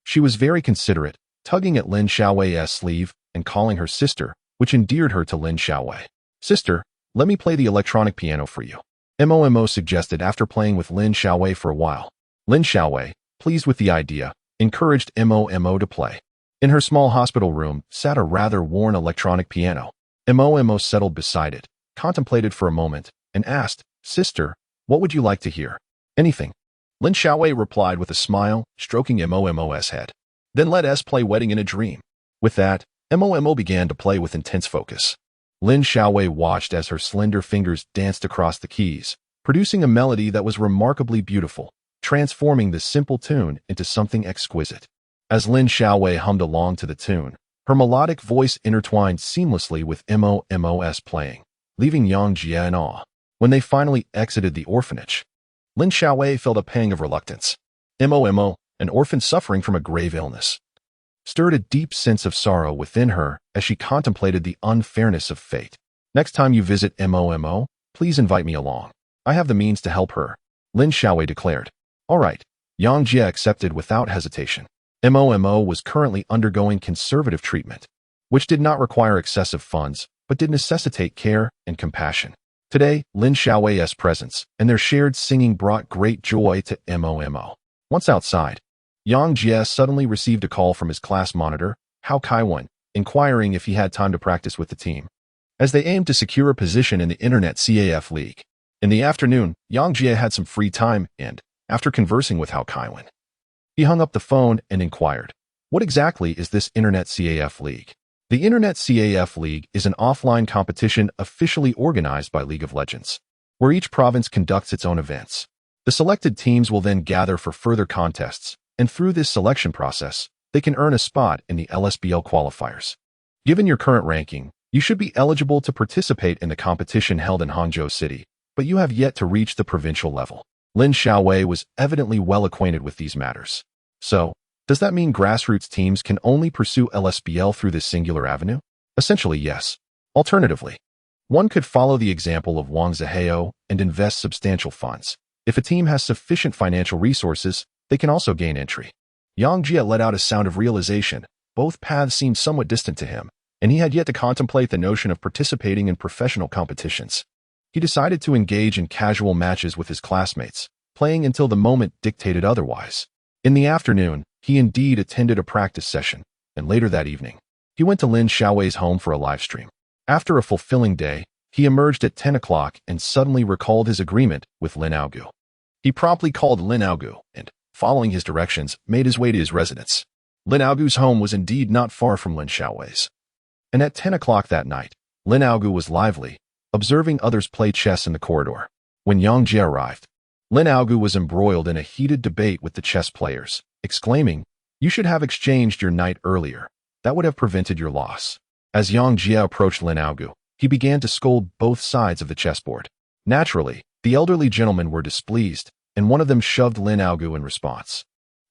Speaker 1: She was very considerate, tugging at Lin Xiaowei's sleeve and calling her sister, which endeared her to Lin Xiaowei. Sister, let me play the electronic piano for you, Mo suggested after playing with Lin Xiaowei for a while. Lin Xiaowei, pleased with the idea, encouraged Mo to play. In her small hospital room sat a rather worn electronic piano. Mo settled beside it, contemplated for a moment, and asked, Sister, what would you like to hear? Anything. Lin Xiaowei replied with a smile, stroking Mo's head. Then let us play Wedding in a Dream. With that, Mo began to play with intense focus. Lin Xiaowei watched as her slender fingers danced across the keys, producing a melody that was remarkably beautiful, transforming the simple tune into something exquisite. As Lin Xiaowei hummed along to the tune, her melodic voice intertwined seamlessly with Mo's playing, leaving Yang Jie in awe. When they finally exited the orphanage, Lin Xiaowei felt a pang of reluctance. Mo, an orphan suffering from a grave illness, stirred a deep sense of sorrow within her as she contemplated the unfairness of fate. Next time you visit Mo, please invite me along. I have the means to help her, Lin Xiaowei declared. All right, Yang Jie accepted without hesitation. Mo was currently undergoing conservative treatment, which did not require excessive funds, but did necessitate care and compassion. Today, Lin Xiaowei's presence and their shared singing brought great joy to Mo. Once outside, Yang Jie suddenly received a call from his class monitor, Hao Kaiwan, inquiring if he had time to practice with the team, as they aimed to secure a position in the Internet CAF League. In the afternoon, Yang Jie had some free time and, after conversing with Hao Kaiwan, he hung up the phone and inquired, what exactly is this Internet CAF League? The Internet CAF League is an offline competition officially organized by League of Legends, where each province conducts its own events. The selected teams will then gather for further contests, and through this selection process, they can earn a spot in the LSBL qualifiers. Given your current ranking, you should be eligible to participate in the competition held in Hangzhou City, but you have yet to reach the provincial level. Lin Xiaowei was evidently well acquainted with these matters. So, does that mean grassroots teams can only pursue LSBL through this singular avenue? Essentially, yes. Alternatively, one could follow the example of Wang Zihao and invest substantial funds. If a team has sufficient financial resources, they can also gain entry. Yang Jie let out a sound of realization. Both paths seemed somewhat distant to him, and he had yet to contemplate the notion of participating in professional competitions. He decided to engage in casual matches with his classmates, playing until the moment dictated otherwise. In the afternoon, he indeed attended a practice session, and later that evening, he went to Lin Xiaowei's home for a live stream. After a fulfilling day, he emerged at 10 o'clock and suddenly recalled his agreement with Lin Aogu. He promptly called Lin Aogu and, following his directions, made his way to his residence. Lin Aogu's home was indeed not far from Lin Xiaowei's. And at 10 o'clock that night, Lin Aogu was lively, observing others play chess in the corridor. When Yang Jie arrived, Lin Aogu was embroiled in a heated debate with the chess players, exclaiming, "You should have exchanged your knight earlier. That would have prevented your loss." As Yang Jie approached Lin Aogu, he began to scold both sides of the chessboard. Naturally, the elderly gentlemen were displeased, and one of them shoved Lin Aogu in response.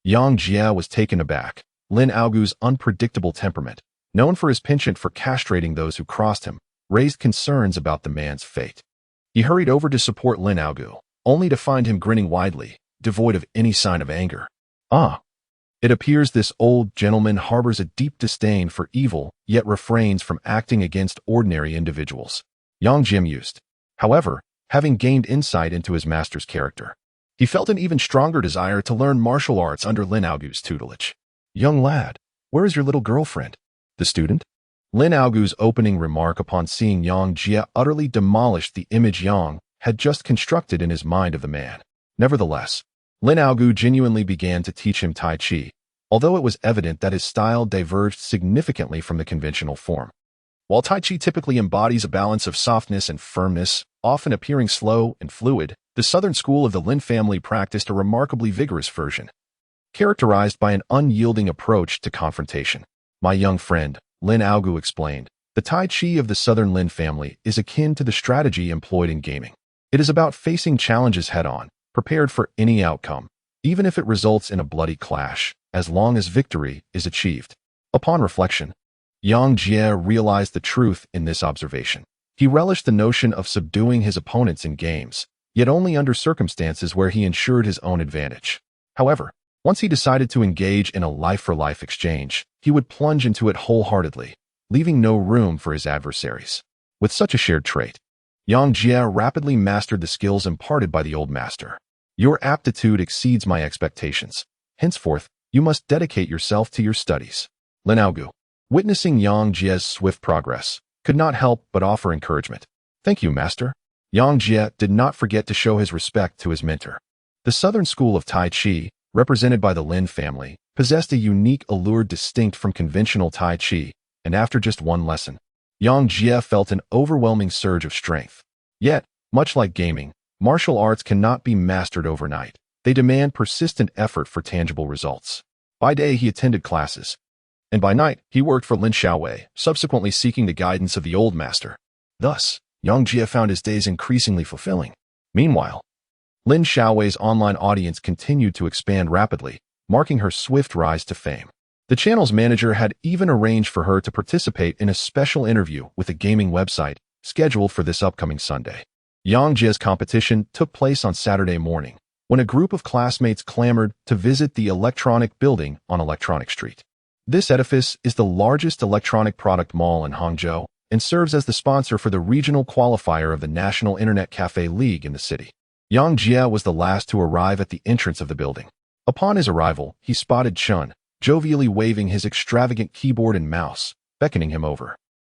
Speaker 1: Yang Jie was taken aback. Lin Aogu's unpredictable temperament, known for his penchant for castrating those who crossed him, raised concerns about the man's fate. He hurried over to support Lin Aogu, only to find him grinning widely, devoid of any sign of anger. It appears this old gentleman harbors a deep disdain for evil, yet refrains from acting against ordinary individuals. Yang Jie mused. However, having gained insight into his master's character, he felt an even stronger desire to learn martial arts under Lin Aogu's tutelage. "Young lad, where is your little girlfriend?" The student? Lin Aogu's opening remark upon seeing Yang Jie utterly demolished the image Yang had just constructed in his mind of the man. Nevertheless, Lin Aogu genuinely began to teach him Tai Chi, although it was evident that his style diverged significantly from the conventional form. While Tai Chi typically embodies a balance of softness and firmness, often appearing slow and fluid, the southern school of the Lin family practiced a remarkably vigorous version, characterized by an unyielding approach to confrontation. "My young friend," Lin Aogu explained, "the Tai Chi of the southern Lin family is akin to the strategy employed in gaming. It is about facing challenges head-on, prepared for any outcome, even if it results in a bloody clash, as long as victory is achieved." Upon reflection, Yang Jie realized the truth in this observation. He relished the notion of subduing his opponents in games, yet only under circumstances where he ensured his own advantage. However, once he decided to engage in a life-for-life exchange, he would plunge into it wholeheartedly, leaving no room for his adversaries. With such a shared trait, Yang Jie rapidly mastered the skills imparted by the old master. "Your aptitude exceeds my expectations. Henceforth, you must dedicate yourself to your studies." Lin Aogu, witnessing Yang Jie's swift progress, could not help but offer encouragement. "Thank you, master." Yang Jie did not forget to show his respect to his mentor. The southern school of Tai Chi, represented by the Lin family, possessed a unique allure distinct from conventional Tai Chi, and after just one lesson, Yang Jie felt an overwhelming surge of strength. Yet, much like gaming, martial arts cannot be mastered overnight. They demand persistent effort for tangible results. By day, he attended classes, and by night, he worked for Lin Xiaowei, subsequently seeking the guidance of the old master. Thus, Yang Jie found his days increasingly fulfilling. Meanwhile, Lin Xiaowei's online audience continued to expand rapidly, marking her swift rise to fame. The channel's manager had even arranged for her to participate in a special interview with a gaming website scheduled for this upcoming Sunday. Yang Jie's competition took place on Saturday morning, when a group of classmates clamored to visit the electronic building on Electronic Street. This edifice is the largest electronic product mall in Hangzhou and serves as the sponsor for the regional qualifier of the National Internet Cafe League in the city. Yang Jie was the last to arrive at the entrance of the building. Upon his arrival, he spotted Chun, jovially waving his extravagant keyboard and mouse, beckoning him over.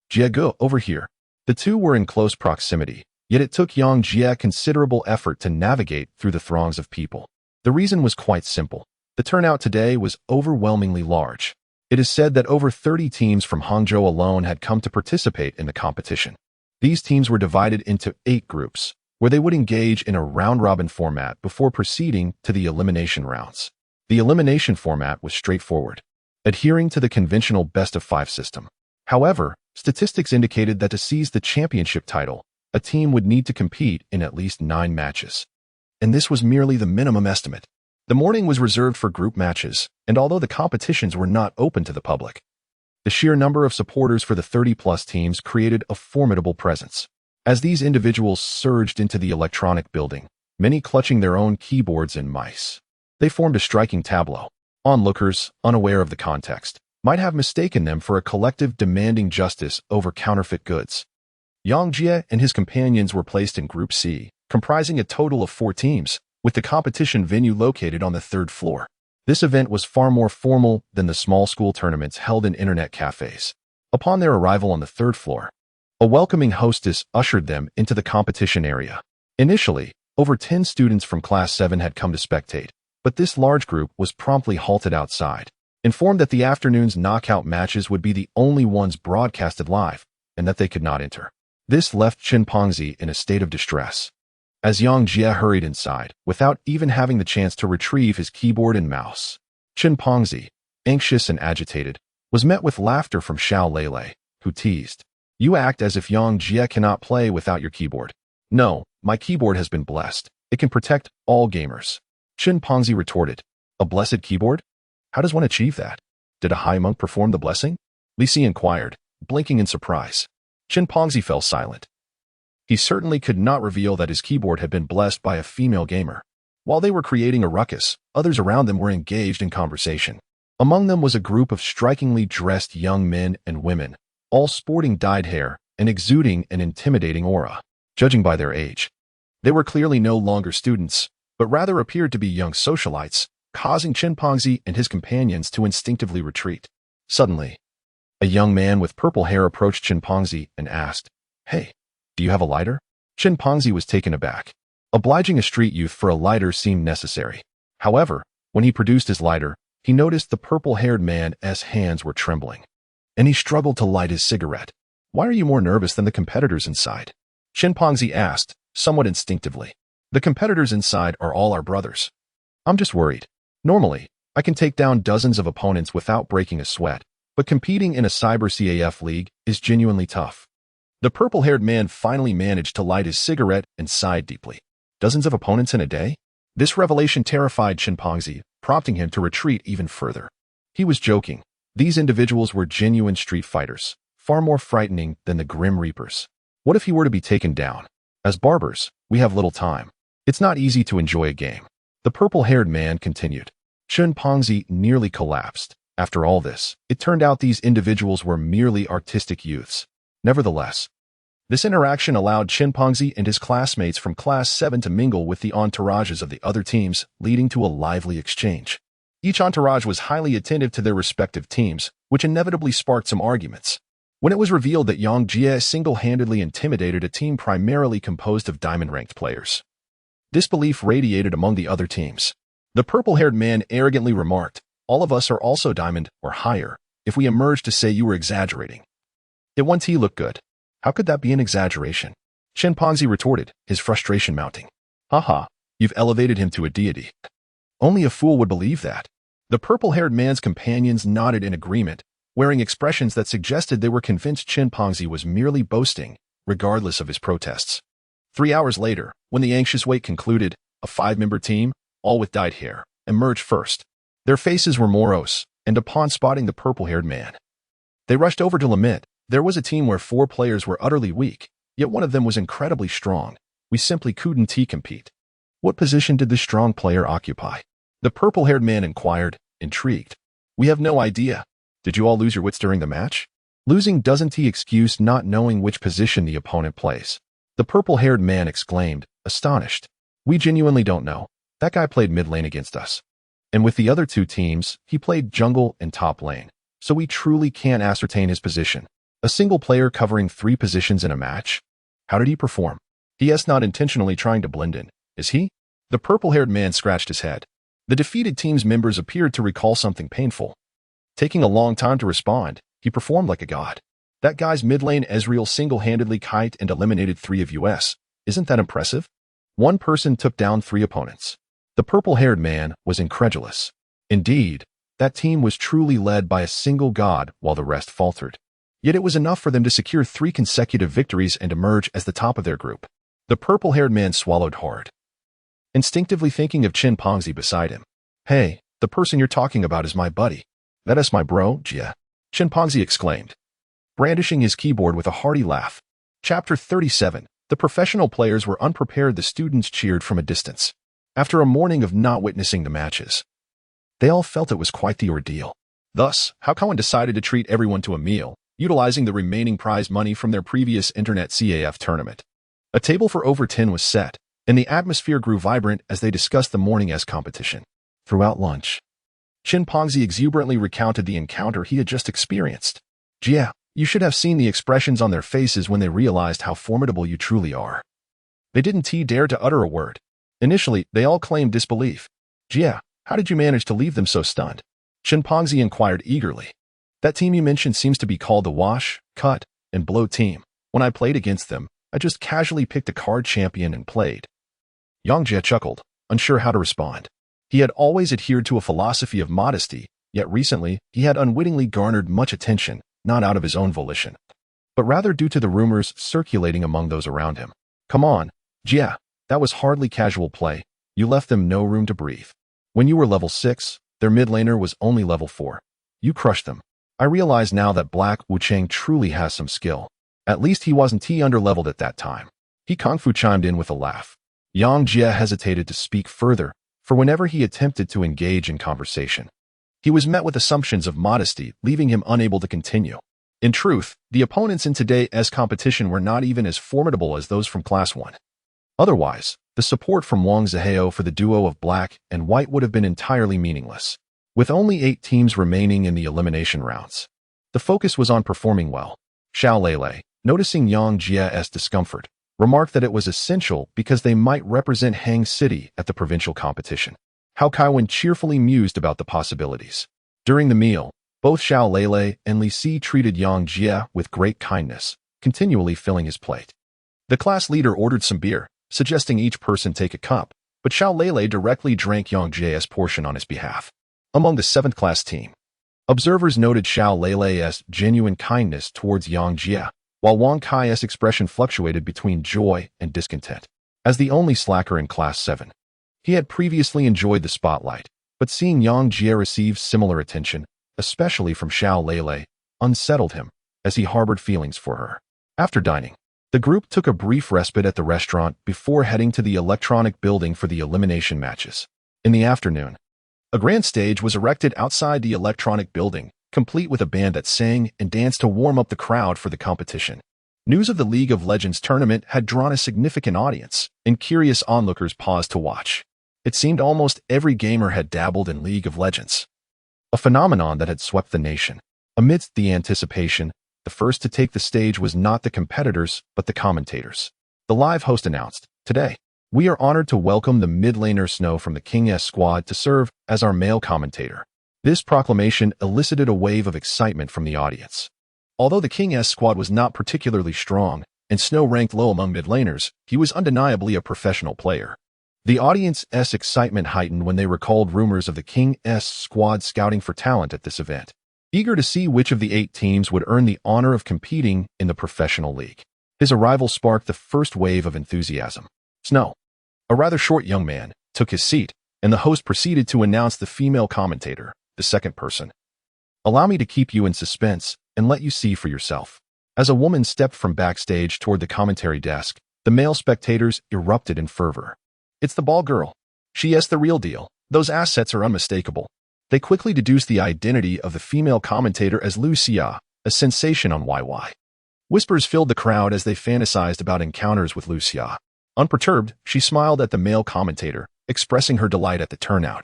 Speaker 1: "Jie, go over here." The two were in close proximity, yet it took Yang Jie considerable effort to navigate through the throngs of people. The reason was quite simple. The turnout today was overwhelmingly large. It is said that over 30 teams from Hangzhou alone had come to participate in the competition. These teams were divided into 8 groups, where they would engage in a round-robin format before proceeding to the elimination rounds. The elimination format was straightforward, adhering to the conventional best-of-5 system. However, statistics indicated that to seize the championship title, a team would need to compete in at least 9 matches. and this was merely the minimum estimate. The morning was reserved for group matches, and although the competitions were not open to the public, the sheer number of supporters for the 30-plus teams created a formidable presence. As these individuals surged into the electronic building, many clutching their own keyboards and mice, they formed a striking tableau. Onlookers, unaware of the context, might have mistaken them for a collective demanding justice over counterfeit goods. Yang Jie and his companions were placed in Group C, comprising a total of 4 teams, with the competition venue located on the 3rd floor. This event was far more formal than the small school tournaments held in internet cafes. Upon their arrival on the 3rd floor, a welcoming hostess ushered them into the competition area. Initially, over 10 students from Class 7 had come to spectate, but this large group was promptly halted outside, informed that the afternoon's knockout matches would be the only ones broadcasted live, and that they could not enter. This left Chimpanzee in a state of distress. As Yang Jie hurried inside, without even having the chance to retrieve his keyboard and mouse, Chimpanzee, anxious and agitated, was met with laughter from Xiao Lele, who teased, "You act as if Yang Jie cannot play without your keyboard." "No, my keyboard has been blessed. It can protect all gamers." Chimpanzee retorted, "A blessed keyboard? How does one achieve that? Did a high monk perform the blessing?" Li Si inquired, blinking in surprise. Chimpanzee fell silent. He certainly could not reveal that his keyboard had been blessed by a female gamer. While they were creating a ruckus, others around them were engaged in conversation. Among them was a group of strikingly dressed young men and women, all sporting dyed hair and exuding an intimidating aura. Judging by their age, they were clearly no longer students, but rather appeared to be young socialites, causing Chimpanzee and his companions to instinctively retreat. Suddenly, a young man with purple hair approached Chimpanzee and asked, "Hey, do you have a lighter?" Chimpanzee was taken aback. Obliging a street youth for a lighter seemed necessary. However, when he produced his lighter, he noticed the purple-haired man's hands were trembling, and he struggled to light his cigarette. "Why are you more nervous than the competitors inside?" Chimpanzee asked, somewhat instinctively. "The competitors inside are all our brothers. I'm just worried. Normally, I can take down dozens of opponents without breaking a sweat, but competing in a cyber CAF league is genuinely tough." The purple-haired man finally managed to light his cigarette and sighed deeply. Dozens of opponents in a day? This revelation terrified Chimpanzee, prompting him to retreat even further. He was joking. These individuals were genuine street fighters, far more frightening than the Grim Reapers. What if he were to be taken down? As barbers, we have little time. It's not easy to enjoy a game. The purple-haired man continued. Chimpanzee nearly collapsed. After all this, it turned out these individuals were merely artistic youths. Nevertheless, this interaction allowed Chimpanzee and his classmates from Class 7 to mingle with the entourages of the other teams, leading to a lively exchange. Each entourage was highly attentive to their respective teams, which inevitably sparked some arguments. When it was revealed that Yang Jie single-handedly intimidated a team primarily composed of diamond-ranked players, disbelief radiated among the other teams. The purple-haired man arrogantly remarked, "All of us are also diamond or higher. If we emerge to say you were exaggerating, it won't look good." "How could that be an exaggeration?" Chimpanzee retorted, his frustration mounting. "Haha, you've elevated him to a deity. Only a fool would believe that." The purple-haired man's companions nodded in agreement, wearing expressions that suggested they were convinced Chimpanzee was merely boasting, regardless of his protests. 3 hours later, when the anxious wait concluded, a 5-member team, all with dyed hair, emerged first. Their faces were morose, and upon spotting the purple-haired man, they rushed over to lament. There was a team where 4 players were utterly weak, yet one of them was incredibly strong. We simply couldn't compete. What position did this strong player occupy? The purple-haired man inquired, intrigued. "We have no idea. Did you all lose your wits during the match?" Losing doesn't excuse not knowing which position the opponent plays. The purple-haired man exclaimed, astonished. "We genuinely don't know. That guy played mid lane against us. And with the other 2 teams, he played jungle and top lane. So we truly can't ascertain his position. A single player covering 3 positions in a match? How did he perform? He is not intentionally trying to blend in, is he?" The purple-haired man scratched his head. The defeated team's members appeared to recall something painful. Taking a long time to respond, he performed like a god. "That guy's mid lane Ezreal single-handedly kite and eliminated 3 of us. Isn't that impressive?" One person took down 3 opponents. The purple-haired man was incredulous. Indeed, that team was truly led by a single god while the rest faltered. Yet it was enough for them to secure 3 consecutive victories and emerge as the top of their group. The purple-haired man swallowed hard. instinctively thinking of Chin Pongzi beside him. Hey, the person you're talking about is my buddy. That is my bro, Jia. Chin Pongzi exclaimed, brandishing his keyboard with a hearty laugh. Chapter 37. The professional players were unprepared. The students cheered from a distance. After a morning of not witnessing the matches, they all felt it was quite the ordeal. Thus, Hao Kawan decided to treat everyone to a meal, utilizing the remaining prize money from their previous internet CAF tournament. A table for over 10 was set, and the atmosphere grew vibrant as they discussed the morning's competition. Throughout lunch, Chin Pongzi exuberantly recounted the encounter he had just experienced. Jia, you should have seen the expressions on their faces when they realized how formidable you truly are. They didn't dare to utter a word. Initially, they all claimed disbelief. Jia, how did you manage to leave them so stunned? Chin Pongzi inquired eagerly. That team you mentioned seems to be called the Wash, Cut, and Blow team. When I played against them, I just casually picked a card champion and played. Yang Jie chuckled, unsure how to respond. He had always adhered to a philosophy of modesty, yet recently he had unwittingly garnered much attention, not out of his own volition, but rather due to the rumors circulating among those around him. Come on, Jia, that was hardly casual play. You left them no room to breathe. When you were level 6, their mid laner was only level 4. You crushed them. I realize now that Black Wuchang truly has some skill. At least he wasn't underleveled at that time. He Kung Fu chimed in with a laugh. Yang Jie hesitated to speak further, for whenever he attempted to engage in conversation, he was met with assumptions of modesty, leaving him unable to continue. In truth, the opponents in today's competition were not even as formidable as those from Class 1. Otherwise, the support from Wang Zihao for the duo of Black and White would have been entirely meaningless. With only 8 teams remaining in the elimination rounds, the focus was on performing well. Xiao Lele, noticing Yang Jie's discomfort, remarked that it was essential because they might represent Hang City at the provincial competition. Hao Kaiwan cheerfully mused about the possibilities. During the meal, both Xiao Lele and Li Si treated Yang Jie with great kindness, continually filling his plate. The class leader ordered some beer, suggesting each person take a cup, but Xiao Lele directly drank Yang Jie's portion on his behalf. Among the 7th class team, observers noted Xiao Lele's genuine kindness towards Yang Jie, while Wang Kai's expression fluctuated between joy and discontent. As the only slacker in Class 7, he had previously enjoyed the spotlight, but seeing Yang Jie receive similar attention, especially from Xiao Lele, unsettled him, as he harbored feelings for her. After dining, the group took a brief respite at the restaurant before heading to the electronic building for the elimination matches. In the afternoon, a grand stage was erected outside the electronic building, complete with a band that sang and danced to warm up the crowd for the competition. News of the League of Legends tournament had drawn a significant audience, and curious onlookers paused to watch. It seemed almost every gamer had dabbled in League of Legends, a phenomenon that had swept the nation. Amidst the anticipation, the first to take the stage was not the competitors, but the commentators. The live host announced, "Today, we are honored to welcome the mid laner Snow from the King's squad to serve as our male commentator." This proclamation elicited a wave of excitement from the audience. Although the King's squad was not particularly strong, and Snow ranked low among mid laners, he was undeniably a professional player. The audience's excitement heightened when they recalled rumors of the King's squad scouting for talent at this event, eager to see which of the 8 teams would earn the honor of competing in the professional league. His arrival sparked the first wave of enthusiasm. Snow, a rather short young man, took his seat, and the host proceeded to announce the female commentator, the second person. "Allow me to keep you in suspense and let you see for yourself." As a woman stepped from backstage toward the commentary desk, the male spectators erupted in fervor. "It's the ball girl. She is the real deal. Those assets are unmistakable." They quickly deduced the identity of the female commentator as Lucia, a sensation on YY. Whispers filled the crowd as they fantasized about encounters with Lucia. Unperturbed, she smiled at the male commentator, expressing her delight at the turnout,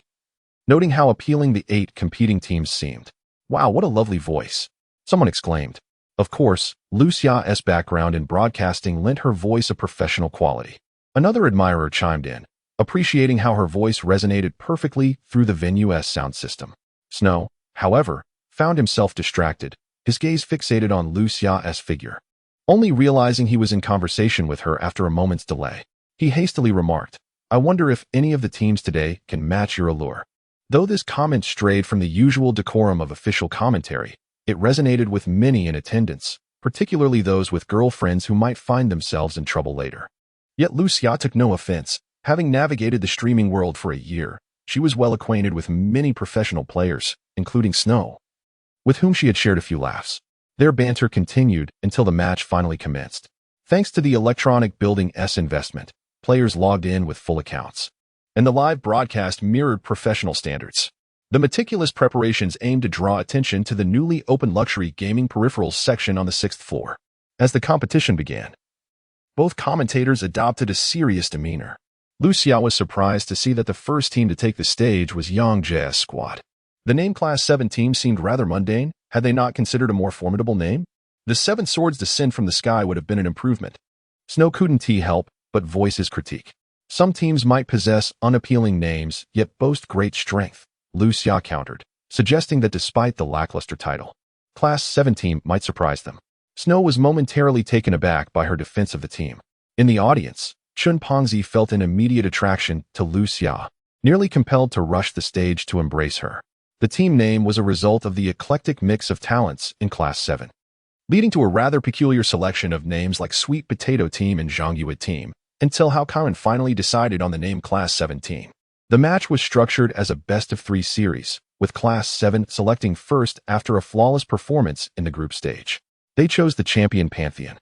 Speaker 1: noting how appealing the 8 competing teams seemed. "Wow, what a lovely voice," someone exclaimed. Of course, Lucia's background in broadcasting lent her voice a professional quality. Another admirer chimed in, appreciating how her voice resonated perfectly through the venue's sound system. Snow, however, found himself distracted, his gaze fixated on Lucia's figure. Only realizing he was in conversation with her after a moment's delay, he hastily remarked, "I wonder if any of the teams today can match your allure." Though this comment strayed from the usual decorum of official commentary, it resonated with many in attendance, particularly those with girlfriends who might find themselves in trouble later. Yet Lucia took no offense, Having navigated the streaming world for a year, she was well acquainted with many professional players, including Snow, with whom she had shared a few laughs. Their banter continued until the match finally commenced. Thanks to the Electronic Building S investment, players logged in with full accounts, and the live broadcast mirrored professional standards. The meticulous preparations aimed to draw attention to the newly opened luxury gaming peripherals section on the 6th floor. As the competition began, both commentators adopted a serious demeanor. Lucia was surprised to see that the first team to take the stage was Young Jazz Squad. The name Class 7 team seemed rather mundane. Had they not considered a more formidable name? The Seven Swords Descend from the Sky would have been an improvement. Snow couldn't help but voice his critique. Some teams might possess unappealing names, yet boast great strength, Lucia countered, suggesting that despite the lackluster title, Class 7 team might surprise them. Snow was momentarily taken aback by her defense of the team. In the audience, Chun Pongzi felt an immediate attraction to Lucia, nearly compelled to rush the stage to embrace her. The team name was a result of the eclectic mix of talents in Class 7, leading to a rather peculiar selection of names like Sweet Potato Team and Zhongyue Team, until Hao Kaoen finally decided on the name Class 17. The match was structured as a best-of-3 series, with Class 7 selecting first after a flawless performance in the group stage. They chose the champion Pantheon,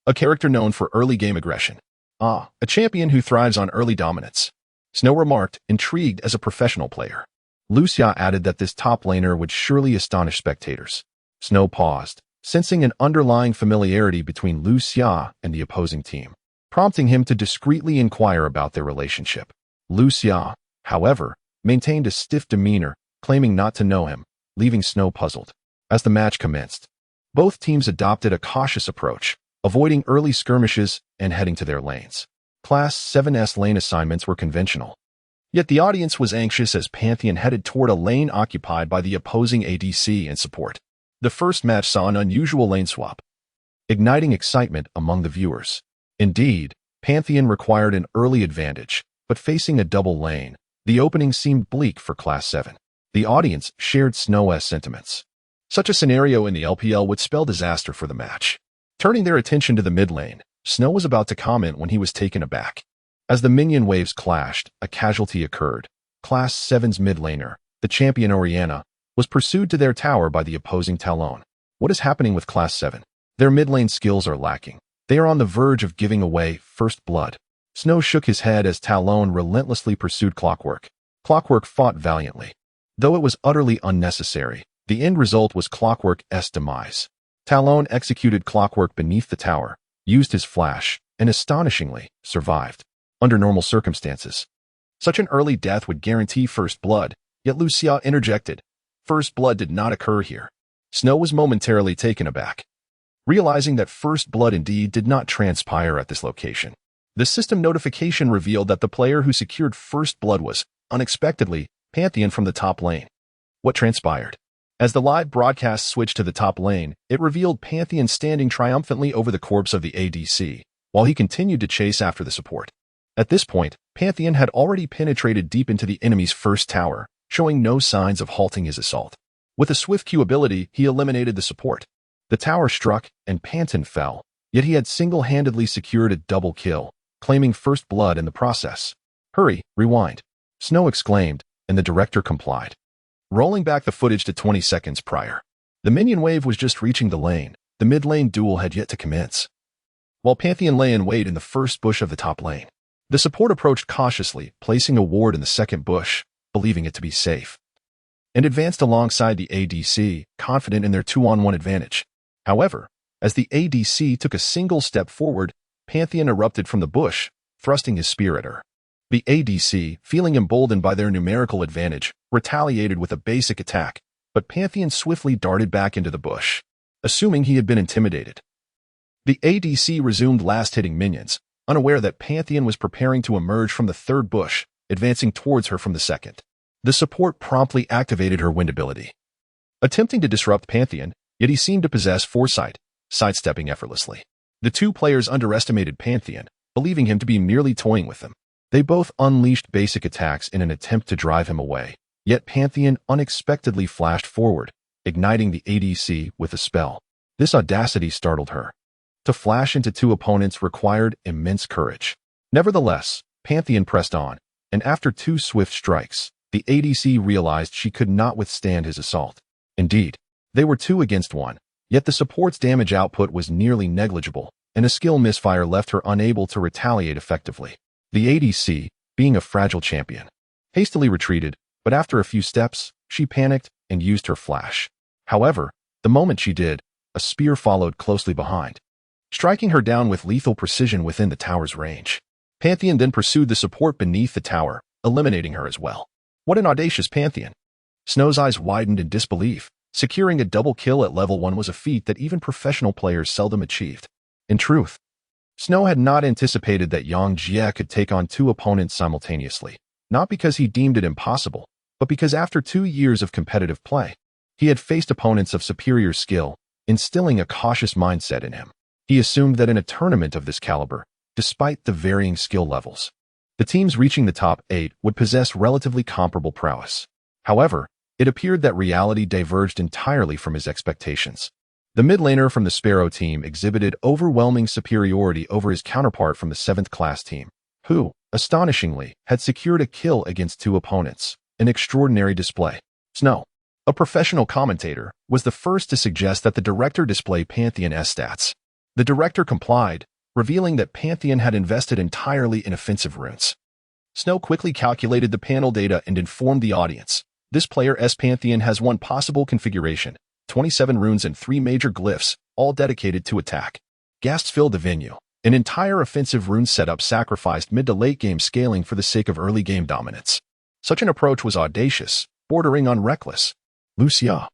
Speaker 1: a character known for early game aggression. A champion who thrives on early dominance, Snow remarked, intrigued as a professional player. Lucia added that this top laner would surely astonish spectators. Snow paused, sensing an underlying familiarity between Lucia and the opposing team, prompting him to discreetly inquire about their relationship. Lucia, however, maintained a stiff demeanor, claiming not to know him, leaving Snow puzzled. As the match commenced, both teams adopted a cautious approach, avoiding early skirmishes and heading to their lanes. Class 7's lane assignments were conventional. Yet the audience was anxious as Pantheon headed toward a lane occupied by the opposing ADC and support. The first match saw an unusual lane swap, igniting excitement among the viewers. Indeed, Pantheon required an early advantage, but facing a double lane, the opening seemed bleak for Class 7. The audience shared Snow's sentiments. Such a scenario in the LPL would spell disaster for the match. Turning their attention to the mid lane, Snow was about to comment when he was taken aback. As the minion waves clashed, a casualty occurred. Class 7's mid laner, the champion Oriana, was pursued to their tower by the opposing Talon. What is happening with Class 7? Their mid lane skills are lacking. They are on the verge of giving away first blood. Snow shook his head as Talon relentlessly pursued Clockwork. Clockwork fought valiantly. Though it was utterly unnecessary, the end result was Clockwork's demise. Talon executed Clockwork beneath the tower, used his flash, and astonishingly, survived. Under normal circumstances, such an early death would guarantee first blood, yet Lucia interjected. First blood did not occur here. Snow was momentarily taken aback, realizing that first blood indeed did not transpire at this location. The system notification revealed that the player who secured first blood was, unexpectedly, Pantheon from the top lane. What transpired? As the live broadcast switched to the top lane, it revealed Pantheon standing triumphantly over the corpse of the ADC, while he continued to chase after the support. At this point, Pantheon had already penetrated deep into the enemy's first tower, showing no signs of halting his assault. With a swift Q ability, he eliminated the support. The tower struck, and Pantheon fell, yet he had single-handedly secured a double kill, claiming first blood in the process. Hurry, rewind, Snow exclaimed, and the director complied, rolling back the footage to 20 seconds prior. The minion wave was just reaching the lane. The mid-lane duel had yet to commence. While Pantheon lay in wait in the first bush of the top lane, the support approached cautiously, placing a ward in the second bush, believing it to be safe, and advanced alongside the ADC, confident in their 2-on-1 advantage. However, as the ADC took a single step forward, Pantheon erupted from the bush, thrusting his spear at her. The ADC, feeling emboldened by their numerical advantage, retaliated with a basic attack, but Pantheon swiftly darted back into the bush, assuming he had been intimidated. The ADC resumed last-hitting minions, unaware that Pantheon was preparing to emerge from the third bush, advancing towards her from the second. The support promptly activated her wind ability, attempting to disrupt Pantheon, yet he seemed to possess foresight, sidestepping effortlessly. The two players underestimated Pantheon, believing him to be merely toying with them. They both unleashed basic attacks in an attempt to drive him away, yet Pantheon unexpectedly flashed forward, igniting the ADC with a spell. This audacity startled her. To flash into two opponents required immense courage. Nevertheless, Pantheon pressed on, and after 2 swift strikes, the ADC realized she could not withstand his assault. Indeed, they were 2 against 1, yet the support's damage output was nearly negligible, and a skill misfire left her unable to retaliate effectively. The ADC, being a fragile champion, hastily retreated, but after a few steps, she panicked and used her flash. However, the moment she did, a spear followed closely behind, striking her down with lethal precision within the tower's range. Pantheon then pursued the support beneath the tower, eliminating her as well. What an audacious Pantheon! Snow's eyes widened in disbelief. Securing a double kill at level 1 was a feat that even professional players seldom achieved. In truth, Snow had not anticipated that Yang Jie could take on 2 opponents simultaneously, not because he deemed it impossible, but because after 2 years of competitive play, he had faced opponents of superior skill, instilling a cautious mindset in him. He assumed that in a tournament of this caliber, despite the varying skill levels, the teams reaching the top 8 would possess relatively comparable prowess. However, it appeared that reality diverged entirely from his expectations. The mid laner from the Sparrow team exhibited overwhelming superiority over his counterpart from the 7th class team, who, astonishingly, had secured a kill against 2 opponents, an extraordinary display. Snow, a professional commentator, was the first to suggest that the director display Pantheon's stats. The director complied, revealing that Pantheon had invested entirely in offensive runes. Snow quickly calculated the panel data and informed the audience. This player's Pantheon has 1 possible configuration, 27 runes and 3 major glyphs, all dedicated to attack. Gasps filled the venue. An entire offensive rune setup sacrificed mid to late game scaling for the sake of early game dominance. Such an approach was audacious, bordering on reckless. Lucia,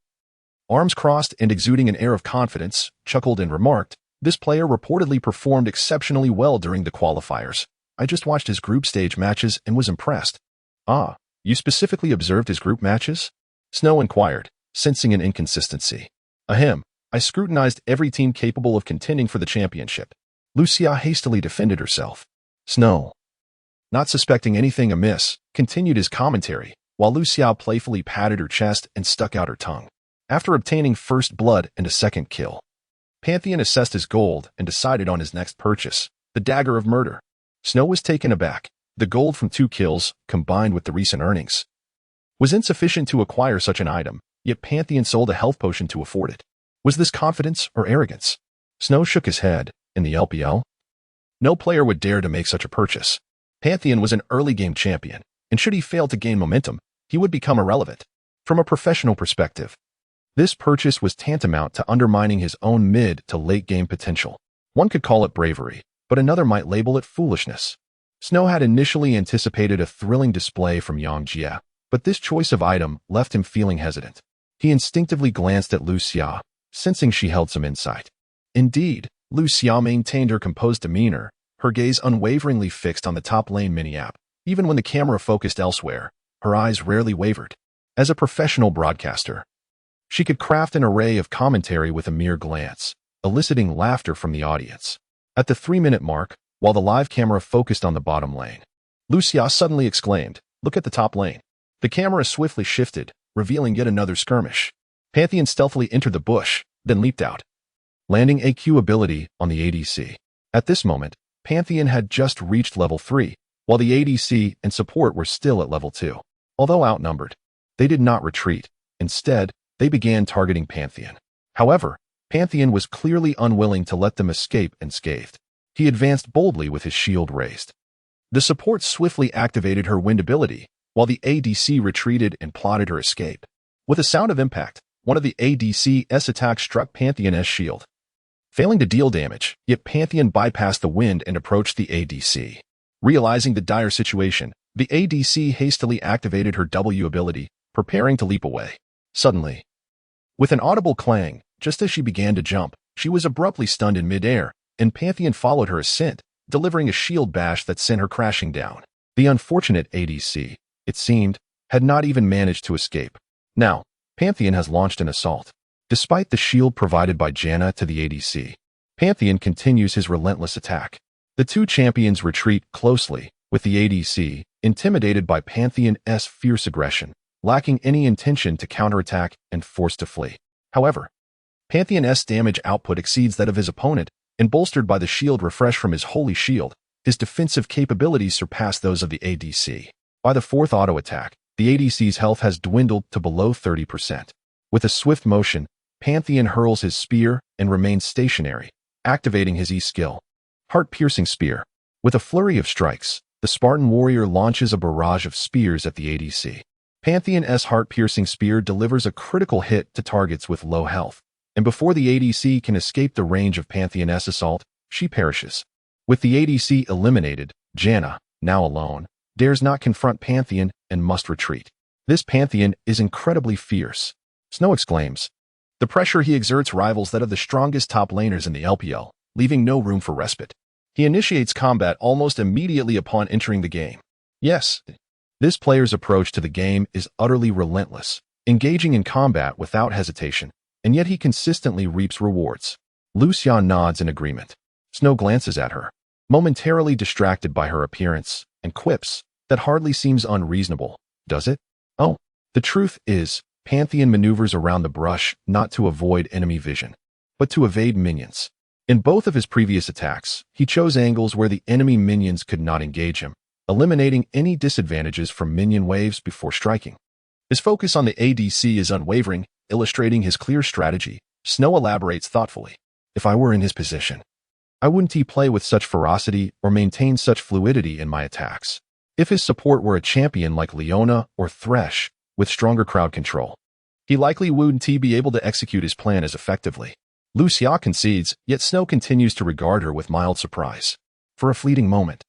Speaker 1: arms crossed and exuding an air of confidence, chuckled and remarked, "This player reportedly performed exceptionally well during the qualifiers. I just watched his group stage matches and was impressed." "Ah, you specifically observed his group matches?" Snow inquired, sensing an inconsistency. "Ahem, I scrutinized every team capable of contending for the championship." Lucia hastily defended herself. Snow, not suspecting anything amiss, continued his commentary, while Lucia playfully patted her chest and stuck out her tongue. After obtaining first blood and a second kill, Pantheon assessed his gold and decided on his next purchase, the Dagger of Murder. Snow was taken aback. The gold from 2 kills, combined with the recent earnings, was insufficient to acquire such an item, yet Pantheon sold a health potion to afford it. Was this confidence or arrogance? Snow shook his head. In the LPL, no player would dare to make such a purchase. Pantheon was an early game champion, and should he fail to gain momentum, he would become irrelevant. From a professional perspective, this purchase was tantamount to undermining his own mid to late game potential. One could call it bravery, but another might label it foolishness. Snow had initially anticipated a thrilling display from Yang Jie, but this choice of item left him feeling hesitant. He instinctively glanced at Lucia, sensing she held some insight. Indeed, Lucia maintained her composed demeanor, her gaze unwaveringly fixed on the top lane mini-app. Even when the camera focused elsewhere, her eyes rarely wavered. As a professional broadcaster, she could craft an array of commentary with a mere glance, eliciting laughter from the audience. At the 3-minute mark, while the live camera focused on the bottom lane, Lucia suddenly exclaimed, "Look at the top lane." The camera swiftly shifted, revealing yet another skirmish. Pantheon stealthily entered the bush, then leaped out, landing a Q ability on the ADC. At this moment, Pantheon had just reached level 3, while the ADC and support were still at level 2. Although outnumbered, they did not retreat. Instead, they began targeting Pantheon. However, Pantheon was clearly unwilling to let them escape unscathed. He advanced boldly with his shield raised. The support swiftly activated her wind ability, while the ADC retreated and plotted her escape. With a sound of impact, one of the ADC's attacks struck Pantheon's shield, failing to deal damage, yet Pantheon bypassed the wind and approached the ADC. Realizing the dire situation, the ADC hastily activated her W ability, preparing to leap away. Suddenly, with an audible clang, just as she began to jump, she was abruptly stunned in midair, and Pantheon followed her ascent, delivering a shield bash that sent her crashing down. The unfortunate ADC, it seemed, had not even managed to escape. Now, Pantheon has launched an assault. Despite the shield provided by Janna to the ADC, Pantheon continues his relentless attack. The two champions retreat closely, with the ADC intimidated by Pantheon's fierce aggression, lacking any intention to counterattack and forced to flee. However, Pantheon's damage output exceeds that of his opponent, and bolstered by the shield refresh from his holy shield, His defensive capabilities surpass those of the ADC. By the fourth auto attack, the ADC's health has dwindled to below 30%. With a swift motion, Pantheon hurls his spear and remains stationary, activating his E-skill. Heart-piercing spear. With a flurry of strikes, the Spartan warrior launches a barrage of spears at the ADC. Pantheon's heart-piercing spear delivers a critical hit to targets with low health, and before the ADC can escape the range of Pantheon's assault, she perishes. With the ADC eliminated, Janna, now alone, dares not confront Pantheon and must retreat. This Pantheon is incredibly fierce. Snow exclaims. The pressure he exerts rivals that of the strongest top laners in the LPL, leaving no room for respite. He initiates combat almost immediately upon entering the game. Yes, this player's approach to the game is utterly relentless, engaging in combat without hesitation, and yet he consistently reaps rewards. Lucian nods in agreement. Snow glances at her, momentarily distracted by her appearance, and quips, that hardly seems unreasonable, does it? Oh, the truth is, Pantheon maneuvers around the brush not to avoid enemy vision, but to evade minions. In both of his previous attacks, he chose angles where the enemy minions could not engage him, eliminating any disadvantages from minion waves before striking. His focus on the ADC is unwavering, illustrating his clear strategy. Snow elaborates thoughtfully. If I were in his position, I wouldn't play with such ferocity or maintain such fluidity in my attacks. If his support were a champion like Leona or Thresh, with stronger crowd control, he likely wouldn't be able to execute his plan as effectively. Lucia concedes, yet Snow continues to regard her with mild surprise. For a fleeting moment,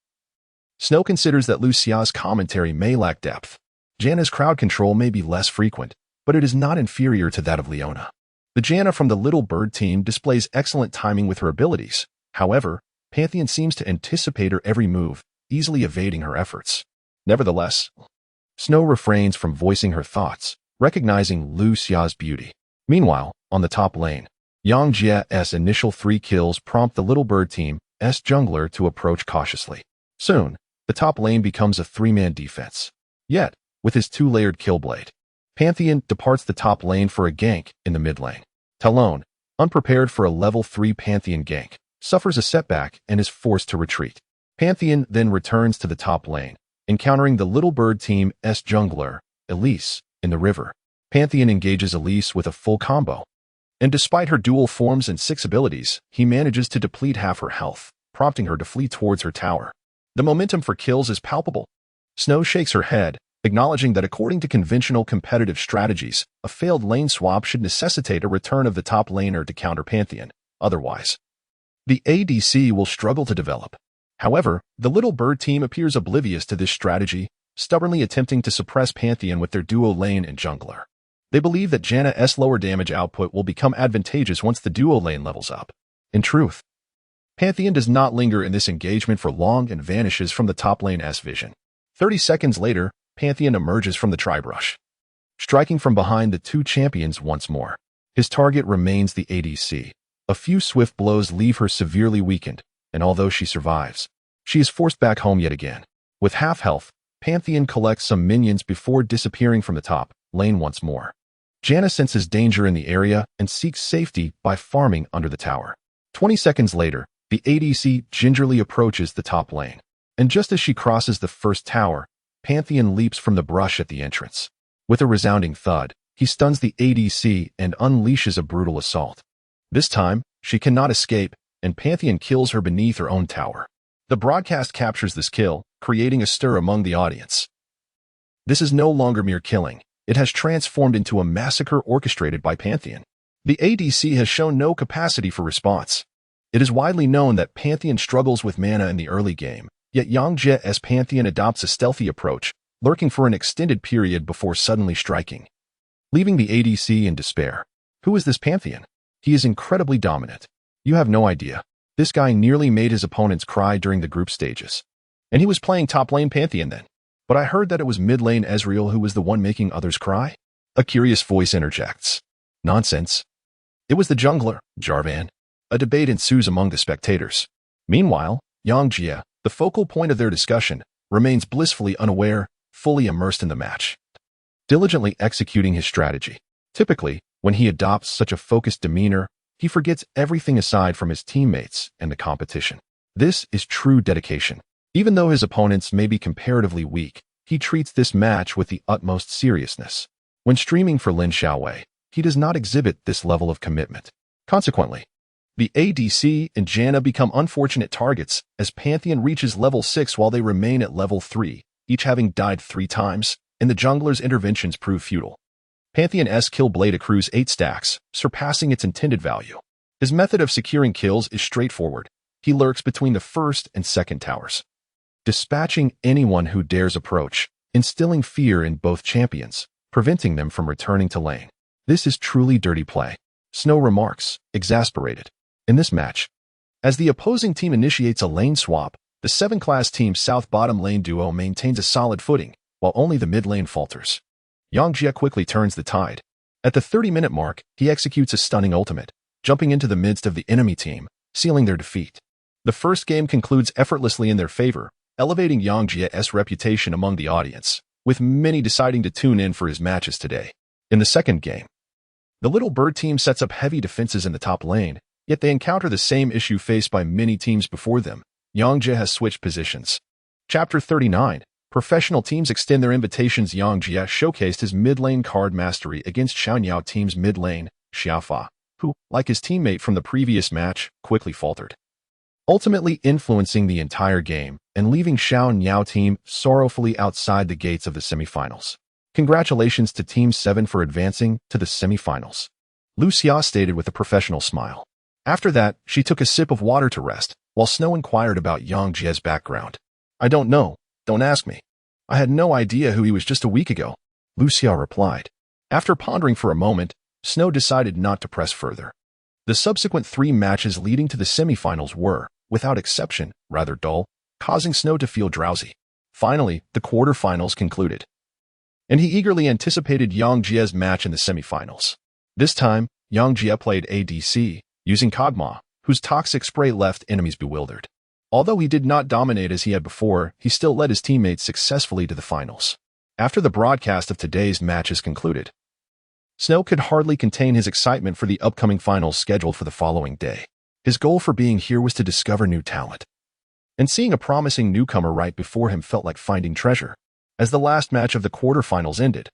Speaker 1: Snow considers that Lucia's commentary may lack depth. Janna's crowd control may be less frequent, but it is not inferior to that of Leona. The Janna from the Little Bird team displays excellent timing with her abilities. However, Pantheon seems to anticipate her every move, easily evading her efforts. Nevertheless, Snow refrains from voicing her thoughts, recognizing Lucia's beauty. Meanwhile, on the top lane, Yang Jie's initial 3 kills prompt the Little Bird team's jungler to approach cautiously. Soon, the top lane becomes a 3-man defense. Yet, with his 2-layered killblade, Pantheon departs the top lane for a gank in the mid lane. Talon, unprepared for a level 3 Pantheon gank, suffers a setback and is forced to retreat. Pantheon then returns to the top lane, encountering the Little Bird team's jungler, Elise, in the river. Pantheon engages Elise with a full combo, and despite her dual forms and 6 abilities, he manages to deplete half her health, prompting her to flee towards her tower. The momentum for kills is palpable. Snow shakes her head, acknowledging that according to conventional competitive strategies, a failed lane swap should necessitate a return of the top laner to counter Pantheon. Otherwise, the ADC will struggle to develop. However, the Little Bird team appears oblivious to this strategy, stubbornly attempting to suppress Pantheon with their duo lane and jungler. They believe that Janna's lower damage output will become advantageous once the duo lane levels up. In truth, Pantheon does not linger in this engagement for long and vanishes from the top lane's vision. 30 seconds later, Pantheon emerges from the tri-brush, striking from behind the 2 champions once more. His target remains the ADC. A few swift blows leave her severely weakened, and although she survives, she is forced back home yet again. With half health, Pantheon collects some minions before disappearing from the top lane once more. Janna senses danger in the area and seeks safety by farming under the tower. 20 seconds later, the ADC gingerly approaches the top lane, and just as she crosses the first tower, Pantheon leaps from the brush at the entrance. With a resounding thud, he stuns the ADC and unleashes a brutal assault. This time, she cannot escape, and Pantheon kills her beneath her own tower. The broadcast captures this kill, creating a stir among the audience. This is no longer mere killing. It has transformed into a massacre orchestrated by Pantheon. The ADC has shown no capacity for response. It is widely known that Pantheon struggles with mana in the early game, yet Yang Jie's Pantheon adopts a stealthy approach, lurking for an extended period before suddenly striking, leaving the ADC in despair. Who is this Pantheon? He is incredibly dominant. You have no idea. This guy nearly made his opponents cry during the group stages. And he was playing top lane Pantheon then. But I heard that it was mid lane Ezreal who was the one making others cry? A curious voice interjects. Nonsense. It was the jungler, Jarvan. A debate ensues among the spectators. Meanwhile, Yang Jie, the focal point of their discussion, remains blissfully unaware, fully immersed in the match, diligently executing his strategy. Typically, when he adopts such a focused demeanor, he forgets everything aside from his teammates and the competition. This is true dedication. Even though his opponents may be comparatively weak, he treats this match with the utmost seriousness. When streaming for Lin Xiaowei, he does not exhibit this level of commitment. Consequently, the ADC and Janna become unfortunate targets as Pantheon reaches level 6 while they remain at level 3, each having died 3 times, and the jungler's interventions prove futile. Pantheon's kill blade accrues 8 stacks, surpassing its intended value. His method of securing kills is straightforward. He lurks between the first and second towers, dispatching anyone who dares approach, instilling fear in both champions, preventing them from returning to lane. This is truly dirty play, Snow remarks, exasperated. In this match, as the opposing team initiates a lane swap, the 7-class team South bottom lane duo maintains a solid footing, while only the mid lane falters. Yang Jie quickly turns the tide. At the 30-minute mark, he executes a stunning ultimate, jumping into the midst of the enemy team, sealing their defeat. The first game concludes effortlessly in their favor, elevating Yang Jie's reputation among the audience, with many deciding to tune in for his matches today. In the second game, the Little Bird team sets up heavy defenses in the top lane, yet they encounter the same issue faced by many teams before them. Yang Jie has switched positions. Chapter 39. Professional teams extend their invitations. Yang Jie showcased his mid-lane card mastery against Xiaonyao team's mid-lane, Xiaofa, who, like his teammate from the previous match, quickly faltered, ultimately influencing the entire game and leaving Xiaonyao team sorrowfully outside the gates of the semifinals. Congratulations to Team 7 for advancing to the semifinals, Lu Xia stated with a professional smile. After that, she took a sip of water to rest, while Snow inquired about Yang Jie's background. I don't know, don't ask me. I had no idea who he was just a week ago, Lu Xia replied. After pondering for a moment, Snow decided not to press further. The subsequent 3 matches leading to the semifinals were, without exception, rather dull, causing Snow to feel drowsy. Finally, the quarterfinals concluded, and he eagerly anticipated Yang Jie's match in the semifinals. This time, Yang Jie played ADC, using Kog'Maw, whose toxic spray left enemies bewildered. Although he did not dominate as he had before, he still led his teammates successfully to the finals. After the broadcast of today's matches concluded, Snow could hardly contain his excitement for the upcoming finals scheduled for the following day. His goal for being here was to discover new talent, and seeing a promising newcomer right before him felt like finding treasure. As the last match of the quarterfinals ended,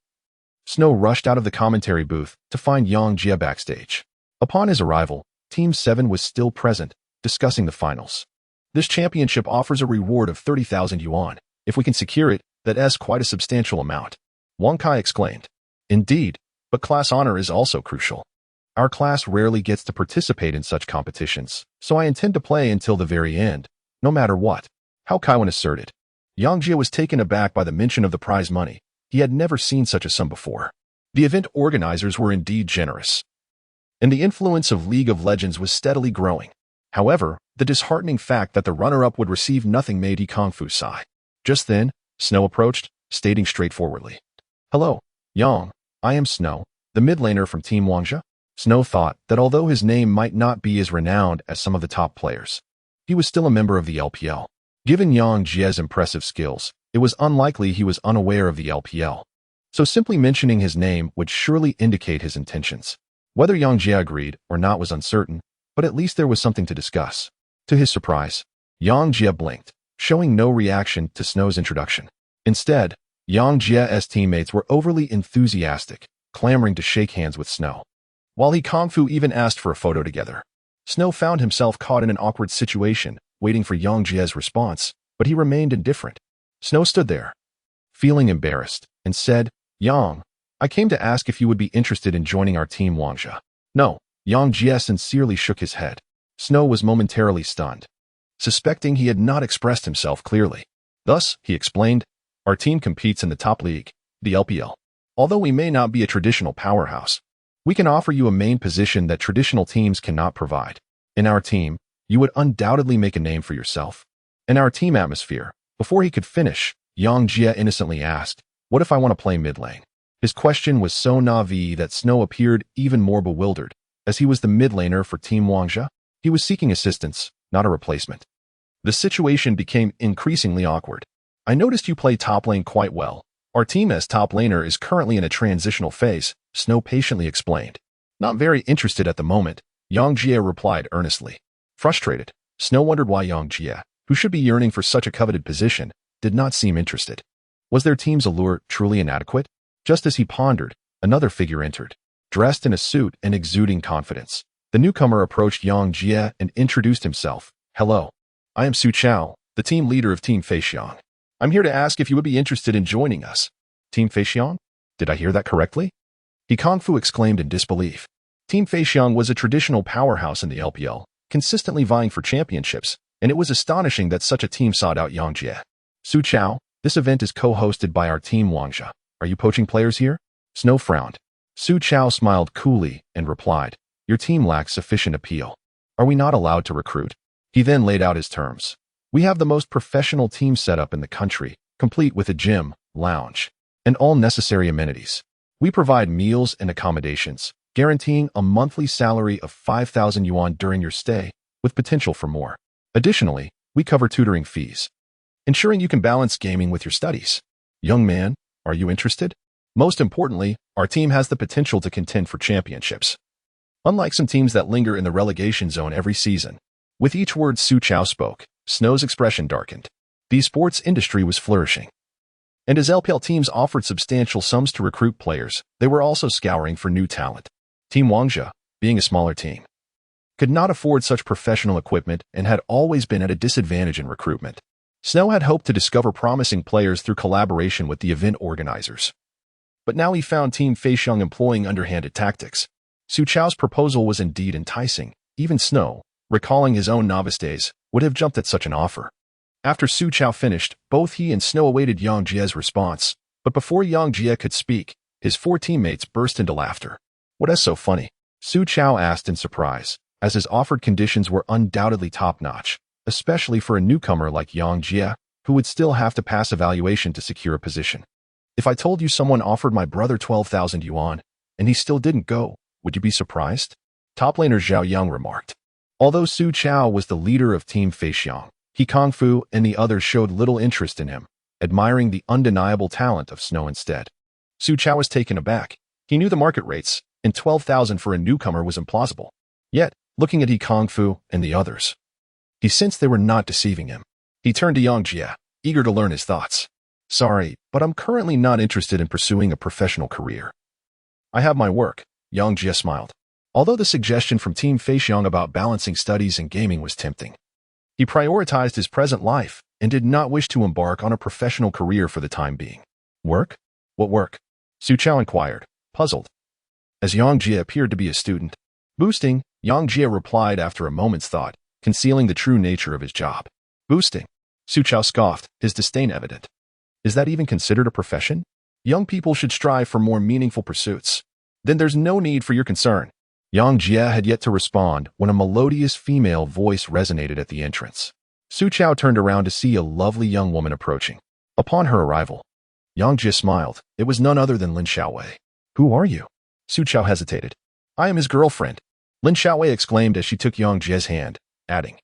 Speaker 1: Snow rushed out of the commentary booth to find Yang Jie backstage. Upon his arrival, Team 7 was still present, discussing the finals. This championship offers a reward of 30,000 yuan. If we can secure it, that's quite a substantial amount, Wang Kai exclaimed. Indeed, but class honor is also crucial. Our class rarely gets to participate in such competitions, so I intend to play until the very end, no matter what, Hao Kaiwan asserted. Yang Jie was taken aback by the mention of the prize money. He had never seen such a sum before. The event organizers were indeed generous, and the influence of League of Legends was steadily growing. However, the disheartening fact that the runner-up would receive nothing made Kung Fu sigh. Just then, Snow approached, stating straightforwardly, Hello, Yang, I am Snow, the mid laner from Team Wangzhe. Snow thought that although his name might not be as renowned as some of the top players, he was still a member of the LPL. Given Yang Jie's impressive skills, it was unlikely he was unaware of the LPL, so simply mentioning his name would surely indicate his intentions. Whether Yang Jie agreed or not was uncertain, but at least there was something to discuss. To his surprise, Yang Jie blinked, showing no reaction to Snow's introduction. Instead, Yang Jie's teammates were overly enthusiastic, clamoring to shake hands with Snow. While Kung Fu even asked for a photo together, Snow found himself caught in an awkward situation, waiting for Yang Jie's response, but he remained indifferent. Snow stood there, feeling embarrassed, and said, Yang, I came to ask if you would be interested in joining our team Wangzhe. No, Yang Jie sincerely shook his head. Snow was momentarily stunned, suspecting he had not expressed himself clearly. Thus, he explained, our team competes in the top league, the LPL. Although we may not be a traditional powerhouse, we can offer you a main position that traditional teams cannot provide. In our team, you would undoubtedly make a name for yourself. In our team atmosphere, before he could finish, Yang Jie innocently asked, what if I want to play mid lane? His question was so naive that Snow appeared even more bewildered. As he was the mid laner for Team Wangzhe, he was seeking assistance, not a replacement. The situation became increasingly awkward. I noticed you play top lane quite well. Our team's top laner is currently in a transitional phase, Snow patiently explained. Not very interested at the moment, Yang Jie replied earnestly. Frustrated, Snow wondered why Yang Jie, who should be yearning for such a coveted position, did not seem interested. Was their team's allure truly inadequate? Just as he pondered, another figure entered, dressed in a suit and exuding confidence. The newcomer approached Yang Jie and introduced himself. Hello. I am Su Chao, the team leader of Team Feixiang. I'm here to ask if you would be interested in joining us. Team Feixiang? Did I hear that correctly? He Kung Fu exclaimed in disbelief. Team Feixiang was a traditional powerhouse in the LPL, consistently vying for championships, and it was astonishing that such a team sought out Yang Jie. Su Chao, this event is co-hosted by our team Wangxia. Are you poaching players here? Snow frowned. Su Chao smiled coolly and replied, your team lacks sufficient appeal. Are we not allowed to recruit? He then laid out his terms. We have the most professional team setup in the country, complete with a gym, lounge, and all necessary amenities. We provide meals and accommodations, guaranteeing a monthly salary of 5,000 yuan during your stay, with potential for more. Additionally, we cover tutoring fees, ensuring you can balance gaming with your studies. Young man, are you interested? Most importantly, our team has the potential to contend for championships. Unlike some teams that linger in the relegation zone every season. With each word Su Chao spoke, Snow's expression darkened. The sports industry was flourishing. And as LPL teams offered substantial sums to recruit players, they were also scouring for new talent. Team Wangxia, being a smaller team, could not afford such professional equipment and had always been at a disadvantage in recruitment. Snow had hoped to discover promising players through collaboration with the event organizers. But now he found Team Feixiang employing underhanded tactics. Su Chao's proposal was indeed enticing. Even Snow, recalling his own novice days, would have jumped at such an offer. After Su Chao finished, both he and Snow awaited Yang Jie's response. But before Yang Jie could speak, his four teammates burst into laughter. What is so funny? Su Chao asked in surprise, as his offered conditions were undoubtedly top-notch, especially for a newcomer like Yang Jie, who would still have to pass evaluation to secure a position. If I told you someone offered my brother 12,000 yuan, and he still didn't go, would you be surprised? Top laner Zhao Yang remarked. Although Su Chao was the leader of Team Feixiang, He Kung Fu and the others showed little interest in him, admiring the undeniable talent of Snow instead. Su Chao was taken aback. He knew the market rates, and 12,000 for a newcomer was implausible. Yet, looking at He Kung Fu and the others, he sensed they were not deceiving him. He turned to Yang Jie, eager to learn his thoughts. Sorry, but I'm currently not interested in pursuing a professional career. I have my work, Yang Jie smiled. Although the suggestion from Team Feixiang about balancing studies and gaming was tempting, he prioritized his present life and did not wish to embark on a professional career for the time being. Work? What work? Su Chao inquired, puzzled. As Yang Jie appeared to be a student, boosting, Yang Jie replied after a moment's thought, concealing the true nature of his job. Boosting. Su Chao scoffed, his disdain evident. Is that even considered a profession? Young people should strive for more meaningful pursuits. Then there's no need for your concern. Yang Jie had yet to respond when a melodious female voice resonated at the entrance. Su Chao turned around to see a lovely young woman approaching. Upon her arrival, Yang Jie smiled. It was none other than Lin Xiaowei. Who are you? Su Chao hesitated. I am his girlfriend. Lin Xiaowei exclaimed as she took Yang Jie's hand, adding,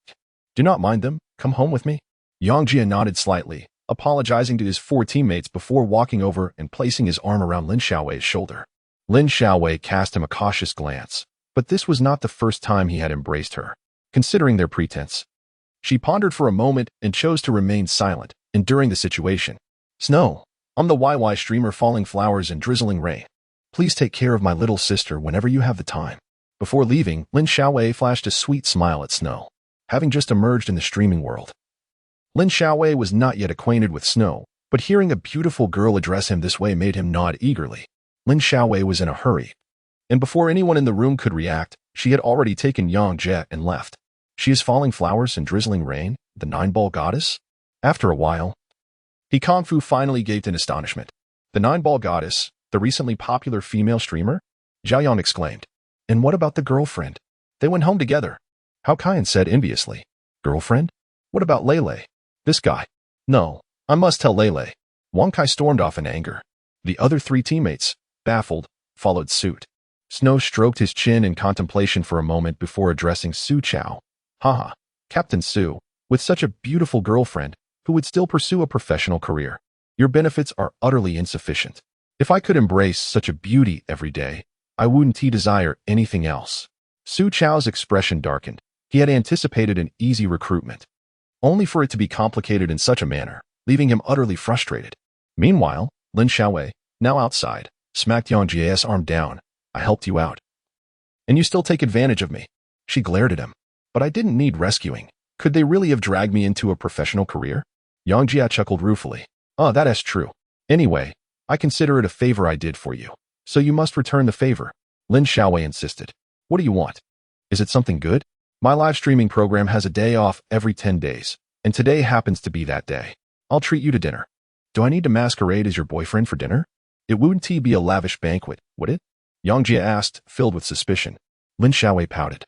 Speaker 1: do not mind them, come home with me. Yang Jie nodded slightly, apologizing to his four teammates before walking over and placing his arm around Lin Xiaowei's shoulder. Lin Xiaowei cast him a cautious glance, but this was not the first time he had embraced her. Considering their pretense, she pondered for a moment and chose to remain silent, enduring the situation. Snow, I'm the YY streamer Falling Flowers and Drizzling Rain. Please take care of my little sister whenever you have the time. Before leaving, Lin Xiaowei flashed a sweet smile at Snow, having just emerged in the streaming world. Lin Xiaowei was not yet acquainted with Snow, but hearing a beautiful girl address him this way made him nod eagerly. Lin Xiaowei was in a hurry, and before anyone in the room could react, she had already taken Yang Jie and left. She is Falling Flowers and Drizzling Rain, the nine-ball goddess? After a while, He Kung Fu finally gaped in astonishment. The nine-ball goddess, the recently popular female streamer? Zhao Yang exclaimed. And what about the girlfriend? They went home together. Hao Kaiyan said enviously. Girlfriend? What about Lele? This guy. No, I must tell Lele. Wang Kai stormed off in anger. The other three teammates, baffled, followed suit. Snow stroked his chin in contemplation for a moment before addressing Su Chao. Haha, Captain Su, with such a beautiful girlfriend, who would still pursue a professional career. Your benefits are utterly insufficient. If I could embrace such a beauty every day, I wouldn't desire anything else. Su Chao's expression darkened. He had anticipated an easy recruitment, only for it to be complicated in such a manner, leaving him utterly frustrated. Meanwhile, Lin Xiaowei, now outside, smacked Yang Jie's arm down. I helped you out. And you still take advantage of me. She glared at him. But I didn't need rescuing. Could they really have dragged me into a professional career? Yang Jie chuckled ruefully. That is true. Anyway, I consider it a favor I did for you. So you must return the favor. Lin Xiaowei insisted. What do you want? Is it something good? My live streaming program has a day off every 10 days, and today happens to be that day. I'll treat you to dinner. Do I need to masquerade as your boyfriend for dinner? It wouldn't be a lavish banquet, would it? Yang Jie asked, filled with suspicion. Lin Xiaowei pouted.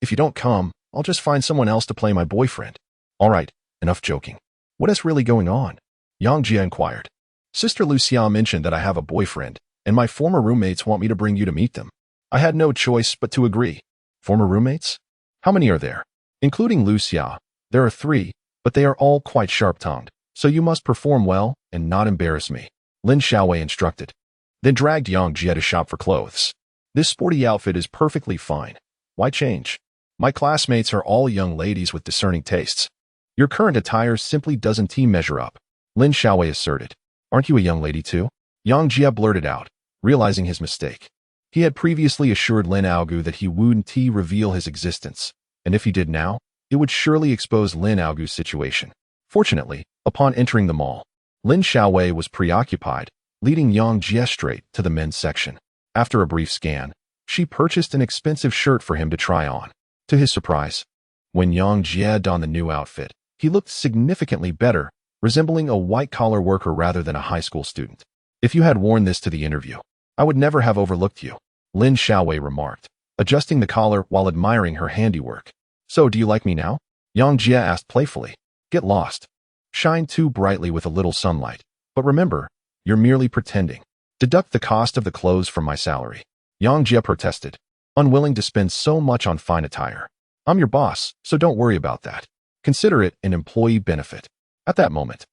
Speaker 1: If you don't come, I'll just find someone else to play my boyfriend. All right, enough joking. What is really going on? Yang Jie inquired. Sister Lucia mentioned that I have a boyfriend, and my former roommates want me to bring you to meet them. I had no choice but to agree. Former roommates? How many are there? Including Lucia, there are 3, but they are all quite sharp-tongued, so you must perform well and not embarrass me. Lin Xiaowei instructed. Then dragged Yang Jie to shop for clothes. This sporty outfit is perfectly fine. Why change? My classmates are all young ladies with discerning tastes. Your current attire simply doesn't measure up, Lin Xiaowei asserted. Aren't you a young lady too? Yang Jie blurted out, realizing his mistake. He had previously assured Lin Aogu that he wouldn't reveal his existence, and if he did now, it would surely expose Lin Aogu's situation. Fortunately, upon entering the mall, Lin Xiaowei was preoccupied, leading Yang Jie straight to the men's section. After a brief scan, she purchased an expensive shirt for him to try on. To his surprise, when Yang Jie donned the new outfit, he looked significantly better, resembling a white-collar worker rather than a high school student. If you had worn this to the interview, I would never have overlooked you, Lin Xiaowei remarked, adjusting the collar while admiring her handiwork. So do you like me now? Yang Jie asked playfully. Get lost. Shine too brightly with a little sunlight. But remember, you're merely pretending. Deduct the cost of the clothes from my salary. Yang Jie protested, unwilling to spend so much on fine attire. I'm your boss, so don't worry about that. Consider it an employee benefit. At that moment,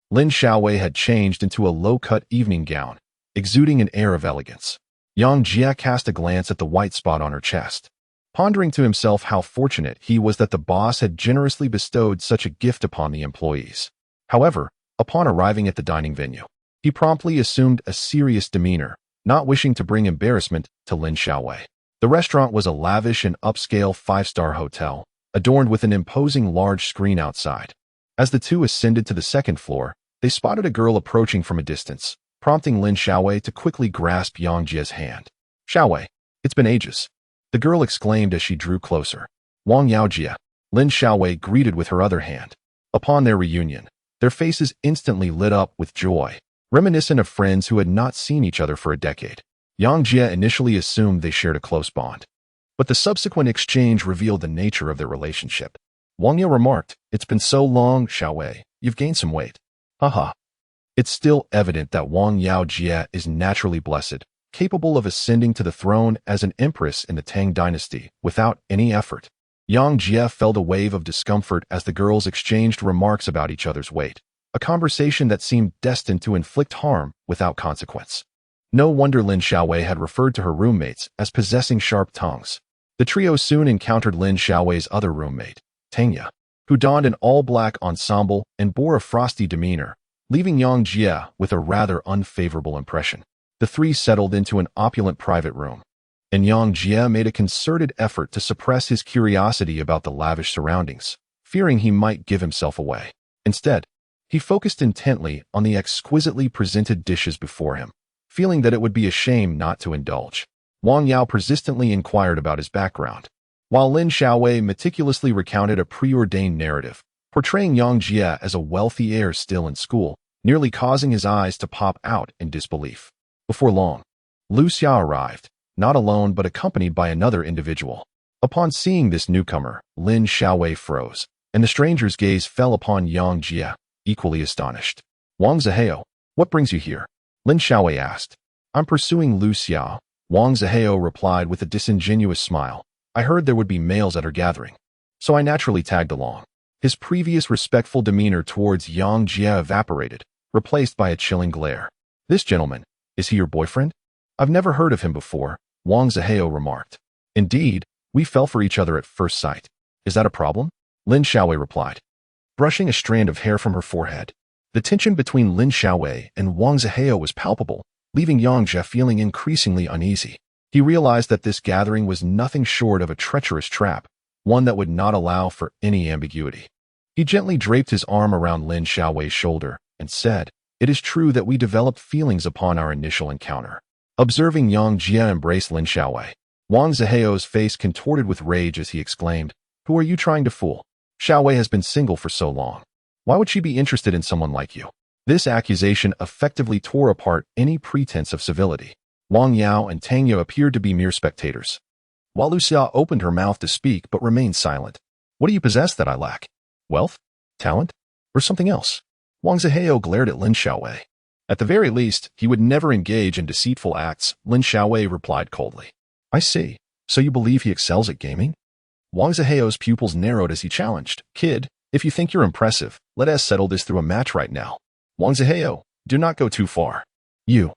Speaker 1: Lin Xiaowei had changed into a low-cut evening gown, exuding an air of elegance. Yang Jie cast a glance at the white spot on her chest, pondering to himself how fortunate he was that the boss had generously bestowed such a gift upon the employees. However, upon arriving at the dining venue, he promptly assumed a serious demeanor, not wishing to bring embarrassment to Lin Xiaowei. The restaurant was a lavish and upscale 5-star hotel, adorned with an imposing large screen outside. As the two ascended to the second floor, they spotted a girl approaching from a distance, prompting Lin Xiaowei to quickly grasp Yang Jie's hand. Xiaowei, it's been ages, the girl exclaimed as she drew closer. Wang Yaojie, Lin Xiaowei greeted with her other hand. Upon their reunion, their faces instantly lit up with joy, reminiscent of friends who had not seen each other for a decade. Yang Jie initially assumed they shared a close bond, but the subsequent exchange revealed the nature of their relationship. Wang Yao remarked, It's been so long, Xiaowei, you've gained some weight. Haha. It's still evident that Wang Yaojie is naturally blessed, capable of ascending to the throne as an empress in the Tang dynasty without any effort. Yang Jie felt a wave of discomfort as the girls exchanged remarks about each other's weight, a conversation that seemed destined to inflict harm without consequence. No wonder Lin Xiaowei had referred to her roommates as possessing sharp tongues. The trio soon encountered Lin Xiaowei's other roommate, Tangya, who donned an all-black ensemble and bore a frosty demeanor, leaving Yang Jie with a rather unfavorable impression. The three settled into an opulent private room, and Yang Jie made a concerted effort to suppress his curiosity about the lavish surroundings, fearing he might give himself away. Instead, he focused intently on the exquisitely presented dishes before him, feeling that it would be a shame not to indulge. Wang Yao persistently inquired about his background, while Lin Xiaowei meticulously recounted a preordained narrative, portraying Yang Jie as a wealthy heir still in school, nearly causing his eyes to pop out in disbelief. Before long, Lu Xia arrived, not alone but accompanied by another individual. Upon seeing this newcomer, Lin Xiaowei froze, and the stranger's gaze fell upon Yang Jie, equally astonished. Wang Zihao, what brings you here? Lin Xiaowei asked. I'm pursuing Lu Xia, Wang Zihao replied with a disingenuous smile. I heard there would be males at her gathering, so I naturally tagged along. His previous respectful demeanor towards Yang Jie evaporated, replaced by a chilling glare. This gentleman, is he your boyfriend? I've never heard of him before, Wang Zihao remarked. Indeed, we fell for each other at first sight. Is that a problem? Lin Xiaowei replied, brushing a strand of hair from her forehead. The tension between Lin Xiaowei and Wang Zihao was palpable, leaving Yang Jie feeling increasingly uneasy. He realized that this gathering was nothing short of a treacherous trap, one that would not allow for any ambiguity. He gently draped his arm around Lin Xiaowei's shoulder and said, "It is true that we developed feelings upon our initial encounter." Observing Yang Jie embrace Lin Xiaowei, Wang Zihao's face contorted with rage as he exclaimed, "Who are you trying to fool? Xiaowei has been single for so long. Why would she be interested in someone like you?" This accusation effectively tore apart any pretense of civility. Wang Yao and Tang Yao appeared to be mere spectators, while Lu Xia opened her mouth to speak but remained silent. "What do you possess that I lack? Wealth? Talent? Or something else?" Wang Zihao glared at Lin Xiaowei. "At the very least, he would never engage in deceitful acts," Lin Xiaowei replied coldly. "I see. So you believe he excels at gaming?" Wang Zihao's pupils narrowed as he challenged, "Kid, if you think you're impressive, let us settle this through a match right now." "Wang Zihao, do not go too far. You,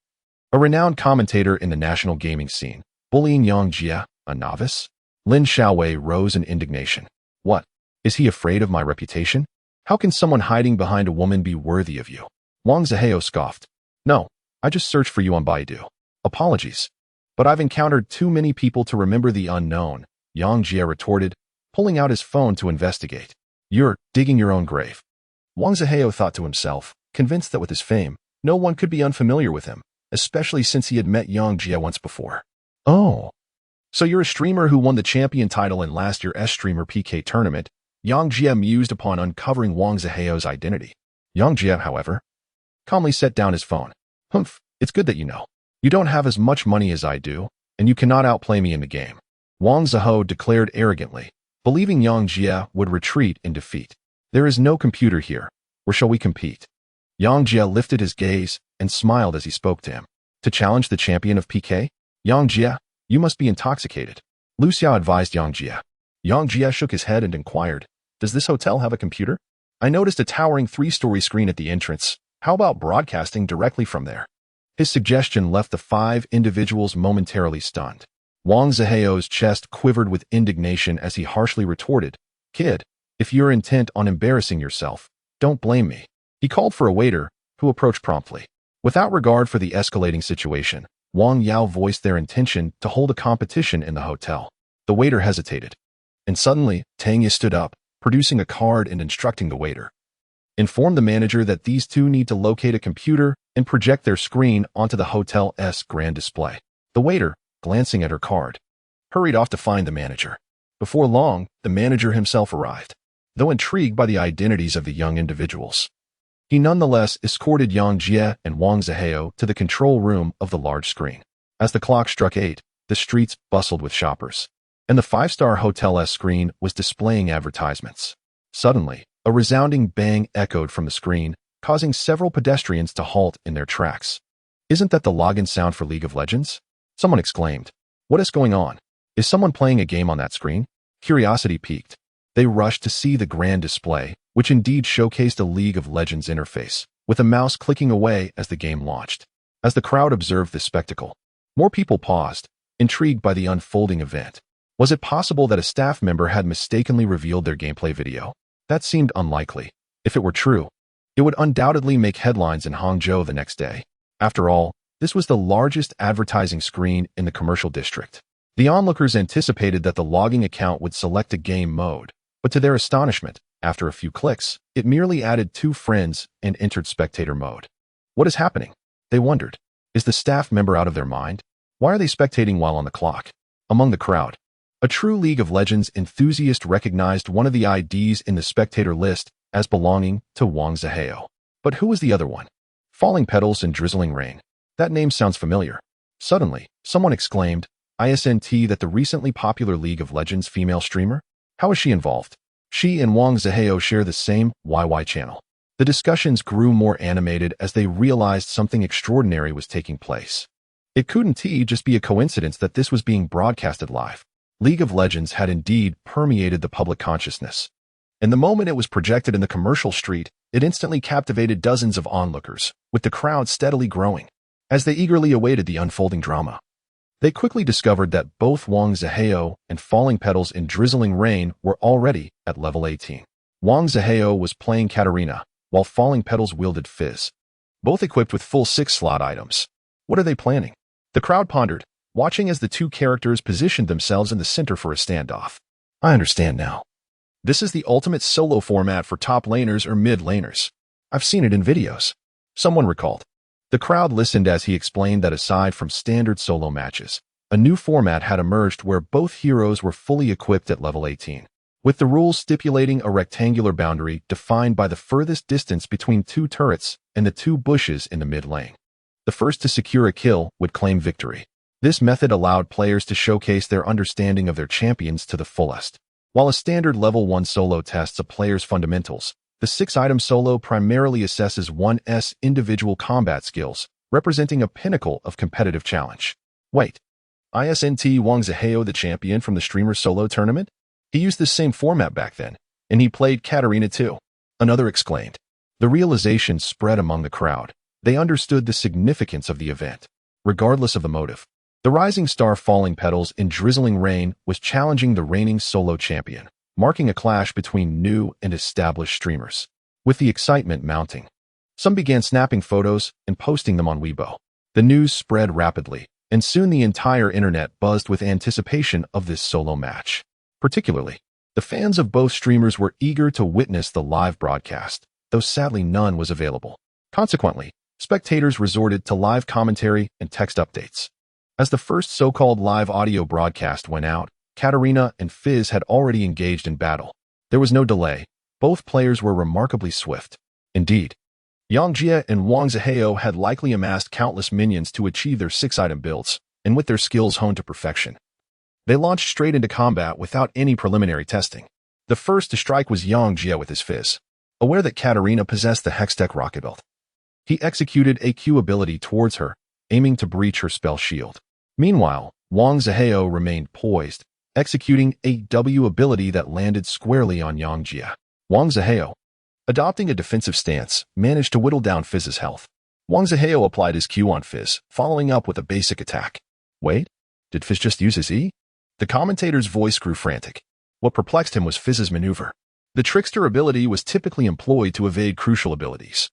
Speaker 1: a renowned commentator in the national gaming scene, bullying Yang Jie, a novice?" Lin Xiaowei rose in indignation. "What? Is he afraid of my reputation? How can someone hiding behind a woman be worthy of you?" Wang Zihao scoffed. "No, I just searched for you on Baidu. Apologies. But I've encountered too many people to remember the unknown," Yang Jie retorted, pulling out his phone to investigate. "You're digging your own grave." Wang Zihao thought to himself, convinced that with his fame, no one could be unfamiliar with him, especially since he had met Yang Jie once before. "Oh, so you're a streamer who won the champion title in last year's Streamer PK tournament," Yang Jie mused upon uncovering Wang Zihao's identity. Yang Jie, however, calmly set down his phone. "Humph, it's good that you know. You don't have as much money as I do, and you cannot outplay me in the game," Wang Zihao declared arrogantly, believing Yang Jie would retreat in defeat. "There is no computer here. Where shall we compete?" Yang Jie lifted his gaze and smiled as he spoke to him. "To challenge the champion of PK? Yang Jie, you must be intoxicated," Lu Xia advised Yang Jie. Yang Jie shook his head and inquired, "Does this hotel have a computer? I noticed a towering 3-story screen at the entrance. How about broadcasting directly from there?" His suggestion left the 5 individuals momentarily stunned. Wang Zihao's chest quivered with indignation as he harshly retorted, "Kid, if you're intent on embarrassing yourself, don't blame me." He called for a waiter, who approached promptly. Without regard for the escalating situation, Wang Yao voiced their intention to hold a competition in the hotel. The waiter hesitated. And suddenly, Tang Yi stood up, producing a card and instructing the waiter. "Inform the manager that these two need to locate a computer and project their screen onto the hotel's grand display." The waiter, glancing at her card, hurried off to find the manager. Before long, the manager himself arrived. Though intrigued by the identities of the young individuals, he nonetheless escorted Yang Jie and Wang Zihao to the control room of the large screen. As the clock struck 8, the streets bustled with shoppers, and the 5-star hotel's screen was displaying advertisements. Suddenly, a resounding bang echoed from the screen, causing several pedestrians to halt in their tracks. "Isn't that the login sound for League of Legends?" someone exclaimed. "What is going on? Is someone playing a game on that screen?" Curiosity piqued. They rushed to see the grand display, which indeed showcased a League of Legends interface, with a mouse clicking away as the game launched. As the crowd observed this spectacle, more people paused, intrigued by the unfolding event. Was it possible that a staff member had mistakenly revealed their gameplay video? That seemed unlikely. If it were true, it would undoubtedly make headlines in Hangzhou the next day. After all, this was the largest advertising screen in the commercial district. The onlookers anticipated that the logging account would select a game mode, but to their astonishment, after a few clicks, it merely added 2 friends and entered spectator mode. What is happening? They wondered. Is the staff member out of their mind? Why are they spectating while on the clock? Among the crowd, a true League of Legends enthusiast recognized one of the IDs in the spectator list as belonging to Wang Zihao. But who was the other one? Falling Petals and Drizzling Rain. That name sounds familiar. Suddenly, someone exclaimed, "ISNT that the recently popular League of Legends female streamer? How is she involved?" She and Wang Zihao share the same YY channel. The discussions grew more animated as they realized something extraordinary was taking place. It couldn't just be a coincidence that this was being broadcasted live. League of Legends had indeed permeated the public consciousness. And the moment it was projected in the commercial street, it instantly captivated dozens of onlookers, with the crowd steadily growing, as they eagerly awaited the unfolding drama. They quickly discovered that both Wang Zihao and Falling Petals in Drizzling Rain were already at level 18. Wang Zihao was playing Katarina, while Falling Petals wielded Fizz, both equipped with full 6-slot items. What are they planning? The crowd pondered, watching as the two characters positioned themselves in the center for a standoff. I understand now. This is the ultimate solo format for top laners or mid laners. I've seen it in videos. Someone recalled. The crowd listened as he explained that aside from standard solo matches, a new format had emerged where both heroes were fully equipped at level 18, with the rules stipulating a rectangular boundary defined by the furthest distance between two turrets and the two bushes in the mid lane. The first to secure a kill would claim victory. This method allowed players to showcase their understanding of their champions to the fullest. While a standard level 1 solo tests a player's fundamentals, the 6-item solo primarily assesses one's individual combat skills, representing a pinnacle of competitive challenge. Wait, isn't Wang Zihao the champion from the streamer solo tournament? He used this same format back then, and he played Katarina too, another exclaimed. The realization spread among the crowd. They understood the significance of the event, regardless of the motive. The rising star Falling Petals in Drizzling Rain was challenging the reigning solo champion, marking a clash between new and established streamers. With the excitement mounting, some began snapping photos and posting them on Weibo. The news spread rapidly, and soon the entire internet buzzed with anticipation of this solo match. Particularly, the fans of both streamers were eager to witness the live broadcast, though sadly none was available. Consequently, spectators resorted to live commentary and text updates. As the first so-called live audio broadcast went out, Katarina and Fizz had already engaged in battle. There was no delay. Both players were remarkably swift. Indeed, Yang Jie and Wang Zihao had likely amassed countless minions to achieve their 6-item builds, and with their skills honed to perfection, they launched straight into combat without any preliminary testing. The first to strike was Yang Jie with his Fizz. Aware that Katarina possessed the Hextech rocket belt, he executed a Q ability towards her, aiming to breach her spell shield. Meanwhile, Wang Zihao remained poised, executing a W ability that landed squarely on Yang Jie. Wang Zihao, adopting a defensive stance, managed to whittle down Fizz's health. Wang Zihao applied his Q on Fizz, following up with a basic attack. Wait, did Fizz just use his E? The commentator's voice grew frantic. What perplexed him was Fizz's maneuver. The Trickster ability was typically employed to evade crucial abilities.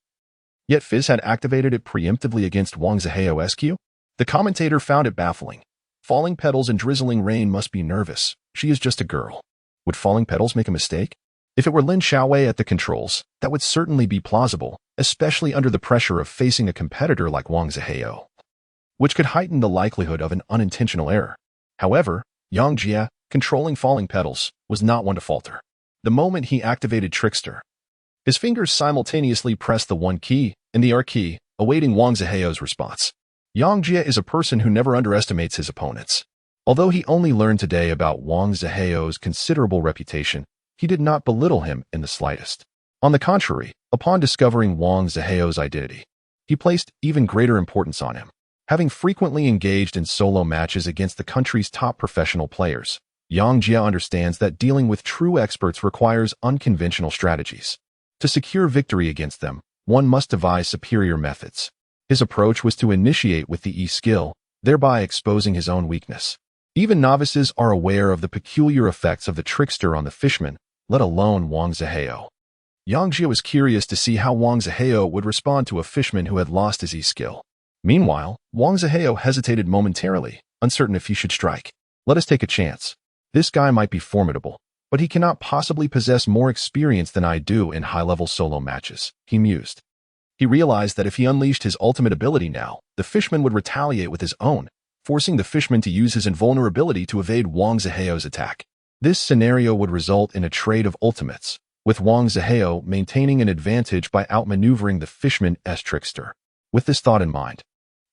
Speaker 1: Yet Fizz had activated it preemptively against Wang Zihao's Q? The commentator found it baffling. Falling Petals and Drizzling Rain must be nervous. She is just a girl. Would Falling Petals make a mistake? If it were Lin Xiaowei at the controls, that would certainly be plausible, especially under the pressure of facing a competitor like Wang Zihao, which could heighten the likelihood of an unintentional error. However, Yang Jie, controlling Falling Petals, was not one to falter. The moment he activated Trickster, his fingers simultaneously pressed the 1 key and the R key, awaiting Wang Zihao's response. Yang Jie is a person who never underestimates his opponents. Although he only learned today about Wang Zihao's considerable reputation, he did not belittle him in the slightest. On the contrary, upon discovering Wang Zihao's identity, he placed even greater importance on him. Having frequently engaged in solo matches against the country's top professional players, Yang Jie understands that dealing with true experts requires unconventional strategies. To secure victory against them, one must devise superior methods. His approach was to initiate with the E skill, thereby exposing his own weakness. Even novices are aware of the peculiar effects of the Trickster on the fishman, let alone Wang Zihao. Yang Jie was curious to see how Wang Zihao would respond to a fishman who had lost his E skill. Meanwhile, Wang Zihao hesitated momentarily, uncertain if he should strike. Let us take a chance. This guy might be formidable, but he cannot possibly possess more experience than I do in high-level solo matches, he mused. He realized that if he unleashed his ultimate ability now, the fishman would retaliate with his own, forcing the fishman to use his invulnerability to evade Wang Zihao's attack. This scenario would result in a trade of ultimates, with Wang Zihao maintaining an advantage by outmaneuvering the fishman's Trickster. With this thought in mind,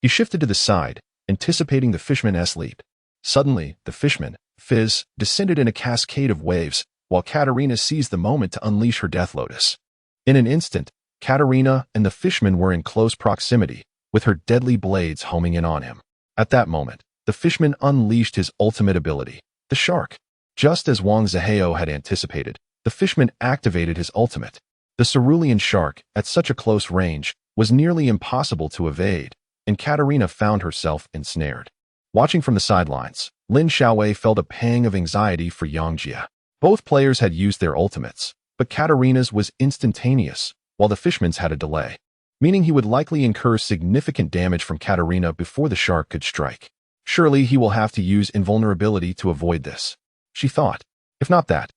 Speaker 1: he shifted to the side, anticipating the fishman's leap. Suddenly, the fishman, Fizz, descended in a cascade of waves, while Katarina seized the moment to unleash her Death Lotus. In an instant, Katarina and the fishman were in close proximity, with her deadly blades homing in on him. At that moment, the fishman unleashed his ultimate ability, the shark. Just as Wang Zihao had anticipated, the fishman activated his ultimate. The cerulean shark, at such a close range, was nearly impossible to evade, and Katarina found herself ensnared. Watching from the sidelines, Lin Xiaowei felt a pang of anxiety for Yang Jia. Both players had used their ultimates, but Katarina's was instantaneous, while the fishman's had a delay, meaning he would likely incur significant damage from Katarina before the shark could strike. Surely he will have to use invulnerability to avoid this, she thought. If not that,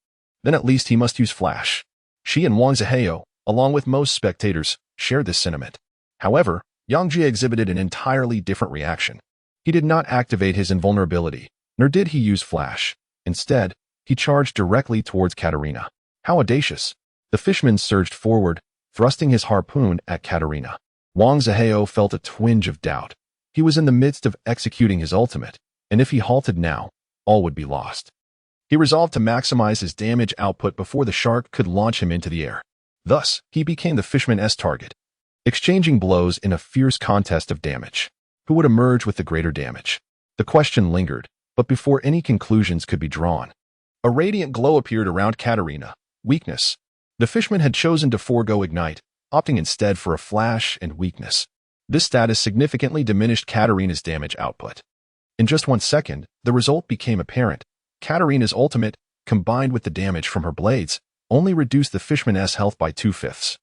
Speaker 1: then at least he must use flash. She and Wang Zihao, along with most spectators, shared this sentiment. However, Yang Jia exhibited an entirely different reaction. He did not activate his invulnerability, nor did he use flash. Instead, he charged directly towards Katarina. How audacious! The fishman surged forward, thrusting his harpoon at Katarina. Wang Zihao felt a twinge of doubt. He was in the midst of executing his ultimate, and if he halted now, all would be lost. He resolved to maximize his damage output before the shark could launch him into the air. Thus, he became the fishman's target, exchanging blows in a fierce contest of damage. Who would emerge with the greater damage? The question lingered, but before any conclusions could be drawn, a radiant glow appeared around Katarina. Weakness. The fishman had chosen to forego ignite, opting instead for a flash and weakness. This status significantly diminished Katarina's damage output. In just 1 second, the result became apparent. Katarina's ultimate, combined with the damage from her blades, only reduced the fishman's health by 2/5,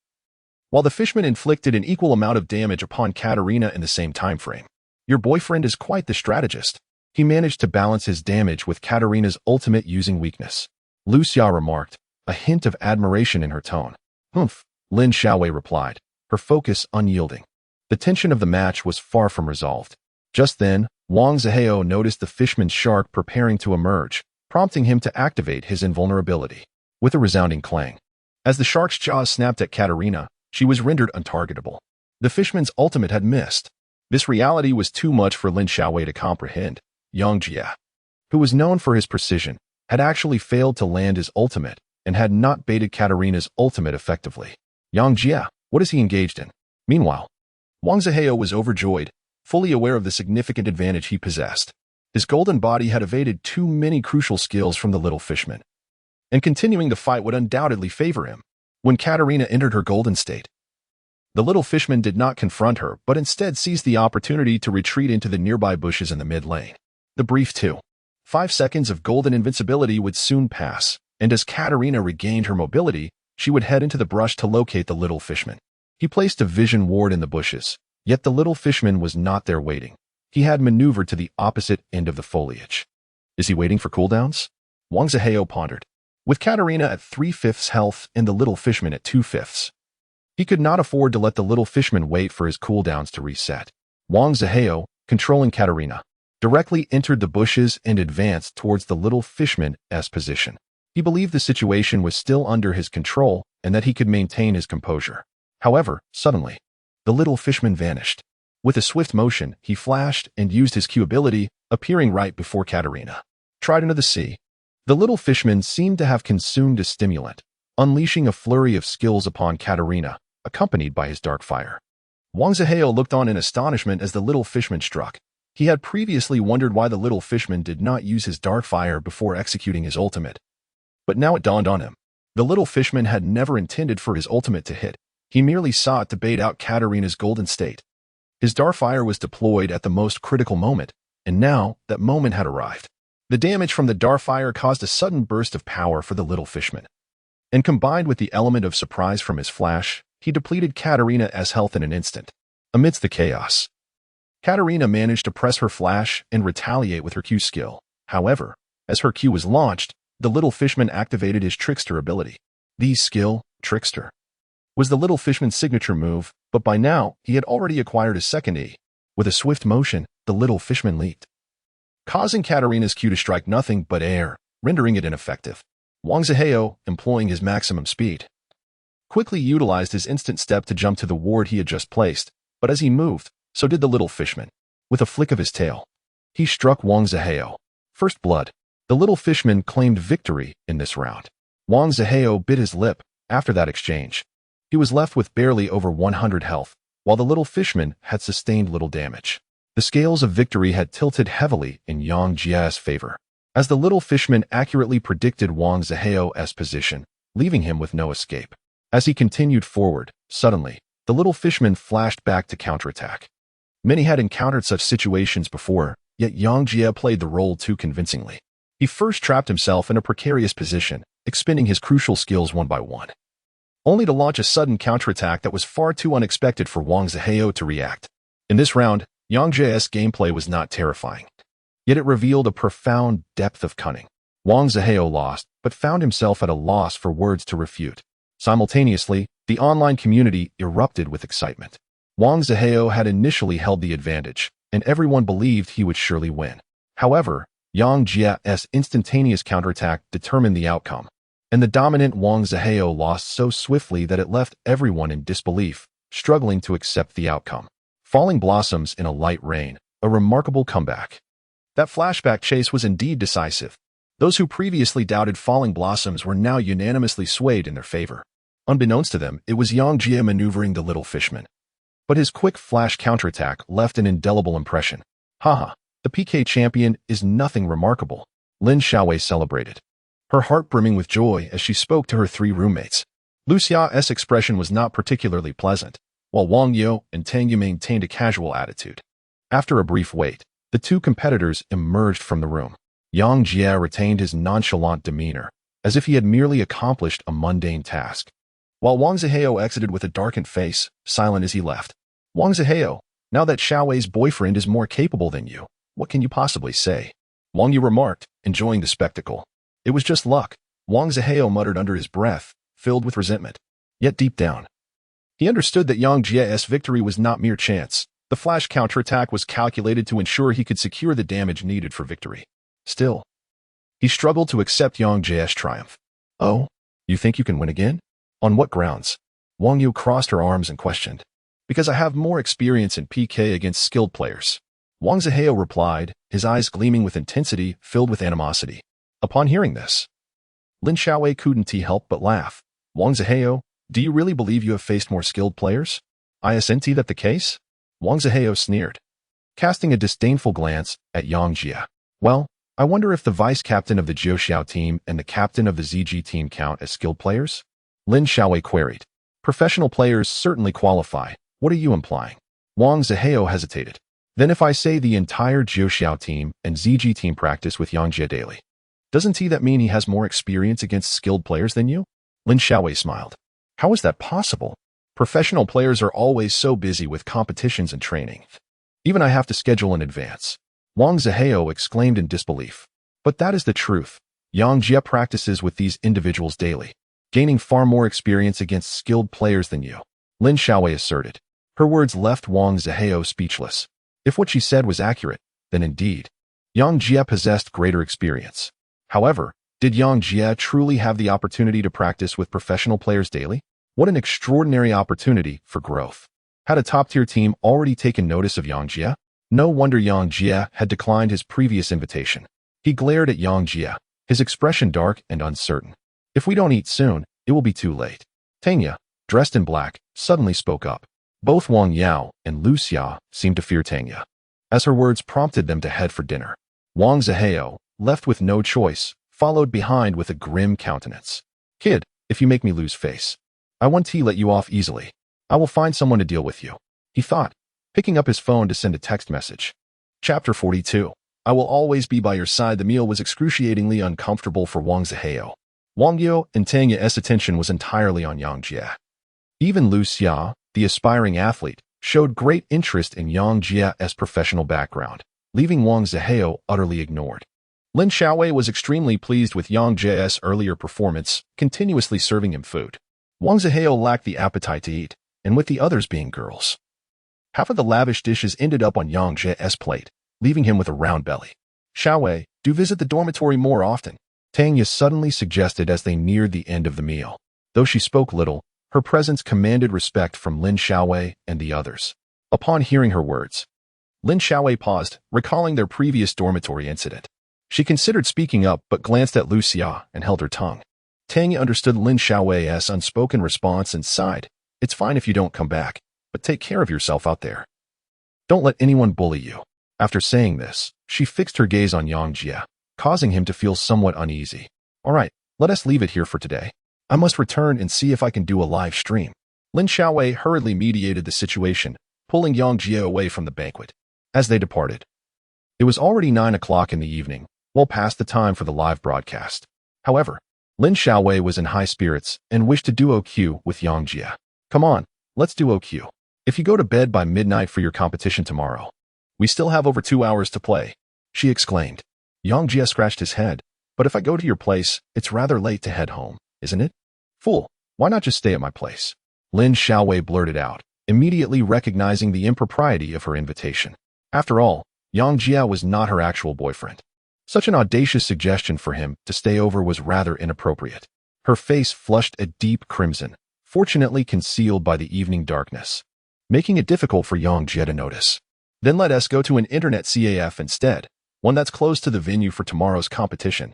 Speaker 1: while the fishman inflicted an equal amount of damage upon Katarina in the same time frame. Your boyfriend is quite the strategist. He managed to balance his damage with Katarina's ultimate using weakness, Lu Xia remarked, a hint of admiration in her tone. Humph, Lin Xiaowei replied, her focus unyielding. The tension of the match was far from resolved. Just then, Wang Zihao noticed the fishman's shark preparing to emerge, prompting him to activate his invulnerability. With a resounding clang, as the shark's jaws snapped at Katarina, she was rendered untargetable. The fishman's ultimate had missed. This reality was too much for Lin Xiaowei to comprehend. Yang Jia, who was known for his precision, had actually failed to land his ultimate and had not baited Katarina's ultimate effectively. Yang Jia, what is he engaged in? Meanwhile, Wang Zihao was overjoyed, fully aware of the significant advantage he possessed. His golden body had evaded too many crucial skills from the little fishman, and continuing the fight would undoubtedly favor him. When Katarina entered her golden state, the little fishman did not confront her, but instead seized the opportunity to retreat into the nearby bushes in the mid-lane. The brief 2.5 seconds of golden invincibility would soon pass, and as Katarina regained her mobility, she would head into the brush to locate the little fishman. He placed a vision ward in the bushes, yet the little fishman was not there waiting. He had maneuvered to the opposite end of the foliage. Is he waiting for cooldowns? Wang Zihao pondered. With Katarina at 3/5 health and the little fishman at 2/5, he could not afford to let the little fishman wait for his cooldowns to reset. Wang Zihao, controlling Katarina, directly entered the bushes and advanced towards the little fishman's position. He believed the situation was still under his control and that he could maintain his composure. However, suddenly, the little fishman vanished. With a swift motion, he flashed and used his Q ability, appearing right before Katarina. Tried into the sea. The little fishman seemed to have consumed a stimulant, unleashing a flurry of skills upon Katarina, accompanied by his dark fire. Wang Zihao looked on in astonishment as the little fishman struck. He had previously wondered why the little fishman did not use his dark fire before executing his ultimate. But now it dawned on him. The little fishman had never intended for his ultimate to hit. He merely sought to bait out Katarina's golden state. His dark fire was deployed at the most critical moment, and now that moment had arrived. The damage from the dark fire caused a sudden burst of power for the little fishman, and combined with the element of surprise from his flash, he depleted Katarina's health in an instant. Amidst the chaos, Katarina managed to press her flash and retaliate with her Q skill. However, as her Q was launched, the little fishman activated his trickster ability. The skill, trickster, was the little fishman's signature move, but by now he had already acquired a second E. With a swift motion, the little fishman leaped, causing Katarina's Q to strike nothing but air, rendering it ineffective. Wang Zihao, employing his maximum speed, quickly utilized his instant step to jump to the ward he had just placed, but as he moved, so did the little fishman. With a flick of his tail, he struck Wang Zihao. First blood. The little fishman claimed victory in this round. Wang Zihao bit his lip after that exchange. He was left with barely over 100 health, while the little fishman had sustained little damage. The scales of victory had tilted heavily in Yang Jia's favor, as the little fishman accurately predicted Wang Zihao's position, leaving him with no escape. As he continued forward, suddenly, the little fishman flashed back to counterattack. Many had encountered such situations before, Yet Yang Jie played the role too convincingly. He first trapped himself in a precarious position, expending his crucial skills one by one, only to launch a sudden counterattack that was far too unexpected for Wang Zihao to react. In this round, Yang Jie's gameplay was not terrifying, yet it revealed a profound depth of cunning. Wang Zihao lost, but found himself at a loss for words to refute. Simultaneously, the online community erupted with excitement. Wang Zihao had initially held the advantage, and everyone believed he would surely win. However, Yang Jie's instantaneous counterattack determined the outcome, and the dominant Wang Zihao lost so swiftly that it left everyone in disbelief, struggling to accept the outcome. Falling blossoms in a light rain, a remarkable comeback. That flashback chase was indeed decisive. Those who previously doubted falling blossoms were now unanimously swayed in their favor. Unbeknownst to them, it was Yang Jie maneuvering the little fishman. But his quick flash counterattack left an indelible impression. Haha, the PK champion is nothing remarkable, Lin Xiaowei celebrated, her heart brimming with joy as she spoke to her three roommates. Lu Xiao's expression was not particularly pleasant, while Wang Yo and Tang Yu maintained a casual attitude. After a brief wait, the two competitors emerged from the room. Yang Jie retained his nonchalant demeanor, as if he had merely accomplished a mundane task, while Wang Zihao exited with a darkened face, silent as he left. Wang Zihao, now that Xiaowei's boyfriend is more capable than you, what can you possibly say? Wang Yu remarked, enjoying the spectacle. It was just luck, Wang Zihao muttered under his breath, filled with resentment. Yet deep down, he understood that Yang Jie's victory was not mere chance. The flash counterattack was calculated to ensure he could secure the damage needed for victory. Still, he struggled to accept Yang Jie's triumph. Oh, you think you can win again? On what grounds? Wang Yu crossed her arms and questioned. Because I have more experience in PK against skilled players. Wang Zihao replied, his eyes gleaming with intensity filled with animosity. Upon hearing this, Lin Xiaowei couldn't help but laugh. Wang Zihao, do you really believe you have faced more skilled players? Isn't that the case? Wang Zihao sneered, casting a disdainful glance at Yang Jie. Well, I wonder if the vice-captain of the Jiuxiao team and the captain of the ZG team count as skilled players? Lin Xiaowei queried. Professional players certainly qualify. What are you implying? Wang Zihao hesitated. Then if I say the entire Jiuxiao team and ZG team practice with Yang Jie daily, doesn't that mean he has more experience against skilled players than you? Lin Xiaowei smiled. How is that possible? Professional players are always so busy with competitions and training. Even I have to schedule in advance. Wang Zihao exclaimed in disbelief. But that is the truth. Yang Jie practices with these individuals daily, gaining far more experience against skilled players than you, Lin Xiaowei asserted. Her words left Wang Zihao speechless. If what she said was accurate, then indeed, Yang Jie possessed greater experience. However, did Yang Jie truly have the opportunity to practice with professional players daily? What an extraordinary opportunity for growth. Had a top-tier team already taken notice of Yang Jie? No wonder Yang Jie had declined his previous invitation. He glared at Yang Jie, his expression dark and uncertain. If we don't eat soon, it will be too late. Tanya, dressed in black, suddenly spoke up. Both Wang Yao and Lu Xia seemed to fear Tanya, as her words prompted them to head for dinner. Wang Zihao, left with no choice, followed behind with a grim countenance. Kid, if you make me lose face, I won't let you off easily. I will find someone to deal with you, he thought, picking up his phone to send a text message. Chapter 42. I will always be by your side. The meal was excruciatingly uncomfortable for Wang Zihao. Wang Yo and Tang Ye's attention was entirely on Yang Jie. Even Lu Xia, the aspiring athlete, showed great interest in Yang Jie's professional background, leaving Wang Zihao utterly ignored. Lin Xiaowei was extremely pleased with Yang Jie's earlier performance, continuously serving him food. Wang Zihao lacked the appetite to eat, and with the others being girls, half of the lavish dishes ended up on Yang Jie's plate, leaving him with a round belly. Xiaowei, do visit the dormitory more often, Tang Ye suddenly suggested as they neared the end of the meal. Though she spoke little, her presence commanded respect from Lin Xiaowei and the others. Upon hearing her words, Lin Xiaowei paused, recalling their previous dormitory incident. She considered speaking up but glanced at Lu Xia and held her tongue. Tang Ye understood Lin Xiaowei's unspoken response and sighed. It's fine if you don't come back, but take care of yourself out there. Don't let anyone bully you. After saying this, she fixed her gaze on Yang Jie, causing him to feel somewhat uneasy. All right, let us leave it here for today. I must return and see if I can do a live stream. Lin Xiaowei hurriedly mediated the situation, pulling Yang Jie away from the banquet. As they departed, It was already 9 o'clock in the evening, well past the time for the live broadcast. However, Lin Xiaowei was in high spirits and wished to duo Q with Yang Jia. Come on, let's duo Q. If you go to bed by midnight for your competition tomorrow, we still have over 2 hours to play, she exclaimed. Yang Jia scratched his head. But if I go to your place, it's rather late to head home, isn't it? Fool, why not just stay at my place? Lin Xiaowei blurted out, immediately recognizing the impropriety of her invitation. After all, Yang Jia was not her actual boyfriend. Such an audacious suggestion for him to stay over was rather inappropriate. Her face flushed a deep crimson, fortunately concealed by the evening darkness, making it difficult for Yang Jia to notice. Then let us go to an internet CAF instead, one that's close to the venue for tomorrow's competition.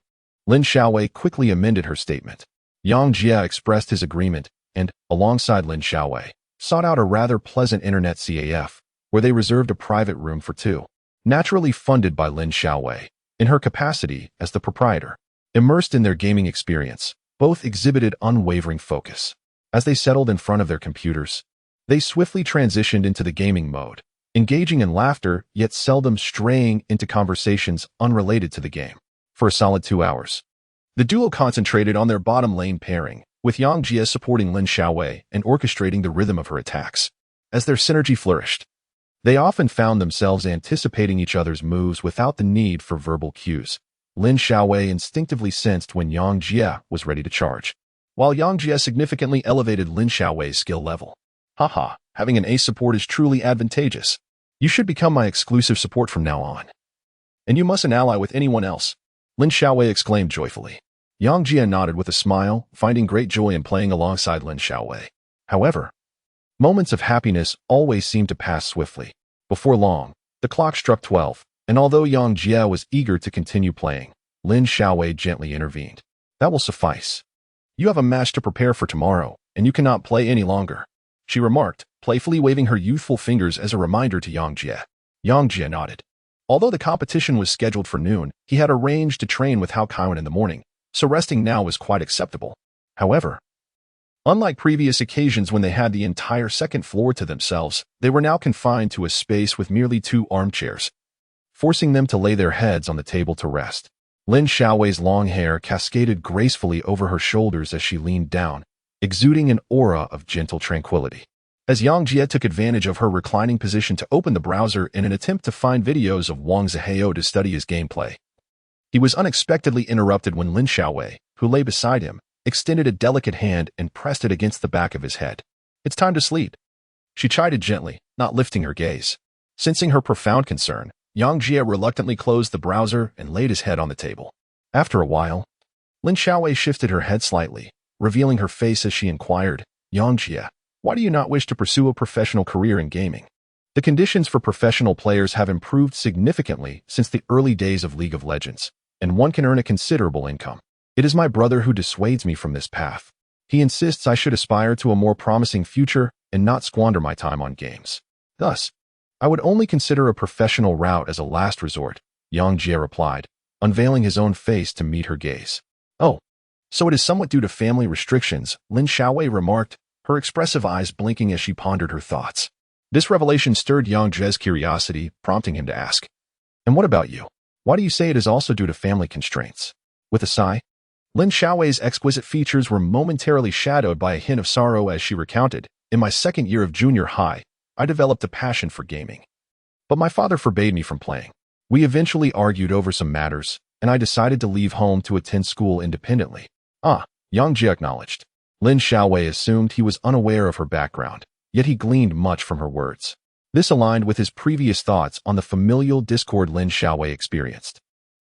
Speaker 1: Lin Xiaowei quickly amended her statement. Yang Jia expressed his agreement and, alongside Lin Xiaowei, sought out a rather pleasant internet CAF, where they reserved a private room for two. Naturally funded by Lin Xiaowei, in her capacity as the proprietor. Immersed in their gaming experience, both exhibited unwavering focus. As they settled in front of their computers, they swiftly transitioned into the gaming mode, engaging in laughter yet seldom straying into conversations unrelated to the game. For a solid 2 hours, the duo concentrated on their bottom lane pairing, with Yang Jia supporting Lin Xiaowei and orchestrating the rhythm of her attacks. As their synergy flourished, they often found themselves anticipating each other's moves without the need for verbal cues. Lin Xiaowei instinctively sensed when Yang Jia was ready to charge, while Yang Jia significantly elevated Lin Xiaowei's skill level. Haha, having an ace support is truly advantageous. You should become my exclusive support from now on. And you mustn't ally with anyone else, Lin Xiaowei exclaimed joyfully. Yang Jia nodded with a smile, finding great joy in playing alongside Lin Xiaowei. However, moments of happiness always seemed to pass swiftly. Before long, the clock struck 12, and although Yang Jia was eager to continue playing, Lin Xiaowei gently intervened. That will suffice. You have a match to prepare for tomorrow, and you cannot play any longer, she remarked, playfully waving her youthful fingers as a reminder to Yang Jia. Yang Jia nodded. Although the competition was scheduled for noon, he had arranged to train with Hao Kaiwen in the morning, so resting now was quite acceptable. However, unlike previous occasions when they had the entire second floor to themselves, they were now confined to a space with merely 2 armchairs, forcing them to lay their heads on the table to rest. Lin Xiaowei's long hair cascaded gracefully over her shoulders as she leaned down, exuding an aura of gentle tranquility. As Yang Jia took advantage of her reclining position to open the browser in an attempt to find videos of Wang Zihao to study his gameplay, he was unexpectedly interrupted when Lin Xiaowei, who lay beside him, extended a delicate hand and pressed it against the back of his head. It's time to sleep, she chided gently, not lifting her gaze. Sensing her profound concern, Yang Jia reluctantly closed the browser and laid his head on the table. After a while, Lin Xiaowei shifted her head slightly, revealing her face as she inquired, Yang Jia, why do you not wish to pursue a professional career in gaming? The conditions for professional players have improved significantly since the early days of League of Legends, and one can earn a considerable income. It is my brother who dissuades me from this path. He insists I should aspire to a more promising future and not squander my time on games. Thus, I would only consider a professional route as a last resort, Yang Jia replied, unveiling his own face to meet her gaze. Oh, so it is somewhat due to family restrictions, Lin Xiaowei remarked, her expressive eyes blinking as she pondered her thoughts. This revelation stirred Yang Jia's curiosity, prompting him to ask, and what about you? Why do you say it is also due to family constraints? With a sigh, Lin Xiaowei's exquisite features were momentarily shadowed by a hint of sorrow as she recounted, in my second year of junior high, I developed a passion for gaming. But my father forbade me from playing. We eventually argued over some matters, and I decided to leave home to attend school independently. Yang Jia acknowledged. Lin Xiaowei assumed he was unaware of her background, yet he gleaned much from her words. This aligned with his previous thoughts on the familial discord Lin Xiaowei experienced.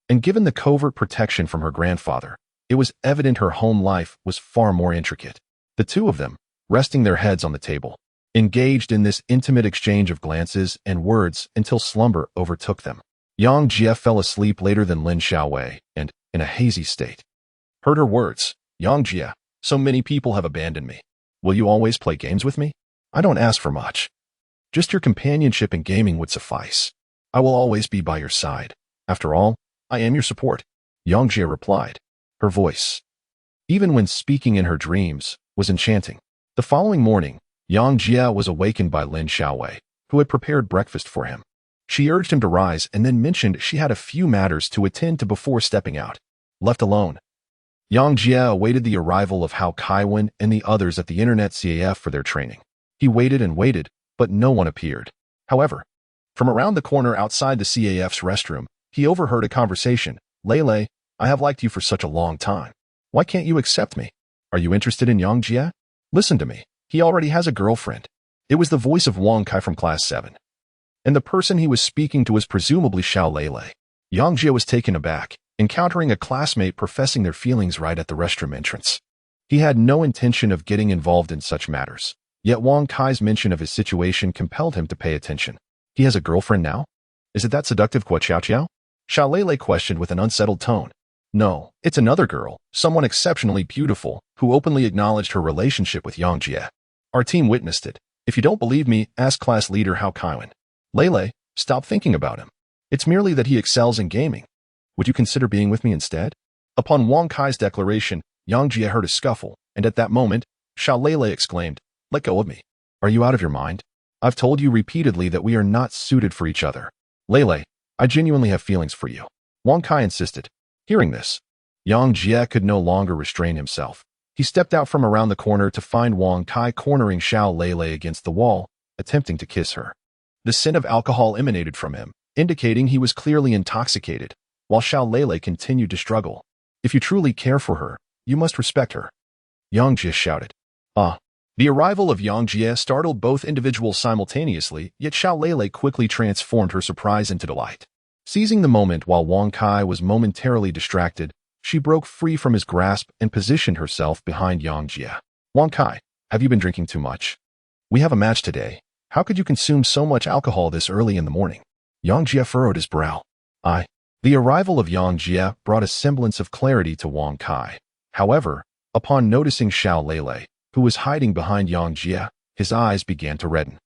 Speaker 1: And given the covert protection from her grandfather, it was evident her home life was far more intricate. The two of them, resting their heads on the table, engaged in this intimate exchange of glances and words until slumber overtook them. Yang Jia fell asleep later than Lin Xiaowei and, in a hazy state, heard her words, Yang Jia, so many people have abandoned me. Will you always play games with me? I don't ask for much. Just your companionship in gaming would suffice. I will always be by your side. After all, I am your support, Yang Jia replied. Her voice, even when speaking in her dreams, was enchanting. The following morning, Yang Jia was awakened by Lin Xiaowei, who had prepared breakfast for him. She urged him to rise and then mentioned she had a few matters to attend to before stepping out. Left alone, Yang Jie awaited the arrival of Hao Kaiwen and the others at the Internet CAF for their training. He waited and waited, but no one appeared. However, from around the corner outside the CAF's restroom, he overheard a conversation. Lele, I have liked you for such a long time. Why can't you accept me? Are you interested in Yang Jie? Listen to me. He already has a girlfriend. It was the voice of Wang Kai from Class 7. And the person he was speaking to was presumably Xiao Lele. Yang Jie was taken aback, encountering a classmate professing their feelings right at the restroom entrance. He had no intention of getting involved in such matters, yet Wang Kai's mention of his situation compelled him to pay attention. He has a girlfriend now? Is it that seductive Guo Qiao Qiao? Xiao Lele questioned with an unsettled tone. No, it's another girl, someone exceptionally beautiful, who openly acknowledged her relationship with Yang Jie. Our team witnessed it. If you don't believe me, ask class leader Hao Kaiwen. Lele, stop thinking about him. It's merely that he excels in gaming. Would you consider being with me instead? Upon Wang Kai's declaration, Yang Jie heard a scuffle, and at that moment, Xiao Lele exclaimed, Let go of me. Are you out of your mind? I've told you repeatedly that we are not suited for each other. Lele, I genuinely have feelings for you. Wang Kai insisted. Hearing this, Yang Jie could no longer restrain himself. He stepped out from around the corner to find Wang Kai cornering Xiao Lele against the wall, attempting to kiss her. The scent of alcohol emanated from him, indicating he was clearly intoxicated, while Xiao Lele continued to struggle. If you truly care for her, you must respect her. Yang Jie shouted. The arrival of Yang Jie startled both individuals simultaneously, yet Xiao Lele quickly transformed her surprise into delight. Seizing the moment while Wang Kai was momentarily distracted, she broke free from his grasp and positioned herself behind Yang Jie. Wang Kai, have you been drinking too much? We have a match today. How could you consume so much alcohol this early in the morning? Yang Jie furrowed his brow. The arrival of Yang Jie brought a semblance of clarity to Wang Kai. However, upon noticing Xiao Lele, who was hiding behind Yang Jie, his eyes began to redden.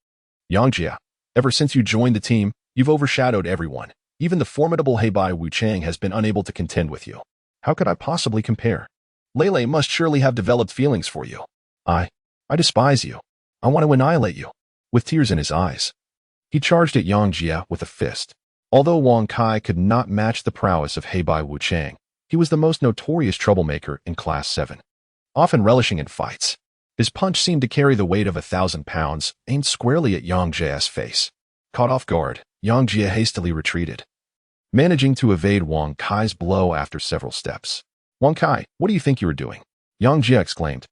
Speaker 1: Yang Jie, ever since you joined the team, you've overshadowed everyone. Even the formidable Heibai Wuchang has been unable to contend with you. How could I possibly compare? Lele must surely have developed feelings for you. I despise you. I want to annihilate you. With tears in his eyes, he charged at Yang Jie with a fist. Although Wang Kai could not match the prowess of Heibai Wuchang, he was the most notorious troublemaker in Class 7. Often relishing in fights, his punch seemed to carry the weight of 1,000 pounds, aimed squarely at Yang Jie's face. Caught off guard, Yang Jie hastily retreated, managing to evade Wang Kai's blow after several steps. Wang Kai, what do you think you are doing? Yang Jie exclaimed,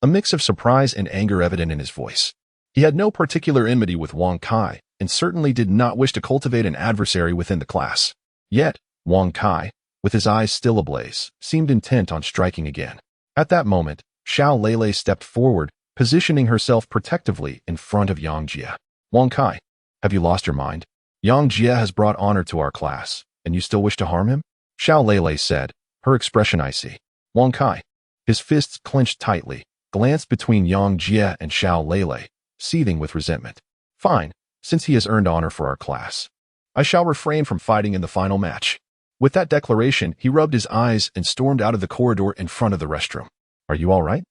Speaker 1: a mix of surprise and anger evident in his voice. He had no particular enmity with Wang Kai, and certainly did not wish to cultivate an adversary within the class. Yet, Wang Kai, with his eyes still ablaze, seemed intent on striking again. At that moment, Xiao Lele stepped forward, positioning herself protectively in front of Yang Jie. Wang Kai, have you lost your mind? Yang Jie has brought honor to our class, and you still wish to harm him? Xiao Lele said, her expression icy. Wang Kai, his fists clenched tightly, glanced between Yang Jie and Xiao Lele, seething with resentment. Fine, since he has earned honor for our class. I shall refrain from fighting in the final match. With that declaration, he rubbed his eyes and stormed out of the corridor in front of the restroom. Are you all right?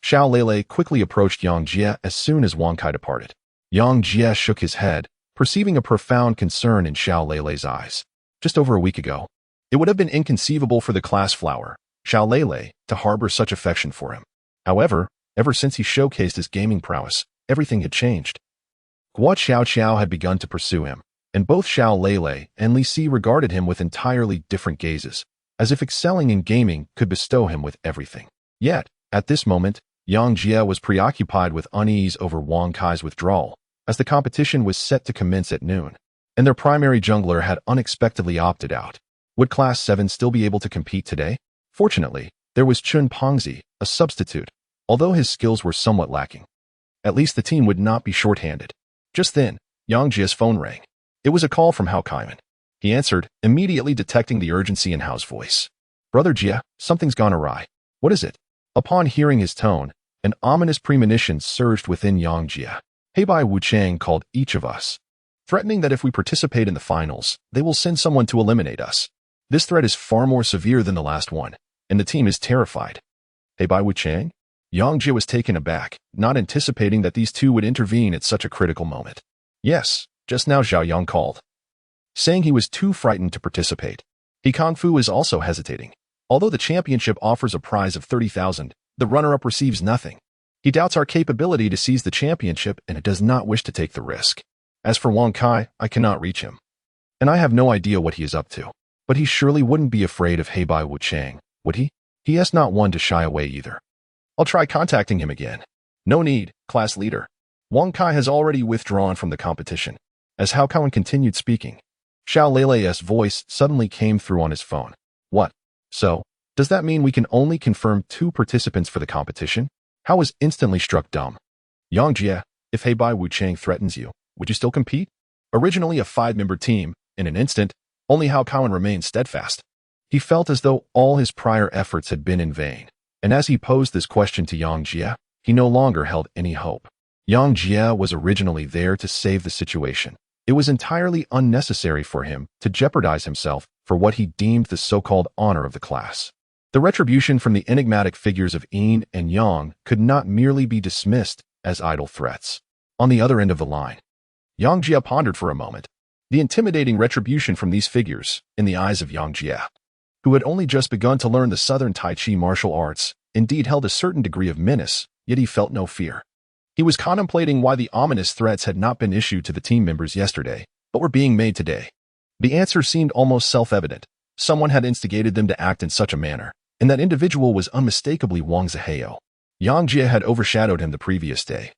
Speaker 1: Xiao Lele quickly approached Yang Jie as soon as Wang Kai departed. Yang Jie shook his head, perceiving a profound concern in Xiao Lele's eyes. Just over a week ago, it would have been inconceivable for the class flower, Xiao Lele, to harbor such affection for him. However, ever since he showcased his gaming prowess, everything had changed. Guo Qiao had begun to pursue him, and both Xiao Lele and Li Si regarded him with entirely different gazes, as if excelling in gaming could bestow him with everything. Yet, at this moment, Yang Jie was preoccupied with unease over Wang Kai's withdrawal, as the competition was set to commence at noon, and their primary jungler had unexpectedly opted out. Would Class 7 still be able to compete today? Fortunately, there was Chun Pongzi, a substitute, although his skills were somewhat lacking. At least the team would not be short-handed. Just then, Yang Jie's phone rang. It was a call from Hao Kaiwen. He answered, immediately detecting the urgency in Hao's voice. Brother Jie, something's gone awry. What is it? Upon hearing his tone, an ominous premonition surged within Yang Jie. Heibai Wuchang called each of us, threatening that if we participate in the finals, they will send someone to eliminate us. This threat is far more severe than the last one, and the team is terrified. Heibai Wuchang? Yang Jie was taken aback, not anticipating that these two would intervene at such a critical moment. Yes, just now Zhao Yang called. saying he was too frightened to participate. He Kung Fu is also hesitating. Although the championship offers a prize of 30,000, the runner-up receives nothing. He doubts our capability to seize the championship and does not wish to take the risk. As for Wang Kai, I cannot reach him, and I have no idea what he is up to. But he surely wouldn't be afraid of Heibai Wuchang, would he? He is not one to shy away either. I'll try contacting him again. No need, class leader. Wang Kai has already withdrawn from the competition. As Hao Kaowen continued speaking, Xiao Leilei's voice suddenly came through on his phone. What? So, does that mean we can only confirm 2 participants for the competition? Hao was instantly struck dumb. Yang Jie, if Heibai Wuchang threatens you, would you still compete? Originally a 5-member team, in an instant, only Hao Kaowen remained steadfast. He felt as though all his prior efforts had been in vain, and as he posed this question to Yang Jie, he no longer held any hope. Yang Jie was originally there to save the situation. It was entirely unnecessary for him to jeopardize himself for what he deemed the so-called honor of the class. The retribution from the enigmatic figures of Yin and Yang could not merely be dismissed as idle threats. On the other end of the line, Yang Jie pondered for a moment. The intimidating retribution from these figures, in the eyes of Yang Jie, who had only just begun to learn the Southern Tai Chi martial arts, indeed held a certain degree of menace, yet he felt no fear. He was contemplating why the ominous threats had not been issued to the team members yesterday, but were being made today. The answer seemed almost self-evident. Someone had instigated them to act in such a manner, and that individual was unmistakably Wang Zihao. Yang Jie had overshadowed him the previous day,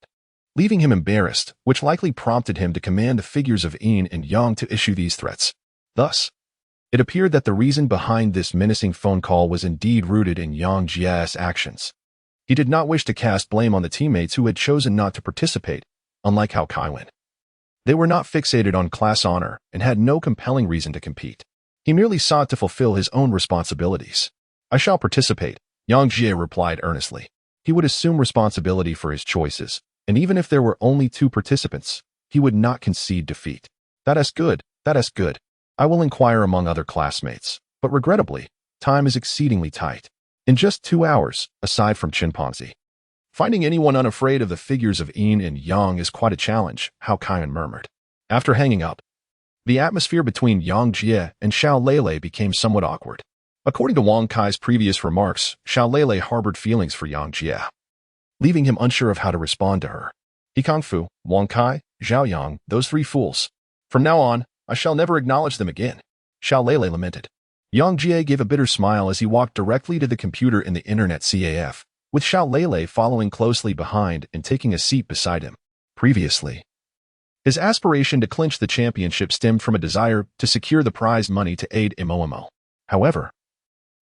Speaker 1: leaving him embarrassed, which likely prompted him to command the figures of Yin and Yang to issue these threats. Thus, it appeared that the reason behind this menacing phone call was indeed rooted in Yang Jie's actions. He did not wish to cast blame on the teammates who had chosen not to participate, unlike Hao Kaiwen. They were not fixated on class honor and had no compelling reason to compete. He merely sought to fulfill his own responsibilities. I shall participate, Yang Jie replied earnestly. He would assume responsibility for his choices, and even if there were only 2 participants, he would not concede defeat. That is good, that is good. I will inquire among other classmates, but regrettably, time is exceedingly tight. In just 2 hours, aside from chimpanzee. Finding anyone unafraid of the figures of Yin and Yang is quite a challenge, Hao Kaiwen murmured. After hanging up, the atmosphere between Yang Jie and Xiao Leilei became somewhat awkward. According to Wang Kai's previous remarks, Xiao Leilei harbored feelings for Yang Jie, leaving him unsure of how to respond to her. He Kung Fu, Wang Kai, Zhao Yang, those 3 fools. From now on, I shall never acknowledge them again, Xiao Leilei lamented. Yang Jie gave a bitter smile as he walked directly to the computer in the internet CAF, with Xiao Leilei following closely behind and taking a seat beside him. Previously, his aspiration to clinch the championship stemmed from a desire to secure the prize money to aid Imoimo. However,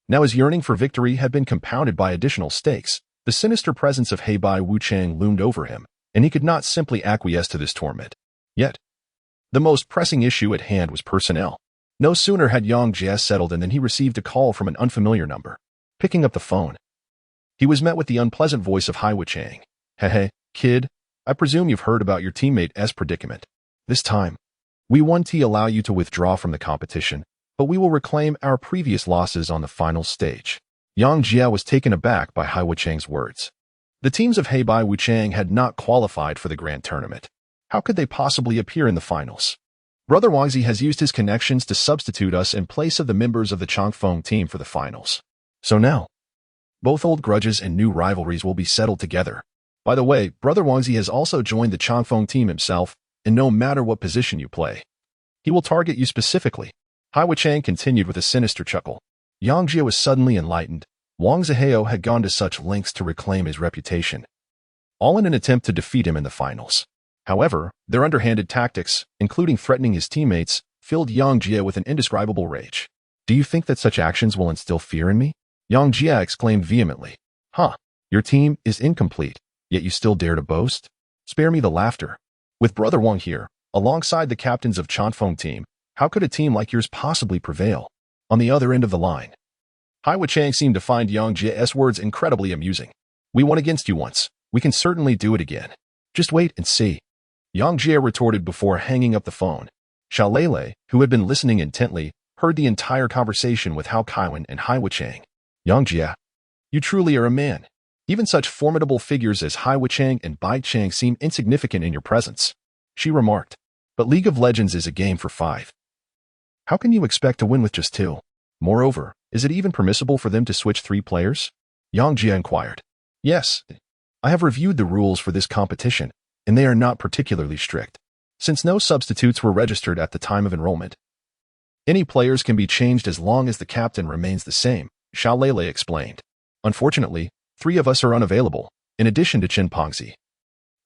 Speaker 1: now his yearning for victory had been compounded by additional stakes. The sinister presence of Heibai Wuchang loomed over him, and he could not simply acquiesce to this torment. Yet, the most pressing issue at hand was personnel. No sooner had Yang Jie settled in than he received a call from an unfamiliar number. Picking up the phone, he was met with the unpleasant voice of Hai Wuchang. Hey, kid, I presume you've heard about your teammate's predicament. This time, we won't allow you to withdraw from the competition, but we will reclaim our previous losses on the final stage. Yang Jie was taken aback by Hai Wuchang's words. The teams of Heibai Wuchang had not qualified for the grand tournament. How could they possibly appear in the finals? Brother Wangzi has used his connections to substitute us in place of the members of the Changfeng team for the finals. So now, both old grudges and new rivalries will be settled together. By the way, Brother Wangzi has also joined the Changfeng team himself, and no matter what position you play, he will target you specifically. Hai Wuchang continued with a sinister chuckle. Yang Jie was suddenly enlightened. Wang Zihao had gone to such lengths to reclaim his reputation, all in an attempt to defeat him in the finals. However, their underhanded tactics, including threatening his teammates, filled Yang Jie with an indescribable rage. Do you think that such actions will instill fear in me? Yang Jie exclaimed vehemently. Your team is incomplete, yet you still dare to boast? Spare me the laughter. With Brother Wang here, alongside the captains of Changfeng team, how could a team like yours possibly prevail? On the other end of the line, Hai Wuchang seemed to find Yang Jie's words incredibly amusing. We won against you once. We can certainly do it again. Just wait and see. Yang Jie retorted before hanging up the phone. Xiao Leilei, who had been listening intently, heard the entire conversation with Hao Kaiwen and Hai Wuchang. Yang Jie, you truly are a man. Even such formidable figures as Hai Wuchang and Bai Chang seem insignificant in your presence, she remarked. But League of Legends is a game for 5. How can you expect to win with just two? Moreover, is it even permissible for them to switch 3 players? Yang Jia inquired. Yes. I have reviewed the rules for this competition, and they are not particularly strict. Since no substitutes were registered at the time of enrollment, any players can be changed as long as the captain remains the same, Xiao Lele explained. Unfortunately, 3 of us are unavailable, in addition to Qin Pengzi.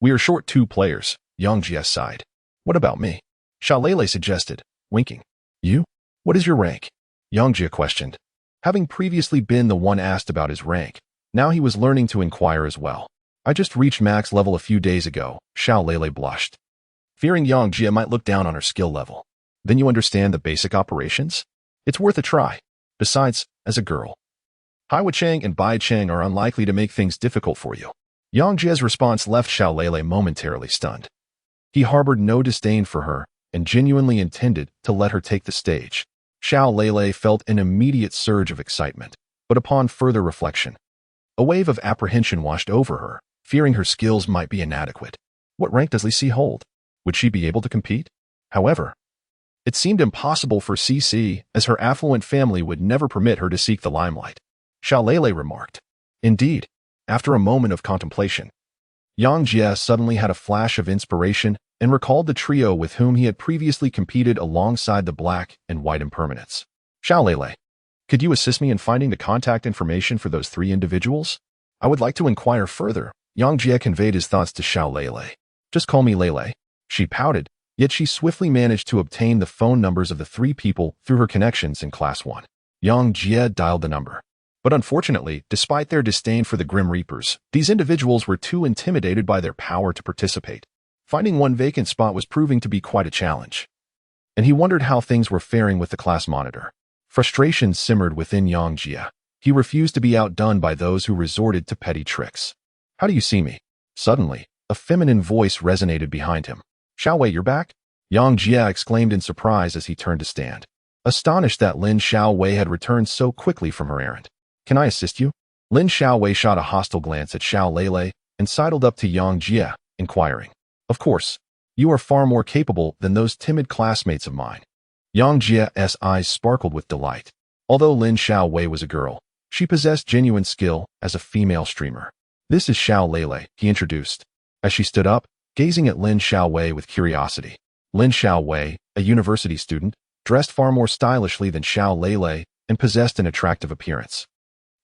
Speaker 1: We are short 2 players, Yang Jia sighed. What about me? Xiao Lele suggested, winking. You? What is your rank? Yang Jia questioned. Having previously been the one asked about his rank, now he was learning to inquire as well. I just reached max level a few days ago, Xiao Lele blushed, fearing Yang Jia might look down on her skill level. Then you understand the basic operations? It's worth a try. Besides, as a girl, Haiwa Chang and Bai Chang are unlikely to make things difficult for you. Yang Jia's response left Xiao Lele momentarily stunned. He harbored no disdain for her and genuinely intended to let her take the stage. Xiao Lele felt an immediate surge of excitement, but upon further reflection, a wave of apprehension washed over her, fearing her skills might be inadequate. What rank does Li Si hold? Would she be able to compete? However, it seemed impossible for CC, as her affluent family would never permit her to seek the limelight. Xiao Lele remarked. Indeed, after a moment of contemplation, Yang Jia suddenly had a flash of inspiration and recalled the trio with whom he had previously competed alongside the Black and White Impermanents. Xiao Lele, could you assist me in finding the contact information for those 3 individuals? I would like to inquire further. Yang Jia conveyed his thoughts to Xiao Lele. Just call me Lele. She pouted, yet she swiftly managed to obtain the phone numbers of the 3 people through her connections in Class 1. Yang Jia dialed the number. But unfortunately, despite their disdain for the Grim Reapers, these individuals were too intimidated by their power to participate. Finding one vacant spot was proving to be quite a challenge, and he wondered how things were faring with the class monitor. Frustration simmered within Yang Jia. He refused to be outdone by those who resorted to petty tricks. How do you see me? Suddenly, a feminine voice resonated behind him. Xiao Wei, you're back? Yang Jia exclaimed in surprise as he turned to stand, astonished that Lin Xiao Wei had returned so quickly from her errand. Can I assist you? Lin Xiao Wei shot a hostile glance at Xiao Lele and sidled up to Yang Jia, inquiring. Of course, you are far more capable than those timid classmates of mine. Yang Jia's eyes sparkled with delight. Although Lin Xiao Wei was a girl, she possessed genuine skill as a female streamer. This is Xiao Lele, he introduced, as she stood up, gazing at Lin Xiao Wei with curiosity. Lin Xiao Wei, a university student, dressed far more stylishly than Xiao Lele and possessed an attractive appearance.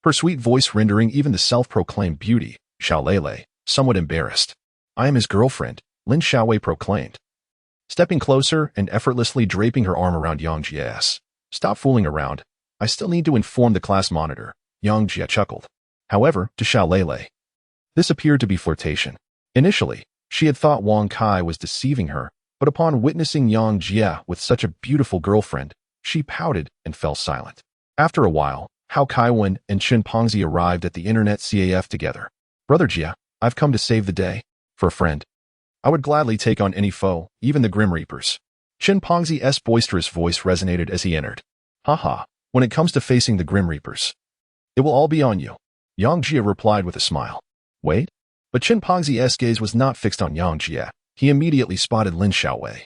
Speaker 1: Her sweet voice rendering even the self-proclaimed beauty, Xiao Lele, somewhat embarrassed. I am his girlfriend, Lin Xiao Wei proclaimed, stepping closer and effortlessly draping her arm around Yang Jia's. Stop fooling around. I still need to inform the class monitor, Yang Jia chuckled. However, to Xiao Lele, this appeared to be flirtation. Initially, she had thought Wang Kai was deceiving her, but upon witnessing Yang Jia with such a beautiful girlfriend, she pouted and fell silent. After a while, Hao Kaiwen and Qin Pengzi arrived at the internet CAF together. Brother Jia, I've come to save the day. For a friend, I would gladly take on any foe, even the Grim Reapers. Qin Pengzi's boisterous voice resonated as he entered. Haha, when it comes to facing the Grim Reapers, it will all be on you. Yang Jia replied with a smile. Wait? But Qin Pengzi's gaze was not fixed on Yang Jia. He immediately spotted Lin Xiaowei,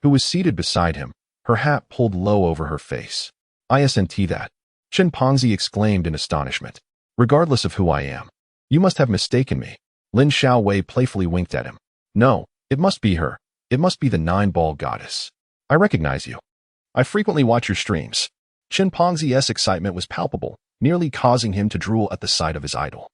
Speaker 1: who was seated beside him, her hat pulled low over her face. ISNT that. Qin Pengzi exclaimed in astonishment. Regardless of who I am, you must have mistaken me. Lin Xiaowei playfully winked at him. No, it must be her. It must be the 9-ball goddess. I recognize you. I frequently watch your streams. Qin Pengzi's excitement was palpable, nearly causing him to drool at the sight of his idol.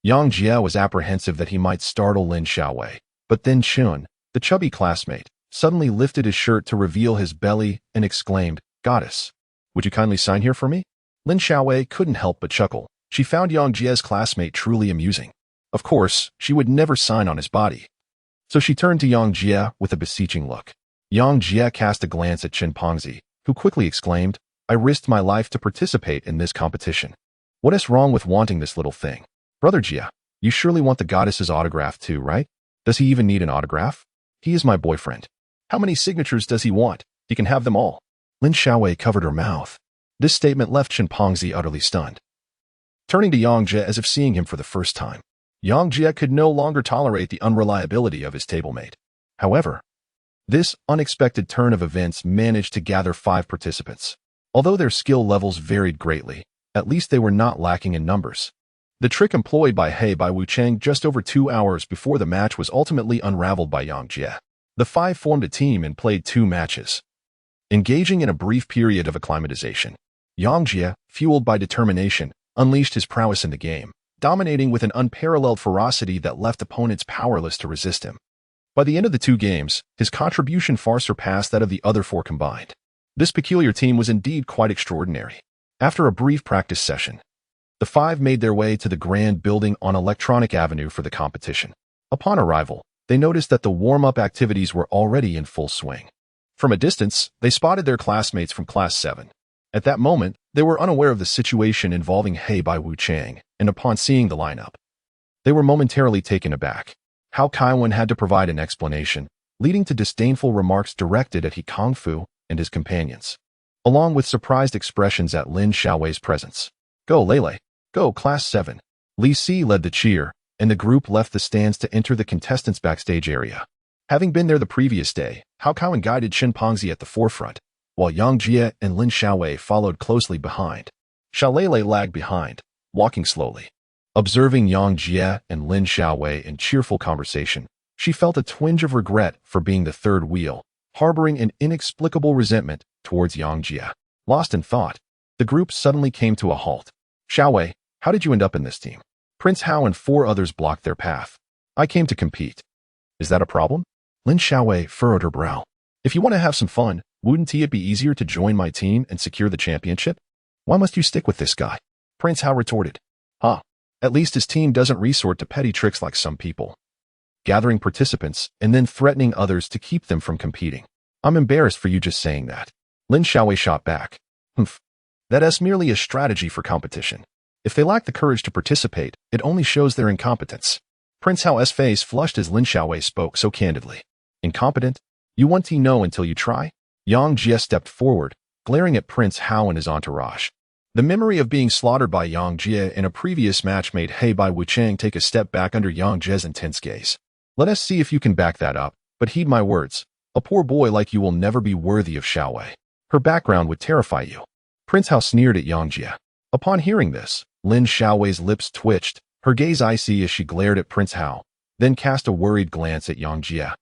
Speaker 1: Yang Jia was apprehensive that he might startle Lin Xiaowei, but then Chun, the chubby classmate, suddenly lifted his shirt to reveal his belly and exclaimed, Goddess, would you kindly sign here for me? Lin Xiaowei couldn't help but chuckle. She found Yang Jia's classmate truly amusing. Of course, she would never sign on his body. So she turned to Yang Jia with a beseeching look. Yang Jia cast a glance at Qin Pengzi, who quickly exclaimed, I risked my life to participate in this competition. What is wrong with wanting this little thing? Brother Jia, you surely want the goddess's autograph too, right? Does he even need an autograph? He is my boyfriend. How many signatures does he want? He can have them all. Lin Xiaowei covered her mouth. This statement left Qin Pengzi utterly stunned. Turning to Yang Jia as if seeing him for the first time, Yang Jia could no longer tolerate the unreliability of his tablemate. However, This unexpected turn of events managed to gather 5 participants. Although their skill levels varied greatly, at least they were not lacking in numbers. The trick employed by He Bai Wuchang just over 2 hours before the match was ultimately unraveled by Yang Jie. The 5 formed a team and played 2 matches. Engaging in a brief period of acclimatization, Yang Jie, fueled by determination, unleashed his prowess in the game, dominating with an unparalleled ferocity that left opponents powerless to resist him. By the end of the 2 games, his contribution far surpassed that of the other 4 combined. This peculiar team was indeed quite extraordinary. After a brief practice session, the 5 made their way to the grand building on Electronic Avenue for the competition. Upon arrival, they noticed that the warm-up activities were already in full swing. From a distance, they spotted their classmates from Class 7. At that moment, they were unaware of the situation involving He Bai Wuchang, and upon seeing the lineup, they were momentarily taken aback. Hao Kaiwan had to provide an explanation, leading to disdainful remarks directed at He Kongfu and his companions, along with surprised expressions at Lin Xiaowei's presence. "Go, Lele! Go, Class 7! Li Si led the cheer, and the group left the stands to enter the contestants' backstage area. Having been there the previous day, Hao Kaiwan guided Shin Pongzi at the forefront, while Yang Jie and Lin Xiaowei followed closely behind. Xiaolele lagged behind, walking slowly. Observing Yang Jie and Lin Xiaowei in cheerful conversation, she felt a twinge of regret for being the third wheel, harboring an inexplicable resentment towards Yang Jie. Lost in thought, the group suddenly came to a halt. "Xiaowei, how did you end up in this team?" Prince Hao and 4 others blocked their path. "I came to compete." "Is that a problem?" Lin Xiaowei furrowed her brow. "If you want to have some fun, wouldn't it be easier to join my team and secure the championship? Why must you stick with this guy?" Prince Hao retorted. At least his team doesn't resort to petty tricks like some people, gathering participants and then threatening others to keep them from competing. I'm embarrassed for you just saying that." Lin Xiaowei shot back. That's merely a strategy for competition. If they lack the courage to participate, it only shows their incompetence." Prince Hao's face flushed as Lin Xiaowei spoke so candidly. "Incompetent? You want to know until you try?" Yang Jie stepped forward, glaring at Prince Hao and his entourage. The memory of being slaughtered by Yang Jie in a previous match made He Bai Wuchang take a step back under Yang Jie's intense gaze. "Let us see if you can back that up, but heed my words. A poor boy like you will never be worthy of Xiaowei. Her background would terrify you." Prince Hao sneered at Yang Jie. Upon hearing this, Lin Xiaowei's lips twitched, her gaze icy as she glared at Prince Hao, then cast a worried glance at Yang Jie,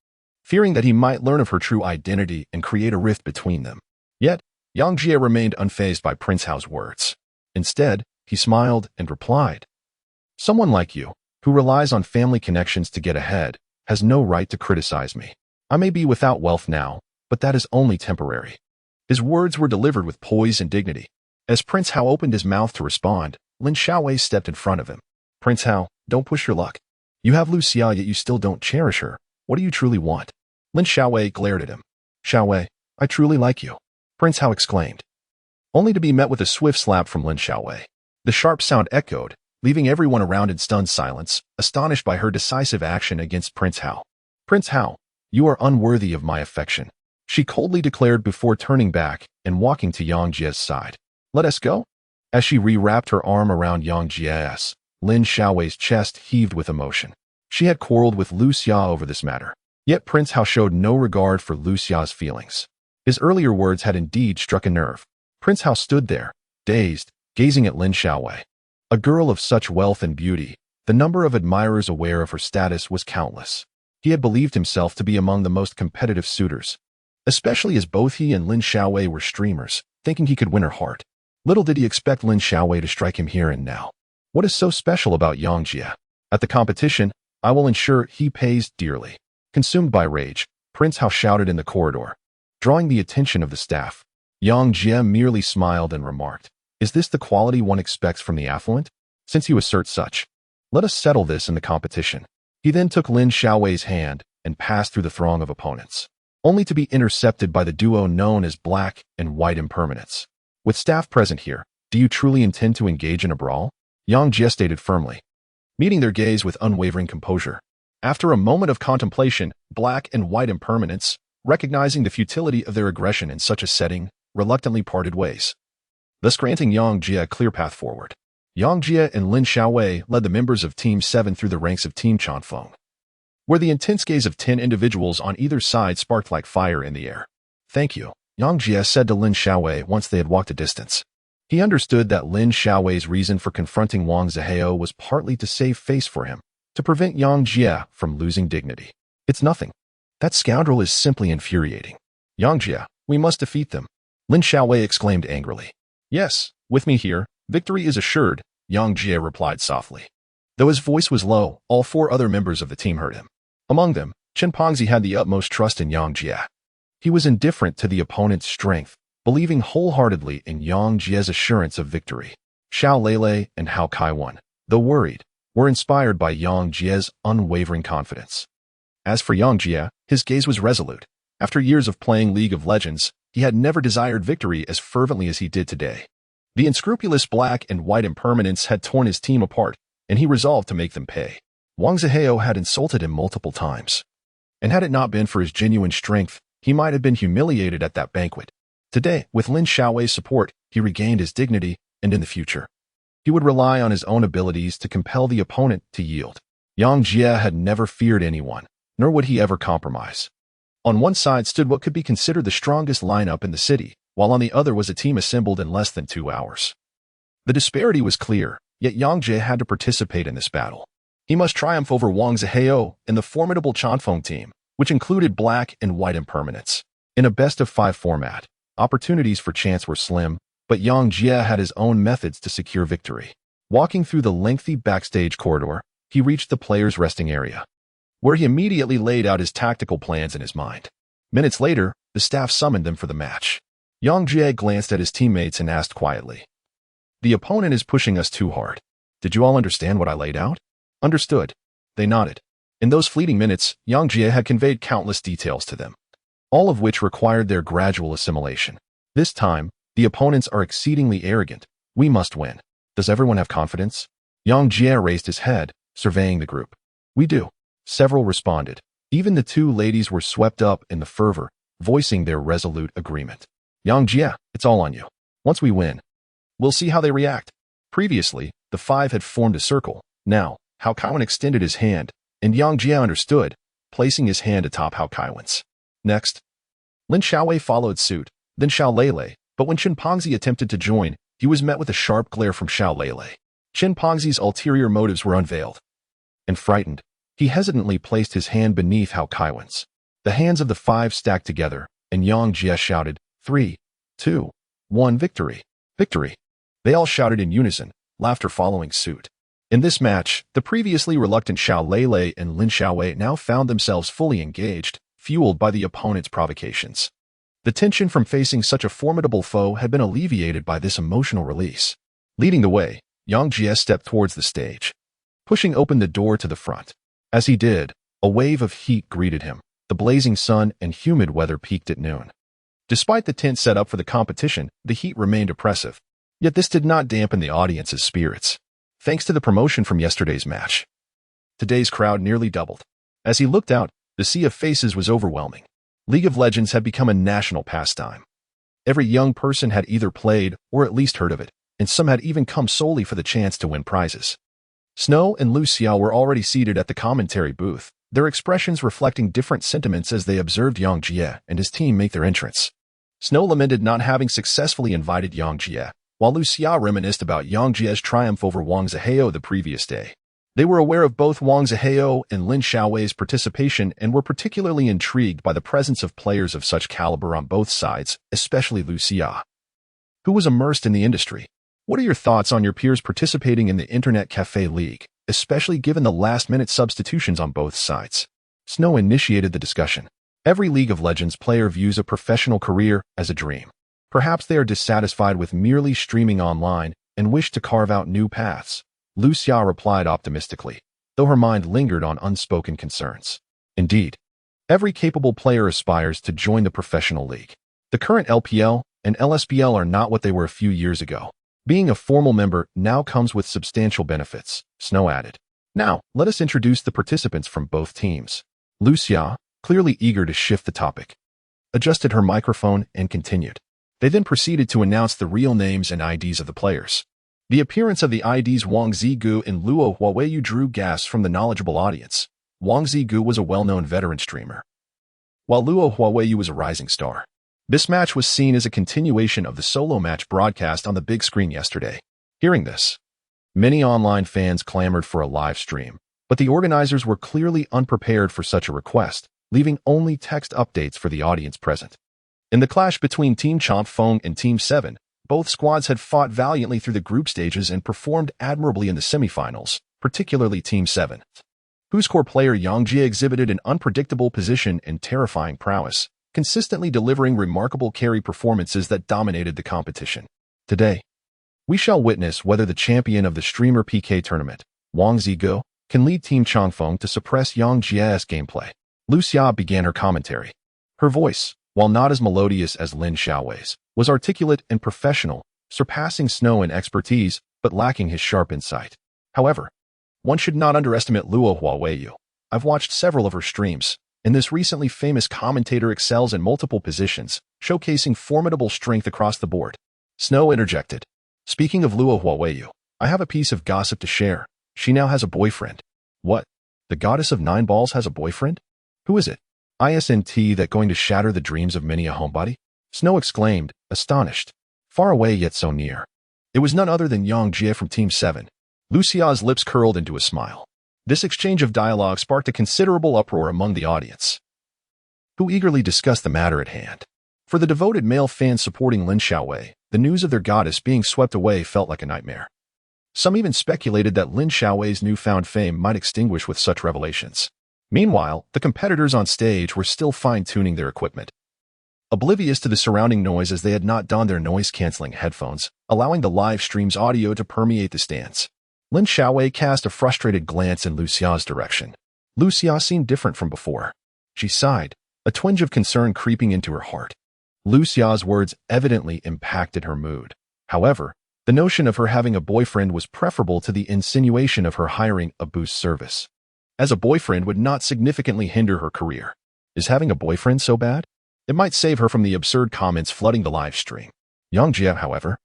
Speaker 1: fearing that he might learn of her true identity and create a rift between them. Yet, Yang Jie remained unfazed by Prince Hao's words. Instead, he smiled and replied, "Someone like you, who relies on family connections to get ahead, has no right to criticize me. I may be without wealth now, but that is only temporary." His words were delivered with poise and dignity. As Prince Hao opened his mouth to respond, Lin Xiaowei stepped in front of him. "Prince Hao, don't push your luck. You have Lu Xia, yet you still don't cherish her. What do you truly want?" Lin Xiaowei glared at him. "Xiaowei, I truly like you," Prince Hao exclaimed, only to be met with a swift slap from Lin Xiaowei. The sharp sound echoed, leaving everyone around in stunned silence, astonished by her decisive action against Prince Hao. "Prince Hao, you are unworthy of my affection," she coldly declared before turning back and walking to Yang Jie's side. "Let us go?" As she re-wrapped her arm around Yang Jie's, Lin Xiaowei's chest heaved with emotion. She had quarreled with Lu Xia over this matter, yet Prince Hao showed no regard for Lu Xia's feelings. His earlier words had indeed struck a nerve. Prince Hao stood there, dazed, gazing at Lin Xiaowei. A girl of such wealth and beauty, the number of admirers aware of her status was countless. He had believed himself to be among the most competitive suitors, especially as both he and Lin Xiaowei were streamers, thinking he could win her heart. Little did he expect Lin Xiaowei to strike him here and now. What is so special about Yang Jie? At the competition, I will ensure he pays dearly. Consumed by rage, Prince Hao shouted in the corridor, drawing the attention of the staff. Yang Jie merely smiled and remarked, "Is this the quality one expects from the affluent? Since you assert such, let us settle this in the competition." He then took Lin Xiaowei's hand and passed through the throng of opponents, only to be intercepted by the duo known as Black and White Impermanence. "With staff present here, do you truly intend to engage in a brawl?" Yang Jie stated firmly, meeting their gaze with unwavering composure. After a moment of contemplation, Black and White Impermanence, recognizing the futility of their aggression in such a setting, reluctantly parted ways, thus granting Yang Jie a clear path forward. Yang Jie and Lin Xiaowei led the members of Team 7 through the ranks of Team Chanfeng. where the intense gaze of 10 individuals on either side sparked like fire in the air. "Thank you," Yang Jie said to Lin Xiaowei once they had walked a distance. He understood that Lin Xiaowei's reason for confronting Wang Zihao was partly to save face for him, to prevent Yang Jie from losing dignity. "It's nothing. That scoundrel is simply infuriating. Yang Jie, we must defeat them," Lin Xiaowei exclaimed angrily. "Yes, with me here, victory is assured," Yang Jie replied softly. Though his voice was low, all 4 other members of the team heard him. Among them, Chen Pengzi had the utmost trust in Yang Jie. He was indifferent to the opponent's strength, believing wholeheartedly in Yang Jie's assurance of victory. Xiao Lele and Hao Kaiwan, though worried, were inspired by Yang Jie's unwavering confidence. As for Yang Jie, his gaze was resolute. After years of playing League of Legends, he had never desired victory as fervently as he did today. The unscrupulous black and white impermanence had torn his team apart, and he resolved to make them pay. Wang Zihao had insulted him multiple times, and had it not been for his genuine strength, he might have been humiliated at that banquet. Today, with Lin Xiaowei's support, he regained his dignity, and in the future, he would rely on his own abilities to compel the opponent to yield. Yang Jie had never feared anyone, nor would he ever compromise. On one side stood what could be considered the strongest lineup in the city, while on the other was a team assembled in less than 2 hours. The disparity was clear, yet Yang Jie had to participate in this battle. He must triumph over Wang Zihao and the formidable Chanfeng team, which included black and white impermanence. In a best-of-5 format, opportunities for chance were slim, but Yang Jie had his own methods to secure victory. Walking through the lengthy backstage corridor, he reached the players' resting area, where he immediately laid out his tactical plans in his mind. Minutes later, the staff summoned them for the match. Yang Jie glanced at his teammates and asked quietly, "The opponent is pushing us too hard. Did you all understand what I laid out?" "Understood." They nodded. In those fleeting minutes, Yang Jie had conveyed countless details to them, all of which required their gradual assimilation. This time, the opponents are exceedingly arrogant. We must win. Does everyone have confidence? Yang Jie raised his head, surveying the group. "We do." Several responded. Even the 2 ladies were swept up in the fervor, voicing their resolute agreement. "Yang Jie, it's all on you. Once we win, we'll see how they react." Previously, the 5 had formed a circle. Now, Hao Kaiwan extended his hand, and Yang Jie understood, placing his hand atop Hao Kaiwan's. Next, Lin Xiaowei followed suit, then Xiao Lele, but when Chen Pengzi attempted to join, he was met with a sharp glare from Xiao Lele. Chen Pengzi's ulterior motives were unveiled, and frightened, he hesitantly placed his hand beneath Hao Kaiwan's. The hands of the 5 stacked together, and Yang Jie shouted, 3, 2, 1, victory! Victory! They all shouted in unison, laughter following suit. In this match, the previously reluctant Xiao Lele and Lin Xiaowei now found themselves fully engaged, fueled by the opponent's provocations. The tension from facing such a formidable foe had been alleviated by this emotional release. Leading the way, Yang Jie stepped towards the stage, pushing open the door to the front. As he did, a wave of heat greeted him. The blazing sun and humid weather peaked at noon. Despite the tent set up for the competition, the heat remained oppressive. Yet this did not dampen the audience's spirits. Thanks to the promotion from yesterday's match, today's crowd nearly doubled. As he looked out, the sea of faces was overwhelming. League of Legends had become a national pastime. Every young person had either played or at least heard of it, and some had even come solely for the chance to win prizes. Snow and Lu Xiao were already seated at the commentary booth, their expressions reflecting different sentiments as they observed Yang Jie and his team make their entrance. Snow lamented not having successfully invited Yang Jie, while Lu Xiao reminisced about Yang Jie's triumph over Wang Zihao the previous day. They were aware of both Wang Zihao and Lin Xiaowei's participation and were particularly intrigued by the presence of players of such caliber on both sides, especially Lu Xiao, who was immersed in the industry. What are your thoughts on your peers participating in the Internet Cafe League, especially given the last-minute substitutions on both sides? Snow initiated the discussion. Every League of Legends player views a professional career as a dream. Perhaps they are dissatisfied with merely streaming online and wish to carve out new paths. Lu Xiao replied optimistically, though her mind lingered on unspoken concerns. Indeed, every capable player aspires to join the professional league. The current LPL and LSPL are not what they were a few years ago. Being a formal member now comes with substantial benefits, Snow added. Now, let us introduce the participants from both teams. Lu Xiao, clearly eager to shift the topic, adjusted her microphone and continued. They then proceeded to announce the real names and IDs of the players. The appearance of the IDs Wang Zigu and Luo Huaweiyu drew gasps from the knowledgeable audience. Wang Zigu was a well-known veteran streamer, while Luo Huawei was a rising star. This match was seen as a continuation of the solo match broadcast on the big screen yesterday. Hearing this, many online fans clamored for a live stream, but the organizers were clearly unprepared for such a request, leaving only text updates for the audience present. In the clash between Team Changfeng and Team 7, both squads had fought valiantly through the group stages and performed admirably in the semifinals, particularly Team 7, whose core player Yang Jie exhibited an unpredictable position and terrifying prowess, consistently delivering remarkable carry performances that dominated the competition. Today, we shall witness whether the champion of the streamer PK tournament, Wang Zigu, can lead Team Changfeng to suppress Yang Jie's gameplay. Lu Xia began her commentary. Her voice, while not as melodious as Lin Xiaowei's, was articulate and professional, surpassing Snow in expertise, but lacking his sharp insight. However, one should not underestimate Luo Huawei. I've watched several of her streams, and this recently famous commentator excels in multiple positions, showcasing formidable strength across the board. Snow interjected. Speaking of Luo Huawei, I have a piece of gossip to share. She now has a boyfriend. What? The goddess of 9 balls has a boyfriend? Who is it? Isn't that going to shatter the dreams of many a homebody? Snow exclaimed, astonished. Far away yet so near. It was none other than Yang Jie from Team 7. Lu Xia's lips curled into a smile. This exchange of dialogue sparked a considerable uproar among the audience, who eagerly discussed the matter at hand. For the devoted male fans supporting Lin Xiaowei, the news of their goddess being swept away felt like a nightmare. Some even speculated that Lin Xiaowei's newfound fame might extinguish with such revelations. Meanwhile, the competitors on stage were still fine-tuning their equipment, oblivious to the surrounding noise as they had not donned their noise-canceling headphones, allowing the live stream's audio to permeate the stands. Lin Xiaowei cast a frustrated glance in Lu Xia's direction. Lu Xia seemed different from before. She sighed, a twinge of concern creeping into her heart. Lu Xia's words evidently impacted her mood. However, the notion of her having a boyfriend was preferable to the insinuation of her hiring a boost service, as a boyfriend would not significantly hinder her career. Is having a boyfriend so bad? It might save her from the absurd comments flooding the live stream. Yang Jie, however,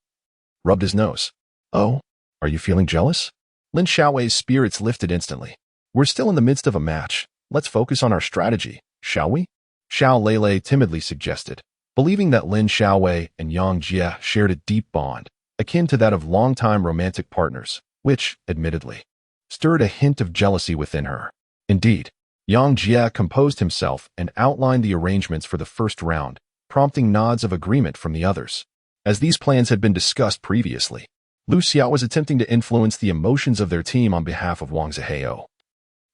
Speaker 1: rubbed his nose. Oh, are you feeling jealous? Lin Xiaowei's spirits lifted instantly. We're still in the midst of a match. Let's focus on our strategy, shall we? Xiao Lele timidly suggested, believing that Lin Xiaowei and Yang Jie shared a deep bond, akin to that of longtime romantic partners, which, admittedly, stirred a hint of jealousy within her. Indeed, Yang Jie composed himself and outlined the arrangements for the first round, prompting nods of agreement from the others. As these plans had been discussed previously, Lu Xia was attempting to influence the emotions of their team on behalf of Wang Zihao.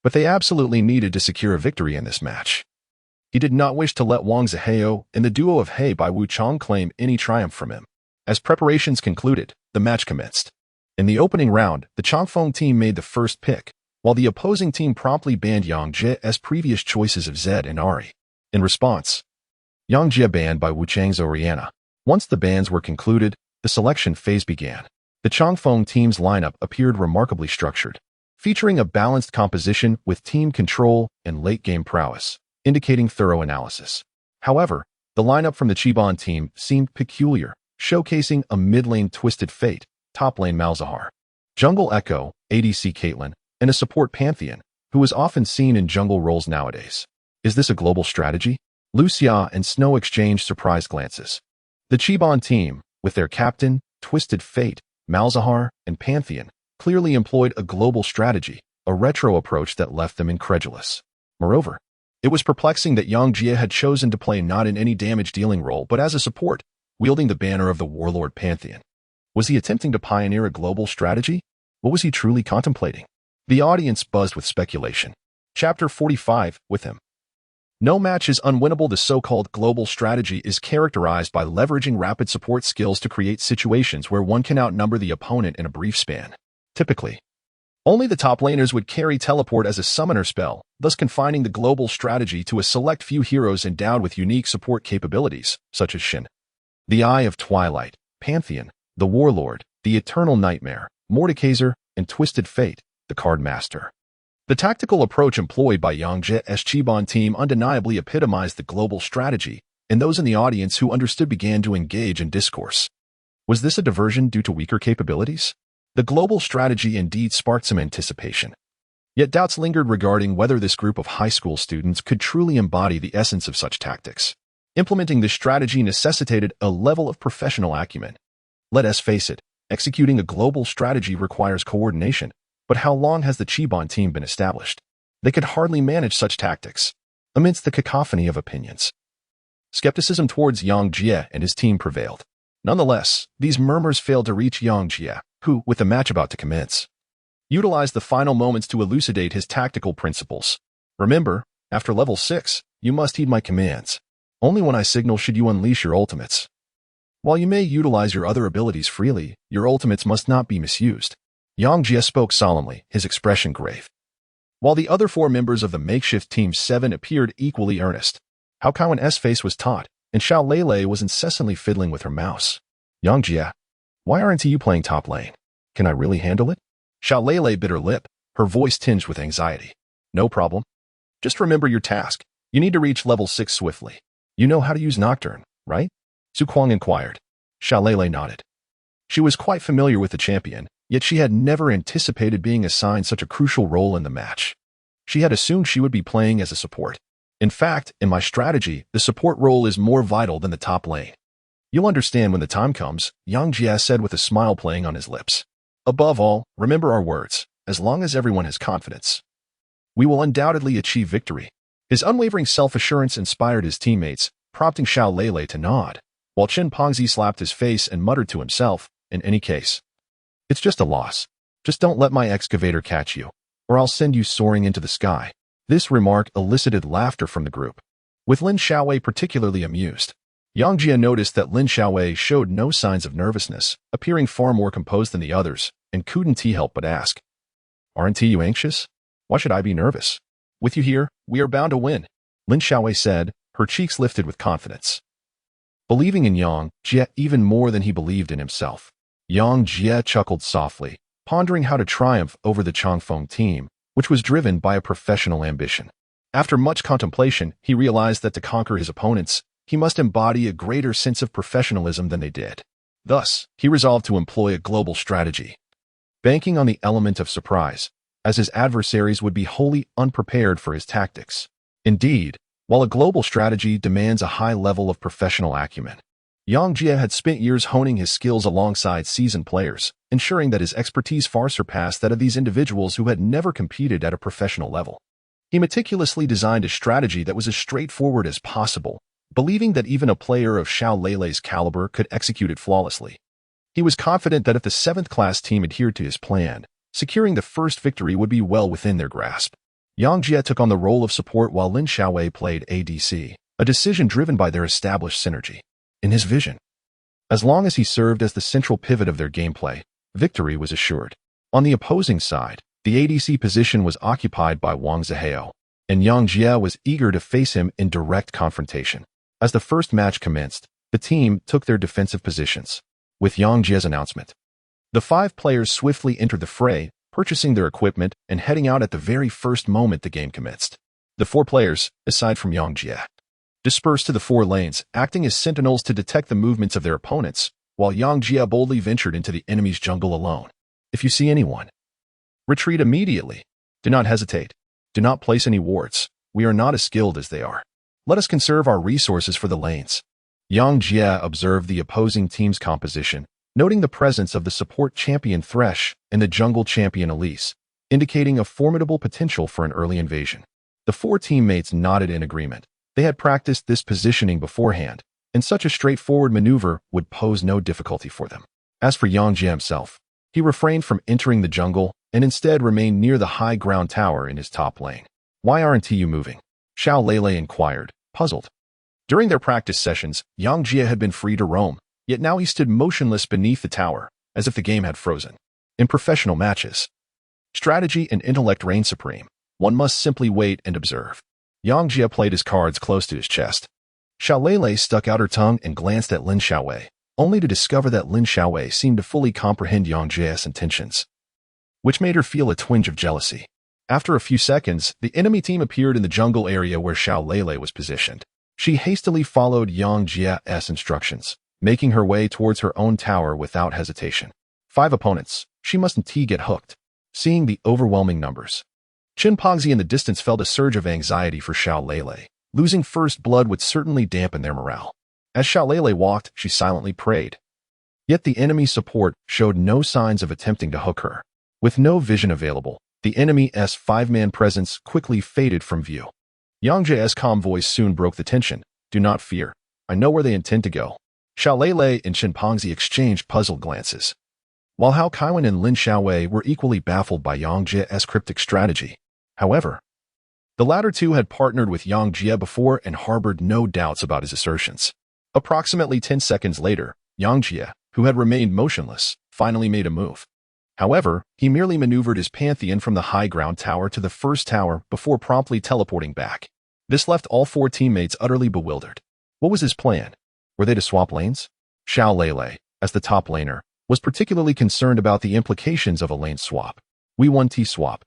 Speaker 1: But they absolutely needed to secure a victory in this match. He did not wish to let Wang Zihao and the duo of He by Wu Chang claim any triumph from him. As preparations concluded, the match commenced. In the opening round, the Changfeng team made the first pick, while the opposing team promptly banned Yang Jie as previous choices of Zed and Ari. In response, Yang Jie banned by Wu Chang's Oriana. Once the bans were concluded, the selection phase began. The Changfeng team's lineup appeared remarkably structured, featuring a balanced composition with team control and late-game prowess, indicating thorough analysis. However, the lineup from the Chiban team seemed peculiar, showcasing a mid-lane Twisted Fate, top lane Malzahar, jungle Echo, ADC Caitlyn, and a support Pantheon, who is often seen in jungle roles nowadays. Is this a global strategy? Lu Xia and Snow exchanged surprised glances. The Chiban team, with their captain, Twisted Fate, Malzahar, and Pantheon, clearly employed a global strategy, a retro approach that left them incredulous. Moreover, it was perplexing that Yang Jie had chosen to play not in any damage-dealing role but as a support, wielding the banner of the Warlord Pantheon. Was he attempting to pioneer a global strategy? What was he truly contemplating? The audience buzzed with speculation. Chapter 45, with him. No match is unwinnable. The so-called global strategy is characterized by leveraging rapid support skills to create situations where one can outnumber the opponent in a brief span. Typically, only the top laners would carry teleport as a summoner spell, thus confining the global strategy to a select few heroes endowed with unique support capabilities, such as Shin, the Eye of Twilight, Pantheon, the Warlord, the Eternal Nightmare, Mordekaiser, and Twisted Fate, the Card Master. The tactical approach employed by Yang Jie's Chiban team undeniably epitomized the global strategy, and those in the audience who understood began to engage in discourse. Was this a diversion due to weaker capabilities? The global strategy indeed sparked some anticipation. Yet doubts lingered regarding whether this group of high school students could truly embody the essence of such tactics. Implementing this strategy necessitated a level of professional acumen. Let us face it, executing a global strategy requires coordination, but how long has the Chiban team been established? They could hardly manage such tactics. Amidst the cacophony of opinions, skepticism towards Yang Jie and his team prevailed. Nonetheless, these murmurs failed to reach Yang Jie, who, with the match about to commence, utilized the final moments to elucidate his tactical principles. Remember, after level 6, you must heed my commands. Only when I signal should you unleash your ultimates. While you may utilize your other abilities freely, your ultimates must not be misused. Yang Jie spoke solemnly, his expression grave. While the other 4 members of the makeshift Team 7 appeared equally earnest, Hao Kao's face was taut, and Xiao Lei was incessantly fiddling with her mouse. Yang Jie, why aren't you playing top lane? Can I really handle it? Xiao Lei bit her lip, her voice tinged with anxiety. No problem. Just remember your task. You need to reach level 6 swiftly. You know how to use Nocturne, right? Su Kuang inquired. Xiao Lei nodded. She was quite familiar with the champion, yet she had never anticipated being assigned such a crucial role in the match. She had assumed she would be playing as a support. In fact, in my strategy, the support role is more vital than the top lane. You'll understand when the time comes, Yang Jie said with a smile playing on his lips. Above all, remember our words. As long as everyone has confidence, we will undoubtedly achieve victory. His unwavering self-assurance inspired his teammates, prompting Xiao Lei to nod, while Chen Pongzi slapped his face and muttered to himself, in any case, it's just a loss. Just don't let my excavator catch you, or I'll send you soaring into the sky. This remark elicited laughter from the group, with Lin Xiaowei particularly amused. Yang Jie noticed that Lin Xiaowei showed no signs of nervousness, appearing far more composed than the others, and couldn't he help but ask, aren't you anxious? Why should I be nervous? With you here, we are bound to win, Lin Xiaowei said, her cheeks lifted with confidence. Believing in Yang Jie even more than he believed in himself, Yang Jie chuckled softly, pondering how to triumph over the Changfeng team, which was driven by a professional ambition. After much contemplation, he realized that to conquer his opponents, he must embody a greater sense of professionalism than they did. Thus, he resolved to employ a global strategy, banking on the element of surprise, as his adversaries would be wholly unprepared for his tactics. Indeed, while a global strategy demands a high level of professional acumen, Yang Jie had spent years honing his skills alongside seasoned players, ensuring that his expertise far surpassed that of these individuals who had never competed at a professional level. He meticulously designed a strategy that was as straightforward as possible, believing that even a player of Xiao Lei's caliber could execute it flawlessly. He was confident that if the 7th class team adhered to his plan, securing the first victory would be well within their grasp. Yang Jie took on the role of support while Lin Xiaowei played ADC, a decision driven by their established synergy. In his vision, as long as he served as the central pivot of their gameplay, victory was assured. On the opposing side, the ADC position was occupied by Wang Zihao, and Yang Jie was eager to face him in direct confrontation. As the first match commenced, the team took their defensive positions. With Yang Jie's announcement, the 5 players swiftly entered the fray, purchasing their equipment and heading out at the very first moment the game commenced. The 4 players, aside from Yang Jie, dispersed to the 4 lanes, acting as sentinels to detect the movements of their opponents, while Yang Jie boldly ventured into the enemy's jungle alone. If you see anyone, retreat immediately. Do not hesitate. Do not place any wards. We are not as skilled as they are. Let us conserve our resources for the lanes. Yang Jie observed the opposing team's composition, noting the presence of the support champion Thresh and the jungle champion Elise, indicating a formidable potential for an early invasion. The 4 teammates nodded in agreement. They had practiced this positioning beforehand, and such a straightforward maneuver would pose no difficulty for them. As for Yang Jie himself, he refrained from entering the jungle and instead remained near the high ground tower in his top lane. Why aren't you moving? Xiao Lei inquired, puzzled. During their practice sessions, Yang Jie had been free to roam, yet now he stood motionless beneath the tower, as if the game had frozen. In professional matches, strategy and intellect reign supreme. One must simply wait and observe. Yang Jie played his cards close to his chest. Xiao Lei stuck out her tongue and glanced at Lin Xiaowei, only to discover that Lin Xiaowei seemed to fully comprehend Yang Jie's intentions, which made her feel a twinge of jealousy. After a few seconds, the enemy team appeared in the jungle area where Xiao Lei was positioned. She hastily followed Yang Jie's instructions, making her way towards her own tower without hesitation. 5 opponents. She mustn't get hooked. Seeing the overwhelming numbers, Chimpanzee in the distance felt a surge of anxiety for Xiao Lele. Losing first blood would certainly dampen their morale. As Xiao Lele walked, she silently prayed. Yet the enemy's support showed no signs of attempting to hook her. With no vision available, the enemy's five-man presence quickly faded from view. Yang Jie's calm voice soon broke the tension. Do not fear. I know where they intend to go. Xiao Lele and Chimpanzee exchanged puzzled glances, while Hao Kaiwan and Lin Xiaowei were equally baffled by Yang Jie's cryptic strategy. However, the latter two had partnered with Yang Jie before and harbored no doubts about his assertions. Approximately 10 seconds later, Yang Jie, who had remained motionless, finally made a move. However, he merely maneuvered his pantheon from the high ground tower to the first tower before promptly teleporting back. This left all four teammates utterly bewildered. What was his plan? Were they to swap lanes? Xiao Lele, as the top laner, was particularly concerned about the implications of a lane swap. We 1T swap,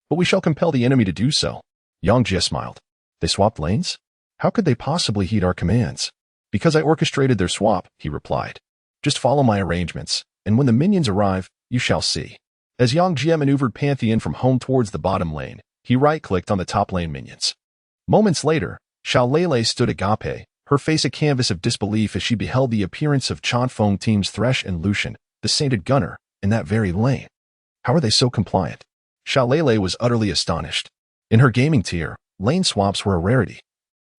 Speaker 1: but we shall compel the enemy to do so. Yang Jie smiled. They swapped lanes? How could they possibly heed our commands? Because I orchestrated their swap, he replied. Just follow my arrangements, and when the minions arrive, you shall see. As Yang Jie maneuvered Pantheon from home towards the bottom lane, he right-clicked on the top lane minions. Moments later, Xiao Lele stood agape, her face a canvas of disbelief as she beheld the appearance of Chanfeng team's Thresh and Lucian, the sainted gunner, in that very lane. How are they so compliant? Xiao Lele was utterly astonished. In her gaming tier, lane swaps were a rarity.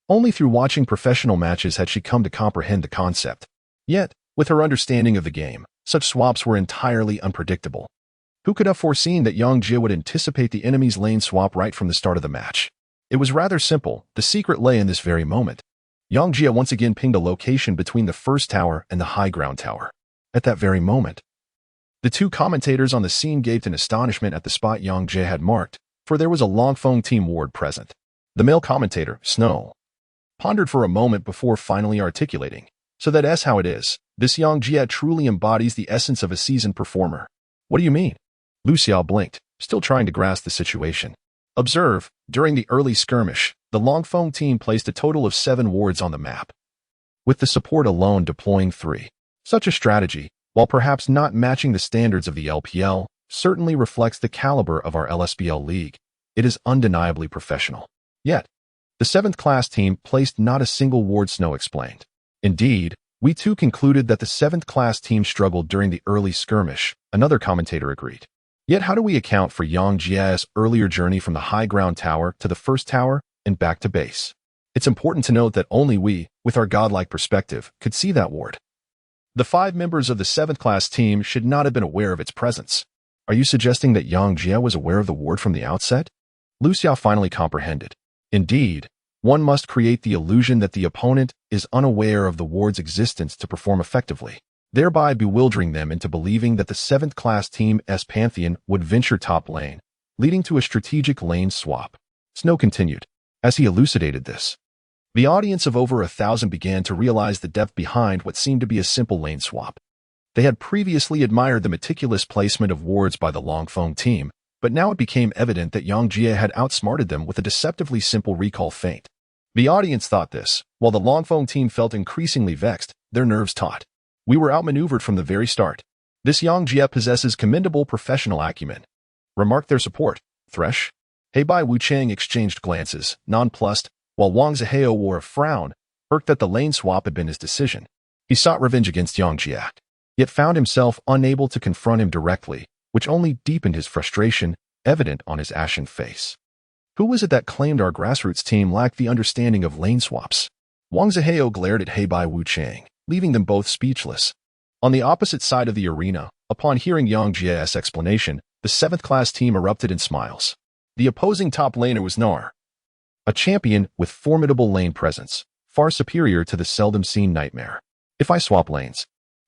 Speaker 1: Only through watching professional matches had she come to comprehend the concept. Yet, with her understanding of the game, such swaps were entirely unpredictable. Who could have foreseen that Yang Jie would anticipate the enemy's lane swap right from the start of the match? It was rather simple. The secret lay in this very moment. Yang Jie once again pinged a location between the first tower and the high ground tower. At that very moment, the two commentators on the scene gaped in astonishment at the spot Yang Jie had marked, for there was a Longfeng team ward present. The male commentator, Snow, pondered for a moment before finally articulating. So that's how it is. This Yang Jie truly embodies the essence of a seasoned performer. What do you mean? Lu Xiao blinked, still trying to grasp the situation. Observe, during the early skirmish, the Longfeng team placed a total of 7 wards on the map, with the support alone deploying 3. Such a strategy, while perhaps not matching the standards of the LPL, certainly reflects the caliber of our LSBL league. It is undeniably professional. Yet, the 7th class team placed not a single ward, Snow explained. Indeed, we too concluded that the 7th class team struggled during the early skirmish, another commentator agreed. Yet how do we account for Yang Jie's earlier journey from the high ground tower to the first tower and back to base? It's important to note that only we, with our godlike perspective, could see that ward. The 5 members of the 7th class team should not have been aware of its presence. Are you suggesting that Yang Jie was aware of the ward from the outset? Lu Xiao finally comprehended. Indeed, one must create the illusion that the opponent is unaware of the ward's existence to perform effectively, thereby bewildering them into believing that the 7th class team's Pantheon would venture top lane, leading to a strategic lane swap. Snow continued. As he elucidated this, the audience of over 1,000 began to realize the depth behind what seemed to be a simple lane swap. They had previously admired the meticulous placement of wards by the Longfeng team, but now it became evident that Yang Jie had outsmarted them with a deceptively simple recall feint. The audience thought this, while the Longfeng team felt increasingly vexed, their nerves taut. We were outmaneuvered from the very start. This Yang Jie possesses commendable professional acumen, remarked their support, Thresh. Heibai Wuchang exchanged glances, nonplussed, while Wang Zihao wore a frown, irked that the lane swap had been his decision. He sought revenge against Yang Jie, yet found himself unable to confront him directly, which only deepened his frustration, evident on his ashen face. Who was it that claimed our grassroots team lacked the understanding of lane swaps? Wang Zihao glared at Heibai Wuchang, leaving them both speechless. On the opposite side of the arena, upon hearing Yang Jie's explanation, the 7th class team erupted in smiles. The opposing top laner was Nar, a champion with formidable lane presence, far superior to the seldom-seen Nightmare. If I swap lanes,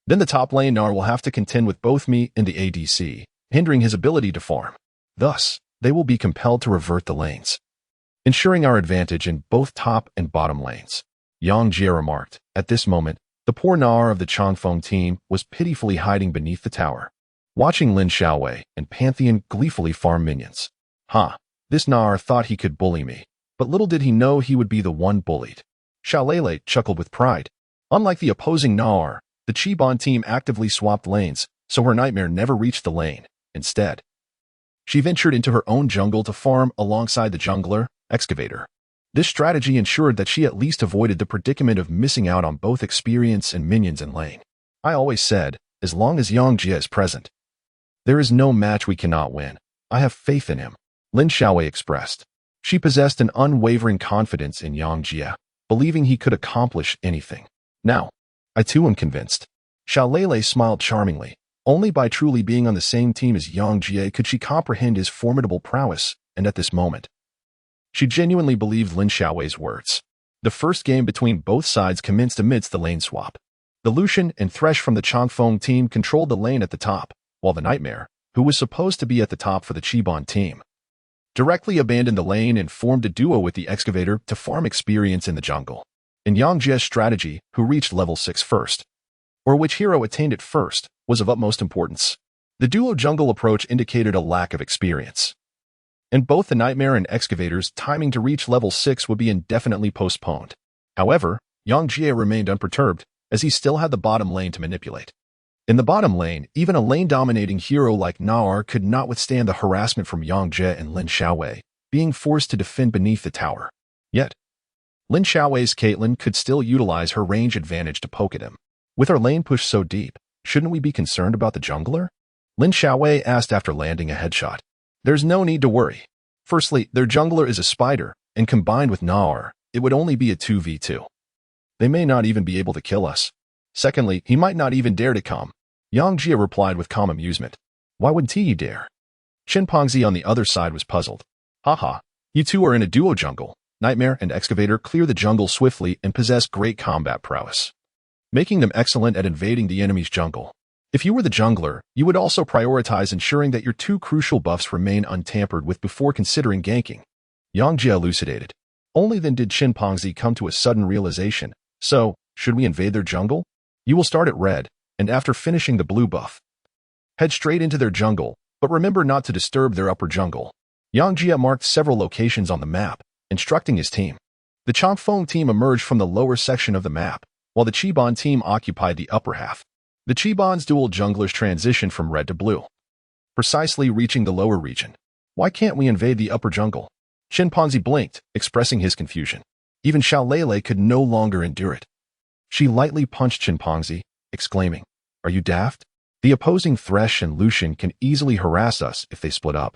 Speaker 1: then the top lane Nar will have to contend with both me and the ADC, hindering his ability to farm. Thus, they will be compelled to revert the lanes, ensuring our advantage in both top and bottom lanes. Yang Jie remarked. At this moment, the poor Nar of the Chanfeng team was pitifully hiding beneath the tower, watching Lin Xiaowei and Pantheon gleefully farm minions. This Nar thought he could bully me, but little did he know he would be the one bullied. Xiao Lele chuckled with pride. Unlike the opposing Nar, the Chiban team actively swapped lanes, so her Nightmare never reached the lane. Instead, She ventured into her own jungle to farm alongside the jungler, excavator. This strategy ensured that she at least avoided the predicament of missing out on both experience and minions in lane. I always said, as long as Yang Jie is present, there is no match we cannot win. I have faith in him, Lin Xiaowei expressed. She possessed an unwavering confidence in Yang Jie, believing he could accomplish anything. Now, I too am convinced. Xiao Lei smiled charmingly. Only by truly being on the same team as Yang Jie could she comprehend his formidable prowess, and at this moment, she genuinely believed Lin Xiaowei's words. The first game between both sides commenced amidst the lane swap. The Lucian and Thresh from the Changfeng team controlled the lane at the top, while the Nightmare, who was supposed to be at the top for the Qibon team, directly abandoned the lane and formed a duo with the Excavator to farm experience in the jungle. In Yang Jie's strategy, who reached level 6 first, or which hero attained it first, was of utmost importance. The duo jungle approach indicated a lack of experience. And both the Nightmare and Excavator's timing to reach level 6 would be indefinitely postponed. However, Yang Jie remained unperturbed, as he still had the bottom lane to manipulate. In the bottom lane, even a lane-dominating hero like Naor could not withstand the harassment from Yang Jie and Lin Xiaowei, being forced to defend beneath the tower. Yet, Lin Xiaowei's Caitlyn could still utilize her range advantage to poke at him. With our lane pushed so deep, shouldn't we be concerned about the jungler? Lin Xiaowei asked after landing a headshot. There's no need to worry. Firstly, their jungler is a spider, and combined with Naor, it would only be a 2v2. They may not even be able to kill us. Secondly, he might not even dare to come. Yang Jie replied with calm amusement. Why wouldn't he dare? Shinpongzi on the other side was puzzled. Haha, you two are in a duo jungle. Nightmare and Excavator clear the jungle swiftly and possess great combat prowess, making them excellent at invading the enemy's jungle. If you were the jungler, you would also prioritize ensuring that your two crucial buffs remain untampered with before considering ganking. Yang Jie elucidated. Only then did Shinpongzi come to a sudden realization. So, should we invade their jungle? You will start at red, and after finishing the blue buff, head straight into their jungle, but remember not to disturb their upper jungle. Yang Jie marked several locations on the map, instructing his team. The Changfeng team emerged from the lower section of the map, while the Qibon team occupied the upper half. The Qibon's dual junglers transitioned from red to blue, precisely reaching the lower region. Why can't we invade the upper jungle? Shinpongzi blinked, expressing his confusion. Even Xiao Lei could no longer endure it. She lightly punched Shinpongzi, exclaiming, Are you daft? The opposing Thresh and Lucian can easily harass us if they split up.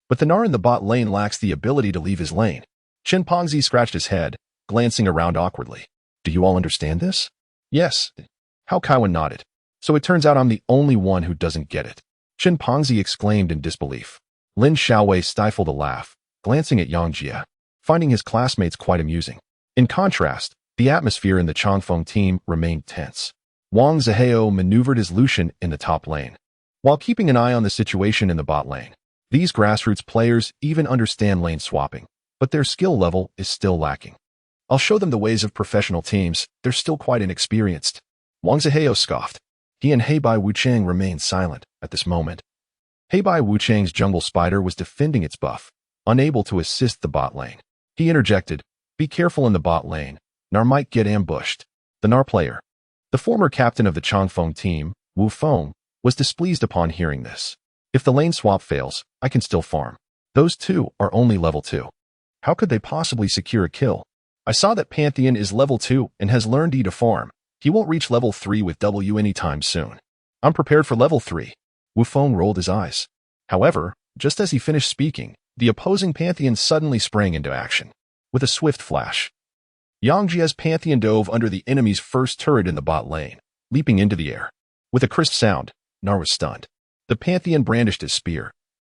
Speaker 1: But the Gnar in the bot lane lacks the ability to leave his lane. Shinpongzi scratched his head, glancing around awkwardly. Do you all understand this? Yes. Hao Kaiwan nodded. So it turns out I'm the only one who doesn't get it. Shinpongzi exclaimed in disbelief. Lin Xiaowei stifled a laugh, glancing at Yang Jie, finding his classmates quite amusing. In contrast, the atmosphere in the Changfeng team remained tense. Wang Zihao maneuvered his Lucian in the top lane, while keeping an eye on the situation in the bot lane. These grassroots players even understand lane swapping, but their skill level is still lacking. I'll show them the ways of professional teams, they're still quite inexperienced. Wang Zihao scoffed. He and Heibai Wuchang remained silent at this moment. Heibai Wuchang's jungle spider was defending its buff, unable to assist the bot lane. He interjected, Be careful in the bot lane. Gnar might get ambushed. The Gnar player, the former captain of the Changfeng team, Wu Feng, was displeased upon hearing this. If the lane swap fails, I can still farm. Those two are only level 2. How could they possibly secure a kill? I saw that Pantheon is level 2 and has learned E to farm. He won't reach level 3 with W anytime soon. I'm prepared for level 3. Wu Feng rolled his eyes. However, just as he finished speaking, the opposing Pantheon suddenly sprang into action. With a swift flash, Yang Jie's Pantheon dove under the enemy's first turret in the bot lane, leaping into the air. With a crisp sound, Gnar was stunned. The Pantheon brandished his spear,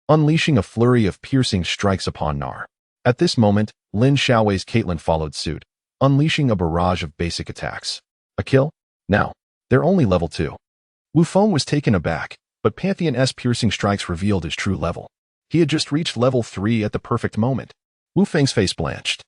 Speaker 1: unleashing a flurry of piercing strikes upon Gnar. At this moment, Lin Xiaowei's Caitlyn followed suit, unleashing a barrage of basic attacks. A kill? Now, they're only level 2. Wu Feng was taken aback, but Pantheon's piercing strikes revealed his true level. He had just reached level 3 at the perfect moment. Wu Feng's face blanched.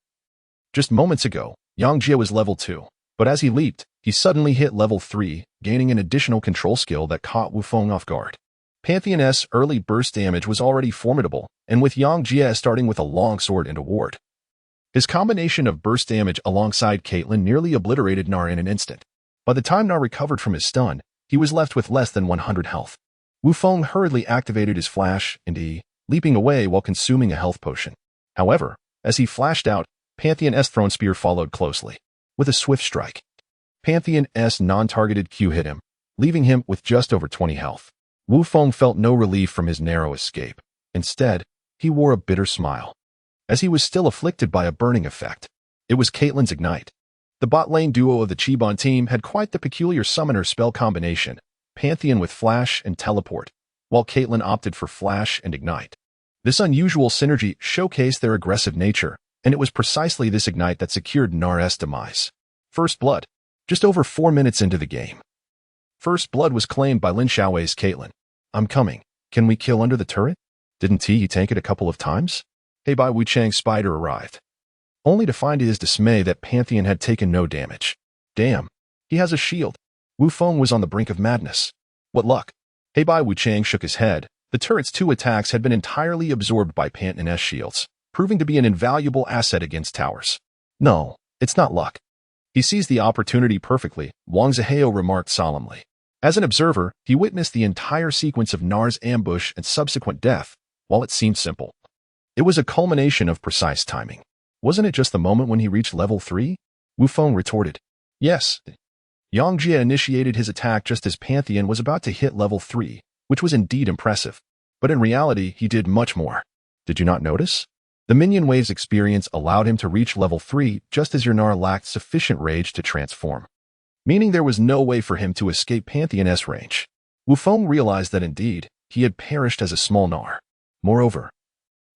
Speaker 1: Just moments ago, Yang Jie was level 2, but as he leaped, he suddenly hit level 3, gaining an additional control skill that caught Wu Feng off guard. Pantheon's early burst damage was already formidable, and with Yang Jie starting with a long sword and a ward, his combination of burst damage alongside Caitlyn nearly obliterated Gnar in an instant. By the time Gnar recovered from his stun, he was left with less than 100 health. Wu Feng hurriedly activated his flash and E, leaping away while consuming a health potion. However, as he flashed out, Pantheon's thrown spear followed closely. With a swift strike, Pantheon's non-targeted Q hit him, leaving him with just over 20 health. Wu Feng felt no relief from his narrow escape. Instead, he wore a bitter smile, as he was still afflicted by a burning effect. It was Caitlyn's Ignite. The bot lane duo of the Chiban team had quite the peculiar summoner spell combination, Pantheon with Flash and Teleport, while Caitlyn opted for Flash and Ignite. This unusual synergy showcased their aggressive nature, and it was precisely this Ignite that secured Nar's demise. First Blood. Just over 4 minutes into the game, First Blood was claimed by Lin Xiaowei's Caitlyn. I'm coming. Can we kill under the turret? Didn't he tank it a couple of times? Hey, Bai Wuchang's spider arrived, only to find to his dismay that Pantheon had taken no damage. Damn, he has a shield. Wu Feng was on the brink of madness. What luck? Hey, Bai Wuchang shook his head. The turret's 2 attacks had been entirely absorbed by Pantheon's shields, proving to be an invaluable asset against towers. No, it's not luck. He seized the opportunity perfectly, Wang Zihao remarked solemnly. As an observer, he witnessed the entire sequence of Nar's ambush and subsequent death. While it seemed simple, it was a culmination of precise timing. Wasn't it just the moment when he reached level 3? Wu Feng retorted. Yes. Yang Jie initiated his attack just as Pantheon was about to hit level 3, which was indeed impressive. But in reality, he did much more. Did you not notice? The minion wave's experience allowed him to reach level 3 just as your Nar lacked sufficient rage to transform, meaning there was no way for him to escape Pantheon's range. Wu Feng realized that indeed, he had perished as a small Nar. Moreover,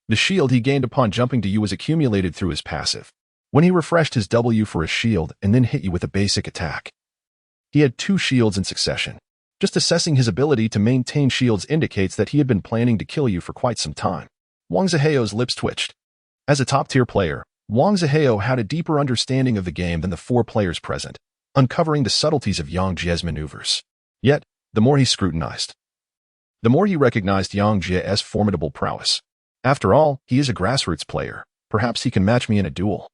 Speaker 1: the shield he gained upon jumping to you was accumulated through his passive. When he refreshed his W for a shield and then hit you with a basic attack, he had 2 shields in succession. Just assessing his ability to maintain shields indicates that he had been planning to kill you for quite some time. Wang Zihao's lips twitched. As a top-tier player, Wang Zihao had a deeper understanding of the game than the 4 players present, uncovering the subtleties of Yang Jie's maneuvers. Yet, the more he scrutinized, the more he recognized Yang Jie's formidable prowess. After all, he is a grassroots player. Perhaps he can match me in a duel.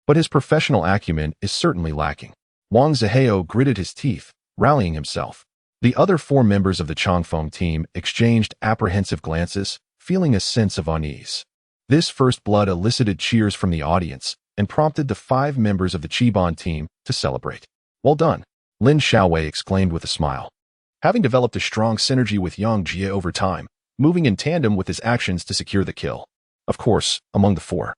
Speaker 1: But his professional acumen is certainly lacking. Wang Zihao gritted his teeth, rallying himself. The other 4 members of the Changfeng team exchanged apprehensive glances, feeling a sense of unease. This first blood elicited cheers from the audience and prompted the 5 members of the Chiban team to celebrate. Well done, Lin Xiaowei exclaimed with a smile. Having developed a strong synergy with Yang Jie over time, moving in tandem with his actions to secure the kill. Of course, among the 4,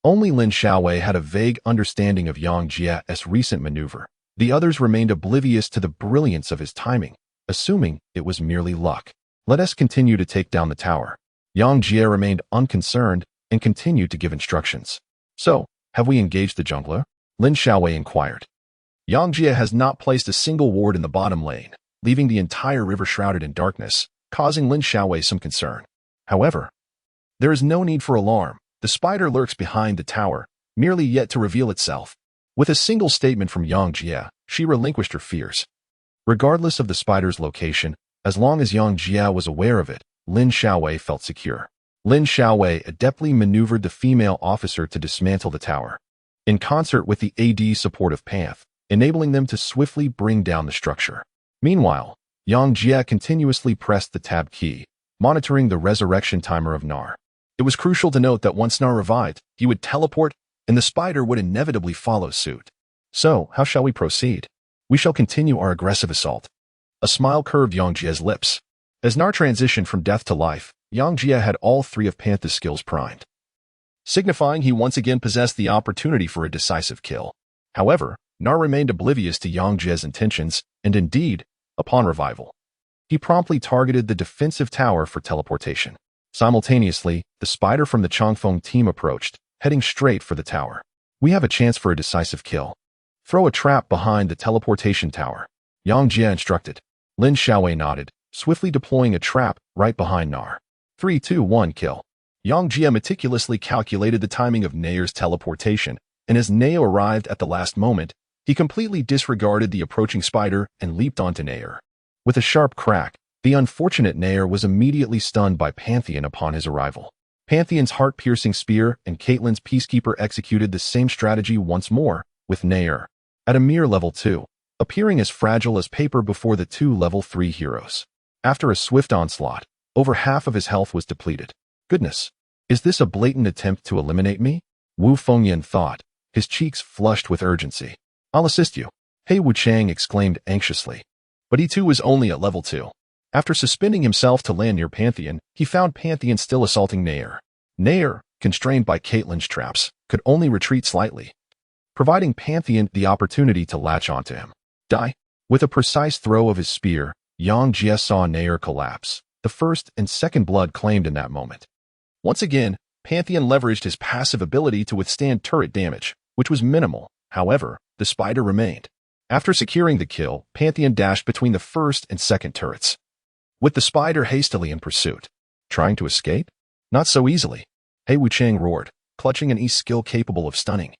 Speaker 1: only Lin Xiaowei had a vague understanding of Yang Jie's recent maneuver. The others remained oblivious to the brilliance of his timing, assuming it was merely luck. Let us continue to take down the tower. Yang Jie remained unconcerned and continued to give instructions. So, have we engaged the jungler? Lin Xiaowei inquired. Yang Jie has not placed a single ward in the bottom lane, leaving the entire river shrouded in darkness, causing Lin Xiaowei some concern. However, there is no need for alarm. The spider lurks behind the tower, merely yet to reveal itself. With a single statement from Yang Jie, she relinquished her fears. Regardless of the spider's location, as long as Yang Jie was aware of it, Lin Xiaowei felt secure. Lin Xiaowei adeptly maneuvered the female officer to dismantle the tower, in concert with the AD support of Panth, enabling them to swiftly bring down the structure. Meanwhile, Yang Jie continuously pressed the tab key, monitoring the resurrection timer of Nar. It was crucial to note that once Nar revived, he would teleport, and the spider would inevitably follow suit. So, how shall we proceed? We shall continue our aggressive assault. A smile curved Yang Jie's lips. As Nar transitioned from death to life, Yang Jie had all 3 of Panth's skills primed, signifying he once again possessed the opportunity for a decisive kill. However, Nar remained oblivious to Yang Jie's intentions, and indeed, upon revival, he promptly targeted the defensive tower for teleportation. Simultaneously, the spider from the Changfeng team approached, heading straight for the tower. We have a chance for a decisive kill. Throw a trap behind the teleportation tower, Yang Jie instructed. Lin Xiaowei nodded, swiftly deploying a trap right behind Nar. 3, 2, 1, kill. Yang Jie meticulously calculated the timing of Nair's teleportation, and as Nair arrived at the last moment, he completely disregarded the approaching spider and leaped onto Nair. With a sharp crack, the unfortunate Nair was immediately stunned by Pantheon upon his arrival. Pantheon's heart-piercing spear and Caitlyn's peacekeeper executed the same strategy once more, with Nair, at a mere level 2, appearing as fragile as paper before the 2 level 3 heroes. After a swift onslaught, over half of his health was depleted. Goodness, is this a blatant attempt to eliminate me? Wu Fengyan thought, his cheeks flushed with urgency. I'll assist you, He Wuchang exclaimed anxiously. But he too was only at level 2. After suspending himself to land near Pantheon, he found Pantheon still assaulting Nair. Nair, constrained by Caitlyn's traps, could only retreat slightly, providing Pantheon the opportunity to latch onto him. Die. With a precise throw of his spear, Yang Jie saw Nair collapse, the first and second blood claimed in that moment. Once again, Pantheon leveraged his passive ability to withstand turret damage, which was minimal. However, the spider remained. After securing the kill, Pantheon dashed between the first and second turrets, with the spider hastily in pursuit. Trying to escape? Not so easily. He Wuchang roared, clutching an E-skill capable of stunning.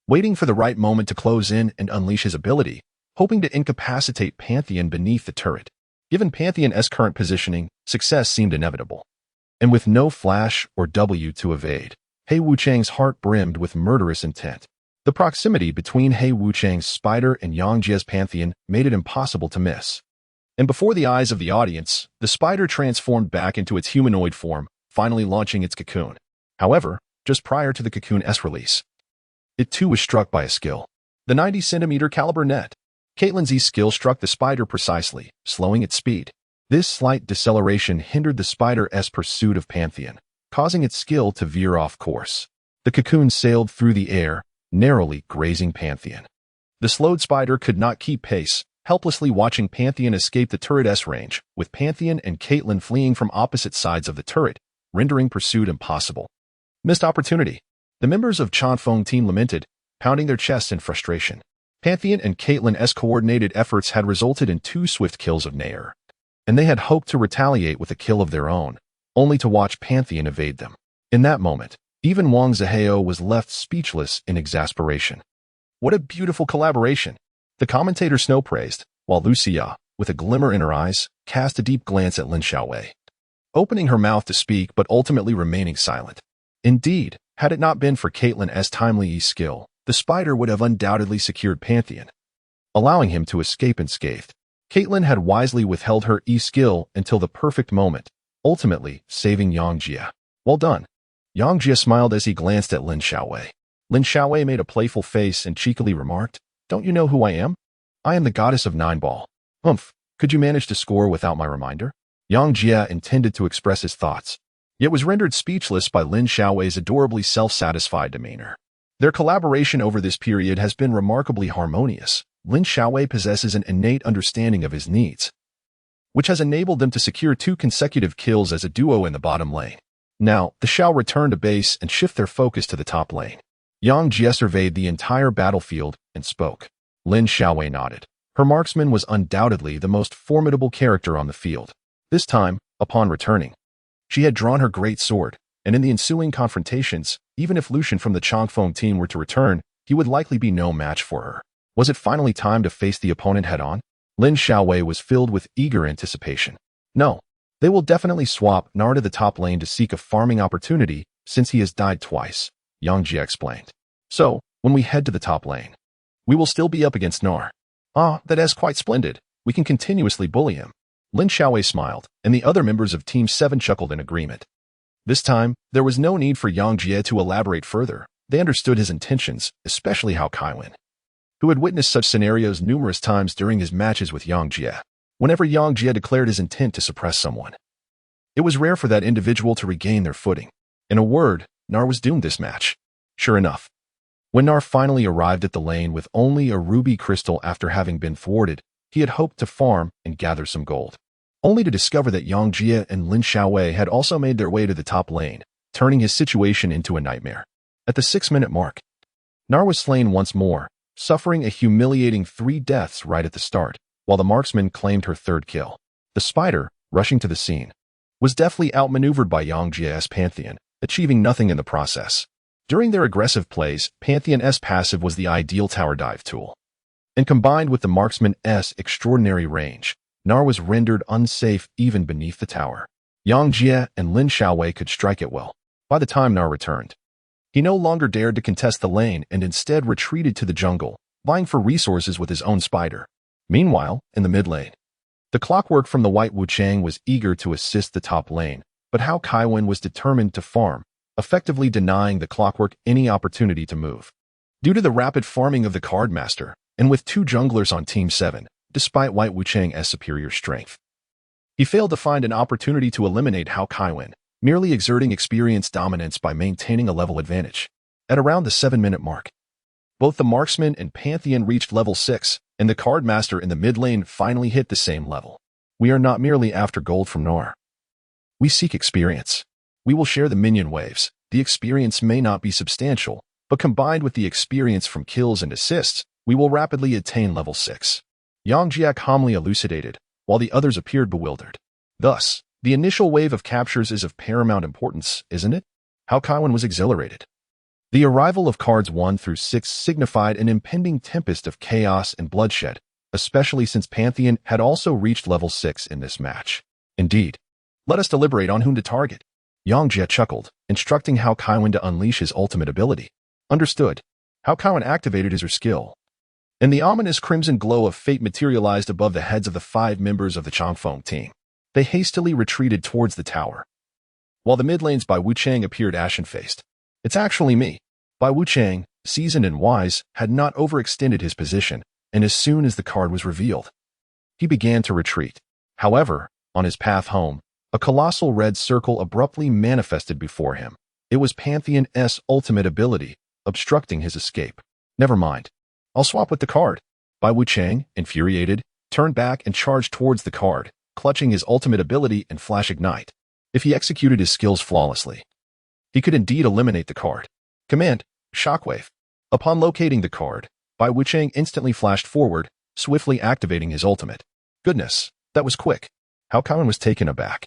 Speaker 1: Waiting for the right moment to close in and unleash his ability, hoping to incapacitate Pantheon beneath the turret. Given Pantheon's current positioning, success seemed inevitable. And with no flash or W to evade, He Wuchang's heart brimmed with murderous intent. The proximity between He Wuchang's spider and Yang Jie's Pantheon made it impossible to miss. And before the eyes of the audience, the spider transformed back into its humanoid form, finally launching its cocoon. However, just prior to the cocoon's release, it too was struck by a skill. The 90-centimeter caliber net. Caitlyn's E-skill struck the spider precisely, slowing its speed. This slight deceleration hindered the spider's pursuit of Pantheon, causing its skill to veer off course. The cocoon sailed through the air, narrowly grazing Pantheon. The slowed spider could not keep pace, helplessly watching Pantheon escape the turret's range, with Pantheon and Caitlyn fleeing from opposite sides of the turret, rendering pursuit impossible. Missed opportunity. The members of Chanfeng team lamented, pounding their chests in frustration. Pantheon and Caitlyn's coordinated efforts had resulted in 2 swift kills of Nair, and they had hoped to retaliate with a kill of their own, only to watch Pantheon evade them. In that moment, even Wang Zihao was left speechless in exasperation. What a beautiful collaboration! The commentator snow praised, while Lucia, with a glimmer in her eyes, cast a deep glance at Lin Xiaowei, opening her mouth to speak but ultimately remaining silent. Indeed, had it not been for Caitlyn's timely E-skill, the spider would have undoubtedly secured Pantheon, allowing him to escape unscathed. Caitlyn had wisely withheld her E-skill until the perfect moment, ultimately saving Yang Jie. Well done. Yang Jie smiled as he glanced at Lin Xiaowei. Lin Xiaowei made a playful face and cheekily remarked, "Don't you know who I am? I am the goddess of 9-ball. Could you manage to score without my reminder?" Yang Jie intended to express his thoughts, yet was rendered speechless by Lin Xiaowei's adorably self-satisfied demeanor. Their collaboration over this period has been remarkably harmonious. Lin Xiaowei possesses an innate understanding of his needs, which has enabled them to secure 2 consecutive kills as a duo in the bottom lane. Now, the Xiao return to base and shift their focus to the top lane. Yang Jie surveyed the entire battlefield and spoke. Lin Xiaowei nodded. Her marksman was undoubtedly the most formidable character on the field. This time, upon returning, she had drawn her great sword, and in the ensuing confrontations, even if Lucian from the Changfeng team were to return, he would likely be no match for her. Was it finally time to face the opponent head-on? Lin Xiaowei was filled with eager anticipation. No, they will definitely swap Nar to the top lane to seek a farming opportunity since he has died twice, Yang Jie explained. So, when we head to the top lane, we will still be up against Nar. Ah, that is quite splendid. We can continuously bully him. Lin Xiaowei smiled, and the other members of Team 7 chuckled in agreement. This time, there was no need for Yang Jie to elaborate further. They understood his intentions, especially Hao Kaiwen, who had witnessed such scenarios numerous times during his matches with Yang Jie. Whenever Yang Jie declared his intent to suppress someone, it was rare for that individual to regain their footing. In a word, Nar was doomed this match. Sure enough, when Nar finally arrived at the lane with only a ruby crystal after having been thwarted, he had hoped to farm and gather some gold, only to discover that Yang Jie and Lin Xiaowei had also made their way to the top lane, turning his situation into a nightmare. At the 6-minute mark, Nar was slain once more, suffering a humiliating 3 deaths right at the start, while the marksman claimed her 3rd kill. The spider, rushing to the scene, was deftly outmaneuvered by Yang Jie's Pantheon, achieving nothing in the process. During their aggressive plays, Pantheon's passive was the ideal tower dive tool, and combined with the marksman's extraordinary range, Nar was rendered unsafe even beneath the tower. Yang Jie and Lin Xiaowei could strike it well. By the time Nar returned, he no longer dared to contest the lane and instead retreated to the jungle, vying for resources with his own spider. Meanwhile, in the mid lane, the clockwork from the White Wuchang was eager to assist the top lane, but Hao Kaiwen was determined to farm, effectively denying the Clockwork any opportunity to move. Due to the rapid farming of the Card Master, and with 2 junglers on Team 7, despite White Wuchang's superior strength, he failed to find an opportunity to eliminate Hao Kaiwen, merely exerting experience dominance by maintaining a level advantage. At around the 7-minute mark, both the Marksman and Pantheon reached level 6, and the Card Master in the mid lane finally hit the same level. We are not merely after gold from Nor. We seek experience. We will share the minion waves. The experience may not be substantial, but combined with the experience from kills and assists, we will rapidly attain level 6. Yang Jia calmly elucidated, while the others appeared bewildered. Thus, the initial wave of captures is of paramount importance, isn't it? Hao Kaiwen was exhilarated. The arrival of cards 1 through 6 signified an impending tempest of chaos and bloodshed, especially since Pantheon had also reached level 6 in this match. Indeed. Let us deliberate on whom to target. Yang Jia chuckled, instructing Hao Kaiwen to unleash his ultimate ability. Understood. Hao Kaiwen activated his skill, and the ominous crimson glow of fate materialized above the heads of the 5 members of the Changfeng team. They hastily retreated towards the tower, while the mid lanes by Wuchang appeared ashen-faced. It's actually me. Bai Wuchang, seasoned and wise, had not overextended his position, and as soon as the card was revealed, he began to retreat. However, on his path home, a colossal red circle abruptly manifested before him. It was Pantheon's ultimate ability, obstructing his escape. Never mind. I'll swap with the card. Bai Wuchang, infuriated, turned back and charged towards the card, clutching his ultimate ability and Flash Ignite. If he executed his skills flawlessly, he could indeed eliminate the card. Command, Shockwave. Upon locating the card, Bai Wuchang instantly flashed forward, swiftly activating his ultimate. Goodness, that was quick. Hao Kaiwen was taken aback.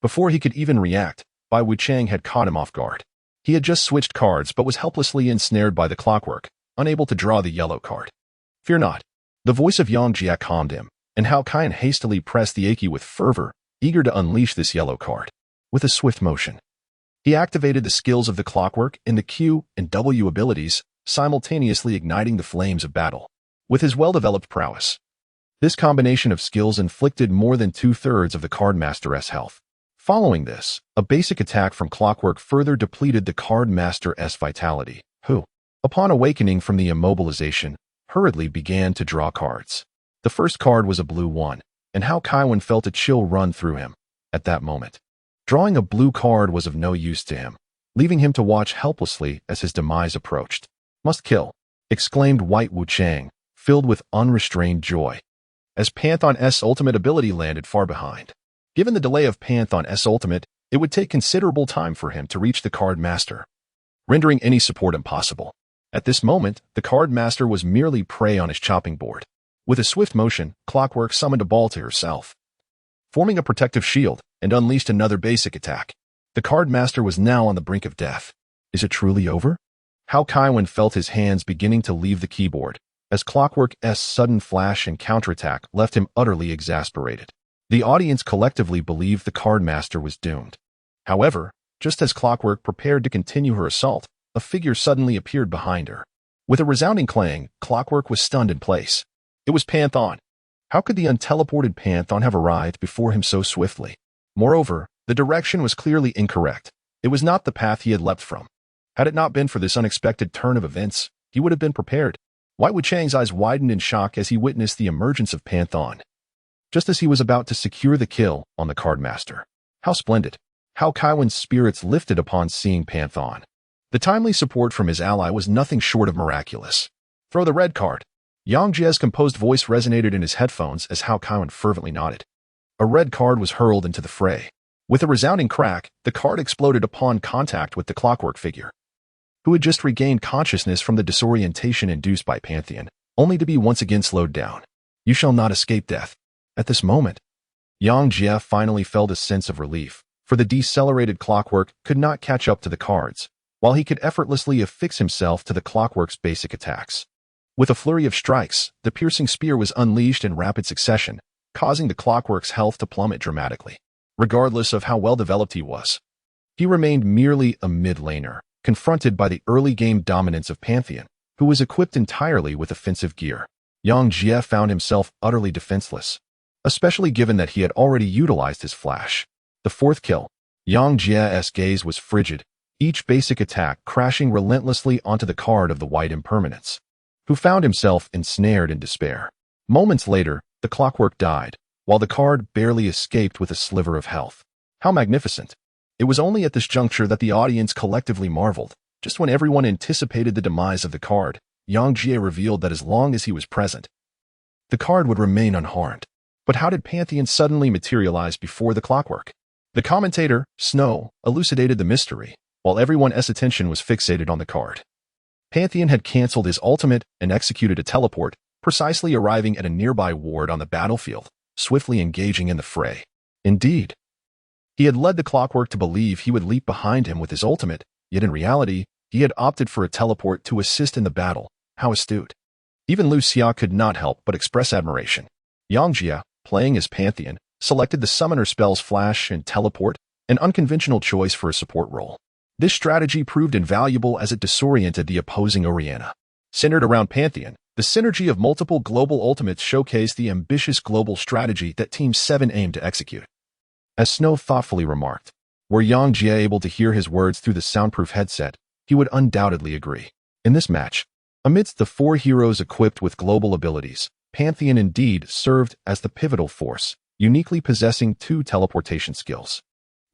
Speaker 1: Before he could even react, Bai Wuchang had caught him off guard. He had just switched cards but was helplessly ensnared by the clockwork, unable to draw the yellow card. Fear not. The voice of Yang Jia calmed him, and Hao Kaiwen hastily pressed the Aki with fervor, eager to unleash this yellow card. With a swift motion, he activated the skills of the clockwork and the Q and W abilities, simultaneously igniting the flames of battle. With his well-developed prowess, this combination of skills inflicted more than 2/3 of the Card Master's health. Following this, a basic attack from Clockwork further depleted the Card Master's vitality, who, upon awakening from the immobilization, hurriedly began to draw cards. The first card was a blue one, and Hao Kaiwen felt a chill run through him. At that moment, drawing a blue card was of no use to him, leaving him to watch helplessly as his demise approached. Must kill, exclaimed White Wuchang, filled with unrestrained joy, as Pantheon's ultimate ability landed far behind. Given the delay of Pantheon's ultimate, it would take considerable time for him to reach the Card Master, rendering any support impossible. At this moment, the Card Master was merely prey on his chopping board. With a swift motion, Clockwork summoned a ball to herself, forming a protective shield, and unleashed another basic attack. The Card Master was now on the brink of death. Is it truly over? Hao Kaiwen felt his hands beginning to leave the keyboard, as Clockwork's sudden flash and counterattack left him utterly exasperated. The audience collectively believed the Card Master was doomed. However, just as Clockwork prepared to continue her assault, a figure suddenly appeared behind her. With a resounding clang, Clockwork was stunned in place. It was Pantheon. How could the unteleported Pantheon have arrived before him so swiftly? Moreover, the direction was clearly incorrect. It was not the path he had leapt from. Had it not been for this unexpected turn of events, he would have been prepared. White Wuchang's eyes widened in shock as he witnessed the emergence of Pantheon, just as he was about to secure the kill on the Card Master. How splendid! Hao Kaiwen's spirits lifted upon seeing Pantheon. The timely support from his ally was nothing short of miraculous. Throw the red card. Yang Jie's composed voice resonated in his headphones as Hao Kaiwen fervently nodded. A red card was hurled into the fray. With a resounding crack, the card exploded upon contact with the Clockwork figure, who had just regained consciousness from the disorientation induced by Pantheon, only to be once again slowed down. You shall not escape death. At this moment, Yang Jie finally felt a sense of relief, for the decelerated Clockwork could not catch up to the cards, while he could effortlessly affix himself to the Clockwork's basic attacks. With a flurry of strikes, the piercing spear was unleashed in rapid succession, causing the Clockwork's health to plummet dramatically. Regardless of how well-developed he was, he remained merely a mid-laner, confronted by the early-game dominance of Pantheon, who was equipped entirely with offensive gear. Yang Jie found himself utterly defenseless, especially given that he had already utilized his flash. The fourth kill. Yang Jie's gaze was frigid, each basic attack crashing relentlessly onto the card of the white impermanence, who found himself ensnared in despair. Moments later, the clockwork died, while the card barely escaped with a sliver of health. How magnificent! It was only at this juncture that the audience collectively marveled. Just when everyone anticipated the demise of the card, Yang Jie revealed that as long as he was present, the card would remain unharmed. But how did Pantheon suddenly materialize before the clockwork? The commentator, Snow, elucidated the mystery, while everyone's attention was fixated on the card. Pantheon had cancelled his ultimate and executed a teleport, precisely arriving at a nearby ward on the battlefield, swiftly engaging in the fray. Indeed, he had led the clockwork to believe he would leap behind him with his ultimate, yet in reality, he had opted for a teleport to assist in the battle. How astute. Even Lu Xia could not help but express admiration. Yang Jie, playing as Pantheon, selected the summoner spells Flash and Teleport, an unconventional choice for a support role. This strategy proved invaluable as it disoriented the opposing Oriana. Centered around Pantheon, the synergy of multiple global ultimates showcased the ambitious global strategy that Team 7 aimed to execute. As Snow thoughtfully remarked, were Yang Jie able to hear his words through the soundproof headset, he would undoubtedly agree. In this match, amidst the four heroes equipped with global abilities, Pantheon indeed served as the pivotal force, uniquely possessing two teleportation skills.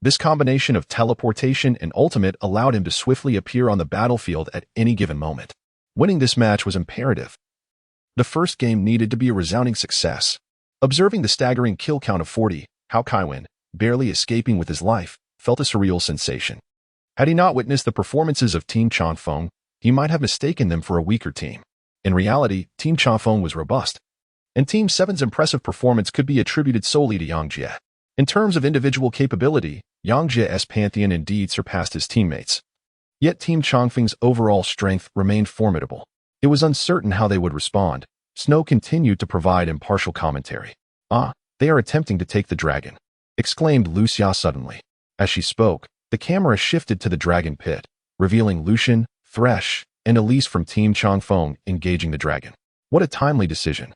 Speaker 1: This combination of teleportation and ultimate allowed him to swiftly appear on the battlefield at any given moment. Winning this match was imperative. The first game needed to be a resounding success. Observing the staggering kill count of 40, Hao Kaiwen, barely escaping with his life, felt a surreal sensation. Had he not witnessed the performances of Team Changfeng, he might have mistaken them for a weaker team. In reality, Team Changfeng was robust, and Team 7's impressive performance could be attributed solely to Yang Jie. In terms of individual capability, Yang Jie's Pantheon indeed surpassed his teammates. Yet Team Changfeng's overall strength remained formidable. It was uncertain how they would respond. Snow continued to provide impartial commentary. "Ah, they are attempting to take the dragon," exclaimed Lu Xia suddenly. As she spoke, the camera shifted to the dragon pit, revealing Lucian, Thresh, and Elise from Team Changfeng engaging the dragon. What a timely decision.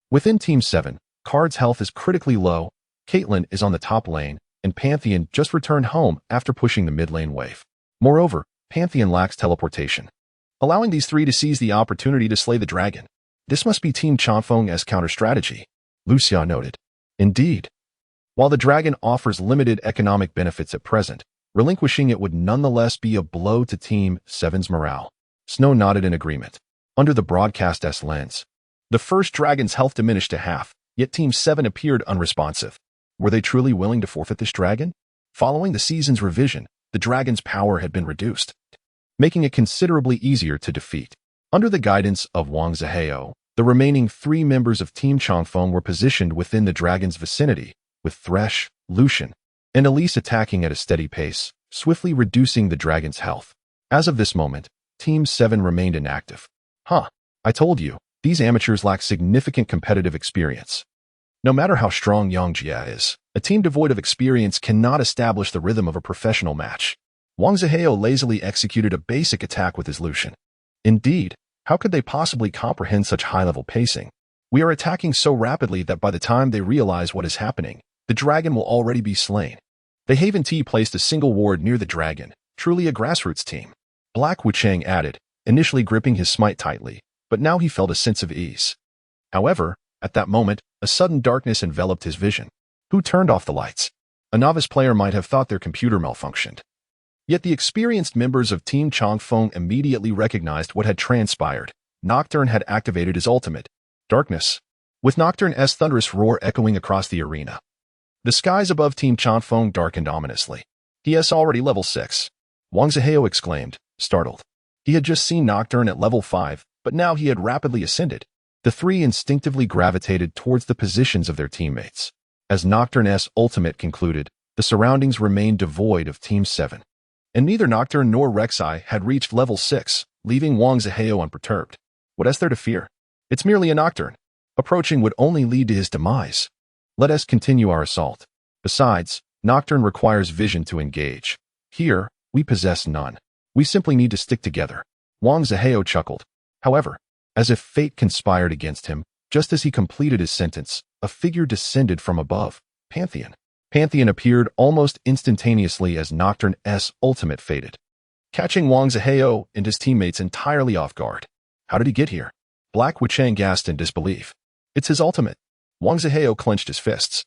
Speaker 1: Within Team 7, Card's health is critically low, Caitlyn is on the top lane, and Pantheon just returned home after pushing the mid lane wave. Moreover, Pantheon lacks teleportation, allowing these three to seize the opportunity to slay the dragon. This must be Team Changfeng's counter-strategy, Lu Xia noted. Indeed. While the dragon offers limited economic benefits at present, relinquishing it would nonetheless be a blow to Team 7's morale. Snow nodded in agreement. Under the broadcast's lens, the first dragon's health diminished to half, yet Team 7 appeared unresponsive. Were they truly willing to forfeit this dragon? Following the season's revision, the dragon's power had been reduced, making it considerably easier to defeat. Under the guidance of Wang Zihao, the remaining three members of Team Changfeng were positioned within the dragon's vicinity, with Thresh, Lucian, and Elise attacking at a steady pace, swiftly reducing the dragon's health. As of this moment, Team 7 remained inactive. I told you, these amateurs lack significant competitive experience. No matter how strong Yang Jie is, a team devoid of experience cannot establish the rhythm of a professional match. Wang Zihao lazily executed a basic attack with his Lucian. Indeed, how could they possibly comprehend such high-level pacing? We are attacking so rapidly that by the time they realize what is happening, the dragon will already be slain. The Haven T placed a single ward near the dragon, truly a grassroots team. Black Wuchang added, initially gripping his smite tightly, but now he felt a sense of ease. However, at that moment, a sudden darkness enveloped his vision. Who turned off the lights? A novice player might have thought their computer malfunctioned. Yet the experienced members of Team Changfeng immediately recognized what had transpired. Nocturne had activated his ultimate, Darkness, with Nocturne's thunderous roar echoing across the arena. The skies above Team Changfeng darkened ominously. He is already level 6. Wang Zihao exclaimed, startled. He had just seen Nocturne at level 5, but now he had rapidly ascended. The three instinctively gravitated towards the positions of their teammates. As Nocturne's ultimate concluded, the surroundings remained devoid of Team 7. And neither Nocturne nor Rek'Sai had reached level 6, leaving Wang Zihao unperturbed. What is there to fear? It's merely a Nocturne. Approaching would only lead to his demise. Let us continue our assault. Besides, Nocturne requires vision to engage. Here, we possess none. We simply need to stick together. Wang Zihao chuckled. However, as if fate conspired against him, just as he completed his sentence, a figure descended from above. Pantheon. Pantheon appeared almost instantaneously as Nocturne's ultimate faded, catching Wang Zihao and his teammates entirely off guard. How did he get here? Black Wuchang gasped in disbelief. It's his ultimate. Wang Zihao clenched his fists,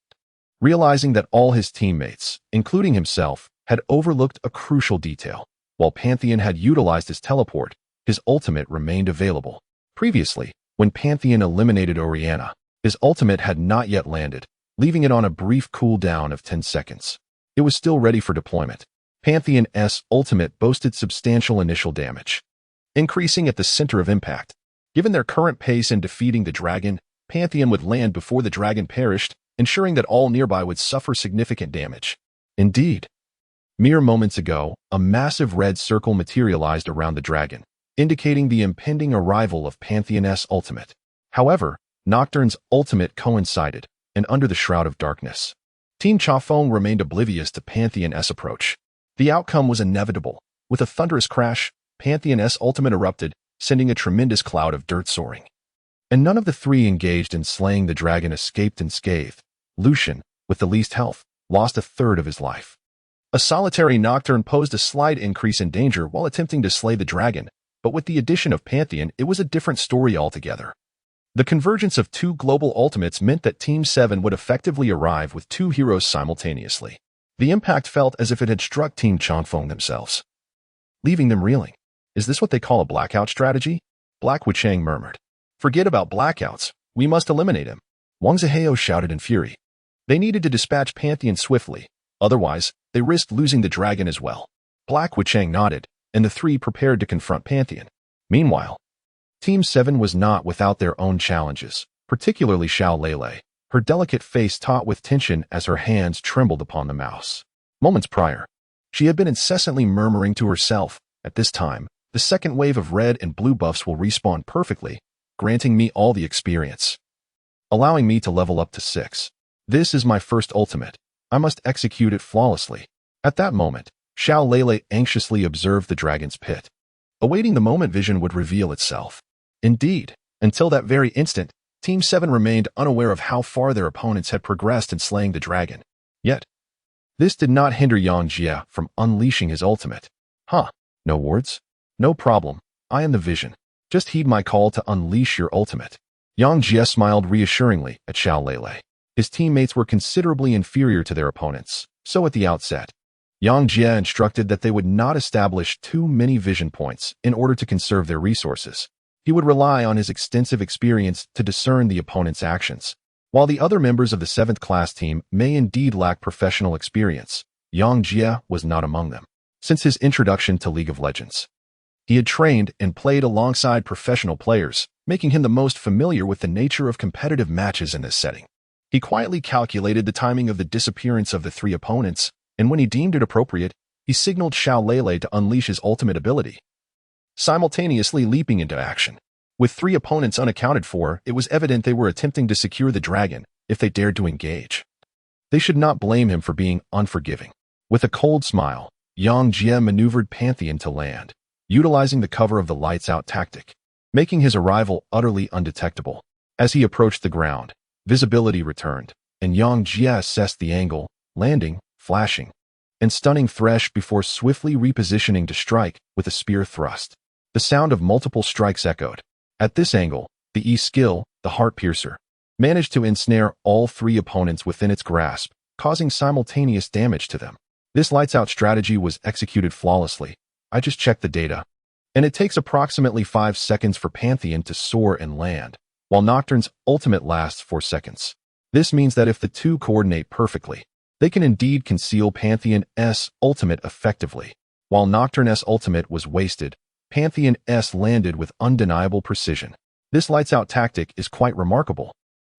Speaker 1: realizing that all his teammates, including himself, had overlooked a crucial detail. While Pantheon had utilized his teleport, his ultimate remained available. Previously, when Pantheon eliminated Oriana, his ultimate had not yet landed, leaving it on a brief cooldown of 10 seconds. It was still ready for deployment. Pantheon's ultimate boasted substantial initial damage, increasing at the center of impact. Given their current pace in defeating the dragon, Pantheon would land before the dragon perished, ensuring that all nearby would suffer significant damage. Indeed, mere moments ago, a massive red circle materialized around the dragon, indicating the impending arrival of Pantheon's ultimate. However, Nocturne's ultimate coincided, and under the shroud of darkness, Team Chafeng remained oblivious to Pantheon's approach. The outcome was inevitable. With a thunderous crash, Pantheon's ultimate erupted, sending a tremendous cloud of dirt soaring. And none of the three engaged in slaying the dragon escaped unscathed. Lucian, with the least health, lost a third of his life. A solitary Nocturne posed a slight increase in danger while attempting to slay the dragon, but with the addition of Pantheon, it was a different story altogether. The convergence of two global ultimates meant that Team 7 would effectively arrive with two heroes simultaneously. The impact felt as if it had struck Team Changfeng themselves, leaving them reeling. Is this what they call a blackout strategy? Black Wuchang murmured. Forget about blackouts. We must eliminate him. Wang Zihao shouted in fury. They needed to dispatch Pantheon swiftly. Otherwise, they risked losing the dragon as well. Black Wuchang nodded, and the three prepared to confront Pantheon. Meanwhile, Team 7 was not without their own challenges, particularly Xiao Lele, her delicate face taut with tension as her hands trembled upon the mouse. Moments prior, she had been incessantly murmuring to herself, at this time, the second wave of red and blue buffs will respawn perfectly, granting me all the experience, allowing me to level up to 6. This is my first ultimate. I must execute it flawlessly. At that moment, Xiao Lele anxiously observed the dragon's pit, awaiting the moment vision would reveal itself. Indeed, until that very instant, Team 7 remained unaware of how far their opponents had progressed in slaying the dragon. Yet, this did not hinder Yang Jie from unleashing his ultimate. No words? No problem. I am the vision. Just heed my call to unleash your ultimate. Yang Jie smiled reassuringly at Xiao Lele. His teammates were considerably inferior to their opponents, so at the outset, Yang Jie instructed that they would not establish too many vision points in order to conserve their resources. He would rely on his extensive experience to discern the opponent's actions. While the other members of the 7th class team may indeed lack professional experience, Yang Jie was not among them. Since his introduction to League of Legends, he had trained and played alongside professional players, making him the most familiar with the nature of competitive matches in this setting. He quietly calculated the timing of the disappearance of the three opponents, and when he deemed it appropriate, he signaled Xiao Lele to unleash his ultimate ability, simultaneously leaping into action. With three opponents unaccounted for, it was evident they were attempting to secure the dragon if they dared to engage. They should not blame him for being unforgiving. With a cold smile, Yang Jie maneuvered Pantheon to land, utilizing the cover of the lights-out tactic, making his arrival utterly undetectable. As he approached the ground, visibility returned, and Yang Jie assessed the angle, landing, flashing, and stunning Thresh before swiftly repositioning to strike with a spear thrust. The sound of multiple strikes echoed. At this angle, the E-skill, the Heart Piercer, managed to ensnare all three opponents within its grasp, causing simultaneous damage to them. This lights-out strategy was executed flawlessly. I just checked the data, and it takes approximately 5 seconds for Pantheon to soar and land, while Nocturne's ultimate lasts 4 seconds. This means that if the two coordinate perfectly, they can indeed conceal Pantheon's ultimate effectively. While Nocturne's ultimate was wasted, Pantheon's landed with undeniable precision. This lights-out tactic is quite remarkable,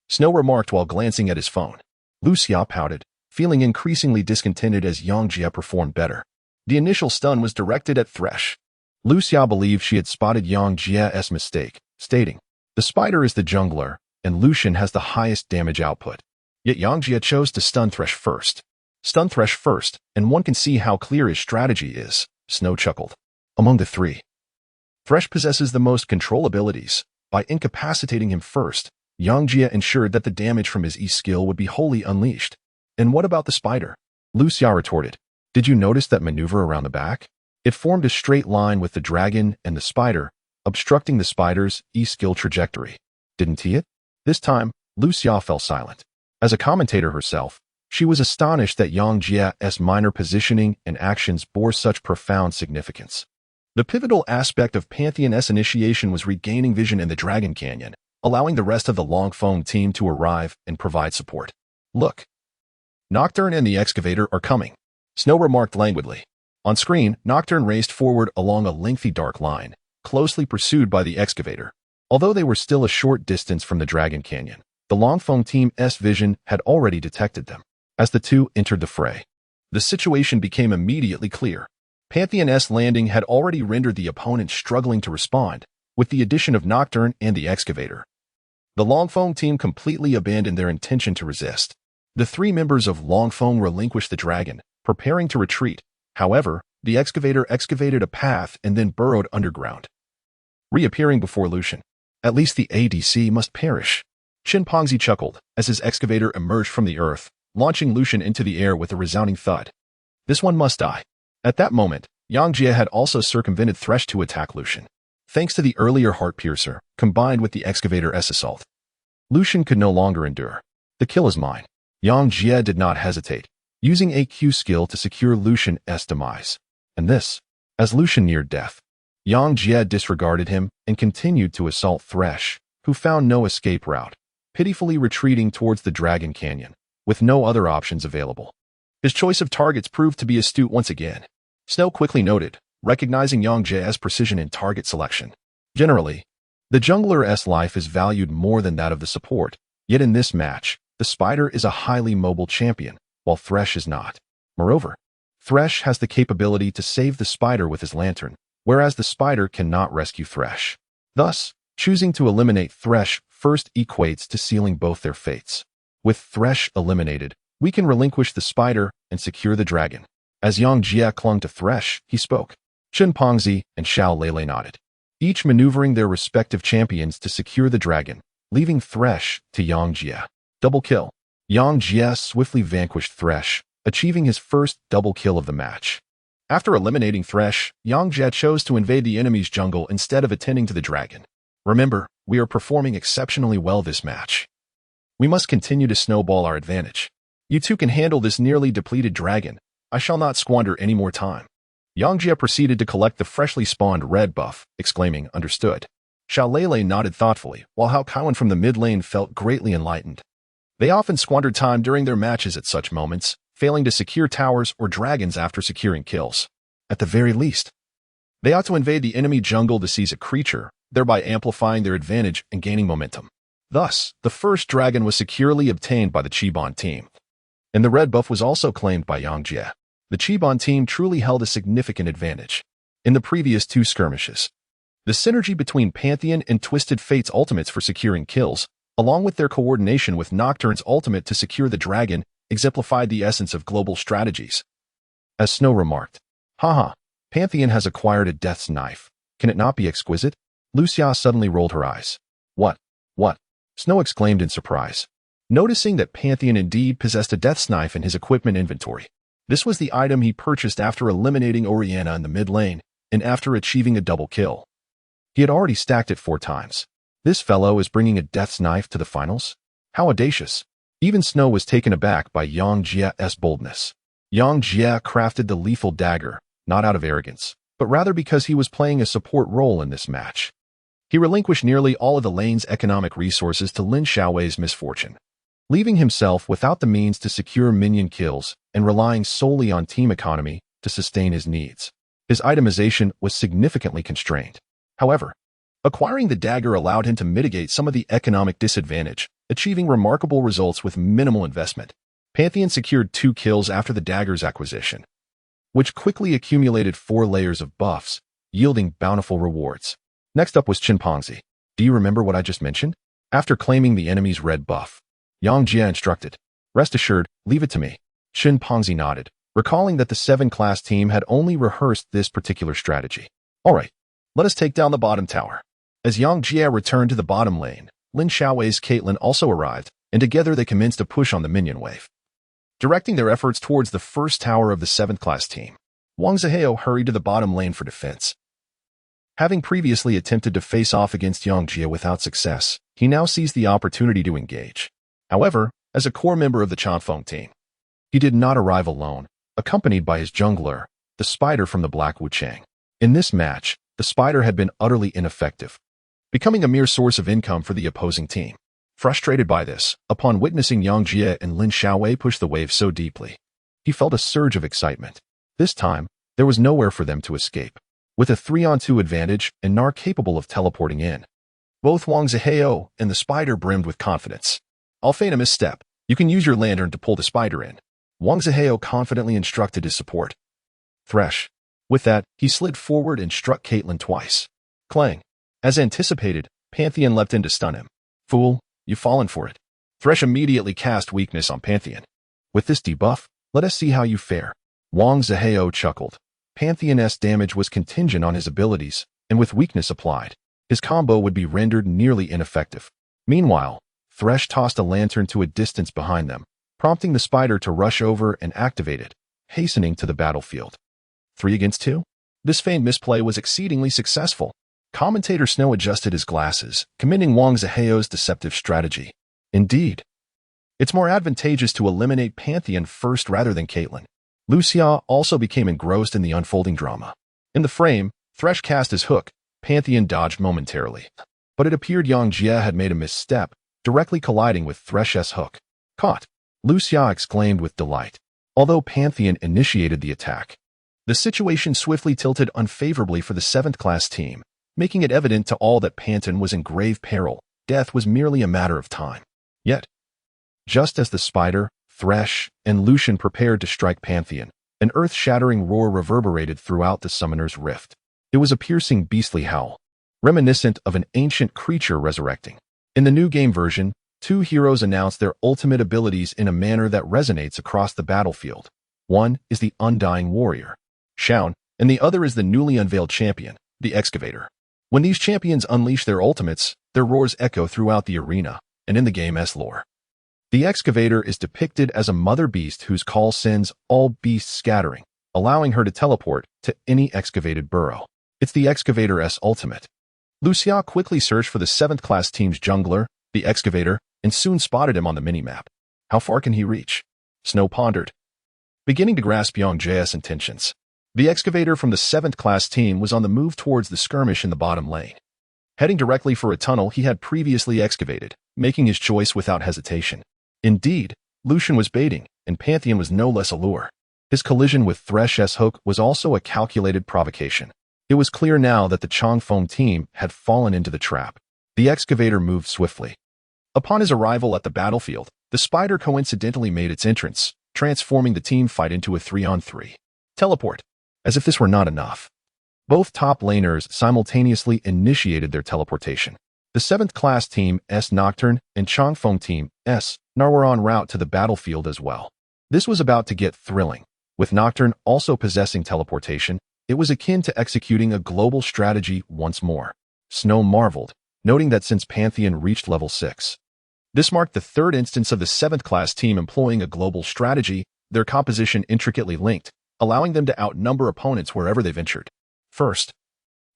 Speaker 1: Snow remarked while glancing at his phone. Lucia pouted, feeling increasingly discontented as Yang Jie performed better. The initial stun was directed at Thresh. Lucia believed she had spotted Yang Jie's mistake, stating, "The spider is the jungler, and Lucian has the highest damage output." Yet Yang Jie chose to stun Thresh first. Stun Thresh first, and one can see how clear his strategy is, Snow chuckled. Among the three, Thresh possesses the most control abilities. By incapacitating him first, Yang Jie ensured that the damage from his E skill would be wholly unleashed. And what about the spider? Lu Xia retorted. Did you notice that maneuver around the back? It formed a straight line with the dragon and the spider, obstructing the spider's E-skill trajectory. Didn't he it? This time, Lu Xia fell silent. As a commentator herself, she was astonished that Yang Jie's minor positioning and actions bore such profound significance. The pivotal aspect of Pantheon's initiation was regaining vision in the Dragon Canyon, allowing the rest of the Longfeng team to arrive and provide support. Look. Nocturne and the excavator are coming, Snow remarked languidly. On screen, Nocturne raced forward along a lengthy dark line, closely pursued by the excavator. Although they were still a short distance from the Dragon Canyon, the Longfeng team's vision had already detected them. As the two entered the fray, the situation became immediately clear. Pantheon's landing had already rendered the opponent struggling to respond, with the addition of Nocturne and the excavator. The Longfeng team completely abandoned their intention to resist. The three members of Longfeng relinquished the dragon, preparing to retreat. However, the excavator excavated a path and then burrowed underground, reappearing before Lucian. At least the ADC must perish. Qin Pengzi chuckled as his excavator emerged from the earth, launching Lucian into the air with a resounding thud. This one must die. At that moment, Yang Jie had also circumvented Thresh to attack Lucian. Thanks to the earlier Heart Piercer, combined with the excavator's assault, Lucian could no longer endure. The kill is mine. Yang Jie did not hesitate, using a Q skill to secure Lucian's demise. And this, as Lucian neared death, Yang Jie disregarded him and continued to assault Thresh, who found no escape route, pitifully retreating towards the Dragon Canyon, with no other options available. His choice of targets proved to be astute once again. Snow quickly noted, recognizing Yang Jie's precision in target selection. Generally, the jungler's life is valued more than that of the support, yet in this match, the Spider is a highly mobile champion, while Thresh is not. Moreover, Thresh has the capability to save the Spider with his lantern, whereas the Spider cannot rescue Thresh. Thus, choosing to eliminate Thresh first equates to sealing both their fates. With Thresh eliminated, we can relinquish the Spider and secure the dragon. As Yang Jie clung to Thresh, he spoke. Qin Pengzi and Xiao Lele nodded, each maneuvering their respective champions to secure the dragon, leaving Thresh to Yang Jie. Double kill. Yang Jie swiftly vanquished Thresh, achieving his first double kill of the match. After eliminating Thresh, Yang Jie chose to invade the enemy's jungle instead of attending to the dragon. Remember, we are performing exceptionally well this match. We must continue to snowball our advantage. You two can handle this nearly depleted dragon. I shall not squander any more time. Yang Jie proceeded to collect the freshly spawned red buff, exclaiming, understood. Xiao Lele nodded thoughtfully, while Hao Kaiwan from the mid lane felt greatly enlightened. They often squandered time during their matches at such moments, failing to secure towers or dragons after securing kills. At the very least, they ought to invade the enemy jungle to seize a creature, thereby amplifying their advantage and gaining momentum. Thus, the first dragon was securely obtained by the Chiban team, and the red buff was also claimed by Yang Jie. The Chiban team truly held a significant advantage. In the previous two skirmishes, the synergy between Pantheon and Twisted Fate's ultimates for securing kills, along with their coordination with Nocturne's ultimate to secure the dragon, exemplified the essence of global strategies. As Snow remarked, haha, Pantheon has acquired a death's knife. Can it not be exquisite? Lu Xia suddenly rolled her eyes. What? Snow exclaimed in surprise, noticing that Pantheon indeed possessed a death's knife in his equipment inventory. This was the item he purchased after eliminating Oriana in the mid lane and after achieving a double kill. He had already stacked it 4 times. This fellow is bringing a death's knife to the finals? How audacious. Even Snow was taken aback by Yang Jie's boldness. Yang Jie crafted the lethal dagger, not out of arrogance, but rather because he was playing a support role in this match. He relinquished nearly all of the lane's economic resources to Lin Xiaowei's misfortune, leaving himself without the means to secure minion kills and relying solely on team economy to sustain his needs. His itemization was significantly constrained. However, acquiring the dagger allowed him to mitigate some of the economic disadvantage, achieving remarkable results with minimal investment. Pantheon secured 2 kills after the dagger's acquisition, which quickly accumulated 4 layers of buffs, yielding bountiful rewards. Next up was Qin Pengzi. Do you remember what I just mentioned? After claiming the enemy's red buff, Yang Jie instructed, rest assured, leave it to me. Qin Pengzi nodded, recalling that the 7-class team had only rehearsed this particular strategy. Alright, let us take down the bottom tower. As Yang Jie returned to the bottom lane, Lin Xiaowei's Caitlyn also arrived, and together they commenced a push on the minion wave. Directing their efforts towards the first tower of the 7th class team, Wang Zihao hurried to the bottom lane for defense. Having previously attempted to face off against Yang Jia without success, he now seized the opportunity to engage. However, as a core member of the Changfeng team, he did not arrive alone, accompanied by his jungler, the Spider from the Black Wuchang. In this match, the Spider had been utterly ineffective, becoming a mere source of income for the opposing team. Frustrated by this, upon witnessing Yang Jie and Lin Xiaowei push the wave so deeply, he felt a surge of excitement. This time, there was nowhere for them to escape. With a 3-on-2 advantage and Nar capable of teleporting in, both Wang Zihao and the Spider brimmed with confidence. "I'll feign a misstep. You can use your lantern to pull the Spider in," Wang Zihao confidently instructed his support. Thresh. With that, he slid forward and struck Caitlyn twice. Clang. As anticipated, Pantheon leapt in to stun him. "Fool, you've fallen for it." Thresh immediately cast weakness on Pantheon. "With this debuff, let us see how you fare." Wang Zihao chuckled. Pantheon's damage was contingent on his abilities, and with weakness applied, his combo would be rendered nearly ineffective. Meanwhile, Thresh tossed a lantern to a distance behind them, prompting the Spider to rush over and activate it, hastening to the battlefield. 3 against 2? This feigned misplay was exceedingly successful. Commentator Snow adjusted his glasses, commending Wang Zihao's deceptive strategy. Indeed, it's more advantageous to eliminate Pantheon first rather than Caitlyn. Lucia also became engrossed in the unfolding drama. In the frame, Thresh cast his hook. Pantheon dodged momentarily, but it appeared Yang Jia had made a misstep, directly colliding with Thresh's hook. "Caught!" Lucia exclaimed with delight. Although Pantheon initiated the attack, the situation swiftly tilted unfavorably for the 7th class team, making it evident to all that Pantheon was in grave peril. Death was merely a matter of time. Yet, just as the Spider, Thresh, and Lucian prepared to strike Pantheon, an earth-shattering roar reverberated throughout the Summoner's Rift. It was a piercing beastly howl, reminiscent of an ancient creature resurrecting. In the new game version, 2 heroes announced their ultimate abilities in a manner that resonates across the battlefield. One is the Undying Warrior, Shaun, and the other is the newly unveiled champion, the Excavator. When these champions unleash their ultimates, their roars echo throughout the arena, and in the game's lore. The Excavator is depicted as a mother beast whose call sends all beasts scattering, allowing her to teleport to any excavated burrow. It's the Excavator's ultimate. Lucia quickly searched for the 7th class team's jungler, the Excavator, and soon spotted him on the minimap. How far can he reach? Snow pondered, beginning to grasp Yang Jia's intentions. The Excavator from the 7th class team was on the move towards the skirmish in the bottom lane. Heading directly for a tunnel he had previously excavated, making his choice without hesitation. Indeed, Lucian was baiting, and Pantheon was no less a lure. His collision with Thresh's hook was also a calculated provocation. It was clear now that the Changfeng team had fallen into the trap. The Excavator moved swiftly. Upon his arrival at the battlefield, the Spider coincidentally made its entrance, transforming the team fight into a 3-on-3. Teleport. As if this were not enough, both top laners simultaneously initiated their teleportation. The 7th class team S Nocturne and Changfeng team S Nar were en route to the battlefield as well. This was about to get thrilling. With Nocturne also possessing teleportation, it was akin to executing a global strategy once more. Snow marveled, noting that since Pantheon reached level 6, this marked the 3rd instance of the 7th class team employing a global strategy, their composition intricately linked, allowing them to outnumber opponents wherever they ventured. First,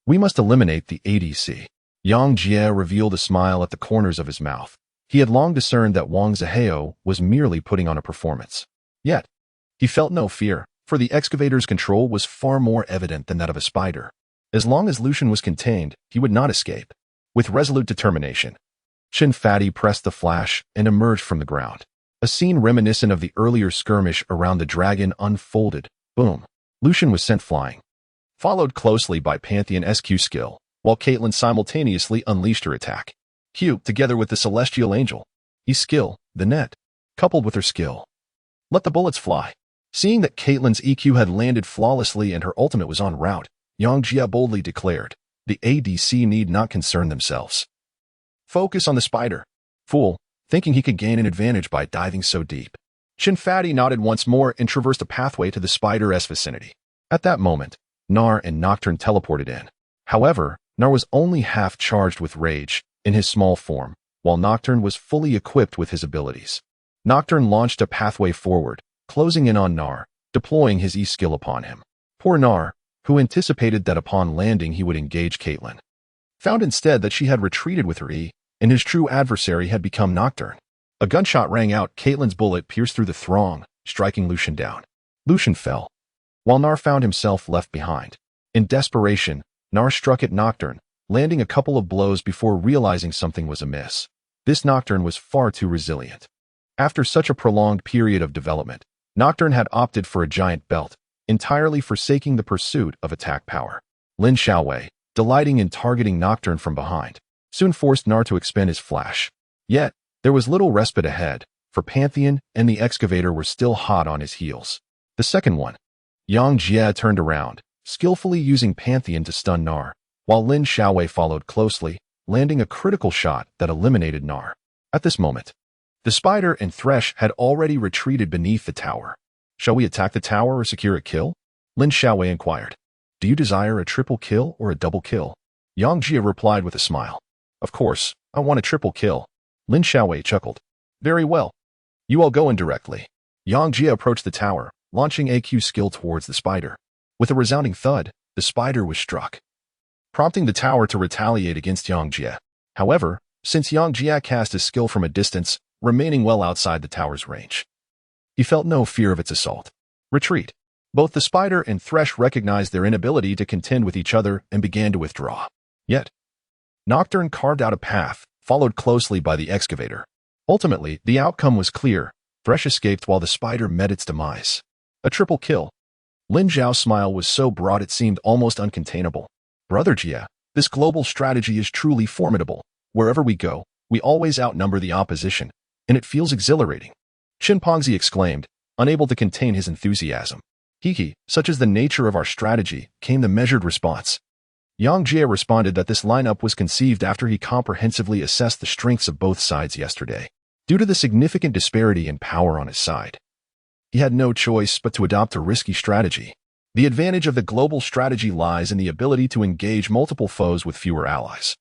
Speaker 1: we must eliminate the ADC. Yang Jie revealed a smile at the corners of his mouth. He had long discerned that Wang Zihao was merely putting on a performance. Yet, he felt no fear, for the Excavator's control was far more evident than that of a Spider. As long as Lucian was contained, he would not escape. With resolute determination, Shin Fati pressed the flash and emerged from the ground. A scene reminiscent of the earlier skirmish around the dragon unfolded. Boom. Lucian was sent flying, followed closely by Pantheon SQ skill, while Caitlyn simultaneously unleashed her attack. Q, together with the Celestial Angel. His skill, the net, coupled with her skill. Let the bullets fly. Seeing that Caitlyn's EQ had landed flawlessly and her ultimate was en route, Yang Jia boldly declared, the ADC need not concern themselves. Focus on the Spider. Fool, thinking he could gain an advantage by diving so deep. Shin Fati nodded once more and traversed a pathway to the Spider's vicinity. At that moment, Nar and Nocturne teleported in. However, Nar was only half charged with rage in his small form, while Nocturne was fully equipped with his abilities. Nocturne launched a pathway forward, closing in on Gnar, deploying his E-skill upon him. Poor Gnar, who anticipated that upon landing he would engage Caitlyn, found instead that she had retreated with her E, and his true adversary had become Nocturne. A gunshot rang out. Caitlyn's bullet pierced through the throng, striking Lucian down. Lucian fell, while Gnar found himself left behind. In desperation, Gnar struck at Nocturne, landing a couple of blows before realizing something was amiss. This Nocturne was far too resilient. After such a prolonged period of development, Nocturne had opted for a giant belt, entirely forsaking the pursuit of attack power. Lin Xiaowei, delighting in targeting Nocturne from behind, soon forced Gnar to expend his flash. Yet, there was little respite ahead, for Pantheon and the Excavator were still hot on his heels. The second one, Yang Jie turned around, skillfully using Pantheon to stun Gnar, while Lin Xiaowei followed closely, landing a critical shot that eliminated Gnar. At this moment, the Spider and Thresh had already retreated beneath the tower. "Shall we attack the tower or secure a kill?" Lin Xiaowei inquired. "Do you desire a triple kill or a double kill?" Yang Jie replied with a smile. "Of course, I want a triple kill." Lin Xiaowei chuckled. "Very well. You all go in directly." Yang Jie approached the tower, launching AQ skill towards the Spider. With a resounding thud, the Spider was struck, prompting the tower to retaliate against Yang Jie. However, since Yang Jie cast his skill from a distance, remaining well outside the tower's range, he felt no fear of its assault. Retreat. Both the Spider and Thresh recognized their inability to contend with each other and began to withdraw. Yet, Nocturne carved out a path, followed closely by the Excavator. Ultimately, the outcome was clear. Thresh escaped while the Spider met its demise. A triple kill. Lin Zhao's smile was so broad it seemed almost uncontainable. "Brother Jie, this global strategy is truly formidable. Wherever we go, we always outnumber the opposition, and it feels exhilarating." Shinpongzi exclaimed, unable to contain his enthusiasm. "Hiki, such is the nature of our strategy," came the measured response. Yang Jie responded that this lineup was conceived after he comprehensively assessed the strengths of both sides yesterday. Due to the significant disparity in power on his side, he had no choice but to adopt a risky strategy. The advantage of the global strategy lies in the ability to engage multiple foes with fewer allies.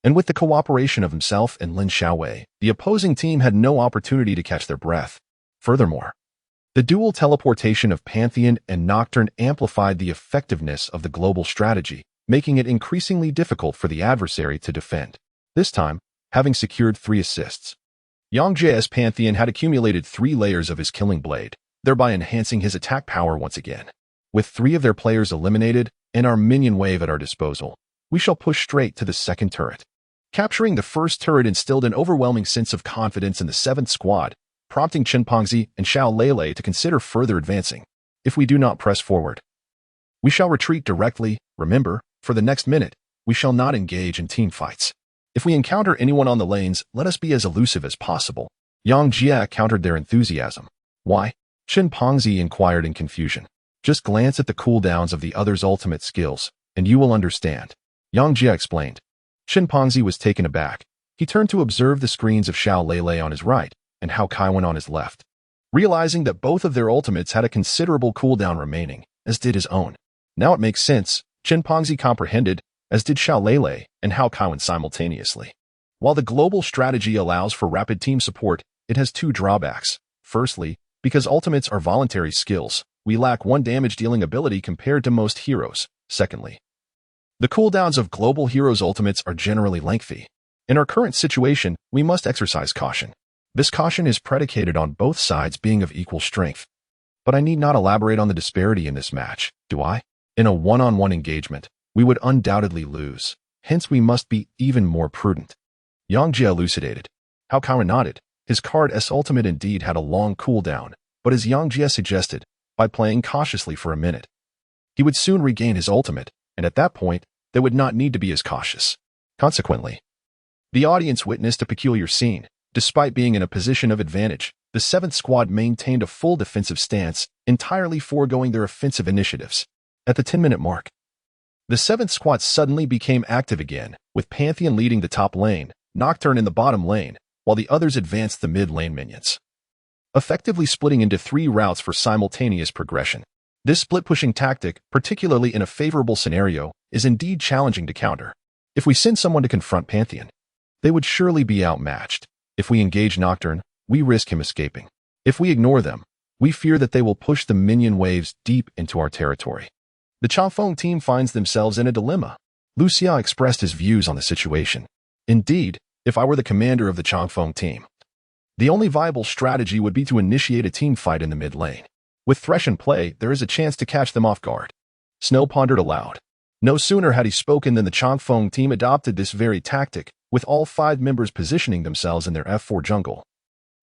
Speaker 1: And with the cooperation of himself and Lin Xiaowei, the opposing team had no opportunity to catch their breath. Furthermore, the dual teleportation of Pantheon and Nocturne amplified the effectiveness of the global strategy, making it increasingly difficult for the adversary to defend. This time, having secured 3 assists, Yang Jie's Pantheon had accumulated 3 layers of his killing blade, thereby enhancing his attack power once again. With 3 of their players eliminated and our minion wave at our disposal, we shall push straight to the second turret. Capturing the first turret instilled an overwhelming sense of confidence in the 7th squad, prompting Shinpongzi and Xiao Lele to consider further advancing. "If we do not press forward, we shall retreat directly. Remember, for the next minute, we shall not engage in team fights. If we encounter anyone on the lanes, let us be as elusive as possible." Yang Jie countered their enthusiasm. "Why?" Shinpongzi inquired in confusion. "Just glance at the cooldowns of the other's ultimate skills, and you will understand," Yang Jie explained. Shinpongzi was taken aback. He turned to observe the screens of Xiao Lele on his right and Hao Kaiwan on his left, realizing that both of their ultimates had a considerable cooldown remaining, as did his own. Now it makes sense, Shinpongzi comprehended, as did Xiao Lele and Hao Kaiwan simultaneously. While the global strategy allows for rapid team support, it has 2 drawbacks. Firstly, because ultimates are voluntary skills, we lack 1 damage-dealing ability compared to most heroes. Secondly, the cooldowns of global heroes' ultimates are generally lengthy. In our current situation, we must exercise caution. This caution is predicated on both sides being of equal strength. But I need not elaborate on the disparity in this match, do I? In a one-on-one engagement, we would undoubtedly lose. Hence we must be even more prudent. Yang Jie elucidated. Hao Kaiwan nodded. His card S ultimate indeed had a long cooldown, but as Yang Jie suggested, by playing cautiously for a minute, he would soon regain his ultimate, and at that point, they would not need to be as cautious. Consequently, the audience witnessed a peculiar scene. Despite being in a position of advantage, the 7th squad maintained a full defensive stance, entirely foregoing their offensive initiatives. At the 10-minute mark, the 7th squad suddenly became active again, with Pantheon leading the top lane, Nocturne in the bottom lane, while the others advanced the mid-lane minions, effectively splitting into 3 routes for simultaneous progression. This split-pushing tactic, particularly in a favorable scenario, is indeed challenging to counter. If we send someone to confront Pantheon, they would surely be outmatched. If we engage Nocturne, we risk him escaping. If we ignore them, We fear that they will push the minion waves deep into our territory. The Changfeng team finds themselves in a dilemma. Lu Xia expressed his views on the situation. Indeed, if I were the commander of the Changfeng team, the only viable strategy would be to initiate a team fight in the mid lane. With Thresh in play, there is a chance to catch them off guard. Snow pondered aloud. No sooner had he spoken than the Changfeng team adopted this very tactic, with all 5 members positioning themselves in their F4 jungle.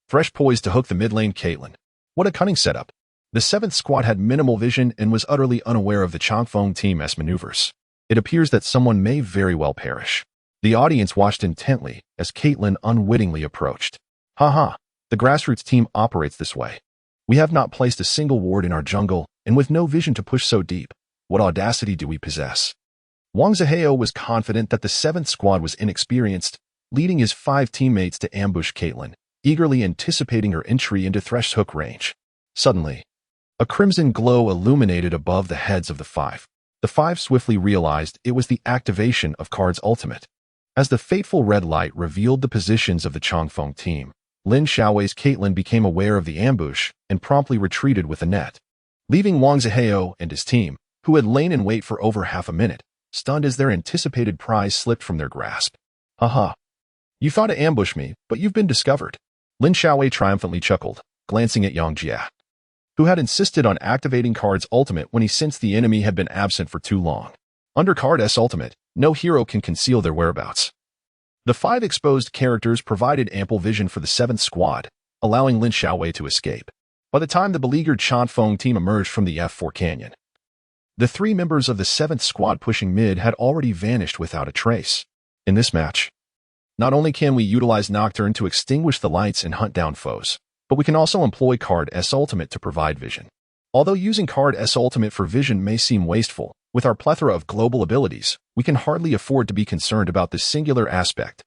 Speaker 1: Thresh poised to hook the mid lane Caitlyn. What a cunning setup. The 7th squad had minimal vision and was utterly unaware of the Changfeng team's maneuvers. It appears that someone may very well perish. The audience watched intently as Caitlyn unwittingly approached. Haha, the grassroots team operates this way. We have not placed a single ward in our jungle, and with no vision to push so deep, what audacity do we possess? Wang Zihao was confident that the 7th squad was inexperienced, leading his 5 teammates to ambush Caitlyn, eagerly anticipating her entry into Thresh's hook range. Suddenly, a crimson glow illuminated above the heads of the 5. The 5 swiftly realized it was the activation of Card's ultimate. As the fateful red light revealed the positions of the Changfeng team, Lin Xiaowei's Caitlyn became aware of the ambush and promptly retreated with a net, leaving Wang Zihao and his team, who had lain in wait for over half a minute, stunned as their anticipated prize slipped from their grasp. Haha. You thought to ambush me, but you've been discovered. Lin Xiaowei triumphantly chuckled, glancing at Yang Jia, who had insisted on activating Card's ultimate when he sensed the enemy had been absent for too long. Under Card's ultimate, no hero can conceal their whereabouts. The 5 exposed characters provided ample vision for the 7th squad, allowing Lin Xiaowei to escape. By the time the beleaguered Changfeng team emerged from the F4 canyon, the 3 members of the 7th squad pushing mid had already vanished without a trace. In this match, not only can we utilize Nocturne to extinguish the lights and hunt down foes, but we can also employ Card's ultimate to provide vision. Although using Card's ultimate for vision may seem wasteful, with our plethora of global abilities, we can hardly afford to be concerned about this singular aspect.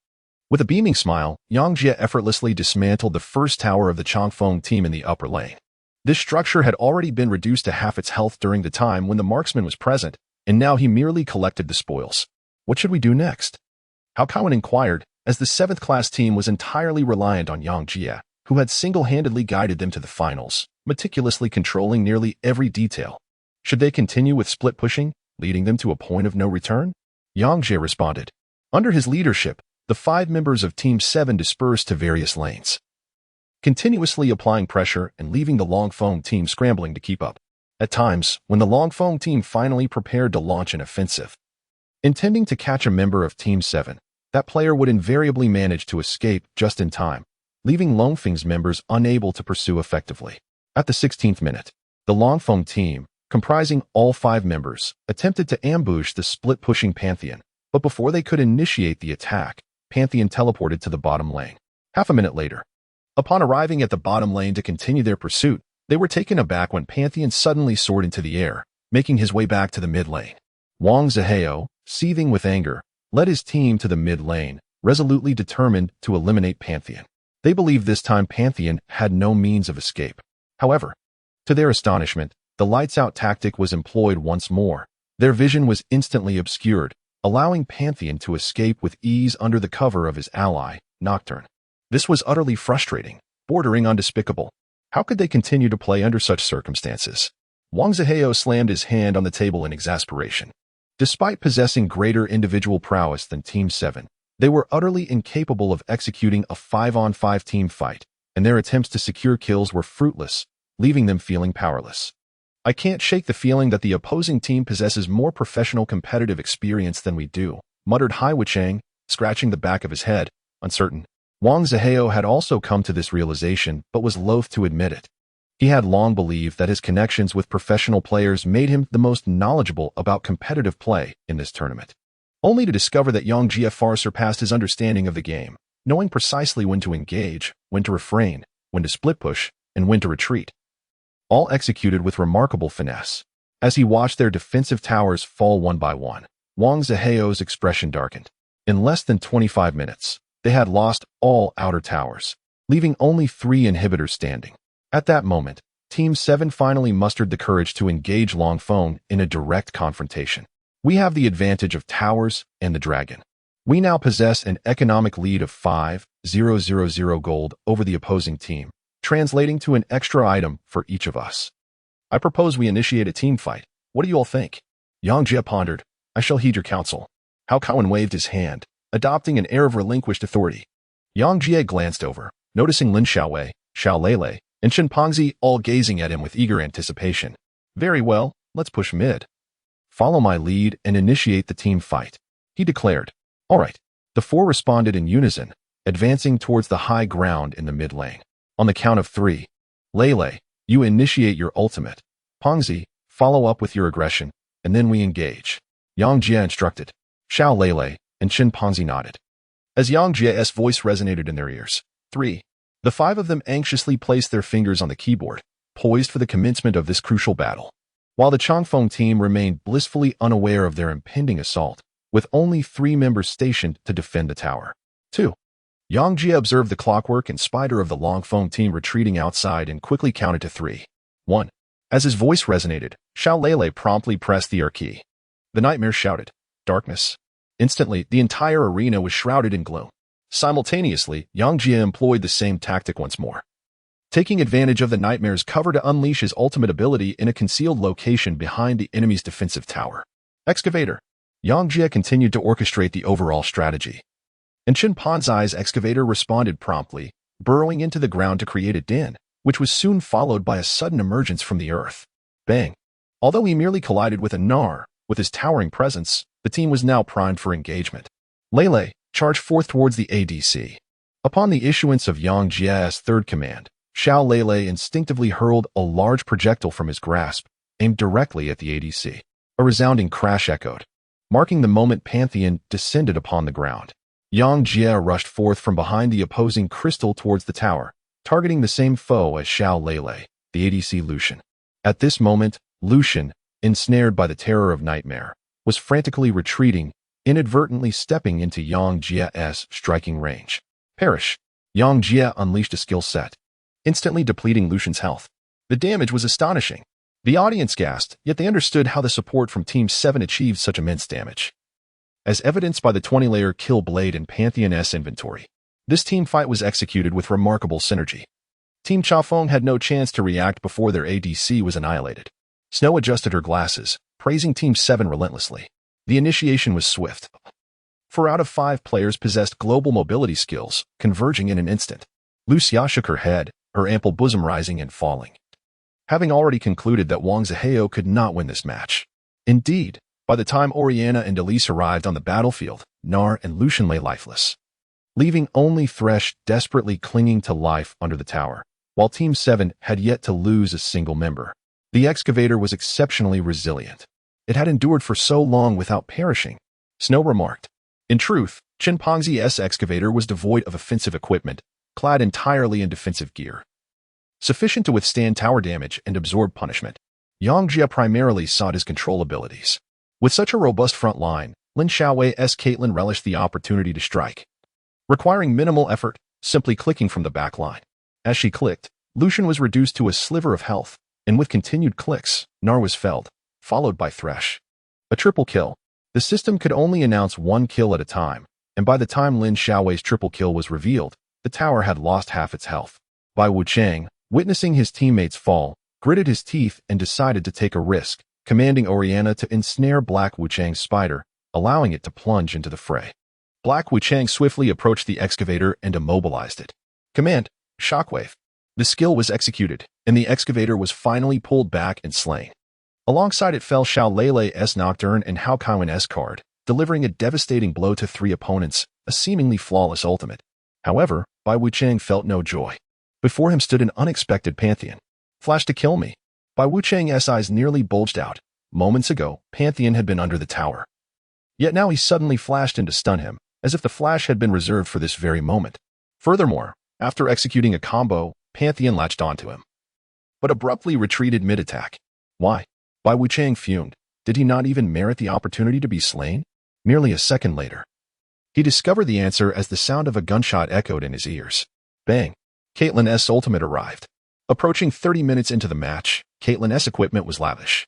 Speaker 1: With a beaming smile, Yang Jia effortlessly dismantled the first tower of the Changfeng team in the upper lane. This structure had already been reduced to half its health during the time when the marksman was present, and now he merely collected the spoils. What should we do next? Hao Kaowen inquired, as the 7th class team was entirely reliant on Yang Jia, who had single-handedly guided them to the finals, meticulously controlling nearly every detail. Should they continue with split pushing, leading them to a point of no return? Yang Jia responded. Under his leadership, the 5 members of Team 7 dispersed to various lanes, continuously applying pressure and leaving the Longfeng team scrambling to keep up. At times, when the Longfeng team finally prepared to launch an offensive, intending to catch a member of Team 7, that player would invariably manage to escape just in time, leaving Longfeng's members unable to pursue effectively. At the 16th minute, the Longfeng team, comprising all 5 members, attempted to ambush the split-pushing Pantheon, but before they could initiate the attack, Pantheon teleported to the bottom lane. Half a minute later, upon arriving at the bottom lane to continue their pursuit, they were taken aback when Pantheon suddenly soared into the air, making his way back to the mid lane. Wang Zihao, seething with anger, led his team to the mid lane, resolutely determined to eliminate Pantheon. They believed this time Pantheon had no means of escape. However, to their astonishment, the lights-out tactic was employed once more. Their vision was instantly obscured, allowing Pantheon to escape with ease under the cover of his ally, Nocturne. This was utterly frustrating, bordering on despicable. How could they continue to play under such circumstances? Wang Zihao slammed his hand on the table in exasperation. Despite possessing greater individual prowess than Team 7, they were utterly incapable of executing a 5-on-5 team fight, and their attempts to secure kills were fruitless, leaving them feeling powerless. I can't shake the feeling that the opposing team possesses more professional competitive experience than we do, muttered Hai Wuchang, scratching the back of his head, uncertain. Wang Zihao had also come to this realization but was loath to admit it. He had long believed that his connections with professional players made him the most knowledgeable about competitive play in this tournament, only to discover that Yang Jia far surpassed his understanding of the game, knowing precisely when to engage, when to refrain, when to split push, and when to retreat. All executed with remarkable finesse. As he watched their defensive towers fall one by one, Wang Zihao's expression darkened. In less than 25 minutes, they had lost all outer towers, leaving only 3 inhibitors standing. At that moment, Team 7 finally mustered the courage to engage Longfeng in a direct confrontation. We have the advantage of towers and the dragon. We now possess an economic lead of 5,000 gold over the opposing team, translating to an extra item for each of us. I propose we initiate a team fight. What do you all think? Yang Jie pondered. I shall heed your counsel. Hao Kaowen waved his hand, adopting an air of relinquished authority. Yang Jie glanced over, noticing Lin Xiaowei, Xiao Lele, and Shen Pengzi all gazing at him with eager anticipation. Very well, let's push mid. Follow my lead and initiate the team fight, he declared. All right. The four responded in unison, advancing towards the high ground in the mid lane. On the count of 3. Lele, you initiate your ultimate. Pengzi, follow up with your aggression, and then we engage. Yang Jie instructed. Xiao Lele and Shen Pengzi nodded. As Yang Jie's voice resonated in their ears, 3. The 5 of them anxiously placed their fingers on the keyboard, poised for the commencement of this crucial battle. While the Changfeng team remained blissfully unaware of their impending assault, with only 3 members stationed to defend the tower. 2. Yang Jie observed the clockwork and spider of the Longfeng team retreating outside and quickly counted to 3. 1. As his voice resonated, Xiao Lele promptly pressed the R key. The nightmare shouted, Darkness. Instantly, the entire arena was shrouded in gloom. Simultaneously, Yang Jie employed the same tactic once more. Taking advantage of the nightmare's cover to unleash his ultimate ability in a concealed location behind the enemy's defensive tower. Excavator. Yang Jie continued to orchestrate the overall strategy. And Shen Pengzi's excavator responded promptly, burrowing into the ground to create a den, which was soon followed by a sudden emergence from the earth. Bang! Although he merely collided with a Nar, with his towering presence, the team was now primed for engagement. Lele charged forth towards the ADC. Upon the issuance of Yang Jie's third command, Xiao Lele instinctively hurled a large projectile from his grasp, aimed directly at the ADC. A resounding crash echoed, marking the moment Pantheon descended upon the ground. Yang Jie rushed forth from behind the opposing crystal towards the tower, targeting the same foe as Xiao Lele, the ADC Lucian. At this moment, Lucian, ensnared by the terror of nightmare, was frantically retreating, inadvertently stepping into Yang Jie's striking range. Perish! Yang Jie unleashed a skill set, instantly depleting Lucian's health. The damage was astonishing. The audience gasped, yet they understood how the support from Team 7 achieved such immense damage. As evidenced by the 20-layer kill blade in Pantheon's inventory, this team fight was executed with remarkable synergy. Team Chafeng had no chance to react before their ADC was annihilated. Snow adjusted her glasses, praising Team 7 relentlessly. The initiation was swift. 4 out of 5 players possessed global mobility skills, converging in an instant. Lucia shook her head, her ample bosom rising and falling, having already concluded that Wang Zihao could not win this match. Indeed, by the time Oriana and Elise arrived on the battlefield, Nar and Lucian lay lifeless, leaving only Thresh desperately clinging to life under the tower, while Team 7 had yet to lose a single member. The excavator was exceptionally resilient. It had endured for so long without perishing. Snow remarked. In truth, Shen Pengzi's excavator was devoid of offensive equipment, clad entirely in defensive gear, sufficient to withstand tower damage and absorb punishment. Yang Jie primarily sought his control abilities. With such a robust front line, Lin Xiaowei's Caitlyn relished the opportunity to strike, requiring minimal effort, simply clicking from the back line. As she clicked, Lucian was reduced to a sliver of health, and with continued clicks, Nar was felled, followed by Thresh. A triple kill. The system could only announce 1 kill at a time, and by the time Lin Xiaowei's triple kill was revealed, the tower had lost half its health. Bai Wuchang, witnessing his teammates fall, gritted his teeth and decided to take a risk, commanding Oriana to ensnare Black Wuchang's spider, allowing it to plunge into the fray. Black Wuchang swiftly approached the excavator and immobilized it. Command, Shockwave. The skill was executed, and the excavator was finally pulled back and slain. Alongside it fell Xiao Lele's Nocturne and Hao Kaowen's card, delivering a devastating blow to 3 opponents, a seemingly flawless ultimate. However, Bai Wuchang felt no joy. Before him stood an unexpected Pantheon. Flash to kill me. Bai Wuchang's eyes nearly bulged out. Moments ago, Pantheon had been under the tower. Yet now he suddenly flashed in to stun him, as if the flash had been reserved for this very moment. Furthermore, after executing a combo, Pantheon latched onto him, but abruptly retreated mid-attack. Why? Bai Wuchang fumed. Did he not even merit the opportunity to be slain? Nearly a second later, he discovered the answer as the sound of a gunshot echoed in his ears. Bang! Caitlyn's ultimate arrived. Approaching 30 minutes into the match, Caitlyn's equipment was lavish.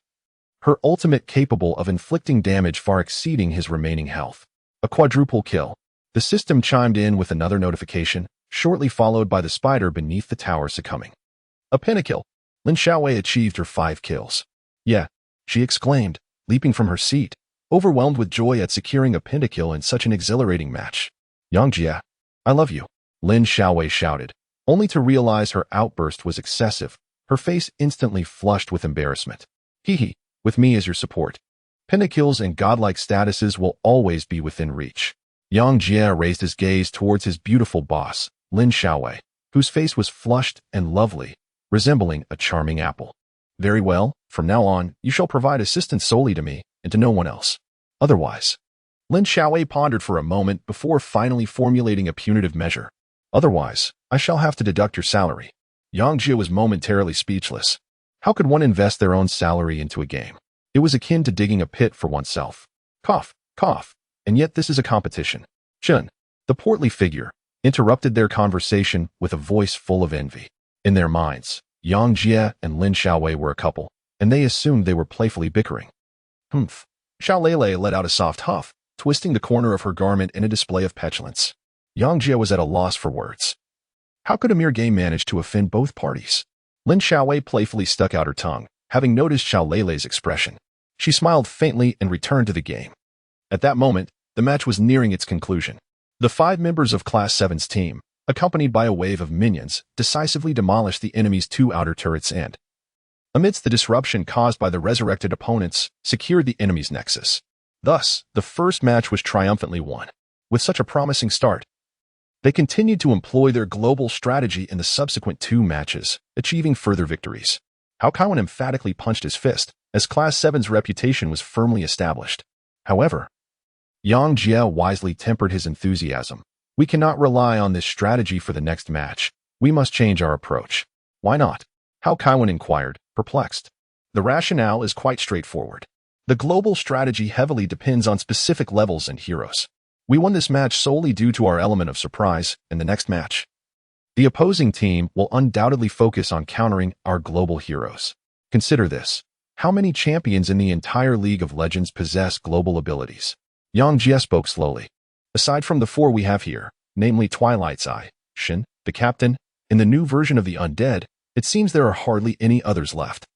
Speaker 1: Her ultimate capable of inflicting damage far exceeding his remaining health. A quadruple kill. The system chimed in with another notification. shortly followed by the spider beneath the tower succumbing. A pentakill. Lin Xiaowei achieved her 5 kills. Yeah, she exclaimed, leaping from her seat, overwhelmed with joy at securing a pentakill in such an exhilarating match. Yang Jia, I love you, Lin Xiaowei shouted, only to realize her outburst was excessive, her face instantly flushed with embarrassment. Hee, with me as your support. Pentakills and godlike statuses will always be within reach. Yang Jia raised his gaze towards his beautiful boss, Lin Xiaowei, whose face was flushed and lovely, resembling a charming apple. Very well, from now on, you shall provide assistance solely to me and to no one else. Otherwise, Lin Xiaowei pondered for a moment before finally formulating a punitive measure. Otherwise, I shall have to deduct your salary. Yang Jia was momentarily speechless. How could one invest their own salary into a game? It was akin to digging a pit for oneself. Cough, cough, and yet this is a competition. Chun, the portly figure, interrupted their conversation with a voice full of envy. In their minds, Yang Jia and Lin Xiaowei were a couple, and they assumed they were playfully bickering. Humph. Xiao Lele let out a soft huff, twisting the corner of her garment in a display of petulance. Yang Jia was at a loss for words. How could a mere game manage to offend both parties? Lin Xiaowei playfully stuck out her tongue, having noticed Xiao Lele's expression. She smiled faintly and returned to the game. At that moment, the match was nearing its conclusion. The 5 members of Class 7's team, accompanied by a wave of minions, decisively demolished the enemy's 2 outer turrets and, amidst the disruption caused by the resurrected opponents, secured the enemy's nexus. Thus, the first match was triumphantly won. With such a promising start, they continued to employ their global strategy in the subsequent 2 matches, achieving further victories. Hao Kaiwan emphatically punched his fist, as Class 7's reputation was firmly established. However, Yang Jia wisely tempered his enthusiasm. We cannot rely on this strategy for the next match. We must change our approach. Why not? Hao Kaiwan inquired, perplexed. The rationale is quite straightforward. The global strategy heavily depends on specific levels and heroes. We won this match solely due to our element of surprise in the next match. The opposing team will undoubtedly focus on countering our global heroes. Consider this. How many champions in the entire League of Legends possess global abilities? Yang Jia spoke slowly. Aside from the 4 we have here, namely Twilight's Eye, Shin, the captain, in the new version of the Undead, it seems there are hardly any others left.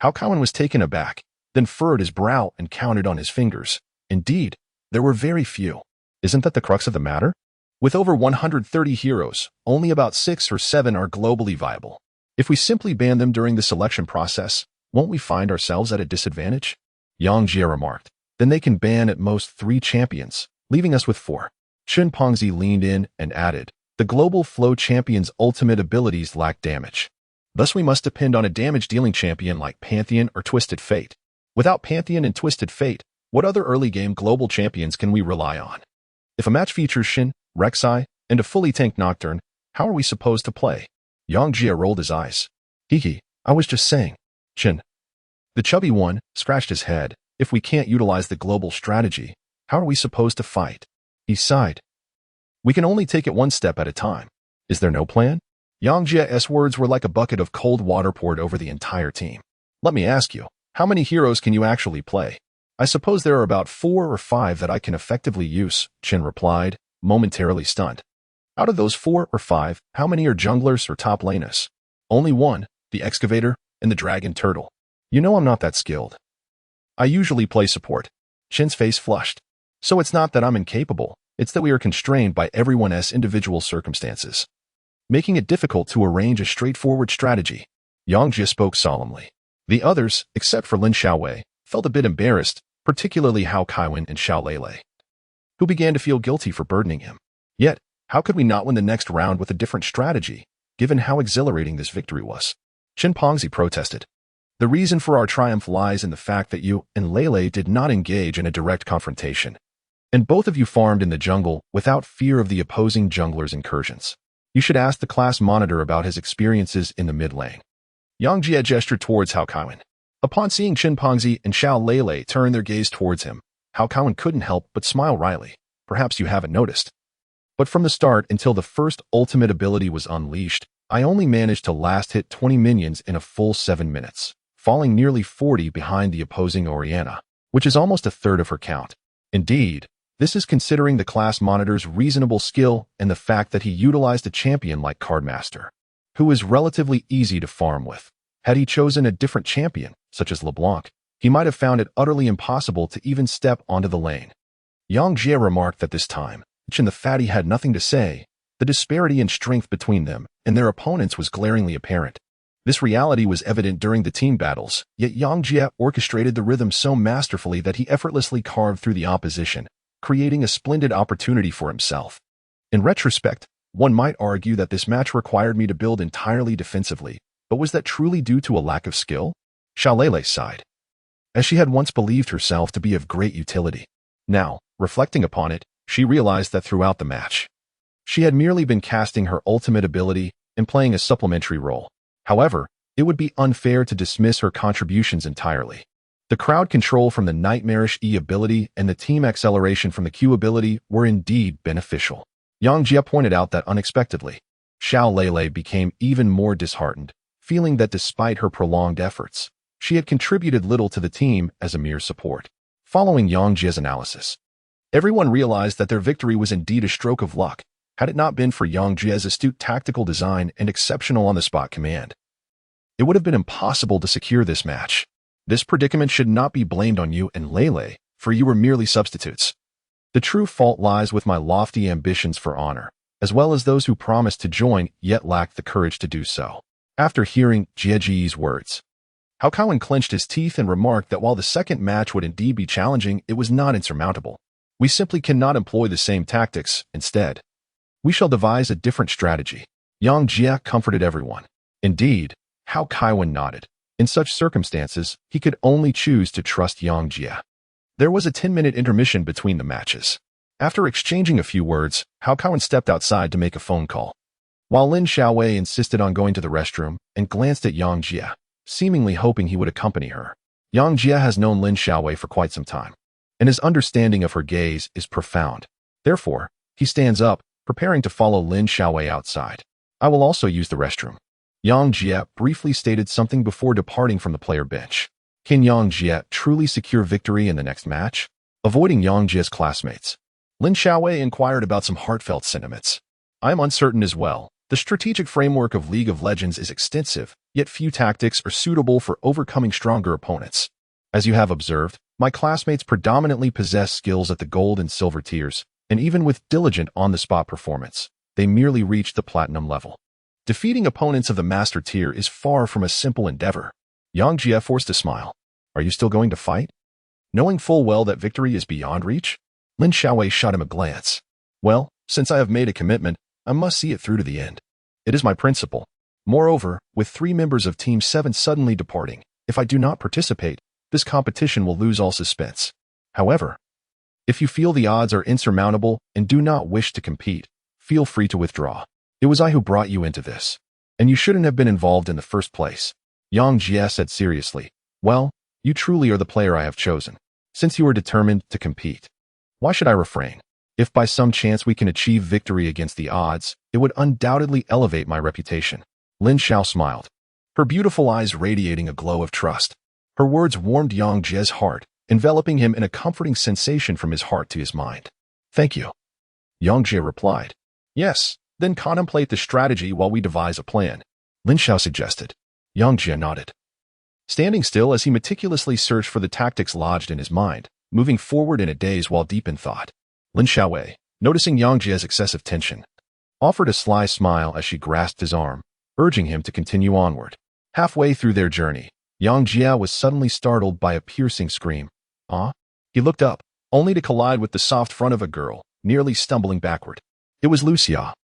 Speaker 1: Hao Kaiwan was taken aback, then furrowed his brow and counted on his fingers. Indeed, there were very few. Isn't that the crux of the matter? With over 130 heroes, only about 6 or 7 are globally viable. If we simply ban them during the selection process, won't we find ourselves at a disadvantage? Yang Jia remarked. Then they can ban at most 3 champions, leaving us with 4. Chen Pengzi leaned in and added, the global flow champion's ultimate abilities lack damage. Thus we must depend on a damage-dealing champion like Pantheon or Twisted Fate. Without Pantheon and Twisted Fate, what other early-game global champions can we rely on? If a match features Shin, Rek'Sai, and a fully tanked Nocturne, how are we supposed to play? Yang Jia rolled his eyes. Hee, I was just saying. Shin. The chubby one scratched his head. If we can't utilize the global strategy, how are we supposed to fight? He sighed. We can only take it one step at a time. Is there no plan? Yang Jia's words were like a bucket of cold water poured over the entire team. Let me ask you, how many heroes can you actually play? I suppose there are about 4 or 5 that I can effectively use, Chen replied, momentarily stunned. Out of those 4 or 5, how many are junglers or top laners? Only 1, the excavator and the dragon turtle. You know I'm not that skilled. I usually play support. Chen's face flushed. So it's not that I'm incapable, it's that we are constrained by everyone's individual circumstances, making it difficult to arrange a straightforward strategy. Yang Jia spoke solemnly. The others, except for Lin Xiaowei, felt a bit embarrassed, particularly Hao Kaiwan and Xiao Lele, who began to feel guilty for burdening him. Yet, how could we not win the next round with a different strategy, given how exhilarating this victory was? Chen Pengzi protested. The reason for our triumph lies in the fact that you and Lele did not engage in a direct confrontation, and both of you farmed in the jungle without fear of the opposing jungler's incursions. You should ask the class monitor about his experiences in the mid lane. Yang Jia gestured towards Hao Kaiwan. Upon seeing Chen Pengzi and Xiao Lele turn their gaze towards him, Hao Kaiwan couldn't help but smile wryly. Perhaps you haven't noticed, but from the start until the first ultimate ability was unleashed, I only managed to last hit 20 minions in a full 7 minutes, falling nearly 40 behind the opposing Oriana, which is almost a third of her count. Indeed, This is considering the class monitor's reasonable skill and the fact that he utilized a champion like Cardmaster, who is relatively easy to farm with. Had he chosen a different champion, such as LeBlanc, he might have found it utterly impossible to even step onto the lane. Yang Jie remarked that this time, Lich and the Fatty had nothing to say. The disparity in strength between them and their opponents was glaringly apparent. This reality was evident during the team battles, yet Yang Jie orchestrated the rhythm so masterfully that he effortlessly carved through the opposition, creating a splendid opportunity for himself. In retrospect, one might argue that this match required me to build entirely defensively, but was that truly due to a lack of skill? Xiaolei sighed, as she had once believed herself to be of great utility. Now, reflecting upon it, she realized that throughout the match, she had merely been casting her ultimate ability and playing a supplementary role. However, it would be unfair to dismiss her contributions entirely. The crowd control from the Nightmarish E ability and the team acceleration from the Q ability were indeed beneficial. Yang Jie pointed out that unexpectedly, Xiaolei became even more disheartened, feeling that despite her prolonged efforts, she had contributed little to the team as a mere support. Following Yang Jie's analysis, everyone realized that their victory was indeed a stroke of luck, had it not been for Yang Jie's astute tactical design and exceptional on-the-spot command. It would have been impossible to secure this match. This predicament should not be blamed on you and Lele, for you were merely substitutes. The true fault lies with my lofty ambitions for honor, as well as those who promised to join yet lacked the courage to do so. After hearing Jieji's words, Hao Kaowen clenched his teeth and remarked that while the second match would indeed be challenging, it was not insurmountable. We simply cannot employ the same tactics. Instead, we shall devise a different strategy. Yang Jie comforted everyone. Indeed, Hao Kaowen nodded. In such circumstances, he could only choose to trust Yang Jie. There was a 10-minute intermission between the matches. After exchanging a few words, Hao Kaowen stepped outside to make a phone call, while Lin Xiaowei insisted on going to the restroom and glanced at Yang Jie, seemingly hoping he would accompany her. Yang Jie has known Lin Xiaowei for quite some time, and his understanding of her gaze is profound. Therefore, he stands up, preparing to follow Lin Xiaowei outside. I will also use the restroom. Yang Jie briefly stated something before departing from the player bench. Can Yang Jie truly secure victory in the next match? Avoiding Yang Jie's classmates, Lin Xiaowei inquired about some heartfelt sentiments. I am uncertain as well. The strategic framework of League of Legends is extensive, yet few tactics are suitable for overcoming stronger opponents. As you have observed, my classmates predominantly possess skills at the gold and silver tiers, and even with diligent on-the-spot performance, they merely reach the platinum level. Defeating opponents of the master tier is far from a simple endeavor. Yang Jie forced a smile. Are you still going to fight? Knowing full well that victory is beyond reach? Lin Xiaowei shot him a glance. Well, since I have made a commitment, I must see it through to the end. It is my principle. Moreover, with 3 members of Team 7 suddenly departing, if I do not participate, this competition will lose all suspense. However, if you feel the odds are insurmountable and do not wish to compete, feel free to withdraw. It was I who brought you into this, and you shouldn't have been involved in the first place. Yang Jie said seriously. Well, you truly are the player I have chosen, since you are determined to compete. Why should I refrain? If by some chance we can achieve victory against the odds, it would undoubtedly elevate my reputation. Lin Xiao smiled, her beautiful eyes radiating a glow of trust. Her words warmed Yang Jie's heart, enveloping him in a comforting sensation from his heart to his mind. Thank you. Yang Jie replied. Yes. Then contemplate the strategy while we devise a plan, Lin Xiao suggested. Yang Jie nodded, standing still as he meticulously searched for the tactics lodged in his mind, moving forward in a daze while deep in thought. Lin Xiaowei, noticing Yang Jie's excessive tension, offered a sly smile as she grasped his arm, urging him to continue onward. Halfway through their journey, Yang Jie was suddenly startled by a piercing scream. Ah? He looked up, only to collide with the soft front of a girl, nearly stumbling backward. It was Lucia.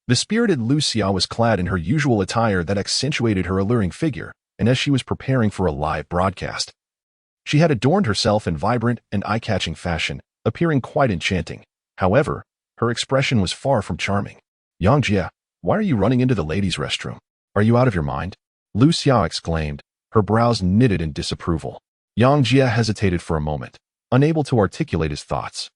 Speaker 1: The spirited Lucia was clad in her usual attire that accentuated her alluring figure, and as she was preparing for a live broadcast, she had adorned herself in vibrant and eye-catching fashion, appearing quite enchanting. However, her expression was far from charming. Yang Jie, why are you running into the ladies' restroom? Are you out of your mind? Lucia exclaimed, her brows knitted in disapproval. Yang Jie hesitated for a moment, unable to articulate his thoughts.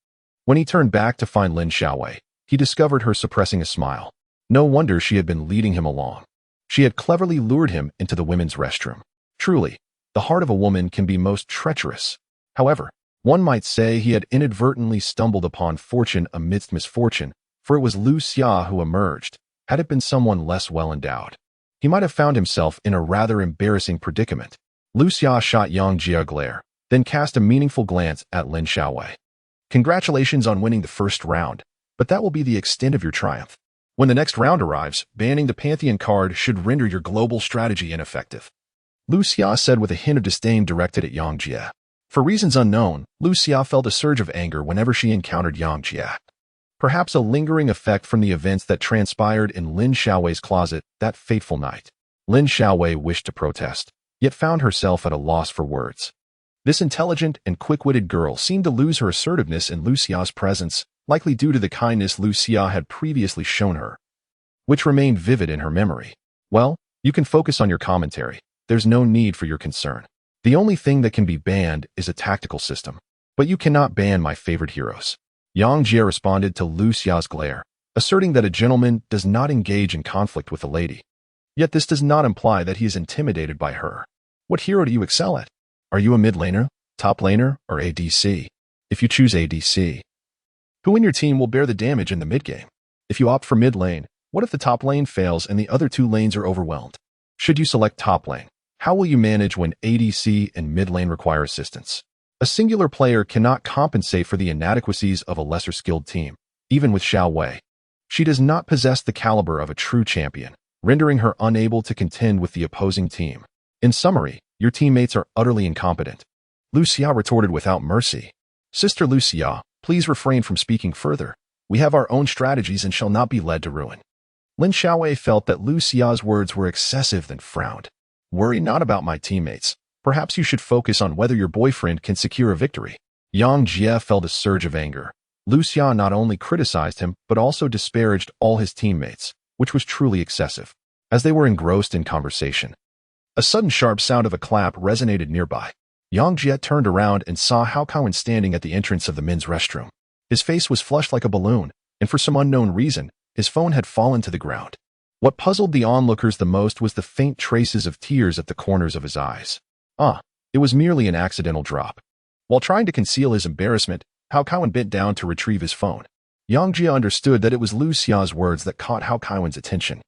Speaker 1: When he turned back to find Lin Xiaowei, he discovered her suppressing a smile. No wonder she had been leading him along. She had cleverly lured him into the women's restroom. Truly, the heart of a woman can be most treacherous. However, One might say he had inadvertently stumbled upon fortune amidst misfortune, for it was Lu Xia who emerged. Had it been someone less well endowed, he might have found himself in a rather embarrassing predicament. Lu Xia shot Yang Jia a glare, then cast a meaningful glance at Lin Xiaowei. Congratulations on winning the first round, but that will be the extent of your triumph. When the next round arrives, banning the Pantheon card should render your global strategy ineffective. Lu Xia said with a hint of disdain directed at Yang Jia. For reasons unknown, Lu Xia felt a surge of anger whenever she encountered Yang Jia. Perhaps a lingering effect from the events that transpired in Lin Xiaowei's closet that fateful night. Lin Xiaowei wished to protest, yet found herself at a loss for words. This intelligent and quick-witted girl seemed to lose her assertiveness in Lu Xia's presence, likely due to the kindness Lu Xia had previously shown her, which remained vivid in her memory. Well, you can focus on your commentary. There's no need for your concern. The only thing that can be banned is a tactical system. But you cannot ban my favorite heroes. Yang Jia responded to Lu Xia's glare, asserting that a gentleman does not engage in conflict with a lady. Yet this does not imply that he is intimidated by her. What hero do you excel at? Are you a mid laner, top laner, or ADC? If you choose ADC, who in your team will bear the damage in the mid game? If you opt for mid lane, what if the top lane fails and the other two lanes are overwhelmed? Should you select top lane, how will you manage when ADC and mid lane require assistance? A singular player cannot compensate for the inadequacies of a lesser skilled team, even with Xiao Wei. She does not possess the caliber of a true champion, rendering her unable to contend with the opposing team. In summary, your teammates are utterly incompetent. Lu Xia retorted without mercy. Sister Lu Xia, please refrain from speaking further. We have our own strategies and shall not be led to ruin. Lin Xiaowei felt that Lu Xia's words were excessive and frowned. Worry not about my teammates. Perhaps you should focus on whether your boyfriend can secure a victory. Yang Jia felt a surge of anger. Lu Xia not only criticized him, but also disparaged all his teammates, which was truly excessive. As they were engrossed in conversation, a sudden sharp sound of a clap resonated nearby. Yang Jia turned around and saw Hao Kaowen standing at the entrance of the men's restroom. His face was flushed like a balloon, and for some unknown reason, his phone had fallen to the ground. What puzzled the onlookers the most was the faint traces of tears at the corners of his eyes. It was merely an accidental drop. While trying to conceal his embarrassment, Hao Kaowen bent down to retrieve his phone. Yang Jia understood that it was Lu Xia's words that caught Hao Kaowen's attention.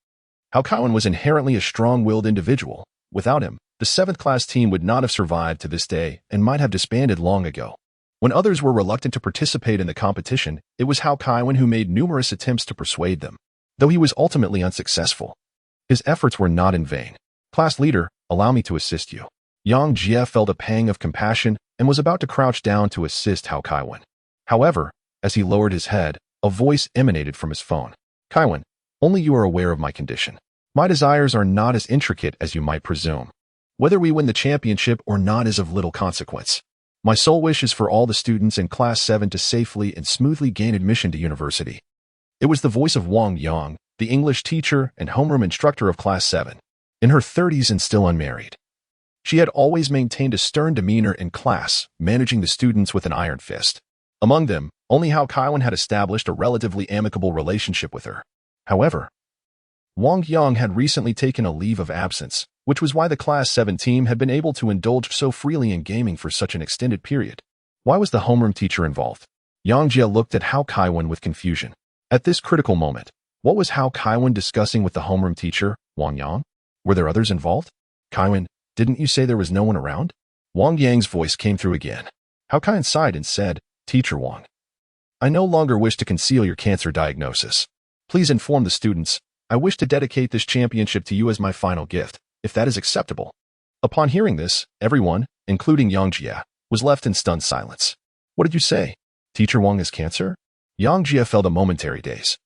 Speaker 1: Hao Kaowen was inherently a strong-willed individual. Without him, the 7th class team would not have survived to this day and might have disbanded long ago. When others were reluctant to participate in the competition, it was Hao Kaowen who made numerous attempts to persuade them. Though he was ultimately unsuccessful, his efforts were not in vain. Class leader, allow me to assist you. Yang Jia felt a pang of compassion and was about to crouch down to assist Hao Kaowen. However, as he lowered his head, a voice emanated from his phone. Kaowen, only you are aware of my condition. My desires are not as intricate as you might presume. Whether we win the championship or not is of little consequence. My sole wish is for all the students in Class 7 to safely and smoothly gain admission to university. It was the voice of Wang Yang, the English teacher and homeroom instructor of Class 7. In her 30s and still unmarried, she had always maintained a stern demeanor in class, managing the students with an iron fist. Among them, only Hao Kaowen had established a relatively amicable relationship with her. However, Wang Yang had recently taken a leave of absence, which was why the Class 7 team had been able to indulge so freely in gaming for such an extended period. Why was the homeroom teacher involved? Yang Jia looked at Hao Kaowen with confusion. At this critical moment, what was Hao Kaowen discussing with the homeroom teacher, Wang Yang? Were there others involved? Kaowen, didn't you say there was no one around? Wang Yang's voice came through again. Hao Kaowen sighed and said, Teacher Wang, I no longer wish to conceal your cancer diagnosis. Please inform the students. I wish to dedicate this championship to you as my final gift, if that is acceptable. Upon hearing this, everyone, including Yang Jia, was left in stunned silence. What did you say? Teacher Wang has cancer? Yang Jia felt a momentary daze,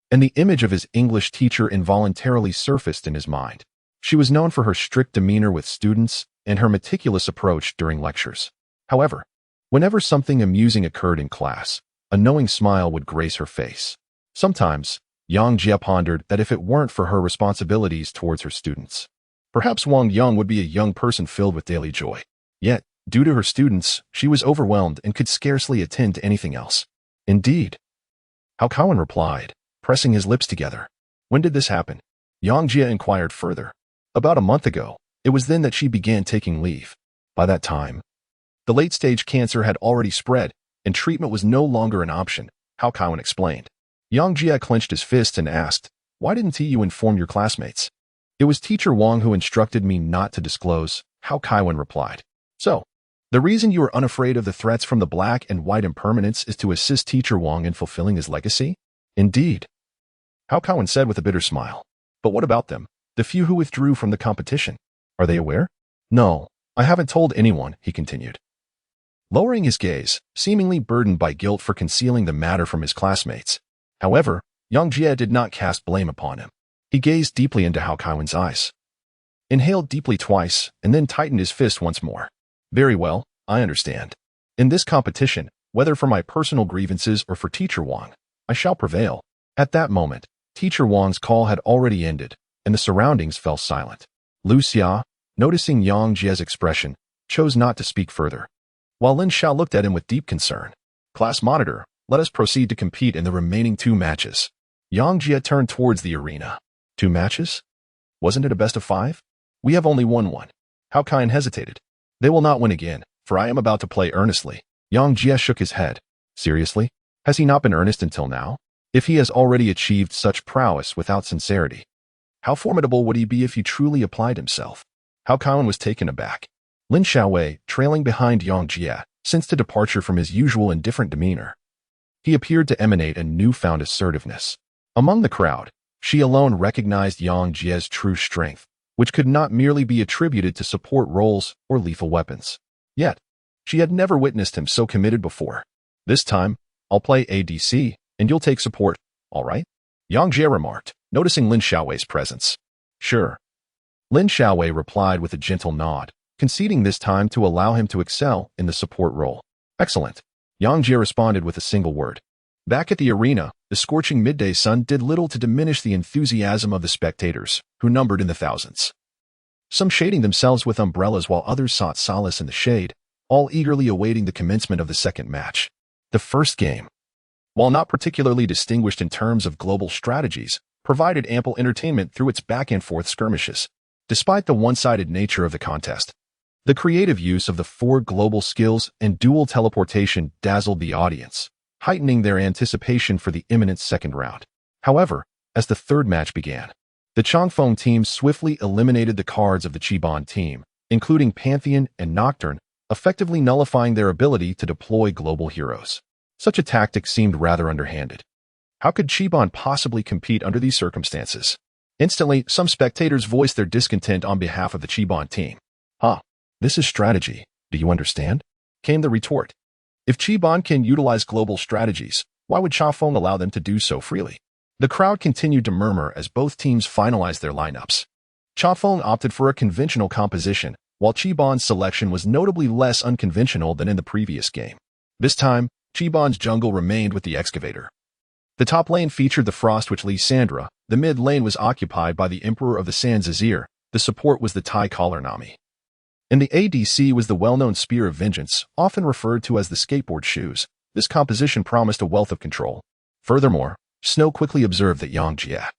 Speaker 1: and the image of his English teacher involuntarily surfaced in his mind. She was known for her strict demeanor with students and her meticulous approach during lectures. However, whenever something amusing occurred in class, a knowing smile would grace her face. Sometimes, Yang Jia pondered that if it weren't for her responsibilities towards her students, perhaps Wang Yang would be a young person filled with daily joy. Yet, due to her students, she was overwhelmed and could scarcely attend to anything else. Indeed, Hao Kaowen replied, pressing his lips together. When did this happen? Yang Jia inquired further. About a month ago. It was then that she began taking leave. By that time, The late-stage cancer had already spread, and treatment was no longer an option, Hao Kaiwen explained. Yang Jie clenched his fists and asked, "Why didn't you inform your classmates?" "It was Teacher Wang who instructed me not to disclose," Hao Kaiwen replied. "So, the reason you are unafraid of the threats from the black and white impermanents is to assist Teacher Wang in fulfilling his legacy?" "Indeed," Hao Kaiwen said with a bitter smile. "But what about them? The few who withdrew from the competition? Are they aware?" "No, I haven't told anyone," he continued. Lowering his gaze, seemingly burdened by guilt for concealing the matter from his classmates. However, Yang Jie did not cast blame upon him. He gazed deeply into Hao Kaiwen's eyes, inhaled deeply twice, and then tightened his fist once more. "Very well, I understand. In this competition, whether for my personal grievances or for Teacher Wang, I shall prevail." At that moment, Teacher Wang's call had already ended, and the surroundings fell silent. Lu Xia, noticing Yang Jie's expression, chose not to speak further, while Lin Xiao looked at him with deep concern. "Class monitor, let us proceed to compete in the remaining 2 matches." Yang Jie turned towards the arena. 2 matches? Wasn't it a best of 5? "We have only won one." Hao Kaiwen hesitated. "They will not win again, for I am about to play earnestly." Yang Jie shook his head. "Seriously? Has he not been earnest until now? If he has already achieved such prowess without sincerity, how formidable would he be if he truly applied himself?" Hao Kaiwen was taken aback. Lin Xiaowei, trailing behind Yang Jie, sensed a departure from his usual indifferent demeanor. He appeared to emanate a newfound assertiveness. Among the crowd, she alone recognized Yang Jie's true strength, which could not merely be attributed to support roles or lethal weapons. Yet, she had never witnessed him so committed before. "This time, I'll play ADC, and you'll take support, all right?" Yang Jie remarked, noticing Lin Xiaowei's presence. "Sure." Lin Xiaowei replied with a gentle nod, conceding this time to allow him to excel in the support role. "Excellent." Yang Jie responded with a single word. Back at the arena, the scorching midday sun did little to diminish the enthusiasm of the spectators, who numbered in the thousands. Some shading themselves with umbrellas while others sought solace in the shade, all eagerly awaiting the commencement of the second match. The first game, while not particularly distinguished in terms of global strategies, provided ample entertainment through its back-and-forth skirmishes. Despite the one-sided nature of the contest, the creative use of the 4 global skills and dual teleportation dazzled the audience, heightening their anticipation for the imminent second round. However, as the third match began, the Changfeng team swiftly eliminated the cards of the Chiban team, including Pantheon and Nocturne, effectively nullifying their ability to deploy global heroes. Such a tactic seemed rather underhanded. How could Chiban possibly compete under these circumstances? Instantly, some spectators voiced their discontent on behalf of the Chiban team. This is strategy, do you understand?" came the retort. "If Chiban can utilize global strategies, why would Changfeng allow them to do so freely?" The crowd continued to murmur as both teams finalized their lineups. Changfeng opted for a conventional composition, while Chiban's selection was notably less unconventional than in the previous game. This time, Chiban's jungle remained with the excavator. The top lane featured the Frost Witch Lysandra, the mid lane was occupied by the Emperor of the Sands Azir, the support was the Tai Collar Nami. And the ADC was the well-known Spear of Vengeance, often referred to as the skateboard shoes. This composition promised a wealth of control. Furthermore, Snow quickly observed that Yang Jie,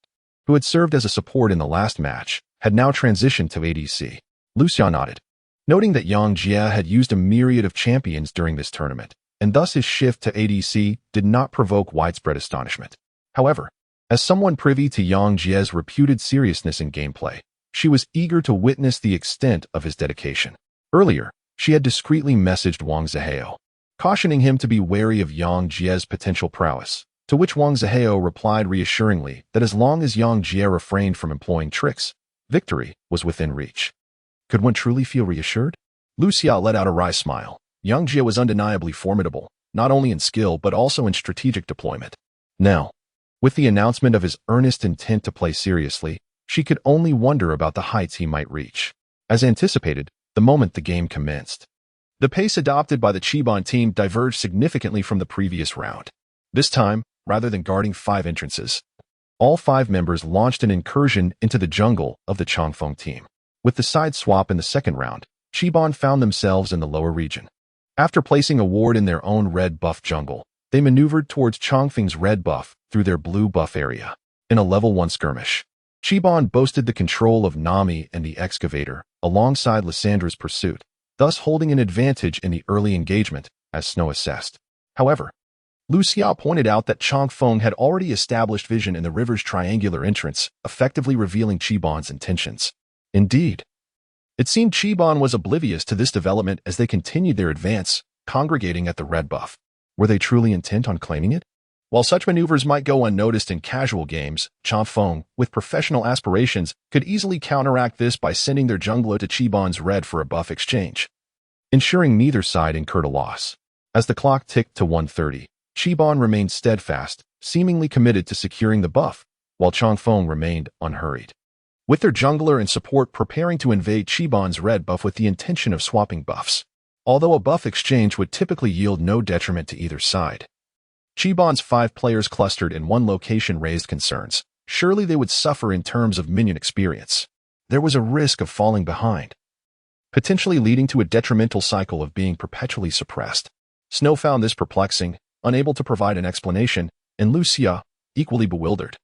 Speaker 1: who had served as a support in the last match, had now transitioned to ADC. Lu Xia nodded, noting that Yang Jie had used a myriad of champions during this tournament, and thus his shift to ADC did not provoke widespread astonishment. However, as someone privy to Yang Jie's reputed seriousness in gameplay, she was eager to witness the extent of his dedication. Earlier, she had discreetly messaged Wang Zihao, cautioning him to be wary of Yang Jie's potential prowess, to which Wang Zihao replied reassuringly that as long as Yang Jie refrained from employing tricks, victory was within reach. Could one truly feel reassured? Lu Xia let out a wry smile. Yang Jie was undeniably formidable, not only in skill but also in strategic deployment. Now, with the announcement of his earnest intent to play seriously, she could only wonder about the heights he might reach. As anticipated, the moment the game commenced, the pace adopted by the Chiban team diverged significantly from the previous round. This time, rather than guarding 5 entrances, all 5 members launched an incursion into the jungle of the Changfeng team. With the side swap in the second round, Chiban found themselves in the lower region. After placing a ward in their own red buff jungle, they maneuvered towards Changfeng's red buff through their blue buff area. In a level 1 skirmish, Chiban boasted the control of Nami and the excavator, alongside Lysandra's pursuit, thus holding an advantage in the early engagement, as Snow assessed. However, Lu Xia pointed out that Changfeng had already established vision in the river's triangular entrance, effectively revealing Qiban's intentions. Indeed, it seemed Qiban was oblivious to this development as they continued their advance, congregating at the red buff. Were they truly intent on claiming it? While such maneuvers might go unnoticed in casual games, Changfeng, with professional aspirations, could easily counteract this by sending their jungler to Qiban's red for a buff exchange, ensuring neither side incurred a loss. As the clock ticked to 1:30, Qiban remained steadfast, seemingly committed to securing the buff, while Changfeng remained unhurried, with their jungler and support preparing to invade Qiban's red buff with the intention of swapping buffs. Although a buff exchange would typically yield no detriment to either side, Qiban's 5 players clustered in one location raised concerns. Surely they would suffer in terms of minion experience. There was a risk of falling behind, potentially leading to a detrimental cycle of being perpetually suppressed. Snow found this perplexing, unable to provide an explanation, and Lu Xia, equally bewildered,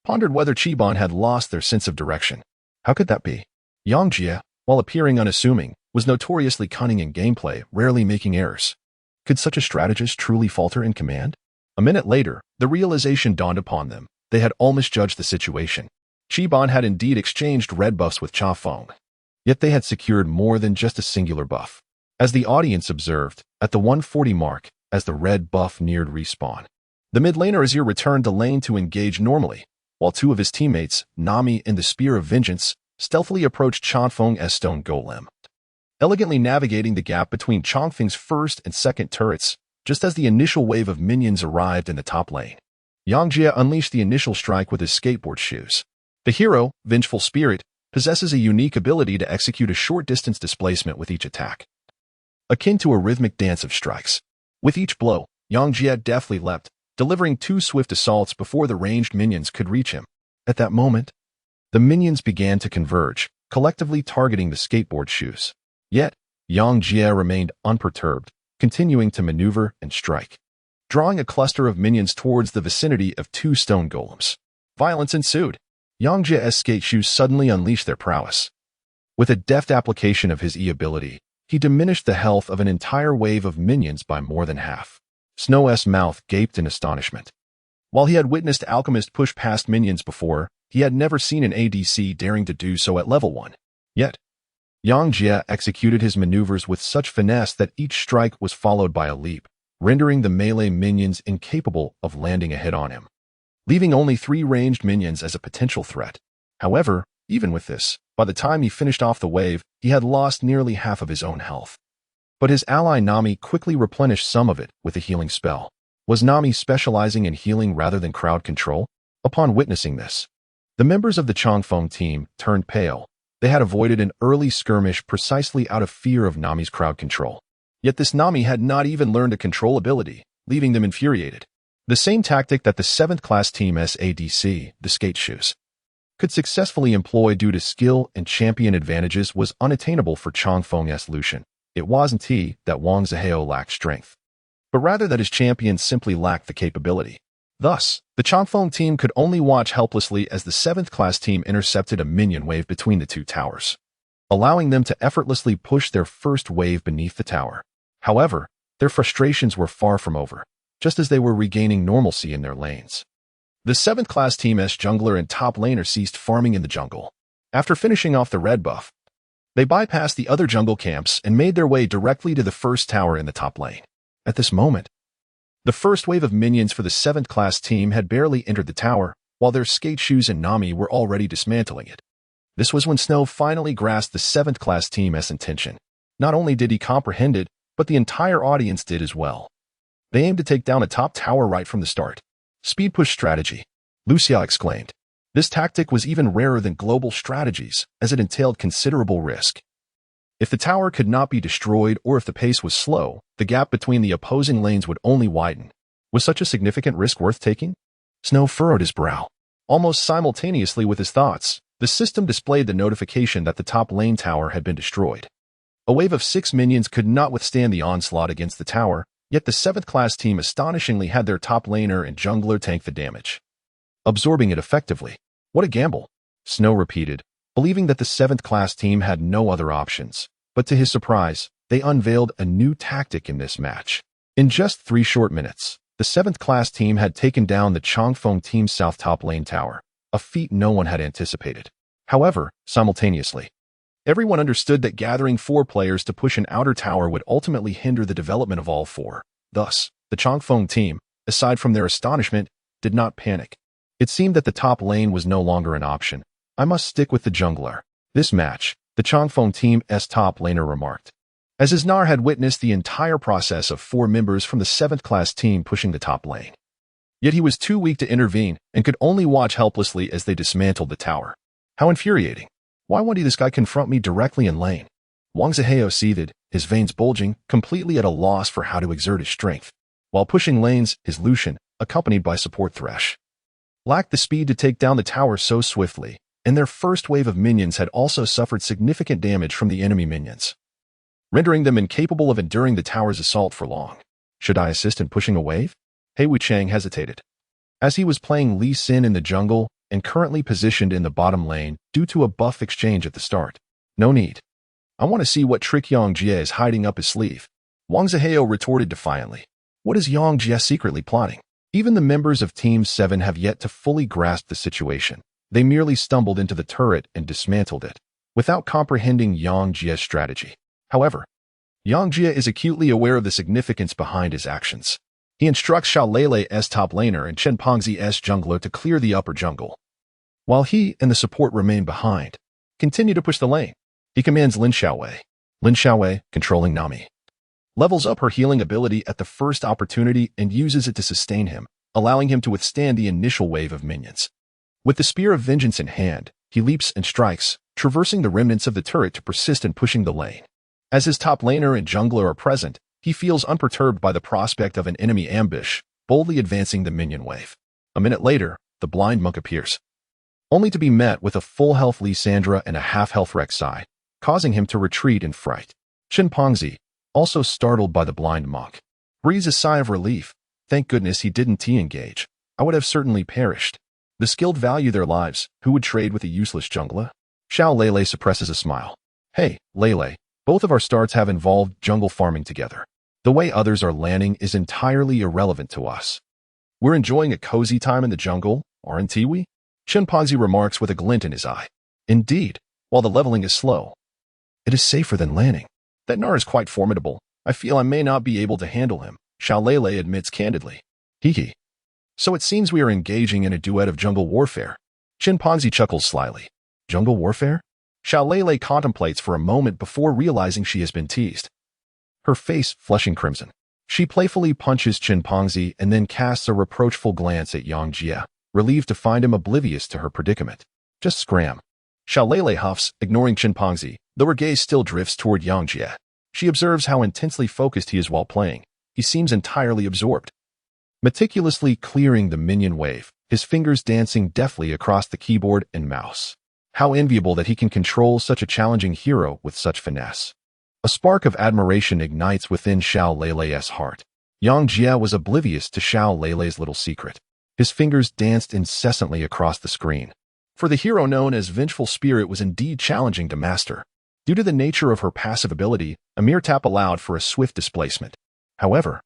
Speaker 1: pondered whether Qiban had lost their sense of direction. How could that be? Yang Jie, while appearing unassuming, was notoriously cunning in gameplay, rarely making errors. Could such a strategist truly falter in command? A minute later, the realization dawned upon them. They had almost judged the situation. Qiban had indeed exchanged red buffs with Changfeng, yet they had secured more than just a singular buff. As the audience observed, at the 140 mark, as the red buff neared respawn, the mid laner Azir returned to lane to engage normally, while 2 of his teammates, Nami and the Spear of Vengeance, stealthily approached Changfeng's stone golem, elegantly navigating the gap between Changfeng's first and second turrets. Just as the initial wave of minions arrived in the top lane, Yang Jie unleashed the initial strike with his skateboard shoes. The hero, Vengeful Spirit, possesses a unique ability to execute a short-distance displacement with each attack, akin to a rhythmic dance of strikes. With each blow, Yang Jie deftly leapt, delivering 2 swift assaults before the ranged minions could reach him. At that moment, the minions began to converge, collectively targeting the skateboard shoes. Yet, Yang Jie remained unperturbed, continuing to maneuver and strike, drawing a cluster of minions towards the vicinity of 2 stone golems. Violence ensued. Yang Jie's skate shoes suddenly unleashed their prowess. With a deft application of his E-ability, he diminished the health of an entire wave of minions by more than half. Snow's mouth gaped in astonishment. While he had witnessed Alchemist push past minions before, he had never seen an ADC daring to do so at level 1. Yet, Yang Jie executed his maneuvers with such finesse that each strike was followed by a leap, rendering the melee minions incapable of landing a hit on him, leaving only 3 ranged minions as a potential threat. However, even with this, by the time he finished off the wave, he had lost nearly half of his own health. But his ally Nami quickly replenished some of it with a healing spell. Was Nami specializing in healing rather than crowd control? Upon witnessing this, the members of the Changfeng team turned pale. They had avoided an early skirmish precisely out of fear of Nami's crowd control. Yet this Nami had not even learned a control ability, leaving them infuriated. The same tactic that the 7th class team SADC, the skate shoes, could successfully employ due to skill and champion advantages was unattainable for Changfeng's Lucian. It wasn't he that Wang Zihao lacked strength, but rather that his champion simply lacked the capability. Thus, the Changfeng team could only watch helplessly as the 7th class team intercepted a minion wave between the 2 towers, allowing them to effortlessly push their first wave beneath the tower. However, their frustrations were far from over, just as they were regaining normalcy in their lanes. The 7th class team's jungler and top laner ceased farming in the jungle. After finishing off the red buff, they bypassed the other jungle camps and made their way directly to the first tower in the top lane. At this moment, the first wave of minions for the 7th class team had barely entered the tower, while their skate shoes and Nami were already dismantling it. This was when Snow finally grasped the 7th class team's intention. Not only did he comprehend it, but the entire audience did as well. They aimed to take down a top tower right from the start. Speed push strategy, Lu Xia exclaimed. This tactic was even rarer than global strategies, as it entailed considerable risk. If the tower could not be destroyed or if the pace was slow, the gap between the opposing lanes would only widen. Was such a significant risk worth taking? Snow furrowed his brow. Almost simultaneously with his thoughts, the system displayed the notification that the top lane tower had been destroyed. A wave of 6 minions could not withstand the onslaught against the tower, yet the 7th class team astonishingly had their top laner and jungler tank the damage, absorbing it effectively. What a gamble, Snow repeated, believing that the 7th class team had no other options. But to his surprise, they unveiled a new tactic in this match. In just 3 short minutes, the 7th class team had taken down the Changfeng team's south top lane tower, a feat no one had anticipated. However, simultaneously, everyone understood that gathering 4 players to push an outer tower would ultimately hinder the development of all 4. Thus, the Changfeng team, aside from their astonishment, did not panic. It seemed that the top lane was no longer an option. I must stick with the jungler. This match, the Changfeng team's top laner remarked, as Isnar had witnessed the entire process of 4 members from the 7th class team pushing the top lane. Yet he was too weak to intervene and could only watch helplessly as they dismantled the tower. How infuriating. Why won't this guy confront me directly in lane? Wang Zihao seethed, his veins bulging, completely at a loss for how to exert his strength. While pushing lanes, his Lucian, accompanied by support Thresh, lacked the speed to take down the tower so swiftly, and their first wave of minions had also suffered significant damage from the enemy minions, rendering them incapable of enduring the tower's assault for long. Should I assist in pushing a wave? He Wuchang hesitated. As he was playing Lee Sin in the jungle and currently positioned in the bottom lane due to a buff exchange at the start. No need. I want to see what trick Yang Jie is hiding up his sleeve. Wang Zihao retorted defiantly. What is Yang Jie secretly plotting? Even the members of Team 7 have yet to fully grasp the situation. They merely stumbled into the turret and dismantled it, without comprehending Yang Jie's strategy. However, Yang Jie is acutely aware of the significance behind his actions. He instructs Xiao Leilei's top laner and Chen Pengzi's jungler to clear the upper jungle, while he and the support remain behind. Continue to push the lane. He commands Lin Xiaowei. Lin Xiaowei, controlling Nami, levels up her healing ability at the first opportunity and uses it to sustain him, allowing him to withstand the initial wave of minions. With the Spear of Vengeance in hand, he leaps and strikes, traversing the remnants of the turret to persist in pushing the lane. As his top laner and jungler are present, he feels unperturbed by the prospect of an enemy ambush, boldly advancing the minion wave. A minute later, the blind monk appears, only to be met with a full health Lysandra and a half-health Rek'Sai, causing him to retreat in fright. Chen Pengzi, also startled by the blind monk, breathes a sigh of relief. Thank goodness he didn't T-engage. I would have certainly perished. The skilled value their lives. Who would trade with a useless jungler? Xiao Leilei suppresses a smile. Hey, Leilei, both of our starts have involved jungle farming together. The way others are landing is entirely irrelevant to us. We're enjoying a cozy time in the jungle, aren't we? Chen Pengzi remarks with a glint in his eye. Indeed, while the leveling is slow, it is safer than landing. That Nar is quite formidable. I feel I may not be able to handle him, Xiao Leilei admits candidly. Hee. So it seems we are engaging in a duet of jungle warfare. Chen Pengzi chuckles slyly. Jungle warfare? Xiao Leilei contemplates for a moment before realizing she has been teased, her face flushing crimson. She playfully punches Chen Pengzi and then casts a reproachful glance at Yang Jie, relieved to find him oblivious to her predicament. Just scram. Xiao Leilei huffs, ignoring Chen Pengzi, though her gaze still drifts toward Yang Jie. She observes how intensely focused he is while playing. He seems entirely absorbed, meticulously clearing the minion wave, his fingers dancing deftly across the keyboard and mouse. How enviable that he can control such a challenging hero with such finesse. A spark of admiration ignites within Xiao Leilei's heart. Yang Jie was oblivious to Xiao Leilei's little secret. His fingers danced incessantly across the screen. For the hero known as Vengeful Spirit was indeed challenging to master. Due to the nature of her passive ability, a mere tap allowed for a swift displacement. However,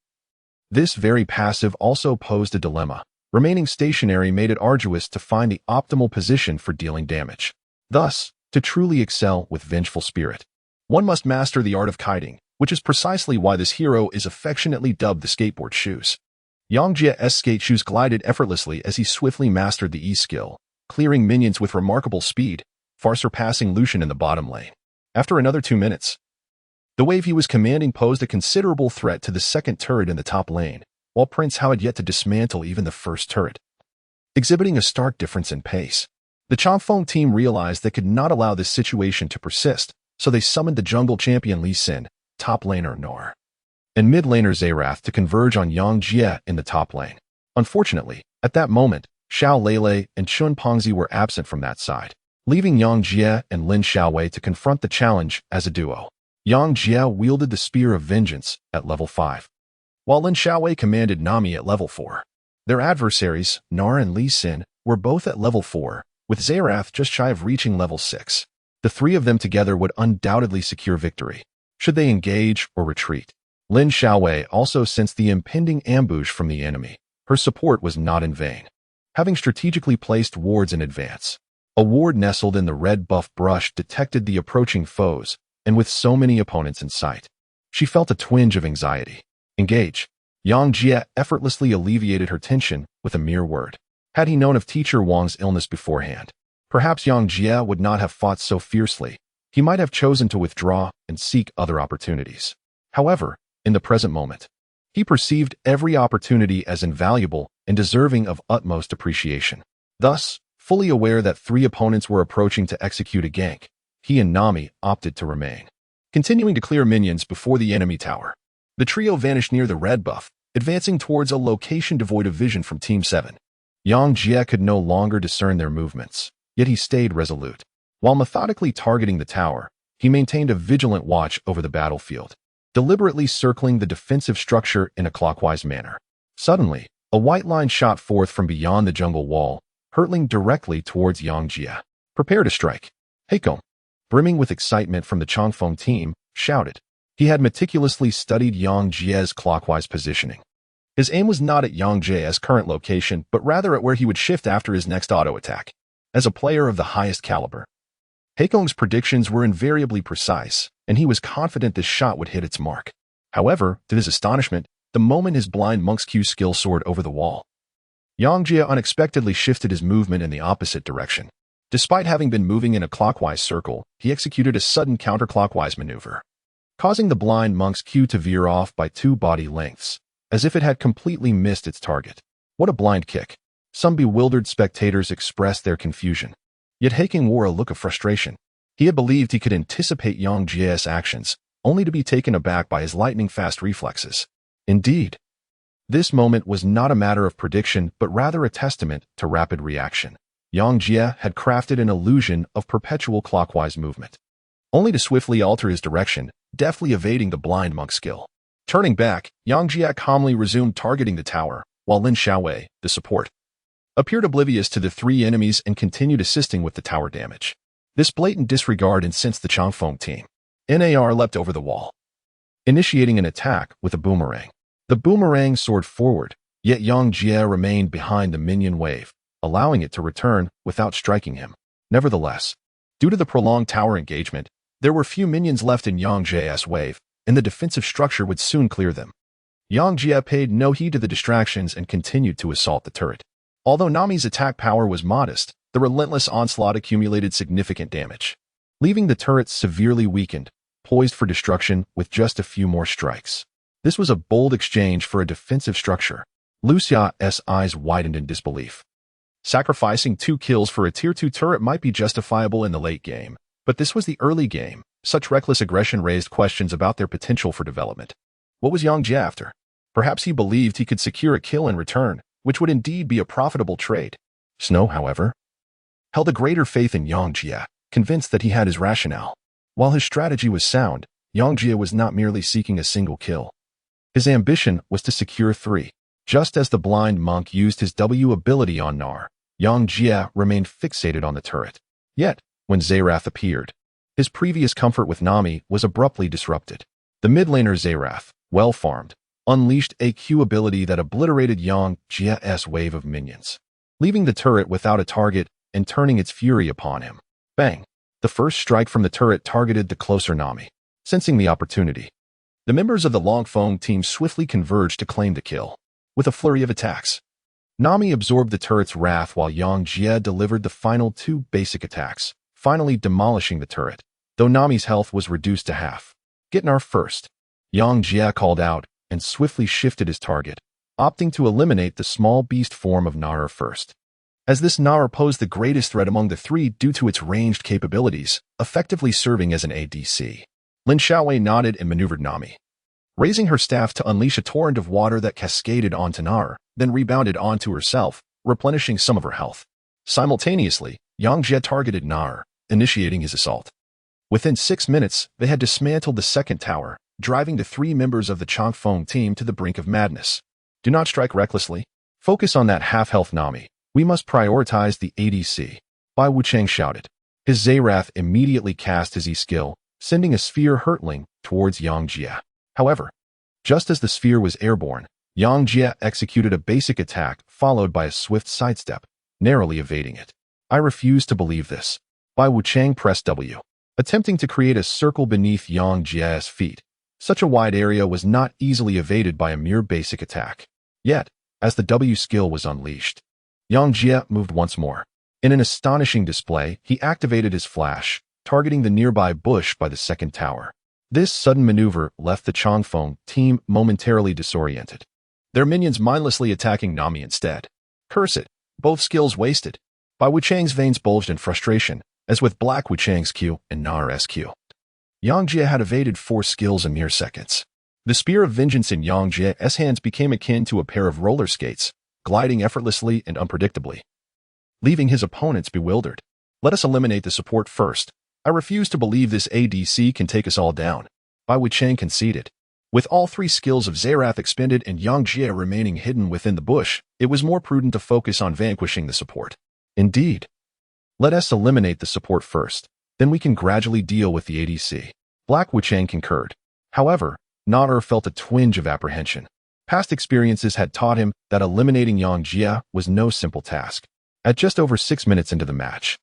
Speaker 1: this very passive also posed a dilemma. Remaining stationary made it arduous to find the optimal position for dealing damage. Thus, to truly excel with Vengeful Spirit, one must master the art of kiting, which is precisely why this hero is affectionately dubbed the skateboard shoes. Yang Jie's skate shoes glided effortlessly as he swiftly mastered the E-skill, clearing minions with remarkable speed, far surpassing Lucian in the bottom lane. After another 2 minutes, the wave he was commanding posed a considerable threat to the second turret in the top lane, while Prince Hao had yet to dismantle even the first turret, exhibiting a stark difference in pace. The Changfeng team realized they could not allow this situation to persist, so they summoned the jungle champion Lee Sin, top laner Nor, and mid laner Zerath to converge on Yang Jie in the top lane. Unfortunately, at that moment, Xiao Leilei and Chen Pengzi were absent from that side, leaving Yang Jie and Lin Xiaowei to confront the challenge as a duo. Yang Jie wielded the Spear of Vengeance at level 5, while Lin Xiaowei commanded Nami at level 4. Their adversaries, Nar and Lee Sin, were both at level 4, with Zerath just shy of reaching level 6. The three of them together would undoubtedly secure victory. Should they engage or retreat? Lin Xiaowei also sensed the impending ambush from the enemy. Her support was not in vain. Having strategically placed wards in advance, a ward nestled in the red buff brush detected the approaching foes, and with so many opponents in sight, she felt a twinge of anxiety. Engage. Yang Jie effortlessly alleviated her tension with a mere word. Had he known of teacher Wang's illness beforehand, perhaps Yang Jie would not have fought so fiercely. He might have chosen to withdraw and seek other opportunities. However, in the present moment, he perceived every opportunity as invaluable and deserving of utmost appreciation. Thus, fully aware that three opponents were approaching to execute a gank, he and Nami opted to remain. Continuing to clear minions before the enemy tower, the trio vanished near the red buff, advancing towards a location devoid of vision from Team 7. Yang Jie could no longer discern their movements, yet he stayed resolute. While methodically targeting the tower, he maintained a vigilant watch over the battlefield, deliberately circling the defensive structure in a clockwise manner. Suddenly, a white line shot forth from beyond the jungle wall, hurtling directly towards Yang Jie. Prepare to strike. Heikong, brimming with excitement from the Changfeng team, shouted. He had meticulously studied Yang Jie's clockwise positioning. His aim was not at Yang Jie's current location, but rather at where he would shift after his next auto attack. As a player of the highest caliber, Heikong's predictions were invariably precise, and he was confident this shot would hit its mark. However, to his astonishment, the moment his blind monk's Q skill soared over the wall, Yang Jie unexpectedly shifted his movement in the opposite direction. Despite having been moving in a clockwise circle, he executed a sudden counterclockwise maneuver, causing the blind monk's Q to veer off by 2 body lengths, as if it had completely missed its target. What a blind kick! Some bewildered spectators expressed their confusion. Yet Heikong wore a look of frustration. He had believed he could anticipate Yang Jie's actions, only to be taken aback by his lightning-fast reflexes. Indeed, this moment was not a matter of prediction, but rather a testament to rapid reaction. Yang Jie had crafted an illusion of perpetual clockwise movement, only to swiftly alter his direction, deftly evading the blind monk's skill. Turning back, Yang Jie calmly resumed targeting the tower, while Lin Xiaowei, the support, appeared oblivious to the three enemies and continued assisting with the tower damage. This blatant disregard incensed the Changfeng team. NAR leapt over the wall, initiating an attack with a boomerang. The boomerang soared forward, yet Yang Jie remained behind the minion wave, allowing it to return without striking him. Nevertheless, due to the prolonged tower engagement, there were few minions left in Yang Jie's wave, and the defensive structure would soon clear them. Yang Jie paid no heed to the distractions and continued to assault the turret. Although Nami's attack power was modest, the relentless onslaught accumulated significant damage, leaving the turret severely weakened, poised for destruction with just a few more strikes. This was a bold exchange for a defensive structure. Lu Xia's eyes widened in disbelief. Sacrificing 2 kills for a Tier 2 turret might be justifiable in the late game, but this was the early game. Such reckless aggression raised questions about their potential for development. What was Yang Jie after? Perhaps he believed he could secure a kill in return, which would indeed be a profitable trade. Snow, however, held a greater faith in Yang Jie, convinced that he had his rationale. While his strategy was sound, Yang Jie was not merely seeking a single kill. His ambition was to secure 3. Just as the blind monk used his W ability on Nar, Yang Jie remained fixated on the turret. Yet, when Zerath appeared, his previous comfort with Nami was abruptly disrupted. The mid laner Zerath, well farmed, unleashed a Q ability that obliterated Yang Jie's wave of minions, leaving the turret without a target and turning its fury upon him. Bang! The first strike from the turret targeted the closer Nami. Sensing the opportunity, the members of the Longfeng team swiftly converged to claim the kill. With a flurry of attacks, Nami absorbed the turret's wrath while Yang Jie delivered the final 2 basic attacks, finally demolishing the turret, though Nami's health was reduced to half. Get Nar first, Yang Jie called out and swiftly shifted his target, opting to eliminate the small beast form of Nar first. As this Nar posed the greatest threat among the 3 due to its ranged capabilities, effectively serving as an ADC. Lin Xiaowei nodded and maneuvered Nami, raising her staff to unleash a torrent of water that cascaded onto Nar, then rebounded onto herself, replenishing some of her health. Simultaneously, Yang Jie targeted Nar, initiating his assault. Within 6 minutes, they had dismantled the second tower, driving the 3 members of the Changfeng team to the brink of madness. Do not strike recklessly. Focus on that half-health Nami. We must prioritize the ADC. Bai Wucheng shouted. His Zerath immediately cast his E-skill, sending a sphere hurtling towards Yang Jie. However, just as the sphere was airborne, Yang Jie executed a basic attack followed by a swift sidestep, narrowly evading it. I refuse to believe this. Bai Wuchang pressed W, attempting to create a circle beneath Yang Jie's feet. Such a wide area was not easily evaded by a mere basic attack. Yet, as the W skill was unleashed, Yang Jie moved once more. In an astonishing display, he activated his flash, targeting the nearby bush by the second tower. This sudden maneuver left the Changfeng team momentarily disoriented, their minions mindlessly attacking Nami instead. Curse it, both skills wasted. Bai Wuchang's veins bulged in frustration, as with Black Wuchang's Q and Na's Q. Yang Jie had evaded 4 skills in mere seconds. The Spear of Vengeance in Yang Jie's hands became akin to a pair of roller skates, gliding effortlessly and unpredictably, leaving his opponents bewildered. Let us eliminate the support first. I refuse to believe this ADC can take us all down. Bai Wuchang conceded. With all 3 skills of Zerath expended and Yang Jie remaining hidden within the bush, it was more prudent to focus on vanquishing the support. Indeed. Let us eliminate the support first, then we can gradually deal with the ADC. Black Wuchang concurred. However, Na felt a twinge of apprehension. Past experiences had taught him that eliminating Yang Jie was no simple task. At just over 6 minutes into the match,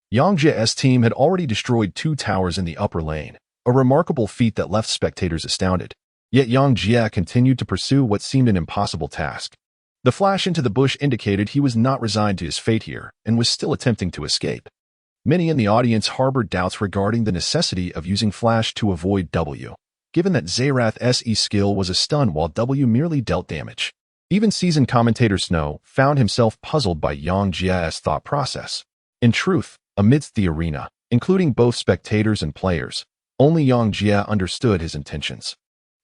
Speaker 1: Yang Jie's team had already destroyed 2 towers in the upper lane, a remarkable feat that left spectators astounded. Yet Yang Jie continued to pursue what seemed an impossible task. The flash into the bush indicated he was not resigned to his fate here and was still attempting to escape. Many in the audience harbored doubts regarding the necessity of using flash to avoid W, given that Zerath's E-skill was a stun while W merely dealt damage. Even seasoned commentator Snow found himself puzzled by Yang Jie's thought process. In truth, amidst the arena, including both spectators and players, only Yang Jie understood his intentions.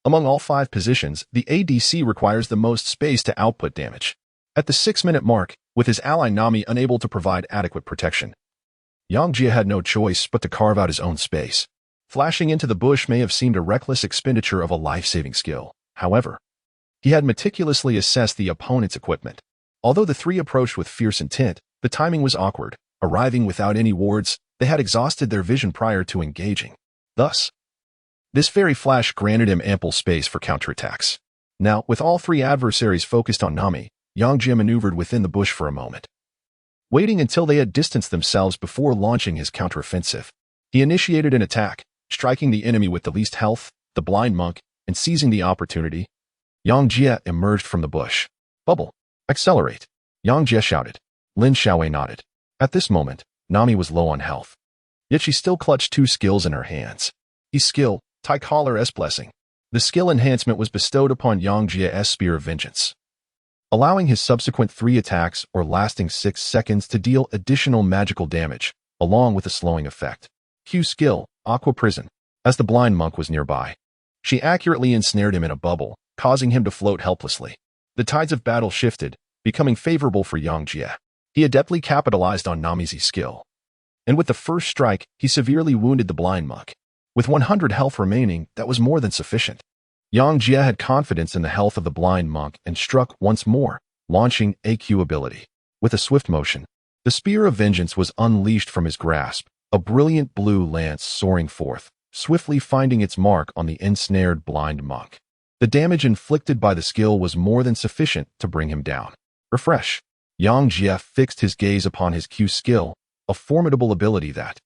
Speaker 1: Among all 5 positions, the ADC requires the most space to output damage. At the 6-minute mark, with his ally Nami unable to provide adequate protection, Yang Jie had no choice but to carve out his own space. Flashing into the bush may have seemed a reckless expenditure of a life-saving skill. However, he had meticulously assessed the opponent's equipment. Although the 3 approached with fierce intent, the timing was awkward. Arriving without any wards, they had exhausted their vision prior to engaging. Thus, this very flash granted him ample space for counterattacks. Now, with all 3 adversaries focused on Nami, Yang Jie maneuvered within the bush for a moment, waiting until they had distanced themselves before launching his counteroffensive. He initiated an attack, striking the enemy with the least health, the blind monk, and seizing the opportunity, Yang Jie emerged from the bush. Bubble. Accelerate. Yang Jie shouted. Lin Xiaowei nodded. At this moment, Nami was low on health. Yet she still clutched 2 skills in her hands. E-skill, Tai Collar's Blessing. The skill enhancement was bestowed upon Yang Jie's Spear of Vengeance, allowing his subsequent 3 attacks or lasting 6 seconds to deal additional magical damage, along with a slowing effect. Q skill, Aqua Prison. As the blind monk was nearby, she accurately ensnared him in a bubble, causing him to float helplessly. The tides of battle shifted, becoming favorable for Yang Jie. He adeptly capitalized on Nami's skill, and with the first strike, he severely wounded the blind monk. With 100 health remaining, that was more than sufficient. Yang Jie had confidence in the health of the blind monk and struck once more, launching AQ ability. With a swift motion, the Spear of Vengeance was unleashed from his grasp, a brilliant blue lance soaring forth, swiftly finding its mark on the ensnared blind monk. The damage inflicted by the skill was more than sufficient to bring him down. Refresh. Yang Jie fixed his gaze upon his Q skill, a formidable ability that,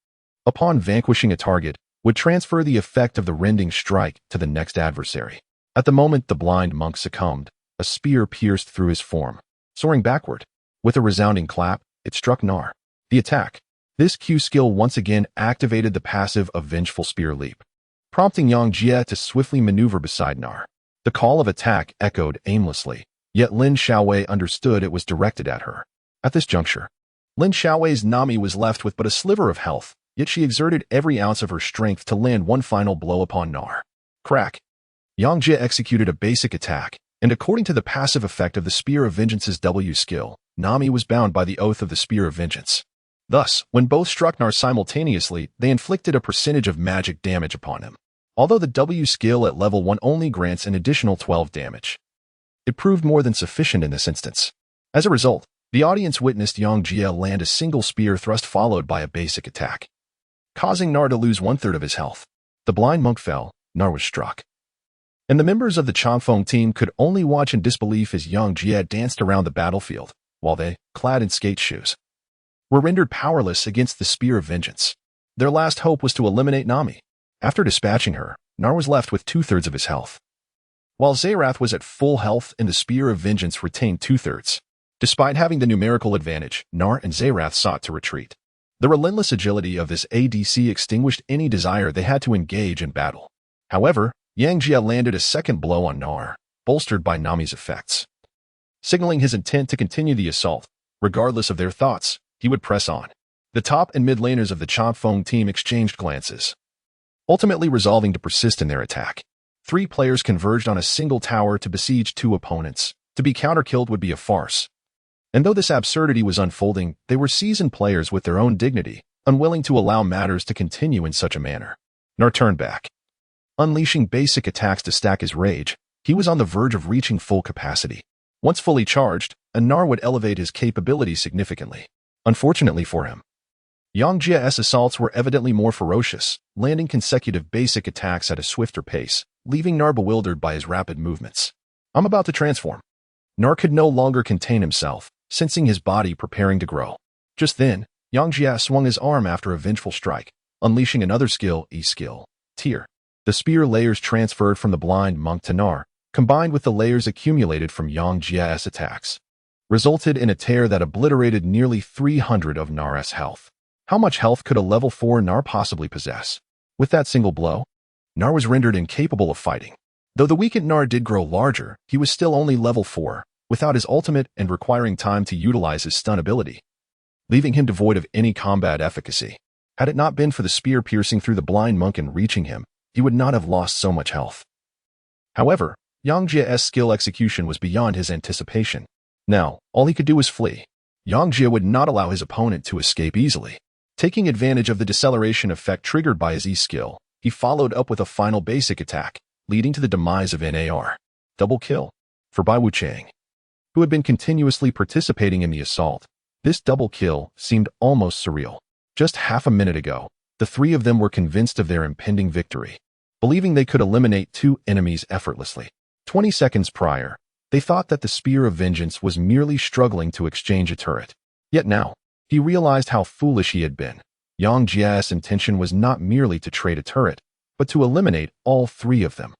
Speaker 1: upon vanquishing a target, would transfer the effect of the rending strike to the next adversary. At the moment the blind monk succumbed, a spear pierced through his form. Soaring backward, with a resounding clap, it struck Nar. The attack. This Q skill once again activated the passive of Vengeful Spear Leap, prompting Yang Jie to swiftly maneuver beside Nar. The call of attack echoed aimlessly, yet Lin Xiaowei understood it was directed at her. At this juncture, Lin Xiaowei's Nami was left with but a sliver of health, yet she exerted every ounce of her strength to land one final blow upon Nar. Crack. Yang Jie executed a basic attack, and according to the passive effect of the Spear of Vengeance's W skill, Nami was bound by the oath of the Spear of Vengeance. Thus, when both struck Nar simultaneously, they inflicted a percentage of magic damage upon him. Although the W skill at level 1 only grants an additional 12 damage, it proved more than sufficient in this instance. As a result, the audience witnessed Yang Jie land a single spear thrust followed by a basic attack. causing Nar to lose one-third of his health. The blind monk fell, Nar was struck. And the members of the Changfeng team could only watch in disbelief as young Jie danced around the battlefield, while they, clad in skate shoes, were rendered powerless against the Spear of Vengeance. Their last hope was to eliminate Nami. After dispatching her, Nar was left with two-thirds of his health, while Zerath was at full health and the Spear of Vengeance retained two-thirds. Despite having the numerical advantage, Nar and Zerath sought to retreat. The relentless agility of this ADC extinguished any desire they had to engage in battle. However, Yang Jia landed a second blow on Nar, bolstered by Nami's effects. Signaling his intent to continue the assault, regardless of their thoughts, he would press on. The top and mid laners of the Changfeng team exchanged glances, ultimately resolving to persist in their attack. 3 players converged on a single tower to besiege 2 opponents. To be counter-killed would be a farce. And though this absurdity was unfolding, they were seasoned players with their own dignity, unwilling to allow matters to continue in such a manner. Nar turned back. Unleashing basic attacks to stack his rage, he was on the verge of reaching full capacity. Once fully charged, Nar would elevate his capabilities significantly. Unfortunately for him, Yang Jia's assaults were evidently more ferocious, landing consecutive basic attacks at a swifter pace, leaving Nar bewildered by his rapid movements. I'm about to transform. Nar could no longer contain himself, sensing his body preparing to grow. Just then, Yang Jia swung his arm after a vengeful strike, unleashing another skill, E-skill, Tear. The spear layers transferred from the blind monk to Nar, combined with the layers accumulated from Yang Jia's attacks, resulted in a tear that obliterated nearly 300 of Nar's health. How much health could a level 4 Nar possibly possess? With that single blow, Nar was rendered incapable of fighting. Though the weakened Nar did grow larger, he was still only level 4, without his ultimate and requiring time to utilize his stun ability, leaving him devoid of any combat efficacy. Had it not been for the spear piercing through the blind monk and reaching him, he would not have lost so much health. However, Yang Jia's skill execution was beyond his anticipation. Now, all he could do was flee. Yang Jia would not allow his opponent to escape easily. Taking advantage of the deceleration effect triggered by his E-skill, he followed up with a final basic attack, leading to the demise of NAR. Double kill. For Bai Wuchang, who had been continuously participating in the assault, this double kill seemed almost surreal. Just half a minute ago, the 3 of them were convinced of their impending victory, believing they could eliminate 2 enemies effortlessly. 20 seconds prior, they thought that the Spear of Vengeance was merely struggling to exchange a turret. Yet now, he realized how foolish he had been. Yang Jia's intention was not merely to trade a turret, but to eliminate all 3 of them.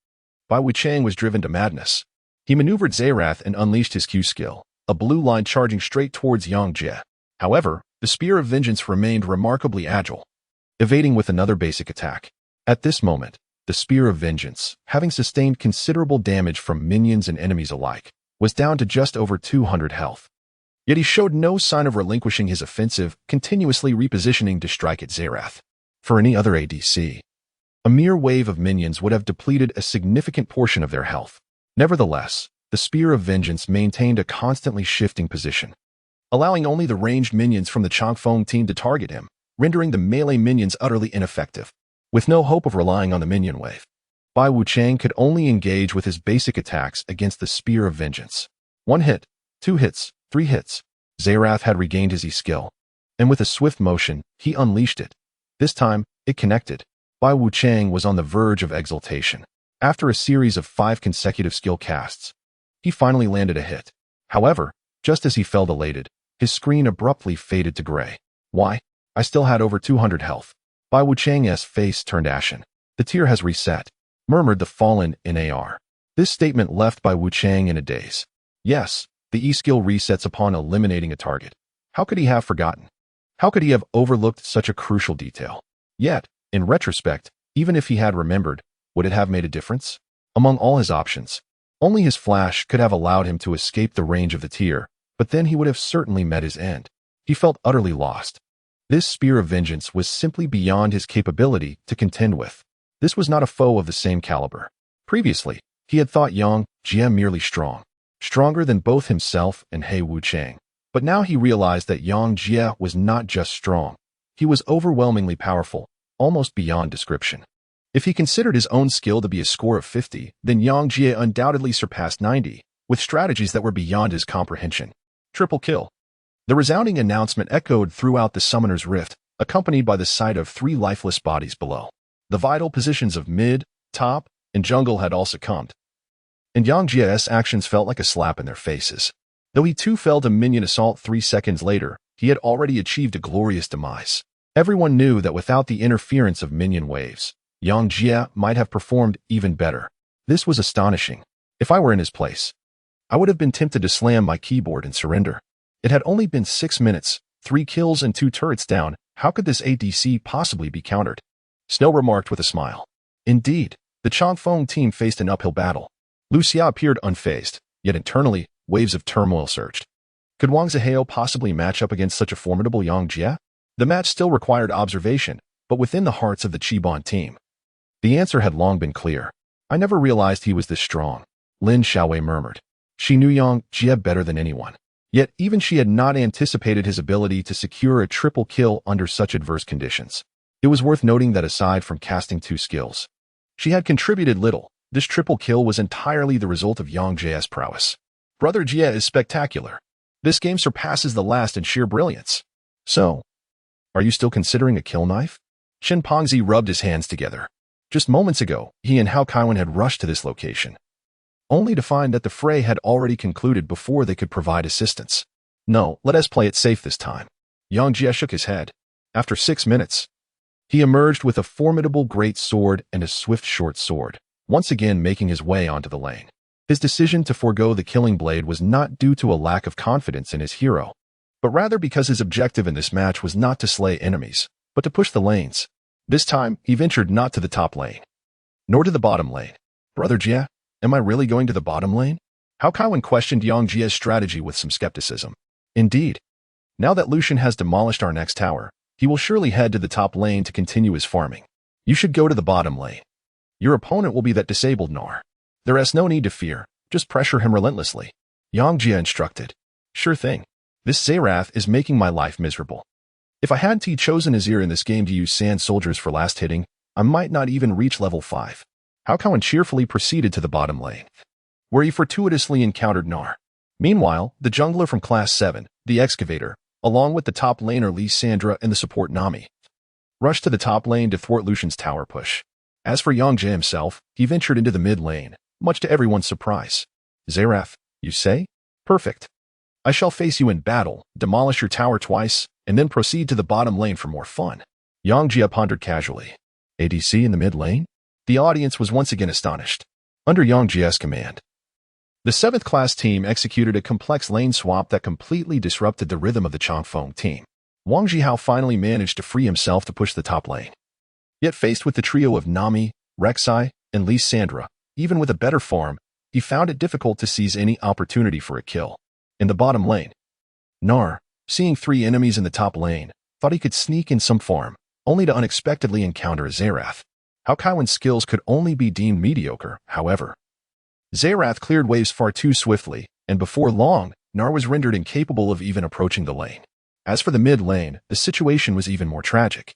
Speaker 1: Bai Wuchang was driven to madness. He maneuvered Zerath and unleashed his Q skill, a blue line charging straight towards Yang Jia. However, the Spear of Vengeance remained remarkably agile, evading with another basic attack. At this moment, the Spear of Vengeance, having sustained considerable damage from minions and enemies alike, was down to just over 200 health. Yet he showed no sign of relinquishing his offensive, continuously repositioning to strike at Zerath. For any other ADC, a mere wave of minions would have depleted a significant portion of their health. Nevertheless, the Spear of Vengeance maintained a constantly shifting position, allowing only the ranged minions from the Changfeng team to target him, rendering the melee minions utterly ineffective. With no hope of relying on the minion wave, Bai Wuchang could only engage with his basic attacks against the Spear of Vengeance. 1 hit, 2 hits, 3 hits. Zerath had regained his E-skill, and with a swift motion, he unleashed it. This time, it connected. Bai Wuchang was on the verge of exultation. After a series of 5 consecutive skill casts, he finally landed a hit. However, just as he felt elated, his screen abruptly faded to gray. Why? I still had over 200 health. Bai Wuchang's face turned ashen. The tier has reset, murmured the fallen NAR. This statement left Bai Wuchang in a daze. Yes, the E-skill resets upon eliminating a target. How could he have forgotten? How could he have overlooked such a crucial detail? Yet, in retrospect, even if he had remembered, would it have made a difference? Among all his options, only his flash could have allowed him to escape the range of the tier, but then he would have certainly met his end. He felt utterly lost. This Spear of Vengeance was simply beyond his capability to contend with. This was not a foe of the same caliber. Previously, he had thought Yang Jia merely strong, stronger than both himself and He Wuchang. But now he realized that Yang Jia was not just strong. He was overwhelmingly powerful, almost beyond description. If he considered his own skill to be a score of 50, then Yang Jia undoubtedly surpassed 90, with strategies that were beyond his comprehension. Triple kill. The resounding announcement echoed throughout the Summoner's Rift, accompanied by the sight of 3 lifeless bodies below. The vital positions of mid, top, and jungle had all succumbed, and Yang Jie's actions felt like a slap in their faces. Though he too fell to minion assault 3 seconds later, he had already achieved a glorious demise. Everyone knew that without the interference of minion waves, Yang Jie might have performed even better. This was astonishing. If I were in his place, I would have been tempted to slam my keyboard and surrender. It had only been 6 minutes, 3 kills and 2 turrets down. How could this ADC possibly be countered? Snow remarked with a smile. Indeed, the Changfeng team faced an uphill battle. Lu Xia appeared unfazed, yet internally, waves of turmoil surged. Could Wang Zihao possibly match up against such a formidable Yang Jie? The match still required observation, but within the hearts of the Qibon team, the answer had long been clear. I never realized he was this strong, Lin Xiaowei murmured. She knew Yang Jie better than anyone. Yet even she had not anticipated his ability to secure a triple kill under such adverse conditions. It was worth noting that aside from casting 2 skills, she had contributed little. This triple kill was entirely the result of Yang Jie's prowess. Brother Jie is spectacular. This game surpasses the last in sheer brilliance. So, are you still considering a kill knife? Shen Pongzi rubbed his hands together. Just moments ago, he and Hao Kaiwan had rushed to this location, only to find that the fray had already concluded before they could provide assistance. No, let us play it safe this time. Yang Jie shook his head. After 6 minutes, he emerged with a formidable great sword and a swift short sword, once again making his way onto the lane. His decision to forego the killing blade was not due to a lack of confidence in his hero, but rather because his objective in this match was not to slay enemies, but to push the lanes. This time, he ventured not to the top lane, nor to the bottom lane. Brother Jie, am I really going to the bottom lane? Hao Kaiwan questioned Yang Jie's strategy with some skepticism. Indeed, now that Lucian has demolished our next tower, he will surely head to the top lane to continue his farming. You should go to the bottom lane. Your opponent will be that disabled Gnar. There is no need to fear, just pressure him relentlessly. Yang Jie instructed. Sure thing. This Zerath is making my life miserable. If I hadn't chosen Azir in this game to use sand soldiers for last hitting, I might not even reach level 5. Hao Kaiwan cheerfully proceeded to the bottom lane, where he fortuitously encountered Gnar. Meanwhile, the jungler from Class 7, the Excavator, along with the top laner Lee Sandra and the support Nami, rushed to the top lane to thwart Lucian's tower push. As for Yang Jie himself, he ventured into the mid lane, much to everyone's surprise. Zerath, you say? Perfect. I shall face you in battle, demolish your tower twice, and then proceed to the bottom lane for more fun. Yang Jie pondered casually. ADC in the mid lane? The audience was once again astonished. Under Yang Jie's command, the 7th class team executed a complex lane swap that completely disrupted the rhythm of the Changfeng team. Wang Zihao finally managed to free himself to push the top lane. Yet faced with the trio of Nami, Rek'Sai, and Lee Sandra, even with a better farm, he found it difficult to seize any opportunity for a kill. In the bottom lane, Gnar, seeing 3 enemies in the top lane, thought he could sneak in some farm, only to unexpectedly encounter a Zerath. Hao Kaiwan's skills could only be deemed mediocre, however. Zerath cleared waves far too swiftly, and before long, Gnar was rendered incapable of even approaching the lane. As for the mid lane, the situation was even more tragic.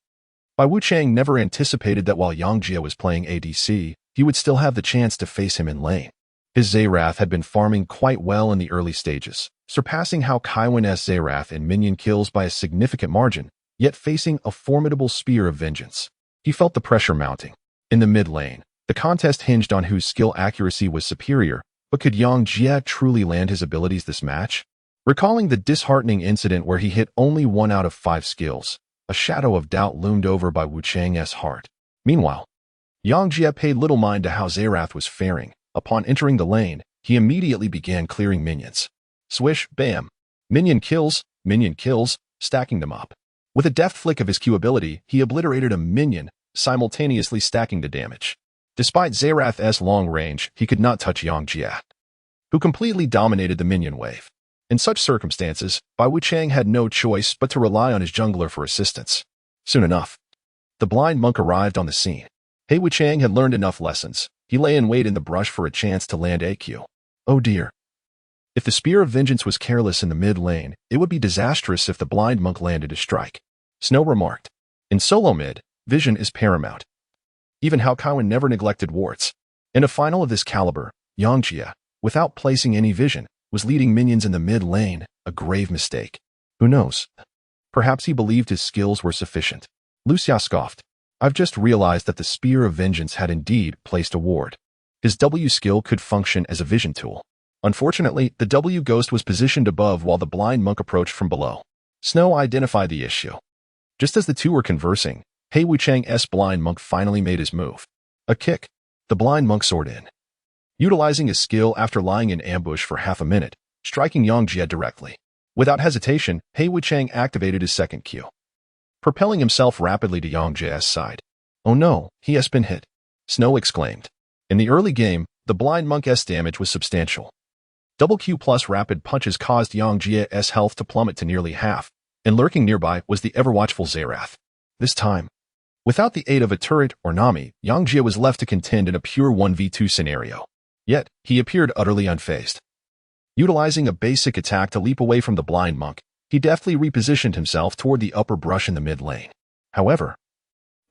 Speaker 1: Bai Wuchang never anticipated that while Yang Jie was playing ADC, he would still have the chance to face him in lane. His Zerath had been farming quite well in the early stages, surpassing Hao Kaiwan's Zerath in minion kills by a significant margin, yet facing a formidable spear of vengeance. He felt the pressure mounting. In the mid lane, the contest hinged on whose skill accuracy was superior, but could Yang Jie truly land his abilities this match? Recalling the disheartening incident where he hit only 1 out of 5 skills, a shadow of doubt loomed over Bai Wuchang's heart. Meanwhile, Yang Jie paid little mind to how Zerath was faring. Upon entering the lane, he immediately began clearing minions. Swish, bam. Minion kills, stacking them up. With a deft flick of his Q ability, he obliterated a minion, simultaneously stacking the damage. Despite Zerath's long range, he could not touch Yang Jie, who completely dominated the minion wave. In such circumstances, Bai Wuchang had no choice but to rely on his jungler for assistance. Soon enough, the blind monk arrived on the scene. Bai Wuchang had learned enough lessons. He lay in wait in the brush for a chance to land AQ. Oh dear. If the Spear of Vengeance was careless in the mid lane, it would be disastrous if the blind monk landed a strike. Snow remarked. In solo mid, vision is paramount. Even Hao Kaiwan never neglected wards. In a final of this caliber, Yang Jie, without placing any vision, was leading minions in the mid lane, a grave mistake. Who knows? Perhaps he believed his skills were sufficient. Lucia scoffed. I've just realized that the Spear of Vengeance had indeed placed a ward. His W skill could function as a vision tool. Unfortunately, the W ghost was positioned above while the blind monk approached from below. Snow identified the issue. Just as the two were conversing, Hei Wuchang's blind monk finally made his move. A kick. The blind monk soared in. Utilizing his skill after lying in ambush for half a minute, striking Yang Jie directly. Without hesitation, Hei Wuchang activated his second Q, propelling himself rapidly to Yang Jie's side. Oh no, he has been hit, Snow exclaimed. In the early game, the blind monk's damage was substantial. Double Q plus rapid punches caused Yang Jie's health to plummet to nearly half, and lurking nearby was the ever-watchful Zerath. This time, without the aid of a turret or Nami, Yang Jie was left to contend in a pure 1v2 scenario. Yet, he appeared utterly unfazed. Utilizing a basic attack to leap away from the blind monk, he deftly repositioned himself toward the upper brush in the mid lane. However,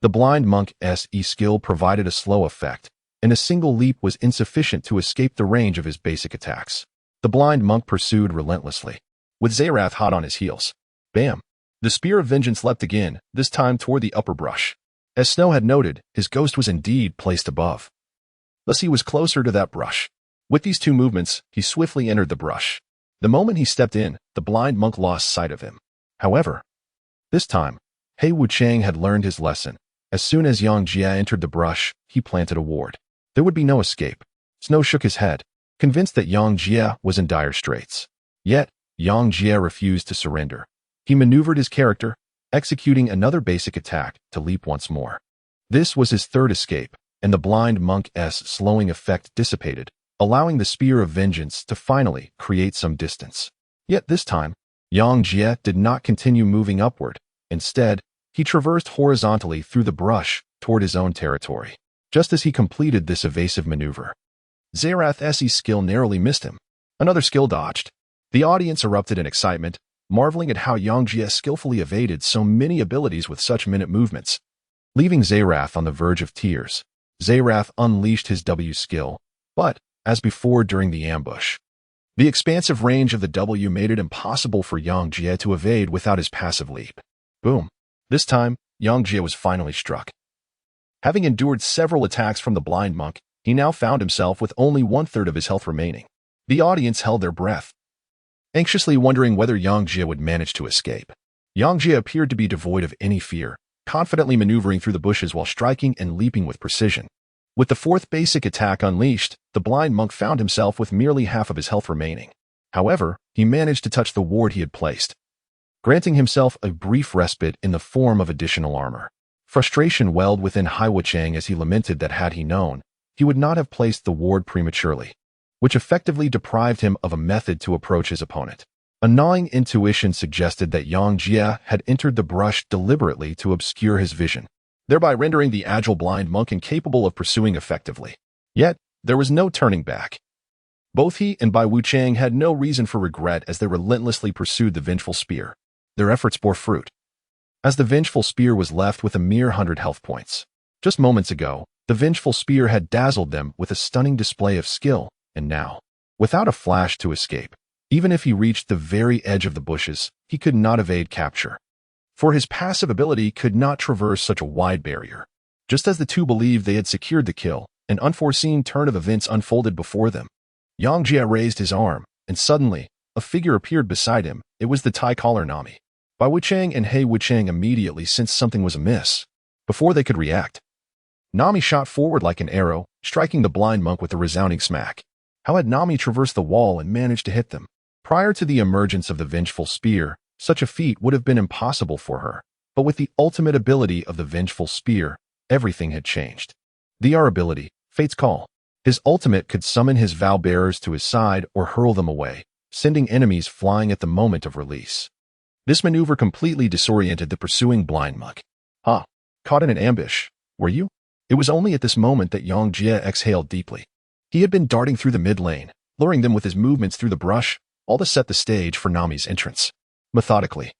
Speaker 1: the blind monk's E-skill provided a slow effect, and a single leap was insufficient to escape the range of his basic attacks. The blind monk pursued relentlessly, with Zerath hot on his heels. Bam! The Spear of Vengeance leapt again, this time toward the upper brush. As Snow had noted, his ghost was indeed placed above. Thus he was closer to that brush. With these two movements, he swiftly entered the brush. The moment he stepped in, the blind monk lost sight of him. However, this time, Hei Wuchang had learned his lesson. As soon as Yang Jie entered the brush, he planted a ward. There would be no escape. Snow shook his head, convinced that Yang Jie was in dire straits. Yet, Yang Jie refused to surrender. He maneuvered his character, executing another basic attack to leap once more. This was his third escape, and the blind monk's slowing effect dissipated, allowing the Spear of Vengeance to finally create some distance. Yet this time, Yang Jie did not continue moving upward. Instead, he traversed horizontally through the brush toward his own territory. Just as he completed this evasive maneuver, Zerath's skill narrowly missed him. Another skill dodged. The audience erupted in excitement, marveling at how Yang Jie skillfully evaded so many abilities with such minute movements. Leaving Zerath on the verge of tears, Zerath unleashed his W skill, but, as before during the ambush, the expansive range of the W made it impossible for Yang Jie to evade without his passive leap. Boom. This time, Yang Jie was finally struck. Having endured several attacks from the blind monk, he now found himself with only one-third of his health remaining. The audience held their breath, anxiously wondering whether Yang Jie would manage to escape. Yang Jie appeared to be devoid of any fear, confidently maneuvering through the bushes while striking and leaping with precision. With the fourth basic attack unleashed, the blind monk found himself with merely half of his health remaining. However, he managed to touch the ward he had placed, granting himself a brief respite in the form of additional armor. Frustration welled within Hei Wuchang as he lamented that had he known, he would not have placed the ward prematurely, which effectively deprived him of a method to approach his opponent. A gnawing intuition suggested that Yang Jie had entered the brush deliberately to obscure his vision, thereby rendering the agile blind monk incapable of pursuing effectively. Yet, there was no turning back. Both he and Bai Wuchang had no reason for regret as they relentlessly pursued the vengeful spear. Their efforts bore fruit, as the vengeful spear was left with a mere 100 health points. Just moments ago, the vengeful spear had dazzled them with a stunning display of skill, and now, without a flash to escape, even if he reached the very edge of the bushes, he could not evade capture. For his passive ability could not traverse such a wide barrier. Just as the two believed they had secured the kill, an unforeseen turn of events unfolded before them. Yang Jie raised his arm, and suddenly, a figure appeared beside him. It was the Thai caller Nami. Bai Wuchang and Hei Wuchang immediately sensed something was amiss. Before they could react, Nami shot forward like an arrow, striking the blind monk with a resounding smack. How had Nami traversed the wall and managed to hit them? Prior to the emergence of the vengeful spear, such a feat would have been impossible for her. But with the ultimate ability of the vengeful spear, everything had changed. The R ability, Fate's Call. His ultimate could summon his vow bearers to his side or hurl them away, sending enemies flying at the moment of release. This maneuver completely disoriented the pursuing blind monk. Ha! Caught in an ambush, were you? It was only at this moment that Yang Jie exhaled deeply. He had been darting through the mid lane, luring them with his movements through the brush, all to set the stage for Nami's entrance. Methodically,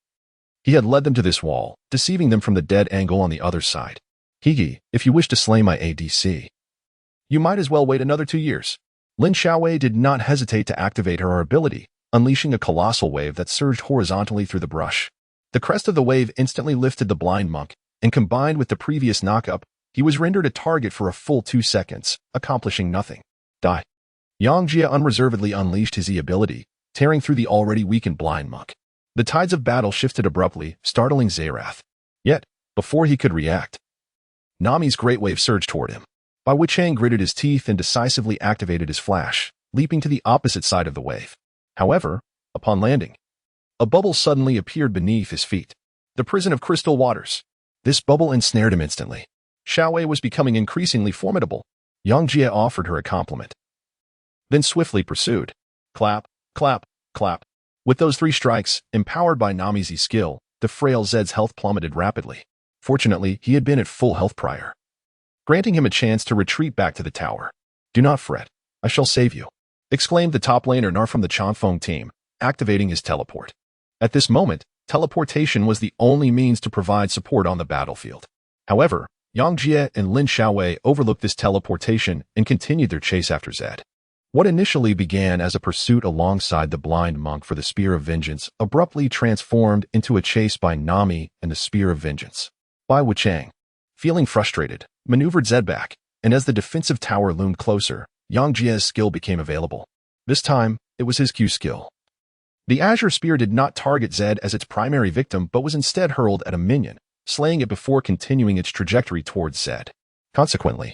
Speaker 1: he had led them to this wall, deceiving them from the dead angle on the other side. Higi, if you wish to slay my ADC, you might as well wait another 2 years. Lin Xiaowei did not hesitate to activate her ability, unleashing a colossal wave that surged horizontally through the brush. The crest of the wave instantly lifted the blind monk, and combined with the previous knockup, he was rendered a target for a full 2 seconds, accomplishing nothing. Die. Yang Jia unreservedly unleashed his E ability, tearing through the already weakened blind monk. The tides of battle shifted abruptly, startling Zerath. Yet, before he could react, Nami's great wave surged toward him. Bai Wuchang gritted his teeth and decisively activated his flash, leaping to the opposite side of the wave. However, upon landing, a bubble suddenly appeared beneath his feet. The prison of crystal waters. This bubble ensnared him instantly. Xiaowei was becoming increasingly formidable. Yang Jia offered her a compliment, then swiftly pursued. Clap, clap, clap. With those 3 strikes, empowered by Nami's skill, the frail Zed's health plummeted rapidly. Fortunately, he had been at full health prior, granting him a chance to retreat back to the tower. Do not fret. I shall save you, exclaimed the top laner Nar from the Changfeng team, activating his teleport. At this moment, teleportation was the only means to provide support on the battlefield. However, Yang Jie and Lin Xiaowei overlooked this teleportation and continued their chase after Zed. What initially began as a pursuit alongside the blind monk for the Spear of Vengeance abruptly transformed into a chase by Nami and the Spear of Vengeance. Bai Wuchang, feeling frustrated, maneuvered Zed back, and as the defensive tower loomed closer, Yang Jie's skill became available. This time, it was his Q skill. The Azure Spear did not target Zed as its primary victim but was instead hurled at a minion, slaying it before continuing its trajectory towards Zed. Consequently,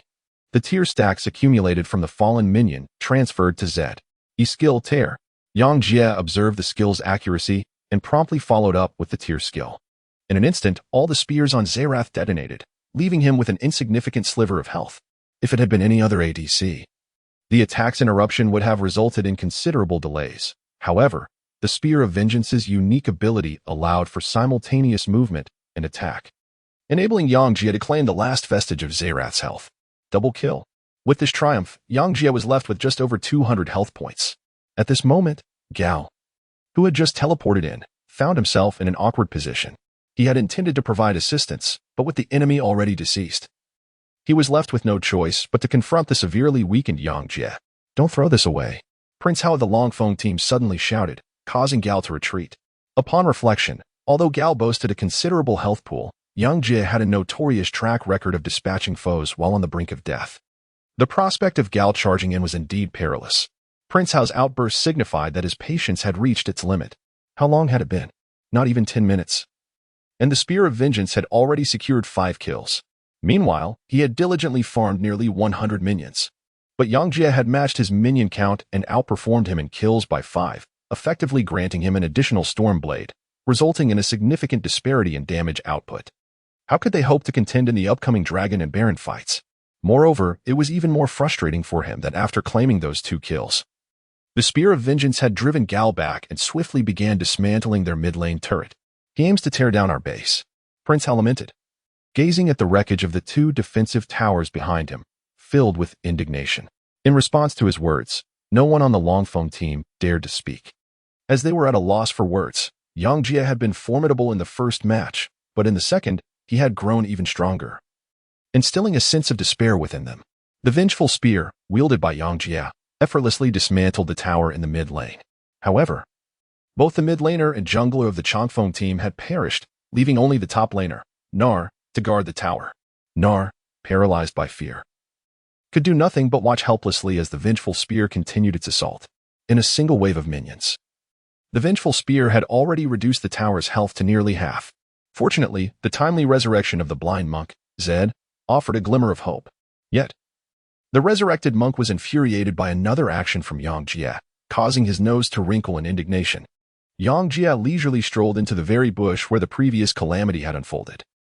Speaker 1: the tear stacks accumulated from the fallen minion transferred to Zed. E-skill tear. Yang Jie observed the skill's accuracy and promptly followed up with the tear skill. In an instant, all the spears on Zerath detonated, leaving him with an insignificant sliver of health. If it had been any other ADC, the attack's interruption would have resulted in considerable delays. However, the Spear of Vengeance's unique ability allowed for simultaneous movement and attack, enabling Yang Jie to claim the last vestige of Zerath's health. Double kill. With this triumph, Yang Jie was left with just over 200 health points. At this moment, Gao, who had just teleported in, found himself in an awkward position. He had intended to provide assistance, but with the enemy already deceased, he was left with no choice but to confront the severely weakened Yang Jie. Don't throw this away. Prince Hao of the Longfeng team suddenly shouted, causing Gao to retreat. Upon reflection, although Gao boasted a considerable health pool, Yang Jie had a notorious track record of dispatching foes while on the brink of death. The prospect of Gao charging in was indeed perilous. Prince Hao's outburst signified that his patience had reached its limit. How long had it been? Not even 10 minutes. And the Spear of Vengeance had already secured 5 kills. Meanwhile, he had diligently farmed nearly 100 minions. But Yang Jie had matched his minion count and outperformed him in kills by 5, effectively granting him an additional Storm Blade, resulting in a significant disparity in damage output. How could they hope to contend in the upcoming Dragon and Baron fights? Moreover, it was even more frustrating for him that after claiming those 2 kills, the Spear of Vengeance had driven Gao back and swiftly began dismantling their mid-lane turret. He aims to tear down our base, Prince Hao lamented, gazing at the wreckage of the 2 defensive towers behind him, filled with indignation. In response to his words, no one on the Longfeng team dared to speak. As they were at a loss for words, Yang Jie had been formidable in the first match, but in the second, he had grown even stronger, instilling a sense of despair within them. The vengeful spear, wielded by Yang Jie, effortlessly dismantled the tower in the mid lane. However, both the mid laner and jungler of the Changfeng team had perished, leaving only the top laner, Nar, to guard the tower. Nar, paralyzed by fear, could do nothing but watch helplessly as the vengeful spear continued its assault. In a single wave of minions, the vengeful spear had already reduced the tower's health to nearly half. Fortunately, the timely resurrection of the blind monk, Zed, offered a glimmer of hope. Yet, the resurrected monk was infuriated by another action from Yang Jie, causing his nose to wrinkle in indignation. Yang Jie leisurely strolled into the very bush where the previous calamity had unfolded.